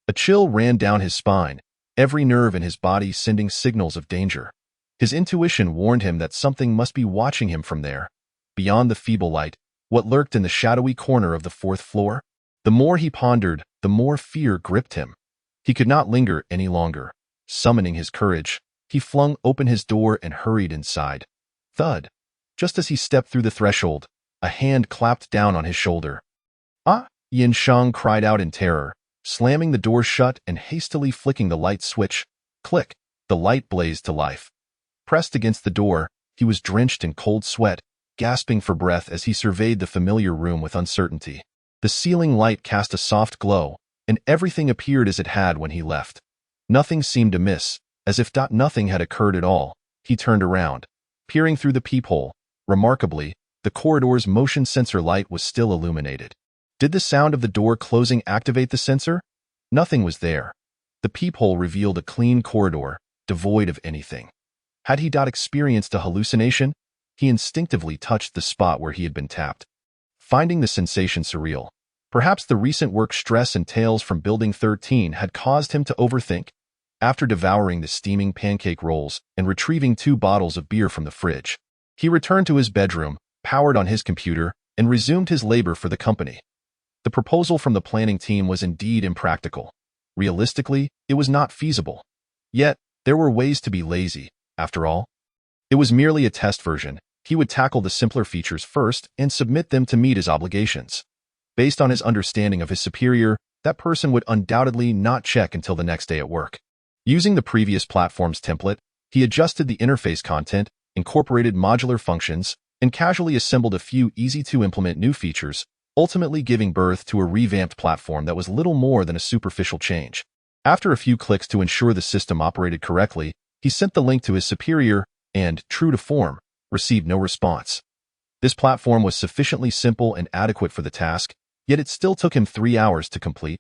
A chill ran down his spine, every nerve in his body sending signals of danger. His intuition warned him that something must be watching him from there. Beyond the feeble light, what lurked in the shadowy corner of the 4th floor? The more he pondered, the more fear gripped him. He could not linger any longer. Summoning his courage, he flung open his door and hurried inside. Thud. Just as he stepped through the threshold, a hand clapped down on his shoulder. Ah! Yin Shang cried out in terror, slamming the door shut and hastily flicking the light switch. Click! The light blazed to life. Pressed against the door, he was drenched in cold sweat, gasping for breath as he surveyed the familiar room with uncertainty. The ceiling light cast a soft glow, and everything appeared as it had when he left. Nothing seemed amiss, as if nothing had occurred at all. He turned around. Peering through the peephole, remarkably, the corridor's motion sensor light was still illuminated. Did the sound of the door closing activate the sensor? Nothing was there. The peephole revealed a clean corridor, devoid of anything. Had he experienced a hallucination? He instinctively touched the spot where he had been tapped, finding the sensation surreal. Perhaps the recent work stress and tales from Building 13 had caused him to overthink. After devouring the steaming pancake rolls and retrieving 2 bottles of beer from the fridge, he returned to his bedroom, powered on his computer, and resumed his labor for the company. The proposal from the planning team was indeed impractical. Realistically, it was not feasible. Yet, there were ways to be lazy, after all. It was merely a test version. He would tackle the simpler features first and submit them to meet his obligations. Based on his understanding of his superior, that person would undoubtedly not check until the next day at work. Using the previous platform's template, he adjusted the interface content, incorporated modular functions, and casually assembled a few easy-to-implement new features, ultimately giving birth to a revamped platform that was little more than a superficial change. After a few clicks to ensure the system operated correctly, he sent the link to his superior and, true to form, received no response. This platform was sufficiently simple and adequate for the task, yet it still took him 3 hours to complete.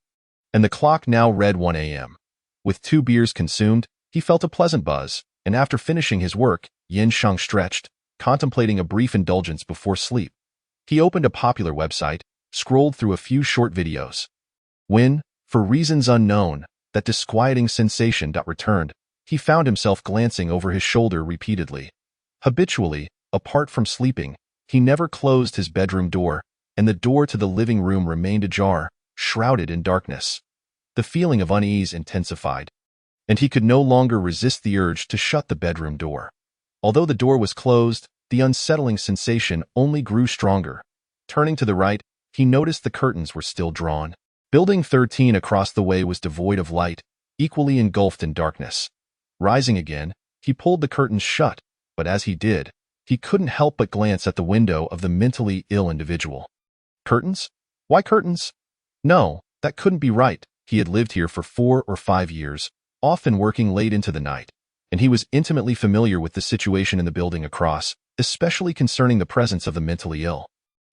And the clock now read 1 a.m. With 2 beers consumed, he felt a pleasant buzz, and after finishing his work, Yin Shang stretched, contemplating a brief indulgence before sleep. He opened a popular website, scrolled through a few short videos. When, for reasons unknown, that disquieting sensation returned, he found himself glancing over his shoulder repeatedly. Habitually, apart from sleeping, he never closed his bedroom door, and the door to the living room remained ajar, shrouded in darkness. The feeling of unease intensified, and he could no longer resist the urge to shut the bedroom door. Although the door was closed, the unsettling sensation only grew stronger. Turning to the right, he noticed the curtains were still drawn. Building 13 across the way was devoid of light, equally engulfed in darkness. Rising again, he pulled the curtains shut, but as he did, he couldn't help but glance at the window of the mentally ill individual. Curtains? Why curtains? No, that couldn't be right. He had lived here for 4 or 5 years, often working late into the night, and he was intimately familiar with the situation in the building across, especially concerning the presence of the mentally ill.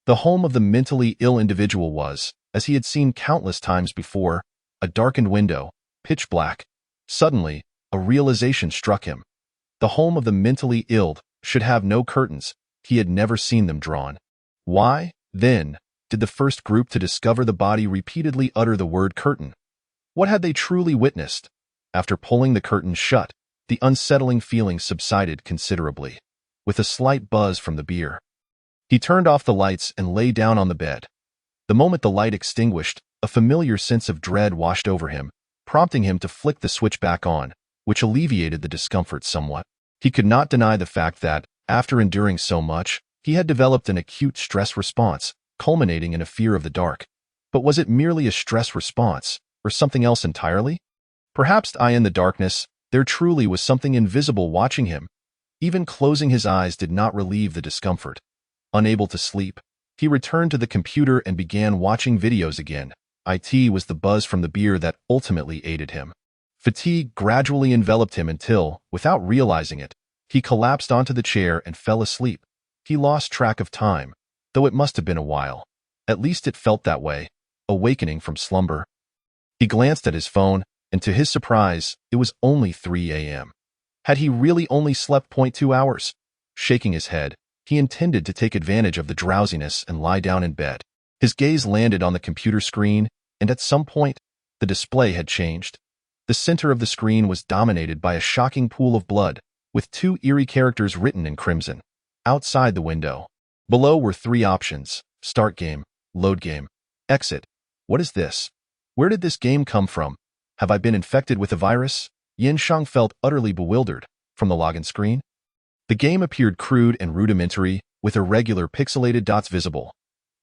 The home of the mentally ill individual was, as he had seen countless times before, a darkened window, pitch black. Suddenly, a realization struck him. The home of the mentally ill should have no curtains. He had never seen them drawn. Why, then, did the first group to discover the body repeatedly utter the word curtain? What had they truly witnessed? After pulling the curtains shut, the unsettling feeling subsided considerably. With a slight buzz from the beer, he turned off the lights and lay down on the bed. The moment the light extinguished, a familiar sense of dread washed over him, prompting him to flick the switch back on, which alleviated the discomfort somewhat. He could not deny the fact that, after enduring so much, he had developed an acute stress response, culminating in a fear of the dark. But was it merely a stress response, or something else entirely? Perhaps in the darkness, there truly was something invisible watching him. Even closing his eyes did not relieve the discomfort. Unable to sleep, he returned to the computer and began watching videos again. It was the buzz from the beer that ultimately aided him. Fatigue gradually enveloped him until, without realizing it, he collapsed onto the chair and fell asleep. He lost track of time, though it must have been a while. At least it felt that way, awakening from slumber. He glanced at his phone, and to his surprise, it was only 3 a.m. Had he really only slept 0.2 hours? Shaking his head, he intended to take advantage of the drowsiness and lie down in bed. His gaze landed on the computer screen, and at some point, the display had changed. The center of the screen was dominated by a shocking pool of blood, with 2 eerie characters written in crimson. Outside the window, below were 3 options: start game, load game, exit. What is this? Where did this game come from? Have I been infected with a virus? Yin Shang felt utterly bewildered. From the login screen, the game appeared crude and rudimentary, with irregular pixelated dots visible.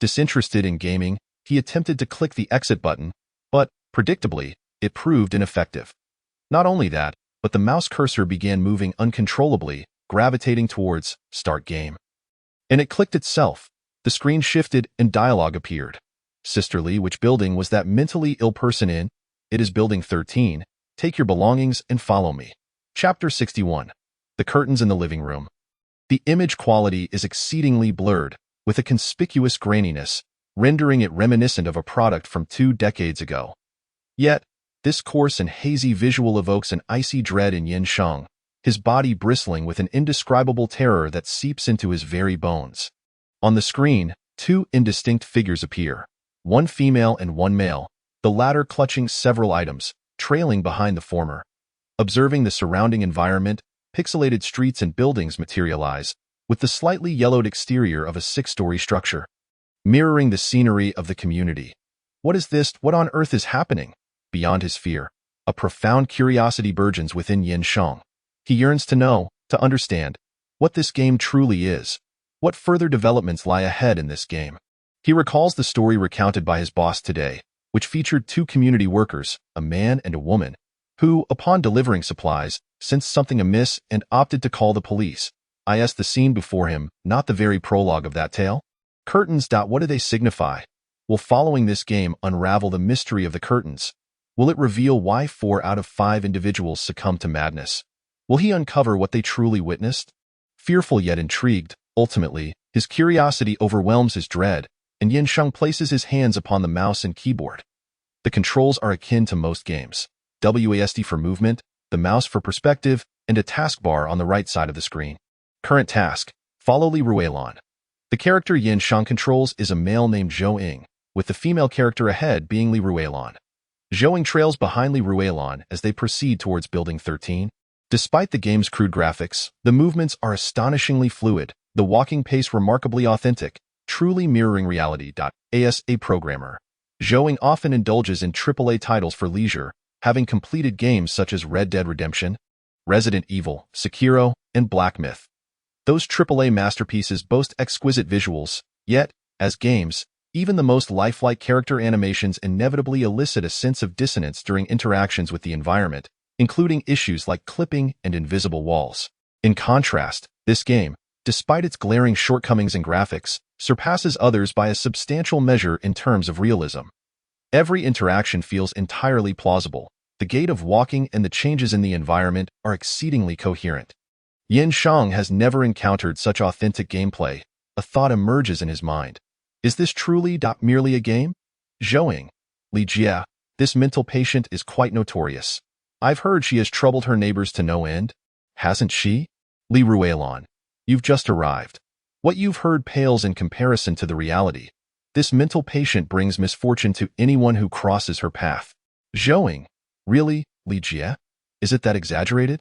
Disinterested in gaming, he attempted to click the exit button, but, predictably, it proved ineffective. Not only that, but the mouse cursor began moving uncontrollably, gravitating towards start game. And it clicked itself. The screen shifted and dialogue appeared. Sisterly, which building was that mentally ill person in? It is building 13. Take your belongings and follow me. Chapter 61. The curtains in the living room. The image quality is exceedingly blurred, with a conspicuous graininess, rendering it reminiscent of a product from 2 decades ago. Yet, this coarse and hazy visual evokes an icy dread in Yin Shang, his body bristling with an indescribable terror that seeps into his very bones. On the screen, 2 indistinct figures appear, one female and one male, the latter clutching several items, trailing behind the former. Observing the surrounding environment, pixelated streets and buildings materialize, with the slightly yellowed exterior of a 6-story structure, mirroring the scenery of the community. What is this? What on earth is happening? Beyond his fear, a profound curiosity burgeons within Yin Shang. He yearns to know, to understand. what this game truly is, what further developments lie ahead in this game. He recalls the story recounted by his boss today, which featured two community workers, a man and a woman, who, upon delivering supplies, sensed something amiss and opted to call the police. Is the scene before him not the very prologue of that tale? Curtains. What do they signify? Will following this game unravel the mystery of the curtains? Will it reveal why 4 out of 5 individuals succumb to madness? Will he uncover what they truly witnessed? Fearful yet intrigued, ultimately, his curiosity overwhelms his dread, and Yansheng places his hands upon the mouse and keyboard. The controls are akin to most games. WASD for movement, the mouse for perspective, and a taskbar on the right side of the screen. Current task: follow Li Ruelan. The character Yansheng controls is a male named Zhou Ying, with the female character ahead being Li Ruelan. Zhou Ying trails behind Li Ruelan as they proceed towards Building 13. Despite the game's crude graphics, the movements are astonishingly fluid, the walking pace remarkably authentic, truly mirroring reality. As a programmer, Zhou Ying often indulges in AAA titles for leisure, having completed games such as Red Dead Redemption, Resident Evil, Sekiro, and Black Myth. Those AAA masterpieces boast exquisite visuals, yet, as games, even the most lifelike character animations inevitably elicit a sense of dissonance during interactions with the environment, including issues like clipping and invisible walls. In contrast, this game, despite its glaring shortcomings in graphics, surpasses others by a substantial measure in terms of realism. Every interaction feels entirely plausible. The gait of walking and the changes in the environment are exceedingly coherent. Yansheng has never encountered such authentic gameplay. A thought emerges in his mind. Is this truly merely a game? Zhou Ying, Li Jie, this mental patient is quite notorious. I've heard she has troubled her neighbors to no end. Hasn't she? Li Ruelan, you've just arrived. What you've heard pales in comparison to the reality. This mental patient brings misfortune to anyone who crosses her path. Zhou Ying, really, Li Jie? Is it that exaggerated?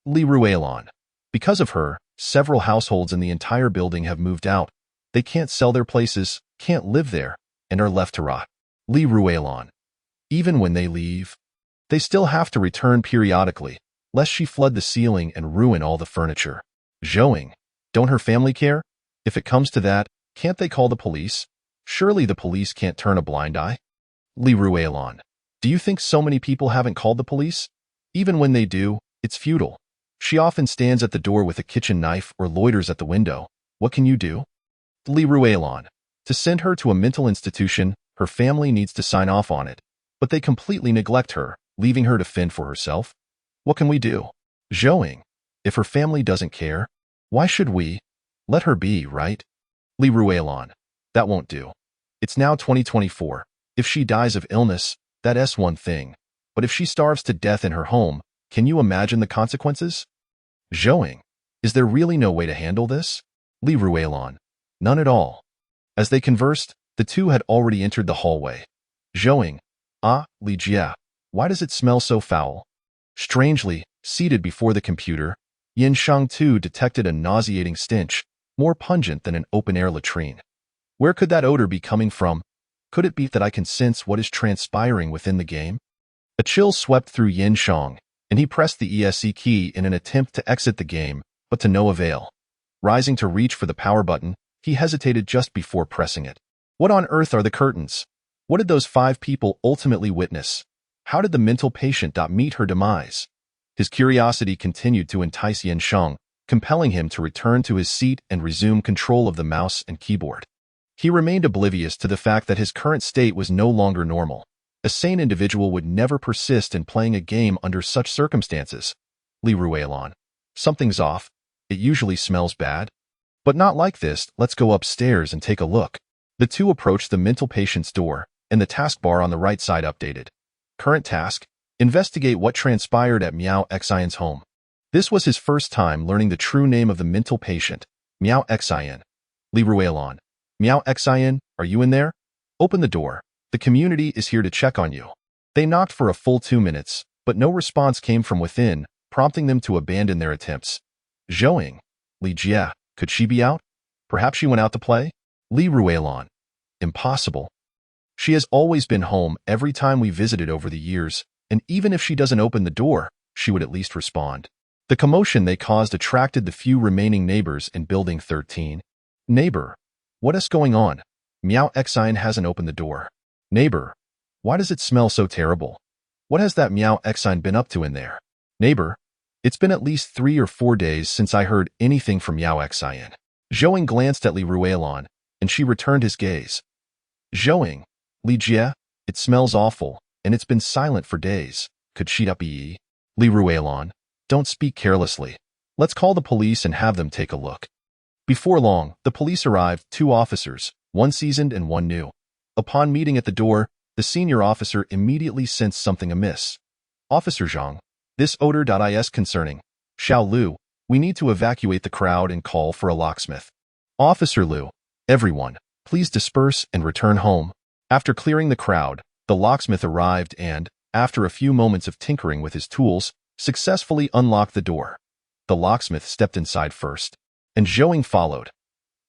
Li Ruelan, because of her, several households in the entire building have moved out. They can't sell their places, can't live there, and are left to rot. Li Ruelan, even when they leave, they still have to return periodically, lest she flood the ceiling and ruin all the furniture. Zhou Ying, don't her family care? If it comes to that, can't they call the police? Surely the police can't turn a blind eye? Li Ruelan, do you think so many people haven't called the police? Even when they do, it's futile. She often stands at the door with a kitchen knife or loiters at the window. What can you do? Li Ruelan, to send her to a mental institution, her family needs to sign off on it, but they completely neglect her, leaving her to fend for herself. What can we do? Zhou Ying, if her family doesn't care, why should we? Let her be, right? Li Ruelan, that won't do. It's now 2024. If she dies of illness, that's one thing. But if she starves to death in her home, can you imagine the consequences? Zhou Ying, is there really no way to handle this? Li Ruelan, none at all. As they conversed, the two had already entered the hallway. Zhou Ying, Li Jie, why does it smell so foul? Strangely, seated before the computer, Yansheng too detected a nauseating stench, more pungent than an open-air latrine. Where could that odor be coming from? Could it be that I can sense what is transpiring within the game? A chill swept through Yansheng, and he pressed the ESC key in an attempt to exit the game, but to no avail. Rising to reach for the power button, he hesitated just before pressing it. What on earth are the curtains? What did those 5 people ultimately witness? How did the mental patient meet her demise? His curiosity continued to entice Yansheng, compelling him to return to his seat and resume control of the mouse and keyboard. He remained oblivious to the fact that his current state was no longer normal. A sane individual would never persist in playing a game under such circumstances. Li Ruelan, something's off. It usually smells bad. But not like this. Let's go upstairs and take a look. The two approached the mental patient's door, and the taskbar on the right side updated. Current task: investigate what transpired at Miao Xian's home. This was his first time learning the true name of the mental patient, Miao Xian. Li Ruelan, Miao Xian, are you in there? Open the door. The community is here to check on you. They knocked for a full 2 minutes, but no response came from within, prompting them to abandon their attempts. Zhou Ying, Li Jie, could she be out? Perhaps she went out to play? Li Ruelan, impossible. She has always been home every time we visited over the years, and even if she doesn't open the door, she would at least respond. The commotion they caused attracted the few remaining neighbors in Building 13. Neighbor, what is going on? Miao Xian hasn't opened the door. Neighbor, why does it smell so terrible? What has that Miao Xian been up to in there? Neighbor, it's been at least 3 or 4 days since I heard anything from Miao Xian. Zhouing glanced at Li Ruelon, and she returned his gaze. Zhouing, Li Jie, it smells awful, and it's been silent for days. Could she up Yi? Li Ruelon, don't speak carelessly. Let's call the police and have them take a look. Before long, the police arrived, 2 officers, one seasoned and one new. Upon meeting at the door, the senior officer immediately sensed something amiss. Officer Zhang, this odor is concerning. Xiao Lu, we need to evacuate the crowd and call for a locksmith. Officer Lu, everyone, please disperse and return home. After clearing the crowd, the locksmith arrived and, after a few moments of tinkering with his tools, successfully unlocked the door. The locksmith stepped inside first, and Zhouing followed.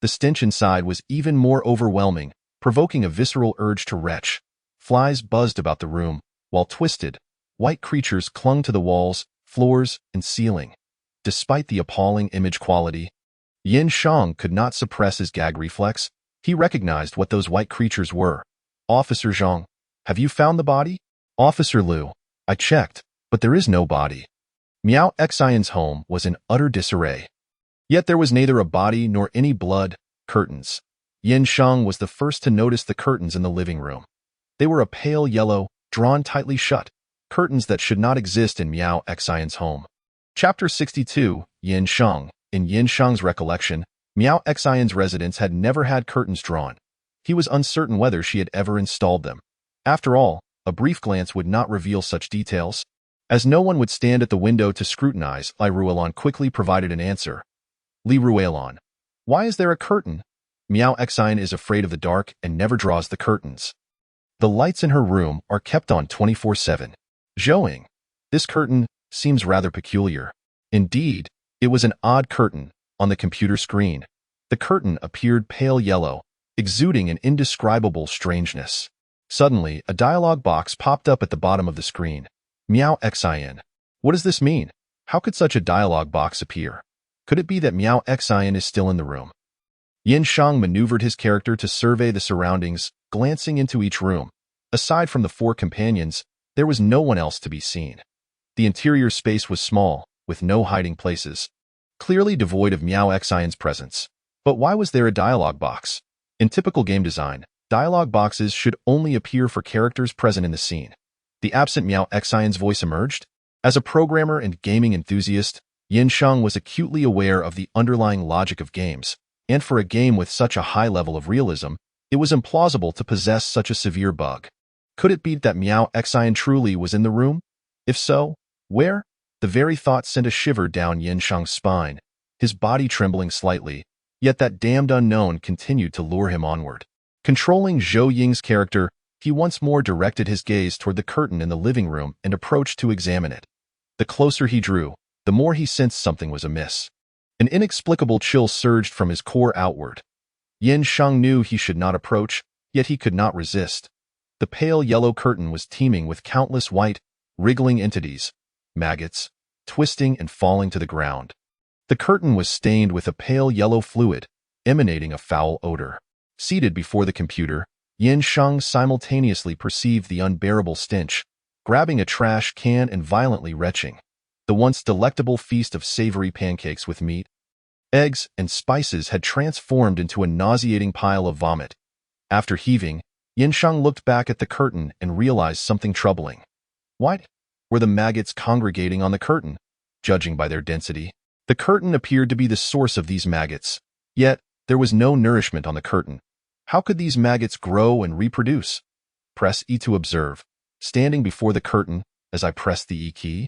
The stench inside was even more overwhelming, provoking a visceral urge to retch. Flies buzzed about the room, while twisted, white creatures clung to the walls, floors, and ceiling. Despite the appalling image quality, Yin Shang could not suppress his gag reflex. He recognized what those white creatures were. Officer Zhang, have you found the body? Officer Lu, I checked, but there is no body. Miao Xian's home was in utter disarray. Yet there was neither a body nor any blood. Curtains. Yin Shang was the first to notice the curtains in the living room. They were a pale yellow, drawn tightly shut, curtains that should not exist in Miao Xian's home. Chapter 62, Yin Shang. In Yin Shang's recollection, Miao Xian's residence had never had curtains drawn. He was uncertain whether she had ever installed them. After all, a brief glance would not reveal such details. As no one would stand at the window to scrutinize, Li Ruelon quickly provided an answer. Li Ruelon, why is there a curtain? Miao Xian is afraid of the dark and never draws the curtains. The lights in her room are kept on 24/7. Zhouing, this curtain seems rather peculiar. Indeed, it was an odd curtain on the computer screen. The curtain appeared pale yellow, exuding an indescribable strangeness. Suddenly, a dialogue box popped up at the bottom of the screen. Miao Xian, what does this mean? How could such a dialogue box appear? Could it be that Miao Xian is still in the room? Yin Shang maneuvered his character to survey the surroundings, glancing into each room. Aside from the 4 companions, there was no one else to be seen. The interior space was small, with no hiding places, clearly devoid of Miao Xian's presence. But why was there a dialogue box? In typical game design, dialogue boxes should only appear for characters present in the scene. The absent Miao Xian's voice emerged. As a programmer and gaming enthusiast, Yin Shang was acutely aware of the underlying logic of games, and for a game with such a high level of realism, it was implausible to possess such a severe bug. Could it be that Miao Xian truly was in the room? If so, where? The very thought sent a shiver down Yin Shang's spine, his body trembling slightly, yet that damned unknown continued to lure him onward. Controlling Zhou Ying's character, he once more directed his gaze toward the curtain in the living room and approached to examine it. The closer he drew, the more he sensed something was amiss. An inexplicable chill surged from his core outward. Yin Shang knew he should not approach, yet he could not resist. The pale yellow curtain was teeming with countless white, wriggling entities, maggots, twisting and falling to the ground. The curtain was stained with a pale yellow fluid, emanating a foul odor. Seated before the computer, Yin Shang simultaneously perceived the unbearable stench, grabbing a trash can and violently retching. The once delectable feast of savory pancakes with meat, eggs, and spices had transformed into a nauseating pile of vomit. After heaving, Yin Shang looked back at the curtain and realized something troubling. What? Were the maggots congregating on the curtain? Judging by their density, the curtain appeared to be the source of these maggots. Yet, there was no nourishment on the curtain. How could these maggots grow and reproduce? Press E to observe. Standing before the curtain, as I pressed the E key,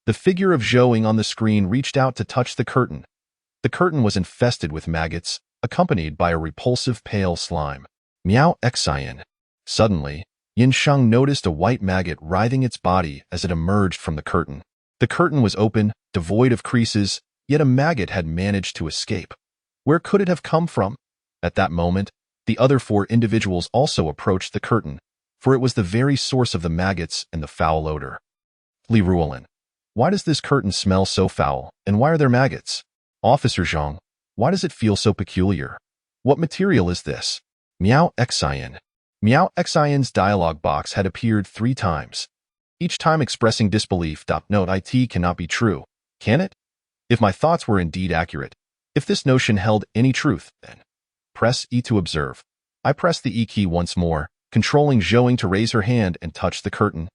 the figure of Zhouing on the screen reached out to touch the curtain. The curtain was infested with maggots, accompanied by a repulsive pale slime. Miao Xian. Suddenly, Yin Shang noticed a white maggot writhing its body as it emerged from the curtain. The curtain was open, devoid of creases, yet a maggot had managed to escape. Where could it have come from? At that moment, the other 4 individuals also approached the curtain, for it was the very source of the maggots and the foul odor. Li Ruelon. Why does this curtain smell so foul, and why are there maggots? Officer Zhang, why does it feel so peculiar? What material is this? Miao Xian. Miao Xian's dialogue box had appeared 3 times, each time expressing disbelief. Note, it cannot be true, can it? If my thoughts were indeed accurate, if this notion held any truth, then press E to observe. I pressed the E key once more, controlling Zhouing to raise her hand and touch the curtain.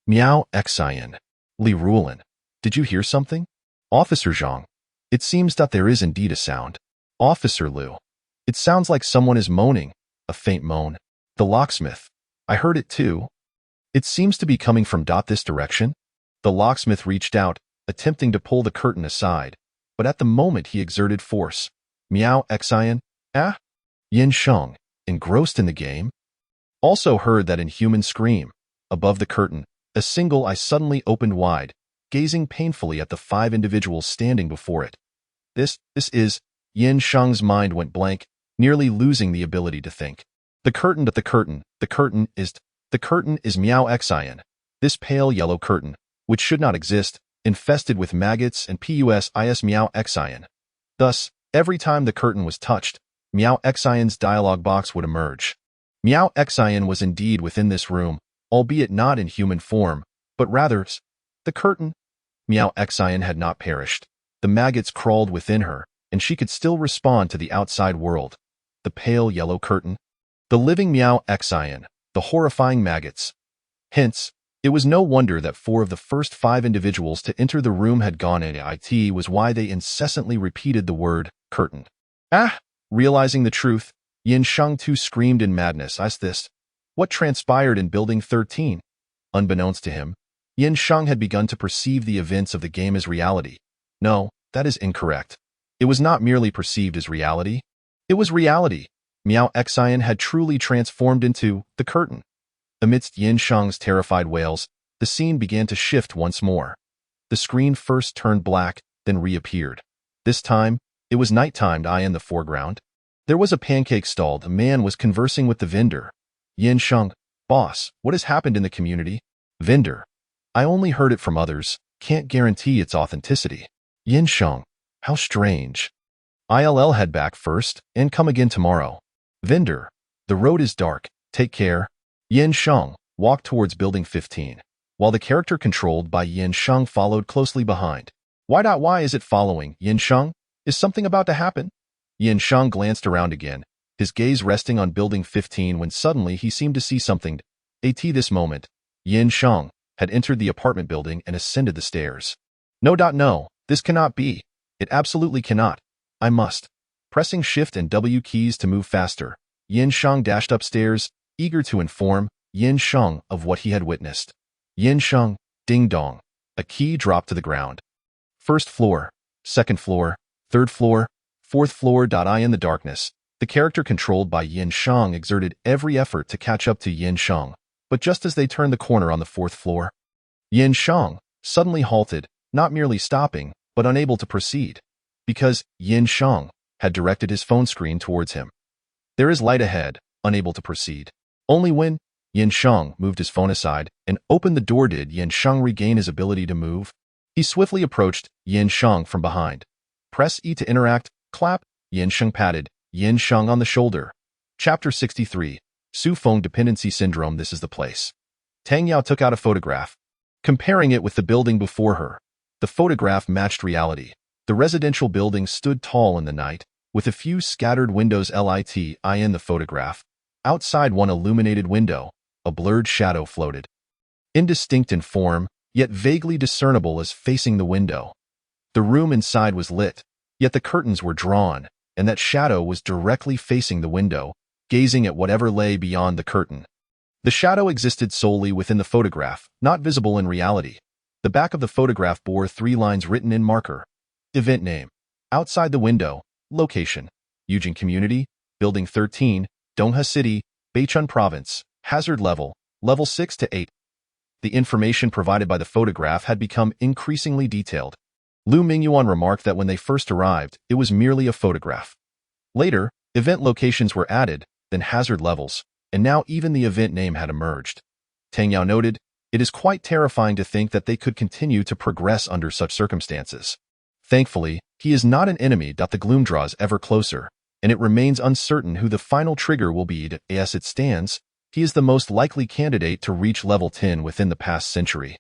Miao Xian. Li Rulin. Did you hear something? Officer Zhang. It seems that there is indeed a sound. Officer Liu. It sounds like someone is moaning, a faint moan. The locksmith. I heard it too. It seems to be coming from this direction. The locksmith reached out, attempting to pull the curtain aside, but at the moment he exerted force. Miao Xian. Ah? Yin Sheng, engrossed in the game, also heard that inhuman scream. Above the curtain, a single eye suddenly opened wide, gazing painfully at the 5 individuals standing before it. This is... Yin Sheng's mind went blank, nearly losing the ability to think. The curtain is Miao Xian. This pale yellow curtain, which should not exist, infested with maggots and pus Miao Xian. Thus, every time the curtain was touched, Miao Xian's dialogue box would emerge. Miao Xian was indeed within this room, albeit not in human form, but rather the curtain. Miao Xian had not perished. The maggots crawled within her, and she could still respond to the outside world. The pale yellow curtain. The living Miao Xian, the horrifying maggots. Hence, it was no wonder that 4 of the first 5 individuals to enter the room had gone into it was why they incessantly repeated the word curtain. Ah! Realizing the truth, Yin Sheng too screamed in madness. What transpired in Building 13? Unbeknownst to him, Yin Sheng had begun to perceive the events of the game as reality. No, that is incorrect. It was not merely perceived as reality. It was reality. Miao Xian had truly transformed into the curtain. Amidst Yin Sheng's terrified wails, the scene began to shift once more. The screen first turned black, then reappeared. This time, it was nighttime. In the foreground, there was a pancake stall. The man was conversing with the vendor. Yin Sheng, boss, what has happened in the community? Vendor, I only heard it from others, can't guarantee its authenticity. Yin Sheng, how strange. I'll head back first and come again tomorrow. Vendor, the road is dark, take care. Yin Sheng walked towards Building 15, while the character controlled by Yin Sheng followed closely behind. Why is it following, Yin Sheng? Is something about to happen? Yin Sheng glanced around again, his gaze resting on Building 15 when suddenly he seemed to see something. At this moment, Yin Sheng had entered the apartment building and ascended the stairs. No, this cannot be. It absolutely cannot. I must. Pressing Shift and W keys to move faster, Yin Sheng dashed upstairs, eager to inform Yin Sheng of what he had witnessed. Yin Sheng, ding dong. A key dropped to the ground. First floor, second floor, third floor, fourth floor. In the darkness, the character controlled by Yin Sheng exerted every effort to catch up to Yin Sheng, but just as they turned the corner on the 4th floor, Yin Sheng suddenly halted, not merely stopping, but unable to proceed, because Yin Sheng had directed his phone screen towards him. There is light ahead, unable to proceed. Only when Yin Sheng moved his phone aside and opened the door did Yin Sheng regain his ability to move. He swiftly approached Yin Sheng from behind. Press E to interact, clap. Yin Sheng patted Yin Sheng on the shoulder. Chapter 63. Su Feng Dependency Syndrome. This is the place. Tang Yao took out a photograph, comparing it with the building before her. The photograph matched reality. The residential building stood tall in the night, with a few scattered windows lit in the photograph. Outside one illuminated window, a blurred shadow floated. Indistinct in form, yet vaguely discernible as facing the window. The room inside was lit, yet the curtains were drawn, and that shadow was directly facing the window, gazing at whatever lay beyond the curtain. The shadow existed solely within the photograph, not visible in reality. The back of the photograph bore 3 lines written in marker. Event name. Outside the window. Location. Yujing Community. Building 13. Dongha City. Beichun Province. Hazard level. Level 6 to 8. The information provided by the photograph had become increasingly detailed. Lu Mingyuan remarked that when they first arrived, it was merely a photograph. Later, event locations were added, then hazard levels, and now even the event name had emerged. Tang Yao noted, It is quite terrifying to think that they could continue to progress under such circumstances. Thankfully, he is not an enemy. The gloom draws ever closer, and it remains uncertain who the final trigger will be. As it stands, he is the most likely candidate to reach level 10 within the past century.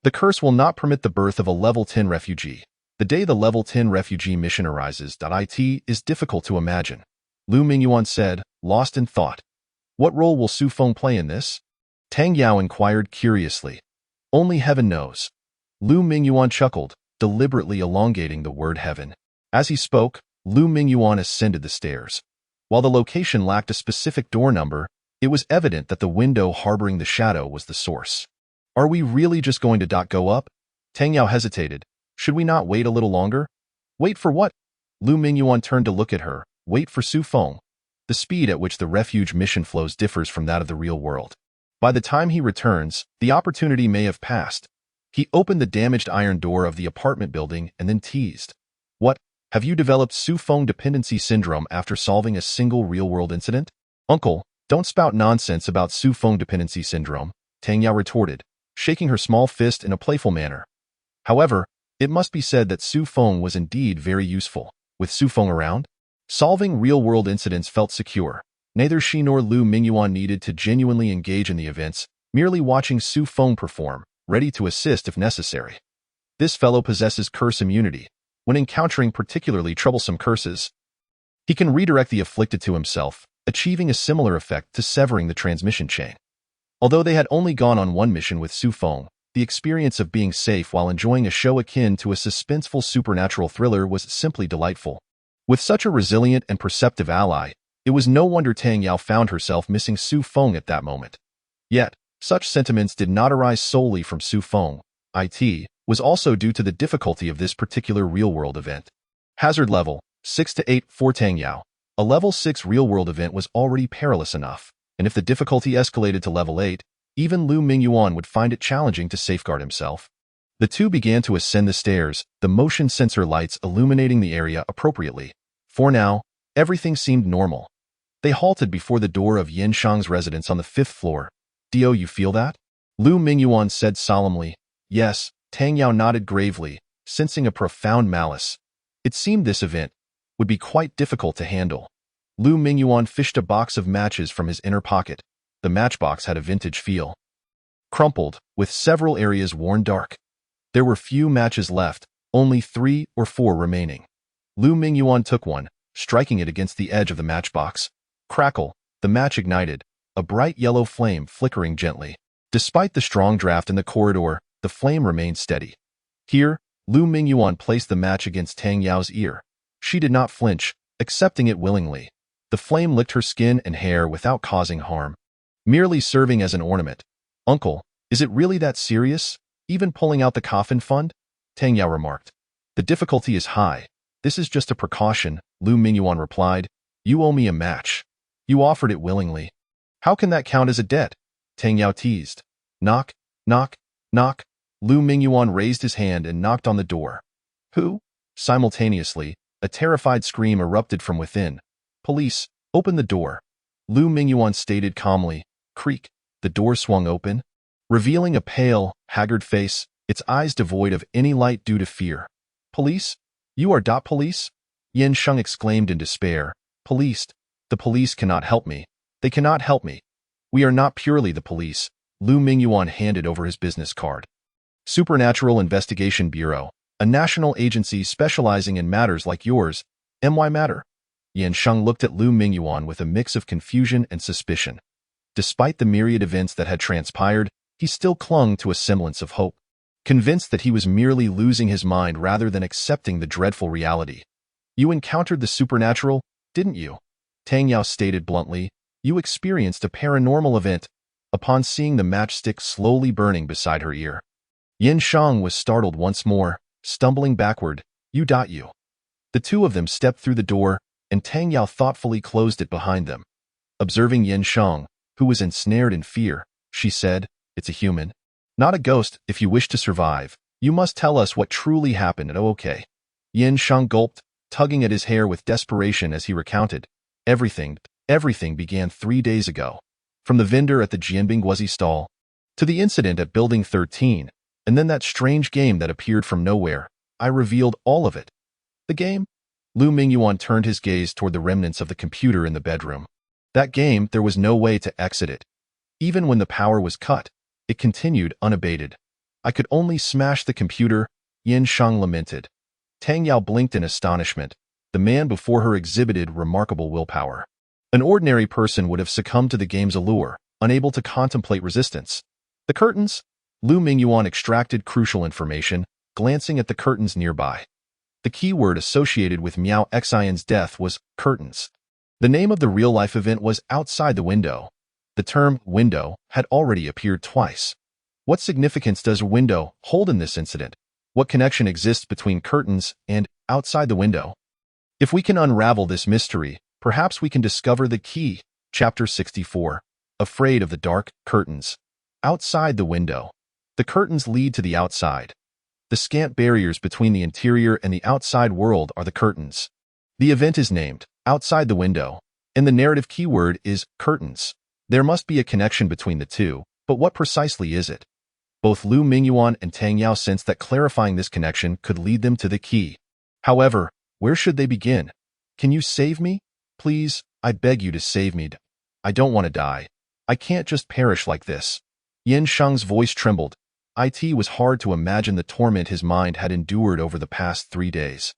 The curse will not permit the birth of a level 10 refugee. The day the level 10 refugee mission arises. It is difficult to imagine. Lu Mingyuan said, lost in thought. What role will Su Feng play in this? Tang Yao inquired curiously. Only heaven knows. Lu Mingyuan chuckled, deliberately elongating the word heaven. As he spoke, Lu Mingyuan ascended the stairs. While the location lacked a specific door number, it was evident that the window harboring the shadow was the source. Are we really just going to go up? Tang Yao hesitated. Should we not wait a little longer? Wait for what? Lu Mingyuan turned to look at her. Wait for Su Feng. The speed at which the refuge mission flows differs from that of the real world. By the time he returns, the opportunity may have passed. He opened the damaged iron door of the apartment building and then teased. What? Have you developed Su Feng dependency syndrome after solving a single real-world incident? Uncle, don't spout nonsense about Su Feng dependency syndrome, Tang Yao retorted, shaking her small fist in a playful manner. However, it must be said that Su Feng was indeed very useful. With Su Feng around, solving real-world incidents felt secure. Neither she nor Lu Mingyuan needed to genuinely engage in the events, merely watching Su Feng perform, ready to assist if necessary. This fellow possesses curse immunity. When encountering particularly troublesome curses, he can redirect the afflicted to himself, achieving a similar effect to severing the transmission chain. Although they had only gone on one mission with Su Feng, the experience of being safe while enjoying a show akin to a suspenseful supernatural thriller was simply delightful. With such a resilient and perceptive ally, it was no wonder Tang Yao found herself missing Su Feng at that moment. Yet, such sentiments did not arise solely from Su Feng. It was also due to the difficulty of this particular real-world event. Hazard level, 6 to 8 for Tang Yao. A level 6 real-world event was already perilous enough, and if the difficulty escalated to level 8, even Lu Mingyuan would find it challenging to safeguard himself. The two began to ascend the stairs, the motion sensor lights illuminating the area appropriately. For now, everything seemed normal. They halted before the door of Yin Shang's residence on the 5th floor. Dio, you feel that? Lu Mingyuan said solemnly. Yes, Tang Yao nodded gravely, sensing a profound malice. It seemed this event would be quite difficult to handle. Lu Mingyuan fished a box of matches from his inner pocket. The matchbox had a vintage feel. Crumpled, with several areas worn dark. There were few matches left, only 3 or 4 remaining. Lu Mingyuan took one, striking it against the edge of the matchbox. Crackle, the match ignited, a bright yellow flame flickering gently. Despite the strong draft in the corridor, the flame remained steady. Here, Lu Mingyuan placed the match against Tang Yao's ear. She did not flinch, accepting it willingly. The flame licked her skin and hair without causing harm. Merely serving as an ornament. Uncle, is it really that serious? Even pulling out the coffin fund? Tang Yao remarked. The difficulty is high. This is just a precaution, Lu Mingyuan replied. You owe me a match. You offered it willingly. How can that count as a debt? Tang Yao teased. Knock, knock, knock. Lu Mingyuan raised his hand and knocked on the door. Who? Simultaneously, a terrified scream erupted from within. Police, open the door. Lu Mingyuan stated calmly. Creak. The door swung open, revealing a pale, haggard face, its eyes devoid of any light due to fear. Police? You are police? Yin Sheng exclaimed in despair. Police. The police cannot help me. They cannot help me. We are not purely the police. Lu Mingyuan handed over his business card. Supernatural Investigation Bureau, a national agency specializing in matters like yours. Why matter? Yin Sheng looked at Lu Mingyuan with a mix of confusion and suspicion. Despite the myriad events that had transpired, he still clung to a semblance of hope, convinced that he was merely losing his mind rather than accepting the dreadful reality. You encountered the supernatural, didn't you? Tang Yao stated bluntly. You experienced a paranormal event. Upon seeing the matchstick slowly burning beside her ear, Yin Sheng was startled once more, stumbling backward. You. The two of them stepped through the door, and Tang Yao thoughtfully closed it behind them. Observing Yin Sheng, who was ensnared in fear, she said, It's a human. Not a ghost. If you wish to survive, you must tell us what truly happened. Okay. Yin Sheng gulped, tugging at his hair with desperation as he recounted. Everything began 3 days ago. From the vendor at the Jianbing Guozi stall, to the incident at Building 13, and then that strange game that appeared from nowhere. I revealed all of it. The game? Lu Mingyuan turned his gaze toward the remnants of the computer in the bedroom. That game, there was no way to exit it. Even when the power was cut, it continued unabated. I could only smash the computer, Yin Shang lamented. Tang Yao blinked in astonishment. The man before her exhibited remarkable willpower. An ordinary person would have succumbed to the game's allure, unable to contemplate resistance. The curtains? Lu Mingyuan extracted crucial information, glancing at the curtains nearby. The keyword associated with Miao Xian's death was curtains. The name of the real-life event was outside the window. The term window had already appeared twice. What significance does a window hold in this incident? What connection exists between curtains and outside the window? If we can unravel this mystery, perhaps we can discover the key. Chapter 64. Afraid of the dark, curtains. Outside the window. The curtains lead to the outside. The scant barriers between the interior and the outside world are the curtains. The event is named outside the window, and the narrative keyword is curtains. There must be a connection between the two, but what precisely is it? Both Lu Mingyuan and Tang Yao sensed that clarifying this connection could lead them to the key. However, where should they begin? Can you save me? Please, I beg you to save me. I don't want to die. I can't just perish like this. Yin Shang's voice trembled. It was hard to imagine the torment his mind had endured over the past 3 days.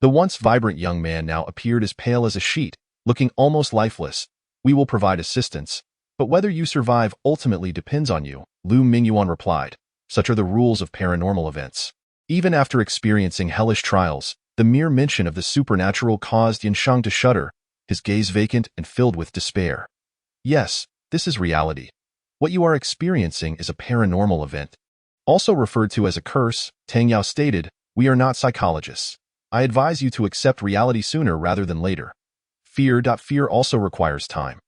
The once vibrant young man now appeared as pale as a sheet, looking almost lifeless. We will provide assistance, but whether you survive ultimately depends on you, Lu Mingyuan replied. Such are the rules of paranormal events. Even after experiencing hellish trials, the mere mention of the supernatural caused Yin Shang to shudder, his gaze vacant and filled with despair. Yes, this is reality. What you are experiencing is a paranormal event. Also referred to as a curse, Tang Yao stated, we are not psychologists. I advise you to accept reality sooner rather than later. Fear also requires time.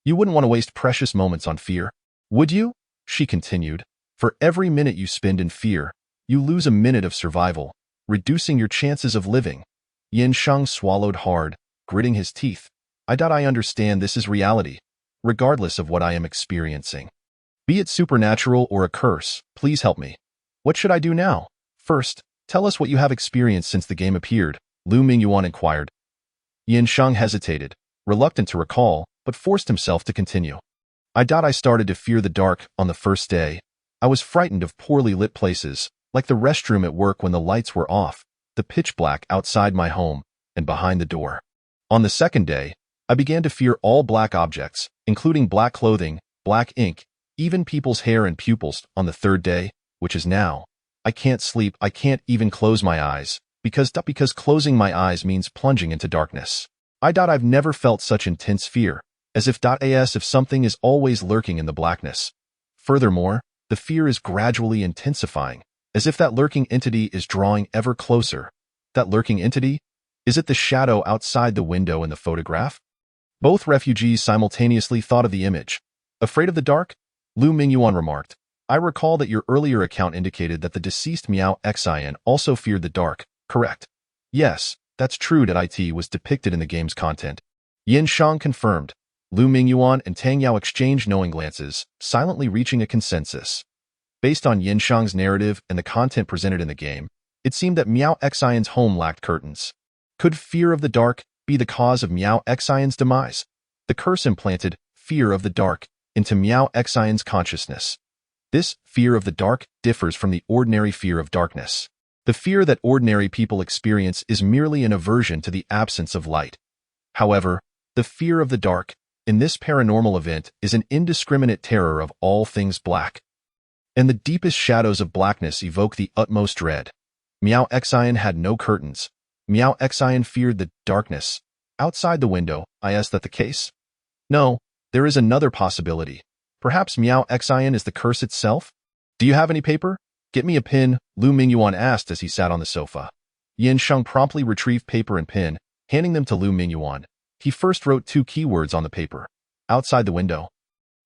You wouldn't want to waste precious moments on fear, would you? She continued. For every minute you spend in fear, you lose a minute of survival, reducing your chances of living. Yin Shang swallowed hard, gritting his teeth. I understand this is reality, regardless of what I am experiencing. Be it supernatural or a curse, please help me. What should I do now? First, tell us what you have experienced since the game appeared, Lu Mingyuan inquired. Yin Shang hesitated, reluctant to recall, but forced himself to continue. I started to fear the dark on the first day. I was frightened of poorly lit places, like the restroom at work when the lights were off, the pitch black outside my home, and behind the door. On the second day, I began to fear all black objects, including black clothing, black ink, even people's hair and pupils. On the third day, which is now, I can't sleep, I can't even close my eyes, because closing my eyes means plunging into darkness. I've never felt such intense fear, as if something is always lurking in the blackness. Furthermore, the fear is gradually intensifying, as if that lurking entity is drawing ever closer. That lurking entity? Is it the shadow outside the window in the photograph? Both refugees simultaneously thought of the image. Afraid of the dark? Lu Mingyuan remarked. I recall that your earlier account indicated that the deceased Miao Xian also feared the dark, correct? Yes, that's true. It was depicted in the game's content. Yin Shang confirmed. Lu Mingyuan and Tang Yao exchanged knowing glances, silently reaching a consensus. Based on Yin Shang's narrative and the content presented in the game, it seemed that Miao Xian's home lacked curtains. Could fear of the dark be the cause of Miao Xian's demise? The curse implanted fear of the dark into Miao Xian's consciousness. This fear of the dark differs from the ordinary fear of darkness. The fear that ordinary people experience is merely an aversion to the absence of light. However, the fear of the dark in this paranormal event is an indiscriminate terror of all things black. And the deepest shadows of blackness evoke the utmost dread. Miao Xian had no curtains. Miao Xian feared the darkness. Outside the window, is that the case? No, there is another possibility. Perhaps Miao Xian is the curse itself? Do you have any paper? Get me a pen, Lu Mingyuan asked as he sat on the sofa. Yin Shang promptly retrieved paper and pen, handing them to Lu Mingyuan. He first wrote 2 keywords on the paper. Outside the window.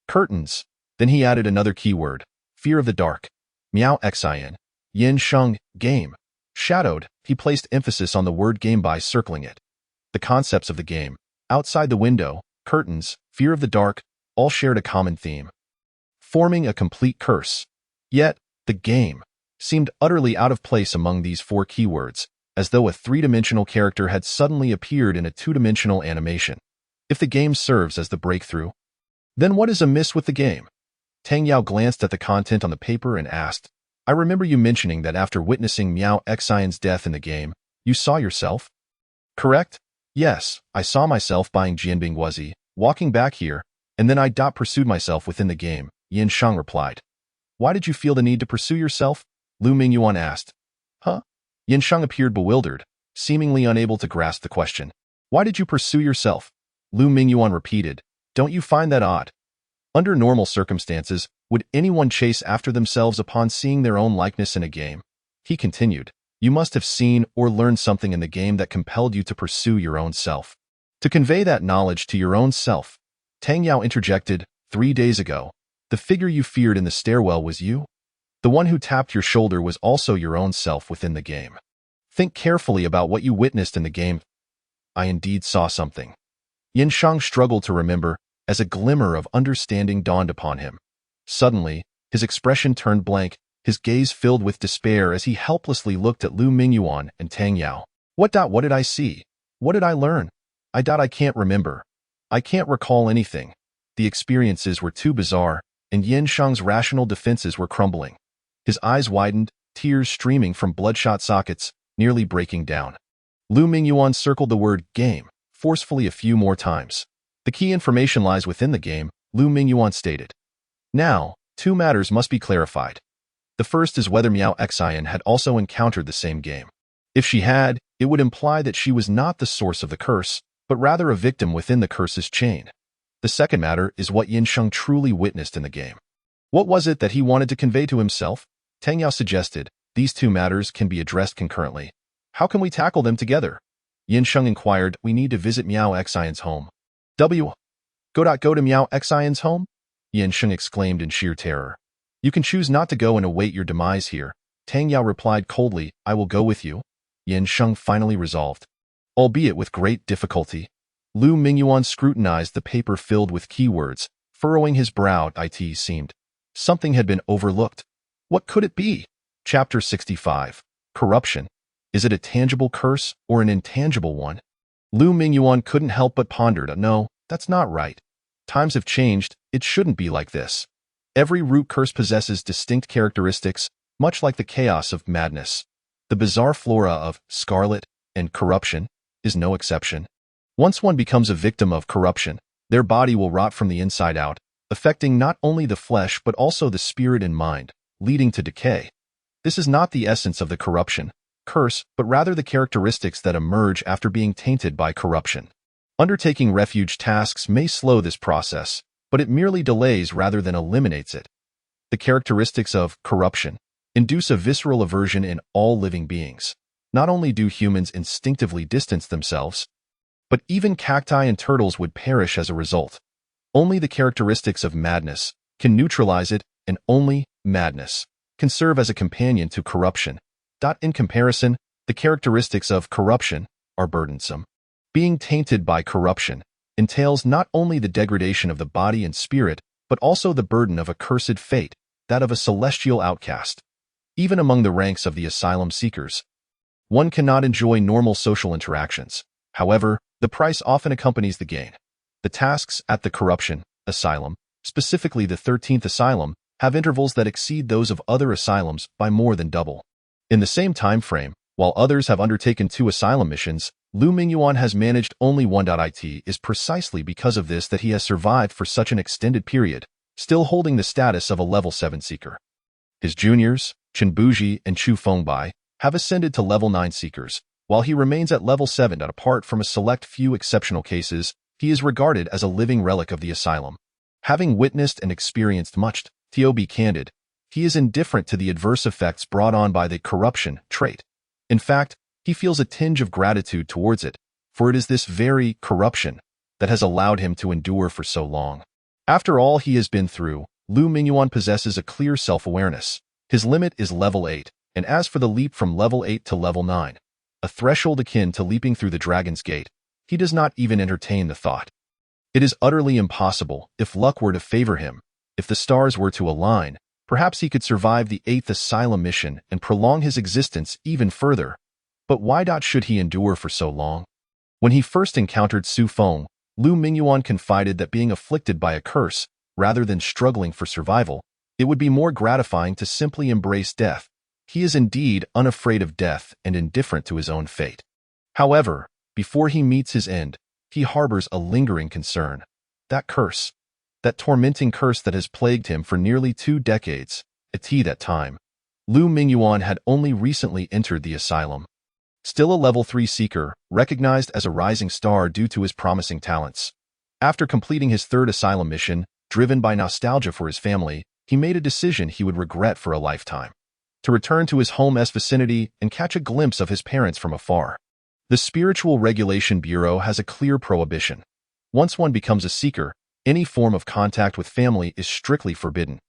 Curtains. Then he added another keyword. Fear of the dark. Miao Xian. Yin Shang. Game. Shadowed, he placed emphasis on the word game by circling it. The concepts of the game, outside the window, curtains, fear of the dark, all shared a common theme. forming a complete curse. Yet, the game seemed utterly out of place among these four keywords, as though a three-dimensional character had suddenly appeared in a two-dimensional animation. If the game serves as the breakthrough, then what is amiss with the game? Tang Yao glanced at the content on the paper and asked, I remember you mentioning that after witnessing Miao Xian's death in the game, you saw yourself? Correct? Yes, I saw myself buying Jianbing Guozi, walking back here, and then I pursued myself within the game, Yin Shang replied. Why did you feel the need to pursue yourself? Lu Mingyuan asked. Huh? Yin Shang appeared bewildered, seemingly unable to grasp the question. Why did you pursue yourself? Lu Mingyuan repeated. Don't you find that odd? Under normal circumstances, would anyone chase after themselves upon seeing their own likeness in a game? He continued. You must have seen or learned something in the game that compelled you to pursue your own self. To convey that knowledge to your own self, Tang Yao interjected, 3 days ago, the figure you feared in the stairwell was you? The one who tapped your shoulder was also your own self within the game. Think carefully about what you witnessed in the game. I indeed saw something. Yin Shang struggled to remember, as a glimmer of understanding dawned upon him. Suddenly, his expression turned blank, his gaze filled with despair as he helplessly looked at Lu Mingyuan and Tang Yao. What did I see? What did I learn? I can't remember. I can't recall anything. The experiences were too bizarre, and Yin Shang's rational defenses were crumbling. His eyes widened, tears streaming from bloodshot sockets, nearly breaking down. Lu Mingyuan circled the word game forcefully a few more times. The key information lies within the game, Lu Mingyuan stated. Now, 2 matters must be clarified. The first is whether Miao Xian had also encountered the same game. If she had, it would imply that she was not the source of the curse, but rather a victim within the curse's chain. The second matter is what Yin Shang truly witnessed in the game. What was it that he wanted to convey to himself? Tang Yao suggested, these 2 matters can be addressed concurrently. How can we tackle them together? Yin Shang inquired, we need to visit Miao Xian's home. Go to Miao Xian's home? Yin Shang exclaimed in sheer terror. You can choose not to go and await your demise here. Tang Yao replied coldly, I will go with you. Yin Shang finally resolved. Albeit with great difficulty. Lu Mingyuan scrutinized the paper filled with keywords, furrowing his brow. It seemed something had been overlooked. What could it be? Chapter 65. Corruption. Is it a tangible curse or an intangible one? Lu Mingyuan couldn't help but ponder. No, that's not right. Times have changed, it shouldn't be like this. Every root curse possesses distinct characteristics, much like the chaos of madness. The bizarre flora of scarlet and corruption is no exception. Once one becomes a victim of corruption, their body will rot from the inside out, affecting not only the flesh but also the spirit and mind, leading to decay. This is not the essence of the corruption, curse, but rather the characteristics that emerge after being tainted by corruption. Undertaking refuge tasks may slow this process, but it merely delays rather than eliminates it. The characteristics of corruption induce a visceral aversion in all living beings. Not only do humans instinctively distance themselves, but even cacti and turtles would perish as a result. Only the characteristics of madness can neutralize it, and only madness can serve as a companion to corruption. In comparison, the characteristics of corruption are burdensome. Being tainted by corruption entails not only the degradation of the body and spirit, but also the burden of a cursed fate, that of a celestial outcast. Even among the ranks of the asylum seekers, one cannot enjoy normal social interactions. However, the price often accompanies the gain. The tasks at the corruption asylum, specifically the 13th asylum, have intervals that exceed those of other asylums by more than double. In the same time frame, while others have undertaken 2 asylum missions, Lu Mingyuan has managed only 1. It is precisely because of this that he has survived for such an extended period, still holding the status of a level 7 seeker. His juniors, Chen Buji and Chu Fengbai, have ascended to level 9 seekers, while he remains at level 7. Apart from a select few exceptional cases, he is regarded as a living relic of the asylum. Having witnessed and experienced much, to be candid, he is indifferent to the adverse effects brought on by the corruption trait. In fact, he feels a tinge of gratitude towards it, for it is this very corruption that has allowed him to endure for so long. After all he has been through, Lu Mingyuan possesses a clear self-awareness. His limit is level 8, and as for the leap from level 8 to level 9, a threshold akin to leaping through the Dragon's Gate, he does not even entertain the thought. It is utterly impossible, if luck were to favor him, If the stars were to align, perhaps he could survive the 8th Asylum mission and prolong his existence even further. But why should he endure for so long? When he first encountered Su Feng, Lu Mingyuan confided that being afflicted by a curse, rather than struggling for survival, it would be more gratifying to simply embrace death. He is indeed unafraid of death and indifferent to his own fate. However, before he meets his end, he harbors a lingering concern. That curse. That tormenting curse that has plagued him for nearly 2 decades. At that time, Lu Mingyuan had only recently entered the asylum. Still a level 3 seeker, recognized as a rising star due to his promising talents. After completing his 3rd asylum mission, driven by nostalgia for his family, he made a decision he would regret for a lifetime. To return to his home's vicinity and catch a glimpse of his parents from afar. The Spiritual Regulation Bureau has a clear prohibition. Once one becomes a seeker, any form of contact with family is strictly forbidden.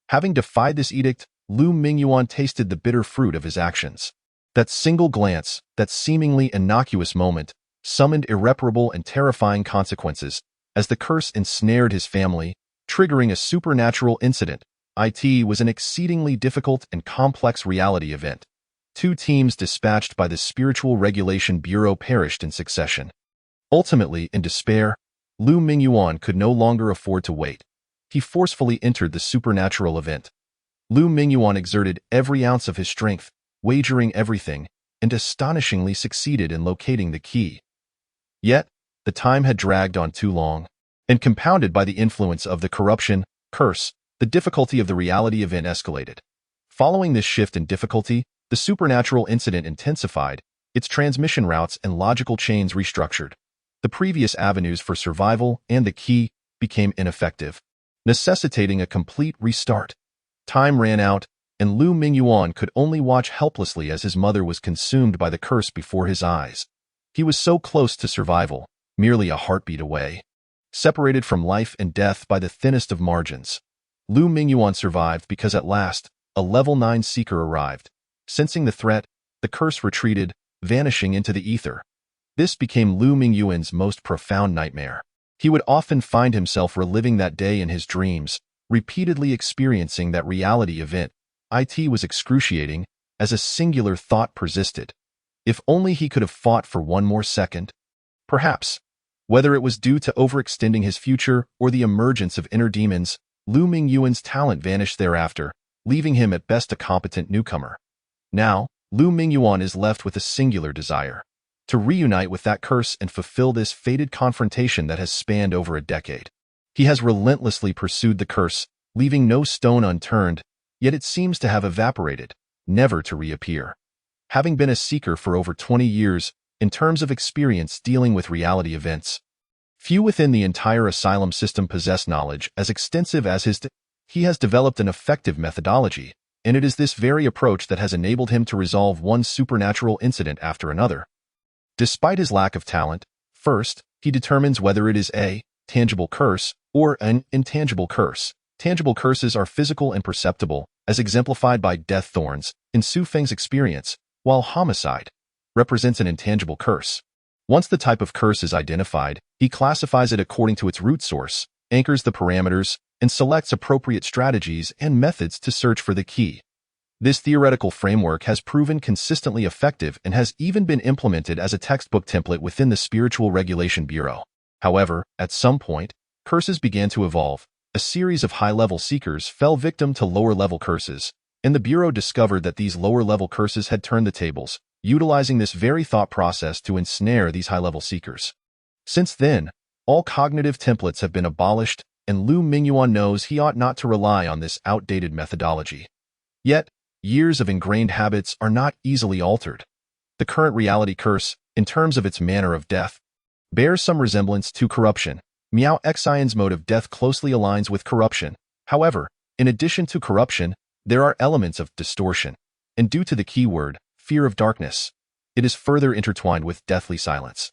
Having defied this edict, Lu Mingyuan tasted the bitter fruit of his actions. That single glance, that seemingly innocuous moment, summoned irreparable and terrifying consequences, as the curse ensnared his family, triggering a supernatural incident. It was an exceedingly difficult and complex reality event. 2 teams dispatched by the Spiritual Regulation Bureau perished in succession. Ultimately, in despair, Lu Mingyuan could no longer afford to wait. He forcefully entered the supernatural event. Lu Mingyuan exerted every ounce of his strength, wagering everything, and astonishingly succeeded in locating the key. Yet, the time had dragged on too long, and compounded by the influence of the corruption, curse, the difficulty of the reality event escalated. Following this shift in difficulty, the supernatural incident intensified, its transmission routes and logical chains restructured. The previous avenues for survival and the key became ineffective, necessitating a complete restart. Time ran out, and Lu Mingyuan could only watch helplessly as his mother was consumed by the curse before his eyes. He was so close to survival, merely a heartbeat away. Separated from life and death by the thinnest of margins. Lu Mingyuan survived because at last, a level 9 seeker arrived. Sensing the threat, the curse retreated, vanishing into the ether. This became Lu Mingyuan's most profound nightmare. He would often find himself reliving that day in his dreams, repeatedly experiencing that reality event. It was excruciating, as a singular thought persisted. If only he could have fought for one more second. Perhaps. Whether it was due to overextending his future or the emergence of inner demons, Lu Mingyuan's talent vanished thereafter, leaving him at best a competent newcomer. Now, Lu Mingyuan is left with a singular desire. To reunite with that curse and fulfill this fated confrontation that has spanned over a decade. He has relentlessly pursued the curse, leaving no stone unturned, yet it seems to have evaporated, never to reappear. Having been a seeker for over 20 years, in terms of experience dealing with reality events, few within the entire asylum system possess knowledge as extensive as his. He has developed an effective methodology, and it is this very approach that has enabled him to resolve one supernatural incident after another. Despite his lack of talent, first, he determines whether it is a tangible curse or an intangible curse. Tangible curses are physical and perceptible, as exemplified by death thorns, in Su Feng's experience, while homicide represents an intangible curse. Once the type of curse is identified, he classifies it according to its root source, anchors the parameters, and selects appropriate strategies and methods to search for the key. This theoretical framework has proven consistently effective and has even been implemented as a textbook template within the Spiritual Regulation Bureau. However, at some point, curses began to evolve. A series of high-level seekers fell victim to lower-level curses, and the Bureau discovered that these lower-level curses had turned the tables, utilizing this very thought process to ensnare these high-level seekers. Since then, all cognitive templates have been abolished, and Lu Mingyuan knows he ought not to rely on this outdated methodology. Yet, years of ingrained habits are not easily altered. The current reality curse, in terms of its manner of death, bears some resemblance to corruption. Miao Xian's mode of death closely aligns with corruption. However, in addition to corruption, there are elements of distortion, and due to the keyword, fear of darkness, it is further intertwined with deathly silence.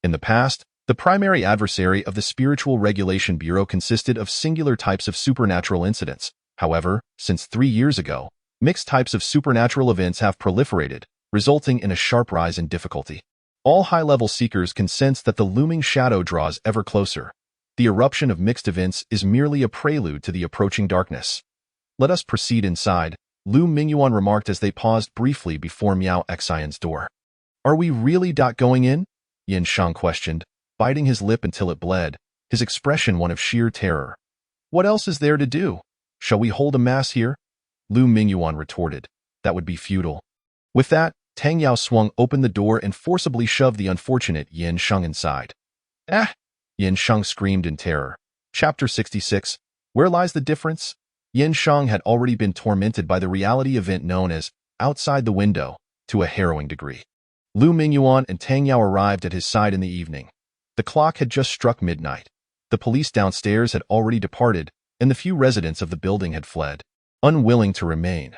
In the past, the primary adversary of the Spiritual Regulation Bureau consisted of singular types of supernatural incidents. However, since 3 years ago, mixed types of supernatural events have proliferated, resulting in a sharp rise in difficulty. All high-level seekers can sense that the looming shadow draws ever closer. The eruption of mixed events is merely a prelude to the approaching darkness. Let us proceed inside, Lu Mingyuan remarked as they paused briefly before Miao Xian's door. Are we really going in? Yin Shang questioned, biting his lip until it bled, his expression one of sheer terror. What else is there to do? Shall we hold a mass here? Lu Mingyuan retorted. That would be futile. With that, Tang Yao swung open the door and forcibly shoved the unfortunate Yin Shang inside. Ah! Yin Shang screamed in terror. Chapter 66. Where lies the difference? Yin Shang had already been tormented by the reality event known as outside the window to a harrowing degree. Lu Mingyuan and Tang Yao arrived at his side in the evening. The clock had just struck midnight. The police downstairs had already departed, and the few residents of the building had fled, unwilling to remain.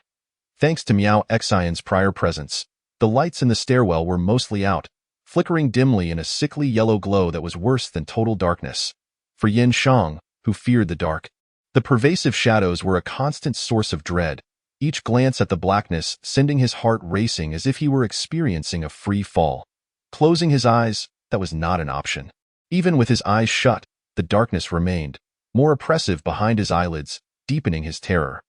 Thanks to Miao Xian's prior presence, the lights in the stairwell were mostly out, flickering dimly in a sickly yellow glow that was worse than total darkness. For Yin Shang, who feared the dark, the pervasive shadows were a constant source of dread, each glance at the blackness sending his heart racing as if he were experiencing a free fall. Closing his eyes, that was not an option. Even with his eyes shut, the darkness remained, more oppressive behind his eyelids, deepening his terror.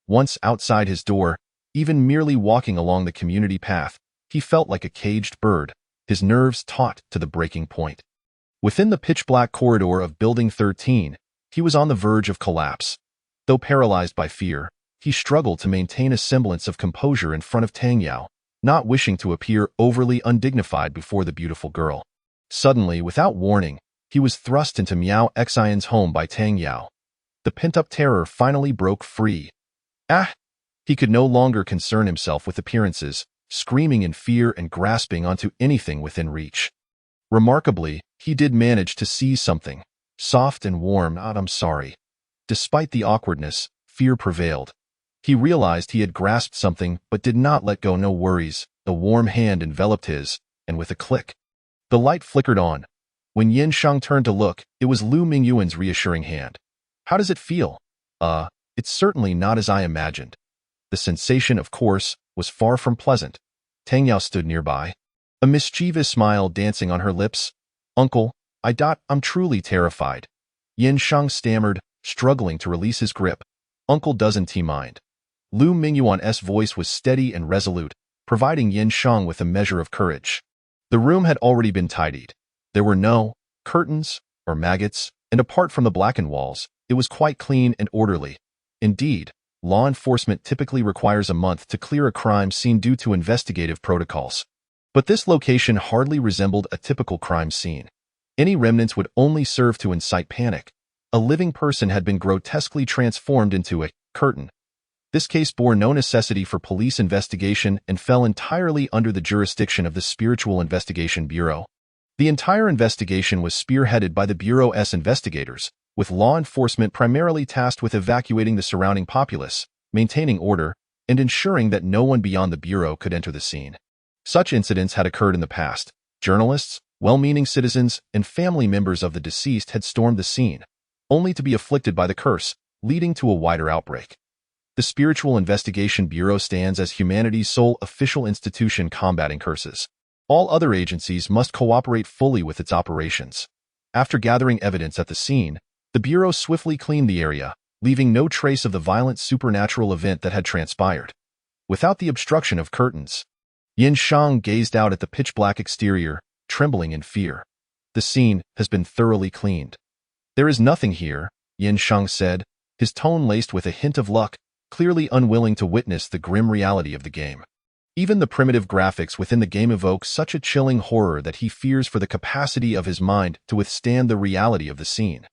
Once outside his door, even merely walking along the community path, he felt like a caged bird, his nerves taut to the breaking point. Within the pitch-black corridor of Building 13, he was on the verge of collapse. Though paralyzed by fear, he struggled to maintain a semblance of composure in front of Tang Yao, not wishing to appear overly undignified before the beautiful girl. Suddenly, without warning, he was thrust into Miao Xian's home by Tang Yao. The pent-up terror finally broke free. Ah! He could no longer concern himself with appearances, screaming in fear and grasping onto anything within reach. Remarkably, he did manage to seize something, soft and warm. I'm sorry. Despite the awkwardness, fear prevailed. He realized he had grasped something but did not let go. No worries, a warm hand enveloped his, and with a click, the light flickered on. When Yin Shang turned to look, it was Lu Mingyuan's reassuring hand. How does it feel? It's certainly not as I imagined. The sensation, of course, was far from pleasant. Tang Yao stood nearby, a mischievous smile dancing on her lips. Uncle, I'm truly terrified. Yin Shang stammered, struggling to release his grip. Uncle doesn't mind. Lu Mingyuan's voice was steady and resolute, providing Yin Shang with a measure of courage. The room had already been tidied. There were no curtains or maggots, and apart from the blackened walls, it was quite clean and orderly. Indeed, law enforcement typically requires a month to clear a crime scene due to investigative protocols. But this location hardly resembled a typical crime scene. Any remnants would only serve to incite panic. A living person had been grotesquely transformed into a curtain. This case bore no necessity for police investigation and fell entirely under the jurisdiction of the Spiritual Investigation Bureau. The entire investigation was spearheaded by the Bureau's investigators, with law enforcement primarily tasked with evacuating the surrounding populace, maintaining order, and ensuring that no one beyond the Bureau could enter the scene. Such incidents had occurred in the past. Journalists, well-meaning citizens, and family members of the deceased had stormed the scene, only to be afflicted by the curse, leading to a wider outbreak. The Spiritual Investigation Bureau stands as humanity's sole official institution combating curses. All other agencies must cooperate fully with its operations. After gathering evidence at the scene, the Bureau swiftly cleaned the area, leaving no trace of the violent supernatural event that had transpired. Without the obstruction of curtains, Yin Shang gazed out at the pitch-black exterior, trembling in fear. The scene has been thoroughly cleaned. There is nothing here, Yin Shang said, his tone laced with a hint of luck, clearly unwilling to witness the grim reality of the game. Even the primitive graphics within the game evoke such a chilling horror that he fears for the capacity of his mind to withstand the reality of the scene.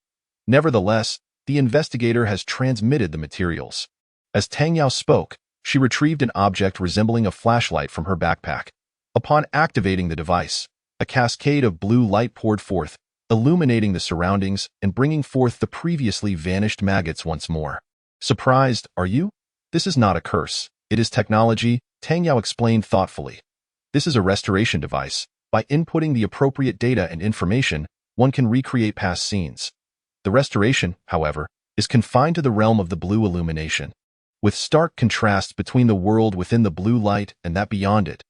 Nevertheless, the investigator has transmitted the materials. As Tang Yao spoke, she retrieved an object resembling a flashlight from her backpack. Upon activating the device, a cascade of blue light poured forth, illuminating the surroundings and bringing forth the previously vanished maggots once more. Surprised, are you? This is not a curse. It is technology, Tang Yao explained thoughtfully. This is a restoration device. By inputting the appropriate data and information, one can recreate past scenes. The restoration, however, is confined to the realm of the blue illumination, with stark contrast between the world within the blue light and that beyond it.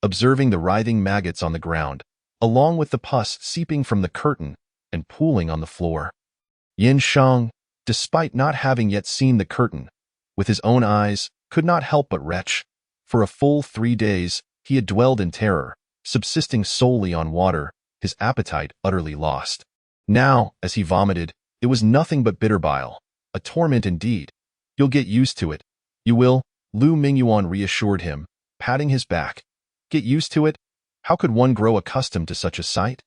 Observing the writhing maggots on the ground, along with the pus seeping from the curtain and pooling on the floor, Yin Shang, despite not having yet seen the curtain, with his own eyes, could not help but retch. For a full 3 days, he had dwelled in terror, subsisting solely on water, his appetite utterly lost. Now, as he vomited, it was nothing but bitter bile, a torment indeed. You'll get used to it. You will, Lu Mingyuan reassured him, patting his back. Get used to it? How could one grow accustomed to such a sight?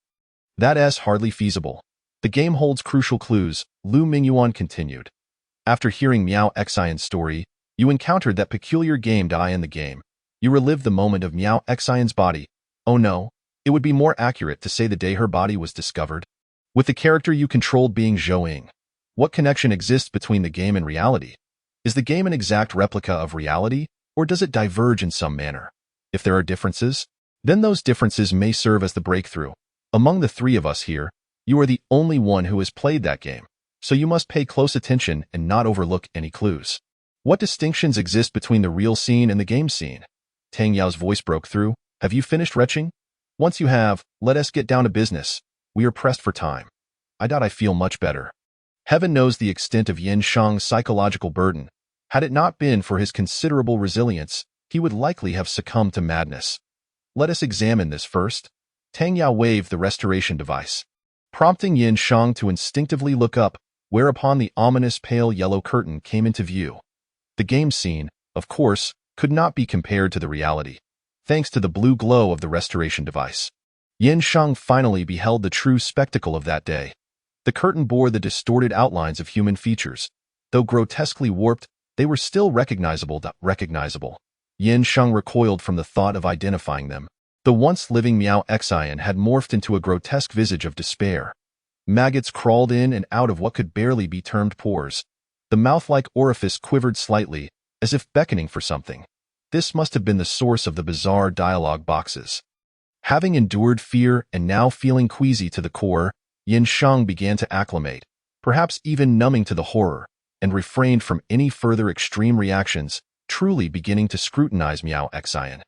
That is hardly feasible. The game holds crucial clues, Lu Mingyuan continued. After hearing Miao Xian's story, you encountered that peculiar game die in the game. You relived the moment of Miao Xian's body. Oh no, it would be more accurate to say the day her body was discovered. With the character you controlled being Zhou Ying, what connection exists between the game and reality? Is the game an exact replica of reality, or does it diverge in some manner? If there are differences, then those differences may serve as the breakthrough. Among the 3 of us here, you are the only one who has played that game, so you must pay close attention and not overlook any clues. What distinctions exist between the real scene and the game scene? Tang Yao's voice broke through. Have you finished retching? Once you have, let us get down to business. We are pressed for time. I doubt I feel much better. Heaven knows the extent of Yin Shang's psychological burden. Had it not been for his considerable resilience, he would likely have succumbed to madness. Let us examine this first. Tang Yao waved the restoration device, prompting Yin Shang to instinctively look up, whereupon the ominous pale yellow curtain came into view. The game scene, of course, could not be compared to the reality, thanks to the blue glow of the restoration device. Yin Shang finally beheld the true spectacle of that day. The curtain bore the distorted outlines of human features. Though grotesquely warped, they were still recognizable. Yin Shang recoiled from the thought of identifying them. The once living Miao Xian had morphed into a grotesque visage of despair. Maggots crawled in and out of what could barely be termed pores. The mouth-like orifice quivered slightly, as if beckoning for something. This must have been the source of the bizarre dialogue boxes. Having endured fear and now feeling queasy to the core, Yin Shang began to acclimate, perhaps even numbing to the horror, and refrained from any further extreme reactions, truly beginning to scrutinize Miao Xian.